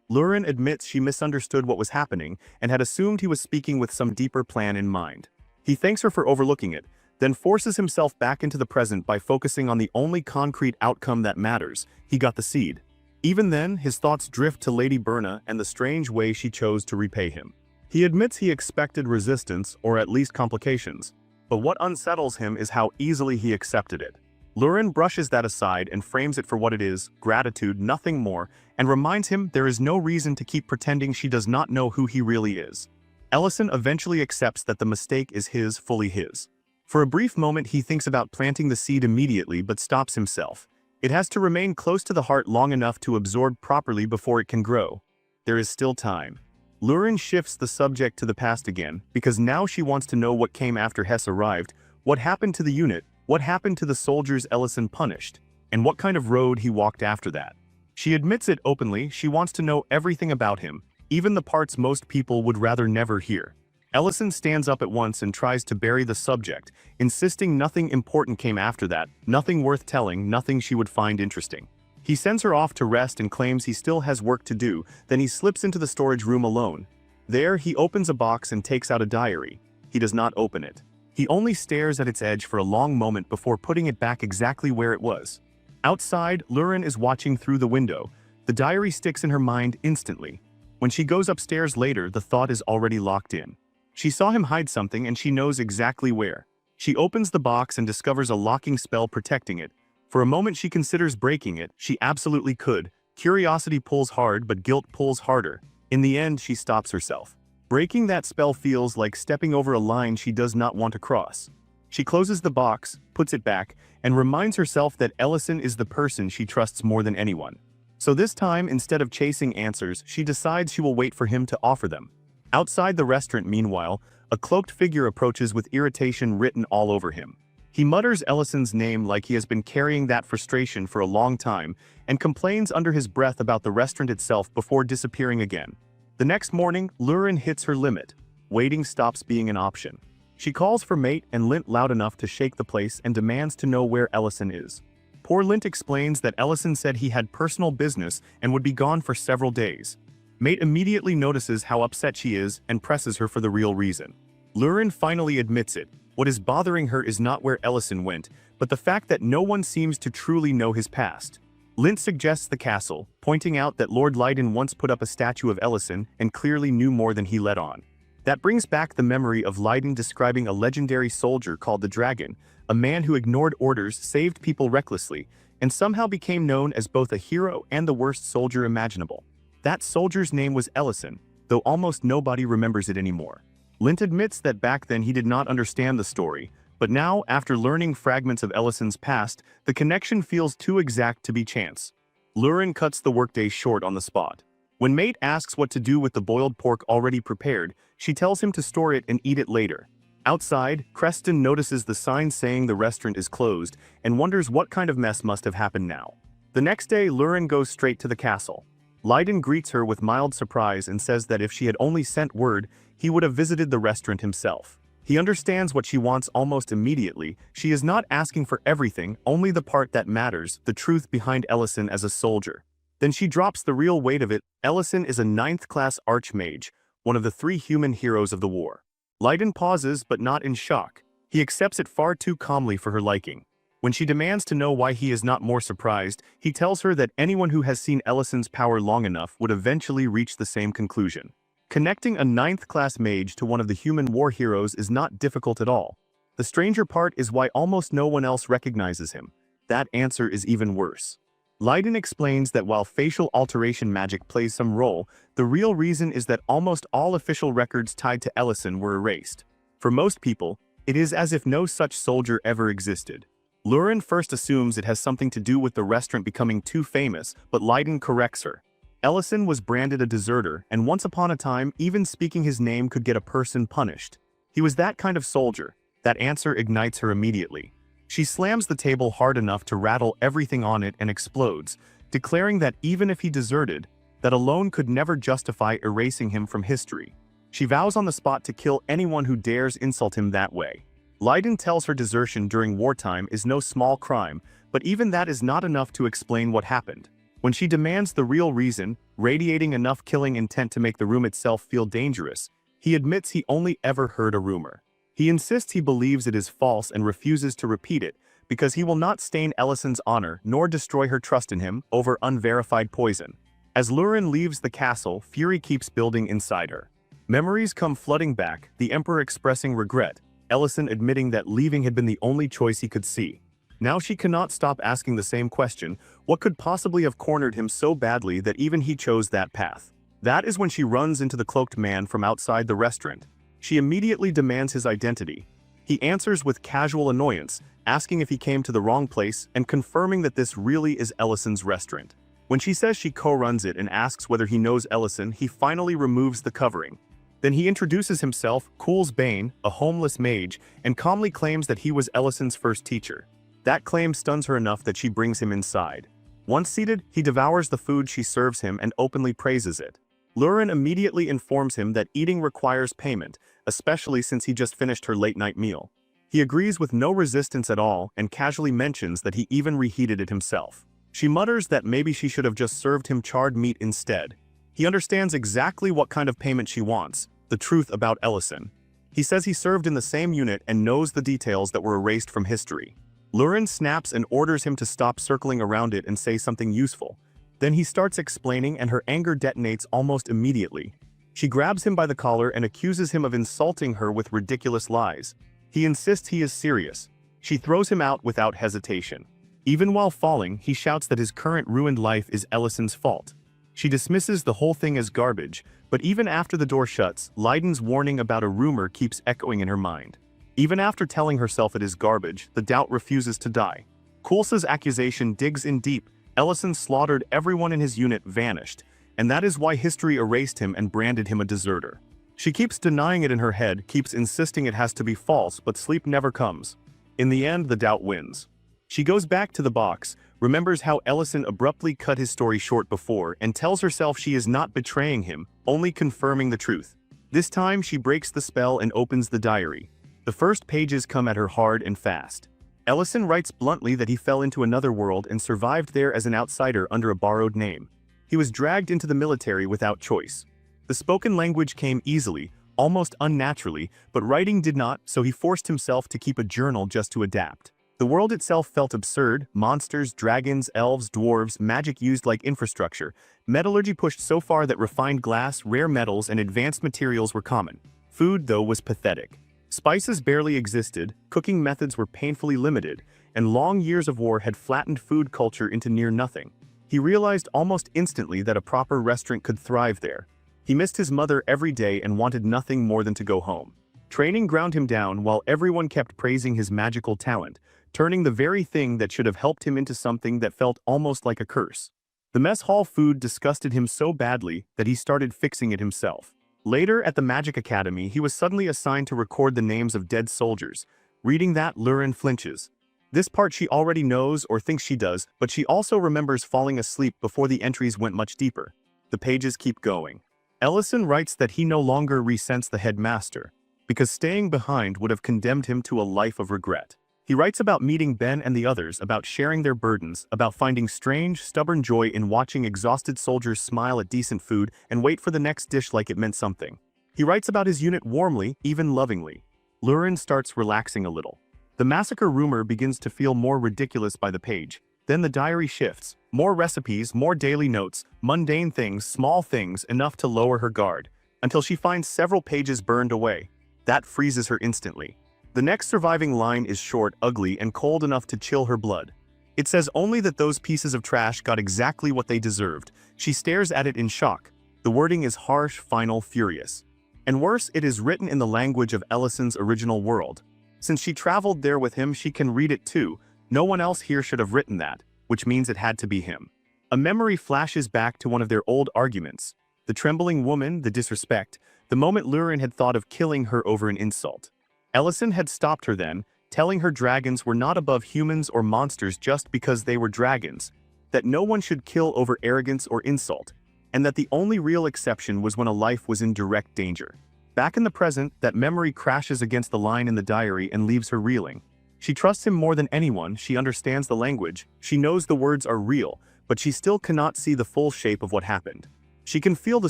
Lurin admits she misunderstood what was happening and had assumed he was speaking with some deeper plan in mind. He thanks her for overlooking it, then forces himself back into the present by focusing on the only concrete outcome that matters. He got the seed. Even then, his thoughts drift to Lady Berna and the strange way she chose to repay him. He admits he expected resistance, or at least complications, but what unsettles him is how easily he accepted it. Lurin brushes that aside and frames it for what it is, gratitude, nothing more, and reminds him there is no reason to keep pretending she does not know who he really is. Ellison eventually accepts that the mistake is his, fully his. For a brief moment he thinks about planting the seed immediately but stops himself. It has to remain close to the heart long enough to absorb properly before it can grow. There is still time. Lurin shifts the subject to the past again, because now she wants to know what came after Hess arrived, what happened to the unit, what happened to the soldiers Ellison punished, and what kind of road he walked after that. She admits it openly, she wants to know everything about him, even the parts most people would rather never hear. Ellison stands up at once and tries to bury the subject, insisting nothing important came after that, nothing worth telling, nothing she would find interesting. He sends her off to rest and claims he still has work to do, then he slips into the storage room alone. There, he opens a box and takes out a diary. He does not open it. He only stares at its edge for a long moment before putting it back exactly where it was. Outside, Lurin is watching through the window. The diary sticks in her mind instantly. When she goes upstairs later, the thought is already locked in. She saw him hide something and she knows exactly where. She opens the box and discovers a locking spell protecting it. For a moment she considers breaking it. She absolutely could. Curiosity pulls hard, but guilt pulls harder. In the end, she stops herself. Breaking that spell feels like stepping over a line she does not want to cross. She closes the box, puts it back, and reminds herself that Ellison is the person she trusts more than anyone. So this time, instead of chasing answers, she decides she will wait for him to offer them. Outside the restaurant, meanwhile, a cloaked figure approaches with irritation written all over him. He mutters Ellison's name like he has been carrying that frustration for a long time and complains under his breath about the restaurant itself before disappearing again. The next morning, Lurin hits her limit. Waiting stops being an option. She calls for Mate and Lint loud enough to shake the place and demands to know where Ellison is. Poor Lint explains that Ellison said he had personal business and would be gone for several days. Mate immediately notices how upset she is and presses her for the real reason. Lurin finally admits it. What is bothering her is not where Ellison went, but the fact that no one seems to truly know his past. Lint suggests the castle, pointing out that Lord Leiden once put up a statue of Ellison and clearly knew more than he let on. That brings back the memory of Leiden describing a legendary soldier called the Dragon, a man who ignored orders, saved people recklessly, and somehow became known as both a hero and the worst soldier imaginable. That soldier's name was Ellison, though almost nobody remembers it anymore. Lint admits that back then he did not understand the story, but now, after learning fragments of Ellison's past, the connection feels too exact to be chance. Lurin cuts the workday short on the spot. When Mate asks what to do with the boiled pork already prepared, she tells him to store it and eat it later. Outside, Creston notices the sign saying the restaurant is closed and wonders what kind of mess must have happened now. The next day, Lurin goes straight to the castle. Leiden greets her with mild surprise and says that if she had only sent word, he would have visited the restaurant himself. He understands what she wants almost immediately. She is not asking for everything, only the part that matters, the truth behind Ellison as a soldier. Then she drops the real weight of it. Ellison is a 9th-class Archmage, one of the 3 human heroes of the war. Leiden pauses, but not in shock. He accepts it far too calmly for her liking. When she demands to know why he is not more surprised, he tells her that anyone who has seen Ellison's power long enough would eventually reach the same conclusion. Connecting a 9th-class mage to one of the human war heroes is not difficult at all. The stranger part is why almost no one else recognizes him. That answer is even worse. Leiden explains that while facial alteration magic plays some role, the real reason is that almost all official records tied to Ellison were erased. For most people, it is as if no such soldier ever existed. Lurin first assumes it has something to do with the restaurant becoming too famous, but Leiden corrects her. Ellison was branded a deserter, and once upon a time, even speaking his name could get a person punished. He was that kind of soldier. That answer ignites her immediately. She slams the table hard enough to rattle everything on it and explodes, declaring that even if he deserted, that alone could never justify erasing him from history. She vows on the spot to kill anyone who dares insult him that way. Leiden tells her desertion during wartime is no small crime, but even that is not enough to explain what happened. When she demands the real reason, radiating enough killing intent to make the room itself feel dangerous, he admits he only ever heard a rumor. He insists he believes it is false and refuses to repeat it, because he will not stain Ellison's honor nor destroy her trust in him over unverified poison. As Lurin leaves the castle, fury keeps building inside her. Memories come flooding back, the Emperor expressing regret, Ellison admitting that leaving had been the only choice he could see. Now she cannot stop asking the same question, what could possibly have cornered him so badly that even he chose that path? That is when she runs into the cloaked man from outside the restaurant. She immediately demands his identity. He answers with casual annoyance, asking if he came to the wrong place and confirming that this really is Ellison's restaurant. When she says she co-runs it and asks whether he knows Ellison, he finally removes the covering. Then he introduces himself, Cool's Bane, a homeless mage, and calmly claims that he was Ellison's first teacher. That claim stuns her enough that she brings him inside. Once seated, he devours the food she serves him and openly praises it. Lurin immediately informs him that eating requires payment, especially since he just finished her late-night meal. He agrees with no resistance at all and casually mentions that he even reheated it himself. She mutters that maybe she should have just served him charred meat instead. He understands exactly what kind of payment she wants, the truth about Ellison. He says he served in the same unit and knows the details that were erased from history. Lurin snaps and orders him to stop circling around it and say something useful. Then he starts explaining and her anger detonates almost immediately. She grabs him by the collar and accuses him of insulting her with ridiculous lies. He insists he is serious. She throws him out without hesitation. Even while falling, he shouts that his current ruined life is Ellison's fault. She dismisses the whole thing as garbage, but even after the door shuts, Leiden's warning about a rumor keeps echoing in her mind. Even after telling herself it is garbage, the doubt refuses to die. Kulsa's accusation digs in deep, Ellison slaughtered everyone in his unit, vanished, and that is why history erased him and branded him a deserter. She keeps denying it in her head, keeps insisting it has to be false, but sleep never comes. In the end, the doubt wins. She goes back to the box, remembers how Ellison abruptly cut his story short before, and tells herself she is not betraying him, only confirming the truth. This time, she breaks the spell and opens the diary. The first pages come at her hard and fast. Ellison writes bluntly that he fell into another world and survived there as an outsider under a borrowed name. He was dragged into the military without choice. The spoken language came easily, almost unnaturally, but writing did not, so he forced himself to keep a journal just to adapt. The world itself felt absurd: monsters, dragons, elves, dwarves, magic used like infrastructure. Metallurgy pushed so far that refined glass, rare metals, and advanced materials were common. Food, though, was pathetic. Spices barely existed, cooking methods were painfully limited, and long years of war had flattened food culture into near nothing. He realized almost instantly that a proper restaurant could thrive there. He missed his mother every day and wanted nothing more than to go home. Training ground him down while everyone kept praising his magical talent, turning the very thing that should have helped him into something that felt almost like a curse. The mess hall food disgusted him so badly that he started fixing it himself. Later, at the Magic Academy, he was suddenly assigned to record the names of dead soldiers. Reading that, Lurin flinches. This part she already knows or thinks she does, but she also remembers falling asleep before the entries went much deeper. The pages keep going. Ellison writes that he no longer resents the headmaster, because staying behind would have condemned him to a life of regret. He writes about meeting Ben and the others, about sharing their burdens, about finding strange, stubborn joy in watching exhausted soldiers smile at decent food and wait for the next dish like it meant something. He writes about his unit warmly, even lovingly. Lurin starts relaxing a little. The massacre rumor begins to feel more ridiculous by the page. Then the diary shifts. More recipes, more daily notes, mundane things, small things, enough to lower her guard, until she finds several pages burned away. That freezes her instantly. The next surviving line is short, ugly, and cold enough to chill her blood. It says only that those pieces of trash got exactly what they deserved. She stares at it in shock. The wording is harsh, final, furious. And worse, it is written in the language of Ellison's original world. Since she traveled there with him, she can read it too. No one else here should have written that, which means it had to be him. A memory flashes back to one of their old arguments. The trembling woman, the disrespect, the moment Lurin had thought of killing her over an insult. Ellison had stopped her then, telling her dragons were not above humans or monsters just because they were dragons, that no one should kill over arrogance or insult, and that the only real exception was when a life was in direct danger. Back in the present, that memory crashes against the line in the diary and leaves her reeling. She trusts him more than anyone, she understands the language, she knows the words are real, but she still cannot see the full shape of what happened. She can feel the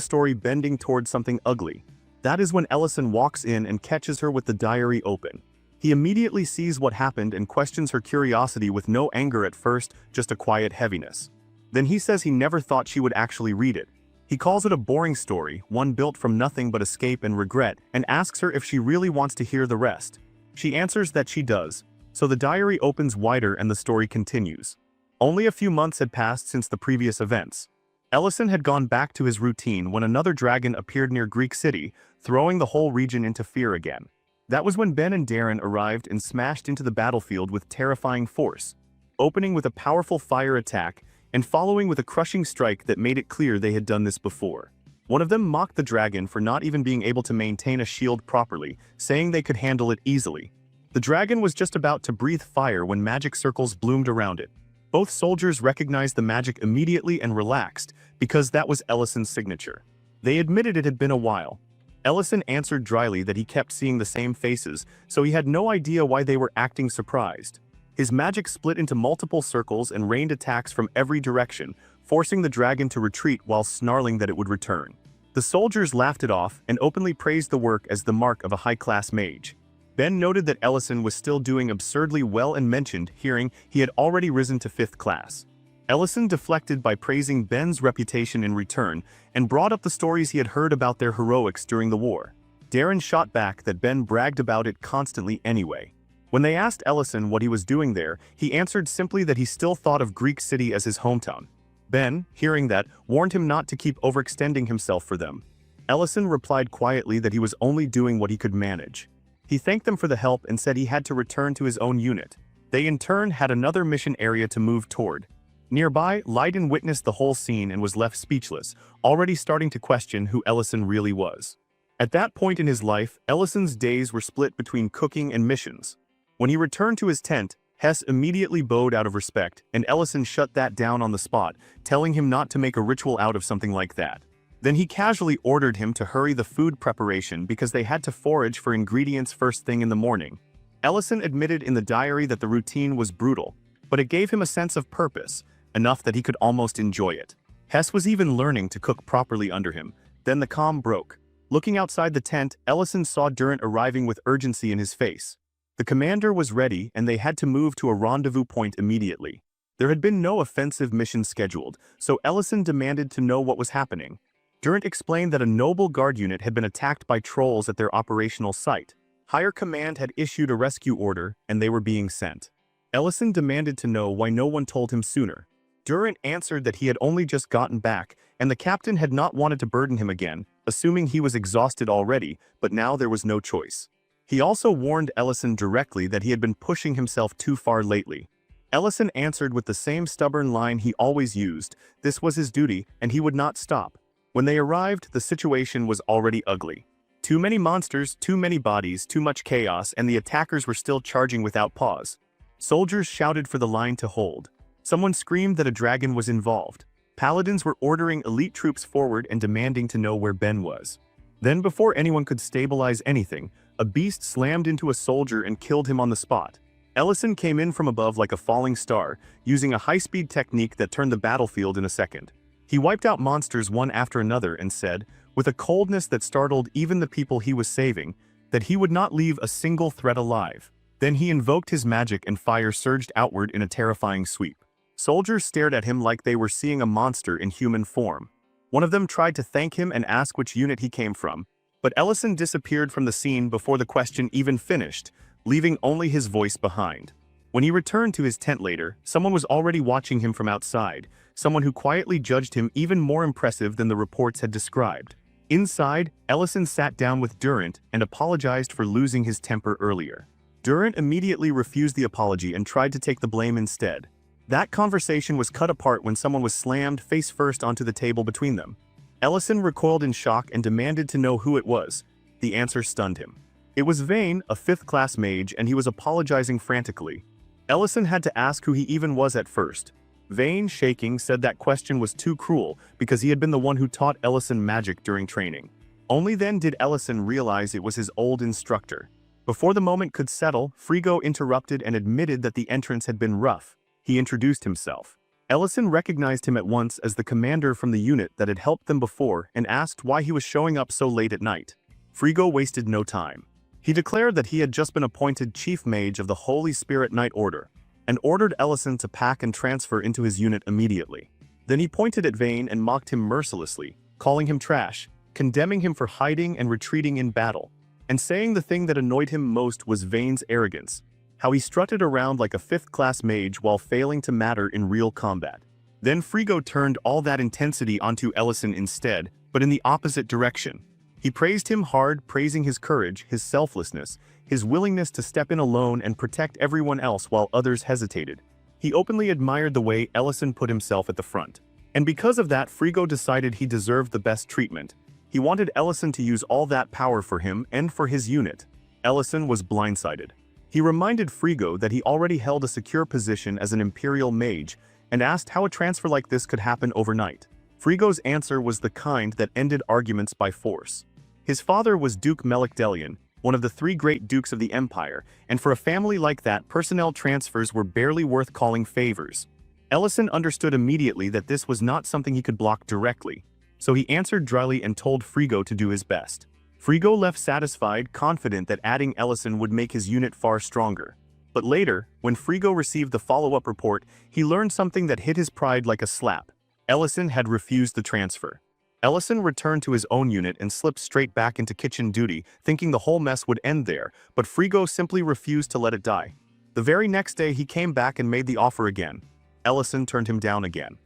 story bending towards something ugly. That is when Ellison walks in and catches her with the diary open. He immediately sees what happened and questions her curiosity with no anger at first, just a quiet heaviness. Then he says he never thought she would actually read it. He calls it a boring story, one built from nothing but escape and regret, and asks her if she really wants to hear the rest. She answers that she does, so the diary opens wider and the story continues. Only a few months had passed since the previous events. Ellison had gone back to his routine when another dragon appeared near Greek City, throwing the whole region into fear again. That was when Ben and Darren arrived and smashed into the battlefield with terrifying force, opening with a powerful fire attack and following with a crushing strike that made it clear they had done this before. One of them mocked the dragon for not even being able to maintain a shield properly, saying they could handle it easily. The dragon was just about to breathe fire when magic circles bloomed around it. Both soldiers recognized the magic immediately and relaxed, because that was Ellison's signature. They admitted it had been a while. Ellison answered dryly that he kept seeing the same faces, so he had no idea why they were acting surprised. His magic split into multiple circles and rained attacks from every direction, forcing the dragon to retreat while snarling that it would return. The soldiers laughed it off and openly praised the work as the mark of a high-class mage. Ben noted that Ellison was still doing absurdly well and mentioned, hearing he had already risen to 5th class. Ellison deflected by praising Ben's reputation in return and brought up the stories he had heard about their heroics during the war. Darren shot back that Ben bragged about it constantly anyway. When they asked Ellison what he was doing there, he answered simply that he still thought of Greek City as his hometown. Ben, hearing that, warned him not to keep overextending himself for them. Ellison replied quietly that he was only doing what he could manage. He thanked them for the help and said he had to return to his own unit. They in turn had another mission area to move toward. Nearby, Leiden witnessed the whole scene and was left speechless, already starting to question who Ellison really was. At that point in his life, Ellison's days were split between cooking and missions. When he returned to his tent, Hess immediately bowed out of respect, and Ellison shut that down on the spot, telling him not to make a ritual out of something like that. Then he casually ordered him to hurry the food preparation because they had to forage for ingredients first thing in the morning. Ellison admitted in the diary that the routine was brutal, but it gave him a sense of purpose, enough that he could almost enjoy it. Hess was even learning to cook properly under him. Then the calm broke. Looking outside the tent, Ellison saw Durant arriving with urgency in his face. The commander was ready, and they had to move to a rendezvous point immediately. There had been no offensive mission scheduled, so Ellison demanded to know what was happening. Durant explained that a noble guard unit had been attacked by trolls at their operational site. Higher command had issued a rescue order, and they were being sent. Ellison demanded to know why no one told him sooner. Durant answered that he had only just gotten back, and the captain had not wanted to burden him again, assuming he was exhausted already, but now there was no choice. He also warned Ellison directly that he had been pushing himself too far lately. Ellison answered with the same stubborn line he always used: this was his duty, and he would not stop. When they arrived, the situation was already ugly. Too many monsters, too many bodies, too much chaos, and the attackers were still charging without pause. Soldiers shouted for the line to hold. Someone screamed that a dragon was involved. Paladins were ordering elite troops forward and demanding to know where Ben was. Then, before anyone could stabilize anything, a beast slammed into a soldier and killed him on the spot. Ellison came in from above like a falling star, using a high-speed technique that turned the battlefield in a second. He wiped out monsters one after another and said, with a coldness that startled even the people he was saving, that he would not leave a single threat alive. Then he invoked his magic and fire surged outward in a terrifying sweep. Soldiers stared at him like they were seeing a monster in human form. One of them tried to thank him and ask which unit he came from, but Ellison disappeared from the scene before the question even finished, leaving only his voice behind. When he returned to his tent later, someone was already watching him from outside, someone who quietly judged him even more impressive than the reports had described. Inside, Ellison sat down with Durant and apologized for losing his temper earlier. Durant immediately refused the apology and tried to take the blame instead. That conversation was cut apart when someone was slammed face first onto the table between them. Ellison recoiled in shock and demanded to know who it was. The answer stunned him. It was Vane, a 5th-class mage, and he was apologizing frantically. Ellison had to ask who he even was at first. Vane, shaking, said that question was too cruel because he had been the one who taught Ellison magic during training. Only then did Ellison realize it was his old instructor. Before the moment could settle, Frigo interrupted and admitted that the entrance had been rough. He introduced himself. Ellison recognized him at once as the commander from the unit that had helped them before and asked why he was showing up so late at night. Frigo wasted no time. He declared that he had just been appointed chief mage of the Holy Spirit Knight Order, and ordered Ellison to pack and transfer into his unit immediately. Then he pointed at Vane and mocked him mercilessly, calling him trash, condemning him for hiding and retreating in battle, and saying the thing that annoyed him most was Vane's arrogance, how he strutted around like a 5th-class mage while failing to matter in real combat. Then Frigo turned all that intensity onto Ellison instead, but in the opposite direction. He praised him hard, praising his courage, his selflessness, his willingness to step in alone and protect everyone else while others hesitated. He openly admired the way Ellison put himself at the front. And because of that, Frigo decided he deserved the best treatment. He wanted Ellison to use all that power for him and for his unit. Ellison was blindsided. He reminded Frigo that he already held a secure position as an Imperial mage and asked how a transfer like this could happen overnight. Frigo's answer was the kind that ended arguments by force. His father was Duke Melikdelian, one of the 3 great dukes of the Empire, and for a family like that, personnel transfers were barely worth calling favors. Ellison understood immediately that this was not something he could block directly, so he answered dryly and told Frigo to do his best. Frigo left satisfied, confident that adding Ellison would make his unit far stronger. But later, when Frigo received the follow-up report, he learned something that hit his pride like a slap. Ellison had refused the transfer. Ellison returned to his own unit and slipped straight back into kitchen duty, thinking the whole mess would end there, but Frigo simply refused to let it die. The very next day he came back and made the offer again. Ellison turned him down again.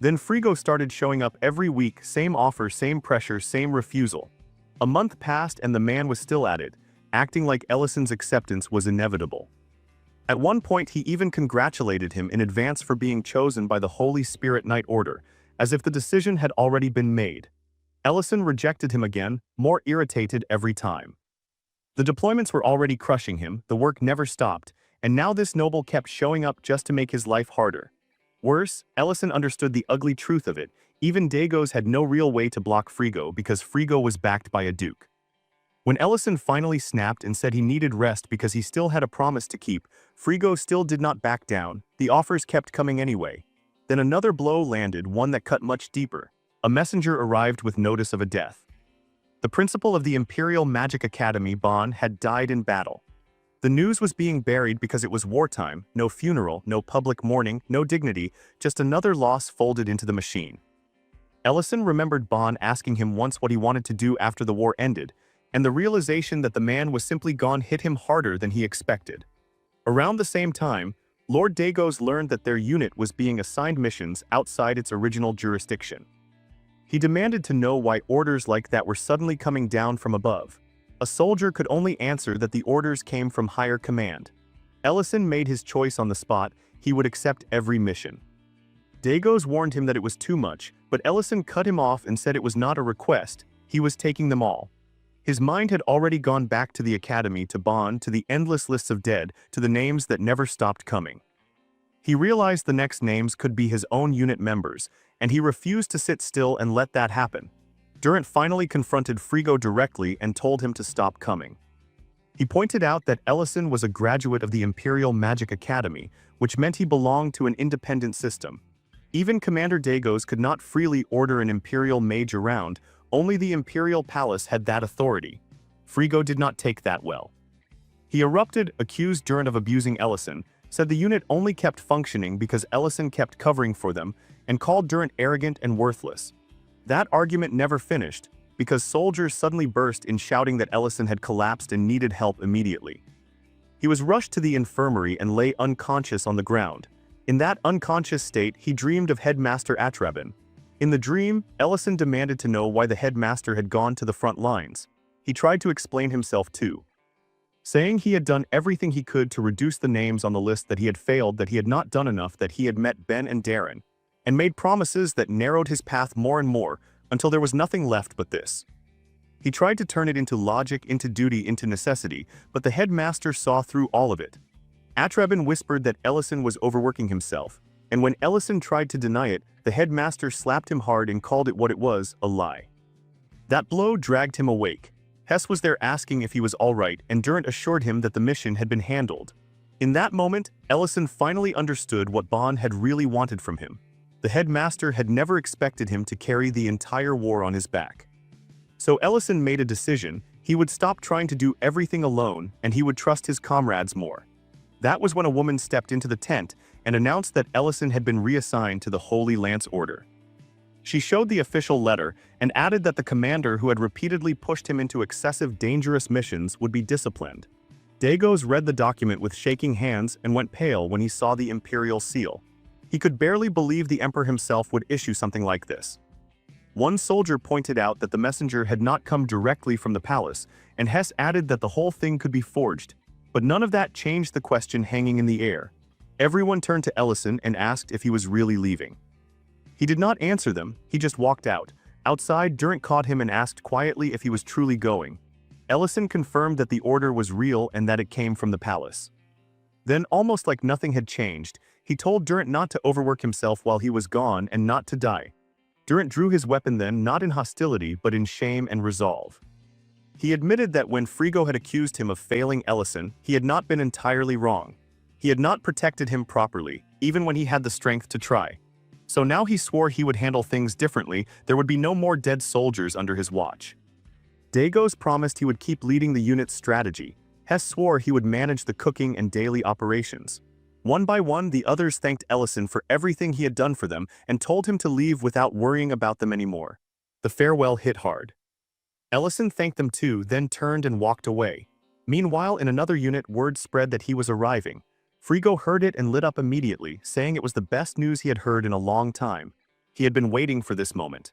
Then Frigo started showing up every week, same offer, same pressure, same refusal. A month passed and the man was still at it, acting like Ellison's acceptance was inevitable. At one point he even congratulated him in advance for being chosen by the Holy Spirit Knight Order, as if the decision had already been made. Ellison rejected him again, more irritated every time. The deployments were already crushing him, the work never stopped, and now this noble kept showing up just to make his life harder. Worse, Ellison understood the ugly truth of it. Even Dagos had no real way to block Frigo because Frigo was backed by a duke. When Ellison finally snapped and said he needed rest because he still had a promise to keep, Frigo still did not back down. The offers kept coming anyway. Then another blow landed, one that cut much deeper. A messenger arrived with notice of a death. The principal of the Imperial Magic Academy, Bon, had died in battle. The news was being buried because it was wartime, no funeral, no public mourning, no dignity, just another loss folded into the machine. Ellison remembered Bon asking him once what he wanted to do after the war ended, and the realization that the man was simply gone hit him harder than he expected. Around the same time, Lord Dagos learned that their unit was being assigned missions outside its original jurisdiction. He demanded to know why orders like that were suddenly coming down from above. A soldier could only answer that the orders came from higher command. Ellison made his choice on the spot. He would accept every mission. Dagos warned him that it was too much, but Ellison cut him off and said it was not a request, he was taking them all. His mind had already gone back to the academy, to Bond, to the endless lists of dead, to the names that never stopped coming. He realized the next names could be his own unit members, and he refused to sit still and let that happen. Durant finally confronted Frigo directly and told him to stop coming. He pointed out that Ellison was a graduate of the Imperial Magic Academy, which meant he belonged to an independent system. Even Commander Dagos could not freely order an Imperial mage around. Only the Imperial Palace had that authority. Frigo did not take that well. He erupted, accused Durant of abusing Ellison, said the unit only kept functioning because Ellison kept covering for them, and called Durant arrogant and worthless. That argument never finished, because soldiers suddenly burst in shouting that Ellison had collapsed and needed help immediately. He was rushed to the infirmary and lay unconscious on the ground. In that unconscious state, he dreamed of Headmaster Atrabin. In the dream, Ellison demanded to know why the headmaster had gone to the front lines. He tried to explain himself too, saying he had done everything he could to reduce the names on the list, that he had failed, that he had not done enough, that he had met Ben and Darren, and made promises that narrowed his path more and more until there was nothing left but this. He tried to turn it into logic, into duty, into necessity, but the headmaster saw through all of it. Atrabin whispered that Ellison was overworking himself, and when Ellison tried to deny it, the headmaster slapped him hard and called it what it was, a lie. That blow dragged him awake. Hess was there asking if he was all right, and Durant assured him that the mission had been handled. In that moment, Ellison finally understood what Bond had really wanted from him. The headmaster had never expected him to carry the entire war on his back. So Ellison made a decision. He would stop trying to do everything alone, and he would trust his comrades more. That was when a woman stepped into the tent and announced that Ellison had been reassigned to the Holy Lance Order. She showed the official letter and added that the commander who had repeatedly pushed him into excessive dangerous missions would be disciplined. Dagos read the document with shaking hands and went pale when he saw the imperial seal. He could barely believe the emperor himself would issue something like this. One soldier pointed out that the messenger had not come directly from the palace, and Hess added that the whole thing could be forged. But none of that changed the question hanging in the air. Everyone turned to Ellison and asked if he was really leaving. He did not answer them, he just walked out. Outside, Durant caught him and asked quietly if he was truly going. Ellison confirmed that the order was real and that it came from the palace. Then, almost like nothing had changed, he told Durant not to overwork himself while he was gone and not to die. Durant drew his weapon then, not in hostility but in shame and resolve. He admitted that when Frigo had accused him of failing Ellison, he had not been entirely wrong. He had not protected him properly, even when he had the strength to try. So now he swore he would handle things differently. There would be no more dead soldiers under his watch. Dagos promised he would keep leading the unit's strategy. Hess swore he would manage the cooking and daily operations. One by one, the others thanked Ellison for everything he had done for them and told him to leave without worrying about them anymore. The farewell hit hard. Ellison thanked them too, then turned and walked away. Meanwhile, in another unit, word spread that he was arriving. Frigo heard it and lit up immediately, saying it was the best news he had heard in a long time. He had been waiting for this moment.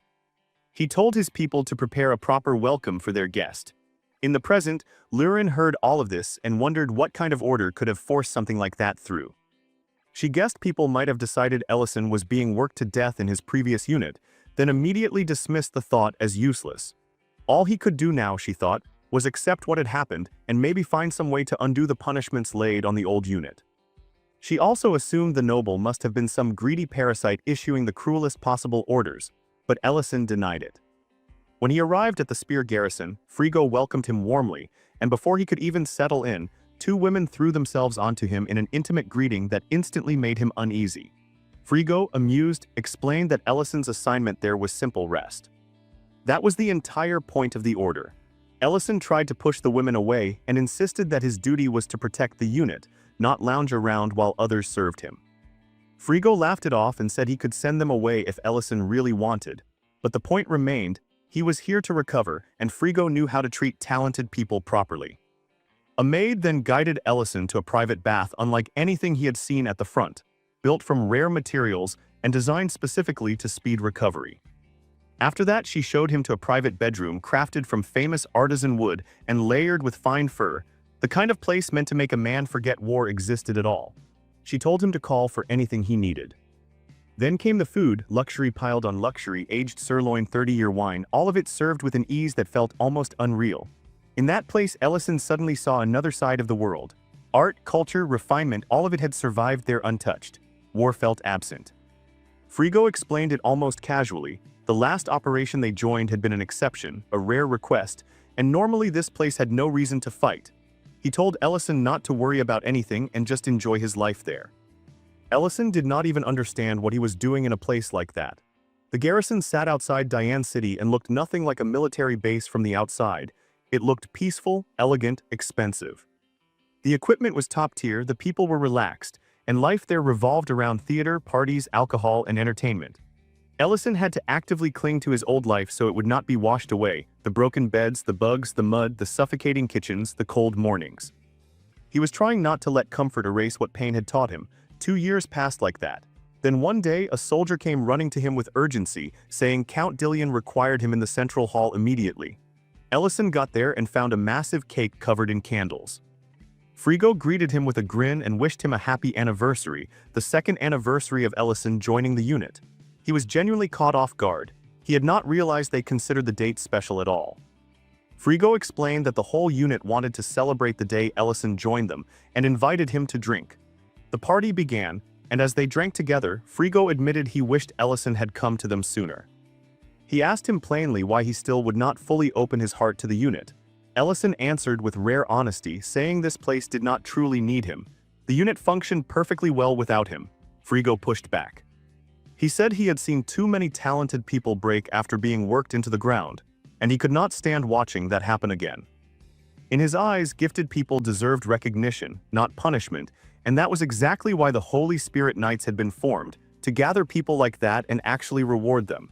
He told his people to prepare a proper welcome for their guest. In the present, Lurin heard all of this and wondered what kind of order could have forced something like that through. She guessed people might have decided Ellison was being worked to death in his previous unit, then immediately dismissed the thought as useless. All he could do now, she thought, was accept what had happened and maybe find some way to undo the punishments laid on the old unit. She also assumed the noble must have been some greedy parasite issuing the cruelest possible orders, but Ellison denied it. When he arrived at the Spear garrison, Frigo welcomed him warmly, and before he could even settle in, two women threw themselves onto him in an intimate greeting that instantly made him uneasy. Frigo, amused, explained that Ellison's assignment there was simple rest. That was the entire point of the order. Ellison tried to push the women away and insisted that his duty was to protect the unit, not lounge around while others served him. Frigo laughed it off and said he could send them away if Ellison really wanted, but the point remained, he was here to recover, and Frigo knew how to treat talented people properly. A maid then guided Ellison to a private bath unlike anything he had seen at the front, built from rare materials and designed specifically to speed recovery. After that, she showed him to a private bedroom crafted from famous artisan wood and layered with fine fur, the kind of place meant to make a man forget war existed at all. She told him to call for anything he needed. Then came the food, luxury piled on luxury, aged sirloin 30-year wine, all of it served with an ease that felt almost unreal. In that place, Ellison suddenly saw another side of the world. Art, culture, refinement, all of it had survived there untouched. War felt absent. Frigo explained it almost casually. The last operation they joined had been an exception, a rare request, and normally this place had no reason to fight. He told Ellison not to worry about anything and just enjoy his life there. Ellison did not even understand what he was doing in a place like that. The garrison sat outside Diane City and looked nothing like a military base from the outside. It looked peaceful, elegant, expensive. The equipment was top tier, the people were relaxed, and life there revolved around theater, parties, alcohol, and entertainment. Ellison had to actively cling to his old life so it would not be washed away, the broken beds, the bugs, the mud, the suffocating kitchens, the cold mornings. He was trying not to let comfort erase what pain had taught him. 2 years passed like that. Then one day, a soldier came running to him with urgency, saying Count Dillion required him in the central hall immediately. Ellison got there and found a massive cake covered in candles. Frigo greeted him with a grin and wished him a happy anniversary, the second anniversary of Ellison joining the unit. He was genuinely caught off guard. He had not realized they considered the date special at all. Frigo explained that the whole unit wanted to celebrate the day Ellison joined them and invited him to drink. The party began, and as they drank together, Frigo admitted he wished Ellison had come to them sooner. He asked him plainly why he still would not fully open his heart to the unit. Ellison answered with rare honesty, saying this place did not truly need him. The unit functioned perfectly well without him. Frigo pushed back. He said he had seen too many talented people break after being worked into the ground, and he could not stand watching that happen again. In his eyes, gifted people deserved recognition, not punishment, and that was exactly why the Holy Spirit Knights had been formed, to gather people like that and actually reward them.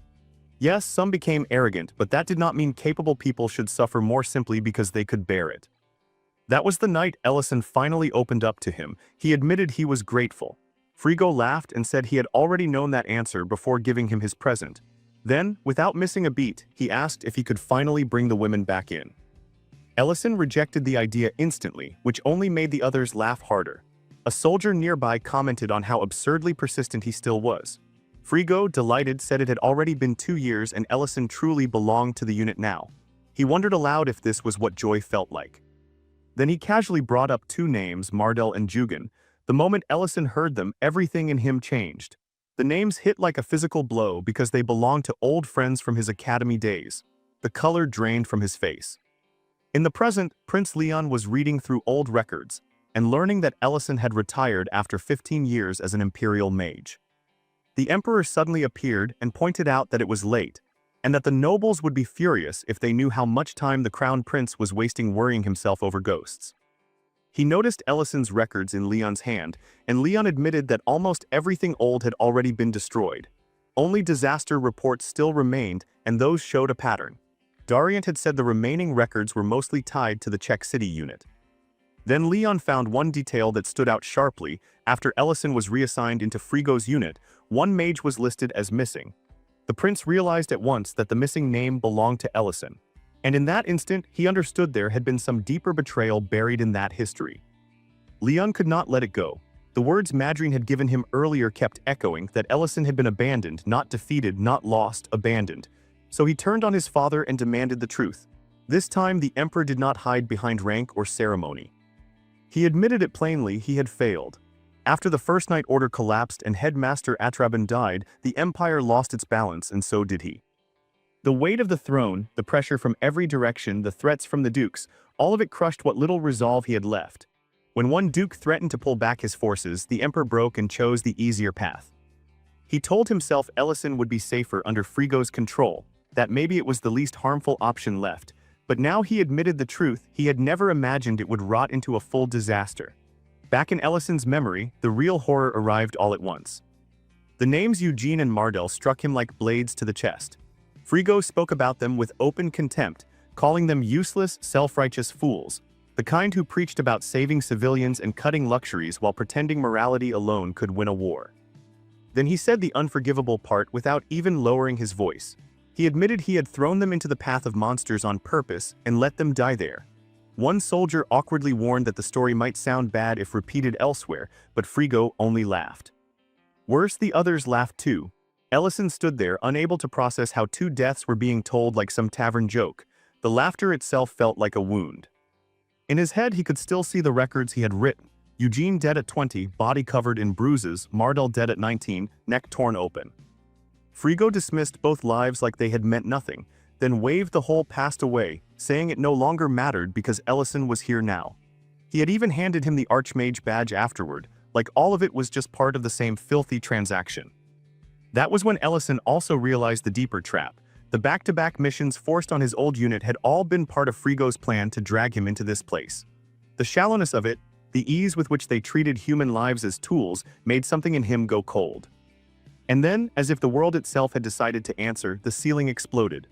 Yes, some became arrogant, but that did not mean capable people should suffer more simply because they could bear it. That was the night Ellison finally opened up to him. He admitted he was grateful. Frigo laughed and said he had already known that answer before giving him his present. Then, without missing a beat, he asked if he could finally bring the women back in. Ellison rejected the idea instantly, which only made the others laugh harder. A soldier nearby commented on how absurdly persistent he still was. Frigo, delighted, said it had already been 2 years and Ellison truly belonged to the unit now. He wondered aloud if this was what joy felt like. Then he casually brought up 2 names, Mardel and Jugan. The moment Ellison heard them, everything in him changed. The names hit like a physical blow because they belonged to old friends from his academy days. The color drained from his face. In the present, Prince Leon was reading through old records and learning that Ellison had retired after 15 years as an imperial mage. The emperor suddenly appeared and pointed out that it was late, and that the nobles would be furious if they knew how much time the crown prince was wasting worrying himself over ghosts. He noticed Ellison's records in Leon's hand, and Leon admitted that almost everything old had already been destroyed. Only disaster reports still remained, and those showed a pattern. Dariant had said the remaining records were mostly tied to the Czech City unit. Then Leon found one detail that stood out sharply. After Ellison was reassigned into Frigo's unit, one mage was listed as missing. The prince realized at once that the missing name belonged to Ellison. And in that instant, he understood there had been some deeper betrayal buried in that history. Leon could not let it go. The words Madrine had given him earlier kept echoing that Ellison had been abandoned, not defeated, not lost, abandoned. So he turned on his father and demanded the truth. This time the emperor did not hide behind rank or ceremony. He admitted it plainly: he had failed. After the First Night Order collapsed and Headmaster Atraban died, the empire lost its balance, and so did he. The weight of the throne, the pressure from every direction, the threats from the dukes, all of it crushed what little resolve he had left. When one duke threatened to pull back his forces, the emperor broke and chose the easier path. He told himself Ellison would be safer under Frigo's control, that maybe it was the least harmful option left, but now he admitted the truth: he had never imagined it would rot into a full disaster. Back in Ellison's memory, the real horror arrived all at once. The names Eugene and Mardel struck him like blades to the chest. Frigo spoke about them with open contempt, calling them useless, self-righteous fools, the kind who preached about saving civilians and cutting luxuries while pretending morality alone could win a war. Then he said the unforgivable part without even lowering his voice. He admitted he had thrown them into the path of monsters on purpose and let them die there. One soldier awkwardly warned that the story might sound bad if repeated elsewhere, but Frigo only laughed. Worse, the others laughed too. Ellison stood there, unable to process how two deaths were being told like some tavern joke. The laughter itself felt like a wound. In his head he could still see the records he had written. Eugene dead at 20, body covered in bruises; Mardel dead at 19, neck torn open. Frigo dismissed both lives like they had meant nothing, then waved the whole past away, saying it no longer mattered because Ellison was here now. He had even handed him the Archmage badge afterward, like all of it was just part of the same filthy transaction. That was when Ellison also realized the deeper trap. The back-to-back missions forced on his old unit had all been part of Frigo's plan to drag him into this place. The shallowness of it, the ease with which they treated human lives as tools, made something in him go cold. And then, as if the world itself had decided to answer, the ceiling exploded.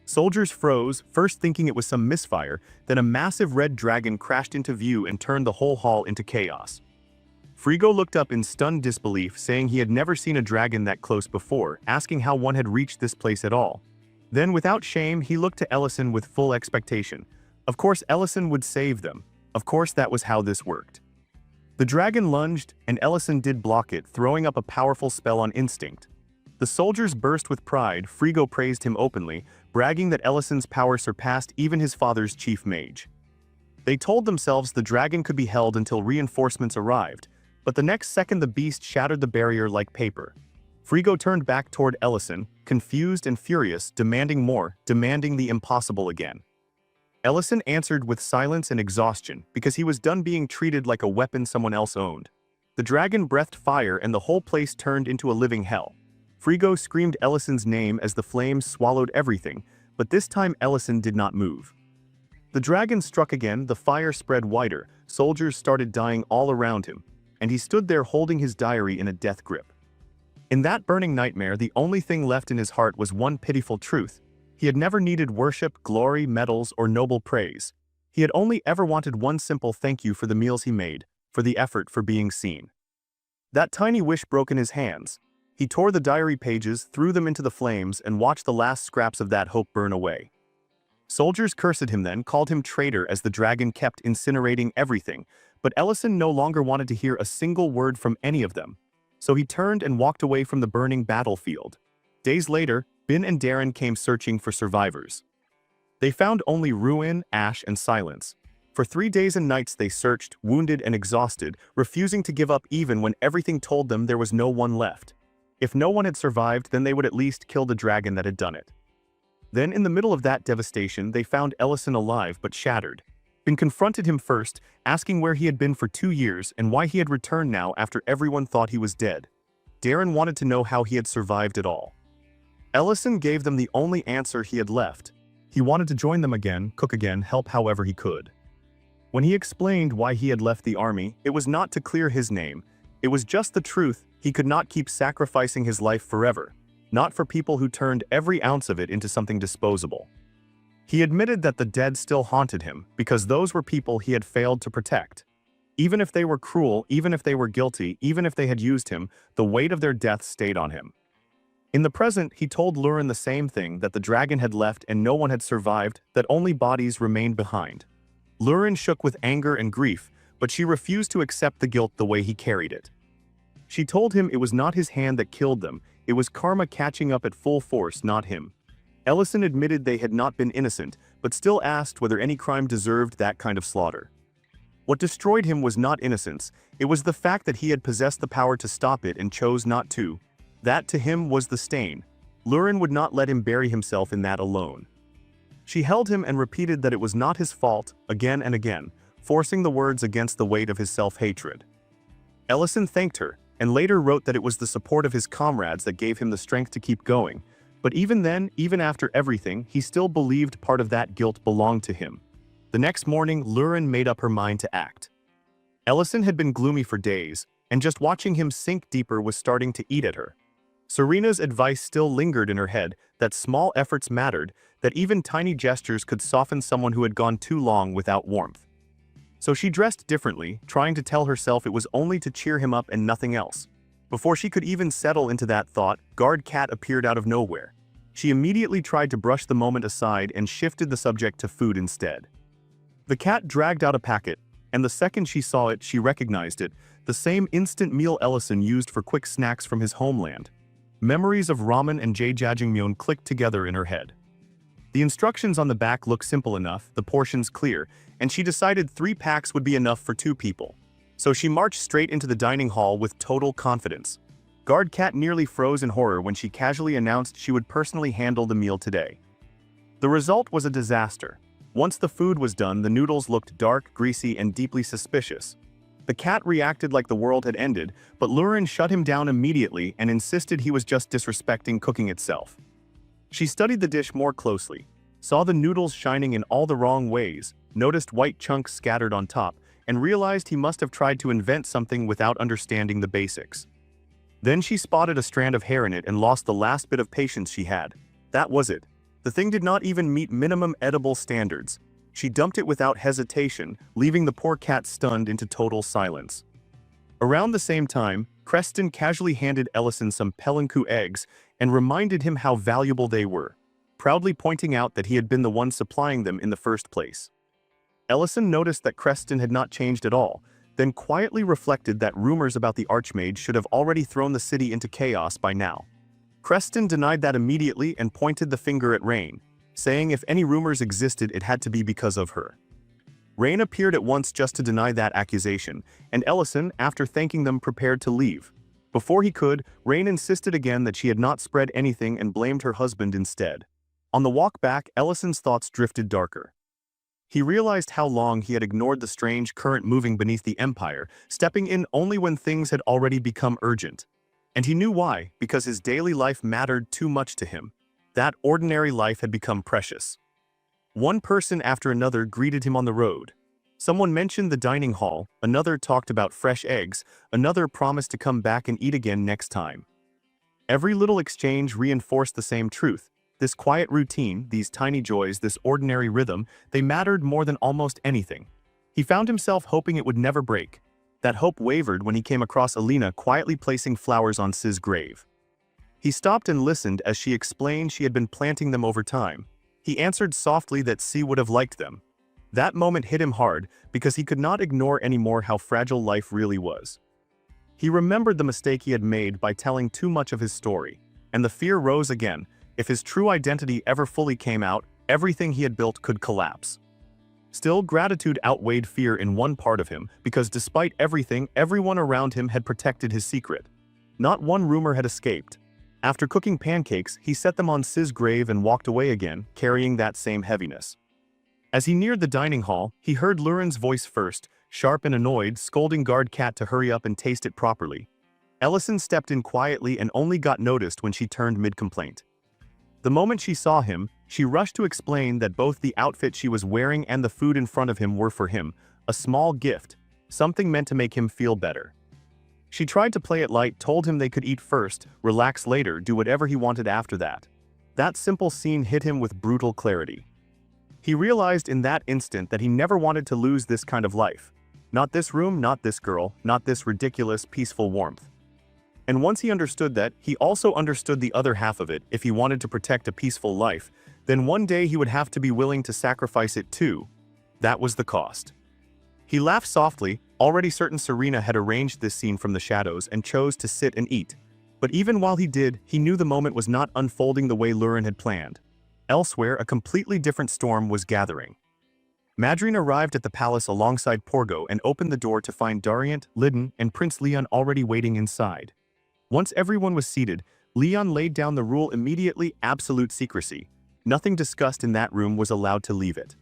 Soldiers froze, first thinking it was some misfire, then a massive red dragon crashed into view and turned the whole hall into chaos. Frigo looked up in stunned disbelief, saying he had never seen a dragon that close before, asking how one had reached this place at all. Then, without shame, he looked to Ellison with full expectation. Of course Ellison would save them. Of course that was how this worked. The dragon lunged, and Ellison did block it, throwing up a powerful spell on instinct. The soldiers burst with pride. Frigo praised him openly, bragging that Ellison's power surpassed even his father's chief mage. They told themselves the dragon could be held until reinforcements arrived, but the next second the beast shattered the barrier like paper. Frigo turned back toward Ellison, confused and furious, demanding more, demanding the impossible again. Ellison answered with silence and exhaustion, because he was done being treated like a weapon someone else owned. The dragon breathed fire and the whole place turned into a living hell. Frigo screamed Ellison's name as the flames swallowed everything, but this time Ellison did not move. The dragon struck again, the fire spread wider, soldiers started dying all around him, and he stood there holding his diary in a death grip. In that burning nightmare, the only thing left in his heart was one pitiful truth. He had never needed worship, glory, medals, or noble praise. He had only ever wanted one simple thank you for the meals he made, for the effort, for being seen. That tiny wish broke in his hands. He tore the diary pages, threw them into the flames, and watched the last scraps of that hope burn away. Soldiers cursed him then, called him traitor as the dragon kept incinerating everything, but Ellison no longer wanted to hear a single word from any of them. So he turned and walked away from the burning battlefield. Days later, Bin and Darren came searching for survivors. They found only ruin, ash, and silence. For 3 days and nights they searched, wounded and exhausted, refusing to give up even when everything told them there was no one left. If no one had survived, then they would at least kill the dragon that had done it. Then, in the middle of that devastation, they found Ellison alive but shattered. Bin confronted him first, asking where he had been for 2 years and why he had returned now after everyone thought he was dead. Darren wanted to know how he had survived it all. Ellison gave them the only answer he had left. He wanted to join them again, cook again, help however he could. When he explained why he had left the army, it was not to clear his name. It was just the truth. He could not keep sacrificing his life forever, not for people who turned every ounce of it into something disposable. He admitted that the dead still haunted him, because those were people he had failed to protect. Even if they were cruel, even if they were guilty, even if they had used him, the weight of their death stayed on him. In the present, he told Lurin the same thing, that the dragon had left and no one had survived, that only bodies remained behind. Lurin shook with anger and grief, but she refused to accept the guilt the way he carried it. She told him it was not his hand that killed them, it was karma catching up at full force, not him. Ellison admitted they had not been innocent, but still asked whether any crime deserved that kind of slaughter. What destroyed him was not innocence, it was the fact that he had possessed the power to stop it and chose not to. That to him was the stain. Lurin would not let him bury himself in that alone. She held him and repeated that it was not his fault, again and again, forcing the words against the weight of his self-hatred. Ellison thanked her, and later wrote that it was the support of his comrades that gave him the strength to keep going. But even then, even after everything, he still believed part of that guilt belonged to him. The next morning, Lurin made up her mind to act. Ellison had been gloomy for days, and just watching him sink deeper was starting to eat at her. Serena's advice still lingered in her head, that small efforts mattered, that even tiny gestures could soften someone who had gone too long without warmth. So she dressed differently, trying to tell herself it was only to cheer him up and nothing else. Before she could even settle into that thought, Guard Cat appeared out of nowhere. She immediately tried to brush the moment aside and shifted the subject to food instead. The cat dragged out a packet, and the second she saw it, she recognized it, the same instant meal Ellison used for quick snacks from his homeland. Memories of ramen and jjajangmyeon clicked together in her head. The instructions on the back looked simple enough, the portions clear, and she decided 3 packs would be enough for 2 people. So she marched straight into the dining hall with total confidence. Guard Cat nearly froze in horror when she casually announced she would personally handle the meal today. The result was a disaster. Once the food was done, the noodles looked dark, greasy, and deeply suspicious. The cat reacted like the world had ended, but Lurin shut him down immediately and insisted he was just disrespecting cooking itself. She studied the dish more closely, saw the noodles shining in all the wrong ways, noticed white chunks scattered on top, and realized he must have tried to invent something without understanding the basics. Then she spotted a strand of hair in it and lost the last bit of patience she had. That was it. The thing did not even meet minimum edible standards. She dumped it without hesitation, leaving the poor cat stunned into total silence. Around the same time, Creston casually handed Ellison some pelanku eggs and reminded him how valuable they were, proudly pointing out that he had been the one supplying them in the first place. Ellison noticed that Creston had not changed at all, then quietly reflected that rumors about the Archmage should have already thrown the city into chaos by now. Creston denied that immediately and pointed the finger at Rain, saying if any rumors existed it had to be because of her. Rain appeared at once just to deny that accusation, and Ellison, after thanking them, prepared to leave. Before he could, Rain insisted again that she had not spread anything and blamed her husband instead. On the walk back, Ellison's thoughts drifted darker. He realized how long he had ignored the strange current moving beneath the Empire, stepping in only when things had already become urgent. And he knew why, because his daily life mattered too much to him. That ordinary life had become precious. One person after another greeted him on the road. Someone mentioned the dining hall, another talked about fresh eggs, another promised to come back and eat again next time. Every little exchange reinforced the same truth. This quiet routine, these tiny joys, this ordinary rhythm, they mattered more than almost anything. He found himself hoping it would never break. That hope wavered when he came across Alina quietly placing flowers on Siz's grave. He stopped and listened as she explained she had been planting them over time. He answered softly that Si would have liked them. That moment hit him hard because he could not ignore anymore how fragile life really was. He remembered the mistake he had made by telling too much of his story, and the fear rose again. If his true identity ever fully came out, everything he had built could collapse. Still, gratitude outweighed fear in one part of him, because despite everything, everyone around him had protected his secret. Not one rumor had escaped. After cooking pancakes, he set them on Siz's grave and walked away again, carrying that same heaviness. As he neared the dining hall, he heard Lurin's voice first, sharp and annoyed, scolding Guard Cat to hurry up and taste it properly. Ellison stepped in quietly and only got noticed when she turned mid-complaint. The moment she saw him, she rushed to explain that both the outfit she was wearing and the food in front of him were for him, a small gift, something meant to make him feel better. She tried to play it light, told him they could eat first, relax later, do whatever he wanted after that. That simple scene hit him with brutal clarity. He realized in that instant that he never wanted to lose this kind of life. Not this room, not this girl, not this ridiculous, peaceful warmth. And once he understood that, he also understood the other half of it. If he wanted to protect a peaceful life, then one day he would have to be willing to sacrifice it too. That was the cost. He laughed softly, already certain Serena had arranged this scene from the shadows and chose to sit and eat. But even while he did, he knew the moment was not unfolding the way Lurin had planned. Elsewhere, a completely different storm was gathering. Madryn arrived at the palace alongside Porgo and opened the door to find Dariant, Lidden, and Prince Leon already waiting inside. Once everyone was seated, Leon laid down the rule immediately: absolute secrecy. Nothing discussed in that room was allowed to leave it.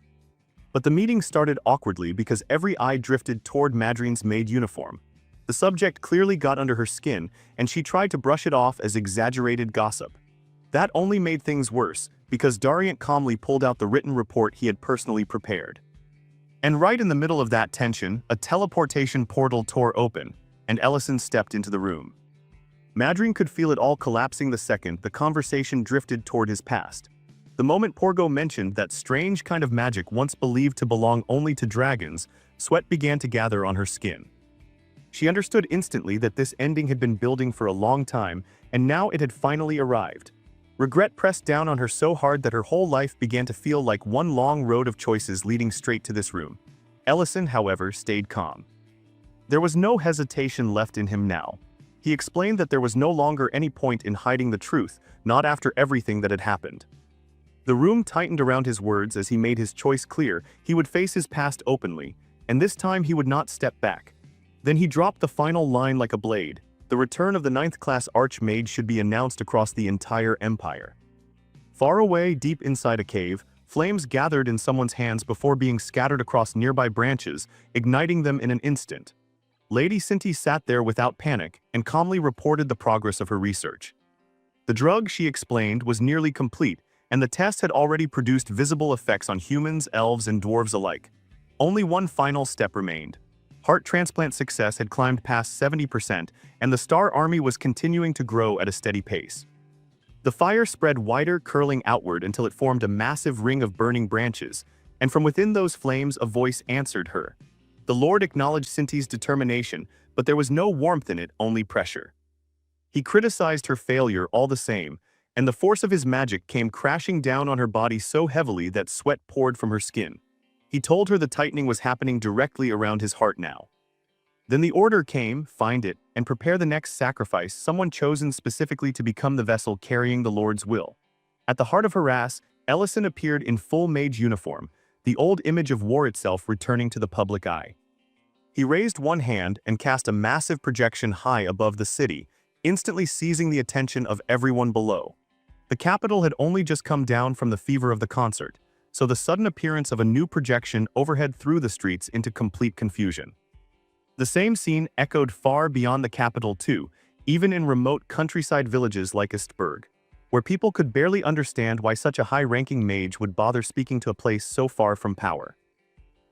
But the meeting started awkwardly because every eye drifted toward Madryn's maid uniform. The subject clearly got under her skin, and she tried to brush it off as exaggerated gossip. That only made things worse, because Dariant calmly pulled out the written report he had personally prepared. And right in the middle of that tension, a teleportation portal tore open, and Ellison stepped into the room. Madryn could feel it all collapsing the second the conversation drifted toward his past. The moment Porgo mentioned that strange kind of magic once believed to belong only to dragons, sweat began to gather on her skin. She understood instantly that this ending had been building for a long time, and now it had finally arrived. Regret pressed down on her so hard that her whole life began to feel like one long road of choices leading straight to this room. Ellison, however, stayed calm. There was no hesitation left in him now. He explained that there was no longer any point in hiding the truth, not after everything that had happened. The room tightened around his words as he made his choice clear. He would face his past openly, and this time he would not step back. Then he dropped the final line like a blade. The return of the 9th class Archmage should be announced across the entire empire. Far away, deep inside a cave, flames gathered in someone's hands before being scattered across nearby branches, igniting them in an instant. Lady Cinti sat there without panic and calmly reported the progress of her research. The drug, she explained, was nearly complete, and the test had already produced visible effects on humans, elves, and dwarves alike. Only one final step remained. Heart transplant success had climbed past 70%, and the Star Army was continuing to grow at a steady pace. The fire spread wider, curling outward until it formed a massive ring of burning branches, and from within those flames a voice answered her. The Lord acknowledged Cinti's determination, but there was no warmth in it, only pressure. He criticized her failure all the same, and the force of his magic came crashing down on her body so heavily that sweat poured from her skin. He told her the tightening was happening directly around his heart now. Then the order came: find it, and prepare the next sacrifice, someone chosen specifically to become the vessel carrying the Lord's will. At the heart of Harass, Ellison appeared in full mage uniform, the old image of war itself returning to the public eye. He raised one hand and cast a massive projection high above the city, instantly seizing the attention of everyone below. The capital had only just come down from the fever of the concert, so the sudden appearance of a new projection overhead threw the streets into complete confusion. The same scene echoed far beyond the capital too, even in remote countryside villages like Istberg, where people could barely understand why such a high-ranking mage would bother speaking to a place so far from power.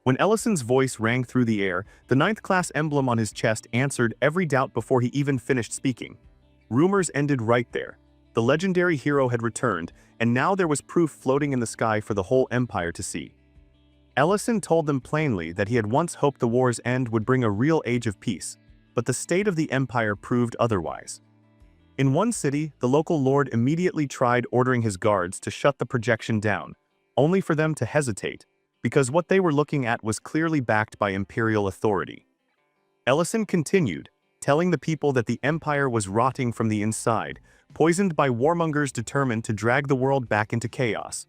When Ellison's voice rang through the air, the 9th class emblem on his chest answered every doubt before he even finished speaking. Rumors ended right there. The legendary hero had returned, and now there was proof floating in the sky for the whole empire to see. Ellison told them plainly that he had once hoped the war's end would bring a real age of peace, but the state of the empire proved otherwise. In one city, the local lord immediately tried ordering his guards to shut the projection down, only for them to hesitate, because what they were looking at was clearly backed by imperial authority. Ellison continued, telling the people that the empire was rotting from the inside, poisoned by warmongers determined to drag the world back into chaos.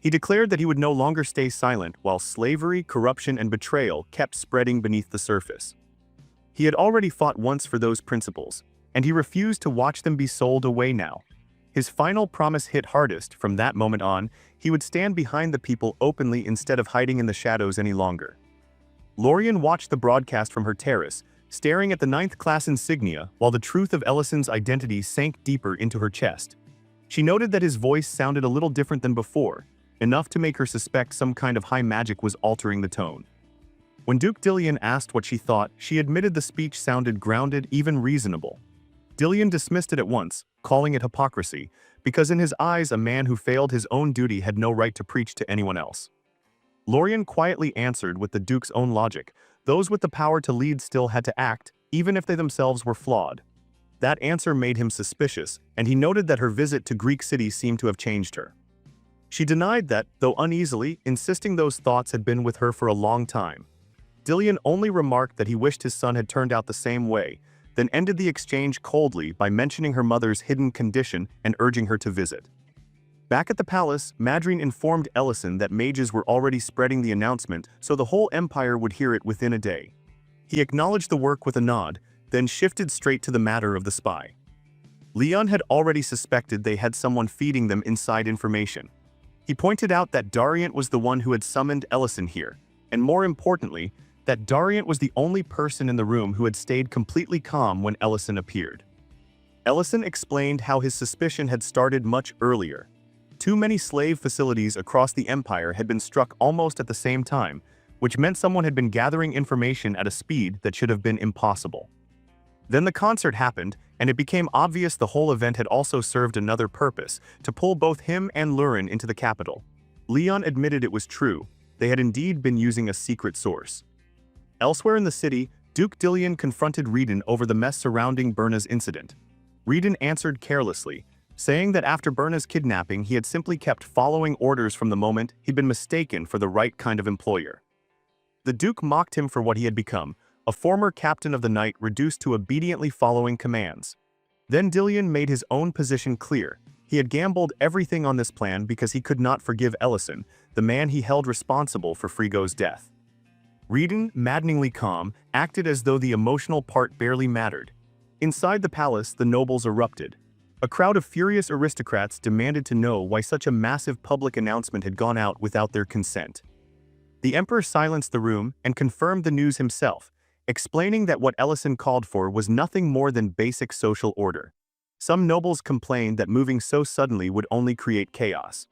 He declared that he would no longer stay silent while slavery, corruption, and betrayal kept spreading beneath the surface. He had already fought once for those principles, and he refused to watch them be sold away now. His final promise hit hardest. From that moment on, he would stand behind the people openly instead of hiding in the shadows any longer. Lorien watched the broadcast from her terrace, staring at the 9th class insignia while the truth of Ellison's identity sank deeper into her chest. She noted that his voice sounded a little different than before, enough to make her suspect some kind of high magic was altering the tone. When Duke Dillion asked what she thought, she admitted the speech sounded grounded, even reasonable. Dillion dismissed it at once, calling it hypocrisy, because in his eyes a man who failed his own duty had no right to preach to anyone else. Lorien quietly answered with the Duke's own logic: those with the power to lead still had to act, even if they themselves were flawed. That answer made him suspicious, and he noted that her visit to Greek City seemed to have changed her. She denied that, though uneasily, insisting those thoughts had been with her for a long time. Dillion only remarked that he wished his son had turned out the same way, then ended the exchange coldly by mentioning her mother's hidden condition and urging her to visit. Back at the palace, Madrine informed Ellison that mages were already spreading the announcement so the whole empire would hear it within a day. He acknowledged the work with a nod, then shifted straight to the matter of the spy. Leon had already suspected they had someone feeding them inside information. He pointed out that Dariant was the one who had summoned Ellison here, and more importantly, that Dariant was the only person in the room who had stayed completely calm when Ellison appeared. Ellison explained how his suspicion had started much earlier. Too many slave facilities across the empire had been struck almost at the same time, which meant someone had been gathering information at a speed that should have been impossible. Then the concert happened, and it became obvious the whole event had also served another purpose, to pull both him and Lurin into the capital. Leon admitted it was true. They had indeed been using a secret source. Elsewhere in the city, Duke Dillion confronted Reedon over the mess surrounding Berna's incident. Reedon answered carelessly, saying that after Berna's kidnapping he had simply kept following orders from the moment he'd been mistaken for the right kind of employer. The Duke mocked him for what he had become, a former captain of the night reduced to obediently following commands. Then Dillion made his own position clear. He had gambled everything on this plan because he could not forgive Ellison, the man he held responsible for Frigo's death. Reedon, maddeningly calm, acted as though the emotional part barely mattered. Inside the palace, the nobles erupted. A crowd of furious aristocrats demanded to know why such a massive public announcement had gone out without their consent. The emperor silenced the room and confirmed the news himself, explaining that what Ellison called for was nothing more than basic social order. Some nobles complained that moving so suddenly would only create chaos.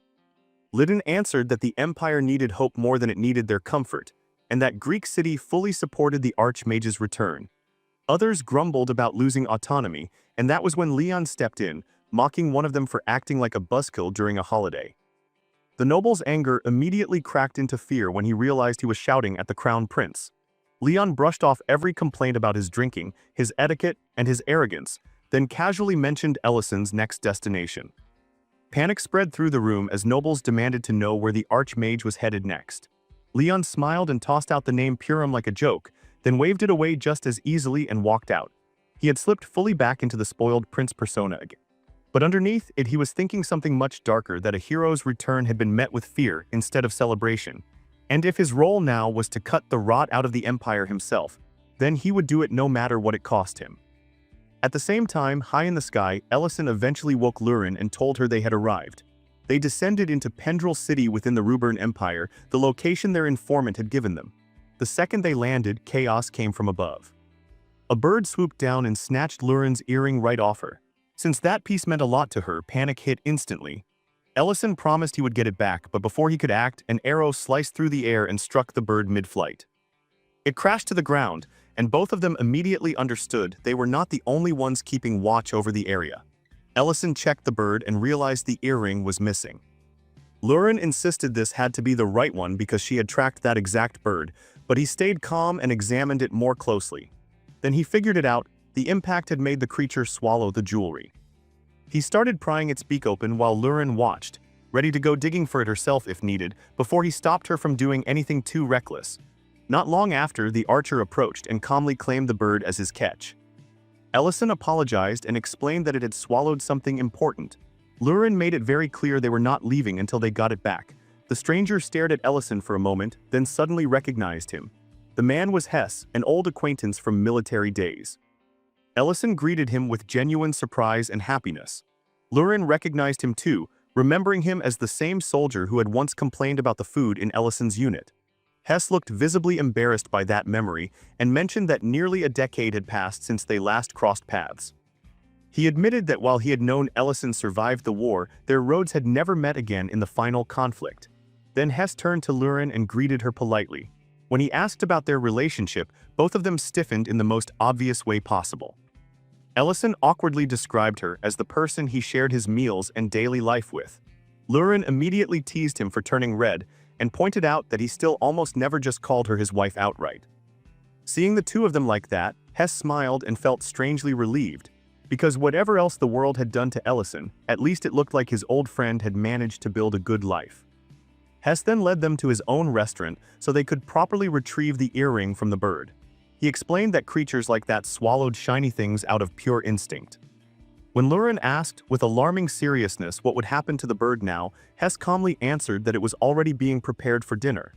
Lydon answered that the empire needed hope more than it needed their comfort, and that Greek City fully supported the Archmage's return. Others grumbled about losing autonomy, and that was when Leon stepped in, mocking one of them for acting like a buzzkill during a holiday. The noble's anger immediately cracked into fear when he realized he was shouting at the crown prince. Leon brushed off every complaint about his drinking, his etiquette, and his arrogance, then casually mentioned Ellison's next destination. Panic spread through the room as nobles demanded to know where the Archmage was headed next. Leon smiled and tossed out the name Purim like a joke, then waved it away just as easily and walked out. He had slipped fully back into the spoiled prince persona again. But underneath it he was thinking something much darker, that a hero's return had been met with fear instead of celebration. And if his role now was to cut the rot out of the empire himself, then he would do it no matter what it cost him. At the same time, high in the sky, Ellison eventually woke Lurin and told her they had arrived. They descended into Pendrell City within the Ruburn Empire, the location their informant had given them. The second they landed, chaos came from above. A bird swooped down and snatched Lurin's earring right off her. Since that piece meant a lot to her, panic hit instantly. Ellison promised he would get it back, but before he could act, an arrow sliced through the air and struck the bird mid-flight. It crashed to the ground, and both of them immediately understood they were not the only ones keeping watch over the area. Ellison checked the bird and realized the earring was missing. Lurin insisted this had to be the right one because she had tracked that exact bird, but he stayed calm and examined it more closely. Then he figured it out: the impact had made the creature swallow the jewelry. He started prying its beak open while Lurin watched, ready to go digging for it herself if needed, before he stopped her from doing anything too reckless. Not long after, the archer approached and calmly claimed the bird as his catch. Ellison apologized and explained that it had swallowed something important. Lurin made it very clear they were not leaving until they got it back. The stranger stared at Ellison for a moment, then suddenly recognized him. The man was Hess, an old acquaintance from military days. Ellison greeted him with genuine surprise and happiness. Lurin recognized him too, remembering him as the same soldier who had once complained about the food in Ellison's unit. Hess looked visibly embarrassed by that memory and mentioned that nearly a decade had passed since they last crossed paths. He admitted that while he had known Ellison survived the war, their roads had never met again in the final conflict. Then Hess turned to Lurin and greeted her politely. When he asked about their relationship, both of them stiffened in the most obvious way possible. Ellison awkwardly described her as the person he shared his meals and daily life with. Lurin immediately teased him for turning red and pointed out that he still almost never just called her his wife outright. Seeing the two of them like that, Hess smiled and felt strangely relieved. Because whatever else the world had done to Ellison, at least it looked like his old friend had managed to build a good life. Hess then led them to his own restaurant so they could properly retrieve the earring from the bird. He explained that creatures like that swallowed shiny things out of pure instinct. When Lurin asked, with alarming seriousness, what would happen to the bird now, Hess calmly answered that it was already being prepared for dinner.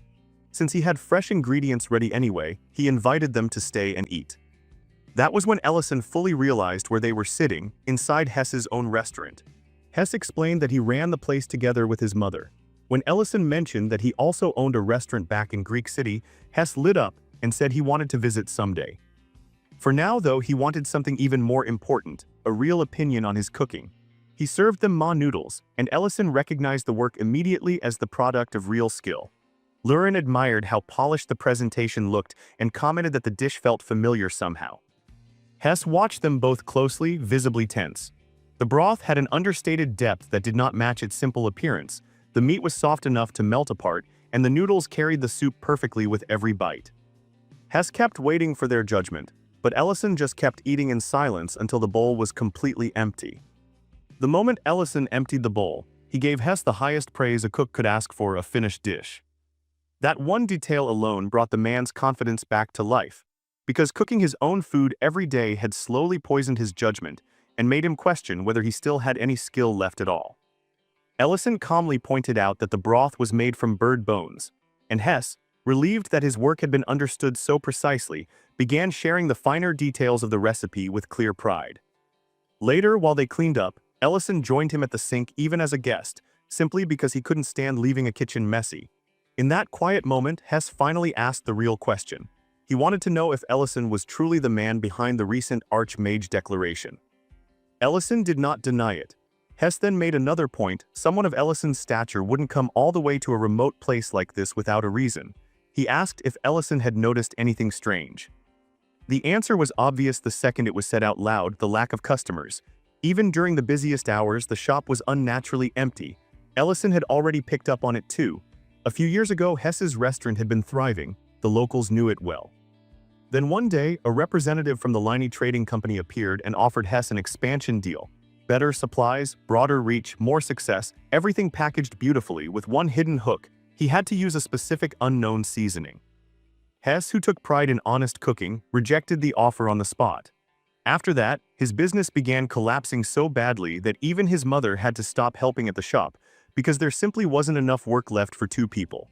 Since he had fresh ingredients ready anyway, he invited them to stay and eat. That was when Ellison fully realized where they were sitting, inside Hess's own restaurant. Hess explained that he ran the place together with his mother. When Ellison mentioned that he also owned a restaurant back in Greek City, Hess lit up and said he wanted to visit someday. For now, though, he wanted something even more important, a real opinion on his cooking. He served them ma noodles, and Ellison recognized the work immediately as the product of real skill. Lurin admired how polished the presentation looked and commented that the dish felt familiar somehow. Hess watched them both closely, visibly tense. The broth had an understated depth that did not match its simple appearance. The meat was soft enough to melt apart, and the noodles carried the soup perfectly with every bite. Hess kept waiting for their judgment, but Ellison just kept eating in silence until the bowl was completely empty. The moment Ellison emptied the bowl, he gave Hess the highest praise a cook could ask for a finished dish. That one detail alone brought the man's confidence back to life, because cooking his own food every day had slowly poisoned his judgment and made him question whether he still had any skill left at all. Ellison calmly pointed out that the broth was made from bird bones, and Hess, relieved that his work had been understood so precisely, began sharing the finer details of the recipe with clear pride. Later, while they cleaned up, Ellison joined him at the sink even as a guest, simply because he couldn't stand leaving a kitchen messy. In that quiet moment, Hess finally asked the real question. He wanted to know if Ellison was truly the man behind the recent Archmage declaration. Ellison did not deny it. Hess then made another point: someone of Ellison's stature wouldn't come all the way to a remote place like this without a reason. He asked if Ellison had noticed anything strange. The answer was obvious the second it was said out loud: the lack of customers. Even during the busiest hours, the shop was unnaturally empty. Ellison had already picked up on it too. A few years ago, Hess's restaurant had been thriving. The locals knew it well. Then one day, a representative from the Liney Trading Company appeared and offered Hess an expansion deal. Better supplies, broader reach, more success, everything packaged beautifully with one hidden hook: he had to use a specific unknown seasoning. Hess, who took pride in honest cooking, rejected the offer on the spot. After that, his business began collapsing so badly that even his mother had to stop helping at the shop because there simply wasn't enough work left for two people.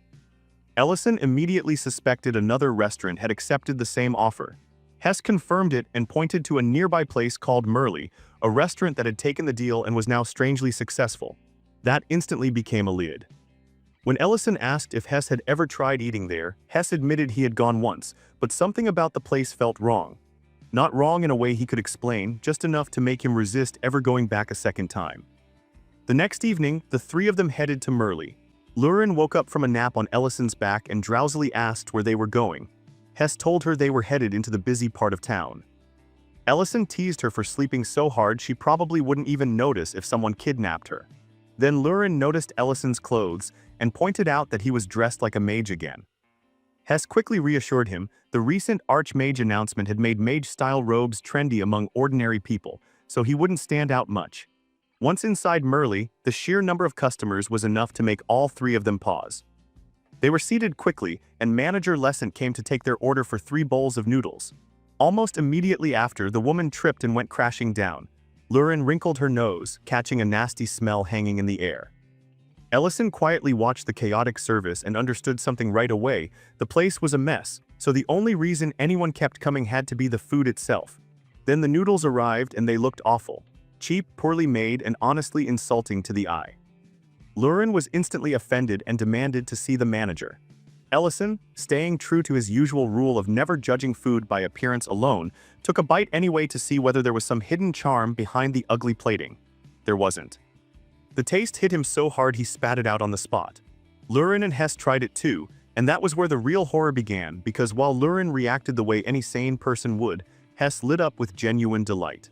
Ellison immediately suspected another restaurant had accepted the same offer. Hess confirmed it and pointed to a nearby place called Merly, a restaurant that had taken the deal and was now strangely successful. That instantly became a lead. When Ellison asked if Hess had ever tried eating there, Hess admitted he had gone once, but something about the place felt wrong. Not wrong in a way he could explain, just enough to make him resist ever going back a second time. The next evening, the three of them headed to Merly. Lurin woke up from a nap on Ellison's back and drowsily asked where they were going. Hess told her they were headed into the busy part of town. Ellison teased her for sleeping so hard she probably wouldn't even notice if someone kidnapped her. Then Lurin noticed Ellison's clothes and pointed out that he was dressed like a mage again. Hess quickly reassured him the recent Archmage announcement had made mage-style robes trendy among ordinary people, so he wouldn't stand out much. Once inside Merly, the sheer number of customers was enough to make all three of them pause. They were seated quickly, and manager Lesant came to take their order for 3 bowls of noodles. Almost immediately after, the woman tripped and went crashing down. Lurin wrinkled her nose, catching a nasty smell hanging in the air. Ellison quietly watched the chaotic service and understood something right away. The place was a mess, so the only reason anyone kept coming had to be the food itself. Then the noodles arrived and they looked awful. Cheap, poorly made, and honestly insulting to the eye. Lurin was instantly offended and demanded to see the manager. Ellison, staying true to his usual rule of never judging food by appearance alone, took a bite anyway to see whether there was some hidden charm behind the ugly plating. There wasn't. The taste hit him so hard he spat it out on the spot. Lurin and Hess tried it too, and that was where the real horror began, because while Lurin reacted the way any sane person would, Hess lit up with genuine delight.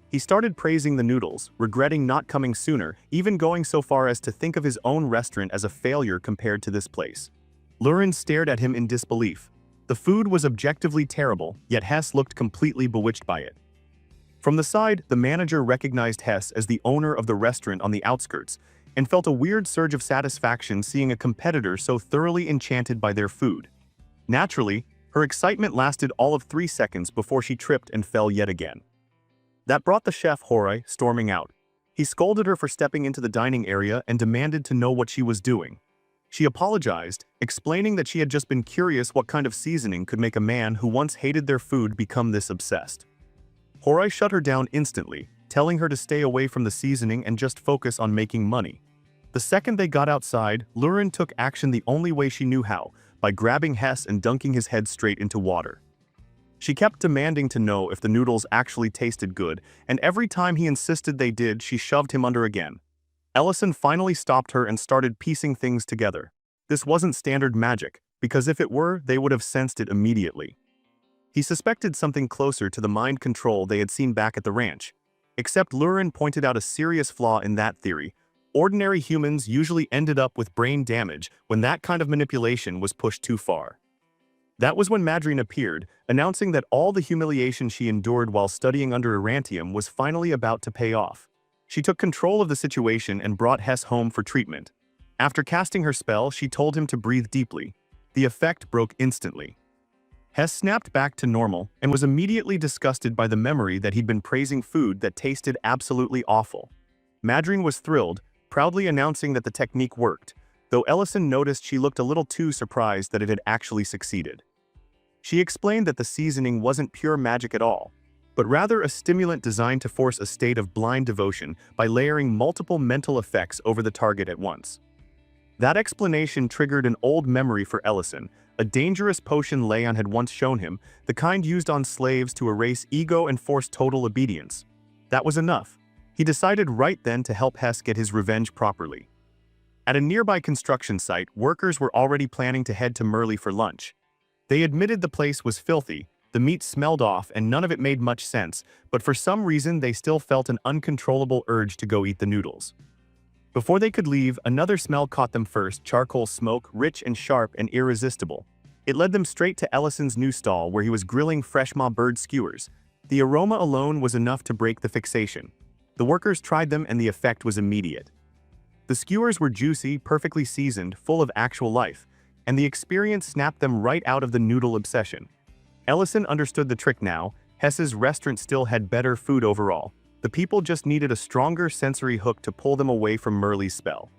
He started praising the noodles, regretting not coming sooner, even going so far as to think of his own restaurant as a failure compared to this place. Lurin stared at him in disbelief. The food was objectively terrible, yet Hess looked completely bewitched by it. From the side, the manager recognized Hess as the owner of the restaurant on the outskirts and felt a weird surge of satisfaction seeing a competitor so thoroughly enchanted by their food. Naturally, her excitement lasted all of 3 seconds before she tripped and fell yet again. That brought the chef Horai storming out. He scolded her for stepping into the dining area and demanded to know what she was doing. She apologized, explaining that she had just been curious what kind of seasoning could make a man who once hated their food become this obsessed. Horai shut her down instantly, telling her to stay away from the seasoning and just focus on making money. The second they got outside, Lurin took action the only way she knew how, by grabbing Hess and dunking his head straight into water. She kept demanding to know if the noodles actually tasted good, and every time he insisted they did, she shoved him under again. Ellison finally stopped her and started piecing things together. This wasn't standard magic, because if it were, they would have sensed it immediately. He suspected something closer to the mind control they had seen back at the ranch. Except Lurin pointed out a serious flaw in that theory. Ordinary humans usually ended up with brain damage when that kind of manipulation was pushed too far. That was when Madrine appeared, announcing that all the humiliation she endured while studying under Irantium was finally about to pay off. She took control of the situation and brought Hess home for treatment. After casting her spell, she told him to breathe deeply. The effect broke instantly. Hess snapped back to normal and was immediately disgusted by the memory that he'd been praising food that tasted absolutely awful. Madrine was thrilled, proudly announcing that the technique worked, though Ellison noticed she looked a little too surprised that it had actually succeeded. She explained that the seasoning wasn't pure magic at all, but rather a stimulant designed to force a state of blind devotion by layering multiple mental effects over the target at once. That explanation triggered an old memory for Ellison, a dangerous potion Leon had once shown him, the kind used on slaves to erase ego and force total obedience. That was enough. He decided right then to help Hess get his revenge properly. At a nearby construction site, workers were already planning to head to Merly for lunch. They admitted the place was filthy, the meat smelled off, and none of it made much sense, but for some reason they still felt an uncontrollable urge to go eat the noodles. Before they could leave, another smell caught them first, charcoal smoke, rich and sharp and irresistible. It led them straight to Ellison's new stall where he was grilling fresh bird skewers. The aroma alone was enough to break the fixation. The workers tried them and the effect was immediate. The skewers were juicy, perfectly seasoned, full of actual life, and the experience snapped them right out of the noodle obsession. Ellison understood the trick now. Hess's restaurant still had better food overall. The people just needed a stronger sensory hook to pull them away from Merly's spell.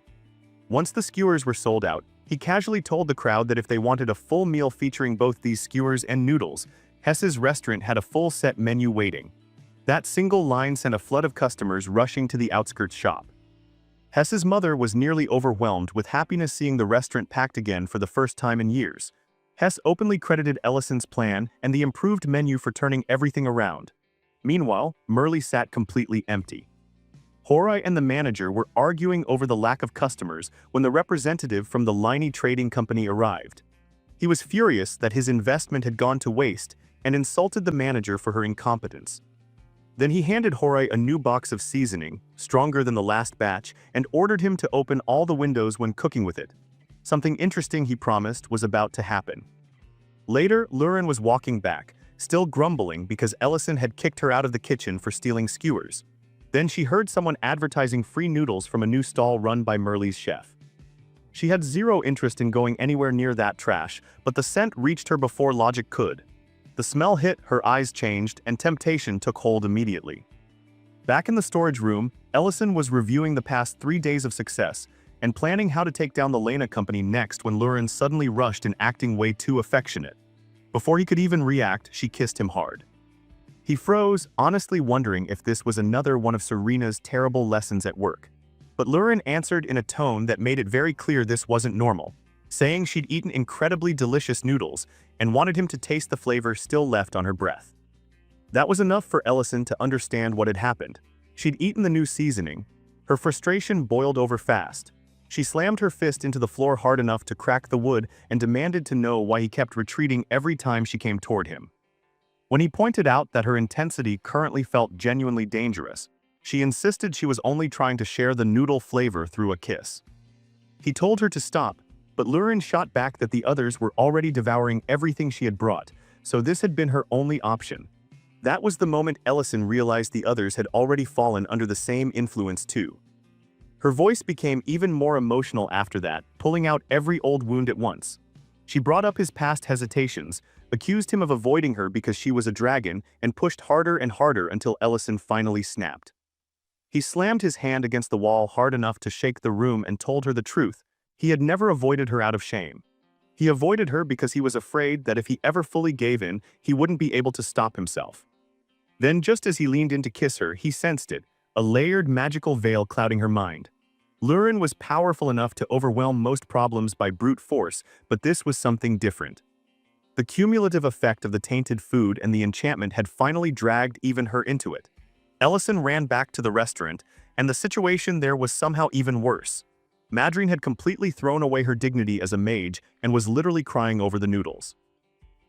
Once the skewers were sold out, he casually told the crowd that if they wanted a full meal featuring both these skewers and noodles, Hess's restaurant had a full set menu waiting. That single line sent a flood of customers rushing to the outskirts shop. Hess's mother was nearly overwhelmed with happiness seeing the restaurant packed again for the first time in years. Hess openly credited Ellison's plan and the improved menu for turning everything around. Meanwhile, Merly sat completely empty. Horai and the manager were arguing over the lack of customers when the representative from the Liney Trading Company arrived. He was furious that his investment had gone to waste and insulted the manager for her incompetence. Then he handed Horai a new box of seasoning, stronger than the last batch, and ordered him to open all the windows when cooking with it. Something interesting, he promised, was about to happen. Later, Lurin was walking back, still grumbling because Ellison had kicked her out of the kitchen for stealing skewers. Then she heard someone advertising free noodles from a new stall run by Merly's chef. She had zero interest in going anywhere near that trash, but the scent reached her before logic could. The smell hit, her eyes changed, and temptation took hold immediately. Back in the storage room, Ellison was reviewing the past 3 days of success and planning how to take down the Lena company next when Lurin suddenly rushed in, acting way too affectionate. Before he could even react, she kissed him hard. He froze, honestly wondering if this was another one of Serena's terrible lessons at work. But Lurin answered in a tone that made it very clear this wasn't normal, saying she'd eaten incredibly delicious noodles and wanted him to taste the flavor still left on her breath. That was enough for Ellison to understand what had happened. She'd eaten the new seasoning. Her frustration boiled over fast. She slammed her fist into the floor hard enough to crack the wood and demanded to know why he kept retreating every time she came toward him. When he pointed out that her intensity currently felt genuinely dangerous, she insisted she was only trying to share the noodle flavor through a kiss. He told her to stop, but Lurin shot back that the others were already devouring everything she had brought, so this had been her only option. That was the moment Ellison realized the others had already fallen under the same influence too. Her voice became even more emotional after that, pulling out every old wound at once. She brought up his past hesitations, accused him of avoiding her because she was a dragon, and pushed harder and harder until Ellison finally snapped. He slammed his hand against the wall hard enough to shake the room and told her the truth. He had never avoided her out of shame. He avoided her because he was afraid that if he ever fully gave in, he wouldn't be able to stop himself. Then, just as he leaned in to kiss her, he sensed it, a layered magical veil clouding her mind. Lurin was powerful enough to overwhelm most problems by brute force, but this was something different. The cumulative effect of the tainted food and the enchantment had finally dragged even her into it. Ellison ran back to the restaurant, and the situation there was somehow even worse. Madrine had completely thrown away her dignity as a mage and was literally crying over the noodles.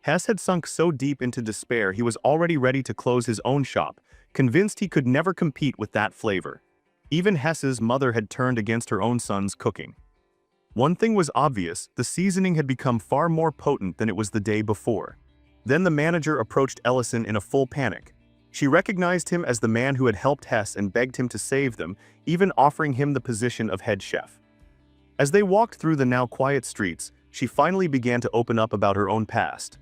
Hess had sunk so deep into despair he was already ready to close his own shop, convinced he could never compete with that flavor. Even Hess's mother had turned against her own son's cooking. One thing was obvious, the seasoning had become far more potent than it was the day before. Then the manager approached Ellison in a full panic. She recognized him as the man who had helped Hess and begged him to save them, even offering him the position of head chef. As they walked through the now quiet streets, she finally began to open up about her own past.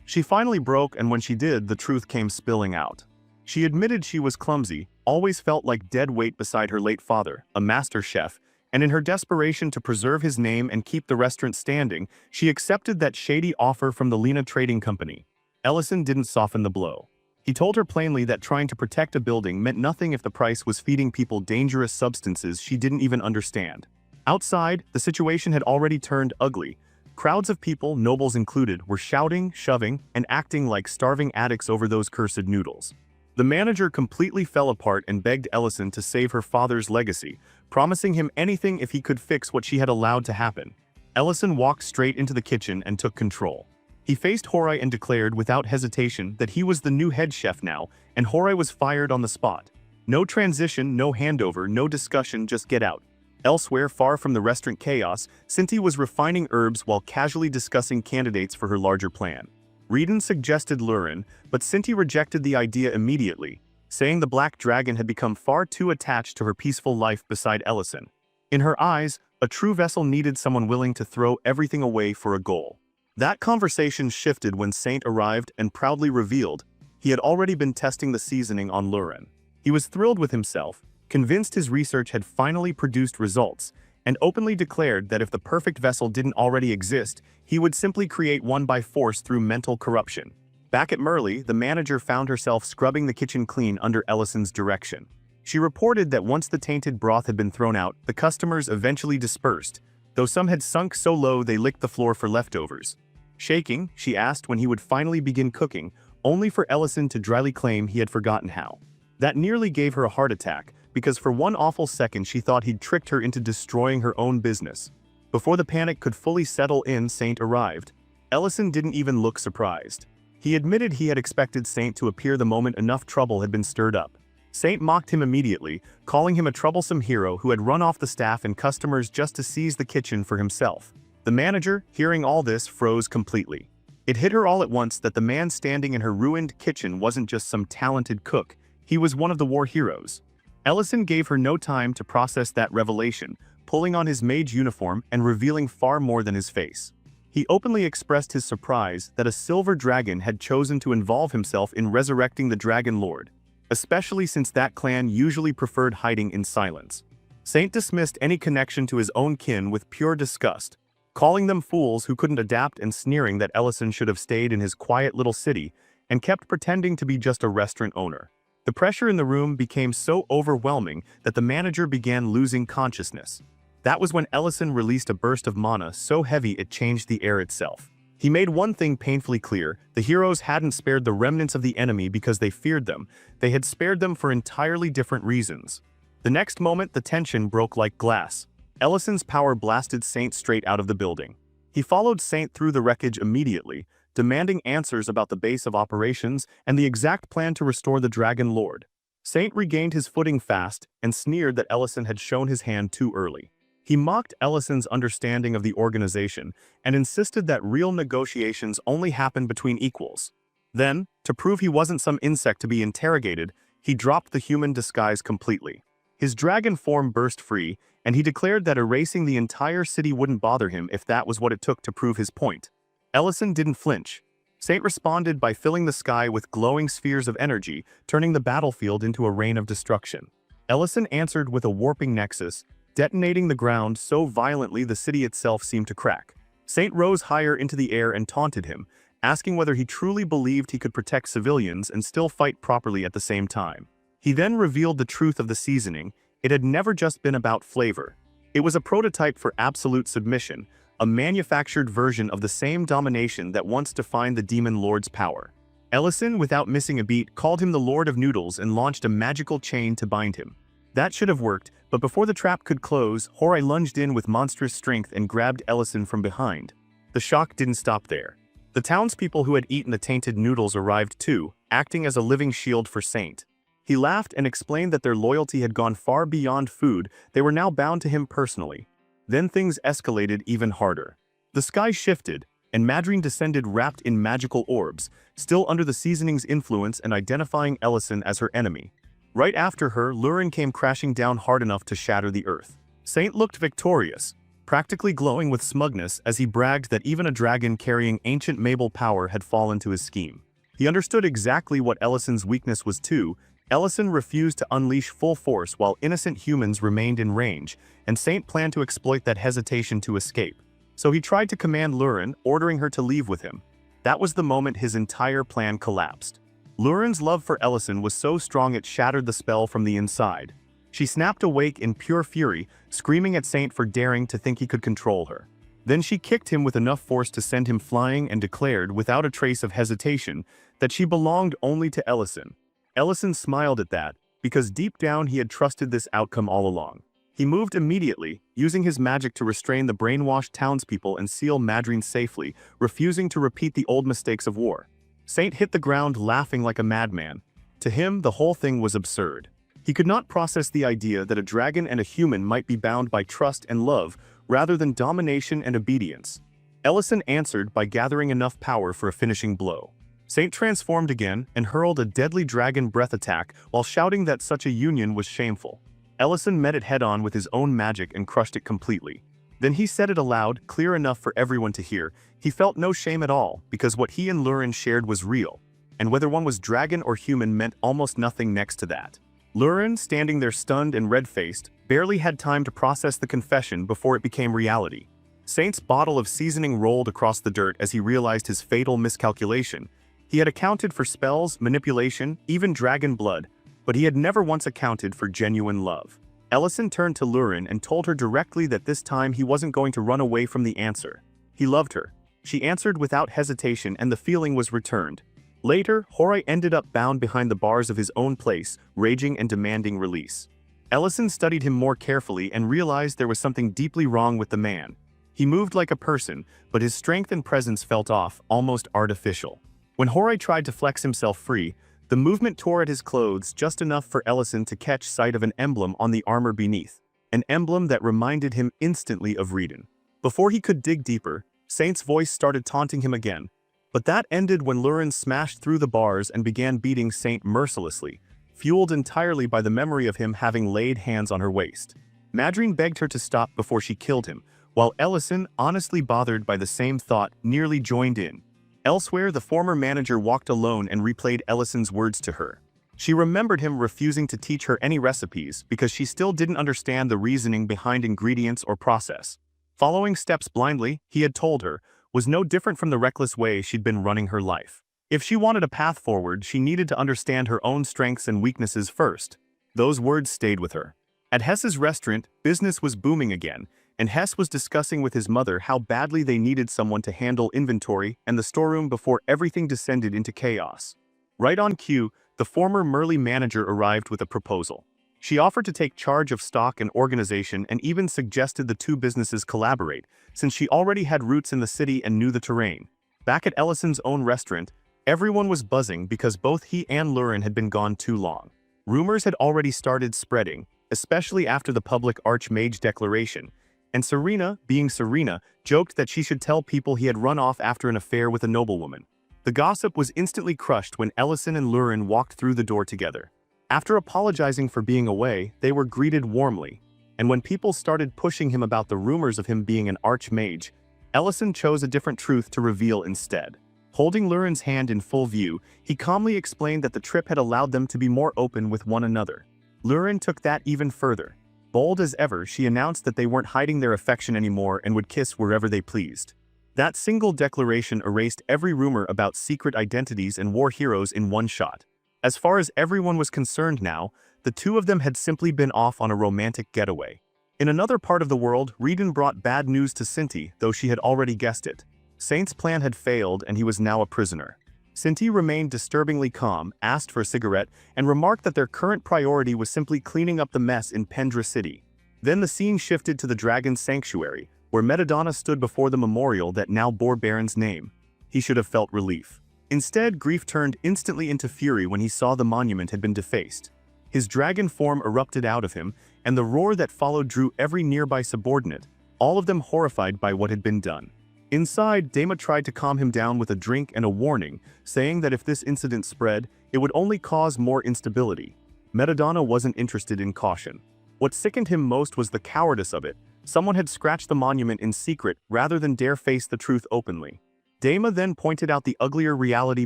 She finally broke, and when she did, the truth came spilling out. She admitted she was clumsy, always felt like dead weight beside her late father, a master chef, and in her desperation to preserve his name and keep the restaurant standing, she accepted that shady offer from the Lena Trading Company. Ellison didn't soften the blow. He told her plainly that trying to protect a building meant nothing if the price was feeding people dangerous substances she didn't even understand. Outside, the situation had already turned ugly. Crowds of people, nobles included, were shouting, shoving, and acting like starving addicts over those cursed noodles. The manager completely fell apart and begged Ellison to save her father's legacy, promising him anything if he could fix what she had allowed to happen. Ellison walked straight into the kitchen and took control. He faced Horai and declared without hesitation that he was the new head chef now, and Horai was fired on the spot. No transition, no handover, no discussion, just get out. Elsewhere, far from the restaurant chaos, Cinti was refining herbs while casually discussing candidates for her larger plan. Reedon suggested Lurin, but Cinti rejected the idea immediately, saying the Black Dragon had become far too attached to her peaceful life beside Ellison. In her eyes, a true vessel needed someone willing to throw everything away for a goal. That conversation shifted when Saint arrived and proudly revealed he had already been testing the seasoning on Lurin. He was thrilled with himself, convinced his research had finally produced results, and openly declared that if the perfect vessel didn't already exist, he would simply create one by force through mental corruption. Back at Merle, the manager found herself scrubbing the kitchen clean under Ellison's direction. She reported that once the tainted broth had been thrown out, the customers eventually dispersed, though some had sunk so low they licked the floor for leftovers. Shaking, she asked when he would finally begin cooking, only for Ellison to dryly claim he had forgotten how. That nearly gave her a heart attack, because for one awful second she thought he'd tricked her into destroying her own business. Before the panic could fully settle in, Saint arrived. Ellison didn't even look surprised. He admitted he had expected Saint to appear the moment enough trouble had been stirred up. Saint mocked him immediately, calling him a troublesome hero who had run off the staff and customers just to seize the kitchen for himself. The manager, hearing all this, froze completely. It hit her all at once that the man standing in her ruined kitchen wasn't just some talented cook, he was one of the war heroes. Ellison gave her no time to process that revelation, pulling on his mage uniform and revealing far more than his face. He openly expressed his surprise that a silver dragon had chosen to involve himself in resurrecting the Dragon Lord, especially since that clan usually preferred hiding in silence. Saint dismissed any connection to his own kin with pure disgust, calling them fools who couldn't adapt and sneering that Ellison should have stayed in his quiet little city and kept pretending to be just a restaurant owner. The pressure in the room became so overwhelming that the manager began losing consciousness. That was when Ellison released a burst of mana so heavy it changed the air itself. He made one thing painfully clear: the heroes hadn't spared the remnants of the enemy because they feared them, they had spared them for entirely different reasons. The next moment, the tension broke like glass. Ellison's power blasted Saint straight out of the building. He followed Saint through the wreckage immediately, demanding answers about the base of operations and the exact plan to restore the Dragon Lord. Saint regained his footing fast and sneered that Ellison had shown his hand too early. He mocked Ellison's understanding of the organization and insisted that real negotiations only happen between equals. Then, to prove he wasn't some insect to be interrogated, he dropped the human disguise completely. His dragon form burst free, and he declared that erasing the entire city wouldn't bother him if that was what it took to prove his point. Ellison didn't flinch. Saint responded by filling the sky with glowing spheres of energy, turning the battlefield into a rain of destruction. Ellison answered with a warping nexus, detonating the ground so violently the city itself seemed to crack. Saint rose higher into the air and taunted him, asking whether he truly believed he could protect civilians and still fight properly at the same time. He then revealed the truth of the seasoning. It had never just been about flavor. It was a prototype for absolute submission, a manufactured version of the same domination that once defined the Demon Lord's power. Ellison, without missing a beat, called him the Lord of Noodles and launched a magical chain to bind him. That should have worked, but before the trap could close, Horai lunged in with monstrous strength and grabbed Ellison from behind. The shock didn't stop there. The townspeople who had eaten the tainted noodles arrived too, acting as a living shield for Saint. He laughed and explained that their loyalty had gone far beyond food. They were now bound to him personally. Then things escalated even harder. The sky shifted, and Madrine descended wrapped in magical orbs, still under the seasoning's influence and identifying Ellison as her enemy. Right after her, Lurin came crashing down hard enough to shatter the earth. Saint looked victorious, practically glowing with smugness as he bragged that even a dragon carrying ancient Mabel power had fallen to his scheme. He understood exactly what Ellison's weakness was too. Ellison refused to unleash full force while innocent humans remained in range, and Saint planned to exploit that hesitation to escape. So he tried to command Lurin, ordering her to leave with him. That was the moment his entire plan collapsed. Lurin's love for Ellison was so strong it shattered the spell from the inside. She snapped awake in pure fury, screaming at Saint for daring to think he could control her. Then she kicked him with enough force to send him flying and declared, without a trace of hesitation, that she belonged only to Ellison. Ellison smiled at that, because deep down he had trusted this outcome all along. He moved immediately, using his magic to restrain the brainwashed townspeople and seal Madrine safely, refusing to repeat the old mistakes of war. Saint hit the ground laughing like a madman. To him, the whole thing was absurd. He could not process the idea that a dragon and a human might be bound by trust and love rather than domination and obedience. Ellison answered by gathering enough power for a finishing blow. Saint transformed again and hurled a deadly dragon breath attack while shouting that such a union was shameful. Ellison met it head-on with his own magic and crushed it completely. Then he said it aloud, clear enough for everyone to hear. He felt no shame at all, because what he and Lurin shared was real, and whether one was dragon or human meant almost nothing next to that. Lurin, standing there stunned and red-faced, barely had time to process the confession before it became reality. Saint's bottle of seasoning rolled across the dirt as he realized his fatal miscalculation. He had accounted for spells, manipulation, even dragon blood, but he had never once accounted for genuine love. Ellison turned to Lurin and told her directly that this time he wasn't going to run away from the answer. He loved her. She answered without hesitation and the feeling was returned. Later, Horai ended up bound behind the bars of his own place, raging and demanding release. Ellison studied him more carefully and realized there was something deeply wrong with the man. He moved like a person, but his strength and presence felt off, almost artificial. When Horai tried to flex himself free, the movement tore at his clothes just enough for Ellison to catch sight of an emblem on the armor beneath, an emblem that reminded him instantly of Reedon. Before he could dig deeper, Saint's voice started taunting him again, but that ended when Lurin smashed through the bars and began beating Saint mercilessly, fueled entirely by the memory of him having laid hands on her waist. Madrine begged her to stop before she killed him, while Ellison, honestly bothered by the same thought, nearly joined in. Elsewhere, the former manager walked alone and replayed Ellison's words to her. She remembered him refusing to teach her any recipes because she still didn't understand the reasoning behind ingredients or process. Following steps blindly, he had told her, was no different from the reckless way she'd been running her life. If she wanted a path forward, she needed to understand her own strengths and weaknesses first. Those words stayed with her. At Hess's restaurant, business was booming again, and Hess was discussing with his mother how badly they needed someone to handle inventory and the storeroom before everything descended into chaos. Right on cue, the former Merly manager arrived with a proposal. She offered to take charge of stock and organization and even suggested the two businesses collaborate, since she already had roots in the city and knew the terrain. Back at Ellison's own restaurant, everyone was buzzing because both he and Lurin had been gone too long. Rumors had already started spreading, especially after the public Archmage declaration, and Serena, being Serena, joked that she should tell people he had run off after an affair with a noblewoman. The gossip was instantly crushed when Ellison and Lurin walked through the door together. After apologizing for being away, they were greeted warmly, and when people started pushing him about the rumors of him being an archmage, Ellison chose a different truth to reveal instead. Holding Lurin's hand in full view, he calmly explained that the trip had allowed them to be more open with one another. Lurin took that even further. Bold as ever, she announced that they weren't hiding their affection anymore and would kiss wherever they pleased. That single declaration erased every rumor about secret identities and war heroes in one shot. As far as everyone was concerned now, the two of them had simply been off on a romantic getaway. In another part of the world, Reedon brought bad news to Sinti, though she had already guessed it. Saint's plan had failed and he was now a prisoner. Sinti remained disturbingly calm, asked for a cigarette, and remarked that their current priority was simply cleaning up the mess in Pendra City. Then the scene shifted to the Dragon's Sanctuary, where Madamada stood before the memorial that now bore Baron's name. He should have felt relief. Instead, grief turned instantly into fury when he saw the monument had been defaced. His dragon form erupted out of him, and the roar that followed drew every nearby subordinate, all of them horrified by what had been done. Inside, Dama tried to calm him down with a drink and a warning, saying that if this incident spread, it would only cause more instability. Madamada wasn't interested in caution. What sickened him most was the cowardice of it. Someone had scratched the monument in secret rather than dare face the truth openly. Dama then pointed out the uglier reality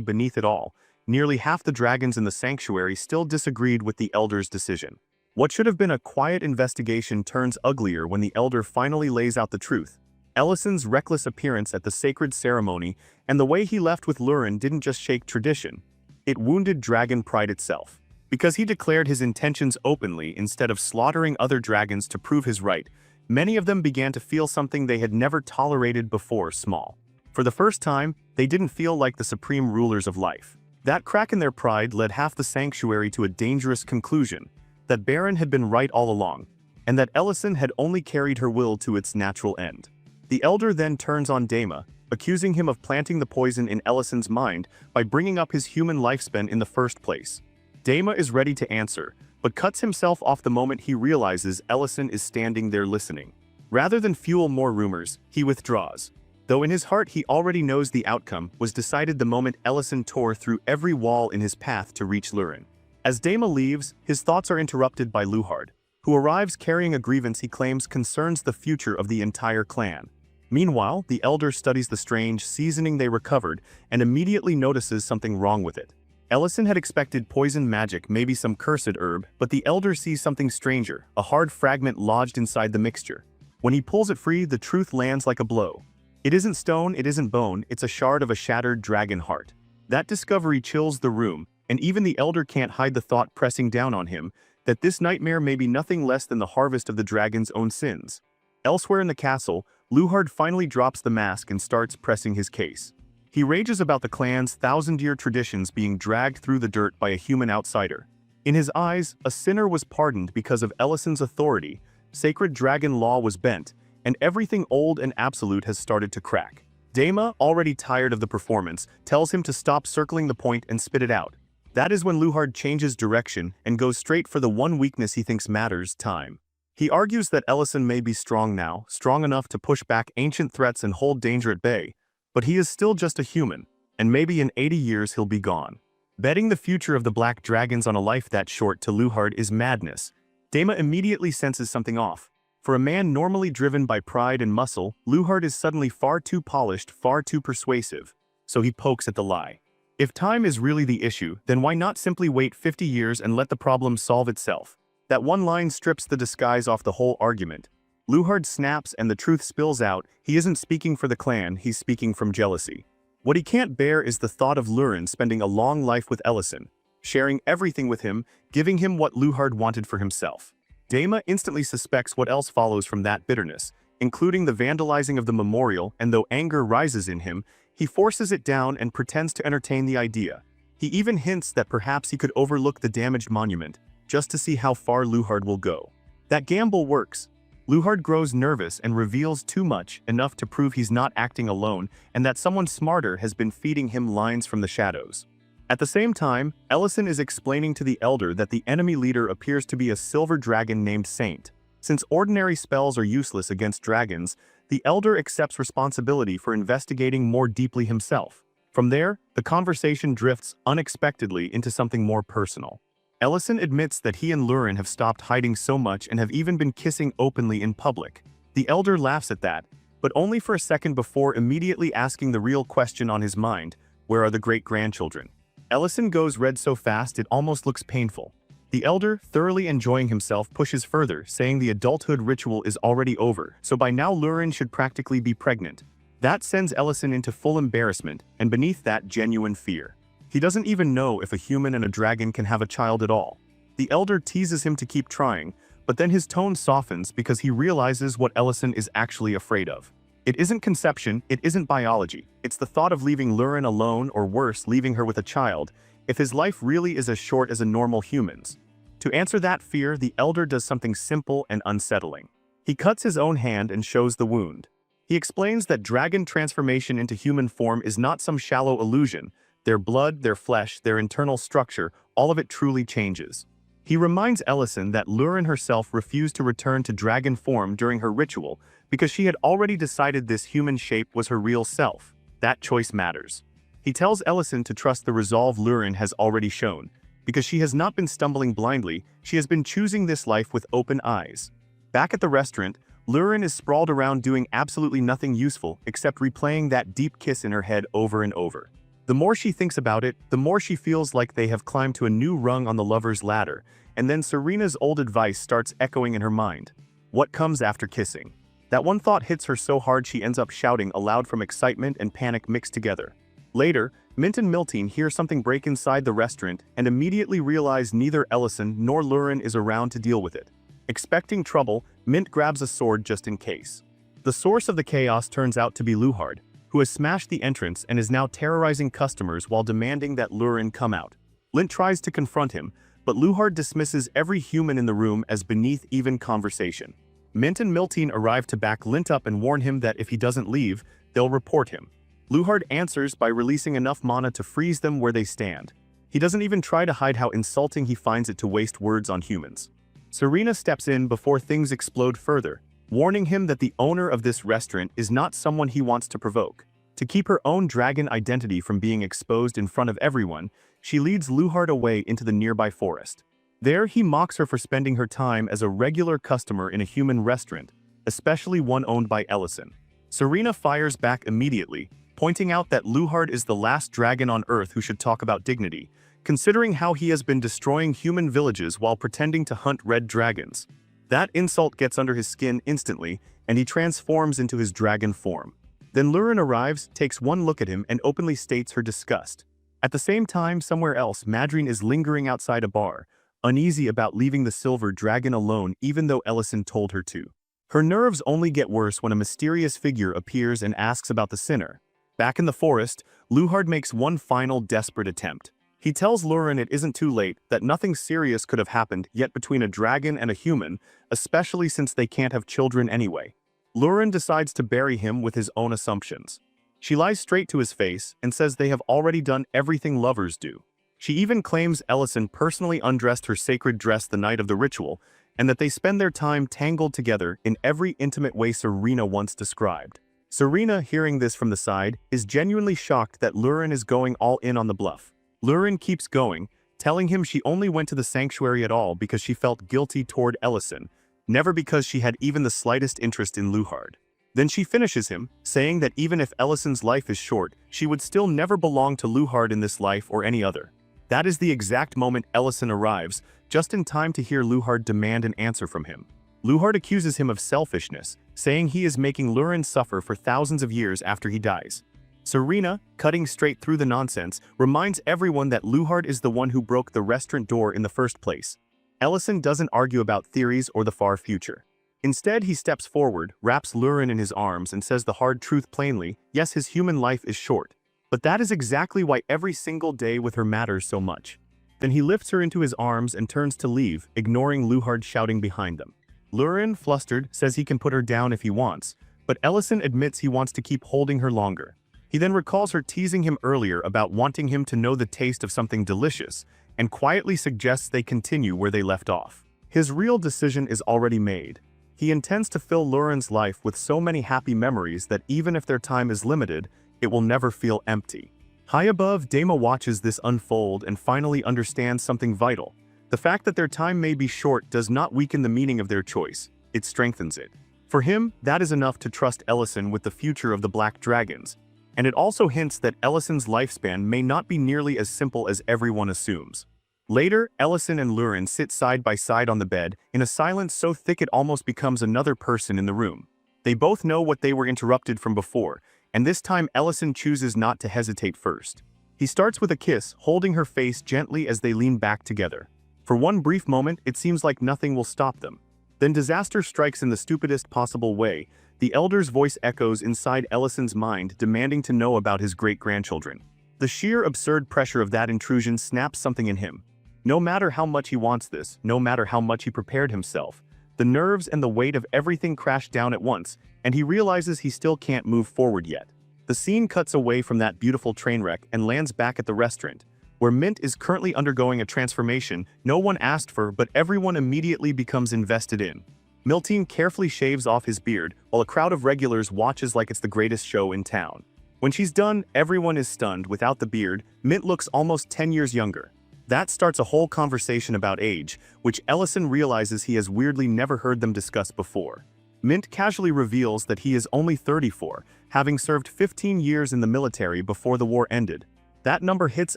beneath it all. Nearly half the dragons in the sanctuary still disagreed with the elder's decision. What should have been a quiet investigation turns uglier when the elder finally lays out the truth. Ellison's reckless appearance at the sacred ceremony and the way he left with Lurin didn't just shake tradition. It wounded dragon pride itself. Because he declared his intentions openly instead of slaughtering other dragons to prove his right, many of them began to feel something they had never tolerated before small. For the first time, they didn't feel like the supreme rulers of life. That crack in their pride led half the sanctuary to a dangerous conclusion, that Baron had been right all along, and that Ellison had only carried her will to its natural end. The elder then turns on Dama, accusing him of planting the poison in Ellison's mind by bringing up his human lifespan in the first place. Dama is ready to answer, but cuts himself off the moment he realizes Ellison is standing there listening. Rather than fuel more rumors, he withdraws. Though in his heart he already knows the outcome was decided the moment Ellison tore through every wall in his path to reach Lurin. As Dama leaves, his thoughts are interrupted by Luhard, who arrives carrying a grievance he claims concerns the future of the entire clan. Meanwhile, the elder studies the strange seasoning they recovered and immediately notices something wrong with it. Ellison had expected poison magic, maybe some cursed herb, but the elder sees something stranger, a hard fragment lodged inside the mixture. When he pulls it free, the truth lands like a blow. It isn't stone, it isn't bone, it's a shard of a shattered dragon heart. That discovery chills the room, and even the elder can't hide the thought pressing down on him that this nightmare may be nothing less than the harvest of the dragon's own sins. Elsewhere in the castle, Luhard finally drops the mask and starts pressing his case. He rages about the clan's thousand-year traditions being dragged through the dirt by a human outsider. In his eyes, a sinner was pardoned because of Ellison's authority, sacred dragon law was bent, and everything old and absolute has started to crack. Dama, already tired of the performance, tells him to stop circling the point and spit it out. That is when Luhard changes direction and goes straight for the one weakness he thinks matters: time. He argues that Ellison may be strong now, strong enough to push back ancient threats and hold danger at bay, but he is still just a human, and maybe in 80 years he'll be gone. Betting the future of the Black Dragons on a life that short to Luhard is madness. Dama immediately senses something off. For a man normally driven by pride and muscle, Luhard is suddenly far too polished, far too persuasive. So he pokes at the lie. If time is really the issue, then why not simply wait 50 years and let the problem solve itself? That one line strips the disguise off the whole argument. Luhard snaps and the truth spills out. He isn't speaking for the clan, he's speaking from jealousy. What he can't bear is the thought of Lurin spending a long life with Ellison, sharing everything with him, giving him what Luhard wanted for himself. Dama instantly suspects what else follows from that bitterness, including the vandalizing of the memorial, and though anger rises in him, he forces it down and pretends to entertain the idea. He even hints that perhaps he could overlook the damaged monument, just to see how far Luhard will go. That gamble works. Luhard grows nervous and reveals too much, enough to prove he's not acting alone and that someone smarter has been feeding him lines from the shadows. At the same time, Ellison is explaining to the elder that the enemy leader appears to be a silver dragon named Saint. Since ordinary spells are useless against dragons, the elder accepts responsibility for investigating more deeply himself. From there, the conversation drifts unexpectedly into something more personal. Ellison admits that he and Lurin have stopped hiding so much and have even been kissing openly in public. The elder laughs at that, but only for a second before immediately asking the real question on his mind: where are the great-grandchildren? Ellison goes red so fast it almost looks painful. The elder, thoroughly enjoying himself, pushes further, saying the adulthood ritual is already over, so by now Lurin should practically be pregnant. That sends Ellison into full embarrassment, and beneath that, genuine fear. He doesn't even know if a human and a dragon can have a child at all. The elder teases him to keep trying, but then his tone softens because he realizes what Ellison is actually afraid of. It isn't conception, it isn't biology, it's the thought of leaving Lurin alone, or worse, leaving her with a child, if his life really is as short as a normal human's. To answer that fear, the elder does something simple and unsettling. He cuts his own hand and shows the wound. He explains that dragon transformation into human form is not some shallow illusion. Their blood, their flesh, their internal structure, all of it truly changes. He reminds Ellison that Lurin herself refused to return to dragon form during her ritual because she had already decided this human shape was her real self. That choice matters. He tells Ellison to trust the resolve Lurin has already shown. Because she has not been stumbling blindly, she has been choosing this life with open eyes. Back at the restaurant, Lurin is sprawled around doing absolutely nothing useful except replaying that deep kiss in her head over and over. The more she thinks about it, the more she feels like they have climbed to a new rung on the lover's ladder, and then Serena's old advice starts echoing in her mind. What comes after kissing? That one thought hits her so hard she ends up shouting aloud from excitement and panic mixed together. Later, Mint and Miltine hear something break inside the restaurant and immediately realize neither Ellison nor Lurin is around to deal with it. Expecting trouble, Mint grabs a sword just in case. The source of the chaos turns out to be Luhard, who has smashed the entrance and is now terrorizing customers while demanding that Lurin come out. Lint tries to confront him, but Luhard dismisses every human in the room as beneath even conversation. Mint and Miltine arrive to back Lint up and warn him that if he doesn't leave, they'll report him. Luhard answers by releasing enough mana to freeze them where they stand. He doesn't even try to hide how insulting he finds it to waste words on humans. Serena steps in before things explode further, warning him that the owner of this restaurant is not someone he wants to provoke. To keep her own dragon identity from being exposed in front of everyone, she leads Luhard away into the nearby forest. There, he mocks her for spending her time as a regular customer in a human restaurant, especially one owned by Ellison. Serena fires back immediately, pointing out that Luhard is the last dragon on Earth who should talk about dignity, considering how he has been destroying human villages while pretending to hunt red dragons. That insult gets under his skin instantly, and he transforms into his dragon form. Then Lurin arrives, takes one look at him, and openly states her disgust. At the same time, somewhere else, Madrine is lingering outside a bar, uneasy about leaving the silver dragon alone even though Ellison told her to. Her nerves only get worse when a mysterious figure appears and asks about the sinner. Back in the forest, Luhard makes one final desperate attempt. He tells Lurin it isn't too late, that nothing serious could have happened yet between a dragon and a human, especially since they can't have children anyway. Lurin decides to bury him with his own assumptions. She lies straight to his face and says they have already done everything lovers do. She even claims Ellison personally undressed her sacred dress the night of the ritual, and that they spend their time tangled together in every intimate way Serena once described. Serena, hearing this from the side, is genuinely shocked that Lurin is going all in on the bluff. Lurin keeps going, telling him she only went to the sanctuary at all because she felt guilty toward Ellison, never because she had even the slightest interest in Luhard. Then she finishes him, saying that even if Ellison's life is short, she would still never belong to Luhard in this life or any other. That is the exact moment Ellison arrives, just in time to hear Luhard demand an answer from him. Luhard accuses him of selfishness, saying he is making Lurin suffer for thousands of years after he dies. Serena, cutting straight through the nonsense, reminds everyone that Luhard is the one who broke the restaurant door in the first place. Ellison doesn't argue about theories or the far future. Instead, he steps forward, wraps Lurin in his arms, and says the hard truth plainly: yes, his human life is short. But that is exactly why every single day with her matters so much. Then he lifts her into his arms and turns to leave, ignoring Luhard shouting behind them. Lurin, flustered, says he can put her down if he wants, but Ellison admits he wants to keep holding her longer. He then recalls her teasing him earlier about wanting him to know the taste of something delicious, and quietly suggests they continue where they left off. His real decision is already made. He intends to fill Lurin's life with so many happy memories that even if their time is limited, it will never feel empty. High above, Dama watches this unfold and finally understands something vital. The fact that their time may be short does not weaken the meaning of their choice, it strengthens it. For him, that is enough to trust Ellison with the future of the Black Dragons. And it also hints that Ellison's lifespan may not be nearly as simple as everyone assumes. Later, Ellison and Lurin sit side by side on the bed, in a silence so thick it almost becomes another person in the room. They both know what they were interrupted from before, and this time Ellison chooses not to hesitate first. He starts with a kiss, holding her face gently as they lean back together. For one brief moment, it seems like nothing will stop them. Then disaster strikes in the stupidest possible way. The elder's voice echoes inside Ellison's mind, demanding to know about his great-grandchildren. The sheer absurd pressure of that intrusion snaps something in him. No matter how much he wants this, no matter how much he prepared himself, the nerves and the weight of everything crash down at once, and he realizes he still can't move forward yet. The scene cuts away from that beautiful train wreck and lands back at the restaurant, where Mint is currently undergoing a transformation no one asked for but everyone immediately becomes invested in. Miltine carefully shaves off his beard, while a crowd of regulars watches like it's the greatest show in town. When she's done, everyone is stunned. Without the beard, Mint looks almost 10 years younger. That starts a whole conversation about age, which Ellison realizes he has weirdly never heard them discuss before. Mint casually reveals that he is only 34, having served 15 years in the military before the war ended. That number hits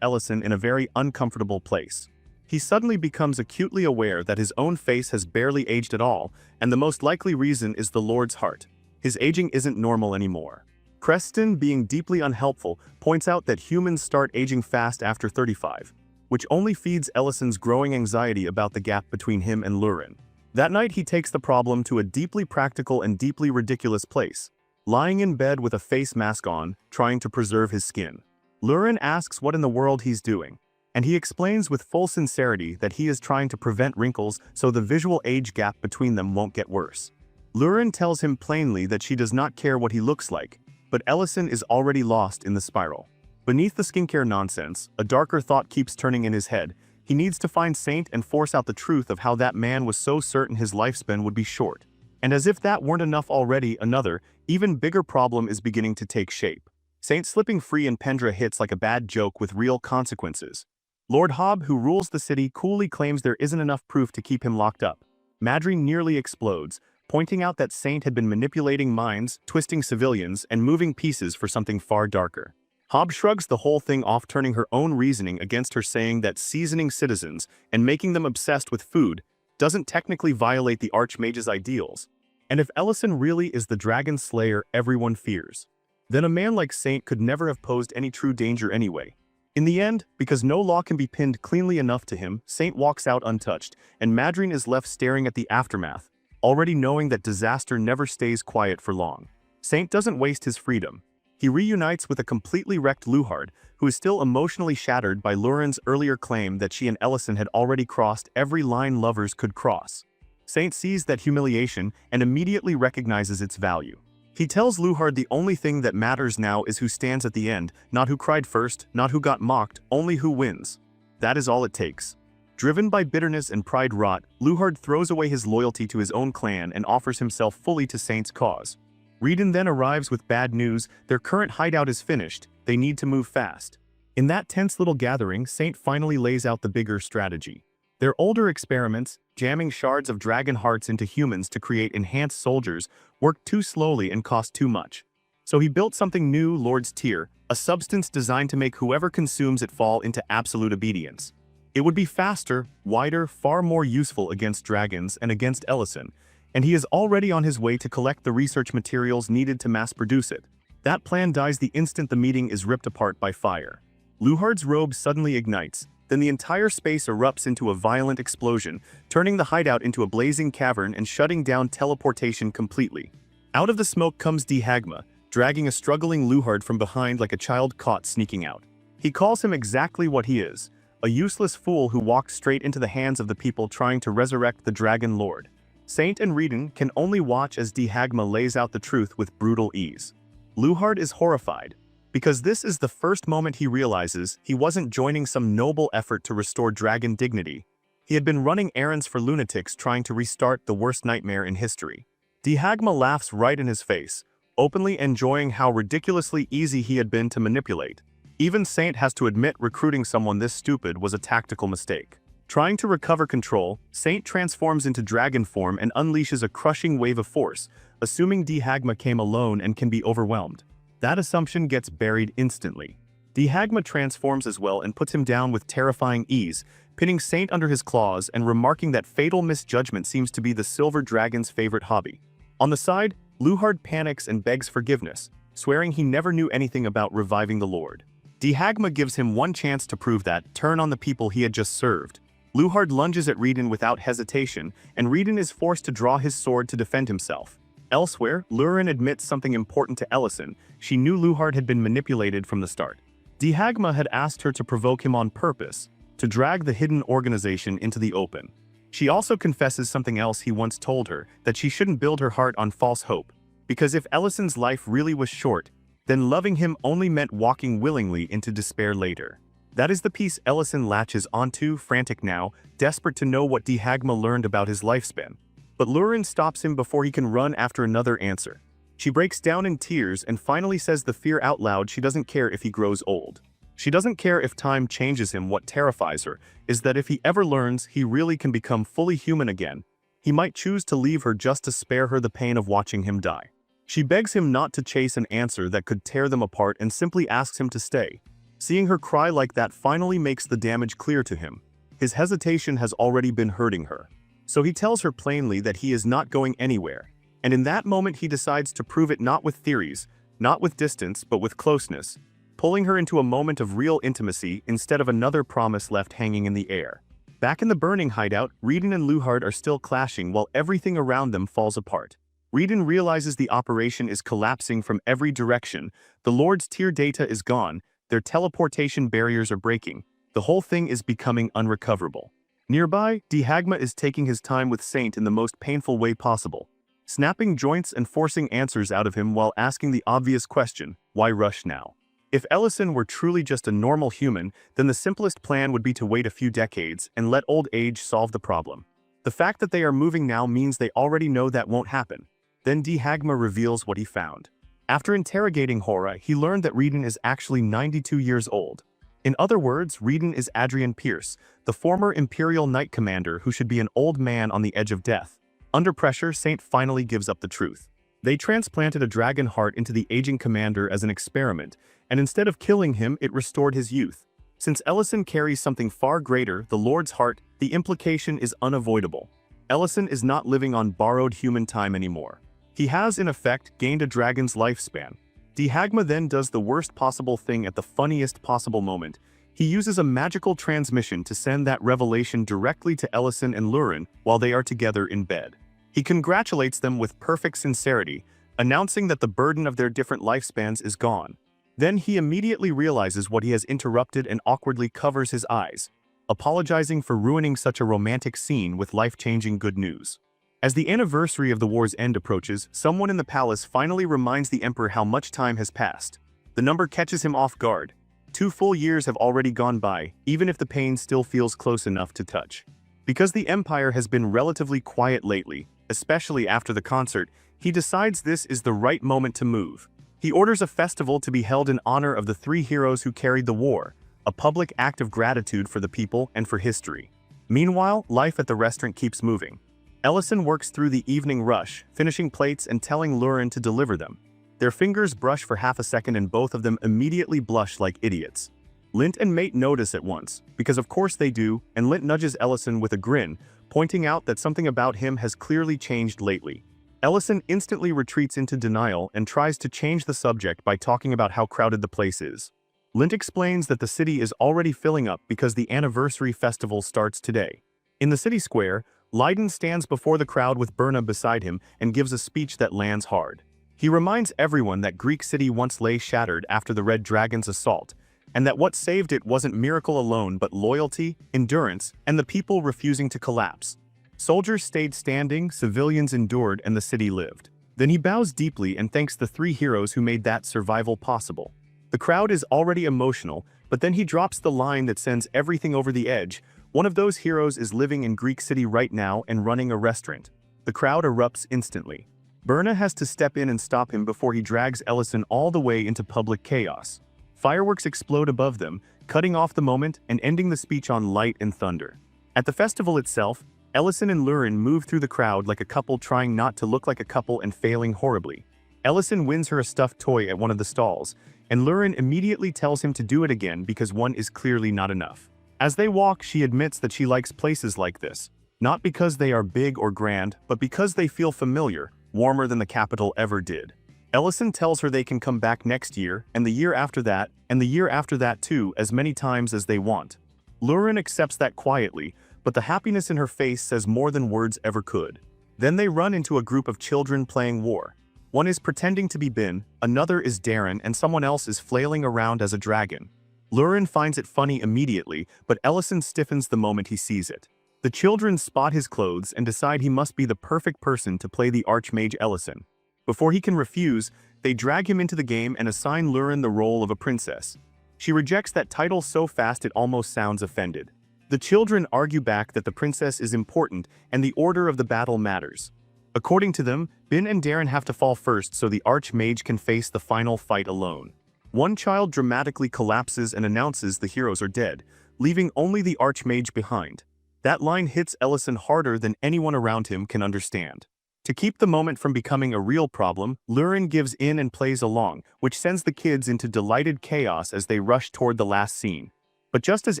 Ellison in a very uncomfortable place. He suddenly becomes acutely aware that his own face has barely aged at all, and the most likely reason is the Lord's heart. His aging isn't normal anymore. Creston, being deeply unhelpful, points out that humans start aging fast after 35. Which only feeds Ellison's growing anxiety about the gap between him and Lurin. That night he takes the problem to a deeply practical and deeply ridiculous place. Lying in bed with a face mask on, trying to preserve his skin. Lurin asks what in the world he's doing, and he explains with full sincerity that he is trying to prevent wrinkles so the visual age gap between them won't get worse. Lurin tells him plainly that she does not care what he looks like, but Ellison is already lost in the spiral. Beneath the skincare nonsense, a darker thought keeps turning in his head. He needs to find Saint and force out the truth of how that man was so certain his lifespan would be short. And as if that weren't enough already, another, even bigger problem is beginning to take shape. Saint slipping free in Pendra hits like a bad joke with real consequences. Lord Hobb, who rules the city, coolly claims there isn't enough proof to keep him locked up. Madry nearly explodes, pointing out that Saint had been manipulating minds, twisting civilians, and moving pieces for something far darker. Hobb shrugs the whole thing off, turning her own reasoning against her, saying that seasoning citizens and making them obsessed with food doesn't technically violate the Archmage's ideals. And if Ellison really is the dragon slayer everyone fears, then a man like Saint could never have posed any true danger anyway. In the end, because no law can be pinned cleanly enough to him, Saint walks out untouched, and Madryn is left staring at the aftermath, already knowing that disaster never stays quiet for long. Saint doesn't waste his freedom. He reunites with a completely wrecked Luhard, who is still emotionally shattered by Lurin's earlier claim that she and Ellison had already crossed every line lovers could cross. Saint sees that humiliation and immediately recognizes its value. He tells Luhard the only thing that matters now is who stands at the end, not who cried first, not who got mocked, only who wins. That is all it takes. Driven by bitterness and pride rot, Luhard throws away his loyalty to his own clan and offers himself fully to Saint's cause. Reedon then arrives with bad news. Their current hideout is finished. They need to move fast. In that tense little gathering, Saint finally lays out the bigger strategy. Their older experiments, jamming shards of dragon hearts into humans to create enhanced soldiers, worked too slowly and cost too much. So he built something new, Lord's Tear, a substance designed to make whoever consumes it fall into absolute obedience. It would be faster, wider, far more useful against dragons and against Ellison, and he is already on his way to collect the research materials needed to mass-produce it. That plan dies the instant the meeting is ripped apart by fire. Luhard's robe suddenly ignites, then the entire space erupts into a violent explosion, turning the hideout into a blazing cavern and shutting down teleportation completely. Out of the smoke comes Dihagma, dragging a struggling Luhard from behind like a child caught sneaking out. He calls him exactly what he is, a useless fool who walked straight into the hands of the people trying to resurrect the Dragon Lord. Saint and Reedon can only watch as Dihagma lays out the truth with brutal ease. Luhard is horrified, because this is the first moment he realizes he wasn't joining some noble effort to restore dragon dignity. He had been running errands for lunatics trying to restart the worst nightmare in history. Dihagma laughs right in his face, openly enjoying how ridiculously easy he had been to manipulate. Even Saint has to admit recruiting someone this stupid was a tactical mistake. Trying to recover control, Saint transforms into dragon form and unleashes a crushing wave of force, assuming Dihagma came alone and can be overwhelmed. That assumption gets buried instantly. Dihagma transforms as well and puts him down with terrifying ease, pinning Saint under his claws and remarking that fatal misjudgment seems to be the silver dragon's favorite hobby. On the side, Luhard panics and begs forgiveness, swearing he never knew anything about reviving the Lord. Dihagma gives him one chance to prove that, turn on the people he had just served. Luhard lunges at Rieden without hesitation, and Rieden is forced to draw his sword to defend himself. Elsewhere, Lurin admits something important to Ellison. She knew Luhard had been manipulated from the start. Dihagma had asked her to provoke him on purpose, to drag the hidden organization into the open. She also confesses something else he once told her, that she shouldn't build her heart on false hope, because if Ellison's life really was short, then loving him only meant walking willingly into despair later. That is the piece Ellison latches onto, frantic now, desperate to know what Dihagma learned about his lifespan. But Lurin stops him before he can run after another answer. She breaks down in tears and finally says the fear out loud she doesn't care if he grows old. She doesn't care if time changes him. What terrifies her is that if he ever learns he really can become fully human again, he might choose to leave her just to spare her the pain of watching him die. She begs him not to chase an answer that could tear them apart and simply asks him to stay. Seeing her cry like that finally makes the damage clear to him. His hesitation has already been hurting her. So he tells her plainly that he is not going anywhere. And in that moment he decides to prove it not with theories, not with distance, but with closeness, pulling her into a moment of real intimacy instead of another promise left hanging in the air. Back in the burning hideout, Rieden and Luhard are still clashing while everything around them falls apart. Rieden realizes the operation is collapsing from every direction. The Lord's tier data is gone, their teleportation barriers are breaking. The whole thing is becoming unrecoverable. Nearby, Dihagma is taking his time with Saint in the most painful way possible, snapping joints and forcing answers out of him while asking the obvious question, why rush now? If Ellison were truly just a normal human, then the simplest plan would be to wait a few decades and let old age solve the problem. The fact that they are moving now means they already know that won't happen. Then Dihagma reveals what he found. After interrogating Hora, he learned that Rieden is actually 92 years old. In other words, Rieden is Adrian Pierce, the former Imperial Knight Commander who should be an old man on the edge of death. Under pressure, Saint finally gives up the truth. They transplanted a dragon heart into the aging commander as an experiment, and instead of killing him, it restored his youth. Since Ellison carries something far greater, the Lord's heart, the implication is unavoidable. Ellison is not living on borrowed human time anymore. He has, in effect, gained a dragon's lifespan. Dihagma then does the worst possible thing at the funniest possible moment. He uses a magical transmission to send that revelation directly to Ellison and Lurin while they are together in bed. He congratulates them with perfect sincerity, announcing that the burden of their different lifespans is gone. Then he immediately realizes what he has interrupted and awkwardly covers his eyes, apologizing for ruining such a romantic scene with life-changing good news. As the anniversary of the war's end approaches, someone in the palace finally reminds the emperor how much time has passed. The number catches him off guard. 2 full years have already gone by, even if the pain still feels close enough to touch. Because the empire has been relatively quiet lately, especially after the concert, he decides this is the right moment to move. He orders a festival to be held in honor of the 3 heroes who carried the war, a public act of gratitude for the people and for history. Meanwhile, life at the restaurant keeps moving. Ellison works through the evening rush, finishing plates and telling Lurin to deliver them. Their fingers brush for half a second and both of them immediately blush like idiots. Lint and Mate notice at once, because of course they do, and Lint nudges Ellison with a grin, pointing out that something about him has clearly changed lately. Ellison instantly retreats into denial and tries to change the subject by talking about how crowded the place is. Lint explains that the city is already filling up because the anniversary festival starts today. In the city square, Leiden stands before the crowd with Berna beside him and gives a speech that lands hard. He reminds everyone that Greek city once lay shattered after the Red Dragon's assault, and that what saved it wasn't miracle alone but loyalty, endurance, and the people refusing to collapse. Soldiers stayed standing, civilians endured, and the city lived. Then he bows deeply and thanks the 3 heroes who made that survival possible. The crowd is already emotional, but then he drops the line that sends everything over the edge. One of those heroes is living in Greek city right now and running a restaurant. The crowd erupts instantly. Berna has to step in and stop him before he drags Ellison all the way into public chaos. Fireworks explode above them, cutting off the moment and ending the speech on light and thunder. At the festival itself, Ellison and Lurin move through the crowd like a couple trying not to look like a couple and failing horribly. Ellison wins her a stuffed toy at one of the stalls, and Lurin immediately tells him to do it again because one is clearly not enough. As they walk, she admits that she likes places like this, not because they are big or grand, but because they feel familiar, warmer than the capital ever did. Ellison tells her they can come back next year, and the year after that, and the year after that too, as many times as they want. Lurin accepts that quietly, but the happiness in her face says more than words ever could. Then they run into a group of children playing war. One is pretending to be Bin, another is Darren, and someone else is flailing around as a dragon. Lurin finds it funny immediately, but Ellison stiffens the moment he sees it. The children spot his clothes and decide he must be the perfect person to play the Archmage Ellison. Before he can refuse, they drag him into the game and assign Lurin the role of a princess. She rejects that title so fast it almost sounds offended. The children argue back that the princess is important and the order of the battle matters. According to them, Bin and Darren have to fall first so the Archmage can face the final fight alone. One child dramatically collapses and announces the heroes are dead, leaving only the Archmage behind. That line hits Ellison harder than anyone around him can understand. To keep the moment from becoming a real problem, Lurin gives in and plays along, which sends the kids into delighted chaos as they rush toward the last scene. But just as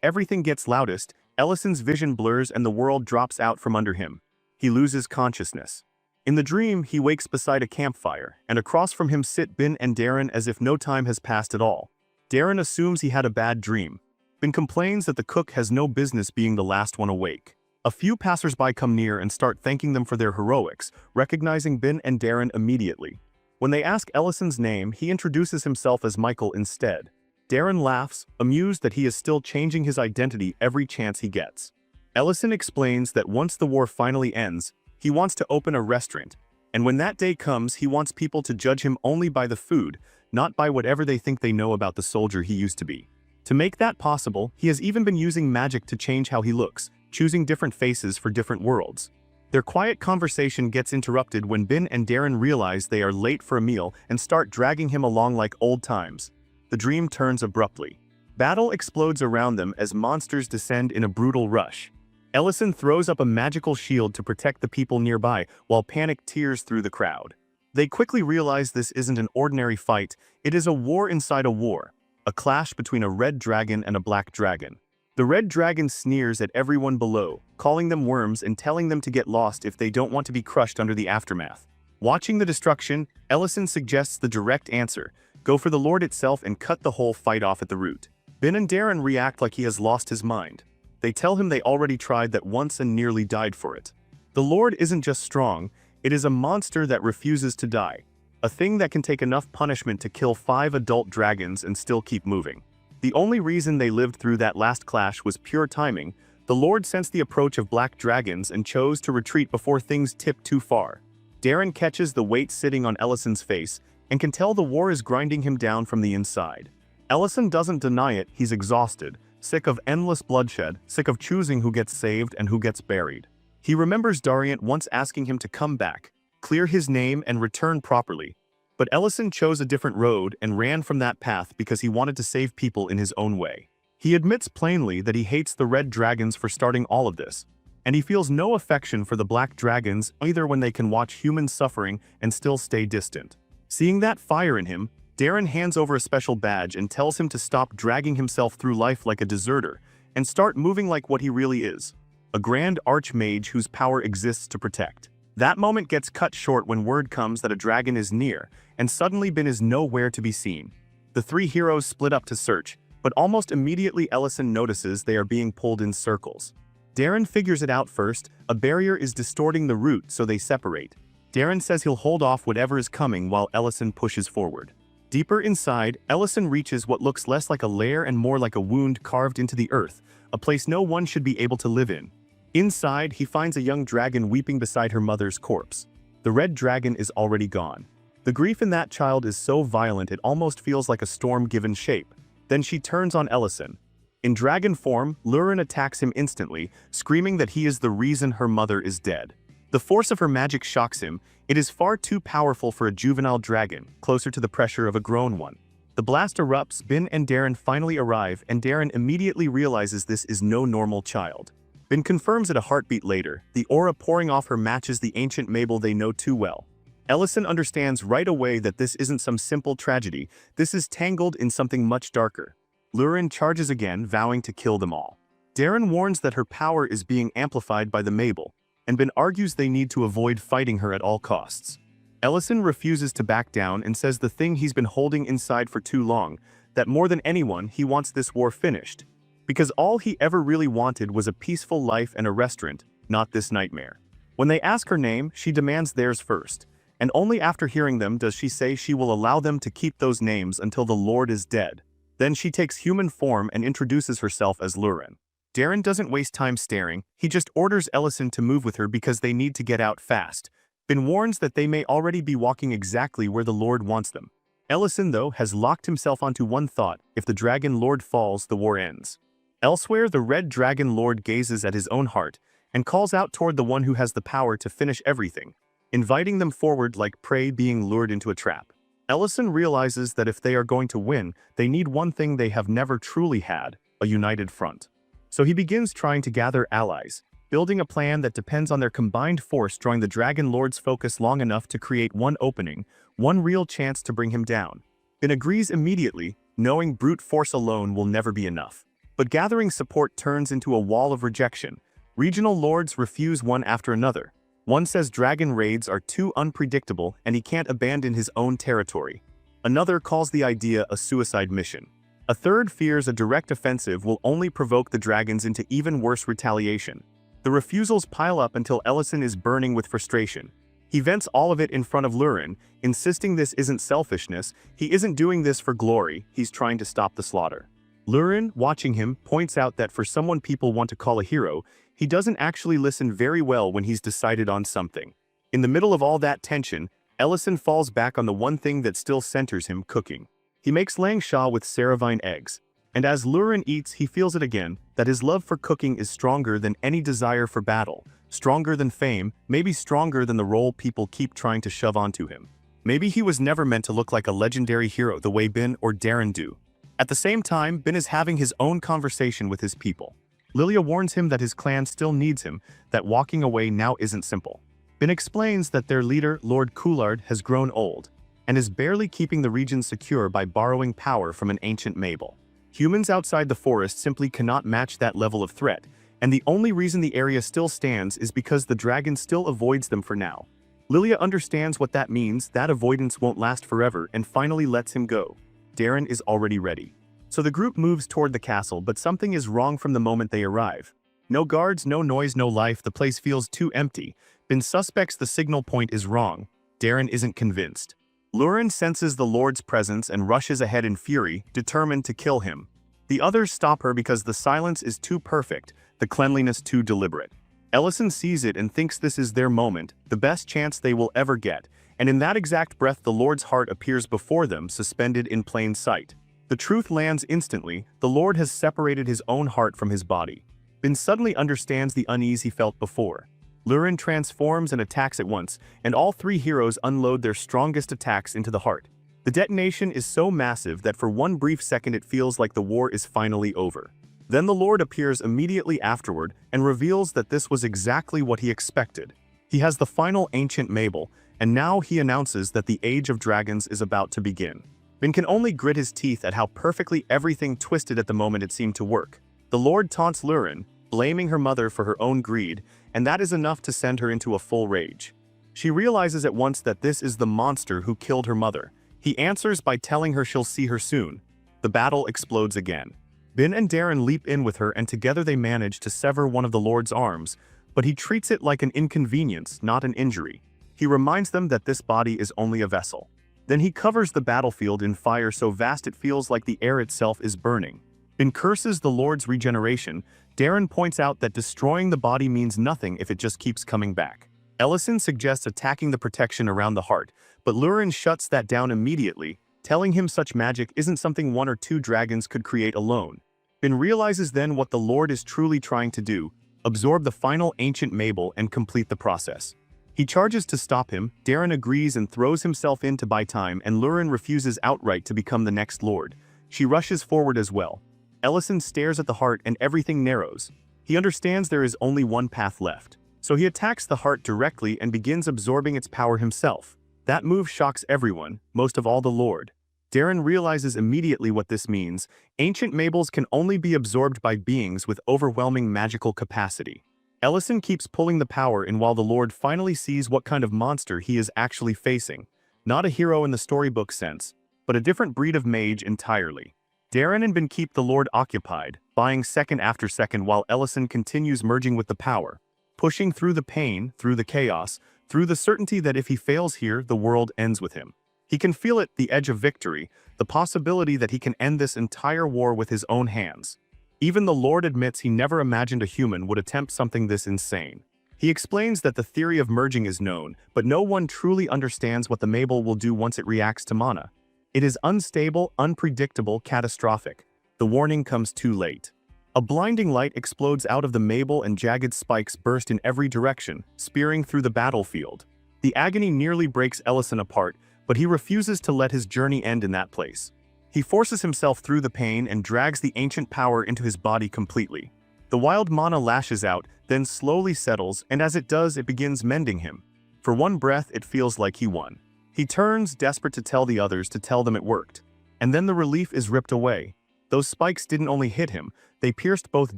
everything gets loudest, Ellison's vision blurs and the world drops out from under him. He loses consciousness. In the dream, he wakes beside a campfire, and across from him sit Bin and Darren as if no time has passed at all. Darren assumes he had a bad dream. Bin complains that the cook has no business being the last one awake. A few passersby come near and start thanking them for their heroics, recognizing Bin and Darren immediately. When they ask Ellison's name, he introduces himself as Michael instead. Darren laughs, amused that he is still changing his identity every chance he gets. Ellison explains that once the war finally ends, he wants to open a restaurant, and when that day comes, he wants people to judge him only by the food, not by whatever they think they know about the soldier he used to be. To make that possible, he has even been using magic to change how he looks, choosing different faces for different worlds. Their quiet conversation gets interrupted when Bin and Darren realize they are late for a meal and start dragging him along like old times. The dream turns abruptly. Battle explodes around them as monsters descend in a brutal rush. Ellison throws up a magical shield to protect the people nearby while panic tears through the crowd. They quickly realize this isn't an ordinary fight, it is a war inside a war. A clash between a red dragon and a black dragon. The red dragon sneers at everyone below, calling them worms and telling them to get lost if they don't want to be crushed under the aftermath. Watching the destruction, Ellison suggests the direct answer: go for the Lord itself and cut the whole fight off at the root. Bin and Darren react like he has lost his mind. They tell him they already tried that once and nearly died for it. The Lord isn't just strong, it is a monster that refuses to die. A thing that can take enough punishment to kill 5 adult dragons and still keep moving. The only reason they lived through that last clash was pure timing. The Lord sensed the approach of black dragons and chose to retreat before things tipped too far. Darren catches the weight sitting on Ellison's face and can tell the war is grinding him down from the inside. Ellison doesn't deny it, he's exhausted, sick of endless bloodshed, sick of choosing who gets saved and who gets buried. He remembers Dariant once asking him to come back, clear his name and return properly. But Ellison chose a different road and ran from that path because he wanted to save people in his own way. He admits plainly that he hates the red dragons for starting all of this, and he feels no affection for the black dragons either when they can watch humans suffering and still stay distant. Seeing that fire in him, Darren hands over a special badge and tells him to stop dragging himself through life like a deserter and start moving like what he really is, a grand archmage whose power exists to protect. That moment gets cut short when word comes that a dragon is near, and suddenly Bin is nowhere to be seen. The 3 heroes split up to search, but almost immediately Ellison notices they are being pulled in circles. Darren figures it out first: a barrier is distorting the route, so they separate. Darren says he'll hold off whatever is coming while Ellison pushes forward. Deeper inside, Ellison reaches what looks less like a lair and more like a wound carved into the earth, a place no one should be able to live in. Inside, he finds a young dragon weeping beside her mother's corpse. The red dragon is already gone. The grief in that child is so violent it almost feels like a storm given shape. Then she turns on Ellison. In dragon form, Lurin attacks him instantly, screaming that he is the reason her mother is dead. The force of her magic shocks him. It is far too powerful for a juvenile dragon, closer to the pressure of a grown one. The blast erupts, Bin and Darren finally arrive, and Darren immediately realizes this is no normal child. Bin confirms it a heartbeat later. The aura pouring off her matches the ancient Mabel they know too well. Ellison understands right away that this isn't some simple tragedy, this is tangled in something much darker. Lurin charges again, vowing to kill them all. Darren warns that her power is being amplified by the Mabel, and Bin argues they need to avoid fighting her at all costs. Ellison refuses to back down and says the thing he's been holding inside for too long, that more than anyone he wants this war finished. Because all he ever really wanted was a peaceful life and a restaurant, not this nightmare. When they ask her name, she demands theirs first, and only after hearing them does she say she will allow them to keep those names until the Lord is dead. Then she takes human form and introduces herself as Lurin. Darren doesn't waste time staring, he just orders Ellison to move with her because they need to get out fast. Bin warns that they may already be walking exactly where the Lord wants them. Ellison, though, has locked himself onto one thought: if the Dragon Lord falls, the war ends. Elsewhere, the Red Dragon Lord gazes at his own heart and calls out toward the one who has the power to finish everything, inviting them forward like prey being lured into a trap. Ellison realizes that if they are going to win, they need one thing they have never truly had: a united front. So he begins trying to gather allies, building a plan that depends on their combined force, drawing the Dragon Lord's focus long enough to create one opening, one real chance to bring him down. Bin agrees immediately, knowing brute force alone will never be enough. But gathering support turns into a wall of rejection. Regional lords refuse one after another. One says dragon raids are too unpredictable and he can't abandon his own territory. Another calls the idea a suicide mission. A third fears a direct offensive will only provoke the dragons into even worse retaliation. The refusals pile up until Ellison is burning with frustration. He vents all of it in front of Lurin, insisting this isn't selfishness, he isn't doing this for glory, he's trying to stop the slaughter. Lurin, watching him, points out that for someone people want to call a hero, he doesn't actually listen very well when he's decided on something. In the middle of all that tension, Ellison falls back on the one thing that still centers him: cooking. He makes lang sha with Saravine eggs, and as Lurin eats he feels it again, that his love for cooking is stronger than any desire for battle, stronger than fame, maybe stronger than the role people keep trying to shove onto him. Maybe he was never meant to look like a legendary hero the way Bin or Darren do. At the same time, Bin is having his own conversation with his people. Lilia warns him that his clan still needs him, that walking away now isn't simple. Bin explains that their leader, Lord Coulard, has grown old, and is barely keeping the region secure by borrowing power from an ancient Mabel. Humans outside the forest simply cannot match that level of threat, and the only reason the area still stands is because the dragon still avoids them for now. Lilia understands what that means, that avoidance won't last forever, and finally lets him go. Darren is already ready. So the group moves toward the castle, but something is wrong from the moment they arrive. No guards, no noise, no life, the place feels too empty. Bin suspects the signal point is wrong. Darren isn't convinced. Lurin senses the Lord's presence and rushes ahead in fury, determined to kill him. The others stop her because the silence is too perfect, the cleanliness too deliberate. Ellison sees it and thinks this is their moment, the best chance they will ever get, and in that exact breath the Lord's heart appears before them, suspended in plain sight. The truth lands instantly: the Lord has separated his own heart from his body. Bin suddenly understands the unease he felt before. Lurin transforms and attacks at once, and all three heroes unload their strongest attacks into the heart. The detonation is so massive that for one brief second it feels like the war is finally over. Then the Lord appears immediately afterward and reveals that this was exactly what he expected. He has the final ancient Mabel, and now he announces that the Age of Dragons is about to begin. Bin can only grit his teeth at how perfectly everything twisted at the moment it seemed to work. The Lord taunts Lurin, blaming her mother for her own greed, and that is enough to send her into a full rage. She realizes at once that this is the monster who killed her mother. He answers by telling her she'll see her soon. The battle explodes again. Bin and Darren leap in with her, and together they manage to sever one of the Lord's arms, but he treats it like an inconvenience, not an injury. He reminds them that this body is only a vessel. Then he covers the battlefield in fire so vast it feels like the air itself is burning. Bin curses the Lord's regeneration. Darren points out that destroying the body means nothing if it just keeps coming back. Ellison suggests attacking the protection around the heart, but Lurin shuts that down immediately, telling him such magic isn't something one or two dragons could create alone. Bin realizes then what the Lord is truly trying to do: absorb the final ancient Mabel and complete the process. He charges to stop him, Darren agrees and throws himself in to buy time, and Lurin refuses outright to become the next lord. She rushes forward as well. Ellison stares at the heart and everything narrows. He understands there is only one path left. So he attacks the heart directly and begins absorbing its power himself. That move shocks everyone, most of all the lord. Darren realizes immediately what this means. Ancient mables can only be absorbed by beings with overwhelming magical capacity. Ellison keeps pulling the power in while the lord finally sees what kind of monster he is actually facing. Not a hero in the storybook sense, but a different breed of mage entirely. Darren and Ben keep the lord occupied, buying second after second while Ellison continues merging with the power. Pushing through the pain, through the chaos, through the certainty that if he fails here, the world ends with him. He can feel it, the edge of victory, the possibility that he can end this entire war with his own hands. Even the Lord admits he never imagined a human would attempt something this insane. He explains that the theory of merging is known, but no one truly understands what the Mabel will do once it reacts to mana. It is unstable, unpredictable, catastrophic. The warning comes too late. A blinding light explodes out of the Mabel and jagged spikes burst in every direction, spearing through the battlefield. The agony nearly breaks Ellison apart, but he refuses to let his journey end in that place. He forces himself through the pain and drags the ancient power into his body completely. The wild mana lashes out, then slowly settles, and as it does, it begins mending him. For one breath, it feels like he won. He turns, desperate to tell the others to tell them it worked. And then the relief is ripped away. Those spikes didn't only hit him, they pierced both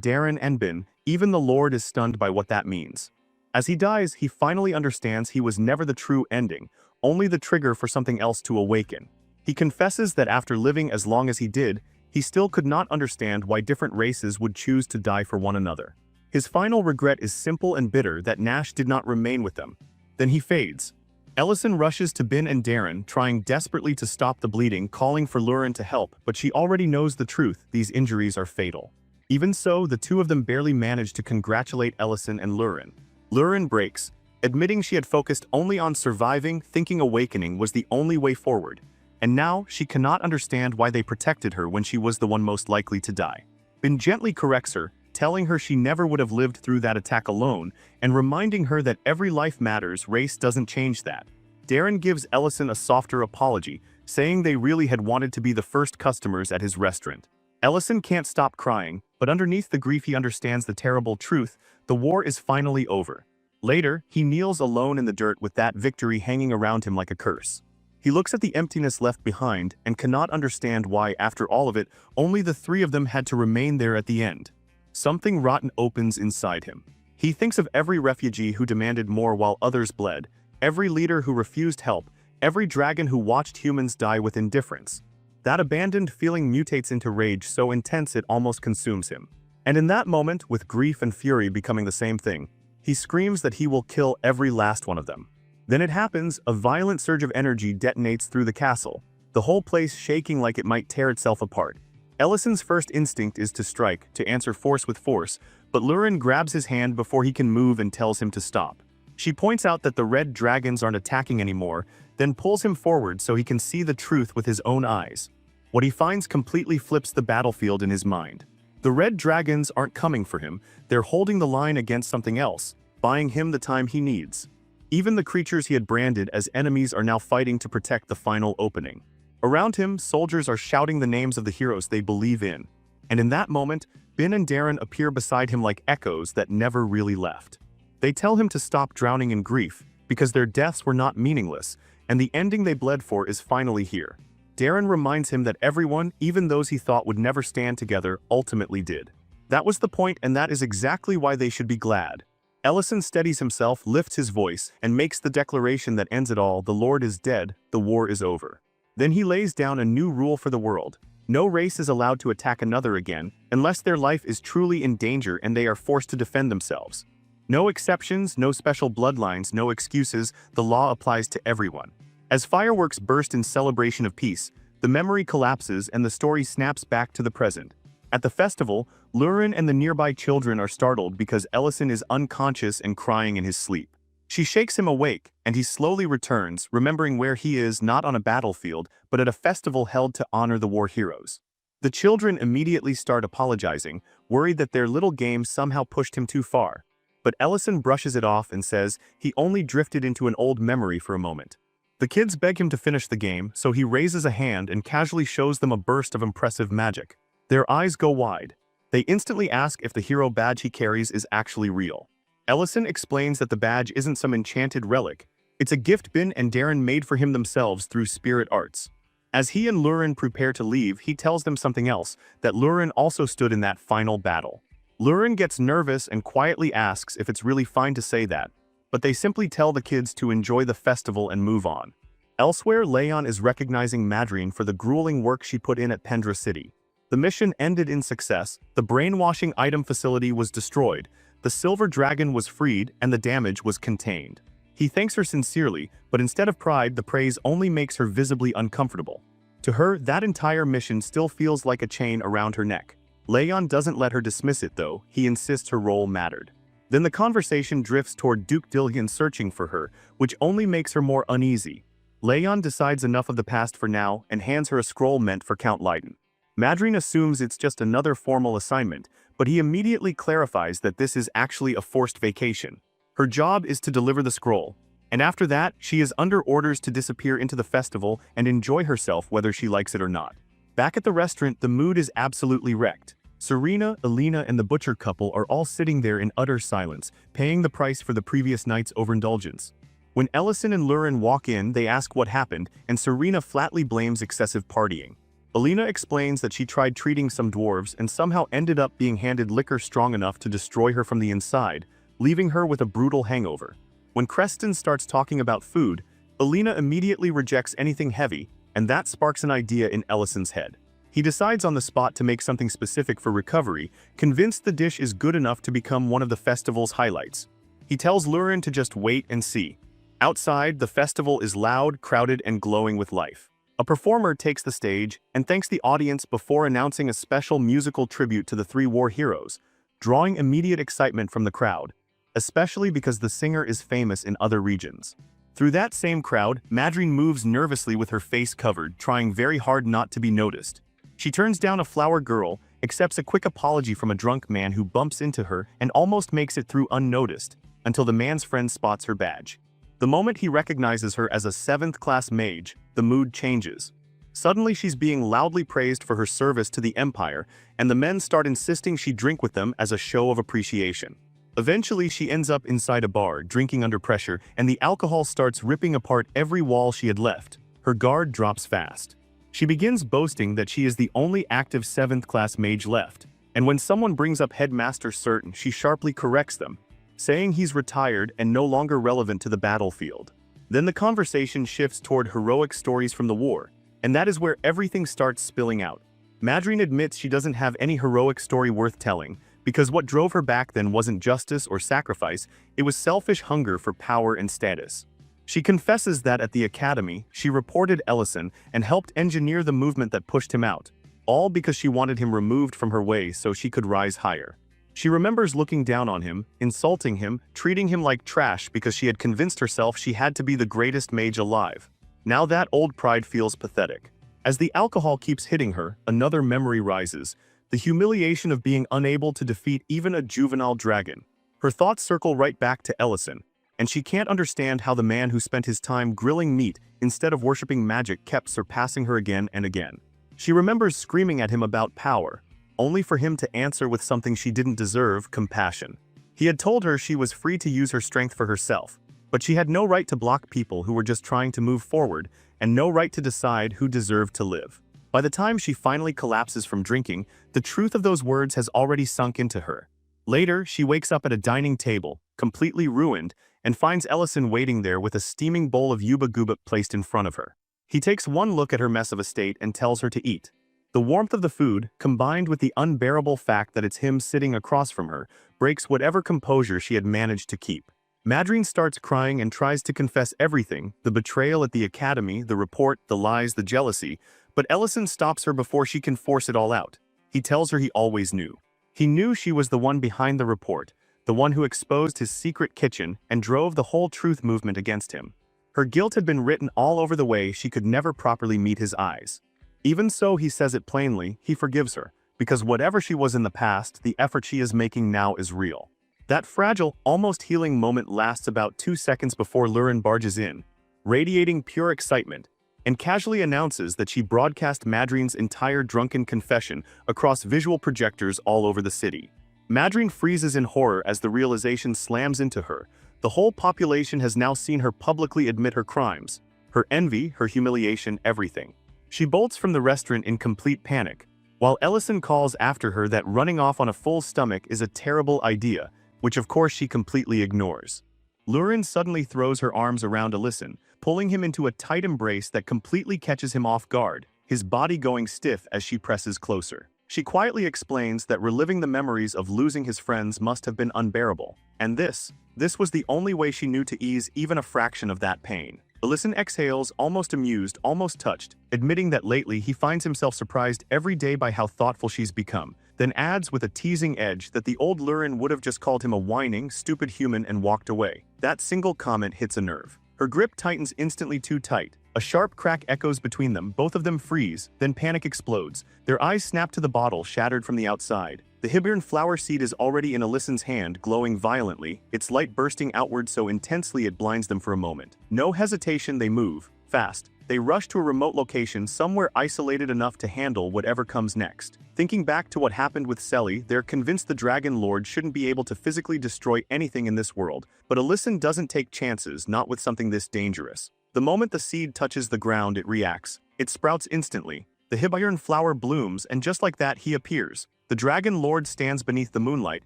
Darren and Ben. Even the Lord is stunned by what that means. As he dies, he finally understands he was never the true ending, only the trigger for something else to awaken. He confesses that after living as long as he did, he still could not understand why different races would choose to die for one another. His final regret is simple and bitter that Nash did not remain with them. Then he fades. Ellison rushes to Ben and Darren, trying desperately to stop the bleeding, calling for Lurin to help, but she already knows the truth, these injuries are fatal. Even so, the two of them barely manage to congratulate Ellison and Lurin. Lurin breaks, admitting she had focused only on surviving, thinking awakening was the only way forward. And now, she cannot understand why they protected her when she was the one most likely to die. Ben gently corrects her, telling her she never would have lived through that attack alone, and reminding her that every life matters, race doesn't change that. Darren gives Ellison a softer apology, saying they really had wanted to be the first customers at his restaurant. Ellison can't stop crying, but underneath the grief he understands the terrible truth, the war is finally over. Later, he kneels alone in the dirt with that victory hanging around him like a curse. He looks at the emptiness left behind and cannot understand why, after all of it, only the three of them had to remain there at the end. Something rotten opens inside him. He thinks of every refugee who demanded more while others bled, every leader who refused help, every dragon who watched humans die with indifference. That abandoned feeling mutates into rage so intense it almost consumes him. And in that moment, with grief and fury becoming the same thing, he screams that he will kill every last one of them. Then it happens, a violent surge of energy detonates through the castle, the whole place shaking like it might tear itself apart. Ellison's first instinct is to strike, to answer force with force, but Lurin grabs his hand before he can move and tells him to stop. She points out that the red dragons aren't attacking anymore, then pulls him forward so he can see the truth with his own eyes. What he finds completely flips the battlefield in his mind. The red dragons aren't coming for him, they're holding the line against something else, buying him the time he needs. Even the creatures he had branded as enemies are now fighting to protect the final opening. Around him, soldiers are shouting the names of the heroes they believe in. And in that moment, Ben and Darren appear beside him like echoes that never really left. They tell him to stop drowning in grief, because their deaths were not meaningless, and the ending they bled for is finally here. Darren reminds him that everyone, even those he thought would never stand together, ultimately did. That was the point, and that is exactly why they should be glad. Ellison steadies himself, lifts his voice, and makes the declaration that ends it all: the Lord is dead, the war is over. Then he lays down a new rule for the world. No race is allowed to attack another again, unless their life is truly in danger and they are forced to defend themselves. No exceptions, no special bloodlines, no excuses, the law applies to everyone. As fireworks burst in celebration of peace, the memory collapses and the story snaps back to the present. At the festival, Lurin and the nearby children are startled because Ellison is unconscious and crying in his sleep. She shakes him awake, and he slowly returns, remembering where he is not on a battlefield, but at a festival held to honor the war heroes. The children immediately start apologizing, worried that their little game somehow pushed him too far. but Ellison brushes it off and says he only drifted into an old memory for a moment. The kids beg him to finish the game, so he raises a hand and casually shows them a burst of impressive magic. Their eyes go wide. They instantly ask if the hero badge he carries is actually real. Ellison explains that the badge isn't some enchanted relic. It's a gift Bin and Darren made for him themselves through spirit arts. As he and Lurin prepare to leave, he tells them something else, that Lurin also stood in that final battle. Lurin gets nervous and quietly asks if it's really fine to say that, but they simply tell the kids to enjoy the festival and move on. Elsewhere, Leon is recognizing Madrine for the grueling work she put in at Pendra City. The mission ended in success, the brainwashing item facility was destroyed, the silver dragon was freed, and the damage was contained. He thanks her sincerely, but instead of pride, the praise only makes her visibly uncomfortable. To her, that entire mission still feels like a chain around her neck. Leon doesn't let her dismiss it though, he insists her role mattered. Then the conversation drifts toward Duke Dillion searching for her, which only makes her more uneasy. Leon decides enough of the past for now and hands her a scroll meant for Count Lydon. Madrine assumes it's just another formal assignment, but he immediately clarifies that this is actually a forced vacation. Her job is to deliver the scroll, and after that, she is under orders to disappear into the festival and enjoy herself whether she likes it or not. Back at the restaurant, the mood is absolutely wrecked. Serena, Alina, and the butcher couple are all sitting there in utter silence, paying the price for the previous night's overindulgence. When Ellison and Lurin walk in, they ask what happened, and Serena flatly blames excessive partying. Alina explains that she tried treating some dwarves and somehow ended up being handed liquor strong enough to destroy her from the inside, leaving her with a brutal hangover. When Creston starts talking about food, Alina immediately rejects anything heavy, and that sparks an idea in Ellison's head. He decides on the spot to make something specific for recovery, convinced the dish is good enough to become one of the festival's highlights. He tells Lurin to just wait and see. Outside, the festival is loud, crowded, and glowing with life. A performer takes the stage and thanks the audience before announcing a special musical tribute to the three war heroes, drawing immediate excitement from the crowd, especially because the singer is famous in other regions. Through that same crowd, Madrine moves nervously with her face covered, trying very hard not to be noticed. She turns down a flower girl, accepts a quick apology from a drunk man who bumps into her and almost makes it through unnoticed, until the man's friend spots her badge. The moment he recognizes her as a 7th-class mage, the mood changes. Suddenly she's being loudly praised for her service to the Empire, and the men start insisting she drink with them as a show of appreciation. Eventually she ends up inside a bar, drinking under pressure, and the alcohol starts ripping apart every wall she had left. Her guard drops fast. She begins boasting that she is the only active 7th-class mage left, and when someone brings up Headmaster Certain, she sharply corrects them, saying he's retired and no longer relevant to the battlefield. Then the conversation shifts toward heroic stories from the war, and that is where everything starts spilling out. Madrine admits she doesn't have any heroic story worth telling, because what drove her back then wasn't justice or sacrifice, it was selfish hunger for power and status. She confesses that at the academy, she reported Ellison and helped engineer the movement that pushed him out, all because she wanted him removed from her way so she could rise higher. She remembers looking down on him, insulting him, treating him like trash because she had convinced herself she had to be the greatest mage alive. Now that old pride feels pathetic. As the alcohol keeps hitting her, another memory rises, the humiliation of being unable to defeat even a juvenile dragon. Her thoughts circle right back to Ellison, and she can't understand how the man who spent his time grilling meat instead of worshipping magic kept surpassing her again and again. She remembers screaming at him about power, only for him to answer with something she didn't deserve: compassion. He had told her she was free to use her strength for herself, but she had no right to block people who were just trying to move forward, and no right to decide who deserved to live. By the time she finally collapses from drinking, the truth of those words has already sunk into her. Later, she wakes up at a dining table, completely ruined, and finds Ellison waiting there with a steaming bowl of yuba guba placed in front of her. He takes one look at her mess of a state and tells her to eat. The warmth of the food, combined with the unbearable fact that it's him sitting across from her, breaks whatever composure she had managed to keep. Madrine starts crying and tries to confess everything: the betrayal at the academy, the report, the lies, the jealousy, but Ellison stops her before she can force it all out. He tells her he always knew. He knew she was the one behind the report, the one who exposed his secret kitchen and drove the whole truth movement against him. Her guilt had been written all over the way she could never properly meet his eyes. Even so, he says it plainly, he forgives her, because whatever she was in the past, the effort she is making now is real. That fragile, almost healing moment lasts about 2 seconds before Lurin barges in, radiating pure excitement, and casually announces that she broadcast Madrine's entire drunken confession across visual projectors all over the city. Madrine freezes in horror as the realization slams into her. The whole population has now seen her publicly admit her crimes, her envy, her humiliation, everything. She bolts from the restaurant in complete panic, while Ellison calls after her that running off on a full stomach is a terrible idea, which of course she completely ignores. Lurin suddenly throws her arms around Ellison, pulling him into a tight embrace that completely catches him off guard, his body going stiff as she presses closer. She quietly explains that reliving the memories of losing his friends must have been unbearable, and this was the only way she knew to ease even a fraction of that pain. Ellison exhales, almost amused, almost touched, admitting that lately he finds himself surprised every day by how thoughtful she's become, then adds with a teasing edge that the old Lurin would have just called him a whining, stupid human and walked away. That single comment hits a nerve. Her grip tightens instantly too tight. A sharp crack echoes between them, both of them freeze, then panic explodes. Their eyes snap to the bottle, shattered from the outside. The Hibern flower seed is already in Allison's hand, glowing violently, its light bursting outward so intensely it blinds them for a moment. No hesitation, they move, fast. They rush to a remote location, somewhere isolated enough to handle whatever comes next. Thinking back to what happened with Selly, they're convinced the Dragon Lord shouldn't be able to physically destroy anything in this world, but Allison doesn't take chances, not with something this dangerous. The moment the seed touches the ground, it reacts. It sprouts instantly. The Hibern flower blooms, and just like that, he appears. The Dragon Lord stands beneath the moonlight,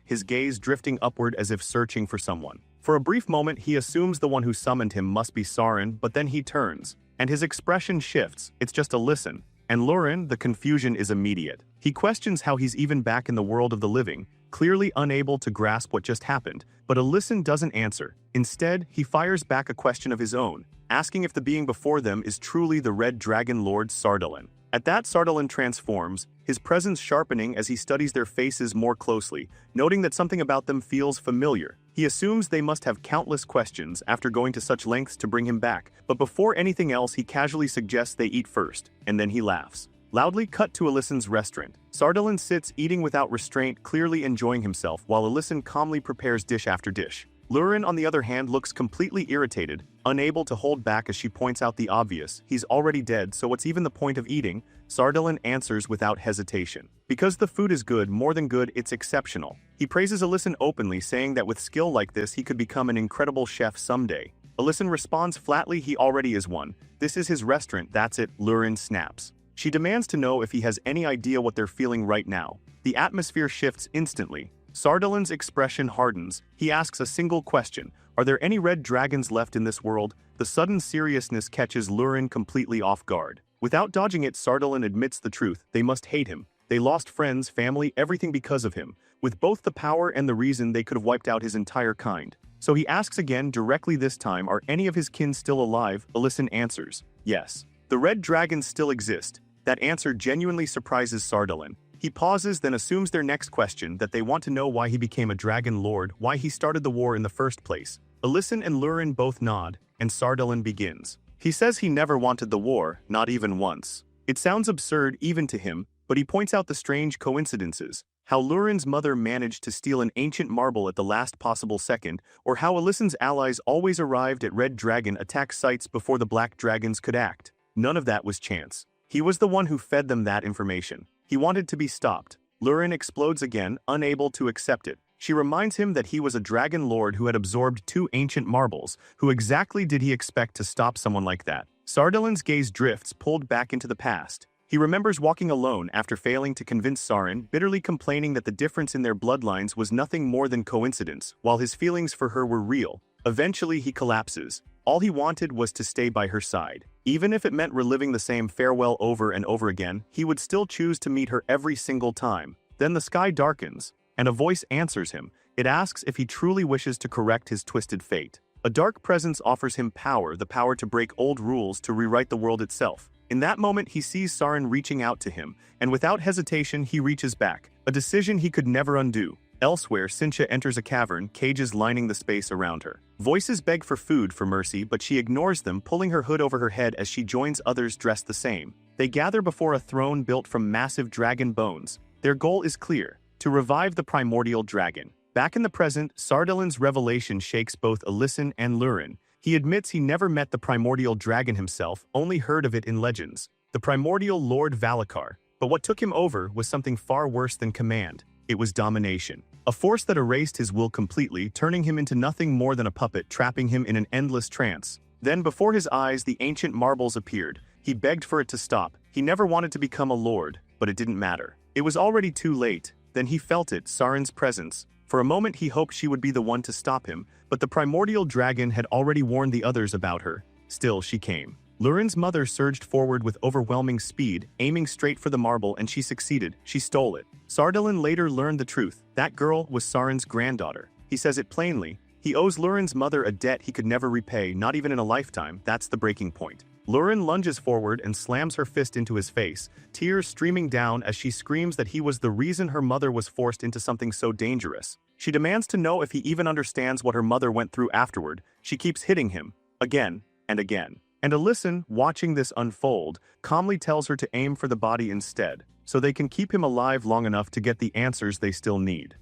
his gaze drifting upward as if searching for someone. For a brief moment, he assumes the one who summoned him must be Sarin, but then he turns, and his expression shifts. It's just Allison. And Lurin, the confusion is immediate. He questions how he's even back in the world of the living, clearly unable to grasp what just happened, but Allison doesn't answer. Instead, he fires back a question of his own, asking if the being before them is truly the Red Dragon Lord Sardalin. At that, Sardalin transforms, his presence sharpening as he studies their faces more closely, noting that something about them feels familiar. He assumes they must have countless questions after going to such lengths to bring him back, but before anything else he casually suggests they eat first, and then he laughs. Loudly cut to Allison's restaurant. Sardalin sits eating without restraint, clearly enjoying himself, while Allison calmly prepares dish after dish. Lurin, on the other hand, looks completely irritated, unable to hold back as she points out the obvious. He's already dead, so what's even the point of eating? Sardalin answers without hesitation. Because the food is good, more than good, it's exceptional. He praises Allison openly, saying that with skill like this he could become an incredible chef someday. Allison responds flatly he already is one. This is his restaurant, that's it. Lurin snaps. She demands to know if he has any idea what they're feeling right now. The atmosphere shifts instantly. Sardalin's expression hardens. He asks a single question. Are there any red dragons left in this world? The sudden seriousness catches Lurin completely off guard. Without dodging it, Sardalin admits the truth. They must hate him. They lost friends, family, everything because of him. With both the power and the reason, they could have wiped out his entire kind. So he asks again, directly this time, are any of his kin still alive? Allison answers, yes. The red dragons still exist. That answer genuinely surprises Sardalin. He pauses, then assumes their next question, that they want to know why he became a dragon lord, why he started the war in the first place. Allison and Lurin both nod, and Sardalin begins. He says he never wanted the war, not even once. It sounds absurd even to him, but he points out the strange coincidences. How Lurin's mother managed to steal an ancient marble at the last possible second, or how Allison's allies always arrived at Red Dragon attack sites before the Black Dragons could act. None of that was chance. He was the one who fed them that information. He wanted to be stopped. Lurin explodes again, unable to accept it. She reminds him that he was a dragon lord who had absorbed 2 ancient marbles. Who exactly did he expect to stop someone like that? Sardalin's gaze drifts, pulled back into the past. He remembers walking alone after failing to convince Sarin, bitterly complaining that the difference in their bloodlines was nothing more than coincidence, while his feelings for her were real. Eventually he collapses. All he wanted was to stay by her side. Even if it meant reliving the same farewell over and over again, he would still choose to meet her every single time. Then the sky darkens, and a voice answers him. It asks if he truly wishes to correct his twisted fate. A dark presence offers him power, the power to break old rules, to rewrite the world itself. In that moment he sees Sarin reaching out to him, and without hesitation he reaches back, a decision he could never undo. Elsewhere, Cynthia enters a cavern, cages lining the space around her. Voices beg for food, for mercy, but she ignores them, pulling her hood over her head as she joins others dressed the same. They gather before a throne built from massive dragon bones. Their goal is clear: to revive the primordial dragon. Back in the present, Sardalin's revelation shakes both Alyssum and Lurin. He admits he never met the primordial dragon himself, only heard of it in legends. The primordial Lord Valakar. But what took him over was something far worse than command. It was domination. A force that erased his will completely, turning him into nothing more than a puppet, trapping him in an endless trance. Then before his eyes the ancient marbles appeared. He begged for it to stop. He never wanted to become a lord, but it didn't matter. It was already too late. Then he felt it, Saren's presence. For a moment he hoped she would be the one to stop him, but the primordial dragon had already warned the others about her. Still, she came. Lurin's mother surged forward with overwhelming speed, aiming straight for the marble, and she succeeded. She stole it. Sardalin later learned the truth. That girl was Saren's granddaughter. He says it plainly. He owes Lurin's mother a debt he could never repay, not even in a lifetime. That's the breaking point. Lurin lunges forward and slams her fist into his face, tears streaming down as she screams that he was the reason her mother was forced into something so dangerous. She demands to know if he even understands what her mother went through afterward. She keeps hitting him, again and again. And Alyssum, watching this unfold, calmly tells her to aim for the body instead, so they can keep him alive long enough to get the answers they still need.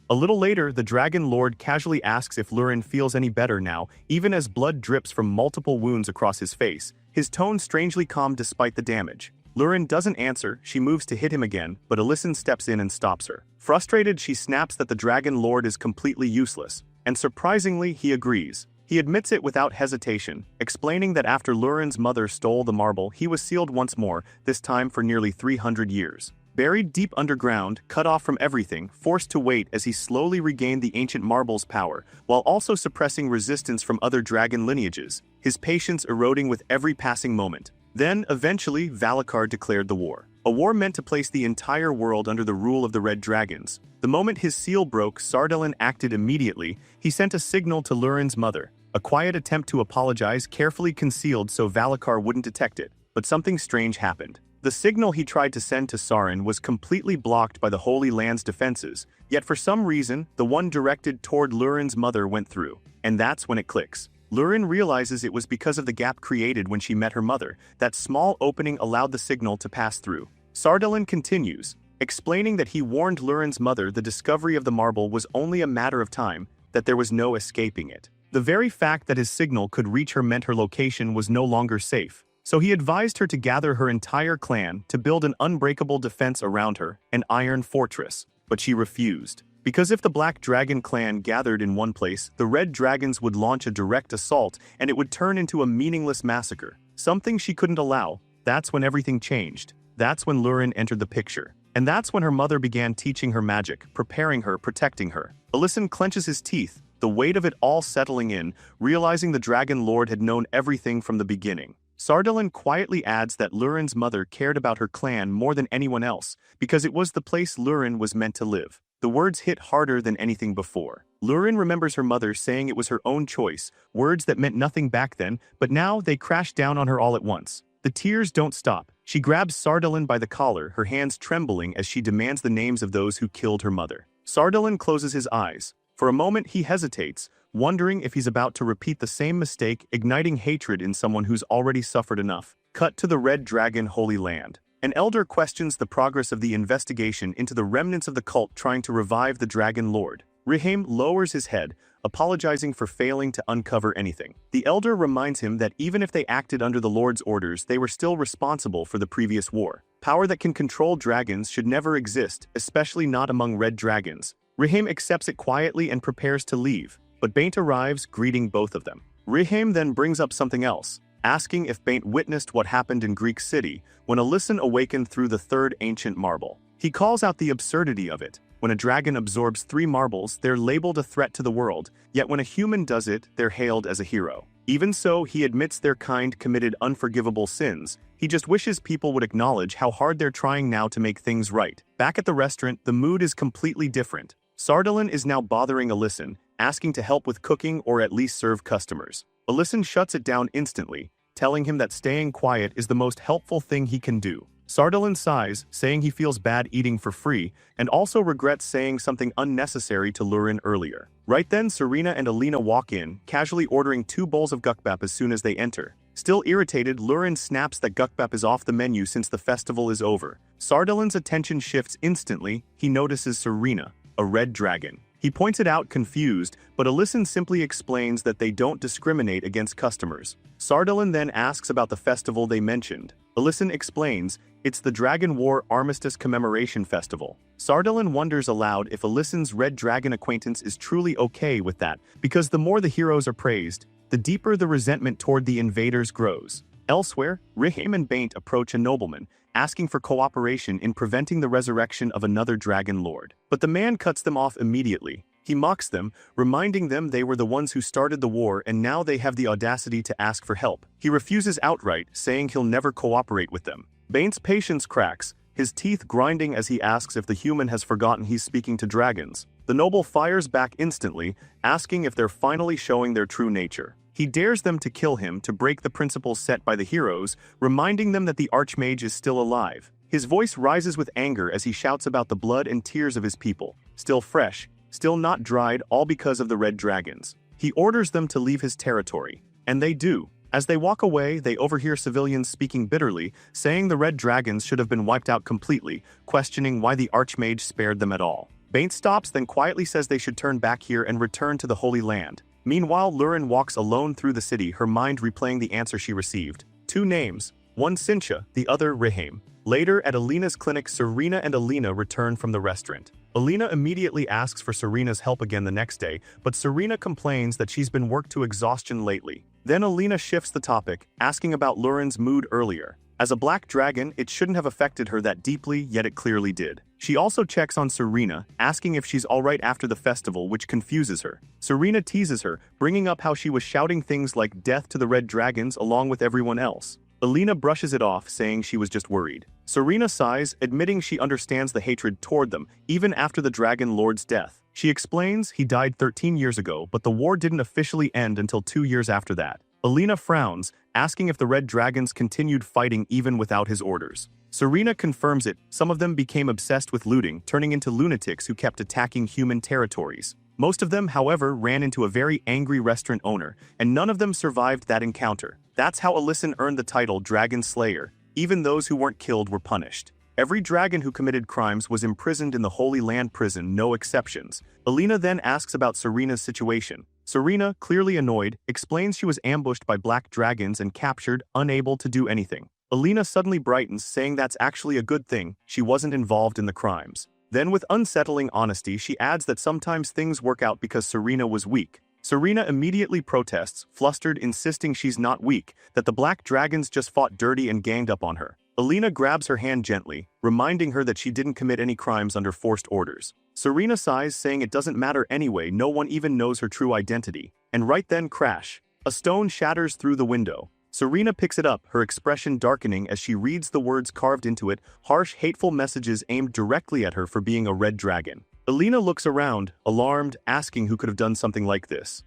A little later, the Dragon Lord casually asks if Lurin feels any better now, even as blood drips from multiple wounds across his face, his tone strangely calm despite the damage. Lurin doesn't answer. She moves to hit him again, but Alyssum steps in and stops her. Frustrated, she snaps that the Dragon Lord is completely useless, and surprisingly, he agrees. He admits it without hesitation, explaining that after Lurin's mother stole the marble, he was sealed once more, this time for nearly 300 years. Buried deep underground, cut off from everything, forced to wait as he slowly regained the ancient marble's power, while also suppressing resistance from other dragon lineages, his patience eroding with every passing moment. Then, eventually, Valakar declared the war. A war meant to place the entire world under the rule of the Red Dragons. The moment his seal broke, Sardalin acted immediately. He sent a signal to Lurin's mother. A quiet attempt to apologize, carefully concealed so Valakar wouldn't detect it. But something strange happened. The signal he tried to send to Saren was completely blocked by the Holy Land's defenses, yet for some reason, the one directed toward Lurin's mother went through. And that's when it clicks. Lurin realizes it was because of the gap created when she met her mother. That small opening allowed the signal to pass through. Sardalin continues, explaining that he warned Lurin's mother the discovery of the marble was only a matter of time, that there was no escaping it. The very fact that his signal could reach her meant her location was no longer safe. So he advised her to gather her entire clan to build an unbreakable defense around her, an iron fortress. But she refused. Because if the Black Dragon clan gathered in one place, the Red Dragons would launch a direct assault and it would turn into a meaningless massacre. Something she couldn't allow. That's when everything changed. That's when Lurin entered the picture. And that's when her mother began teaching her magic, preparing her, protecting her. Alyssum clenches his teeth, the weight of it all settling in, realizing the Dragon Lord had known everything from the beginning. Sardalin quietly adds that Lurin's mother cared about her clan more than anyone else, because it was the place Lurin was meant to live. The words hit harder than anything before. Lurin remembers her mother saying it was her own choice, words that meant nothing back then, but now they crash down on her all at once. The tears don't stop. She grabs Sardalin by the collar, her hands trembling as she demands the names of those who killed her mother. Sardalin closes his eyes. For a moment he hesitates, wondering if he's about to repeat the same mistake, igniting hatred in someone who's already suffered enough. Cut to the Red Dragon Holy Land. An elder questions the progress of the investigation into the remnants of the cult trying to revive the Dragon Lord. Riham lowers his head, apologizing for failing to uncover anything. The elder reminds him that even if they acted under the Lord's orders, they were still responsible for the previous war. Power that can control dragons should never exist, especially not among red dragons. Riham accepts it quietly and prepares to leave, but Baint arrives, greeting both of them. Riham then brings up something else, asking if Baint witnessed what happened in Greek City when Alyssum awakened through the third ancient marble. He calls out the absurdity of it. When a dragon absorbs 3 marbles, they're labeled a threat to the world, yet when a human does it, they're hailed as a hero. Even so, he admits their kind committed unforgivable sins. He just wishes people would acknowledge how hard they're trying now to make things right. Back at the restaurant, the mood is completely different. Sardalin is now bothering Alyssum, asking to help with cooking or at least serve customers. Alyssum shuts it down instantly, telling him that staying quiet is the most helpful thing he can do. Sardalin sighs, saying he feels bad eating for free, and also regrets saying something unnecessary to Lurin earlier. Right then, Serena and Alina walk in, casually ordering 2 bowls of gukbap as soon as they enter. Still irritated, Lurin snaps that gukbap is off the menu since the festival is over. Sardalin's attention shifts instantly. He notices Serena, a red dragon. He points it out confused, but Alyson simply explains that they don't discriminate against customers. Sardalin then asks about the festival they mentioned. Alyson explains, it's the Dragon War Armistice Commemoration Festival. Sardalin wonders aloud if Alyson's Red Dragon acquaintance is truly okay with that, because the more the heroes are praised, the deeper the resentment toward the invaders grows. Elsewhere, Rihim and Baint approach a nobleman, asking for cooperation in preventing the resurrection of another dragon lord. But the man cuts them off immediately. He mocks them, reminding them they were the ones who started the war and now they have the audacity to ask for help. He refuses outright, saying he'll never cooperate with them. Baint's patience cracks, his teeth grinding as he asks if the human has forgotten he's speaking to dragons. The noble fires back instantly, asking if they're finally showing their true nature. He dares them to kill him to break the principles set by the heroes, reminding them that the Archmage is still alive. His voice rises with anger as he shouts about the blood and tears of his people, still fresh, still not dried, all because of the red dragons. He orders them to leave his territory, and they do. As they walk away, they overhear civilians speaking bitterly, saying the red dragons should have been wiped out completely, questioning why the Archmage spared them at all. Baint stops, then quietly says they should turn back here and return to the Holy Land. Meanwhile, Lurin walks alone through the city, her mind replaying the answer she received. Two names, one Cynthia, the other Rihim. Later, at Alina's clinic, Serena and Alina return from the restaurant. Alina immediately asks for Serena's help again the next day, but Serena complains that she's been worked to exhaustion lately. Then Alina shifts the topic, asking about Lurin's mood earlier. As a black dragon, it shouldn't have affected her that deeply, yet it clearly did. She also checks on Serena, asking if she's alright after the festival, which confuses her. Serena teases her, bringing up how she was shouting things like death to the red dragons along with everyone else. Alina brushes it off, saying she was just worried. Serena sighs, admitting she understands the hatred toward them, even after the Dragon Lord's death. She explains he died 13 years ago, but the war didn't officially end until 2 years after that. Alina frowns, asking if the red dragons continued fighting even without his orders. Serena confirms it. Some of them became obsessed with looting, turning into lunatics who kept attacking human territories. Most of them, however, ran into a very angry restaurant owner, and none of them survived that encounter. That's how Alyson earned the title Dragon Slayer. Even those who weren't killed were punished. Every dragon who committed crimes was imprisoned in the Holy Land prison, no exceptions. Alina then asks about Serena's situation. Serena, clearly annoyed, explains she was ambushed by black dragons and captured, unable to do anything. Alina suddenly brightens, saying that's actually a good thing, she wasn't involved in the crimes. Then with unsettling honesty, she adds that sometimes things work out because Serena was weak. Serena immediately protests, flustered, insisting she's not weak, that the black dragons just fought dirty and ganged up on her. Alina grabs her hand gently, reminding her that she didn't commit any crimes under forced orders. Serena sighs, saying it doesn't matter anyway, no one even knows her true identity. And right then, crash. A stone shatters through the window. Serena picks it up, her expression darkening as she reads the words carved into it, harsh, hateful messages aimed directly at her for being a red dragon. Alina looks around, alarmed, asking who could have done something like this.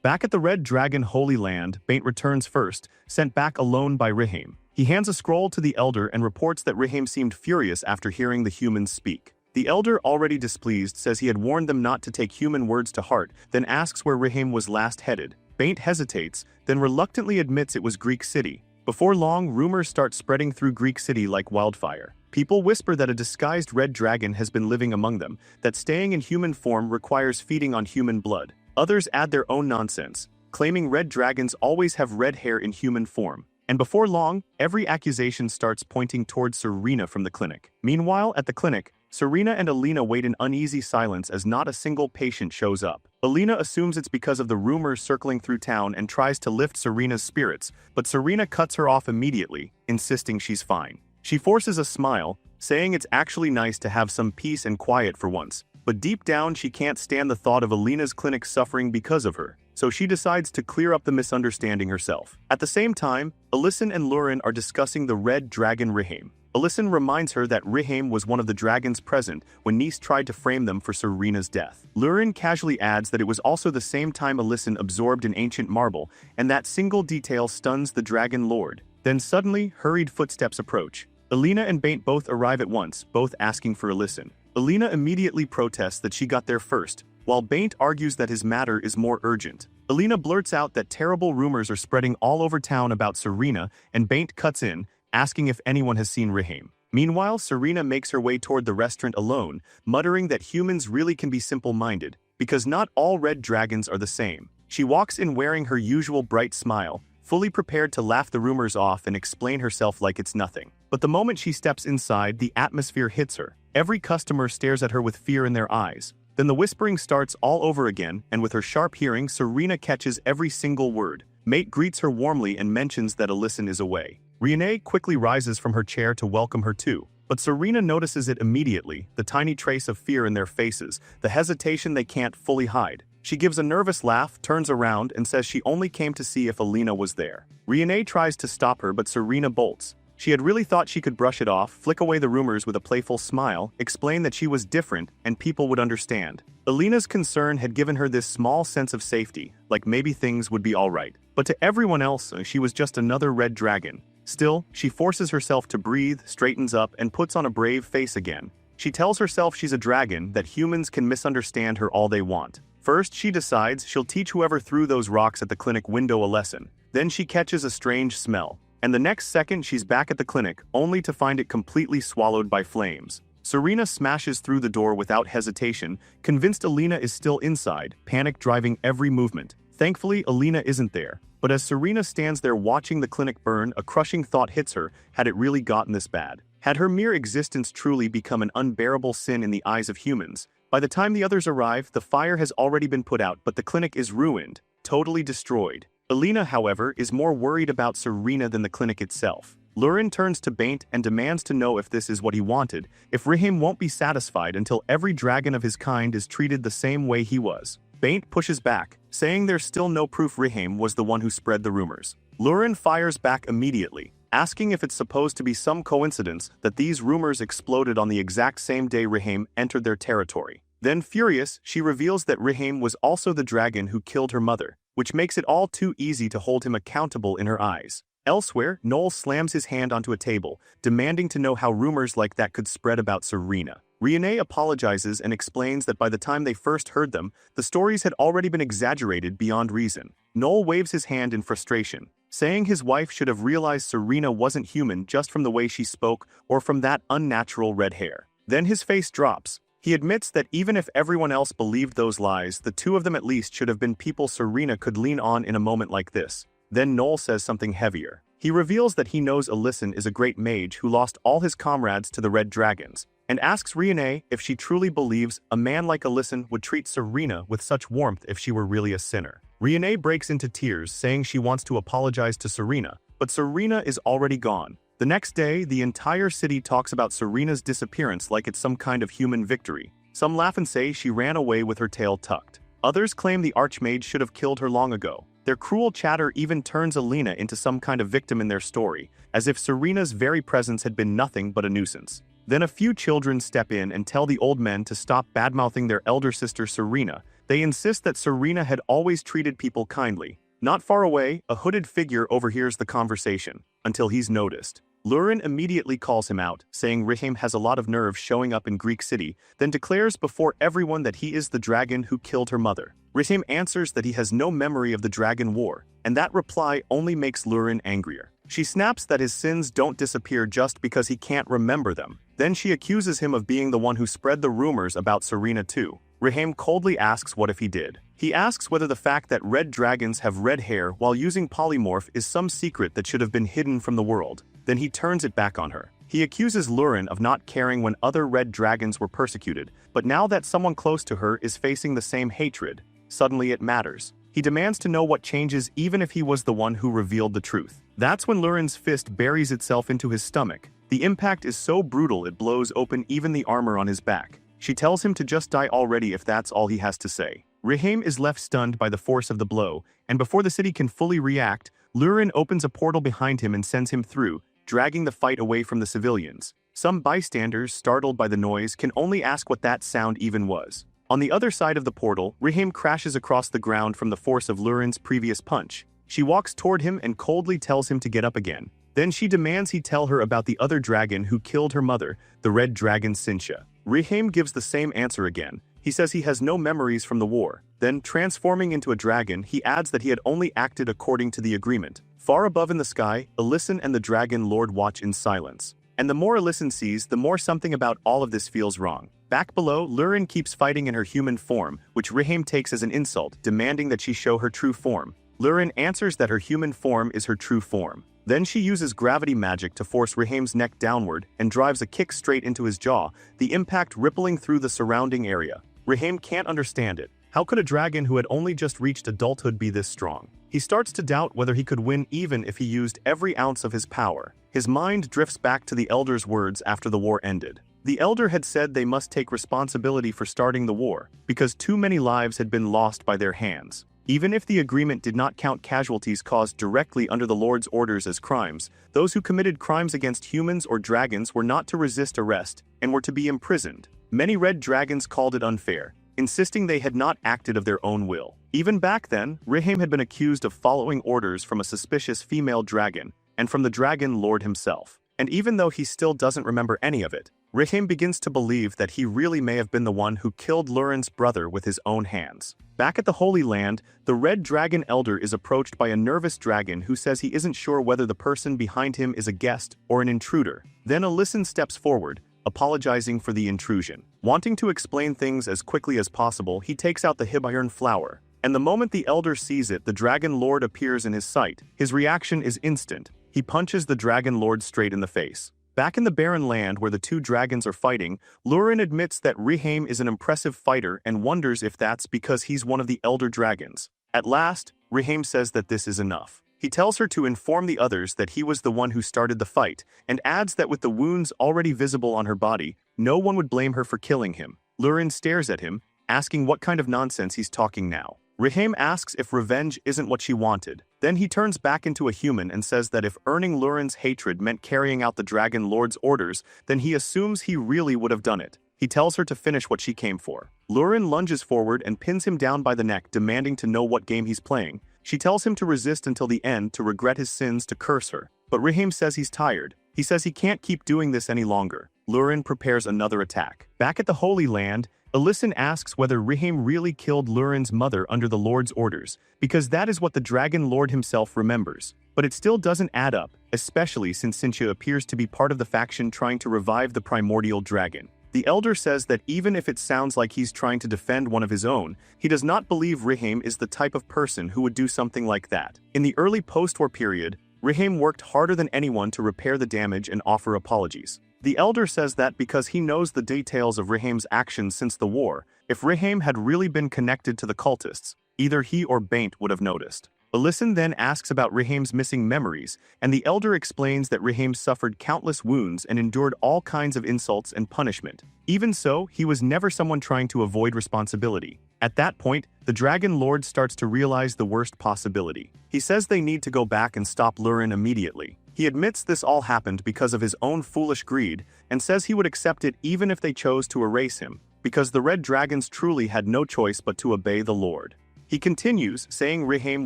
Back at the Red Dragon Holy Land, Baint returns first, sent back alone by Rihim. He hands a scroll to the Elder and reports that Rihim seemed furious after hearing the humans speak. The Elder, already displeased, says he had warned them not to take human words to heart, then asks where Rihim was last headed. Baint hesitates, then reluctantly admits it was Greek City. Before long, rumors start spreading through Greek City like wildfire. People whisper that a disguised red dragon has been living among them, that staying in human form requires feeding on human blood. Others add their own nonsense, claiming red dragons always have red hair in human form. And before long, every accusation starts pointing towards Serena from the clinic. Meanwhile, at the clinic, Serena and Alina wait in uneasy silence as not a single patient shows up. Alina assumes it's because of the rumors circling through town and tries to lift Serena's spirits, but Serena cuts her off immediately, insisting she's fine. She forces a smile, saying it's actually nice to have some peace and quiet for once. But deep down, she can't stand the thought of Alina's clinic suffering because of her, so she decides to clear up the misunderstanding herself. At the same time, Alyson and Lurin are discussing the red dragon Rihim. Alyson reminds her that Rihim was one of the dragons present when Nis tried to frame them for Serena's death. Lurin casually adds that it was also the same time Alyson absorbed an ancient marble, and that single detail stuns the Dragon Lord. Then suddenly, hurried footsteps approach. Alina and Baint both arrive at once, both asking for Alyson. Alina immediately protests that she got there first, while Baint argues that his matter is more urgent. Alina blurts out that terrible rumors are spreading all over town about Serena, and Baint cuts in, asking if anyone has seen Rihim. Meanwhile, Serena makes her way toward the restaurant alone, muttering that humans really can be simple-minded, because not all red dragons are the same. She walks in wearing her usual bright smile, fully prepared to laugh the rumors off and explain herself like it's nothing. But the moment she steps inside, the atmosphere hits her. Every customer stares at her with fear in their eyes. Then the whispering starts all over again, and with her sharp hearing, Serena catches every single word. Mate greets her warmly and mentions that Alyson is away. Renee quickly rises from her chair to welcome her too. But Serena notices it immediately, the tiny trace of fear in their faces, the hesitation they can't fully hide. She gives a nervous laugh, turns around, and says she only came to see if Alina was there. Renee tries to stop her, but Serena bolts. She had really thought she could brush it off, flick away the rumors with a playful smile, explain that she was different, and people would understand. Alina's concern had given her this small sense of safety, like maybe things would be alright. But to everyone else, she was just another red dragon. Still, she forces herself to breathe, straightens up, and puts on a brave face again. She tells herself she's a dragon, that humans can misunderstand her all they want. First, she decides she'll teach whoever threw those rocks at the clinic window a lesson. Then she catches a strange smell. And the next second she's back at the clinic, only to find it completely swallowed by flames. Serena smashes through the door without hesitation, convinced Alina is still inside, panic driving every movement. Thankfully, Alina isn't there. But as Serena stands there watching the clinic burn, a crushing thought hits her: had it really gotten this bad? Had her mere existence truly become an unbearable sin in the eyes of humans? By the time the others arrive, the fire has already been put out, but the clinic is ruined, totally destroyed. Alina, however, is more worried about Serena than the clinic itself. Lurin turns to Baint and demands to know if this is what he wanted, if Rihim won't be satisfied until every dragon of his kind is treated the same way he was. Baint pushes back, saying there's still no proof Rihim was the one who spread the rumors. Lurin fires back immediately, asking if it's supposed to be some coincidence that these rumors exploded on the exact same day Rihim entered their territory. Then, furious, she reveals that Rihim was also the dragon who killed her mother, which makes it all too easy to hold him accountable in her eyes. Elsewhere, Noel slams his hand onto a table, demanding to know how rumors like that could spread about Serena. Renee apologizes and explains that by the time they first heard them, the stories had already been exaggerated beyond reason. Noel waves his hand in frustration, saying his wife should have realized Serena wasn't human just from the way she spoke or from that unnatural red hair. Then his face drops. He admits that even if everyone else believed those lies, the two of them at least should have been people Serena could lean on in a moment like this. Then Noel says something heavier. He reveals that he knows Alyson is a great mage who lost all his comrades to the Red Dragons, and asks Renee if she truly believes a man like Alyson would treat Serena with such warmth if she were really a sinner. Renee breaks into tears, saying she wants to apologize to Serena, but Serena is already gone. The next day, the entire city talks about Serena's disappearance like it's some kind of human victory. Some laugh and say she ran away with her tail tucked. Others claim the Archmage should have killed her long ago. Their cruel chatter even turns Alina into some kind of victim in their story, as if Serena's very presence had been nothing but a nuisance. Then a few children step in and tell the old men to stop badmouthing their elder sister Serena. They insist that Serena had always treated people kindly. Not far away, a hooded figure overhears the conversation, until he's noticed. Lurin immediately calls him out, saying Rihim has a lot of nerve showing up in Greek City, then declares before everyone that he is the dragon who killed her mother. Rihim answers that he has no memory of the Dragon War, and that reply only makes Lurin angrier. She snaps that his sins don't disappear just because he can't remember them. Then she accuses him of being the one who spread the rumors about Serena too. Rihim coldly asks what if he did. He asks whether the fact that red dragons have red hair while using polymorph is some secret that should have been hidden from the world. Then he turns it back on her. He accuses Lurin of not caring when other red dragons were persecuted, but now that someone close to her is facing the same hatred, suddenly it matters. He demands to know what changes even if he was the one who revealed the truth. That's when Lurin's fist buries itself into his stomach. The impact is so brutal it blows open even the armor on his back. She tells him to just die already if that's all he has to say. Rihim is left stunned by the force of the blow, and before the city can fully react, Lurin opens a portal behind him and sends him through, dragging the fight away from the civilians. Some bystanders, startled by the noise, can only ask what that sound even was. On the other side of the portal, Rihim crashes across the ground from the force of Lurin's previous punch. She walks toward him and coldly tells him to get up again. Then she demands he tell her about the other dragon who killed her mother, the red dragon Cynthia. Rihim gives the same answer again. He says he has no memories from the war. Then, transforming into a dragon, he adds that he had only acted according to the agreement. Far above in the sky, Alyson and the Dragon Lord watch in silence. And the more Alyson sees, the more something about all of this feels wrong. Back below, Lurin keeps fighting in her human form, which Rihame takes as an insult, demanding that she show her true form. Lurin answers that her human form is her true form. Then she uses gravity magic to force Rihame's neck downward and drives a kick straight into his jaw, the impact rippling through the surrounding area. Rihame can't understand it. How could a dragon who had only just reached adulthood be this strong? He starts to doubt whether he could win even if he used every ounce of his power. His mind drifts back to the Elder's words after the war ended. The Elder had said they must take responsibility for starting the war, because too many lives had been lost by their hands. Even if the agreement did not count casualties caused directly under the Lord's orders as crimes, those who committed crimes against humans or dragons were not to resist arrest and were to be imprisoned. Many red dragons called it unfair, insisting they had not acted of their own will. Even back then, Rihame had been accused of following orders from a suspicious female dragon, and from the Dragon Lord himself. And even though he still doesn't remember any of it, Rihame begins to believe that he really may have been the one who killed Lurin's brother with his own hands. Back at the Holy Land, the Red Dragon Elder is approached by a nervous dragon who says he isn't sure whether the person behind him is a guest or an intruder. Then Alyssum steps forward, apologizing for the intrusion. Wanting to explain things as quickly as possible, he takes out the Hibiron flower. And the moment the Elder sees it, the Dragon Lord appears in his sight. His reaction is instant. He punches the Dragon Lord straight in the face. Back in the barren land where the two dragons are fighting, Lurin admits that Rihame is an impressive fighter and wonders if that's because he's one of the Elder Dragons. At last, Rihame says that this is enough. He tells her to inform the others that he was the one who started the fight, and adds that with the wounds already visible on her body, no one would blame her for killing him. Lurin stares at him, asking what kind of nonsense he's talking now. Rihame asks if revenge isn't what she wanted. Then he turns back into a human and says that if earning Lurin's hatred meant carrying out the Dragon Lord's orders, then he assumes he really would have done it. He tells her to finish what she came for. Lurin lunges forward and pins him down by the neck, demanding to know what game he's playing. She tells him to resist until the end, to regret his sins, to curse her. But Rihame says he's tired. He says he can't keep doing this any longer. Lurin prepares another attack. Back at the Holy Land, Alyssum asks whether Rihame really killed Lurin's mother under the Lord's orders, because that is what the Dragon Lord himself remembers. But it still doesn't add up, especially since Cynthia appears to be part of the faction trying to revive the primordial dragon. The Elder says that even if it sounds like he's trying to defend one of his own, he does not believe Rihame is the type of person who would do something like that. In the early post-war period, Rihame worked harder than anyone to repair the damage and offer apologies. The Elder says that because he knows the details of Rihame's actions since the war, if Rihame had really been connected to the cultists, either he or Baint would have noticed. Alyssum then asks about Rihame's missing memories, and the Elder explains that Rihame suffered countless wounds and endured all kinds of insults and punishment. Even so, he was never someone trying to avoid responsibility. At that point, the Dragon Lord starts to realize the worst possibility. He says they need to go back and stop Lurin immediately. He admits this all happened because of his own foolish greed, and says he would accept it even if they chose to erase him, because the Red Dragons truly had no choice but to obey the Lord. He continues, saying Rihame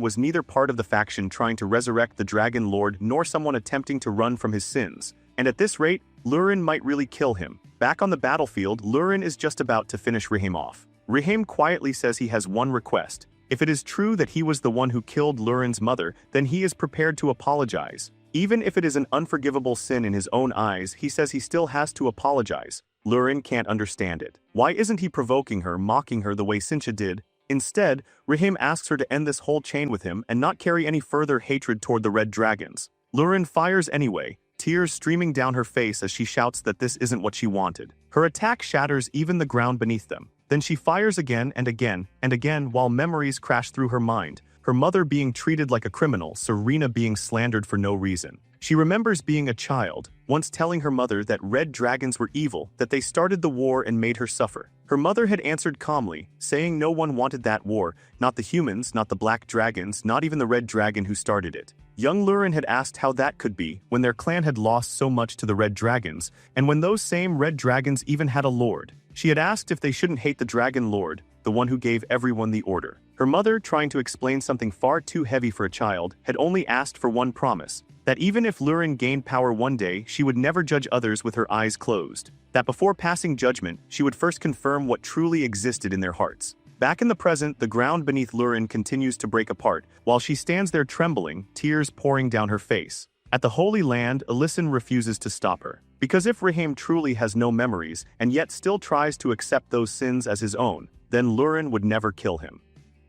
was neither part of the faction trying to resurrect the Dragon Lord nor someone attempting to run from his sins, and at this rate, Lurin might really kill him. Back on the battlefield, Lurin is just about to finish Rihame off. Rihame quietly says he has one request. If it is true that he was the one who killed Lurin's mother, then he is prepared to apologize. Even if it is an unforgivable sin in his own eyes, he says he still has to apologize. Lurin can't understand it. Why isn't he provoking her, mocking her the way Cynthia did? Instead, Rihame asks her to end this whole chain with him and not carry any further hatred toward the Red Dragons. Lurin fires anyway, tears streaming down her face as she shouts that this isn't what she wanted. Her attack shatters even the ground beneath them. Then she fires again and again and again while memories crash through her mind. Her mother being treated like a criminal, Serena being slandered for no reason. She remembers being a child, once telling her mother that red dragons were evil, that they started the war and made her suffer. Her mother had answered calmly, saying no one wanted that war, not the humans, not the black dragons, not even the red dragon who started it. Young Lurin had asked how that could be, when their clan had lost so much to the red dragons, and when those same red dragons even had a lord. She had asked if they shouldn't hate the Dragon Lord, the one who gave everyone the order. Her mother, trying to explain something far too heavy for a child, had only asked for one promise, that even if Lurin gained power one day, she would never judge others with her eyes closed. That before passing judgment, she would first confirm what truly existed in their hearts. Back in the present, the ground beneath Lurin continues to break apart, while she stands there trembling, tears pouring down her face. At the Holy Land, Alyssum refuses to stop her. Because if Riham truly has no memories and yet still tries to accept those sins as his own, then Lurin would never kill him.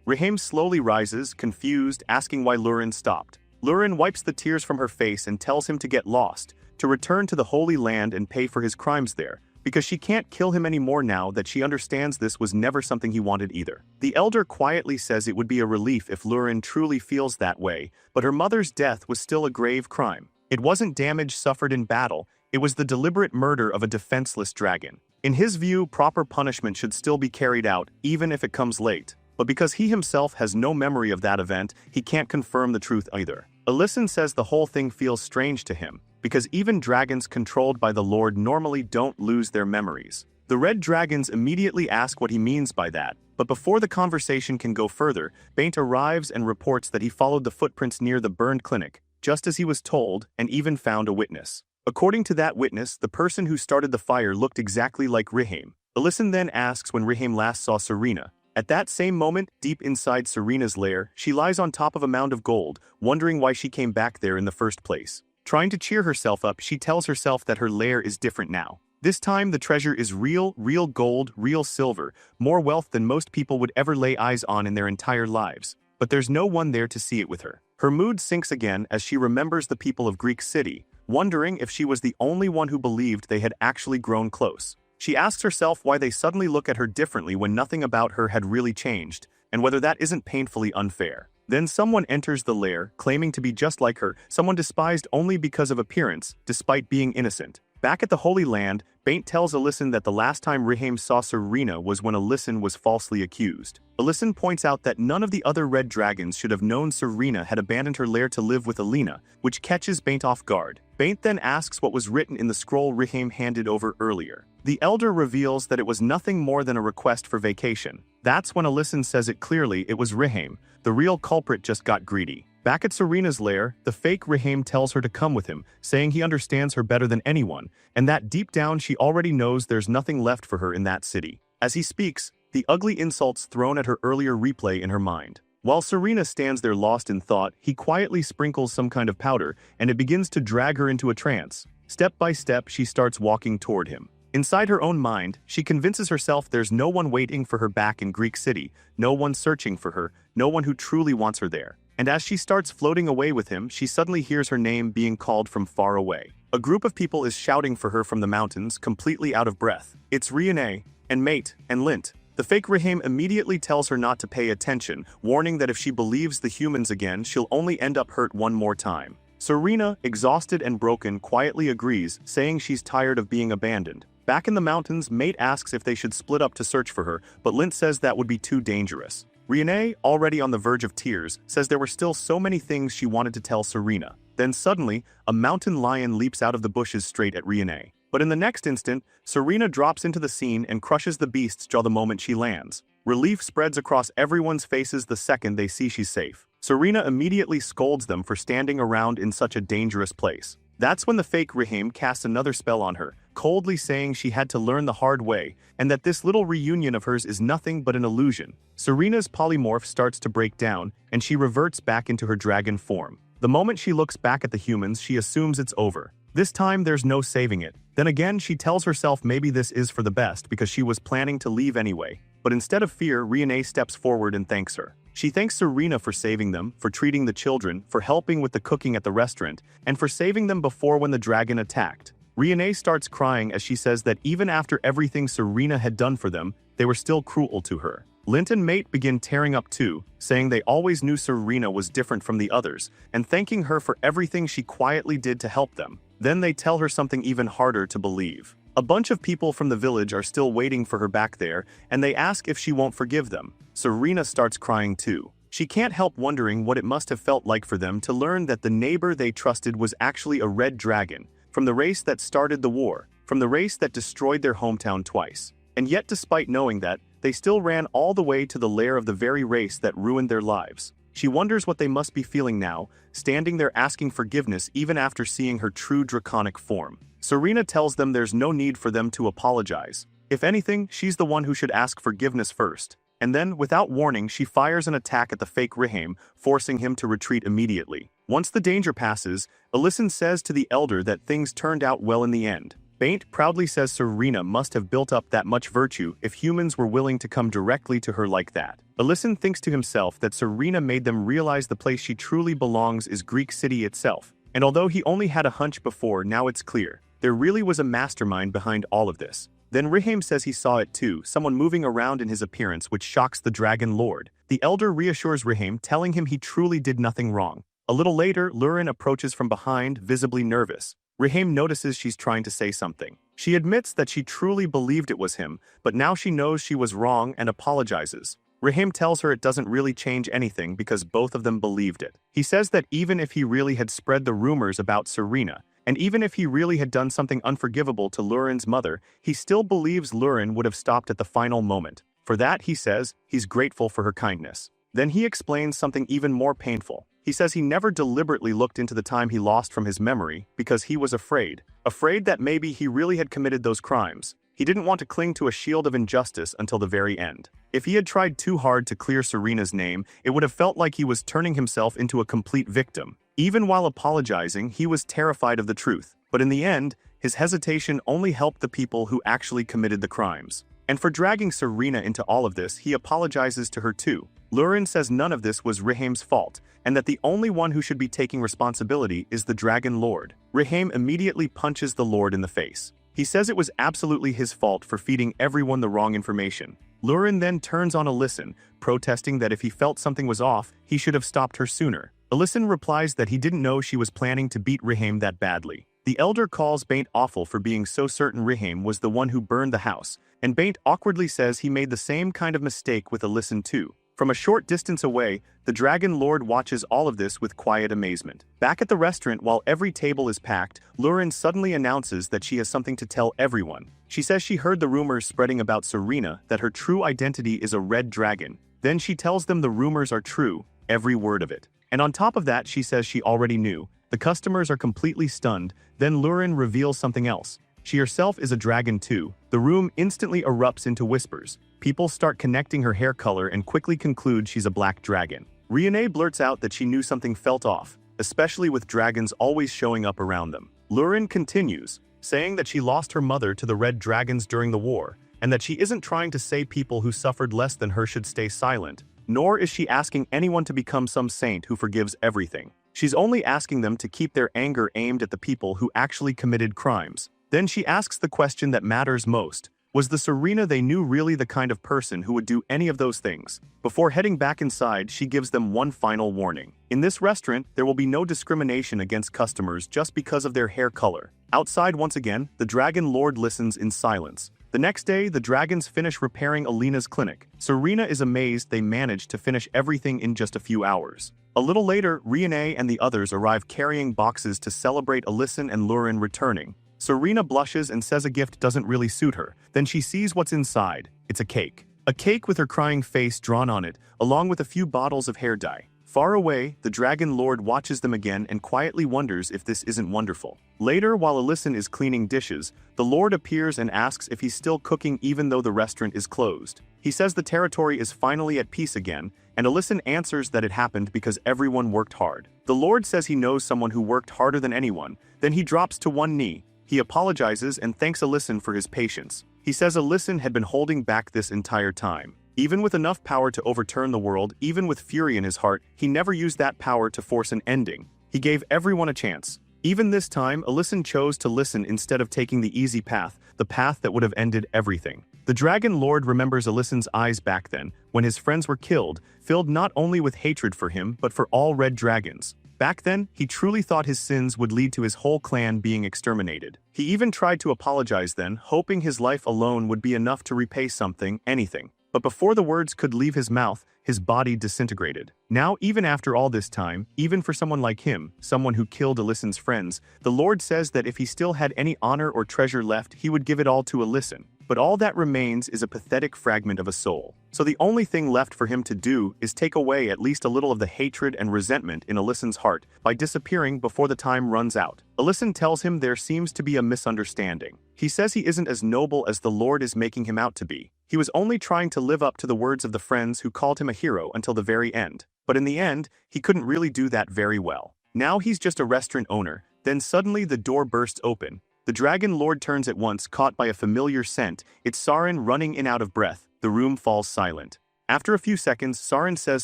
Riham slowly rises, confused, asking why Lurin stopped. Lurin wipes the tears from her face and tells him to get lost, to return to the Holy Land and pay for his crimes there, because she can't kill him anymore now that she understands this was never something he wanted either. The elder quietly says it would be a relief if Lurin truly feels that way, but her mother's death was still a grave crime. It wasn't damage suffered in battle, it was the deliberate murder of a defenseless dragon. In his view, proper punishment should still be carried out, even if it comes late. But because he himself has no memory of that event, he can't confirm the truth either. Alyssum says the whole thing feels strange to him, because even dragons controlled by the Lord normally don't lose their memories. The red dragons immediately ask what he means by that, but before the conversation can go further, Baint arrives and reports that he followed the footprints near the burned clinic, just as he was told, and even found a witness. According to that witness, the person who started the fire looked exactly like Riham. Alyssum then asks when Riham last saw Serena. At that same moment, deep inside Serena's lair, she lies on top of a mound of gold, wondering why she came back there in the first place. Trying to cheer herself up, she tells herself that her lair is different now. This time, the treasure is real gold, real silver, more wealth than most people would ever lay eyes on in their entire lives. But there's no one there to see it with her. Her mood sinks again as she remembers the people of Greek City, wondering if she was the only one who believed they had actually grown close. She asks herself why they suddenly look at her differently when nothing about her had really changed, and whether that isn't painfully unfair. Then someone enters the lair, claiming to be just like her, someone despised only because of appearance, despite being innocent. Back at the Holy Land, Baint tells Alyssum that the last time Riham saw Serena was when Alyssum was falsely accused. Alyssum points out that none of the other red dragons should have known Serena had abandoned her lair to live with Alina, which catches Baint off guard. Baint then asks what was written in the scroll Riham handed over earlier. The elder reveals that it was nothing more than a request for vacation. That's when Alyssum says it clearly, it was Riham. The real culprit just got greedy. Back at Serena's lair, the fake Riham tells her to come with him, saying he understands her better than anyone, and that deep down she already knows there's nothing left for her in that city. As he speaks, the ugly insults thrown at her earlier replay in her mind. While Serena stands there lost in thought, he quietly sprinkles some kind of powder, and it begins to drag her into a trance. Step by step, she starts walking toward him. Inside her own mind, she convinces herself there's no one waiting for her back in Greek City, no one searching for her, no one who truly wants her there. And as she starts floating away with him, she suddenly hears her name being called from far away. A group of people is shouting for her from the mountains, completely out of breath. It's Riane, and Mate, and Lint. The fake Riham immediately tells her not to pay attention, warning that if she believes the humans again, she'll only end up hurt one more time. Serena, exhausted and broken, quietly agrees, saying she's tired of being abandoned. Back in the mountains, Mate asks if they should split up to search for her, but Lint says that would be too dangerous. Riane, already on the verge of tears, says there were still so many things she wanted to tell Serena. Then suddenly, a mountain lion leaps out of the bushes straight at Riane. But in the next instant, Serena drops into the scene and crushes the beast's jaw the moment she lands. Relief spreads across everyone's faces the second they see she's safe. Serena immediately scolds them for standing around in such a dangerous place. That's when the fake Riham casts another spell on her, coldly saying she had to learn the hard way, and that this little reunion of hers is nothing but an illusion. Serena's polymorph starts to break down, and she reverts back into her dragon form. The moment she looks back at the humans, she assumes it's over. This time there's no saving it. Then again, she tells herself maybe this is for the best because she was planning to leave anyway. But instead of fear, Riane steps forward and thanks her. She thanks Serena for saving them, for treating the children, for helping with the cooking at the restaurant, and for saving them before when the dragon attacked. Riane starts crying as she says that even after everything Serena had done for them, they were still cruel to her. Lint and Mate begin tearing up too, saying they always knew Serena was different from the others, and thanking her for everything she quietly did to help them. Then they tell her something even harder to believe. A bunch of people from the village are still waiting for her back there, and they ask if she won't forgive them. Serena starts crying too. She can't help wondering what it must have felt like for them to learn that the neighbor they trusted was actually a red dragon, from the race that started the war, from the race that destroyed their hometown twice. And yet, despite knowing that, they still ran all the way to the lair of the very race that ruined their lives. She wonders what they must be feeling now, standing there asking forgiveness even after seeing her true draconic form. Serena tells them there's no need for them to apologize. If anything, she's the one who should ask forgiveness first. and then, without warning, she fires an attack at the fake Rihame, forcing him to retreat immediately. Once the danger passes, Alyssum says to the elder that things turned out well in the end. Baint proudly says Serena must have built up that much virtue if humans were willing to come directly to her like that. Alyssum thinks to himself that Serena made them realize the place she truly belongs is Greek City itself. And although he only had a hunch before, now it's clear. There really was a mastermind behind all of this. Then Rihame says he saw it too, someone moving around in his appearance which shocks the Dragon Lord. The elder reassures Rihame, telling him he truly did nothing wrong. A little later, Lurin approaches from behind, visibly nervous. Rihame notices she's trying to say something. She admits that she truly believed it was him, but now she knows she was wrong and apologizes. Rihame tells her it doesn't really change anything because both of them believed it. He says that even if he really had spread the rumors about Serena, and even if he really had done something unforgivable to Lurin's mother, he still believes Lurin would have stopped at the final moment. For that, he says, he's grateful for her kindness. Then he explains something even more painful. He says he never deliberately looked into the time he lost from his memory because he was afraid. Afraid that maybe he really had committed those crimes. He didn't want to cling to a shield of injustice until the very end. If he had tried too hard to clear Serena's name, it would have felt like he was turning himself into a complete victim. Even while apologizing, he was terrified of the truth. But in the end, his hesitation only helped the people who actually committed the crimes. And for dragging Serena into all of this, he apologizes to her too. Lurin says none of this was Rihame's fault, and that the only one who should be taking responsibility is the Dragon Lord. Rihame immediately punches the Lord in the face. He says it was absolutely his fault for feeding everyone the wrong information. Lurin then turns on Alyssum, protesting that if he felt something was off, he should have stopped her sooner. Alyssum replies that he didn't know she was planning to beat Rihame that badly. The elder calls Baint awful for being so certain Rihame was the one who burned the house, and Baint awkwardly says he made the same kind of mistake with Alyssum too. From a short distance away, the Dragon Lord watches all of this with quiet amazement. Back at the restaurant, while every table is packed, Lurin suddenly announces that she has something to tell everyone. She says she heard the rumors spreading about Serena that her true identity is a red dragon. Then she tells them the rumors are true, every word of it. And on top of that, she says she already knew. The customers are completely stunned. Then Lurin reveals something else. She herself is a dragon too. The room instantly erupts into whispers. People start connecting her hair color and quickly conclude she's a black dragon. Riene blurts out that she knew something felt off, especially with dragons always showing up around them. Lurin continues, saying that she lost her mother to the red dragons during the war, and that she isn't trying to say people who suffered less than her should stay silent, nor is she asking anyone to become some saint who forgives everything. She's only asking them to keep their anger aimed at the people who actually committed crimes. Then she asks the question that matters most. Was the Serena they knew really the kind of person who would do any of those things? Before heading back inside, she gives them one final warning. In this restaurant, there will be no discrimination against customers just because of their hair color. Outside once again, the Dragon Lord listens in silence. The next day, the dragons finish repairing Alina's clinic. Serena is amazed they managed to finish everything in just a few hours. A little later, Riene and the others arrive carrying boxes to celebrate Alyssum and Lurin returning. Serena blushes and says a gift doesn't really suit her. Then she sees what's inside. It's a cake. A cake with her crying face drawn on it, along with a few bottles of hair dye. Far away, the Dragon Lord watches them again and quietly wonders if this isn't wonderful. Later, while Alyssum is cleaning dishes, the Lord appears and asks if he's still cooking even though the restaurant is closed. He says the territory is finally at peace again, and Alyssum answers that it happened because everyone worked hard. The Lord says he knows someone who worked harder than anyone. Then he drops to one knee. He apologizes and thanks Alyssum for his patience. He says Alyssum had been holding back this entire time. Even with enough power to overturn the world, even with fury in his heart, he never used that power to force an ending. He gave everyone a chance. Even this time, Alyssum chose to listen instead of taking the easy path, the path that would have ended everything. The Dragon Lord remembers Alyssum's eyes back then, when his friends were killed, filled not only with hatred for him, but for all red dragons. Back then, he truly thought his sins would lead to his whole clan being exterminated. He even tried to apologize then, hoping his life alone would be enough to repay something, anything. But before the words could leave his mouth, his body disintegrated. Now, even after all this time, even for someone like him, someone who killed Alyssum's friends, the Lord says that if he still had any honor or treasure left, he would give it all to Alyssum. but all that remains is a pathetic fragment of a soul. So the only thing left for him to do is take away at least a little of the hatred and resentment in Alyssan's heart by disappearing before the time runs out. Alyssan tells him there seems to be a misunderstanding. He says he isn't as noble as the Lord is making him out to be. He was only trying to live up to the words of the friends who called him a hero until the very end. But in the end, he couldn't really do that very well. Now he's just a restaurant owner. Then suddenly the door bursts open. The Dragon Lord turns at once, caught by a familiar scent. It's Sarin running in out of breath. The room falls silent. After a few seconds, Sarin says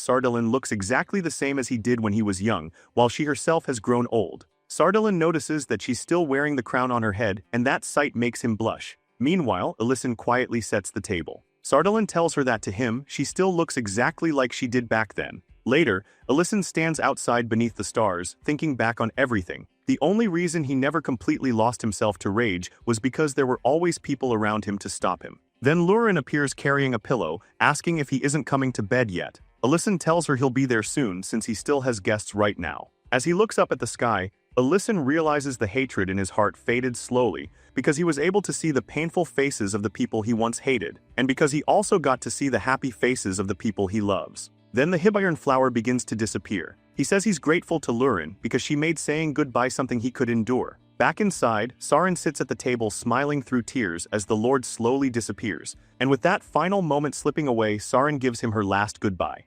Sardalin looks exactly the same as he did when he was young, while she herself has grown old. Sardalin notices that she's still wearing the crown on her head, and that sight makes him blush. Meanwhile, Alyssan quietly sets the table. Sardalin tells her that to him, she still looks exactly like she did back then. Later, Alyssan stands outside beneath the stars, thinking back on everything. The only reason he never completely lost himself to rage was because there were always people around him to stop him. Then Lurin appears carrying a pillow, asking if he isn't coming to bed yet. Alyssan tells her he'll be there soon since he still has guests right now. As he looks up at the sky, Alyssan realizes the hatred in his heart faded slowly because he was able to see the painful faces of the people he once hated, and because he also got to see the happy faces of the people he loves. Then the Hibiron flower begins to disappear. He says he's grateful to Lurin because she made saying goodbye something he could endure. Back inside, Sarin sits at the table smiling through tears as the Lord slowly disappears, and with that final moment slipping away, Sarin gives him her last goodbye.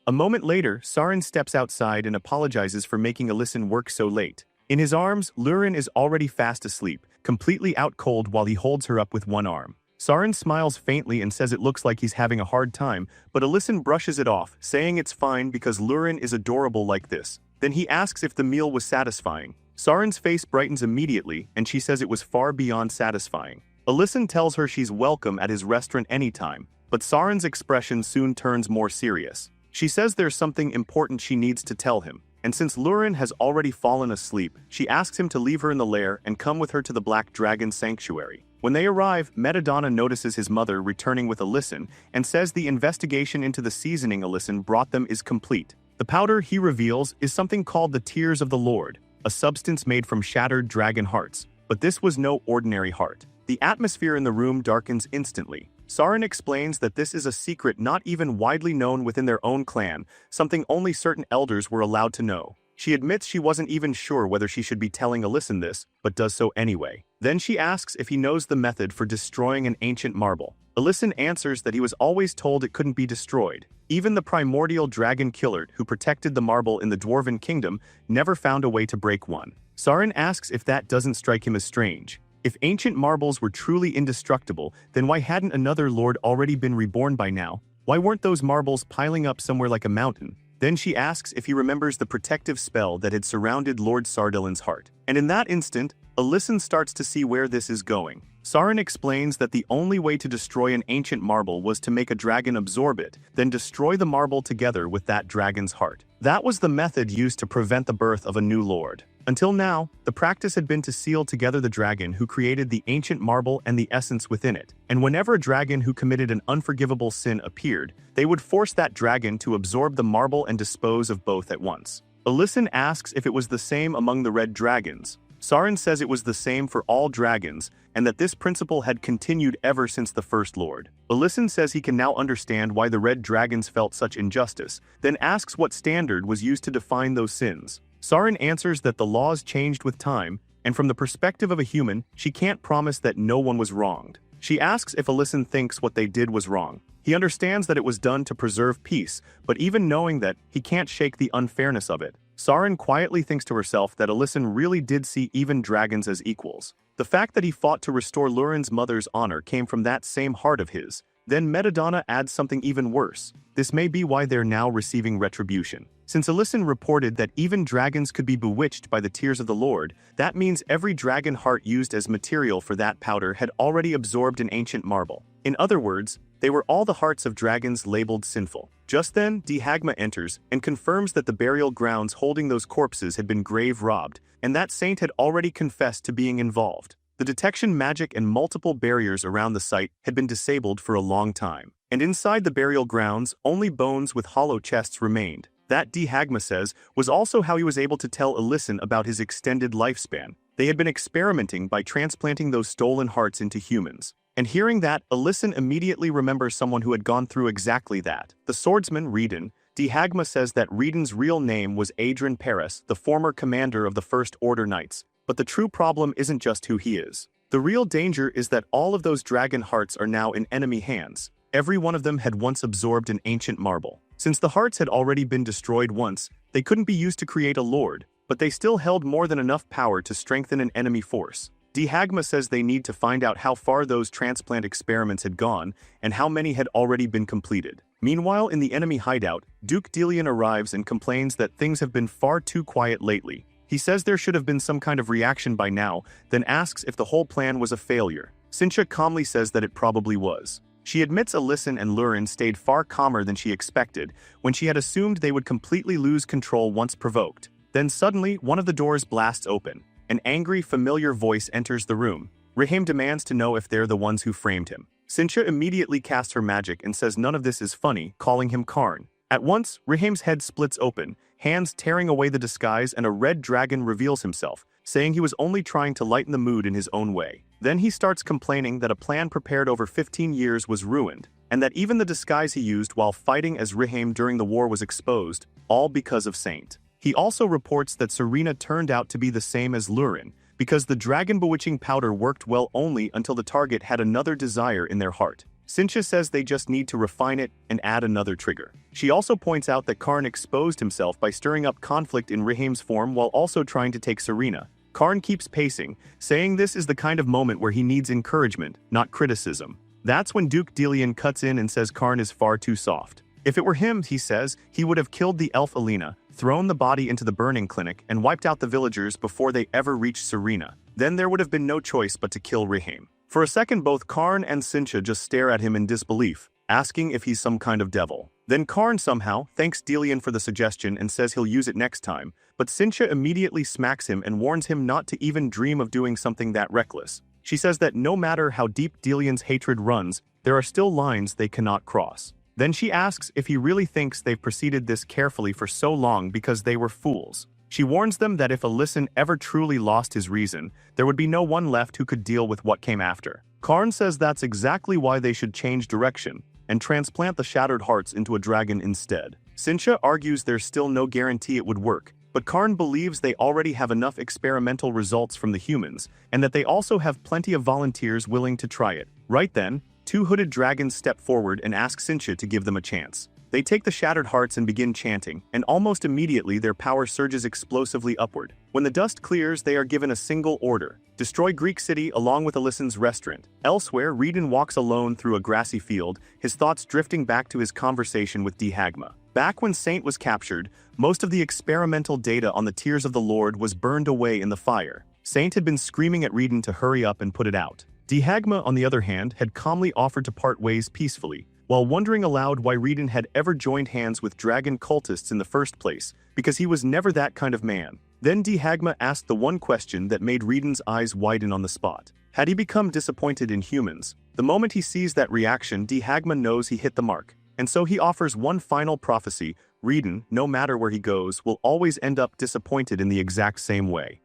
A moment later, Sarin steps outside and apologizes for making Alyssan work so late. In his arms, Lurin is already fast asleep, completely out cold while he holds her up with one arm. Sarin smiles faintly and says it looks like he's having a hard time, but Alyssan brushes it off, saying it's fine because Lurin is adorable like this. Then he asks if the meal was satisfying. Sarin's face brightens immediately, and she says it was far beyond satisfying. Alyssan tells her she's welcome at his restaurant anytime, but Sarin's expression soon turns more serious. She says there's something important she needs to tell him, and since Lurin has already fallen asleep, she asks him to leave her in the lair and come with her to the Black Dragon Sanctuary. When they arrive, Madamada notices his mother returning with Alyssan and says the investigation into the seasoning Alyssan brought them is complete. The powder, he reveals, is something called the Tears of the Lord, a substance made from shattered dragon hearts. But this was no ordinary heart. The atmosphere in the room darkens instantly. Sarin explains that this is a secret not even widely known within their own clan, something only certain elders were allowed to know. She admits she wasn't even sure whether she should be telling Alyssan this, but does so anyway. Then she asks if he knows the method for destroying an ancient marble. Alyssan answers that he was always told it couldn't be destroyed. Even the primordial dragon killer who protected the marble in the Dwarven Kingdom never found a way to break one. Sarin asks if that doesn't strike him as strange. If ancient marbles were truly indestructible, then why hadn't another lord already been reborn by now? Why weren't those marbles piling up somewhere like a mountain? Then she asks if he remembers the protective spell that had surrounded Lord Sardalin's heart. And in that instant, Alyssan starts to see where this is going. Sarin explains that the only way to destroy an ancient marble was to make a dragon absorb it, then destroy the marble together with that dragon's heart. That was the method used to prevent the birth of a new lord. Until now, the practice had been to seal together the dragon who created the ancient marble and the essence within it, and whenever a dragon who committed an unforgivable sin appeared, they would force that dragon to absorb the marble and dispose of both at once. Alyssan asks if it was the same among the red dragons. Sarin says it was the same for all dragons, and that this principle had continued ever since the First Lord. Alyssan says he can now understand why the red dragons felt such injustice, then asks what standard was used to define those sins. Sarin answers that the laws changed with time, and from the perspective of a human, she can't promise that no one was wronged. She asks if Alyssan thinks what they did was wrong. He understands that it was done to preserve peace, but even knowing that, he can't shake the unfairness of it. Sarin quietly thinks to herself that Alyssan really did see even dragons as equals. The fact that he fought to restore Lurin's mother's honor came from that same heart of his. Then Madamada adds something even worse. This may be why they're now receiving retribution. Since Alyssan reported that even dragons could be bewitched by the tears of the Lord, that means every dragon heart used as material for that powder had already absorbed an ancient marble. In other words, they were all the hearts of dragons labeled sinful. Just then, Dihagma enters and confirms that the burial grounds holding those corpses had been grave robbed, and that saint had already confessed to being involved. The detection magic and multiple barriers around the site had been disabled for a long time, and inside the burial grounds, only bones with hollow chests remained. That, Dihagma says, was also how he was able to tell Alyssan about his extended lifespan. They had been experimenting by transplanting those stolen hearts into humans. And hearing that, Alyson immediately remembers someone who had gone through exactly that. The swordsman, Reedon. Dihagma says that Reedon's real name was Adrian Paris, the former commander of the First Order Knights. But the true problem isn't just who he is. The real danger is that all of those dragon hearts are now in enemy hands. Every one of them had once absorbed an ancient marble. Since the hearts had already been destroyed once, they couldn't be used to create a lord, but they still held more than enough power to strengthen an enemy force. Dihagma says they need to find out how far those transplant experiments had gone and how many had already been completed. Meanwhile, in the enemy hideout, Duke Delian arrives and complains that things have been far too quiet lately. He says there should have been some kind of reaction by now, then asks if the whole plan was a failure. Cynthia calmly says that it probably was. She admits Alyson and Lurin stayed far calmer than she expected, when she had assumed they would completely lose control once provoked. Then suddenly, one of the doors blasts open. An angry, familiar voice enters the room. Raheem demands to know if they're the ones who framed him. Cynthia immediately casts her magic and says none of this is funny, calling him Karn. At once, Raheem's head splits open, hands tearing away the disguise, and a red dragon reveals himself, saying he was only trying to lighten the mood in his own way. Then he starts complaining that a plan prepared over 15 years was ruined, and that even the disguise he used while fighting as Raheem during the war was exposed, all because of Saint. He also reports that Serena turned out to be the same as Lurin, because the dragon bewitching powder worked well only until the target had another desire in their heart. Cynthia says they just need to refine it and add another trigger. She also points out that Karn exposed himself by stirring up conflict in Raheem's form while also trying to take Serena. Karn keeps pacing, saying this is the kind of moment where he needs encouragement, not criticism. That's when Duke Delian cuts in and says Karn is far too soft. If it were him, he says, he would have killed the elf Alina, thrown the body into the burning clinic, and wiped out the villagers before they ever reached Serena. Then there would have been no choice but to kill Raheem. For a second, both Karn and Cynthia just stare at him in disbelief, asking if he's some kind of devil. Then Karn somehow thanks Delian for the suggestion and says he'll use it next time, but Cynthia immediately smacks him and warns him not to even dream of doing something that reckless. She says that no matter how deep Delian's hatred runs, there are still lines they cannot cross. Then she asks if he really thinks they've proceeded this carefully for so long because they were fools. She warns them that if Alyson ever truly lost his reason, there would be no one left who could deal with what came after. Karn says that's exactly why they should change direction and transplant the shattered hearts into a dragon instead. Cynthia argues there's still no guarantee it would work, but Karn believes they already have enough experimental results from the humans, and that they also have plenty of volunteers willing to try it. Right then, two hooded dragons step forward and ask Cynthia to give them a chance. They take the shattered hearts and begin chanting, and almost immediately their power surges explosively upward. When the dust clears, they are given a single order: destroy Greek City along with Alyson's restaurant. Elsewhere, Reedon walks alone through a grassy field, his thoughts drifting back to his conversation with Dihagma. Back when Saint was captured, most of the experimental data on the Tears of the Lord was burned away in the fire. Saint had been screaming at Reedon to hurry up and put it out. Dihagma, on the other hand, had calmly offered to part ways peacefully, while wondering aloud why Reedon had ever joined hands with dragon cultists in the first place, because he was never that kind of man. Then Dihagma asked the one question that made Reedon's eyes widen on the spot. Had he become disappointed in humans? The moment he sees that reaction, Dihagma knows he hit the mark, and so he offers one final prophecy: Reedon, no matter where he goes, will always end up disappointed in the exact same way.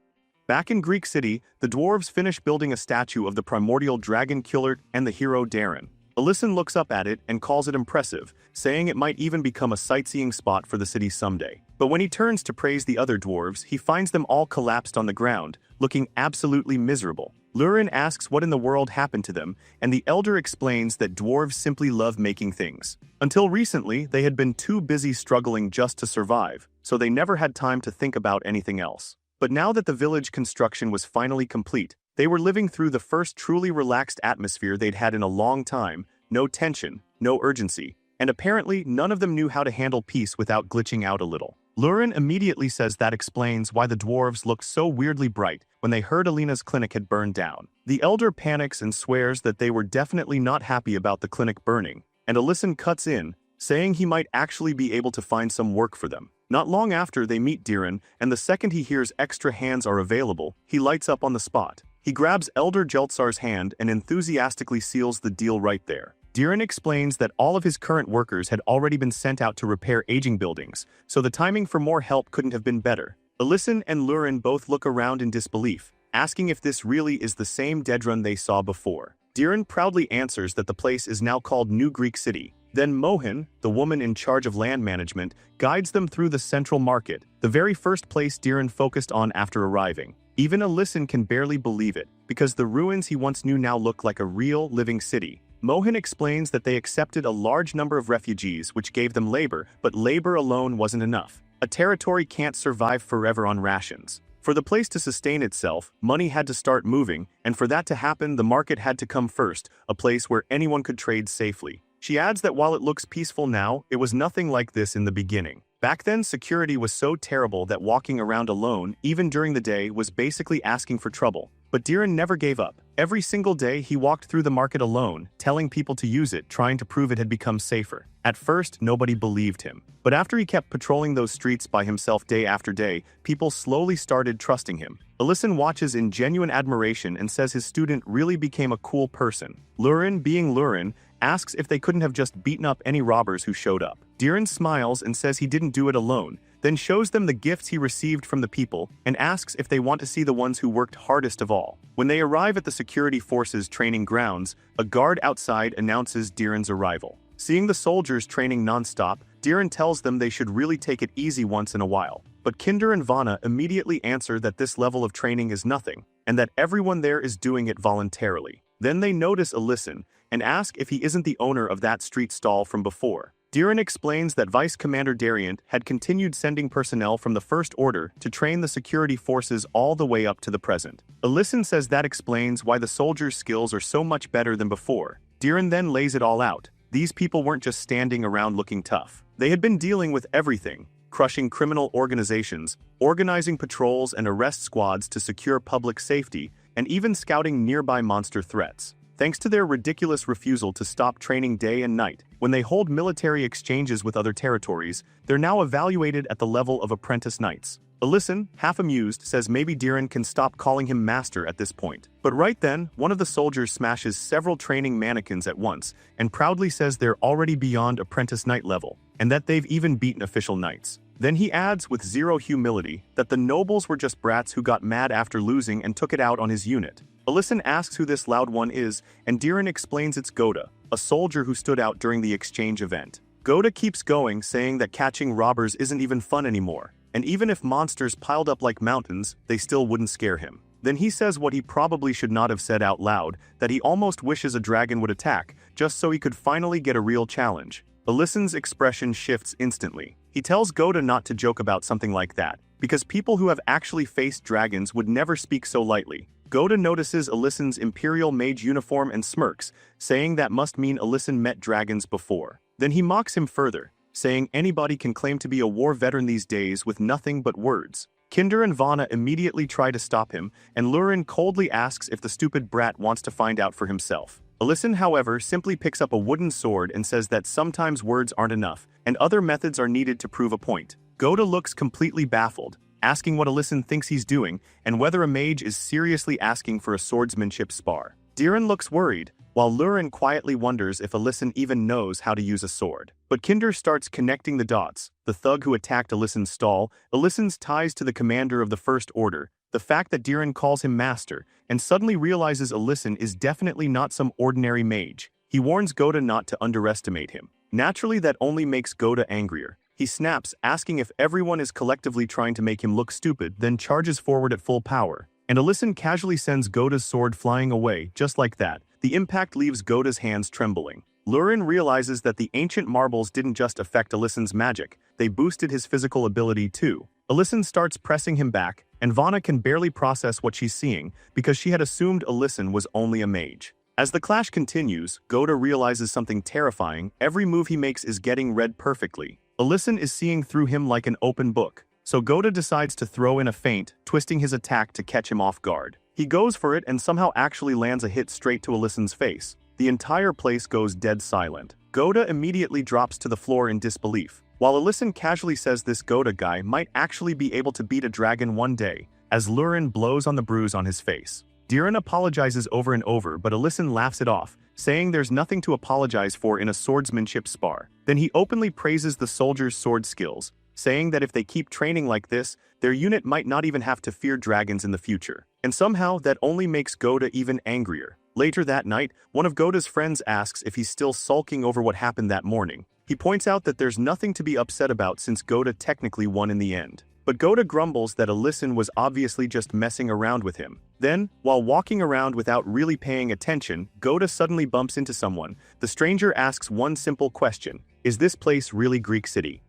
Back in Greek City, the dwarves finish building a statue of the primordial dragon killer and the hero Darren. Alyson looks up at it and calls it impressive, saying it might even become a sightseeing spot for the city someday. But when he turns to praise the other dwarves, he finds them all collapsed on the ground, looking absolutely miserable. Lurin asks what in the world happened to them, and the elder explains that dwarves simply love making things. Until recently, they had been too busy struggling just to survive, so they never had time to think about anything else. But now that the village construction was finally complete, they were living through the first truly relaxed atmosphere they'd had in a long time: no tension, no urgency, and apparently none of them knew how to handle peace without glitching out a little. Lurin immediately says that explains why the dwarves looked so weirdly bright when they heard Alina's clinic had burned down. The elder panics and swears that they were definitely not happy about the clinic burning, and Alyson cuts in, saying he might actually be able to find some work for them. Not long after, they meet Darren, and the second he hears extra hands are available, he lights up on the spot. He grabs Elder Jeltsar's hand and enthusiastically seals the deal right there. Darren explains that all of his current workers had already been sent out to repair aging buildings, so the timing for more help couldn't have been better. Alyson and Lurin both look around in disbelief, asking if this really is the same Dedrun they saw before. Diren proudly answers that the place is now called New Greek City. Then Mohin, the woman in charge of land management, guides them through the central market, the very first place Diren focused on after arriving. Even Alyson can barely believe it, because the ruins he once knew now look like a real, living city. Mohin explains that they accepted a large number of refugees which gave them labor, but labor alone wasn't enough. A territory can't survive forever on rations. For the place to sustain itself, money had to start moving, and for that to happen the market had to come first, a place where anyone could trade safely. She adds that while it looks peaceful now, it was nothing like this in the beginning. Back then, security was so terrible that walking around alone, even during the day, was basically asking for trouble. But Diren never gave up. Every single day, he walked through the market alone, telling people to use it, trying to prove it had become safer. At first, nobody believed him. But after he kept patrolling those streets by himself day after day, people slowly started trusting him. Alyson watches in genuine admiration and says his student really became a cool person. Lurin, being Lurin, asks if they couldn't have just beaten up any robbers who showed up. Diren smiles and says he didn't do it alone, then shows them the gifts he received from the people and asks if they want to see the ones who worked hardest of all. When they arrive at the security forces training grounds, a guard outside announces Diren's arrival. Seeing the soldiers training non-stop, Diren tells them they should really take it easy once in a while. But Kinder and Vana immediately answer that this level of training is nothing, and that everyone there is doing it voluntarily. Then they notice Alyson and ask if he isn't the owner of that street stall from before. Diren explains that Vice Commander Dariant had continued sending personnel from the First Order to train the security forces all the way up to the present. Alyson says that explains why the soldiers' skills are so much better than before. Diren then lays it all out. These people weren't just standing around looking tough. They had been dealing with everything, crushing criminal organizations, organizing patrols and arrest squads to secure public safety, and even scouting nearby monster threats. Thanks to their ridiculous refusal to stop training day and night, when they hold military exchanges with other territories, they're now evaluated at the level of apprentice knights. Alyson, half amused, says maybe Diren can stop calling him master at this point. But right then, one of the soldiers smashes several training mannequins at once and proudly says they're already beyond apprentice knight level, and that they've even beaten official knights. Then he adds with zero humility that the nobles were just brats who got mad after losing and took it out on his unit. Alyson asks who this loud one is, and Diren explains it's Goda, a soldier who stood out during the exchange event. Goda keeps going, saying that catching robbers isn't even fun anymore, and even if monsters piled up like mountains, they still wouldn't scare him. Then he says what he probably should not have said out loud, that he almost wishes a dragon would attack, just so he could finally get a real challenge. Alyson's expression shifts instantly. He tells Goda not to joke about something like that, because people who have actually faced dragons would never speak so lightly. Goda notices Alyson's Imperial Mage uniform and smirks, saying that must mean Alyson met dragons before. Then he mocks him further, saying anybody can claim to be a war veteran these days with nothing but words. Kinder and Vana immediately try to stop him, and Lurin coldly asks if the stupid brat wants to find out for himself. Alyson, however, simply picks up a wooden sword and says that sometimes words aren't enough, and other methods are needed to prove a point. Goda looks completely baffled, asking what Alyson thinks he's doing, and whether a mage is seriously asking for a swordsmanship spar. Diren looks worried, while Lurin quietly wonders if Alyson even knows how to use a sword. But Kinder starts connecting the dots: the thug who attacked Alyson's stall, Alyson's ties to the commander of the First Order, the fact that Diren calls him master, and suddenly realizes Alyson is definitely not some ordinary mage. He warns Goda not to underestimate him. Naturally, that only makes Goda angrier. He snaps, asking if everyone is collectively trying to make him look stupid, then charges forward at full power. And Alyson casually sends Goda's sword flying away, just like that. The impact leaves Goda's hands trembling. Lurin realizes that the ancient marbles didn't just affect Alyson's magic, they boosted his physical ability too. Alyson starts pressing him back, and Vana can barely process what she's seeing because she had assumed Alyson was only a mage. As the clash continues, Goda realizes something terrifying: every move he makes is getting read perfectly. Alyson is seeing through him like an open book, so Goda decides to throw in a feint, twisting his attack to catch him off guard. He goes for it and somehow actually lands a hit straight to Alyson's face. The entire place goes dead silent. Goda immediately drops to the floor in disbelief, while Alyson casually says this Goda guy might actually be able to beat a dragon one day, as Lurin blows on the bruise on his face. Diren apologizes over and over, but Alyson laughs it off, saying there's nothing to apologize for in a swordsmanship spar. Then he openly praises the soldiers' sword skills, saying that if they keep training like this, their unit might not even have to fear dragons in the future. And somehow that only makes Goda even angrier. Later that night, one of Goda's friends asks if he's still sulking over what happened that morning. He points out that there's nothing to be upset about since Goda technically won in the end. But Goda grumbles that Alyson was obviously just messing around with him. Then, while walking around without really paying attention, Goda suddenly bumps into someone. The stranger asks one simple question: is this place really Greek city?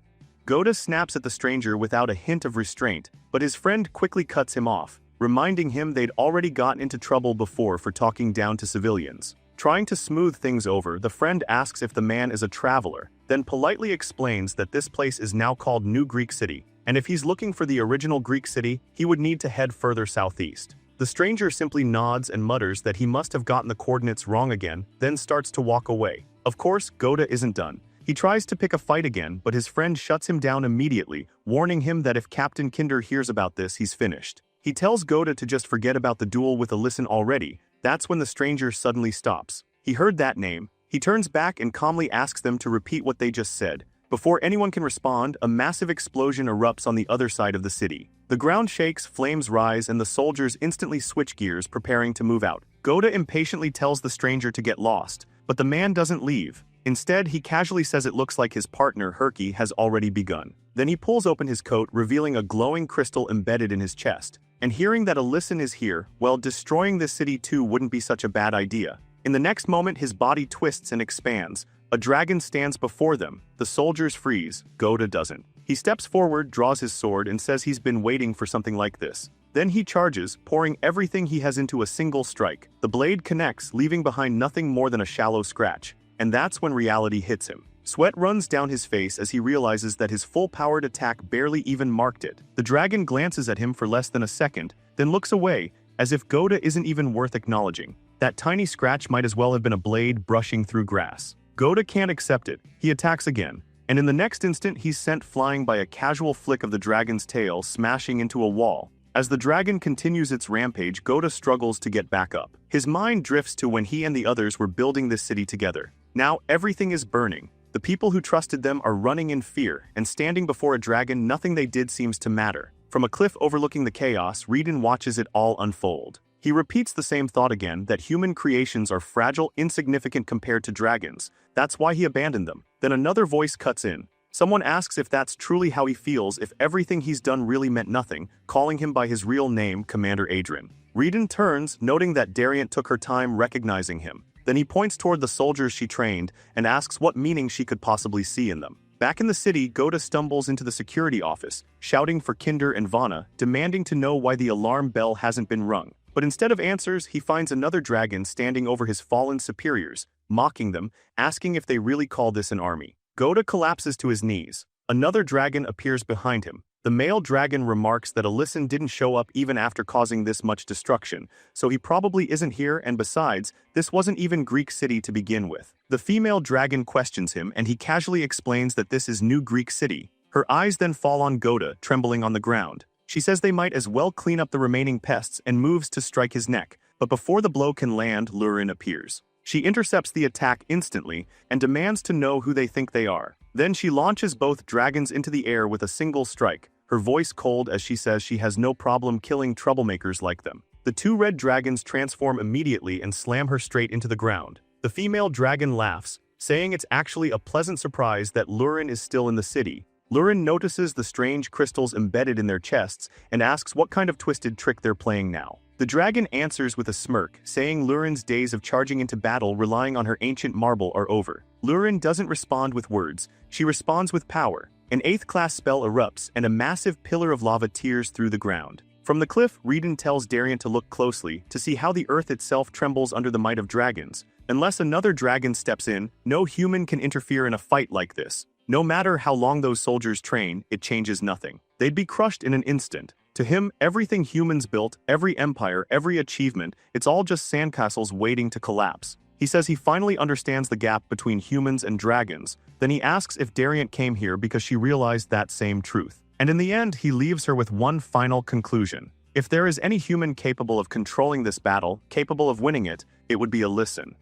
Goda snaps at the stranger without a hint of restraint, but his friend quickly cuts him off, reminding him they'd already gotten into trouble before for talking down to civilians. Trying to smooth things over, the friend asks if the man is a traveler, then politely explains that this place is now called New Greek City, and if he's looking for the original Greek city, he would need to head further southeast. The stranger simply nods and mutters that he must have gotten the coordinates wrong again, then starts to walk away. Of course, Goda isn't done. He tries to pick a fight again, but his friend shuts him down immediately, warning him that if Captain Kinder hears about this, he's finished. He tells Goda to just forget about the duel with Alyson already. That's when the stranger suddenly stops. He heard that name. He turns back and calmly asks them to repeat what they just said. Before anyone can respond, a massive explosion erupts on the other side of the city. The ground shakes, flames rise, and the soldiers instantly switch gears, preparing to move out. Goda impatiently tells the stranger to get lost, but the man doesn't leave. Instead, he casually says it looks like his partner, Herky, has already begun. Then he pulls open his coat, revealing a glowing crystal embedded in his chest. And hearing that Alyson is here, well, destroying this city too wouldn't be such a bad idea. In the next moment, his body twists and expands. A dragon stands before them. The soldiers freeze. Goda doesn't. He steps forward, draws his sword, and says he's been waiting for something like this. Then he charges, pouring everything he has into a single strike. The blade connects, leaving behind nothing more than a shallow scratch. And that's when reality hits him. Sweat runs down his face as he realizes that his full-powered attack barely even marked it. The dragon glances at him for less than a second, then looks away, as if Goda isn't even worth acknowledging. That tiny scratch might as well have been a blade brushing through grass. Goda can't accept it. He attacks again, and in the next instant he's sent flying by a casual flick of the dragon's tail, smashing into a wall. As the dragon continues its rampage, Goda struggles to get back up. His mind drifts to when he and the others were building this city together. Now everything is burning. The people who trusted them are running in fear, and standing before a dragon, nothing they did seems to matter. From a cliff overlooking the chaos, Reedon watches it all unfold. He repeats the same thought again, that human creations are fragile, insignificant compared to dragons. That's why he abandoned them. Then another voice cuts in. Someone asks if that's truly how he feels, if everything he's done really meant nothing, calling him by his real name, Commander Adrian. Reedon turns, noting that Dariant took her time recognizing him. Then he points toward the soldiers she trained and asks what meaning she could possibly see in them. Back in the city, Goda stumbles into the security office, shouting for Kinder and Vana, demanding to know why the alarm bell hasn't been rung. But instead of answers, he finds another dragon standing over his fallen superiors, mocking them, asking if they really call this an army. Goda collapses to his knees. Another dragon appears behind him. The male dragon remarks that Alyson didn't show up even after causing this much destruction, so he probably isn't here, and besides, this wasn't even Greek city to begin with. The female dragon questions him, and he casually explains that this is New Greek City. Her eyes then fall on Goda, trembling on the ground. She says they might as well clean up the remaining pests and moves to strike his neck, but before the blow can land, Lurin appears. She intercepts the attack instantly and demands to know who they think they are. Then she launches both dragons into the air with a single strike, her voice cold as she says she has no problem killing troublemakers like them. The two red dragons transform immediately and slam her straight into the ground. The female dragon laughs, saying it's actually a pleasant surprise that Lurin is still in the city. Lurin notices the strange crystals embedded in their chests and asks what kind of twisted trick they're playing now. The dragon answers with a smirk, saying Lurin's days of charging into battle relying on her ancient marble are over. Lurin doesn't respond with words, she responds with power. An 8th class spell erupts and a massive pillar of lava tears through the ground. From the cliff, Reedon tells Darian to look closely to see how the earth itself trembles under the might of dragons. Unless another dragon steps in, no human can interfere in a fight like this. No matter how long those soldiers train, it changes nothing. They'd be crushed in an instant. To him, everything humans built, every empire, every achievement, it's all just sandcastles waiting to collapse. He says he finally understands the gap between humans and dragons. Then he asks if Dariant came here because she realized that same truth. And in the end, he leaves her with one final conclusion. If there is any human capable of controlling this battle, capable of winning it, it would be Alyson.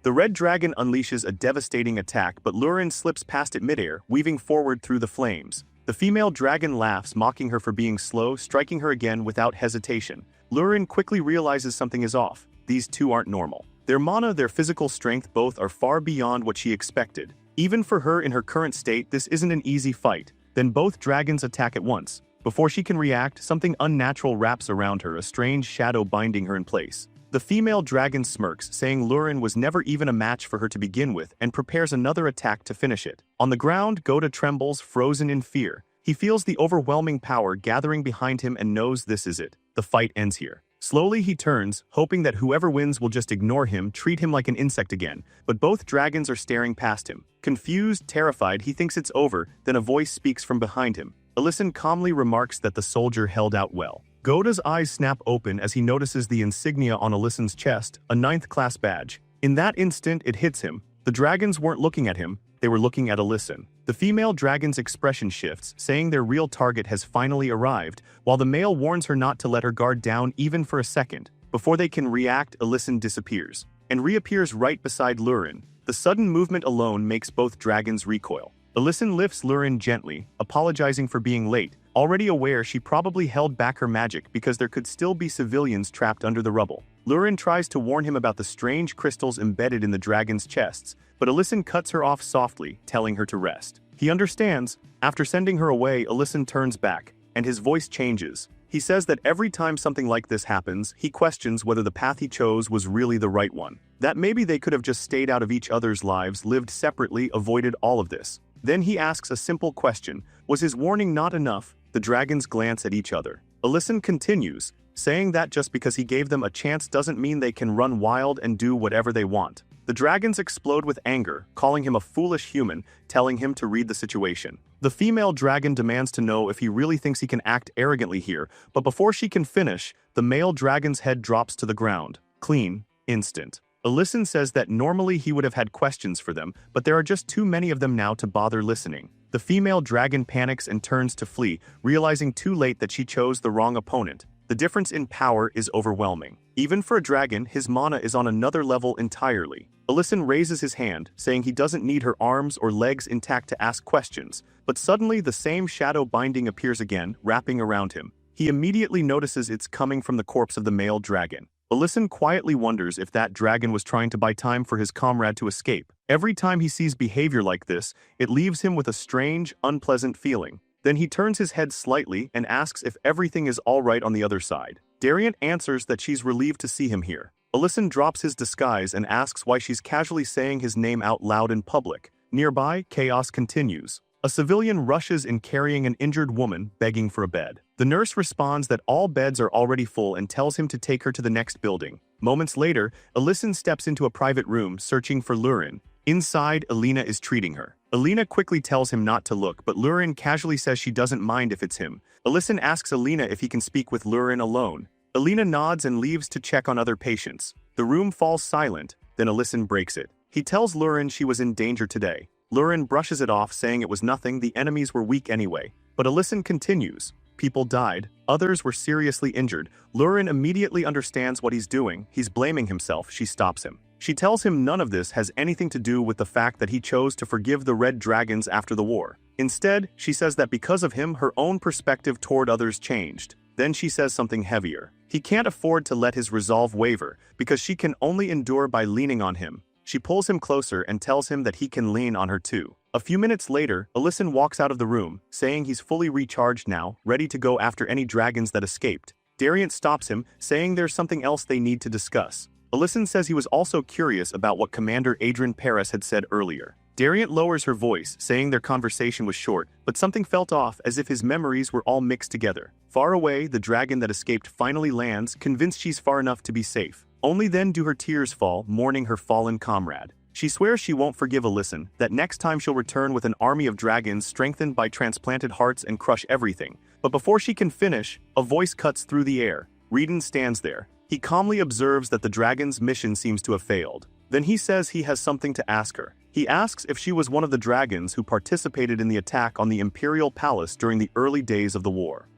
The red dragon unleashes a devastating attack, but Lurin slips past it midair, weaving forward through the flames. The female dragon laughs, mocking her for being slow, striking her again without hesitation. Lurin quickly realizes something is off. These two aren't normal. Their mana, their physical strength, both are far beyond what she expected. Even for her in her current state, this isn't an easy fight. Then both dragons attack at once. Before she can react, something unnatural wraps around her, a strange shadow binding her in place. The female dragon smirks, saying Lurin was never even a match for her to begin with, and prepares another attack to finish it. On the ground, Goda trembles, frozen in fear. He feels the overwhelming power gathering behind him and knows this is it. The fight ends here. Slowly he turns, hoping that whoever wins will just ignore him, treat him like an insect again, but both dragons are staring past him. Confused, terrified, he thinks it's over, then a voice speaks from behind him. Alyson calmly remarks that the soldier held out well. Goda's eyes snap open as he notices the insignia on Alyson's chest, a 9th class badge. In that instant, it hits him. The dragons weren't looking at him, they were looking at Alyson. The female dragon's expression shifts, saying their real target has finally arrived, while the male warns her not to let her guard down even for a second. Before they can react, Alyson disappears, and reappears right beside Lurin. The sudden movement alone makes both dragons recoil. Alyson lifts Lurin gently, apologizing for being late, already aware she probably held back her magic because there could still be civilians trapped under the rubble. Lurin tries to warn him about the strange crystals embedded in the dragon's chests, but Alyson cuts her off softly, telling her to rest. He understands. After sending her away, Alyson turns back, and his voice changes. He says that every time something like this happens, he questions whether the path he chose was really the right one. That maybe they could have just stayed out of each other's lives, lived separately, avoided all of this. Then he asks a simple question. Was his warning not enough? The dragons glance at each other. Alyson continues, saying that just because he gave them a chance doesn't mean they can run wild and do whatever they want. The dragons explode with anger, calling him a foolish human, telling him to read the situation. The female dragon demands to know if he really thinks he can act arrogantly here, but before she can finish, the male dragon's head drops to the ground. Clean. Instant. Alyson says that normally he would have had questions for them, but there are just too many of them now to bother listening. The female dragon panics and turns to flee, realizing too late that she chose the wrong opponent. The difference in power is overwhelming. Even for a dragon, his mana is on another level entirely. Alyson raises his hand, saying he doesn't need her arms or legs intact to ask questions, but suddenly the same shadow binding appears again, wrapping around him. He immediately notices it's coming from the corpse of the male dragon. Alyson quietly wonders if that dragon was trying to buy time for his comrade to escape. Every time he sees behavior like this, it leaves him with a strange, unpleasant feeling. Then he turns his head slightly and asks if everything is all right on the other side. Dariant answers that she's relieved to see him here. Alyson drops his disguise and asks why she's casually saying his name out loud in public. Nearby, chaos continues. A civilian rushes in carrying an injured woman, begging for a bed. The nurse responds that all beds are already full and tells him to take her to the next building. Moments later, Alyson steps into a private room, searching for Lurin. Inside, Alina is treating her. Alina quickly tells him not to look, but Lurin casually says she doesn't mind if it's him. Alyson asks Alina if he can speak with Lurin alone. Alina nods and leaves to check on other patients. The room falls silent, then Alyson breaks it. He tells Lurin she was in danger today. Lurin brushes it off, saying it was nothing, the enemies were weak anyway. But Alyson continues. People died, others were seriously injured. Lurin immediately understands what he's doing. He's blaming himself. She stops him. She tells him none of this has anything to do with the fact that he chose to forgive the Red Dragons after the war. Instead, she says that because of him, her own perspective toward others changed. Then she says something heavier. He can't afford to let his resolve waver, because she can only endure by leaning on him. She pulls him closer and tells him that he can lean on her too. A few minutes later, Alyson walks out of the room, saying he's fully recharged now, ready to go after any dragons that escaped. Dariant stops him, saying there's something else they need to discuss. Alyson says he was also curious about what Commander Adrian Paris had said earlier. Dariant lowers her voice, saying their conversation was short, but something felt off, as if his memories were all mixed together. Far away, the dragon that escaped finally lands, convinced she's far enough to be safe. Only then do her tears fall, mourning her fallen comrade. She swears she won't forgive Alyson, that next time she'll return with an army of dragons strengthened by transplanted hearts and crush everything. But before she can finish, a voice cuts through the air. Reedon stands there. He calmly observes that the dragon's mission seems to have failed. Then he says he has something to ask her. He asks if she was one of the dragons who participated in the attack on the Imperial Palace during the early days of the war.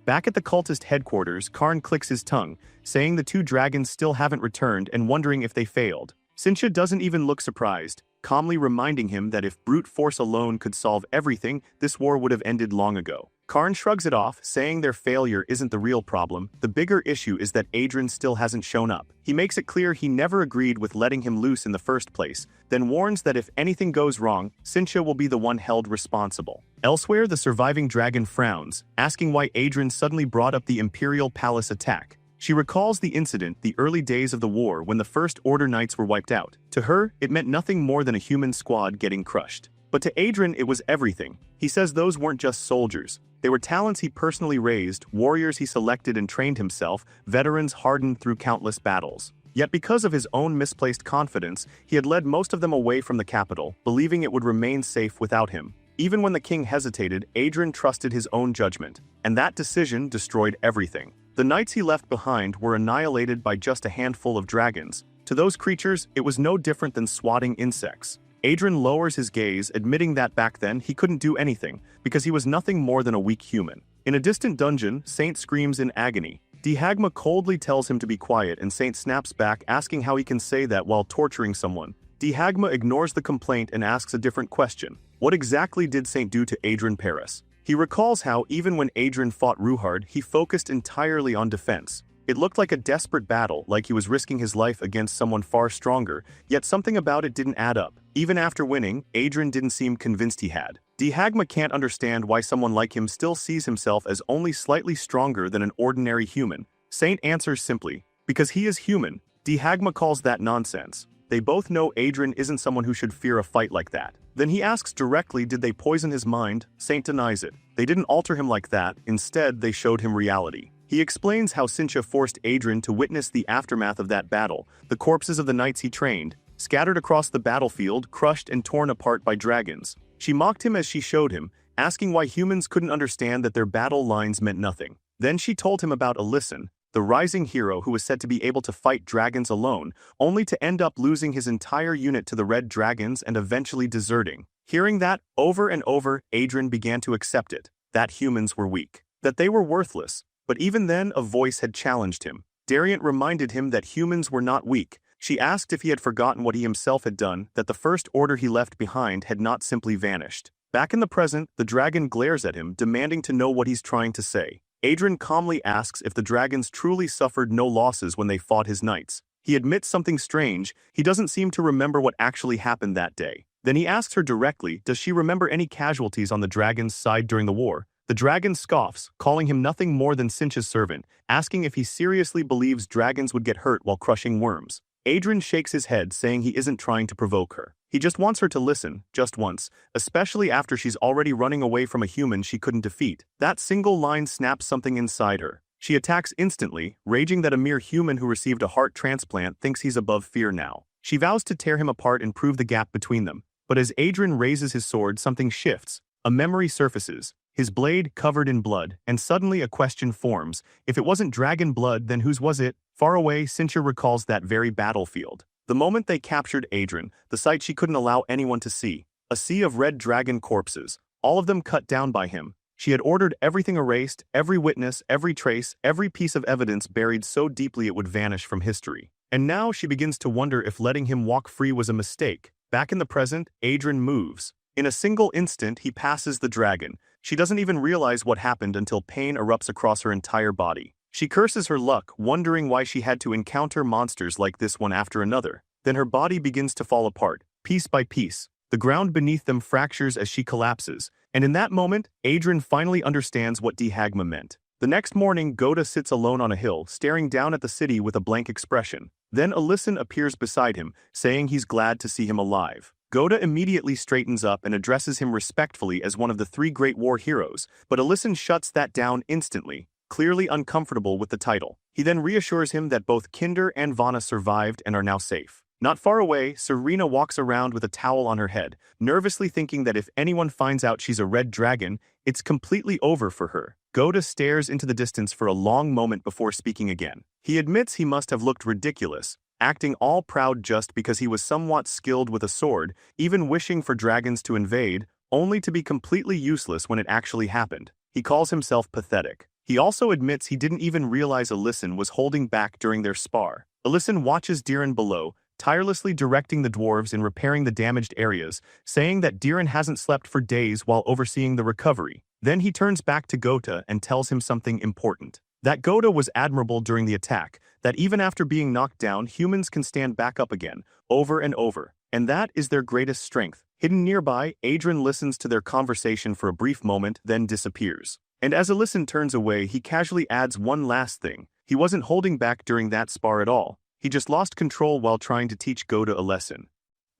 Back at the cultist headquarters, Karn clicks his tongue, saying the two dragons still haven't returned and wondering if they failed. Cynthia doesn't even look surprised, calmly reminding him that if brute force alone could solve everything, this war would have ended long ago. Karn shrugs it off, saying their failure isn't the real problem. The bigger issue is that Adrian still hasn't shown up. He makes it clear he never agreed with letting him loose in the first place, then warns that if anything goes wrong, Cynthia will be the one held responsible. Elsewhere, the surviving dragon frowns, asking why Adrian suddenly brought up the Imperial Palace attack. She recalls the incident, the early days of the war when the First Order Knights were wiped out. To her, it meant nothing more than a human squad getting crushed. But to Adrian, it was everything. He says those weren't just soldiers. They were talents he personally raised, warriors he selected and trained himself, veterans hardened through countless battles. Yet because of his own misplaced confidence, he had led most of them away from the capital, believing it would remain safe without him. Even when the king hesitated, Adrian trusted his own judgment, and that decision destroyed everything. The knights he left behind were annihilated by just a handful of dragons. To those creatures, it was no different than swatting insects. Adrian lowers his gaze, admitting that back then he couldn't do anything, because he was nothing more than a weak human. In a distant dungeon, Saint screams in agony. Dihagma coldly tells him to be quiet, and Saint snaps back, asking how he can say that while torturing someone. Dihagma ignores the complaint and asks a different question. What exactly did Saint do to Adrian Paris? He recalls how, even when Adrian fought Ruhard, he focused entirely on defense. It looked like a desperate battle, like he was risking his life against someone far stronger, yet something about it didn't add up. Even after winning, Adrian didn't seem convinced he had. Dihagma can't understand why someone like him still sees himself as only slightly stronger than an ordinary human. Saint answers simply, because he is human. Dihagma calls that nonsense. They both know Adrian isn't someone who should fear a fight like that. Then he asks directly, did they poison his mind? Saint denies it. They didn't alter him like that, instead they showed him reality. He explains how Cynthia forced Adrian to witness the aftermath of that battle, the corpses of the knights he trained, scattered across the battlefield, crushed and torn apart by dragons. She mocked him as she showed him, asking why humans couldn't understand that their battle lines meant nothing. Then she told him about Alyson, the rising hero who was said to be able to fight dragons alone, only to end up losing his entire unit to the red dragons and eventually deserting. Hearing that over and over, Adrian began to accept it, that humans were weak, that they were worthless. But even then, a voice had challenged him. Dariant reminded him that humans were not weak. She asked if he had forgotten what he himself had done, that the First Order he left behind had not simply vanished. Back in the present, the dragon glares at him, demanding to know what he's trying to say. Adrian calmly asks if the dragons truly suffered no losses when they fought his knights. He admits something strange, he doesn't seem to remember what actually happened that day. Then he asks her directly, does she remember any casualties on the dragon's side during the war? The dragon scoffs, calling him nothing more than Cinch's servant, asking if he seriously believes dragons would get hurt while crushing worms. Adrian shakes his head, saying he isn't trying to provoke her. He just wants her to listen, just once, especially after she's already running away from a human she couldn't defeat. That single line snaps something inside her. She attacks instantly, raging that a mere human who received a heart transplant thinks he's above fear now. She vows to tear him apart and prove the gap between them. But as Adrian raises his sword, something shifts. A memory surfaces, his blade covered in blood, and suddenly a question forms. If it wasn't dragon blood, then whose was it? Far away, Cynthia recalls that very battlefield. The moment they captured Adrian, the sight she couldn't allow anyone to see. A sea of red dragon corpses, all of them cut down by him. She had ordered everything erased, every witness, every trace, every piece of evidence buried so deeply it would vanish from history. And now she begins to wonder if letting him walk free was a mistake. Back in the present, Adrian moves. In a single instant, he passes the dragon. She doesn't even realize what happened until pain erupts across her entire body. She curses her luck, wondering why she had to encounter monsters like this one after another. Then her body begins to fall apart, piece by piece. The ground beneath them fractures as she collapses. And in that moment, Adrian finally understands what Dihagma meant. The next morning, Goda sits alone on a hill, staring down at the city with a blank expression. Then Alyson appears beside him, saying he's glad to see him alive. Goda immediately straightens up and addresses him respectfully as one of the 3 great war heroes, but Alyson shuts that down instantly, clearly uncomfortable with the title. He then reassures him that both Kinder and Vana survived and are now safe. Not far away, Serena walks around with a towel on her head, nervously thinking that if anyone finds out she's a red dragon, it's completely over for her. Goda stares into the distance for a long moment before speaking again. He admits he must have looked ridiculous, acting all proud just because he was somewhat skilled with a sword, even wishing for dragons to invade, only to be completely useless when it actually happened. He calls himself pathetic. He also admits he didn't even realize Alyson was holding back during their spar. Alyson watches Diren below, tirelessly directing the dwarves in repairing the damaged areas, saying that Diren hasn't slept for days while overseeing the recovery. Then he turns back to Gota and tells him something important. That Gota was admirable during the attack, that even after being knocked down, humans can stand back up again, over and over. And that is their greatest strength. Hidden nearby, Adrian listens to their conversation for a brief moment, then disappears. And as Alyson turns away, he casually adds one last thing. He wasn't holding back during that spar at all. He just lost control while trying to teach Gota a lesson.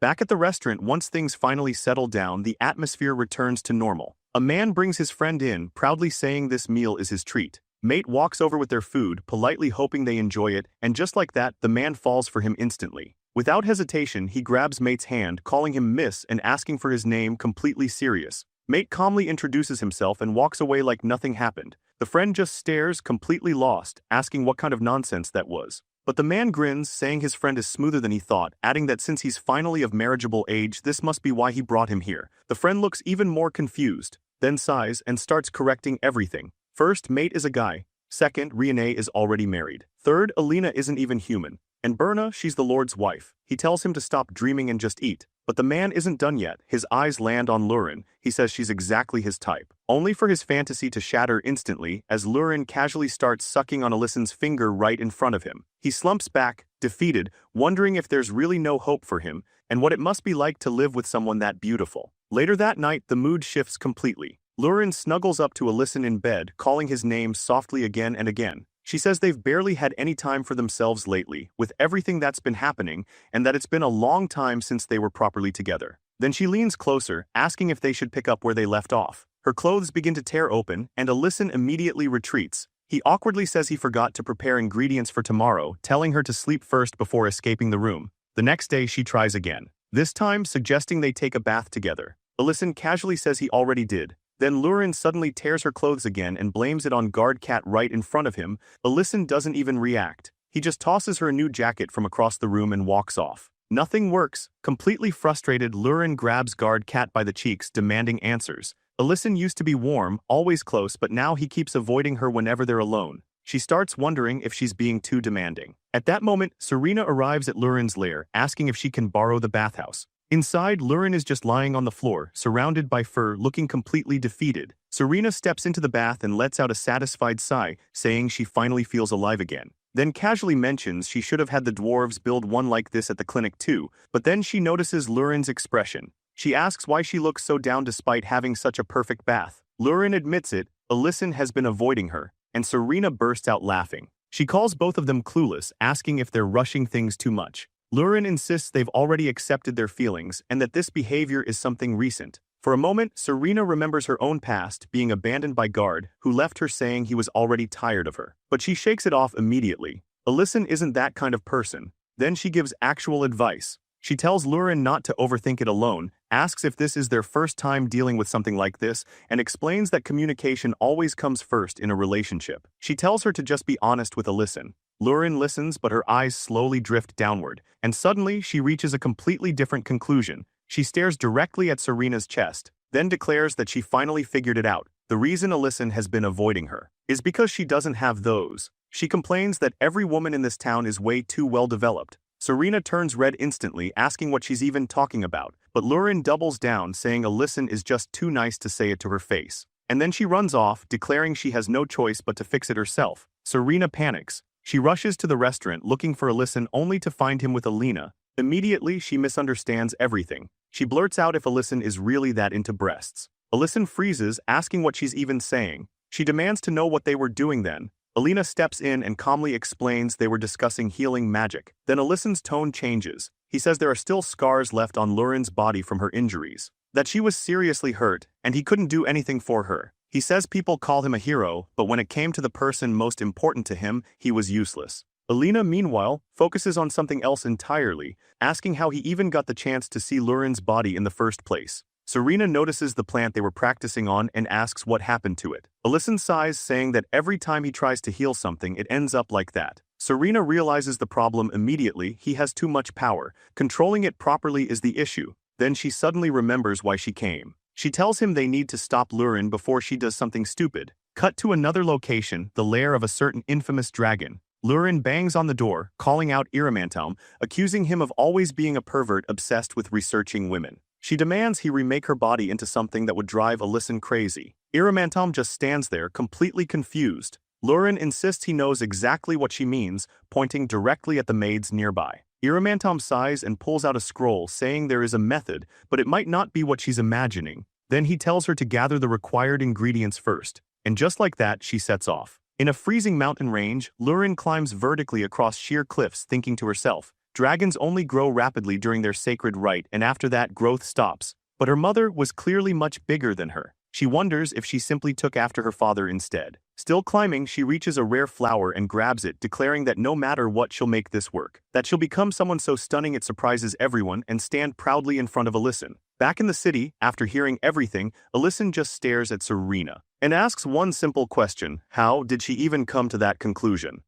Back at the restaurant, once things finally settle down, the atmosphere returns to normal. A man brings his friend in, proudly saying this meal is his treat. Mate walks over with their food, politely hoping they enjoy it, and just like that, the man falls for him instantly. Without hesitation, he grabs Mate's hand, calling him Miss and asking for his name, completely serious. Mate calmly introduces himself and walks away like nothing happened. The friend just stares, completely lost, asking what kind of nonsense that was. But the man grins, saying his friend is smoother than he thought, adding that since he's finally of marriageable age, this must be why he brought him here. The friend looks even more confused, then sighs and starts correcting everything. First, Mate is a guy. Second, Riane is already married. Third, Alina isn't even human. And Berna, she's the Lord's wife. He tells him to stop dreaming and just eat. But the man isn't done yet. His eyes land on Lurin. He says she's exactly his type. Only for his fantasy to shatter instantly as Lurin casually starts sucking on Alyson's finger right in front of him. He slumps back, defeated, wondering if there's really no hope for him, and what it must be like to live with someone that beautiful. Later that night, the mood shifts completely. Lurin snuggles up to Alyson in bed, calling his name softly again and again. She says they've barely had any time for themselves lately, with everything that's been happening, and that it's been a long time since they were properly together. Then she leans closer, asking if they should pick up where they left off. Her clothes begin to tear open, and Alyson immediately retreats. He awkwardly says he forgot to prepare ingredients for tomorrow, telling her to sleep first before escaping the room. The next day she tries again, this time suggesting they take a bath together. Alyson casually says he already did. Then Lurin suddenly tears her clothes again and blames it on Guard Cat right in front of him. Alyson doesn't even react. He just tosses her a new jacket from across the room and walks off. Nothing works. Completely frustrated, Lurin grabs Guard Cat by the cheeks, demanding answers. Alyson used to be warm, always close, but now he keeps avoiding her whenever they're alone. She starts wondering if she's being too demanding. At that moment, Serena arrives at Lurin's lair, asking if she can borrow the bathhouse. Inside, Lurin is just lying on the floor, surrounded by fur, looking completely defeated. Serena steps into the bath and lets out a satisfied sigh, saying she finally feels alive again. Then casually mentions she should have had the dwarves build one like this at the clinic too, but then she notices Lurin's expression. She asks why she looks so down despite having such a perfect bath. Lurin admits it. Alyson has been avoiding her, and Serena bursts out laughing. She calls both of them clueless, asking if they're rushing things too much. Lurin insists they've already accepted their feelings and that this behavior is something recent. For a moment, Serena remembers her own past, being abandoned by Guard, who left her saying he was already tired of her. But she shakes it off immediately. Alyson isn't that kind of person. Then she gives actual advice. She tells Lurin not to overthink it alone, asks if this is their first time dealing with something like this, and explains that communication always comes first in a relationship. She tells her to just be honest with Alyson. Lurin listens, but her eyes slowly drift downward, and suddenly she reaches a completely different conclusion. She stares directly at Serena's chest, then declares that she finally figured it out. The reason Alyson has been avoiding her is because she doesn't have those. She complains that every woman in this town is way too well developed. Serena turns red instantly, asking what she's even talking about, but Lurin doubles down, saying Alyson is just too nice to say it to her face. And then she runs off, declaring she has no choice but to fix it herself. Serena panics. She rushes to the restaurant looking for Alyson only to find him with Alina. Immediately, she misunderstands everything. She blurts out if Alyson is really that into breasts. Alyson freezes, asking what she's even saying. She demands to know what they were doing then. Alina steps in and calmly explains they were discussing healing magic. Then Alyson's tone changes. He says there are still scars left on Lurin's body from her injuries. That she was seriously hurt, and he couldn't do anything for her. He says people call him a hero, but when it came to the person most important to him, he was useless. Alina, meanwhile, focuses on something else entirely, asking how he even got the chance to see Lurin's body in the first place. Serena notices the plant they were practicing on and asks what happened to it. Alyson sighs, saying that every time he tries to heal something, it ends up like that. Serena realizes the problem immediately. He has too much power. Controlling it properly is the issue. Then she suddenly remembers why she came. She tells him they need to stop Lurin before she does something stupid. Cut to another location, the lair of a certain infamous dragon. Lurin bangs on the door, calling out Iramantom, accusing him of always being a pervert obsessed with researching women. She demands he remake her body into something that would drive Alyson crazy. Iramantom just stands there, completely confused. Lurin insists he knows exactly what she means, pointing directly at the maids nearby. Iramantom sighs and pulls out a scroll, saying there is a method, but it might not be what she's imagining. Then he tells her to gather the required ingredients first, and just like that, she sets off. In a freezing mountain range, Lurin climbs vertically across sheer cliffs, thinking to herself, dragons only grow rapidly during their sacred rite, and after that growth stops. But her mother was clearly much bigger than her. She wonders if she simply took after her father instead. Still climbing, she reaches a rare flower and grabs it, declaring that no matter what she'll make this work. That she'll become someone so stunning it surprises everyone and stand proudly in front of Alyssum. Back in the city, after hearing everything, Alyssum just stares at Serena and asks one simple question: how did she even come to that conclusion?